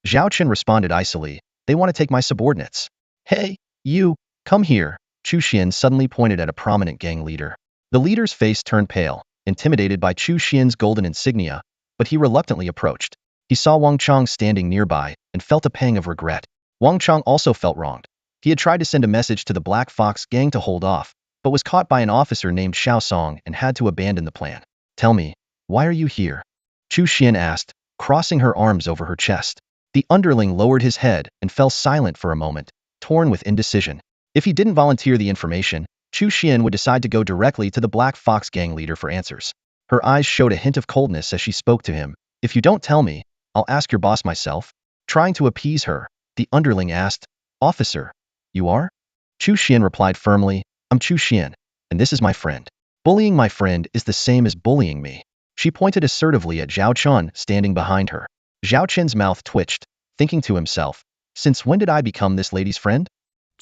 Zhao Chen responded icily, they want to take my subordinates. Hey, you, come here. Chu Xian suddenly pointed at a prominent gang leader. The leader's face turned pale, intimidated by Chu Xian's golden insignia, but he reluctantly approached. He saw Wang Chong standing nearby and felt a pang of regret. Wang Chong also felt wronged. He had tried to send a message to the Black Fox gang to hold off, but was caught by an officer named Xiao Song and had to abandon the plan. Tell me, why are you here? Chu Xian asked, crossing her arms over her chest. The underling lowered his head and fell silent for a moment, torn with indecision. If he didn't volunteer the information, Chu Xian would decide to go directly to the Black Fox gang leader for answers. Her eyes showed a hint of coldness as she spoke to him. If you don't tell me, I'll ask your boss myself. Trying to appease her, the underling asked, Officer, you are? Chu Xian replied firmly, I'm Chu Xian, and this is my friend. Bullying my friend is the same as bullying me. She pointed assertively at Zhao Chen standing behind her. Zhao Chen's mouth twitched, thinking to himself, since when did I become this lady's friend?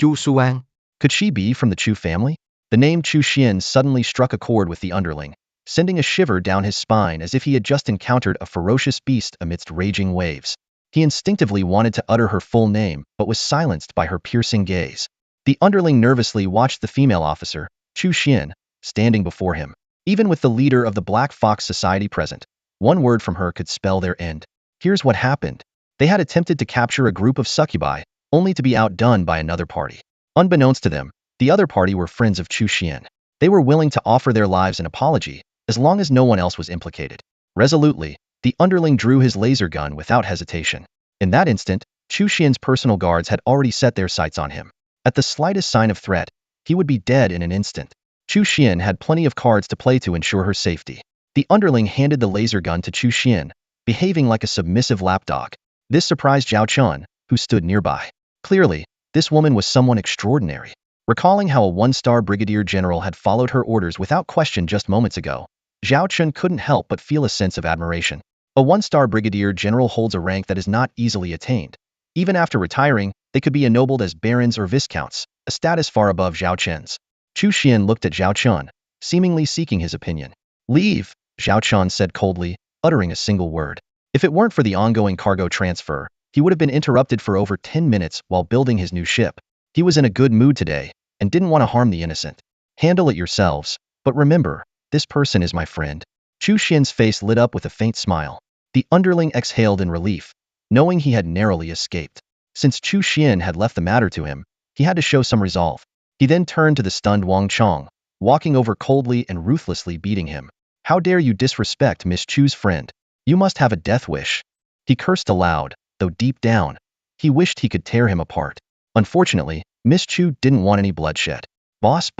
Chu Suan. Could she be from the Chu family? The name Chu Xian suddenly struck a chord with the underling, sending a shiver down his spine as if he had just encountered a ferocious beast amidst raging waves. He instinctively wanted to utter her full name, but was silenced by her piercing gaze. The underling nervously watched the female officer, Chu Xian, standing before him. Even with the leader of the Black Fox Society present, one word from her could spell their end. Here's what happened. They had attempted to capture a group of succubi, only to be outdone by another party. Unbeknownst to them, the other party were friends of Chu Xian. They were willing to offer their lives an apology, as long as no one else was implicated. Resolutely, the underling drew his laser gun without hesitation. In that instant, Chu Xian's personal guards had already set their sights on him. At the slightest sign of threat, he would be dead in an instant. Chu Xian had plenty of cards to play to ensure her safety. The underling handed the laser gun to Chu Xian, behaving like a submissive lapdog. This surprised Zhao Chen, who stood nearby. Clearly, this woman was someone extraordinary. Recalling how a one-star brigadier general had followed her orders without question just moments ago, Zhao Chen couldn't help but feel a sense of admiration. A one-star brigadier general holds a rank that is not easily attained. Even after retiring, they could be ennobled as barons or viscounts, a status far above Zhao Chen's. Chu Xian looked at Zhao Chen, seemingly seeking his opinion. Leave, Zhao Chen said coldly, uttering a single word. If it weren't for the ongoing cargo transfer, he would have been interrupted for over 10 minutes while building his new ship. He was in a good mood today, and didn't want to harm the innocent. Handle it yourselves, but remember, this person is my friend. Chu Xian's face lit up with a faint smile. The underling exhaled in relief, knowing he had narrowly escaped. Since Chu Xian had left the matter to him, he had to show some resolve. He then turned to the stunned Wang Chong, walking over coldly and ruthlessly beating him. How dare you disrespect Miss Chu's friend? You must have a death wish. He cursed aloud, though deep down, he wished he could tear him apart. Unfortunately, Miss Chu didn't want any bloodshed. Boss,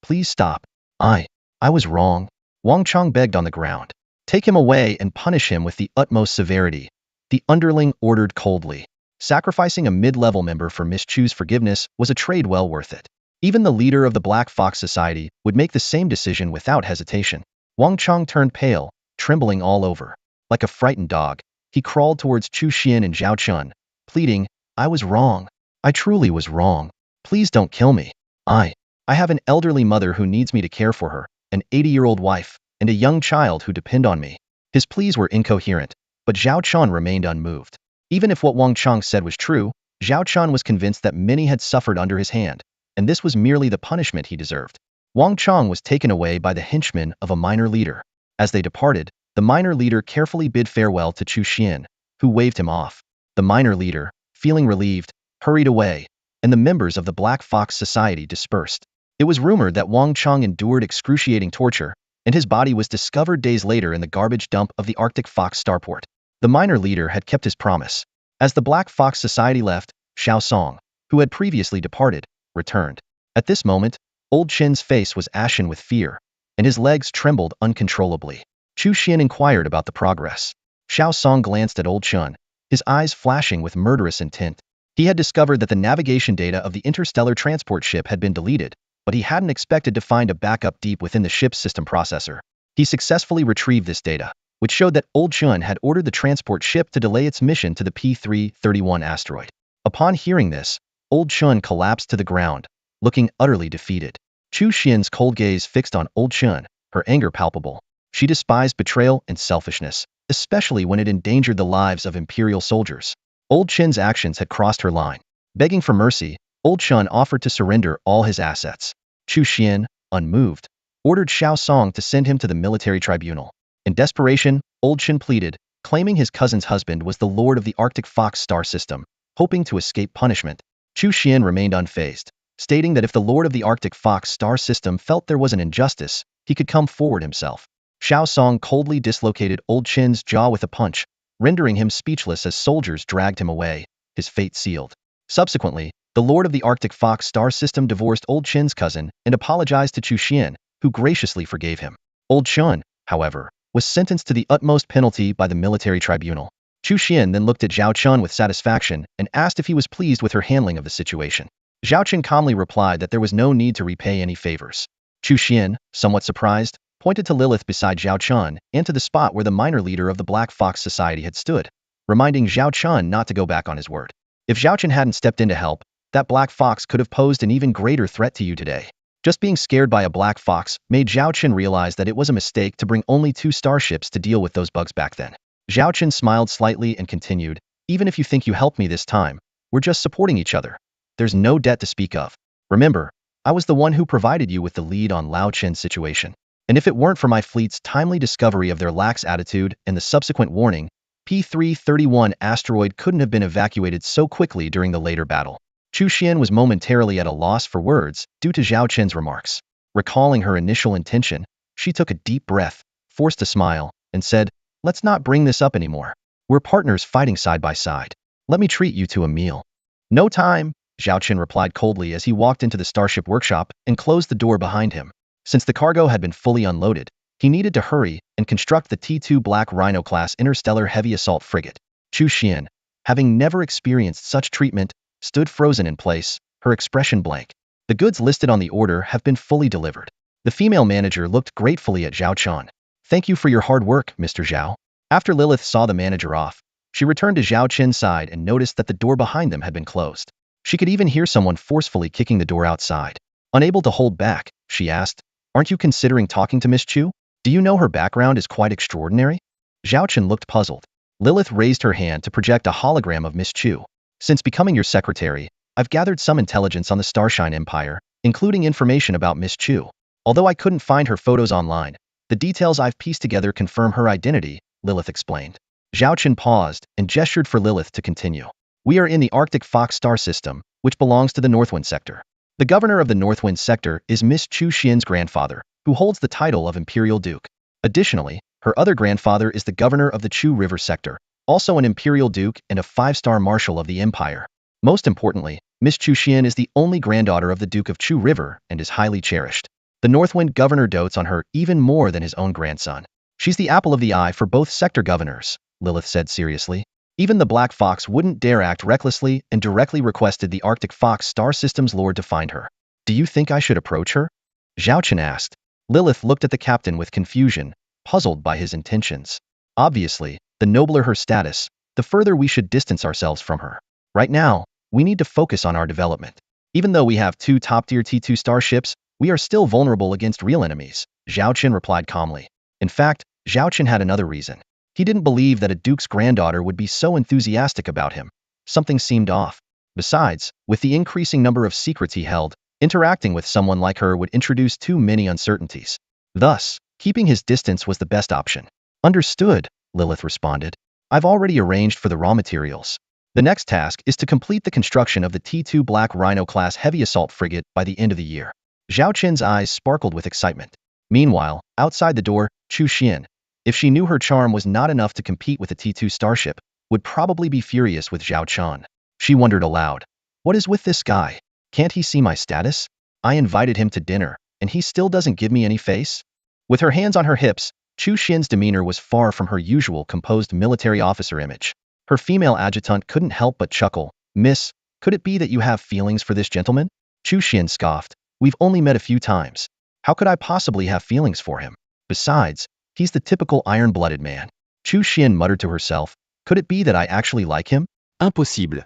please stop. I was wrong. Wang Chong begged on the ground. Take him away and punish him with the utmost severity. The underling ordered coldly. Sacrificing a mid-level member for Miss Chu's forgiveness was a trade well worth it. Even the leader of the Black Fox Society would make the same decision without hesitation. Wang Chong turned pale, trembling all over. Like a frightened dog, he crawled towards Chu Xian and Zhao Chen, pleading, I was wrong. I truly was wrong. Please don't kill me. I have an elderly mother who needs me to care for her, an 80-year-old wife, and a young child who depend on me. His pleas were incoherent, but Zhao Chen remained unmoved. Even if what Wang Chong said was true, Zhao Chen was convinced that many had suffered under his hand, and this was merely the punishment he deserved. Wang Chong was taken away by the henchmen of a minor leader. As they departed, the minor leader carefully bid farewell to Chu Xian, who waved him off. The minor leader, feeling relieved, hurried away, and the members of the Black Fox Society dispersed. It was rumored that Wang Chong endured excruciating torture, and his body was discovered days later in the garbage dump of the Arctic Fox starport. The minor leader had kept his promise. As the Black Fox Society left, Xiao Song, who had previously departed, returned. At this moment, Old Chen's face was ashen with fear, and his legs trembled uncontrollably. Chu Xian inquired about the progress. Xiao Song glanced at Old Chen, his eyes flashing with murderous intent. He had discovered that the navigation data of the interstellar transport ship had been deleted, but he hadn't expected to find a backup deep within the ship's system processor. He successfully retrieved this data, which showed that Old Chen had ordered the transport ship to delay its mission to the P331 asteroid. Upon hearing this, Old Chen collapsed to the ground, looking utterly defeated. Chu Xian's cold gaze fixed on Old Chun, her anger palpable. She despised betrayal and selfishness, especially when it endangered the lives of Imperial soldiers. Old Chin's actions had crossed her line. Begging for mercy, Old Chun offered to surrender all his assets. Chu Xian, unmoved, ordered Xiao Song to send him to the military tribunal. In desperation, Old Chun pleaded, claiming his cousin's husband was the lord of the Arctic Fox star system, hoping to escape punishment. Chu Xian remained unfazed, stating that if the lord of the Arctic Fox star system felt there was an injustice, he could come forward himself. Xiao Song coldly dislocated Old Chin's jaw with a punch, rendering him speechless as soldiers dragged him away, his fate sealed. Subsequently, the lord of the Arctic Fox star system divorced Old Chin's cousin and apologized to Chu Xian, who graciously forgave him. Old Chun, however, was sentenced to the utmost penalty by the military tribunal. Chu Xian then looked at Zhao Chun with satisfaction and asked if he was pleased with her handling of the situation. Zhao Chun calmly replied that there was no need to repay any favors. Chu Xian, somewhat surprised, pointed to Lilith beside Zhao Chun and to the spot where the minor leader of the Black Fox Society had stood, reminding Zhao Chun not to go back on his word. If Zhao Chun hadn't stepped in to help, that Black Fox could have posed an even greater threat to you today. Just being scared by a Black Fox made Zhao Chun realize that it was a mistake to bring only 2 starships to deal with those bugs back then. Zhao Chun smiled slightly and continued, even if you think you helped me this time, we're just supporting each other. There's no debt to speak of. Remember, I was the one who provided you with the lead on Lao Chen's situation. And if it weren't for my fleet's timely discovery of their lax attitude and the subsequent warning, P331 asteroid couldn't have been evacuated so quickly during the later battle. Chu Xian was momentarily at a loss for words due to Zhao Chen's remarks. Recalling her initial intention, she took a deep breath, forced a smile, and said, "Let's not bring this up anymore. We're partners fighting side by side. Let me treat you to a meal." "No time," Zhao Chen replied coldly as he walked into the starship workshop and closed the door behind him. Since the cargo had been fully unloaded, he needed to hurry and construct the T2 Black Rhino-class interstellar heavy assault frigate. Chu Xian, having never experienced such treatment, stood frozen in place, her expression blank. The goods listed on the order have been fully delivered. The female manager looked gratefully at Zhao Chun. "Thank you for your hard work, Mr. Zhao." After Lilith saw the manager off, she returned to Zhao Chen's side and noticed that the door behind them had been closed. She could even hear someone forcefully kicking the door outside. Unable to hold back, she asked, "Aren't you considering talking to Miss Chu? Do you know her background is quite extraordinary?" Zhao Chen looked puzzled. Lilith raised her hand to project a hologram of Miss Chu. "Since becoming your secretary, I've gathered some intelligence on the Starshine Empire, including information about Miss Chu. Although I couldn't find her photos online, the details I've pieced together confirm her identity," Lilith explained. Zhao Chen paused and gestured for Lilith to continue. "We are in the Arctic Fox star system, which belongs to the Northwind sector. The governor of the Northwind sector is Miss Chu Xian's grandfather, who holds the title of Imperial Duke. Additionally, her other grandfather is the governor of the Chu River sector, also an Imperial Duke and a 5-star marshal of the Empire. Most importantly, Miss Chu Xian is the only granddaughter of the Duke of Chu River and is highly cherished. The Northwind governor dotes on her even more than his own grandson. She's the apple of the eye for both sector governors," Lilith said seriously. Even the Black Fox wouldn't dare act recklessly and directly requested the Arctic Fox star system's lord to find her. "Do you think I should approach her?" Zhao Chen asked. Lilith looked at the captain with confusion, puzzled by his intentions. Obviously, the nobler her status, the further we should distance ourselves from her. Right now, we need to focus on our development. Even though we have 2 top-tier T2 starships, we are still vulnerable against real enemies, Zhao Chen replied calmly. In fact, Zhao Chen had another reason. He didn't believe that a duke's granddaughter would be so enthusiastic about him. Something seemed off. Besides, with the increasing number of secrets he held, interacting with someone like her would introduce too many uncertainties. Thus, keeping his distance was the best option. "Understood," Lilith responded. "I've already arranged for the raw materials. The next task is to complete the construction of the T2 Black Rhino-class heavy assault frigate by the end of the year." Zhao Chen's eyes sparkled with excitement. Meanwhile, outside the door, Chu Xian, if she knew her charm was not enough to compete with the T2 starship, would probably be furious with Zhao Chun. She wondered aloud, "What is with this guy? Can't he see my status? I invited him to dinner, and he still doesn't give me any face?" With her hands on her hips, Chu Xian's demeanor was far from her usual composed military officer image. Her female adjutant couldn't help but chuckle. "Miss, could it be that you have feelings for this gentleman?" Chu Xian scoffed. "We've only met a few times. How could I possibly have feelings for him? Besides, he's the typical iron-blooded man." Chu Xian muttered to herself, "Could it be that I actually like him?" Impossible.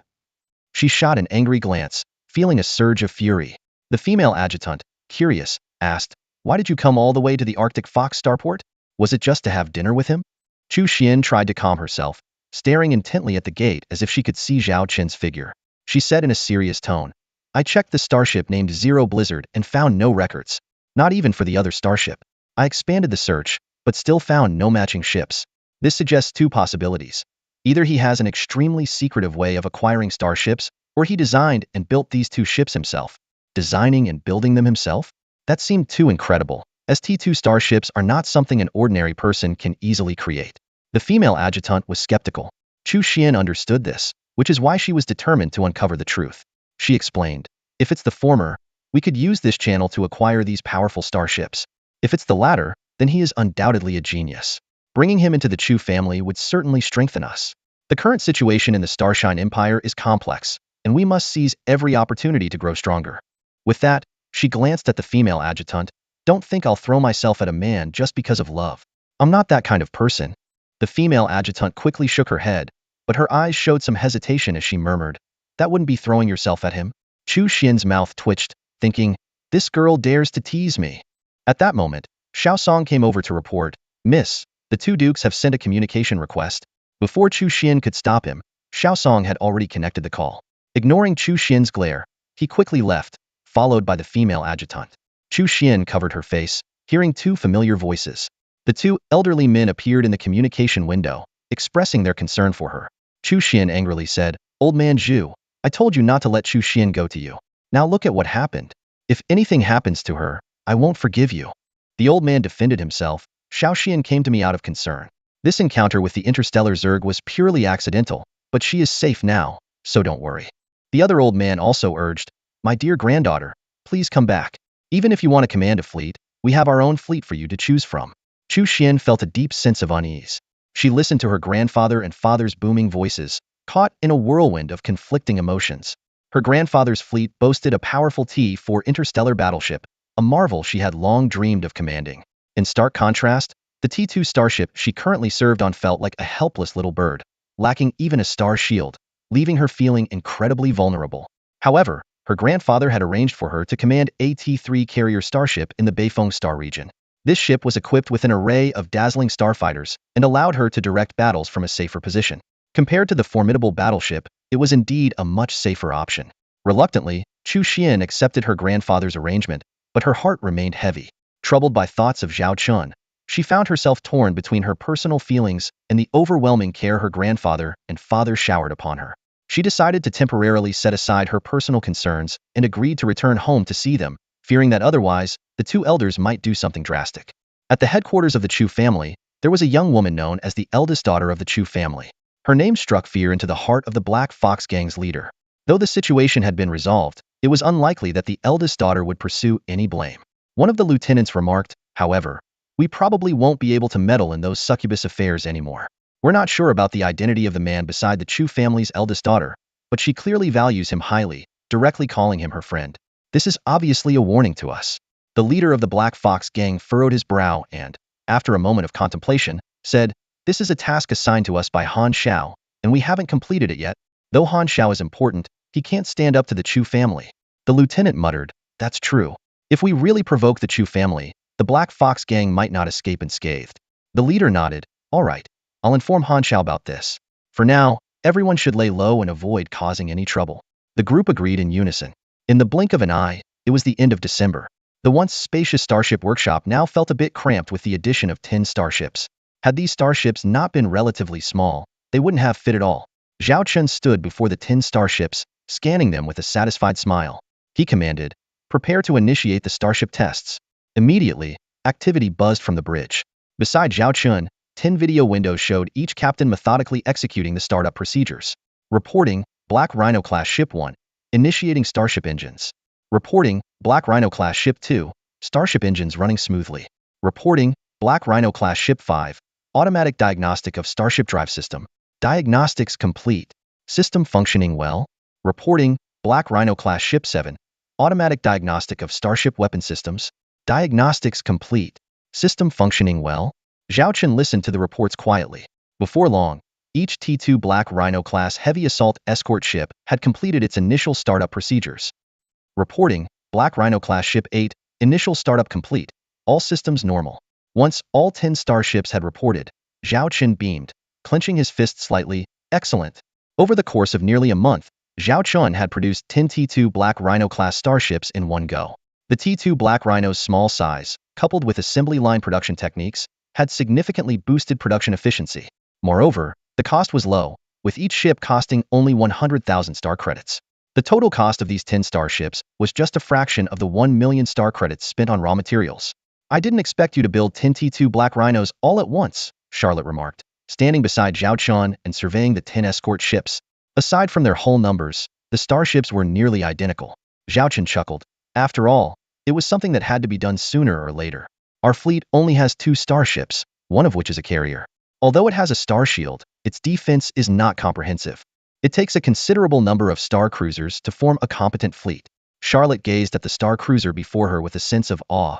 She shot an angry glance, feeling a surge of fury. The female adjutant, curious, asked, "Why did you come all the way to the Arctic Fox starport? Was it just to have dinner with him?" Chu Xian tried to calm herself, staring intently at the gate as if she could see Zhao Qin's figure. She said in a serious tone, "I checked the starship named Zero Blizzard and found no records. Not even for the other starship. I expanded the search, but still found no matching ships. This suggests two possibilities. Either he has an extremely secretive way of acquiring starships, or he designed and built these two ships himself." Designing and building them himself? That seemed too incredible, as T2 starships are not something an ordinary person can easily create. The female adjutant was skeptical. Chu Xian understood this, which is why she was determined to uncover the truth. She explained, "If it's the former, we could use this channel to acquire these powerful starships. If it's the latter, then he is undoubtedly a genius. Bringing him into the Chu family would certainly strengthen us. The current situation in the Starshine Empire is complex, and we must seize every opportunity to grow stronger." With that, she glanced at the female adjutant. "Don't think I'll throw myself at a man just because of love. I'm not that kind of person." The female adjutant quickly shook her head, but her eyes showed some hesitation as she murmured, "That wouldn't be throwing yourself at him." Chu Xian's mouth twitched, thinking, "This girl dares to tease me." At that moment, Xiao Song came over to report, "Miss, the two dukes have sent a communication request." Before Chu Xian could stop him, Xiao Song had already connected the call. Ignoring Chu Xian's glare, he quickly left, followed by the female adjutant. Chu Xian covered her face, hearing two familiar voices. The two elderly men appeared in the communication window, expressing their concern for her. Chu Xian angrily said, "Old man Zhu, I told you not to let Chu Xian go to you. Now look at what happened. If anything happens to her, I won't forgive you." The old man defended himself. "Xiao Xian came to me out of concern. This encounter with the interstellar Zerg was purely accidental, but she is safe now, so don't worry." The other old man also urged, "My dear granddaughter, please come back. Even if you want to command a fleet, we have our own fleet for you to choose from." Chu Xian felt a deep sense of unease. She listened to her grandfather and father's booming voices, caught in a whirlwind of conflicting emotions. Her grandfather's fleet boasted a powerful T-4 interstellar battleship, a marvel she had long dreamed of commanding. In stark contrast, the T2 starship she currently served on felt like a helpless little bird, lacking even a star shield, leaving her feeling incredibly vulnerable. However, her grandfather had arranged for her to command a T3 carrier starship in the Beifeng star region. This ship was equipped with an array of dazzling starfighters and allowed her to direct battles from a safer position. Compared to the formidable battleship, it was indeed a much safer option. Reluctantly, Chu Xian accepted her grandfather's arrangement, but her heart remained heavy. Troubled by thoughts of Zhao Chun, she found herself torn between her personal feelings and the overwhelming care her grandfather and father showered upon her. She decided to temporarily set aside her personal concerns and agreed to return home to see them, fearing that otherwise, the two elders might do something drastic. At the headquarters of the Chu family, there was a young woman known as the eldest daughter of the Chu family. Her name struck fear into the heart of the Black Fox Gang's leader. Though the situation had been resolved, it was unlikely that the eldest daughter would pursue any blame. One of the lieutenants remarked, however, "We probably won't be able to meddle in those succubus affairs anymore. We're not sure about the identity of the man beside the Chu family's eldest daughter, but she clearly values him highly, directly calling him her friend. This is obviously a warning to us." The leader of the Black Fox Gang furrowed his brow and, after a moment of contemplation, said, "This is a task assigned to us by Han Xiao, and we haven't completed it yet. Though Han Xiao is important, he can't stand up to the Chu family." The lieutenant muttered, "That's true. If we really provoke the Chu family, the Black Fox Gang might not escape unscathed." The leader nodded, "All right, I'll inform Han Xiao about this. For now, everyone should lay low and avoid causing any trouble." The group agreed in unison. In the blink of an eye, it was the end of December. The once spacious Starship Workshop now felt a bit cramped with the addition of 10 starships. Had these starships not been relatively small, they wouldn't have fit at all. Zhao Chun stood before the 10 starships, scanning them with a satisfied smile. He commanded, "Prepare to initiate the starship tests." Immediately, activity buzzed from the bridge. Beside Zhao Chun, 10 video windows showed each captain methodically executing the startup procedures. Reporting, Black Rhino class ship 1, initiating starship engines. Reporting, Black Rhino class ship 2, starship engines running smoothly. Reporting, Black Rhino class ship 5, automatic diagnostic of starship drive system. Diagnostics complete. System functioning well. Reporting, Black Rhino class ship 7, automatic diagnostic of starship weapon systems. Diagnostics complete. System functioning well. Zhao Chun listened to the reports quietly. Before long, each T2 Black Rhino class heavy assault escort ship had completed its initial startup procedures. Reporting, Black Rhino class ship 8, initial startup complete, all systems normal. Once all 10 starships had reported, Zhao Chen beamed, clenching his fist slightly. Excellent. Over the course of nearly a month, Zhao Chen had produced 10 T2 Black Rhino class starships in one go. The T2 Black Rhino's small size, coupled with assembly line production techniques, had significantly boosted production efficiency. Moreover, the cost was low, with each ship costing only 100,000 star credits. The total cost of these 10 starships was just a fraction of the 1 million star credits spent on raw materials. I didn't expect you to build 10 T2 Black Rhinos all at once, Charlotte remarked, standing beside Zhao Chen and surveying the 10 escort ships. Aside from their hull numbers, the starships were nearly identical. Zhao Chen chuckled. After all, it was something that had to be done sooner or later. Our fleet only has 2 starships, one of which is a carrier. Although it has a star shield, its defense is not comprehensive. It takes a considerable number of star cruisers to form a competent fleet. Charlotte gazed at the star cruiser before her with a sense of awe.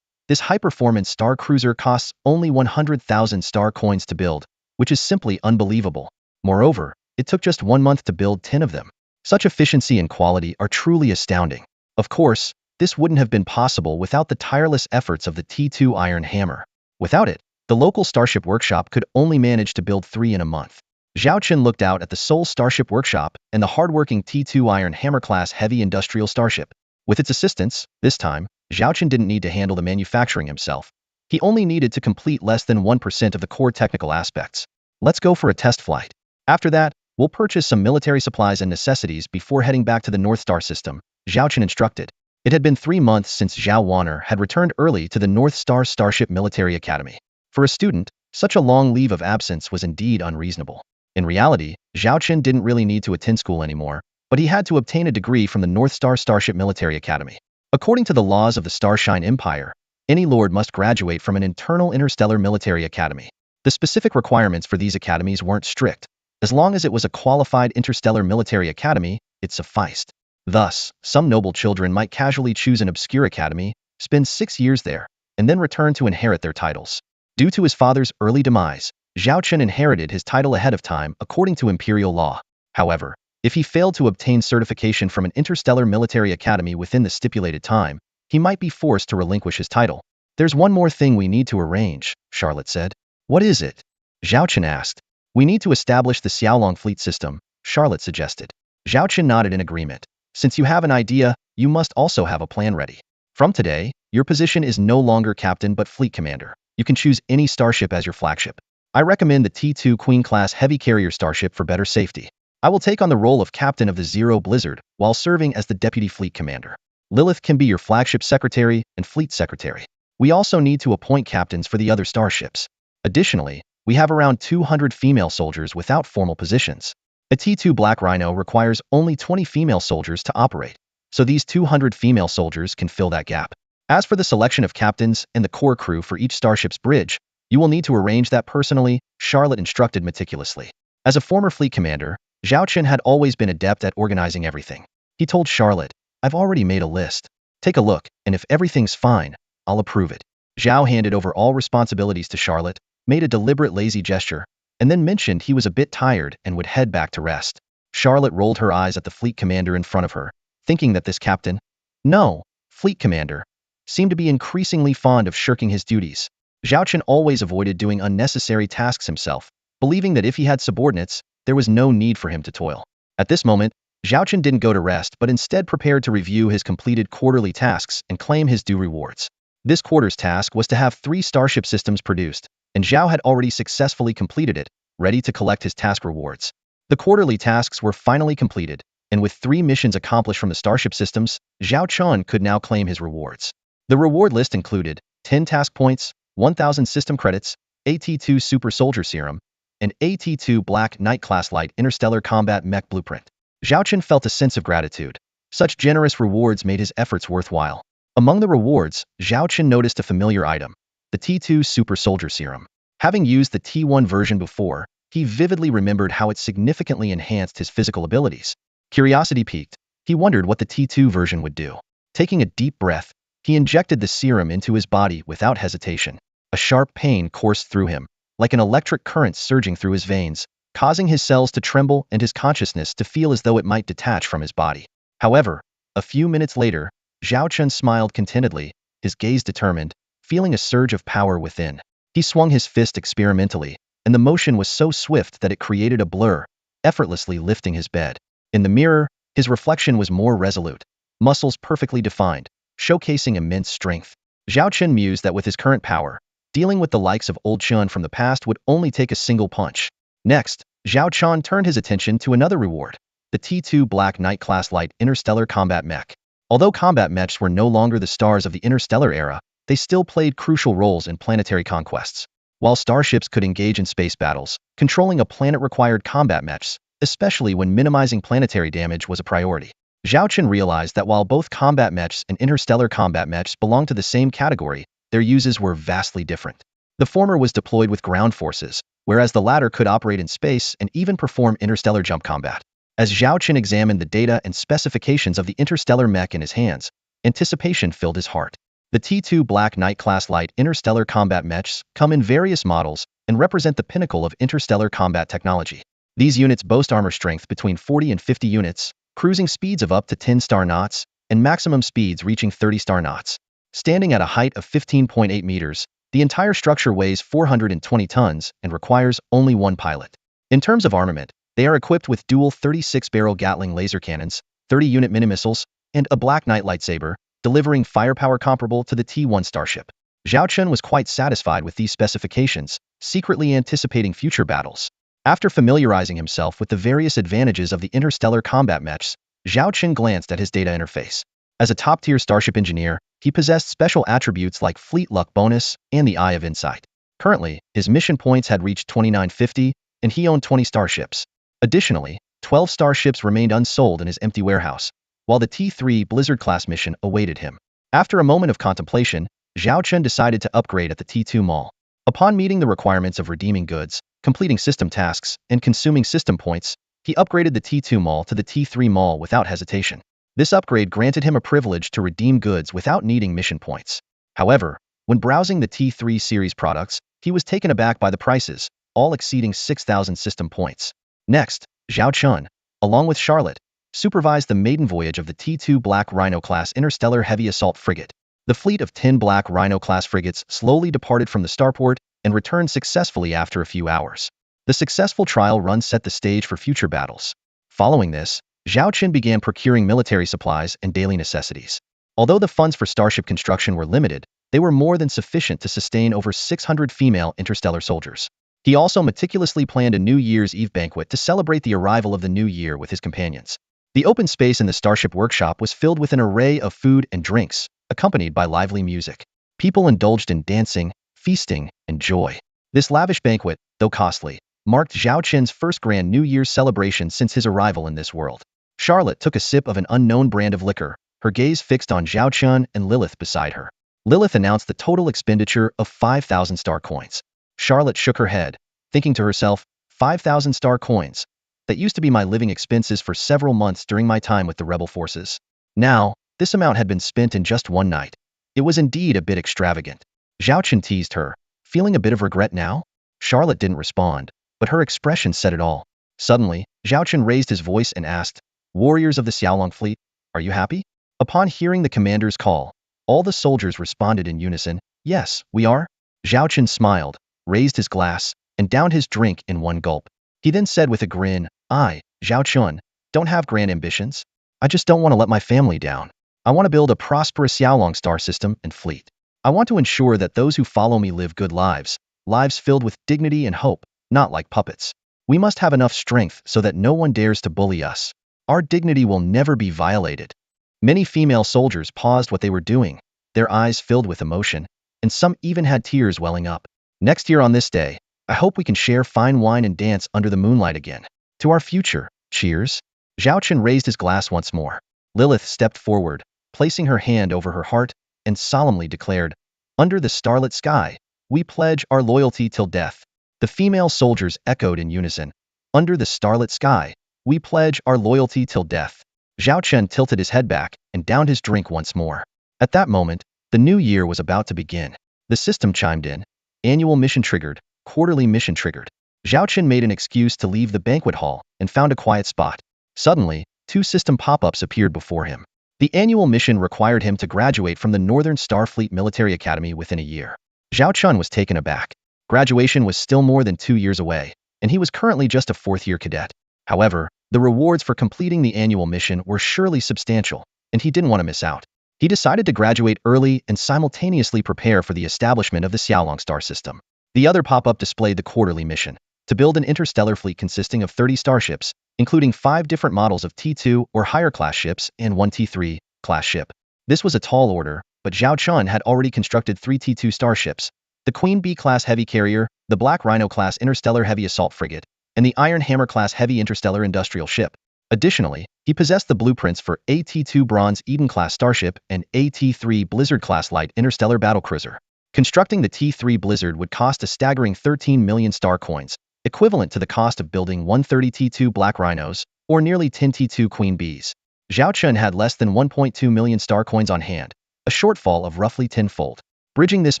This high-performance star cruiser costs only 100,000 star coins to build, which is simply unbelievable. Moreover, it took just 1 month to build 10 of them. Such efficiency and quality are truly astounding. Of course, this wouldn't have been possible without the tireless efforts of the T2 Iron Hammer. Without it, the local Starship Workshop could only manage to build 3 in a month. Zhao Chen looked out at the Seoul Starship Workshop and the hardworking T2 Iron Hammer class heavy industrial starship. With its assistance, this time, Zhao Chen didn't need to handle the manufacturing himself. He only needed to complete less than 1% of the core technical aspects. Let's go for a test flight. After that, we'll purchase some military supplies and necessities before heading back to the North Star system, Zhao Chen instructed. It had been 3 months since Zhao Wanner had returned early to the North Star Starship Military Academy. For a student, such a long leave of absence was indeed unreasonable. In reality, Zhao Chen didn't really need to attend school anymore, but he had to obtain a degree from the North Star Starship Military Academy. According to the laws of the Starshine Empire, any lord must graduate from an internal interstellar military academy. The specific requirements for these academies weren't strict. As long as it was a qualified interstellar military academy, it sufficed. Thus, some noble children might casually choose an obscure academy, spend 6 years there, and then return to inherit their titles. Due to his father's early demise, Zhao Chen inherited his title ahead of time according to imperial law. However, if he failed to obtain certification from an interstellar military academy within the stipulated time, he might be forced to relinquish his title. There's one more thing we need to arrange, Charlotte said. What is it? Zhao Chen asked. We need to establish the Xiaolong fleet system, Charlotte suggested. Zhao Chen nodded in agreement. Since you have an idea, you must also have a plan ready. From today, your position is no longer captain but fleet commander. You can choose any starship as your flagship. I recommend the T2 Queen-class heavy carrier starship for better safety. I will take on the role of captain of the Zero Blizzard while serving as the deputy fleet commander. Lilith can be your flagship secretary and fleet secretary. We also need to appoint captains for the other starships. Additionally, we have around 200 female soldiers without formal positions. A T2 Black Rhino requires only 20 female soldiers to operate, so these 200 female soldiers can fill that gap. As for the selection of captains and the core crew for each starship's bridge, you will need to arrange that personally, Charlotte instructed meticulously. As a former fleet commander, Zhao Chen had always been adept at organizing everything. He told Charlotte, I've already made a list. Take a look, and if everything's fine, I'll approve it. Zhao handed over all responsibilities to Charlotte, made a deliberate lazy gesture, and then mentioned he was a bit tired and would head back to rest. Charlotte rolled her eyes at the fleet commander in front of her, thinking that this captain, no, fleet commander, seemed to be increasingly fond of shirking his duties. Zhao Chen always avoided doing unnecessary tasks himself, believing that if he had subordinates, there was no need for him to toil. At this moment, Zhao Chen didn't go to rest but instead prepared to review his completed quarterly tasks and claim his due rewards. This quarter's task was to have 3 starship systems produced, and Zhao had already successfully completed it, ready to collect his task rewards. The quarterly tasks were finally completed, and with 3 missions accomplished from the starship systems, Zhao Chen could now claim his rewards. The reward list included 10 task points, 1,000 system credits, AT2 Super Soldier Serum, and AT2 Black Knight Class Light Interstellar Combat Mech Blueprint. Zhao Chen felt a sense of gratitude. Such generous rewards made his efforts worthwhile. Among the rewards, Zhao Chen noticed a familiar item, the T2 Super Soldier Serum. Having used the T1 version before, he vividly remembered how it significantly enhanced his physical abilities. Curiosity piqued. He wondered what the T2 version would do. Taking a deep breath, he injected the serum into his body without hesitation. A sharp pain coursed through him, like an electric current surging through his veins, causing his cells to tremble and his consciousness to feel as though it might detach from his body. However, a few minutes later, Zhao Chun smiled contentedly, his gaze determined, feeling a surge of power within. He swung his fist experimentally, and the motion was so swift that it created a blur, effortlessly lifting his bed. In the mirror, his reflection was more resolute, muscles perfectly defined, showcasing immense strength. Zhao Chun mused that with his current power, dealing with the likes of Old Chun from the past would only take a single punch. Next, Zhao Chun turned his attention to another reward, the T2 Black Knight Class Light Interstellar Combat Mech. Although combat mechs were no longer the stars of the interstellar era, they still played crucial roles in planetary conquests. While starships could engage in space battles, controlling a planet required combat mechs, especially when minimizing planetary damage was a priority. Zhao Chun realized that while both combat mechs and interstellar combat mechs belonged to the same category, their uses were vastly different. The former was deployed with ground forces, whereas the latter could operate in space and even perform interstellar jump combat. As Zhao Chun examined the data and specifications of the interstellar mech in his hands, anticipation filled his heart. The T2 Black Knight Class Light Interstellar Combat Mechs come in various models and represent the pinnacle of interstellar combat technology. These units boast armor strength between 40 and 50 units, cruising speeds of up to 10 star knots, and maximum speeds reaching 30 star knots. Standing at a height of 15.8 meters, the entire structure weighs 420 tons and requires only one pilot. In terms of armament, they are equipped with dual 36-barrel Gatling laser cannons, 30-unit mini-missiles, and a Black Knight lightsaber, delivering firepower comparable to the T1 starship. Zhao Chun was quite satisfied with these specifications, secretly anticipating future battles. After familiarizing himself with the various advantages of the interstellar combat mechs, Zhao Chun glanced at his data interface. As a top-tier starship engineer, he possessed special attributes like Fleet Luck Bonus and the Eye of Insight. Currently, his mission points had reached 2950, and he owned 20 starships. Additionally, 12 starships remained unsold in his empty warehouse, while the T3 Blizzard-class mission awaited him. After a moment of contemplation, Zhao Chun decided to upgrade at the T2 Mall. Upon meeting the requirements of redeeming goods, completing system tasks, and consuming system points, he upgraded the T2 Mall to the T3 Mall without hesitation. This upgrade granted him a privilege to redeem goods without needing mission points. However, when browsing the T3 series products, he was taken aback by the prices, all exceeding 6,000 system points. Next, Zhao Chun, along with Charlotte, supervised the maiden voyage of the T2 Black Rhino-class interstellar heavy assault frigate. The fleet of 10 Black Rhino-class frigates slowly departed from the starport and returned successfully after a few hours. The successful trial run set the stage for future battles. Following this, Zhao Chun began procuring military supplies and daily necessities. Although the funds for starship construction were limited, they were more than sufficient to sustain over 600 female interstellar soldiers. He also meticulously planned a New Year's Eve banquet to celebrate the arrival of the new year with his companions. The open space in the starship workshop was filled with an array of food and drinks, accompanied by lively music. People indulged in dancing, feasting, and joy. This lavish banquet, though costly, marked Zhao Chun's first grand New Year's celebration since his arrival in this world. Charlotte took a sip of an unknown brand of liquor, her gaze fixed on Zhao Chun and Lilith beside her. Lilith announced the total expenditure of 5,000 star coins. Charlotte shook her head, thinking to herself, 5,000 star coins. That used to be my living expenses for several months during my time with the rebel forces. Now, this amount had been spent in just one night. It was indeed a bit extravagant. Zhao Chun teased her, feeling a bit of regret now? Charlotte didn't respond, but her expression said it all. Suddenly, Zhao Chun raised his voice and asked, "Warriors of the Xiaolong fleet, are you happy?" Upon hearing the commander's call, all the soldiers responded in unison, "Yes, we are." Zhao Chun smiled, raised his glass, and downed his drink in one gulp. He then said with a grin, "I, Zhao Chun, don't have grand ambitions. I just don't want to let my family down. I want to build a prosperous Xiaolong star system and fleet. I want to ensure that those who follow me live good lives, lives filled with dignity and hope, not like puppets. We must have enough strength so that no one dares to bully us. Our dignity will never be violated." Many female soldiers paused what they were doing, their eyes filled with emotion, and some even had tears welling up. "Next year on this day, I hope we can share fine wine and dance under the moonlight again. To our future, cheers." Zhao Chun raised his glass once more. Lilith stepped forward, placing her hand over her heart, and solemnly declared, "Under the starlit sky, we pledge our loyalty till death." The female soldiers echoed in unison, "Under the starlit sky, we pledge our loyalty till death." Zhao Chun tilted his head back and downed his drink once more. At that moment, the new year was about to begin. The system chimed in. Annual mission triggered, quarterly mission triggered. Zhao Chun made an excuse to leave the banquet hall and found a quiet spot. Suddenly, two system pop-ups appeared before him. The annual mission required him to graduate from the Northern Star Fleet Military Academy within a year. Zhao Chun was taken aback. Graduation was still more than 2 years away, and he was currently just a fourth-year cadet. However, the rewards for completing the annual mission were surely substantial, and he didn't want to miss out. He decided to graduate early and simultaneously prepare for the establishment of the Xiaolong star system. The other pop-up displayed the quarterly mission, to build an interstellar fleet consisting of 30 starships, including 5 different models of T2 or higher class ships and 1 T3 class ship. This was a tall order, but Zhao Chun had already constructed 3 T2 starships, the Queen Bee-class heavy carrier, the Black Rhino-class interstellar heavy assault frigate, and the Iron Hammer-class heavy interstellar industrial ship. Additionally, he possessed the blueprints for a T2 Bronze Eden-class starship and a T3 Blizzard-class light interstellar battlecruiser. Constructing the T3 Blizzard would cost a staggering 13 million star coins, equivalent to the cost of building 130 T2 Black Rhinos, or nearly 10 T2 Queen Bees. Zhao Chun had less than 1.2 million star coins on hand, a shortfall of roughly tenfold. Bridging this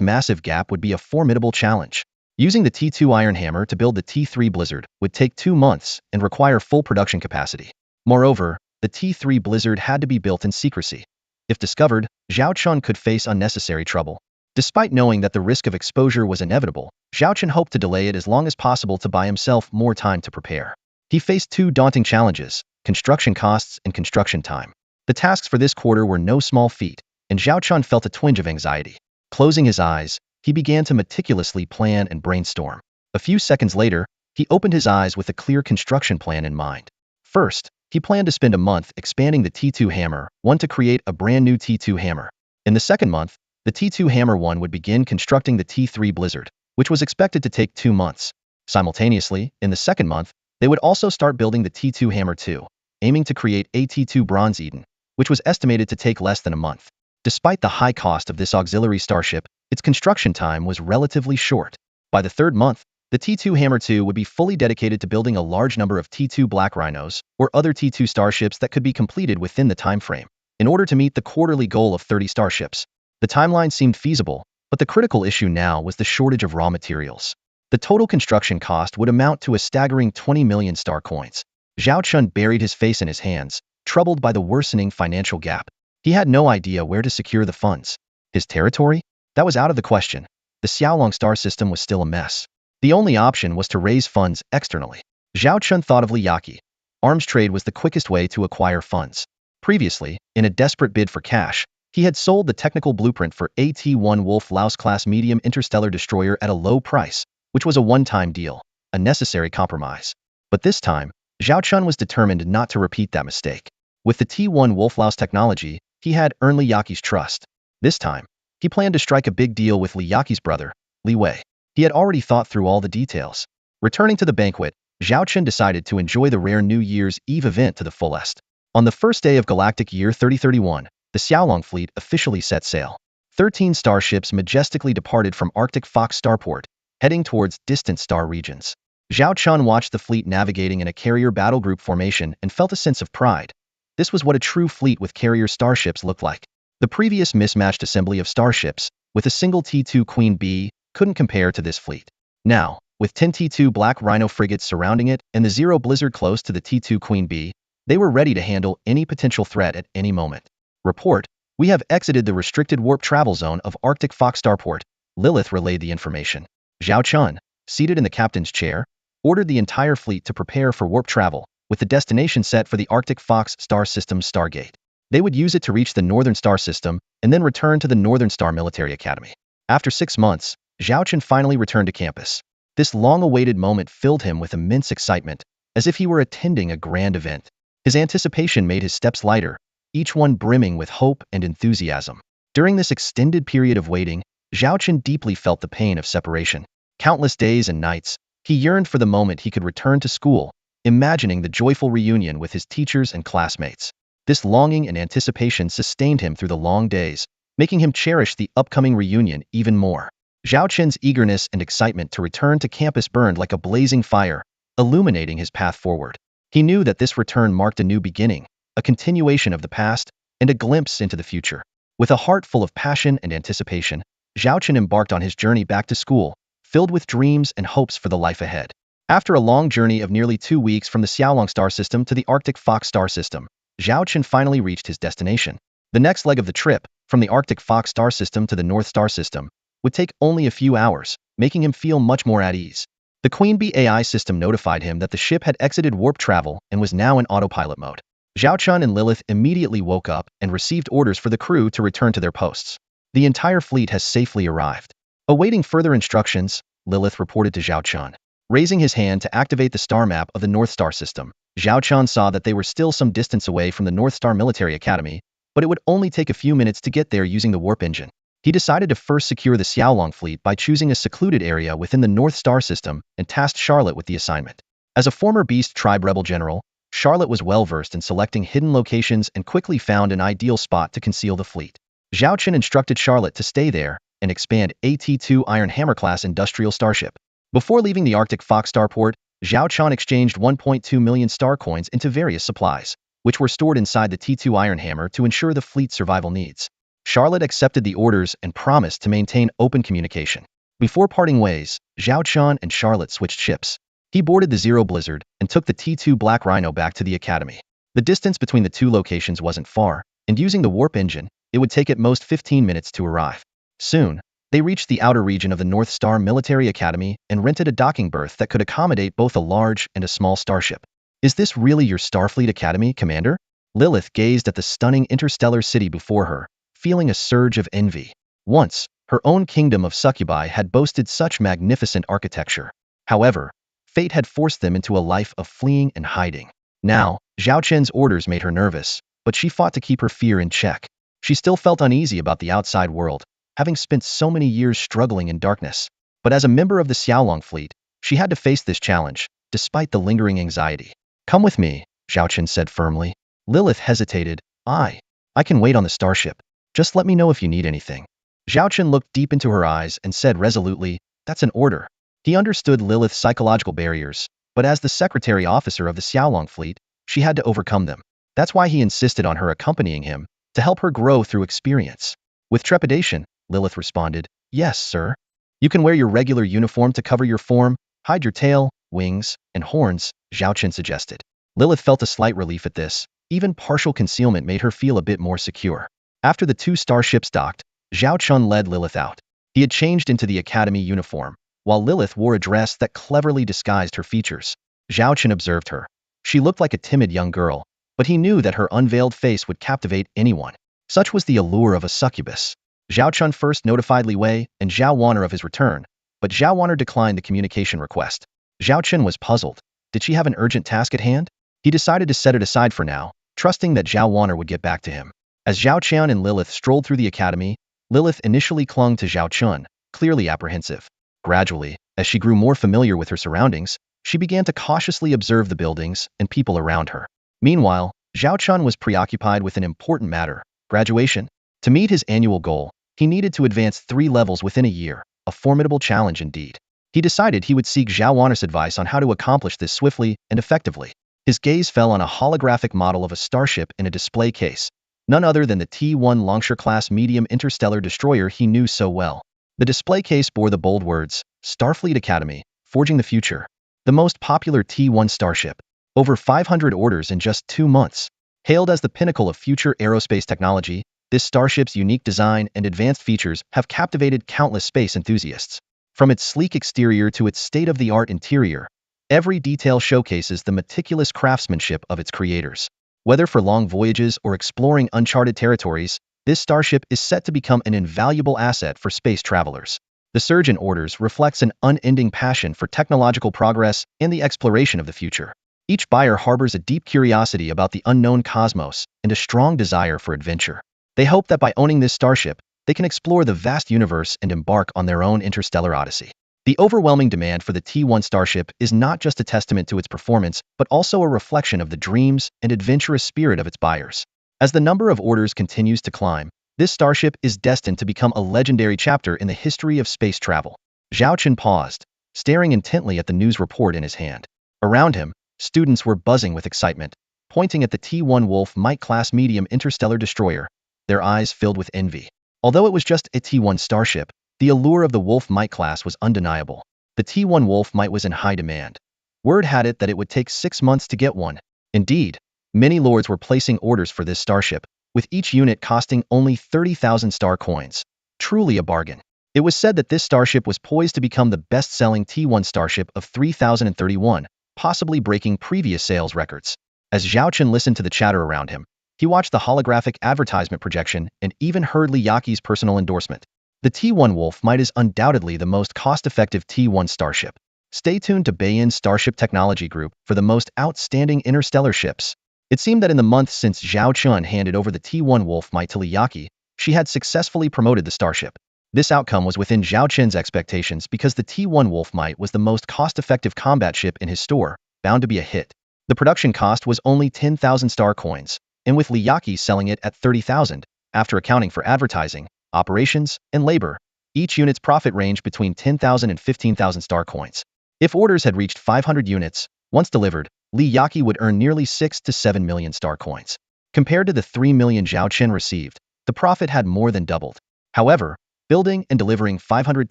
massive gap would be a formidable challenge. Using the T2 Iron Hammer to build the T3 Blizzard would take 2 months and require full production capacity. Moreover, the T3 Blizzard had to be built in secrecy. If discovered, Zhao Chun could face unnecessary trouble. Despite knowing that the risk of exposure was inevitable, Zhao Chun hoped to delay it as long as possible to buy himself more time to prepare. He faced 2 daunting challenges: construction costs and construction time. The tasks for this quarter were no small feat, and Zhao Chun felt a twinge of anxiety. Closing his eyes, he began to meticulously plan and brainstorm. A few seconds later, he opened his eyes with a clear construction plan in mind. First, he planned to spend a month expanding the T2 Hammer 1 to create a brand new T2 Hammer. In the second month, the T2 Hammer 1 would begin constructing the T3 Blizzard, which was expected to take 2 months. Simultaneously, in the second month, they would also start building the T2 Hammer 2, aiming to create a T2 Bronze Eden, which was estimated to take less than a month. Despite the high cost of this auxiliary starship, its construction time was relatively short. By the third month, the T2 Hammer 2 would be fully dedicated to building a large number of T2 Black Rhinos or other T2 starships that could be completed within the time frame. In order to meet the quarterly goal of 30 starships, the timeline seemed feasible, but the critical issue now was the shortage of raw materials. The total construction cost would amount to a staggering 20 million star coins. Zhao Chun buried his face in his hands, troubled by the worsening financial gap. He had no idea where to secure the funds. His territory? That was out of the question. The Xiaolong star system was still a mess. The only option was to raise funds externally. Zhao Chun thought of Liyaki. Arms trade was the quickest way to acquire funds. Previously, in a desperate bid for cash, he had sold the technical blueprint for AT-1 Wolf-Laus-class medium interstellar destroyer at a low price, which was a one-time deal, a necessary compromise. But this time, Zhao Chun was determined not to repeat that mistake. With the T1 Wolf-Laus technology, he had earned Liyaki's trust. This time, he planned to strike a big deal with Liyaki's brother, Li Wei. He had already thought through all the details. Returning to the banquet, Zhao Chun decided to enjoy the rare New Year's Eve event to the fullest. On the first day of Galactic Year 3031, the Xiaolong fleet officially set sail. 13 starships majestically departed from Arctic Fox Starport, heading towards distant star regions. Zhao Chun watched the fleet navigating in a carrier battle group formation and felt a sense of pride. This was what a true fleet with carrier starships looked like. The previous mismatched assembly of starships, with a single T2 Queen Bee, couldn't compare to this fleet. Now, with 10 T2 Black Rhino frigates surrounding it and the Zero Blizzard close to the T2 Queen Bee, they were ready to handle any potential threat at any moment. Report, we have exited the restricted warp travel zone of Arctic Fox Starport. Lilith relayed the information. Zhao Chun, seated in the captain's chair, ordered the entire fleet to prepare for warp travel, with the destination set for the Arctic Fox Star System's Stargate. They would use it to reach the Northern Star System and then return to the Northern Star Military Academy. After 6 months, Zhao Chun finally returned to campus. This long-awaited moment filled him with immense excitement, as if he were attending a grand event. His anticipation made his steps lighter, each one brimming with hope and enthusiasm. During this extended period of waiting, Zhao Chun deeply felt the pain of separation. Countless days and nights, he yearned for the moment he could return to school, imagining the joyful reunion with his teachers and classmates. This longing and anticipation sustained him through the long days, making him cherish the upcoming reunion even more. Zhao Chun's eagerness and excitement to return to campus burned like a blazing fire, illuminating his path forward. He knew that this return marked a new beginning, a continuation of the past, and a glimpse into the future. With a heart full of passion and anticipation, Zhao Chun embarked on his journey back to school, filled with dreams and hopes for the life ahead. After a long journey of nearly 2 weeks from the Xiaolong star system to the Arctic Fox star system, Zhao Chen finally reached his destination. The next leg of the trip, from the Arctic Fox star system to the North Star system, would take only a few hours, making him feel much more at ease. The Queen Bee AI system notified him that the ship had exited warp travel and was now in autopilot mode. Zhao Chun and Lilith immediately woke up and received orders for the crew to return to their posts. The entire fleet has safely arrived. Awaiting further instructions, Lilith reported to Zhao Chun. Raising his hand to activate the star map of the North Star system, Zhao Chun saw that they were still some distance away from the North Star Military Academy, but it would only take a few minutes to get there using the warp engine. He decided to first secure the Xiaolong fleet by choosing a secluded area within the North Star system and tasked Charlotte with the assignment. As a former Beast Tribe rebel general, Charlotte was well-versed in selecting hidden locations and quickly found an ideal spot to conceal the fleet. Zhao Chen instructed Charlotte to stay there and expand AT-2 Iron Hammer-class industrial starship. Before leaving the Arctic Fox starport, Zhao Chen exchanged 1.2 million star coins into various supplies, which were stored inside the T2 Iron Hammer to ensure the fleet's survival needs. Charlotte accepted the orders and promised to maintain open communication. Before parting ways, Zhao Chen and Charlotte switched ships. He boarded the Zero Blizzard and took the T2 Black Rhino back to the Academy. The distance between the two locations wasn't far, and using the warp engine, it would take at most 15 minutes to arrive. Soon, they reached the outer region of the North Star Military Academy and rented a docking berth that could accommodate both a large and a small starship. "Is this really your Starfleet Academy, Commander?" Lilith gazed at the stunning interstellar city before her, feeling a surge of envy. Once, her own kingdom of succubi had boasted such magnificent architecture. However, fate had forced them into a life of fleeing and hiding. Now, Zhao Chen's orders made her nervous, but she fought to keep her fear in check. She still felt uneasy about the outside world, having spent so many years struggling in darkness. But as a member of the Xiaolong fleet, she had to face this challenge, despite the lingering anxiety. "Come with me," Zhao Chen said firmly. Lilith hesitated. I can wait on the starship. Just let me know if you need anything." Zhao Chen looked deep into her eyes and said resolutely, "That's an order." He understood Lilith's psychological barriers, but as the secretary officer of the Xiaolong fleet, she had to overcome them. That's why he insisted on her accompanying him, to help her grow through experience. With trepidation, Lilith responded, "Yes, sir. You can wear your regular uniform to cover your form, hide your tail, wings, and horns," Zhao Chen suggested. Lilith felt a slight relief at this. Even partial concealment made her feel a bit more secure. After the two starships docked, Zhao Chun led Lilith out. He had changed into the academy uniform, while Lilith wore a dress that cleverly disguised her features. Zhao Chen observed her. She looked like a timid young girl, but he knew that her unveiled face would captivate anyone. Such was the allure of a succubus. Zhao Chun first notified Li Wei and Zhao Wanner of his return, but Zhao Wanner declined the communication request. Zhao Chen was puzzled. Did she have an urgent task at hand? He decided to set it aside for now, trusting that Zhao Wanner would get back to him. As Zhao Chen and Lilith strolled through the academy, Lilith initially clung to Zhao Chun, clearly apprehensive. Gradually, as she grew more familiar with her surroundings, she began to cautiously observe the buildings and people around her. Meanwhile, Zhao Chun was preoccupied with an important matter: graduation. To meet his annual goal, he needed to advance 3 levels within a year, a formidable challenge indeed. He decided he would seek Zhao Wanner's advice on how to accomplish this swiftly and effectively. His gaze fell on a holographic model of a starship in a display case, none other than the T1 Longshore-class medium interstellar destroyer he knew so well. The display case bore the bold words, "Starfleet Academy, Forging the Future." The most popular T1 starship. Over 500 orders in just 2 months. Hailed as the pinnacle of future aerospace technology, this starship's unique design and advanced features have captivated countless space enthusiasts. From its sleek exterior to its state-of-the-art interior, every detail showcases the meticulous craftsmanship of its creators. Whether for long voyages or exploring uncharted territories, this starship is set to become an invaluable asset for space travelers. The surge in orders reflects an unending passion for technological progress and the exploration of the future. Each buyer harbors a deep curiosity about the unknown cosmos and a strong desire for adventure. They hope that by owning this starship, they can explore the vast universe and embark on their own interstellar odyssey. The overwhelming demand for the T1 starship is not just a testament to its performance, but also a reflection of the dreams and adventurous spirit of its buyers. As the number of orders continues to climb, this starship is destined to become a legendary chapter in the history of space travel. Zhao Chen paused, staring intently at the news report in his hand. Around him, students were buzzing with excitement, pointing at the T1 Wolf Mike-class medium interstellar destroyer, their eyes filled with envy. Although it was just a T1 starship, the allure of the Wolf Mite class was undeniable. The T1 Wolf Mite was in high demand. Word had it that it would take 6 months to get one. Indeed, Many lords were placing orders for this starship, with each unit costing only 30,000 star coins. Truly a bargain. It was said that this starship was poised to become the best-selling T1 starship of 3031, possibly breaking previous sales records. As Zhao Chen listened to the chatter around him, he watched the holographic advertisement projection and even heard Li Yaqi's personal endorsement. The T1 Wolf might is undoubtedly the most cost-effective T1 starship. Stay tuned to Bayin Starship Technology Group for the most outstanding interstellar ships. It seemed that in the months since Zhao Chun handed over the T1 Wolf Might to Li Yaqi, she had successfully promoted the starship. This outcome was within Zhao Chen's expectations because the T1 Wolf Might was the most cost-effective combat ship in his store, bound to be a hit. The production cost was only 10,000 star coins, and with Li Yaqi selling it at 30,000, after accounting for advertising, operations, and labor, each unit's profit ranged between 10,000 and 15,000 star coins. If orders had reached 500 units, once delivered, Li Yaqi would earn nearly 6 to 7 million star coins. Compared to the 3 million Zhao Chen received, the profit had more than doubled. However, building and delivering 500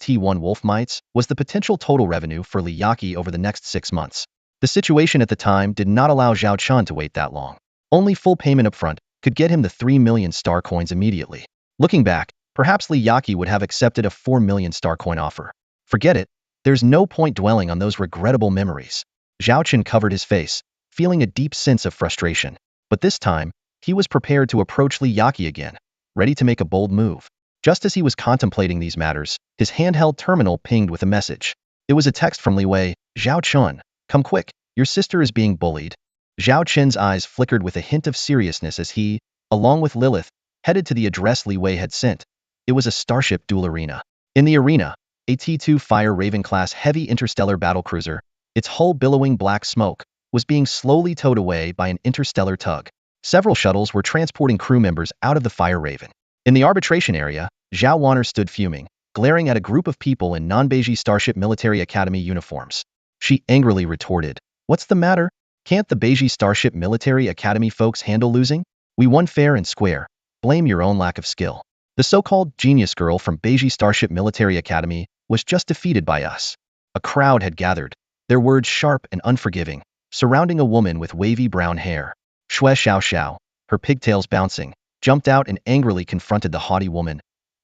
T1 Wolf Mites was the potential total revenue for Li Yaqi over the next 6 months. The situation at the time did not allow Zhao Chen to wait that long. Only full payment upfront could get him the 3 million star coins immediately. Looking back, perhaps Li Yaqi would have accepted a 4 million star coin offer. Forget it. There's no point dwelling on those regrettable memories. Zhao Chen covered his face, feeling a deep sense of frustration. But this time, he was prepared to approach Li Yaqi again, ready to make a bold move. Just as he was contemplating these matters, his handheld terminal pinged with a message. It was a text from Li Wei. Zhao Chen, come quick, your sister is being bullied. Zhao Chen's eyes flickered with a hint of seriousness as he, along with Lilith, headed to the address Li Wei had sent. It was a starship duel arena. In the arena, a T2 Fire Raven-class heavy interstellar battlecruiser, its hull billowing black smoke, was being slowly towed away by an interstellar tug. Several shuttles were transporting crew members out of the Fire Raven. In the arbitration area, Zhao Wanner stood fuming, glaring at a group of people in non-Beiji Starship Military Academy uniforms. She angrily retorted, "What's the matter? Can't the Beiji Starship Military Academy folks handle losing? We won fair and square. Blame your own lack of skill. The so-called genius girl from Beiji Starship Military Academy was just defeated by us." A crowd had gathered, their words sharp and unforgiving, surrounding a woman with wavy brown hair. Xue Xiao, her pigtails bouncing, jumped out and angrily confronted the haughty woman.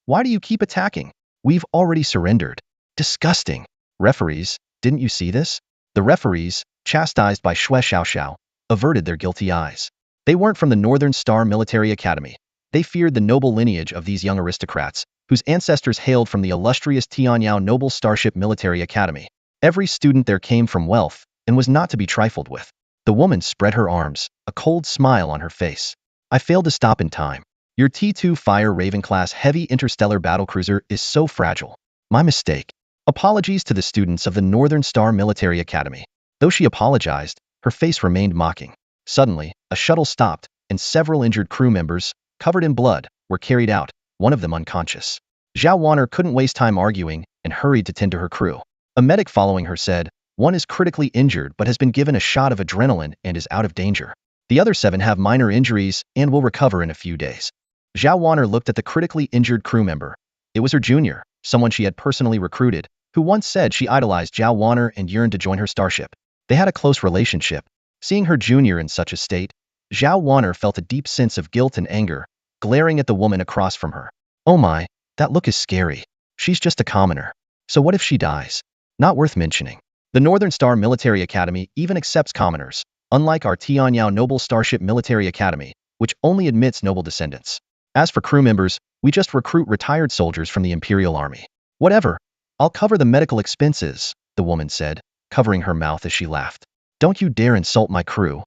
"Why do you keep attacking? We've already surrendered." Disgusting. Referees, didn't you see this? The referees, chastised by Xue Xiao, averted their guilty eyes. They weren't from the Northern Star Military Academy. They feared the noble lineage of these young aristocrats, whose ancestors hailed from the illustrious Tianyao Noble Starship Military Academy. Every student there came from wealth and was not to be trifled with. The woman spread her arms, a cold smile on her face. "I failed to stop in time. Your T2 Fire Raven-class heavy interstellar battlecruiser is so fragile. My mistake. Apologies to the students of the Northern Star Military Academy." Though she apologized, her face remained mocking. Suddenly, a shuttle stopped, and several injured crew members, covered in blood, were carried out, one of them unconscious. Zhao Wanner couldn't waste time arguing and hurried to tend to her crew. A medic following her said, "One is critically injured but has been given a shot of adrenaline and is out of danger. The other 7 have minor injuries and will recover in a few days." Zhao Wanner looked at the critically injured crew member. It was her junior, someone she had personally recruited, who once said she idolized Zhao Wanner and yearned to join her starship. They had a close relationship. Seeing her junior in such a state, Zhao Wanner felt a deep sense of guilt and anger, glaring at the woman across from her. "Oh my, that look is scary. She's just a commoner. So what if she dies? Not worth mentioning. The Northern Star Military Academy even accepts commoners, unlike our Tianyao Noble Starship Military Academy, which only admits noble descendants. As for crew members, we just recruit retired soldiers from the Imperial Army." "Whatever. I'll cover the medical expenses," the woman said, covering her mouth as she laughed. "Don't you dare insult my crew."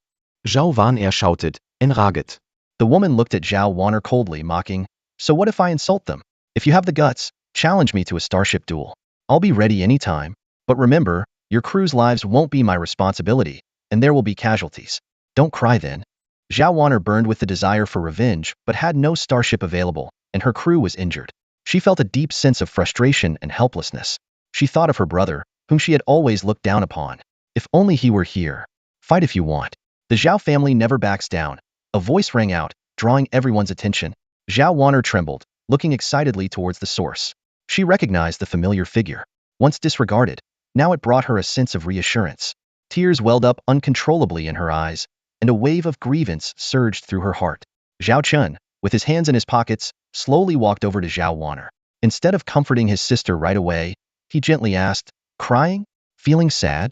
Zhao Wanner shouted, enraged. The woman looked at Zhao Wanner coldly, mocking, "So what if I insult them? If you have the guts, challenge me to a starship duel. I'll be ready any time. But remember, your crew's lives won't be my responsibility, and there will be casualties. Don't cry then." Zhao Wanner burned with the desire for revenge but had no starship available, and her crew was injured. She felt a deep sense of frustration and helplessness. She thought of her brother, whom she had always looked down upon. If only he were here. "Fight if you want. The Zhao family never backs down." A voice rang out, drawing everyone's attention. Zhao Wanner trembled, looking excitedly towards the source. She recognized the familiar figure. Once disregarded, now it brought her a sense of reassurance. Tears welled up uncontrollably in her eyes, and a wave of grievance surged through her heart. Zhao Chun, with his hands in his pockets, slowly walked over to Zhao Wanner. Instead of comforting his sister right away, he gently asked, "Crying? Feeling sad?"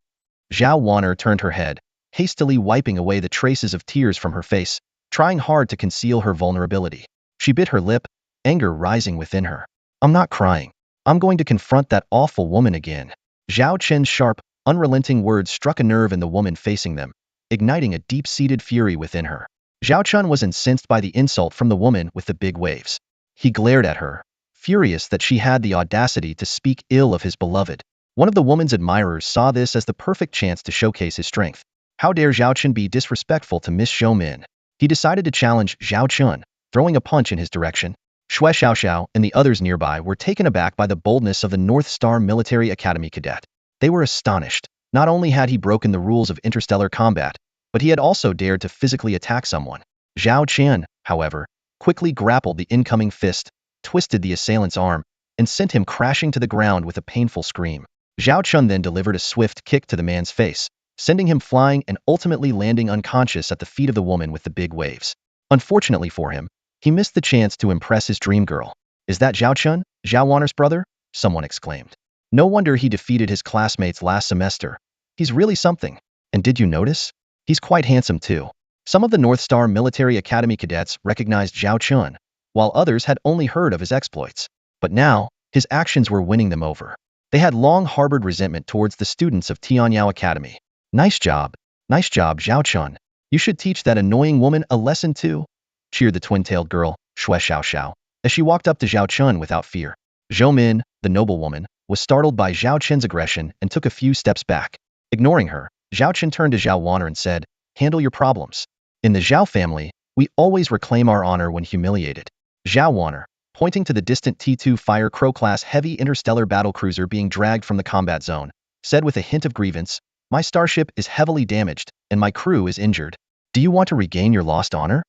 Zhao Wanner turned her head, hastily wiping away the traces of tears from her face, trying hard to conceal her vulnerability. She bit her lip, anger rising within her. "I'm not crying. I'm going to confront that awful woman again." Zhao Chen's sharp, unrelenting words struck a nerve in the woman facing them, igniting a deep-seated fury within her. Zhao Chun was incensed by the insult from the woman with the big waves. He glared at her, furious that she had the audacity to speak ill of his beloved. One of the woman's admirers saw this as the perfect chance to showcase his strength. How dare Zhao Chun be disrespectful to Miss Zhou Min? He decided to challenge Zhao Chun, throwing a punch in his direction. Xue Xiaoxiao and the others nearby were taken aback by the boldness of the North Star Military Academy cadet. They were astonished. Not only had he broken the rules of interstellar combat, but he had also dared to physically attack someone. Zhao Qian, however, quickly grappled the incoming fist, twisted the assailant's arm, and sent him crashing to the ground with a painful scream. Zhao Chun then delivered a swift kick to the man's face, sending him flying and ultimately landing unconscious at the feet of the woman with the big waves. Unfortunately for him, he missed the chance to impress his dream girl. "Is that Zhao Chun, Zhao Wanner's brother?" someone exclaimed. "No wonder he defeated his classmates last semester. He's really something. And did you notice? He's quite handsome too." Some of the North Star Military Academy cadets recognized Zhao Chun, while others had only heard of his exploits. But now, his actions were winning them over. They had long harbored resentment towards the students of Tianyao Academy. Nice job, Zhao Chun. You should teach that annoying woman a lesson too," cheered the twin-tailed girl, Xue Xiaoxiao, as she walked up to Zhao Chun without fear. Zhou Min, the noblewoman, was startled by Zhao Chen's aggression and took a few steps back. Ignoring her, Zhao Chen turned to Zhao Wanner and said, "Handle your problems. In the Zhao family, we always reclaim our honor when humiliated." Zhao Wanner, pointing to the distant T2 Fire Crow-class heavy interstellar battlecruiser being dragged from the combat zone, said with a hint of grievance, "My starship is heavily damaged, and my crew is injured. Do you want to regain your lost honor?"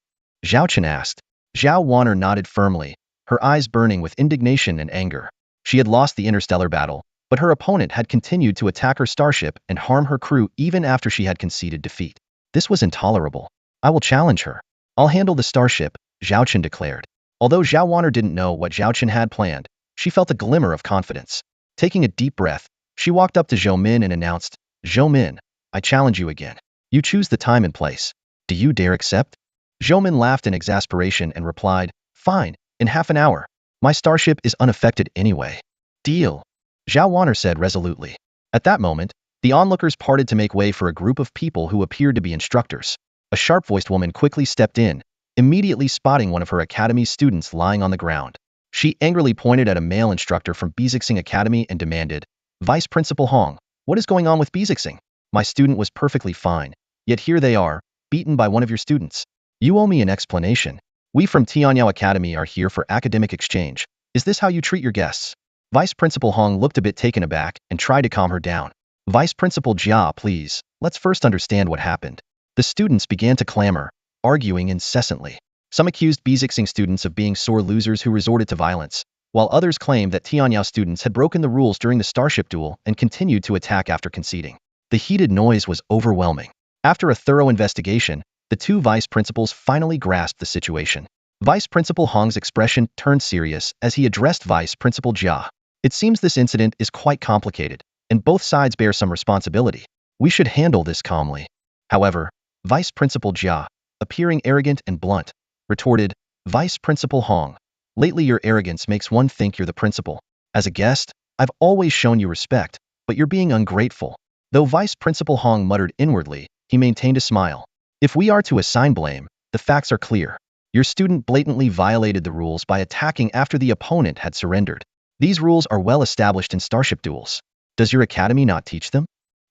Zhao Chen asked. Zhao Wanner nodded firmly, her eyes burning with indignation and anger. She had lost the interstellar battle, but her opponent had continued to attack her starship and harm her crew even after she had conceded defeat. This was intolerable. "I will challenge her. I'll handle the starship," Zhao Chen declared. Although Zhao Wanner didn't know what Zhao Chen had planned, she felt a glimmer of confidence. Taking a deep breath, she walked up to Zhou Min and announced, "Zhou Min, I challenge you again. You choose the time and place. Do you dare accept?" Zhou Min laughed in exasperation and replied, "Fine, in half an hour. My starship is unaffected anyway." "Deal," Zhao Wanner said resolutely. At that moment, the onlookers parted to make way for a group of people who appeared to be instructors. A sharp-voiced woman quickly stepped in, immediately spotting one of her academy's students lying on the ground. She angrily pointed at a male instructor from Bizixing Academy and demanded, "Vice Principal Hong, what is going on with Bizixing? My student was perfectly fine, yet here they are, beaten by one of your students. You owe me an explanation. We from Tianyao Academy are here for academic exchange. Is this how you treat your guests?" Vice Principal Hong looked a bit taken aback and tried to calm her down. "Vice Principal Jia, please, let's first understand what happened." The students began to clamor, arguing incessantly. Some accused Bizixing students of being sore losers who resorted to violence, while others claimed that Tianyao students had broken the rules during the starship duel and continued to attack after conceding. The heated noise was overwhelming. After a thorough investigation, the two vice principals finally grasped the situation. Vice Principal Hong's expression turned serious as he addressed Vice Principal Jia. "It seems this incident is quite complicated, and both sides bear some responsibility. We should handle this calmly." However, Vice Principal Jia, appearing arrogant and blunt, retorted, "Vice Principal Hong, lately your arrogance makes one think you're the principal. As a guest, I've always shown you respect, but you're being ungrateful." Though Vice Principal Hong muttered inwardly, he maintained a smile. "If we are to assign blame, the facts are clear. Your student blatantly violated the rules by attacking after the opponent had surrendered. These rules are well established in starship duels. Does your academy not teach them?"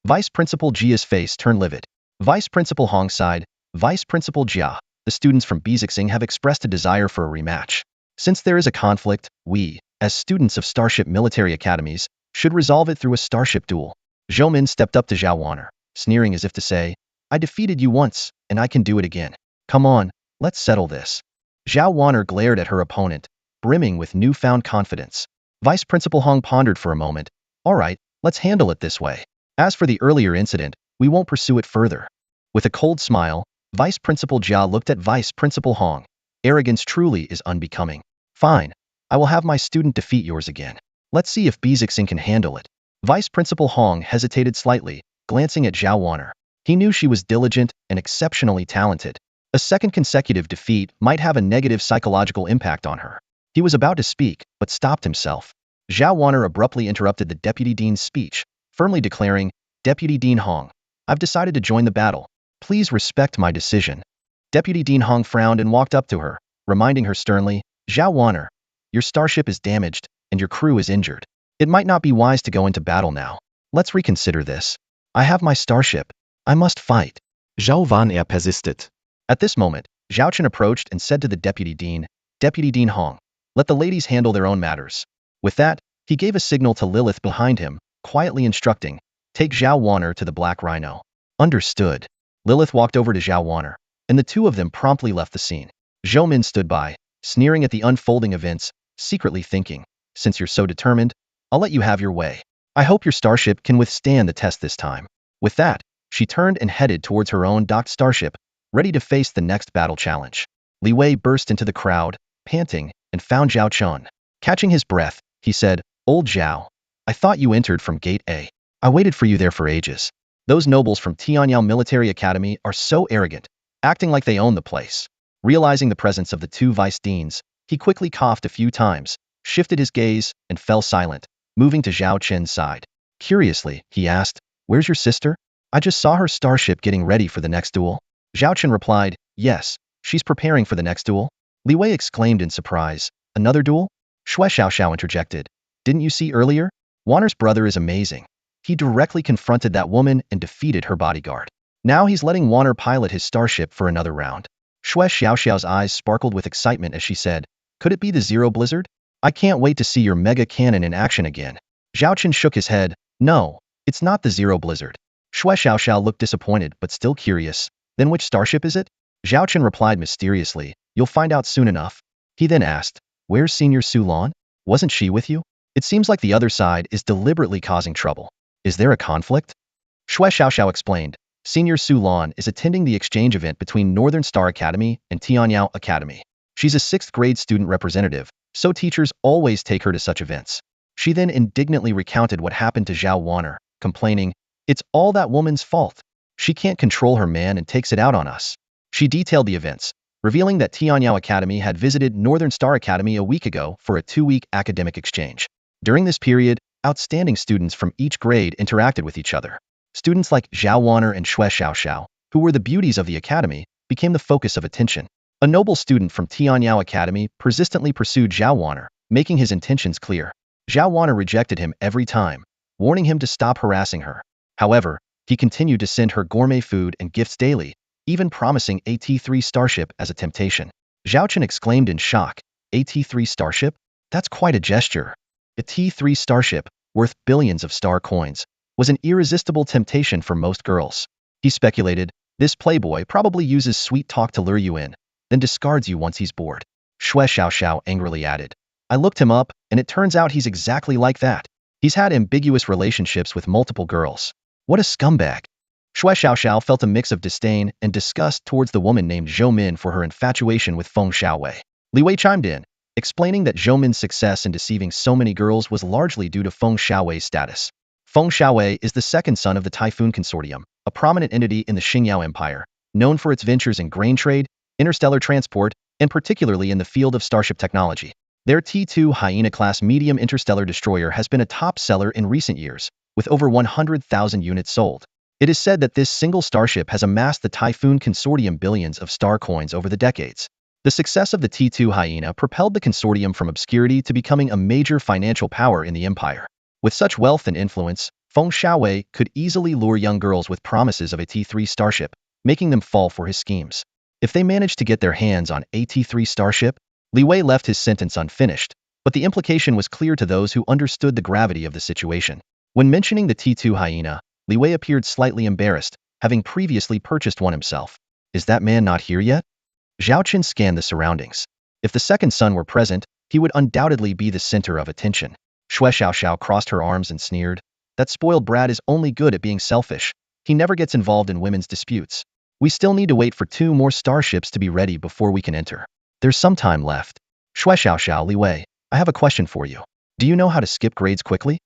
Vice Principal Jia's face turned livid. Vice Principal Hong sighed, "Vice Principal Jia, the students from Bizixing have expressed a desire for a rematch. Since there is a conflict, we, as students of starship military academies, should resolve it through a starship duel." Zhou Min stepped up to Zhao Wanner, sneering as if to say, "I defeated you once, and I can do it again. Come on, let's settle this." Zhao Wanner glared at her opponent, brimming with newfound confidence. Vice Principal Hong pondered for a moment. "All right, let's handle it this way. As for the earlier incident, we won't pursue it further." With a cold smile, Vice Principal Jia looked at Vice Principal Hong. Arrogance truly is unbecoming. Fine. I will have my student defeat yours again. Let's see if Bezixing can handle it. Vice Principal Hong hesitated slightly, glancing at Zhao Wanner. He knew she was diligent and exceptionally talented. A second consecutive defeat might have a negative psychological impact on her. He was about to speak, but stopped himself. Zhao Wanner abruptly interrupted the Deputy Dean's speech, firmly declaring, "Deputy Dean Hong, I've decided to join the battle. Please respect my decision." Deputy Dean Hong frowned and walked up to her, reminding her sternly, "Zhao Wanner, your starship is damaged, and your crew is injured. It might not be wise to go into battle now. Let's reconsider this. I have my starship. I must fight." Zhao Wanner persisted. At this moment, Zhao Chen approached and said to the Deputy Dean, "Deputy Dean Hong, let the ladies handle their own matters." With that, he gave a signal to Lilith behind him, quietly instructing, "Take Zhao Wanner to the Black Rhino." Understood. Lilith walked over to Zhao Wanner, and the two of them promptly left the scene. Zhou Min stood by, sneering at the unfolding events, secretly thinking, "Since you're so determined, I'll let you have your way. I hope your starship can withstand the test this time." With that, she turned and headed towards her own docked starship, ready to face the next battle challenge. Li Wei burst into the crowd, panting, and found Zhao Chun. Catching his breath, he said, "Old Zhao, I thought you entered from Gate A. I waited for you there for ages. Those nobles from Tianyao Military Academy are so arrogant, acting like they own the place." Realizing the presence of the two vice deans, he quickly coughed a few times, shifted his gaze, and fell silent, moving to Zhao Chen's side. Curiously, he asked, "Where's your sister? I just saw her starship getting ready for the next duel." Zhao Chen replied, "Yes, she's preparing for the next duel." Li Wei exclaimed in surprise, "Another duel?" Shui Xiaoxiao interjected, "Didn't you see earlier? Wanner's brother is amazing. He directly confronted that woman and defeated her bodyguard. Now he's letting Wanner pilot his starship for another round." Shui Xiaoxiao's eyes sparkled with excitement as she said, "Could it be the Zero Blizzard? I can't wait to see your mega cannon in action again." Zhao Chen shook his head, "No, it's not the Zero Blizzard." Shui Xiaoxiao looked disappointed but still curious. "Then which starship is it?" Zhao Chen replied mysteriously, "You'll find out soon enough." He then asked, "Where's Senior Su Lan? Wasn't she with you? It seems like the other side is deliberately causing trouble. Is there a conflict?" Shui Xiaoxiao explained, "Senior Su Lan is attending the exchange event between Northern Star Academy and Tianyao Academy. She's a 6th grade student representative, so teachers always take her to such events." She then indignantly recounted what happened to Zhao Wanner, complaining, "It's all that woman's fault. She can't control her man and takes it out on us." She detailed the events, revealing that Tianyao Academy had visited Northern Star Academy a week ago for a 2-week academic exchange. During this period, outstanding students from each grade interacted with each other. Students like Zhao Wanner and Shui Xiaoxiao, who were the beauties of the academy, became the focus of attention. A noble student from Tianyao Academy persistently pursued Zhao Wanner, making his intentions clear. Zhao Wanner rejected him every time, warning him to stop harassing her. However, he continued to send her gourmet food and gifts daily, even promising a T3 starship as a temptation. Zhao Chen exclaimed in shock, "A T3 starship? That's quite a gesture." A T3 starship, worth billions of star coins, was an irresistible temptation for most girls. He speculated, "This playboy probably uses sweet talk to lure you in, then discards you once he's bored." Shui Xiaoxiao angrily added, "I looked him up, and it turns out he's exactly like that. He's had ambiguous relationships with multiple girls. What a scumbag." Shui Xiaoxiao felt a mix of disdain and disgust towards the woman named Zhou Min for her infatuation with Feng Xiaowei. Li Wei chimed in, explaining that Zhou Min's success in deceiving so many girls was largely due to Feng Xiaowei's status. Feng Xiaowei is the second son of the Typhoon Consortium, a prominent entity in the Xingyao Empire, known for its ventures in grain trade, interstellar transport, and particularly in the field of starship technology. Their T2 Hyena-class medium interstellar destroyer has been a top seller in recent years, with over 100,000 units sold. It is said that this single starship has amassed the Typhoon Consortium billions of star coins over the decades. The success of the T2 Hyena propelled the consortium from obscurity to becoming a major financial power in the empire. With such wealth and influence, Feng Xiaowei could easily lure young girls with promises of a T3 starship, making them fall for his schemes. If they managed to get their hands on a T3 starship, Li Wei left his sentence unfinished, but the implication was clear to those who understood the gravity of the situation. When mentioning the T2 Hyena, Li Wei appeared slightly embarrassed, having previously purchased one himself. Is that man not here yet? Zhao Chen scanned the surroundings. If the second son were present, he would undoubtedly be the center of attention. Shui Xiaoxiao crossed her arms and sneered, "That spoiled brat is only good at being selfish. He never gets involved in women's disputes." We still need to wait for 2 more starships to be ready before we can enter. There's some time left. Shui Xiao Li Wei, I have a question for you. Do you know how to skip grades quickly?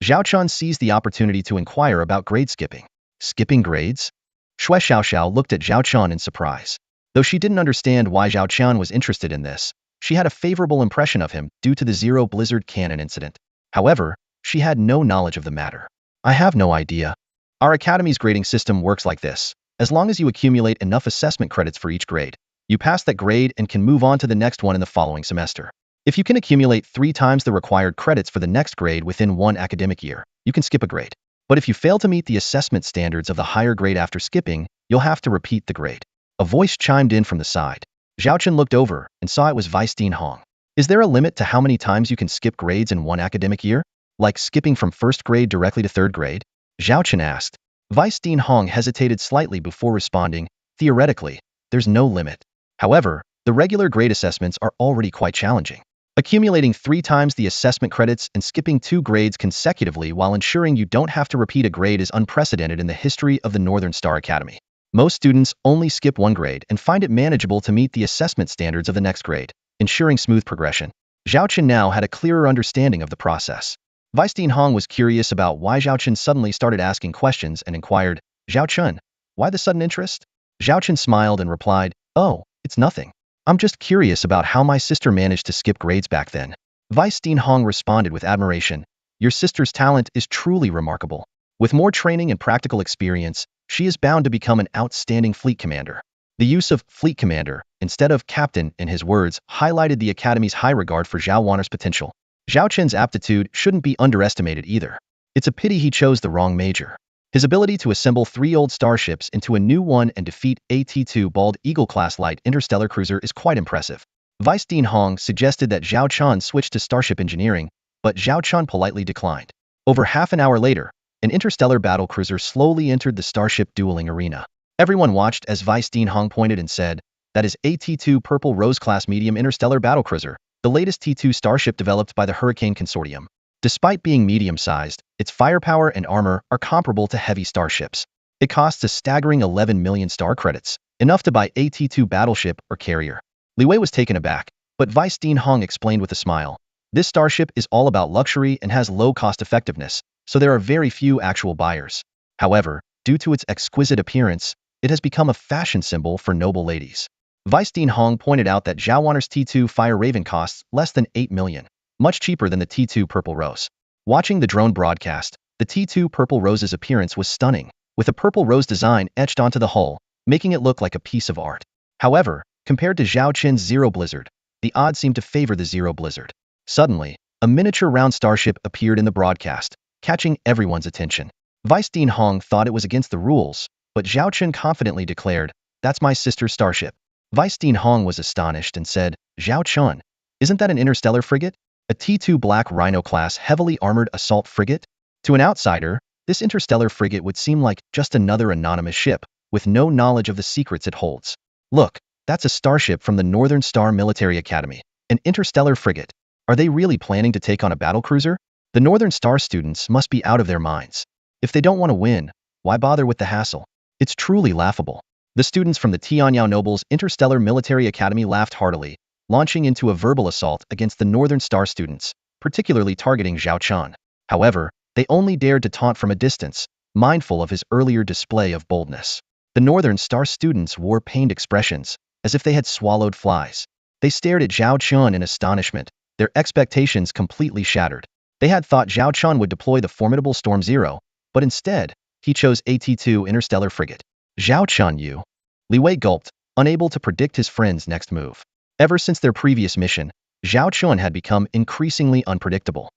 Zhao Chun seized the opportunity to inquire about grade skipping. Skipping grades? Shui Xiao looked at Zhao Chun in surprise. Though she didn't understand why Zhao Chun was interested in this, she had a favorable impression of him due to the Zero Blizzard Cannon incident. However, she had no knowledge of the matter. I have no idea. Our academy's grading system works like this. As long as you accumulate enough assessment credits for each grade, you pass that grade and can move on to the next one in the following semester. If you can accumulate 3 times the required credits for the next grade within 1 academic year, you can skip a grade. But if you fail to meet the assessment standards of the higher grade after skipping, you'll have to repeat the grade. A voice chimed in from the side. Zhao Chun looked over and saw it was Vice Dean Hong. Is there a limit to how many times you can skip grades in 1 academic year? Like skipping from 1st grade directly to 3rd grade? Zhao Chun asked. Vice Dean Hong hesitated slightly before responding, theoretically, there's no limit. However, the regular grade assessments are already quite challenging. Accumulating 3 times the assessment credits and skipping 2 grades consecutively while ensuring you don't have to repeat a grade is unprecedented in the history of the Northern Star Academy. Most students only skip 1 grade and find it manageable to meet the assessment standards of the next grade, ensuring smooth progression. Zhao Chun now had a clearer understanding of the process. Vice Dean Hong was curious about why Zhao Chun suddenly started asking questions and inquired, Zhao Chun, why the sudden interest? Zhao Chun smiled and replied, oh, it's nothing. I'm just curious about how my sister managed to skip grades back then. Vice Dean Hong responded with admiration, your sister's talent is truly remarkable. With more training and practical experience, she is bound to become an outstanding fleet commander. The use of fleet commander, instead of captain in his words, highlighted the Academy's high regard for Zhao Wanner's potential. Zhao Chun's aptitude shouldn't be underestimated either. It's a pity he chose the wrong major. His ability to assemble 3 old starships into a new one and defeat AT-2 Bald Eagle-class light interstellar cruiser is quite impressive. Vice Dean Hong suggested that Zhao Chun switch to starship engineering, but Zhao Chun politely declined. Over half an hour later, an interstellar battle cruiser slowly entered the starship dueling arena. Everyone watched as Vice Dean Hong pointed and said, that is AT-2 Purple Rose-class medium interstellar battlecruiser, the latest T-2 starship developed by the Hurricane Consortium. Despite being medium-sized, its firepower and armor are comparable to heavy starships. It costs a staggering 11 million star credits, enough to buy AT-2 battleship or carrier. Li Wei was taken aback, but Vice Dean Hong explained with a smile. This starship is all about luxury and has low cost-effectiveness, so there are very few actual buyers. However, due to its exquisite appearance, it has become a fashion symbol for noble ladies. Vice Dean Hong pointed out that Zhao Wanner's T-2 Fire Raven costs less than 8 million, much cheaper than the T-2 Purple Rose. Watching the drone broadcast, the T-2 Purple Rose's appearance was stunning, with a purple rose design etched onto the hull, making it look like a piece of art. However, compared to Zhao Chun's Zero Blizzard, the odds seemed to favor the Zero Blizzard. Suddenly, a miniature round starship appeared in the broadcast, catching everyone's attention. Vice Dean Hong thought it was against the rules, but Zhao Chun confidently declared, that's my sister's starship. Vice Dean Hong was astonished and said, Zhao Chun, isn't that an interstellar frigate? A T-2 Black Rhino-class heavily armored assault frigate? To an outsider, this interstellar frigate would seem like just another anonymous ship, with no knowledge of the secrets it holds. Look, that's a starship from the Northern Star Military Academy, an interstellar frigate. Are they really planning to take on a battlecruiser? The Northern Star students must be out of their minds. If they don't want to win, why bother with the hassle? It's truly laughable. The students from the Tianyao Nobles Interstellar Military Academy laughed heartily, launching into a verbal assault against the Northern Star students, particularly targeting Zhao Chun. However, they only dared to taunt from a distance, mindful of his earlier display of boldness. The Northern Star students wore pained expressions, as if they had swallowed flies. They stared at Zhao Chun in astonishment, their expectations completely shattered. They had thought Zhao Chun would deploy the formidable Storm Zero, but instead, he chose AT-2 Interstellar Frigate. Zhao Chun Yu. Li Wei gulped, unable to predict his friend's next move. Ever since their previous mission, Zhao Chun had become increasingly unpredictable.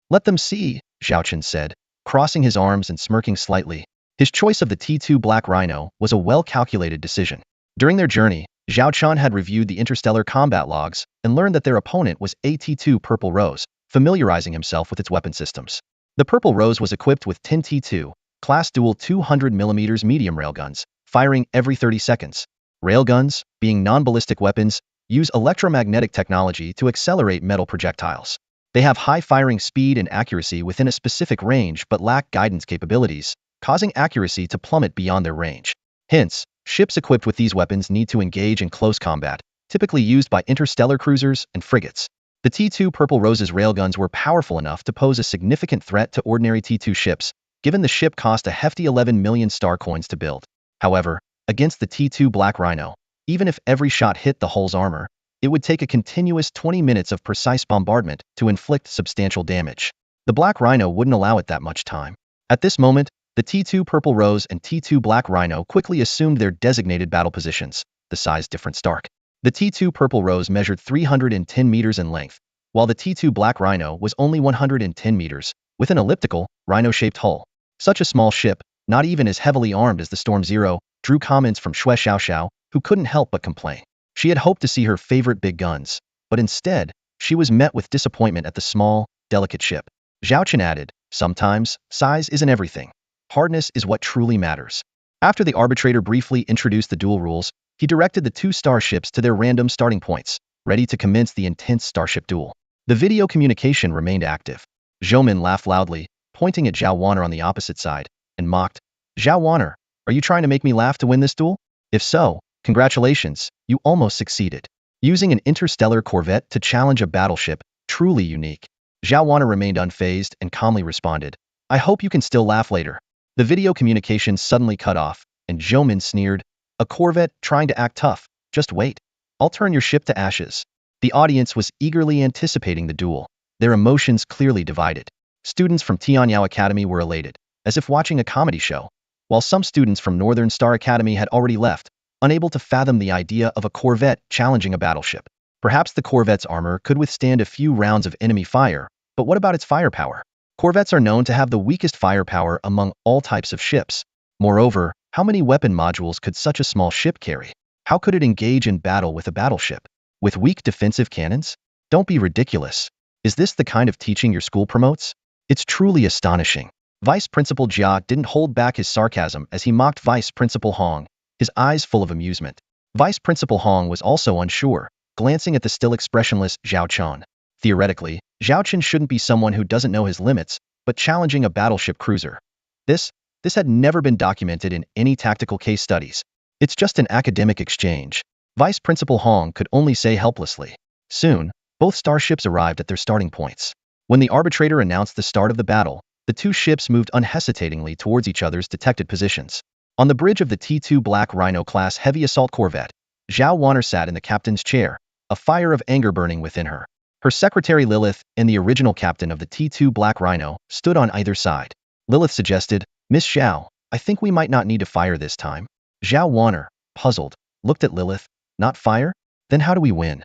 Let them see, Zhao Chun said, crossing his arms and smirking slightly. His choice of the T-2 Black Rhino was a well-calculated decision. During their journey, Zhao Chun had reviewed the interstellar combat logs and learned that their opponent was AT-2 Purple Rose, familiarizing himself with its weapon systems. The Purple Rose was equipped with 10 T-2 class dual 200mm medium railguns, firing every 30 seconds. Railguns, being non-ballistic weapons, use electromagnetic technology to accelerate metal projectiles. They have high firing speed and accuracy within a specific range but lack guidance capabilities, causing accuracy to plummet beyond their range. Hence, ships equipped with these weapons need to engage in close combat, typically used by interstellar cruisers and frigates. The T-2 Purple Rose's railguns were powerful enough to pose a significant threat to ordinary T-2 ships, given the ship cost a hefty 11 million star coins to build. However, against the T-2 Black Rhino, even if every shot hit the hull's armor, it would take a continuous 20 minutes of precise bombardment to inflict substantial damage. The Black Rhino wouldn't allow it that much time. At this moment, the T-2 Purple Rose and T-2 Black Rhino quickly assumed their designated battle positions, the size difference stark. The T-2 Purple Rose measured 310 meters in length, while the T-2 Black Rhino was only 110 meters, with an elliptical, rhino-shaped hull. Such a small ship, not even as heavily armed as the Storm Zero, drew comments from Xue Xiaoxiao, who couldn't help but complain. She had hoped to see her favorite big guns, but instead, she was met with disappointment at the small, delicate ship. Zhao Chen added, "Sometimes, size isn't everything. Hardness is what truly matters." After the arbitrator briefly introduced the duel rules, he directed the two starships to their random starting points, ready to commence the intense starship duel. The video communication remained active. Zhou Min laughed loudly, pointing at Zhao Wanner on the opposite side, and mocked, "Zhao Wanner, are you trying to make me laugh to win this duel? If so, congratulations, you almost succeeded. Using an interstellar corvette to challenge a battleship, truly unique." Zhao Wanner remained unfazed and calmly responded, "I hope you can still laugh later." The video communication suddenly cut off, and Zhou Min sneered, "A corvette trying to act tough, just wait. I'll turn your ship to ashes." The audience was eagerly anticipating the duel, their emotions clearly divided. Students from Tianyao Academy were elated, as if watching a comedy show, while some students from Northern Star Academy had already left, unable to fathom the idea of a corvette challenging a battleship. Perhaps the corvette's armor could withstand a few rounds of enemy fire, but what about its firepower? Corvettes are known to have the weakest firepower among all types of ships. Moreover, how many weapon modules could such a small ship carry? How could it engage in battle with a battleship? With weak defensive cannons? Don't be ridiculous. Is this the kind of teaching your school promotes? It's truly astonishing. Vice Principal Jia didn't hold back his sarcasm as he mocked Vice Principal Hong, his eyes full of amusement. Vice Principal Hong was also unsure, glancing at the still expressionless Zhao Chen. Theoretically, Zhao Chen shouldn't be someone who doesn't know his limits, but challenging a battleship cruiser. This had never been documented in any tactical case studies. It's just an academic exchange. Vice Principal Hong could only say helplessly. Soon, both starships arrived at their starting points. When the arbitrator announced the start of the battle, the two ships moved unhesitatingly towards each other's detected positions. On the bridge of the T-2 Black Rhino-class heavy assault corvette, Zhao Wanner sat in the captain's chair, a fire of anger burning within her. Her secretary Lilith and the original captain of the T-2 Black Rhino stood on either side. Lilith suggested, "Miss Zhao, I think we might not need to fire this time." Zhao Wanner, puzzled, looked at Lilith. "Not fire? Then how do we win?"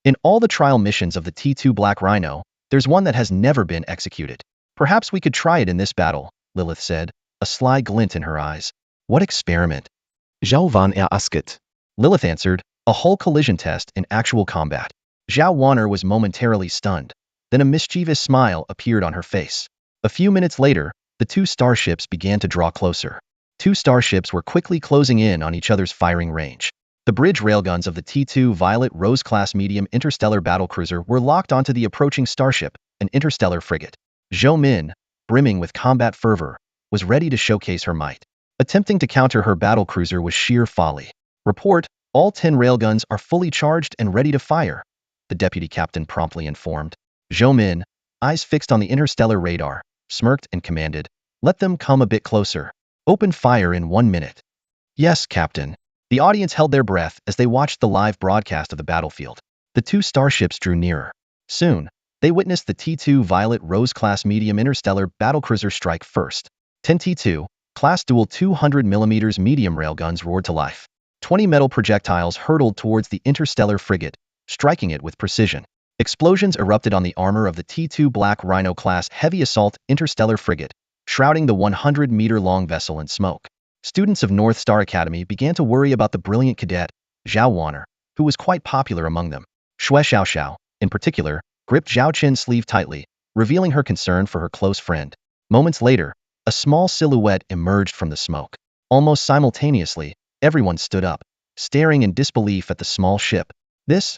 "In all the trial missions of the T-2 Black Rhino, there's one that has never been executed. Perhaps we could try it in this battle," Lilith said, a sly glint in her eyes. "What experiment?" Zhao Wanner asked. Lilith answered, "A hull collision test in actual combat." Zhao Wanner was momentarily stunned. Then a mischievous smile appeared on her face. A few minutes later, the two starships began to draw closer. Two starships were quickly closing in on each other's firing range. The bridge railguns of the T-2 Violet Rose-class medium interstellar battlecruiser were locked onto the approaching starship, an interstellar frigate. Zhou Min, brimming with combat fervor, was ready to showcase her might. Attempting to counter her battlecruiser was sheer folly. "Report, all 10 railguns are fully charged and ready to fire," the deputy captain promptly informed. Zhou Min, eyes fixed on the interstellar radar, smirked and commanded, "Let them come a bit closer. Open fire in 1 minute." "Yes, Captain." The audience held their breath as they watched the live broadcast of the battlefield. The two starships drew nearer. Soon, they witnessed the T-2 Violet Rose-class medium interstellar battlecruiser strike first. 10 T-2, class dual 200mm medium railguns roared to life. 20 metal projectiles hurtled towards the interstellar frigate, striking it with precision. Explosions erupted on the armor of the T-2 Black Rhino-class heavy assault interstellar frigate, shrouding the 100-meter-long vessel in smoke. Students of North Star Academy began to worry about the brilliant cadet, Zhao Wanner, who was quite popular among them. Xue Xiaoxiao, in particular, gripped Zhao Chen's sleeve tightly, revealing her concern for her close friend. Moments later, a small silhouette emerged from the smoke. Almost simultaneously, everyone stood up, staring in disbelief at the small ship. This,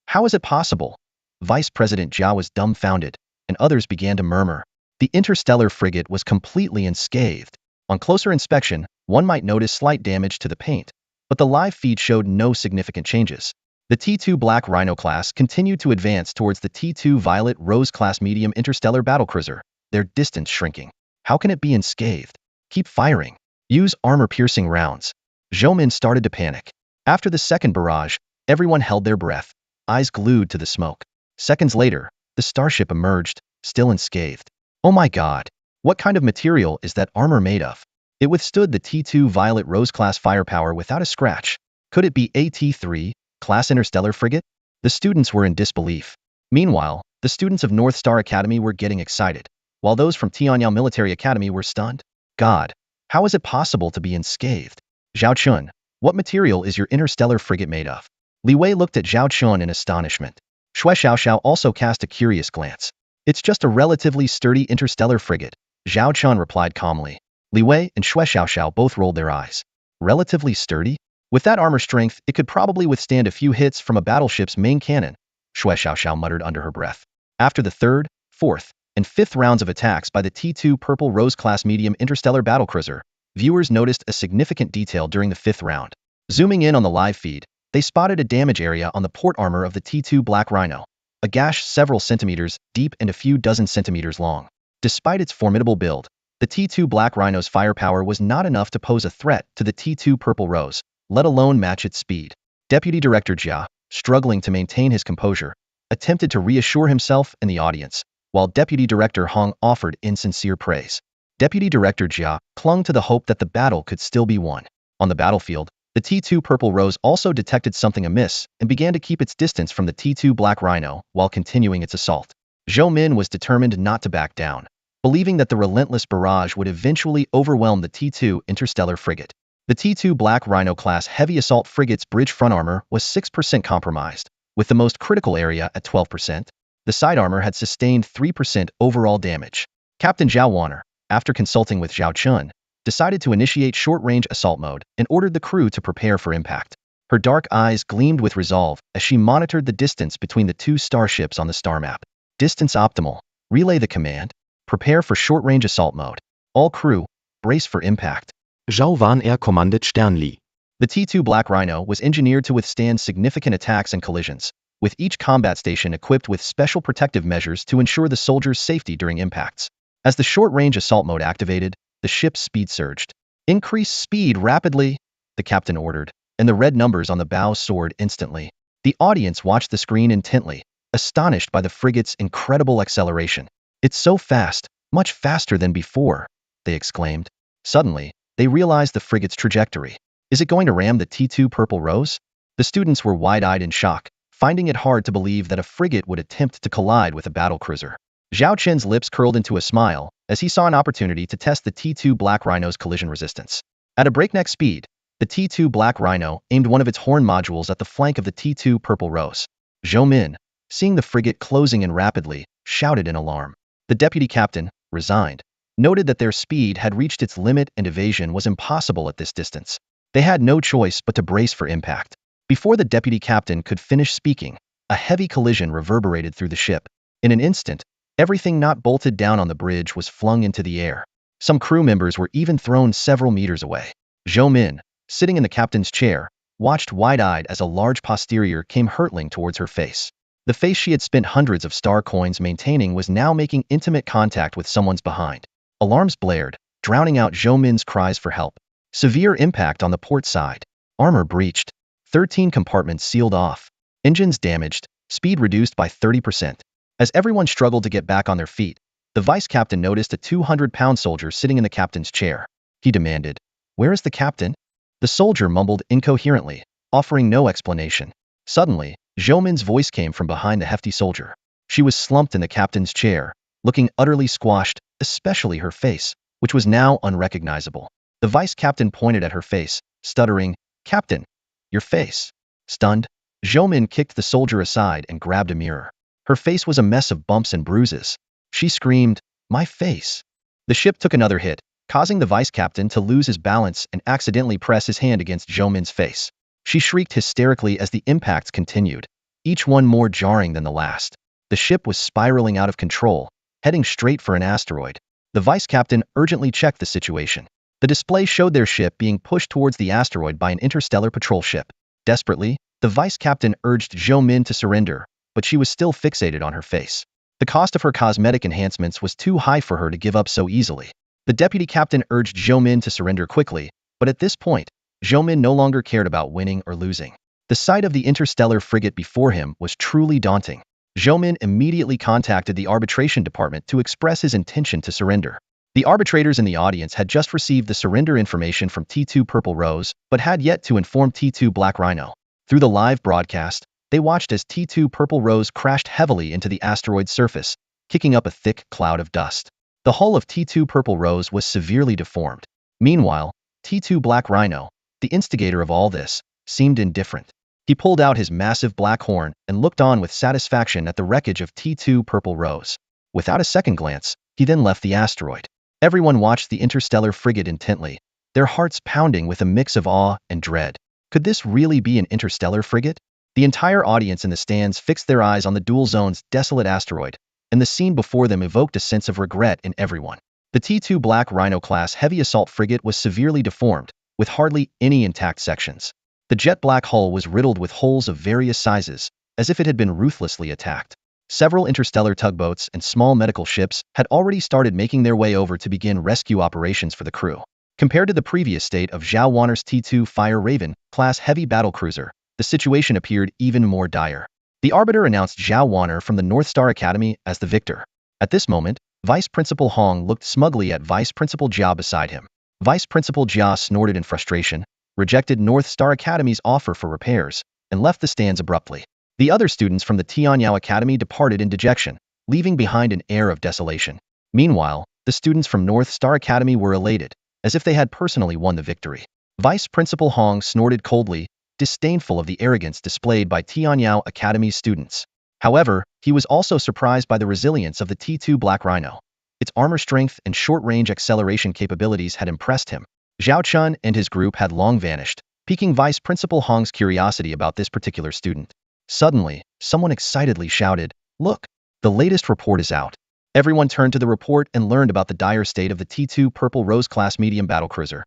how is it possible?" Vice President Jia was dumbfounded, and others began to murmur. The interstellar frigate was completely unscathed. On closer inspection, one might notice slight damage to the paint, but the live feed showed no significant changes. The T2 Black Rhino class continued to advance towards the T2 Violet Rose class medium interstellar battlecruiser, their distance shrinking. How can it be unscathed? Keep firing. Use armor-piercing rounds. Zhou Min started to panic. After the second barrage, everyone held their breath, eyes glued to the smoke. Seconds later, the starship emerged, still unscathed. Oh my god! What kind of material is that armor made of? It withstood the T2 Violet Rose class firepower without a scratch. Could it be a T3 class interstellar frigate? The students were in disbelief. Meanwhile, the students of North Star Academy were getting excited, while those from Tianyao Military Academy were stunned. God, how is it possible to be unscathed? Zhao Chun, what material is your interstellar frigate made of? Li Wei looked at Zhao Chun in astonishment. Xue Xiaoxiao also cast a curious glance. It's just a relatively sturdy interstellar frigate, Zhao Chun replied calmly. Li Wei and Xue Xiaoxiao both rolled their eyes. Relatively sturdy? With that armor strength, it could probably withstand a few hits from a battleship's main cannon, Xue Xiaoxiao muttered under her breath. After the third, fourth, and fifth rounds of attacks by the T2 Purple Rose class medium interstellar battlecruiser, viewers noticed a significant detail during the fifth round. Zooming in on the live feed, they spotted a damage area on the port armor of the T2 Black Rhino, a gash several centimeters deep and a few dozen centimeters long. Despite its formidable build, the T2 Black Rhino's firepower was not enough to pose a threat to the T2 Purple Rose, let alone match its speed. Deputy Director Jia, struggling to maintain his composure, attempted to reassure himself and the audience, while Deputy Director Hong offered insincere praise. Deputy Director Jia clung to the hope that the battle could still be won. On the battlefield, the T2 Purple Rose also detected something amiss and began to keep its distance from the T2 Black Rhino while continuing its assault. Zhou Min was determined not to back down, believing that the relentless barrage would eventually overwhelm the T2 interstellar frigate. The T2 Black Rhino class heavy assault frigate's bridge front armor was 6% compromised, with the most critical area at 12%. The side armor had sustained 3% overall damage. Captain Zhao Wanner, after consulting with Zhao Chun, decided to initiate short-range assault mode and ordered the crew to prepare for impact. Her dark eyes gleamed with resolve as she monitored the distance between the two starships on the star map. Distance optimal. Relay the command. Prepare for short-range assault mode. All crew, brace for impact. Zhao Wan kommandet Sternli. The T2 Black Rhino was engineered to withstand significant attacks and collisions, with each combat station equipped with special protective measures to ensure the soldiers' safety during impacts. As the short-range assault mode activated, the ship's speed surged. Increase speed rapidly, the captain ordered, and the red numbers on the bow soared instantly. The audience watched the screen intently, astonished by the frigate's incredible acceleration. It's so fast, much faster than before, they exclaimed. Suddenly, they realized the frigate's trajectory. Is it going to ram the T2 Purple Rose? The students were wide-eyed in shock, finding it hard to believe that a frigate would attempt to collide with a battlecruiser. Zhao Chen's lips curled into a smile as he saw an opportunity to test the T2 Black Rhino's collision resistance. At a breakneck speed, the T2 Black Rhino aimed one of its horn modules at the flank of the T2 Purple Rose. Zhou Min, seeing the frigate closing in rapidly, shouted in alarm. The deputy captain, resigned, noted that their speed had reached its limit and evasion was impossible at this distance. They had no choice but to brace for impact. Before the deputy captain could finish speaking, a heavy collision reverberated through the ship. In an instant, everything not bolted down on the bridge was flung into the air. Some crew members were even thrown several meters away. Zhou Min, sitting in the captain's chair, watched wide-eyed as a large posterior came hurtling towards her face. The face she had spent hundreds of star coins maintaining was now making intimate contact with someone's behind. Alarms blared, drowning out Zhou Min's cries for help. Severe impact on the port side. Armor breached. 13 compartments sealed off. Engines damaged. Speed reduced by 30%. As everyone struggled to get back on their feet, the vice captain noticed a 200-pound soldier sitting in the captain's chair. He demanded, "Where is the captain?" The soldier mumbled incoherently, offering no explanation. Suddenly, Zhou Min's voice came from behind the hefty soldier. She was slumped in the captain's chair, looking utterly squashed, especially her face, which was now unrecognizable. The vice captain pointed at her face, stuttering, "Captain, your face." Stunned, Zhou Min kicked the soldier aside and grabbed a mirror. Her face was a mess of bumps and bruises. She screamed, "My face." The ship took another hit, causing the vice captain to lose his balance and accidentally press his hand against Zhou Min's face. She shrieked hysterically as the impacts continued, each one more jarring than the last. The ship was spiraling out of control, heading straight for an asteroid. The vice captain urgently checked the situation. The display showed their ship being pushed towards the asteroid by an interstellar patrol ship. Desperately, the vice captain urged Zhou Min to surrender, but she was still fixated on her face. The cost of her cosmetic enhancements was too high for her to give up so easily. The deputy captain urged Zhou Min to surrender quickly, but at this point, Zhou Min no longer cared about winning or losing. The sight of the interstellar frigate before him was truly daunting. Zhou Min immediately contacted the arbitration department to express his intention to surrender. The arbitrators in the audience had just received the surrender information from T2 Purple Rose, but had yet to inform T2 Black Rhino. Through the live broadcast, they watched as T2 Purple Rose crashed heavily into the asteroid's surface, kicking up a thick cloud of dust. The hull of T2 Purple Rose was severely deformed. Meanwhile, T2 Black Rhino, the instigator of all this, seemed indifferent. He pulled out his massive black horn and looked on with satisfaction at the wreckage of T2 Purple Rose. Without a second glance, he then left the asteroid. Everyone watched the interstellar frigate intently, their hearts pounding with a mix of awe and dread. Could this really be an interstellar frigate? The entire audience in the stands fixed their eyes on the dual zone's desolate asteroid, and the scene before them evoked a sense of regret in everyone. The T2 Black Rhino-class heavy assault frigate was severely deformed, with hardly any intact sections. The jet-black hull was riddled with holes of various sizes, as if it had been ruthlessly attacked. Several interstellar tugboats and small medical ships had already started making their way over to begin rescue operations for the crew. Compared to the previous state of Zhao Wanner's T2 Fire Raven class heavy battlecruiser, the situation appeared even more dire. The arbiter announced Zhao Wanner from the North Star Academy as the victor. At this moment, Vice Principal Hong looked smugly at Vice Principal Jia beside him. Vice Principal Jia snorted in frustration, rejected North Star Academy's offer for repairs, and left the stands abruptly. The other students from the Tianyao Academy departed in dejection, leaving behind an air of desolation. Meanwhile, the students from North Star Academy were elated, as if they had personally won the victory. Vice Principal Hong snorted coldly, disdainful of the arrogance displayed by Tianyao Academy's students. However, he was also surprised by the resilience of the T2 Black Rhino. Its armor strength and short-range acceleration capabilities had impressed him. Zhao Chun and his group had long vanished, piquing Vice Principal Hong's curiosity about this particular student. Suddenly, someone excitedly shouted, "Look! The latest report is out." Everyone turned to the report and learned about the dire state of the T2 Purple Rose class medium battlecruiser.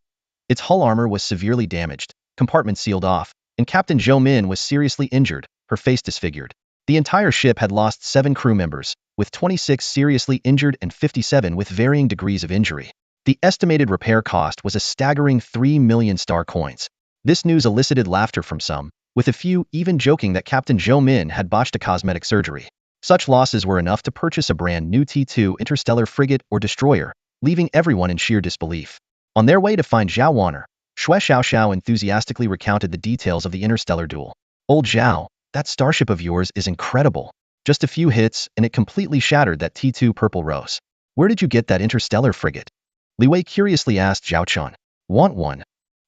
Its hull armor was severely damaged, compartments sealed off, and Captain Zhou Min was seriously injured, her face disfigured. The entire ship had lost 7 crew members, with 26 seriously injured and 57 with varying degrees of injury. The estimated repair cost was a staggering 3 million star coins. This news elicited laughter from some, with a few even joking that Captain Zhou Min had botched a cosmetic surgery. Such losses were enough to purchase a brand new T2 interstellar frigate or destroyer, leaving everyone in sheer disbelief. On their way to find Zhao Wanner, Xue Xiaoxiao enthusiastically recounted the details of the interstellar duel. "Old Zhao, that starship of yours is incredible. Just a few hits and it completely shattered that T2 Purple Rose. Where did you get that interstellar frigate?" Li Wei curiously asked Zhao Chun. "Want one?"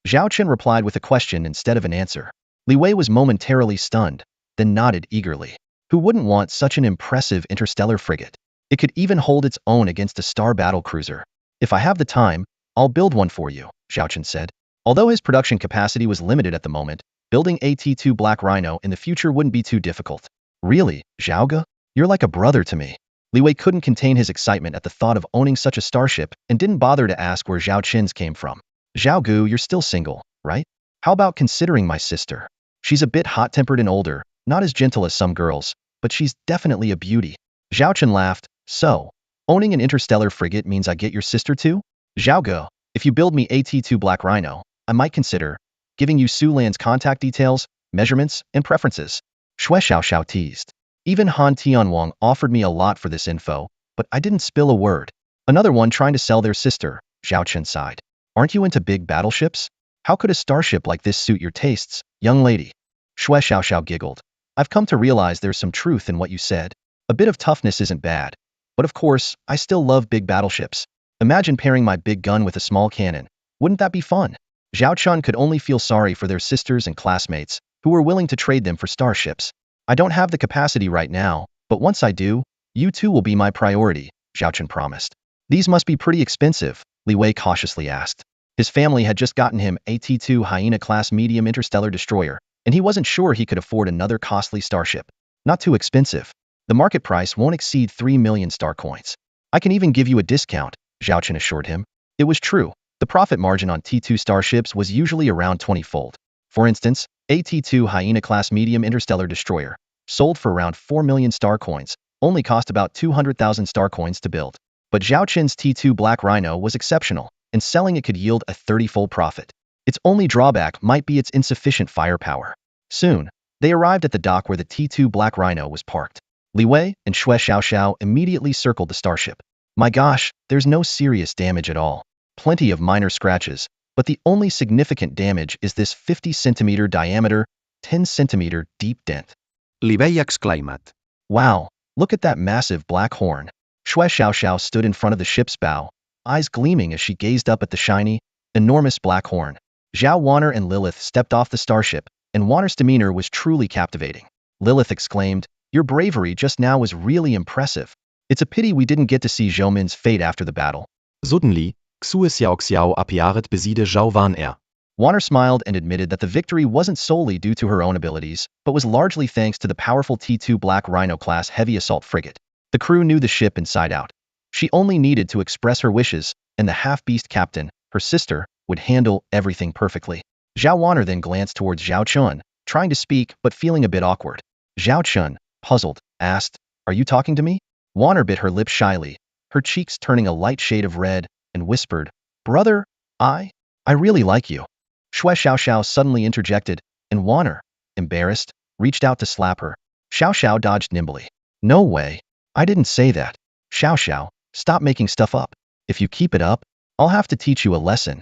Zhao Chun replied with a question instead of an answer. Li Wei was momentarily stunned, then nodded eagerly. Who wouldn't want such an impressive interstellar frigate? It could even hold its own against a star battlecruiser. "If I have the time, I'll build one for you," Zhao Chun said. Although his production capacity was limited at the moment, building a T2 Black Rhino in the future wouldn't be too difficult. "Really, Zhaoge? You're like a brother to me." Li Wei couldn't contain his excitement at the thought of owning such a starship and didn't bother to ask where Zhao Chin's came from. "Zhao Gu, you're still single, right? How about considering my sister? She's a bit hot-tempered and older, not as gentle as some girls, but she's definitely a beauty." Zhao Chen laughed. "So, owning an interstellar frigate means I get your sister too? Zhaoge, if you build me a T2 Black Rhino, I might consider giving you Su Lan's contact details, measurements, and preferences." Xue Xiaoxiao teased. "Even Han Tianwang offered me a lot for this info, but I didn't spill a word." Another one trying to sell their sister, Zhao Chen sighed. "Aren't you into big battleships? How could a starship like this suit your tastes, young lady?" Xue Xiaoxiao giggled. "I've come to realize there's some truth in what you said. A bit of toughness isn't bad. But of course, I still love big battleships. Imagine pairing my big gun with a small cannon. Wouldn't that be fun?" Zhao Chun could only feel sorry for their sisters and classmates, who were willing to trade them for starships. "I don't have the capacity right now, but once I do, you two will be my priority," Zhao Chun promised. "These must be pretty expensive," Li Wei cautiously asked. His family had just gotten him a T2 Hyena-class medium interstellar destroyer, and he wasn't sure he could afford another costly starship. "Not too expensive. The market price won't exceed 3 million star coins. I can even give you a discount," Zhao Chen assured him. It was true. The profit margin on T2 starships was usually around 20-fold. For instance, a T2 Hyena-class medium interstellar destroyer, sold for around 4 million star coins, only cost about 200,000 star coins to build. But Zhao Qin's T2 Black Rhino was exceptional, and selling it could yield a 30-fold profit. Its only drawback might be its insufficient firepower. Soon, they arrived at the dock where the T2 Black Rhino was parked. Li Wei and Xue Xiaoxiao immediately circled the starship. My gosh, there's no serious damage at all. Plenty of minor scratches, but the only significant damage is this 50-centimeter diameter, 10-centimeter deep dent. Li Wei exclaimed. Wow, look at that massive black horn. Xue Xiaoxiao stood in front of the ship's bow, eyes gleaming as she gazed up at the shiny, enormous black horn. Zhao Wanner and Lilith stepped off the starship, and Wanner's demeanor was truly captivating. Lilith exclaimed, "Your bravery just now was really impressive. It's a pity we didn't get to see Zhou Min's fate after the battle." Suddenly, Xue Xiaoxiao appeared beside Zhao Wanner. Wanner smiled and admitted that the victory wasn't solely due to her own abilities, but was largely thanks to the powerful T2 Black Rhino-class heavy assault frigate. The crew knew the ship inside out. She only needed to express her wishes, and the half-beast captain, her sister, would handle everything perfectly. Zhao Wanner then glanced towards Zhao Chun, trying to speak but feeling a bit awkward. Zhao Chun, puzzled, asked, "Are you talking to me?" Wanner bit her lip shyly, her cheeks turning a light shade of red, and whispered, "Brother, I really like you." Xue Xiaoxiao suddenly interjected, and Wanner, embarrassed, reached out to slap her. Xiaoxiao dodged nimbly. "No way. I didn't say that. Xiaoxiao, stop making stuff up. If you keep it up, I'll have to teach you a lesson."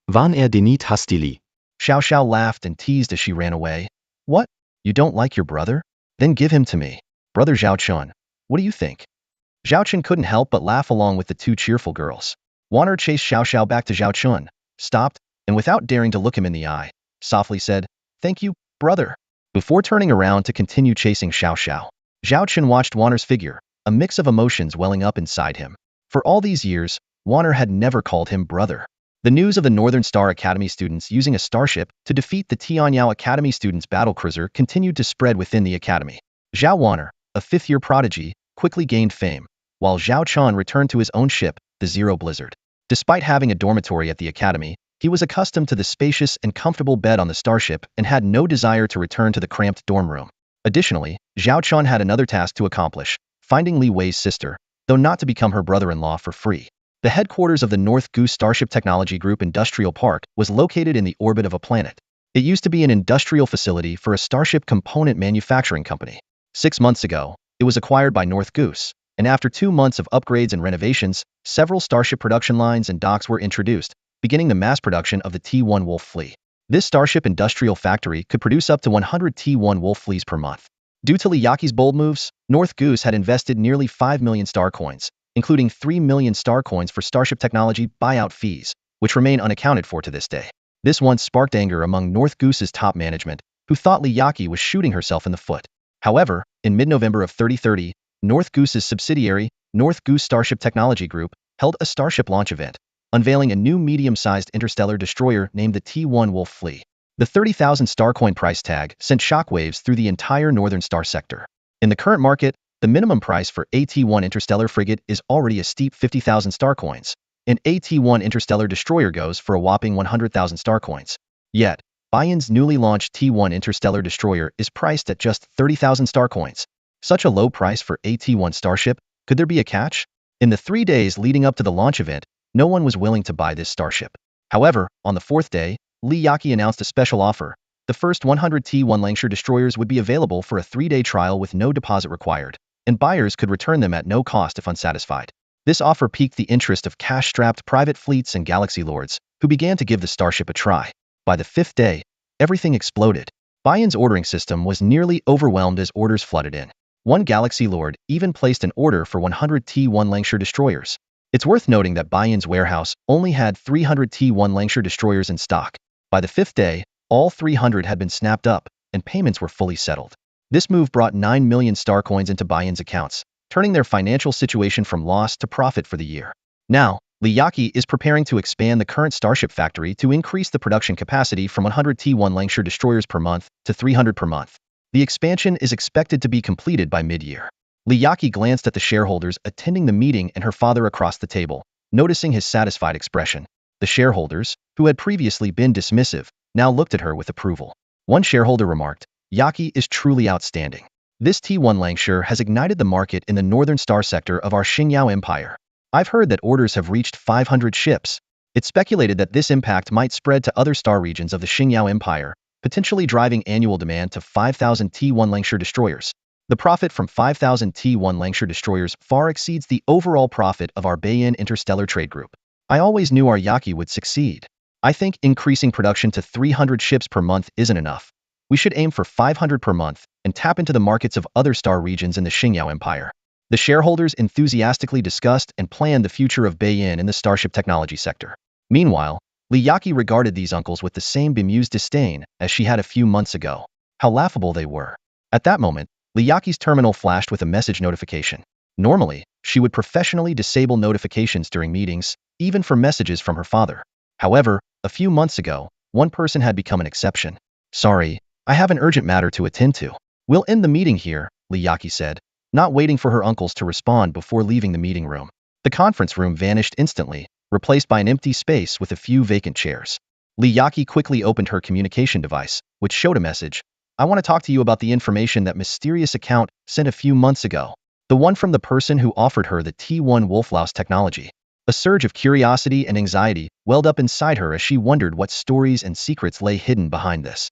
Wanner denied hastily. Xiaoxiao laughed and teased as she ran away. "What? You don't like your brother? Then give him to me. Brother Zhao Chun, what do you think?" Zhao Chun couldn't help but laugh along with the two cheerful girls. Wanner chased Xiaoxiao back to Zhao Chun, stopped, and without daring to look him in the eye, softly said, "Thank you, brother," before turning around to continue chasing Xiaoxiao. Zhao Chun watched Wanner's figure, a mix of emotions welling up inside him. For all these years, Wanner had never called him brother. The news of the Northern Star Academy students using a starship to defeat the Tianyao Academy students' battlecruiser continued to spread within the academy. Zhao Wanner, a fifth-year prodigy, quickly gained fame, while Zhao Chun returned to his own ship, the Zero Blizzard. Despite having a dormitory at the academy, he was accustomed to the spacious and comfortable bed on the starship and had no desire to return to the cramped dorm room. Additionally, Zhao Chun had another task to accomplish, finding Li Wei's sister, though not to become her brother-in-law for free. The headquarters of the North Goose Starship Technology Group Industrial Park was located in the orbit of a planet. It used to be an industrial facility for a starship component manufacturing company. 6 months ago, it was acquired by North Goose, and after 2 months of upgrades and renovations, several starship production lines and docks were introduced, beginning the mass production of the T1 Wolf Flea. This starship industrial factory could produce up to 100 T1 Wolf Fleas per month. Due to Liyaki's bold moves, North Goose had invested nearly 5 million star coins, including 3 million star coins for Starship Technology buyout fees, which remain unaccounted for to this day. This once sparked anger among North Goose's top management, who thought Liyaki was shooting herself in the foot. However, in mid-November of 3030, North Goose's subsidiary, North Goose Starship Technology Group, held a starship launch event, unveiling a new medium-sized interstellar destroyer named the T1 Wolf Flea. The 30,000 star coin price tag sent shockwaves through the entire Northern Star sector. In the current market, the minimum price for a T1 interstellar frigate is already a steep 50,000 star coins, and a T1 interstellar destroyer goes for a whopping 100,000 star coins. Yet, Bayan's newly launched T1 interstellar destroyer is priced at just 30,000 star coins. Such a low price for a T1 starship, could there be a catch? In the 3 days leading up to the launch event, no one was willing to buy this starship. However, on the 4th day, Liyaki announced a special offer. The first 100 T1 Langshire destroyers would be available for a 3-day trial with no deposit required, and buyers could return them at no cost if unsatisfied. This offer piqued the interest of cash-strapped private fleets and galaxy lords, who began to give the starship a try. By the 5th day, everything exploded. Bayan's ordering system was nearly overwhelmed as orders flooded in. One galaxy lord even placed an order for 100 T1 Langshire destroyers. It's worth noting that Bayan's warehouse only had 300 T1 Langshire destroyers in stock. By the 5th day, all 300 had been snapped up, and payments were fully settled. This move brought 9 million star coins into Bayan's accounts, turning their financial situation from loss to profit for the year. Now, Liyaki is preparing to expand the current starship factory to increase the production capacity from 100 T1 Langshire destroyers per month to 300 per month. The expansion is expected to be completed by mid-year. Liyaki glanced at the shareholders attending the meeting and her father across the table, noticing his satisfied expression. The shareholders, who had previously been dismissive, now looked at her with approval. One shareholder remarked, "Yaki is truly outstanding. This T1 Langsure has ignited the market in the northern star sector of our Xingyao Empire. I've heard that orders have reached 500 ships. It's speculated that this impact might spread to other star regions of the Xingyao Empire, potentially driving annual demand to 5,000 T1 Langsure destroyers. The profit from 5,000 T1 Langsure destroyers far exceeds the overall profit of our Bayin Interstellar Trade Group. I always knew our Yaki would succeed. I think increasing production to 300 ships per month isn't enough. We should aim for 500 per month and tap into the markets of other star regions in the Xingyao Empire." The shareholders enthusiastically discussed and planned the future of Bayin in the starship technology sector. Meanwhile, Li Yaqi regarded these uncles with the same bemused disdain as she had a few months ago. How laughable they were. At that moment, Li Yaqi's terminal flashed with a message notification. Normally, she would professionally disable notifications during meetings, even for messages from her father. However, a few months ago, one person had become an exception. "Sorry, I have an urgent matter to attend to. We'll end the meeting here," Li Yaqi said, not waiting for her uncles to respond before leaving the meeting room. The conference room vanished instantly, replaced by an empty space with a few vacant chairs. Li Yaqi quickly opened her communication device, which showed a message. "I want to talk to you about the information that mysterious account sent a few months ago. The one from the person who offered her the T1 Wolflaus technology." A surge of curiosity and anxiety welled up inside her as she wondered what stories and secrets lay hidden behind this.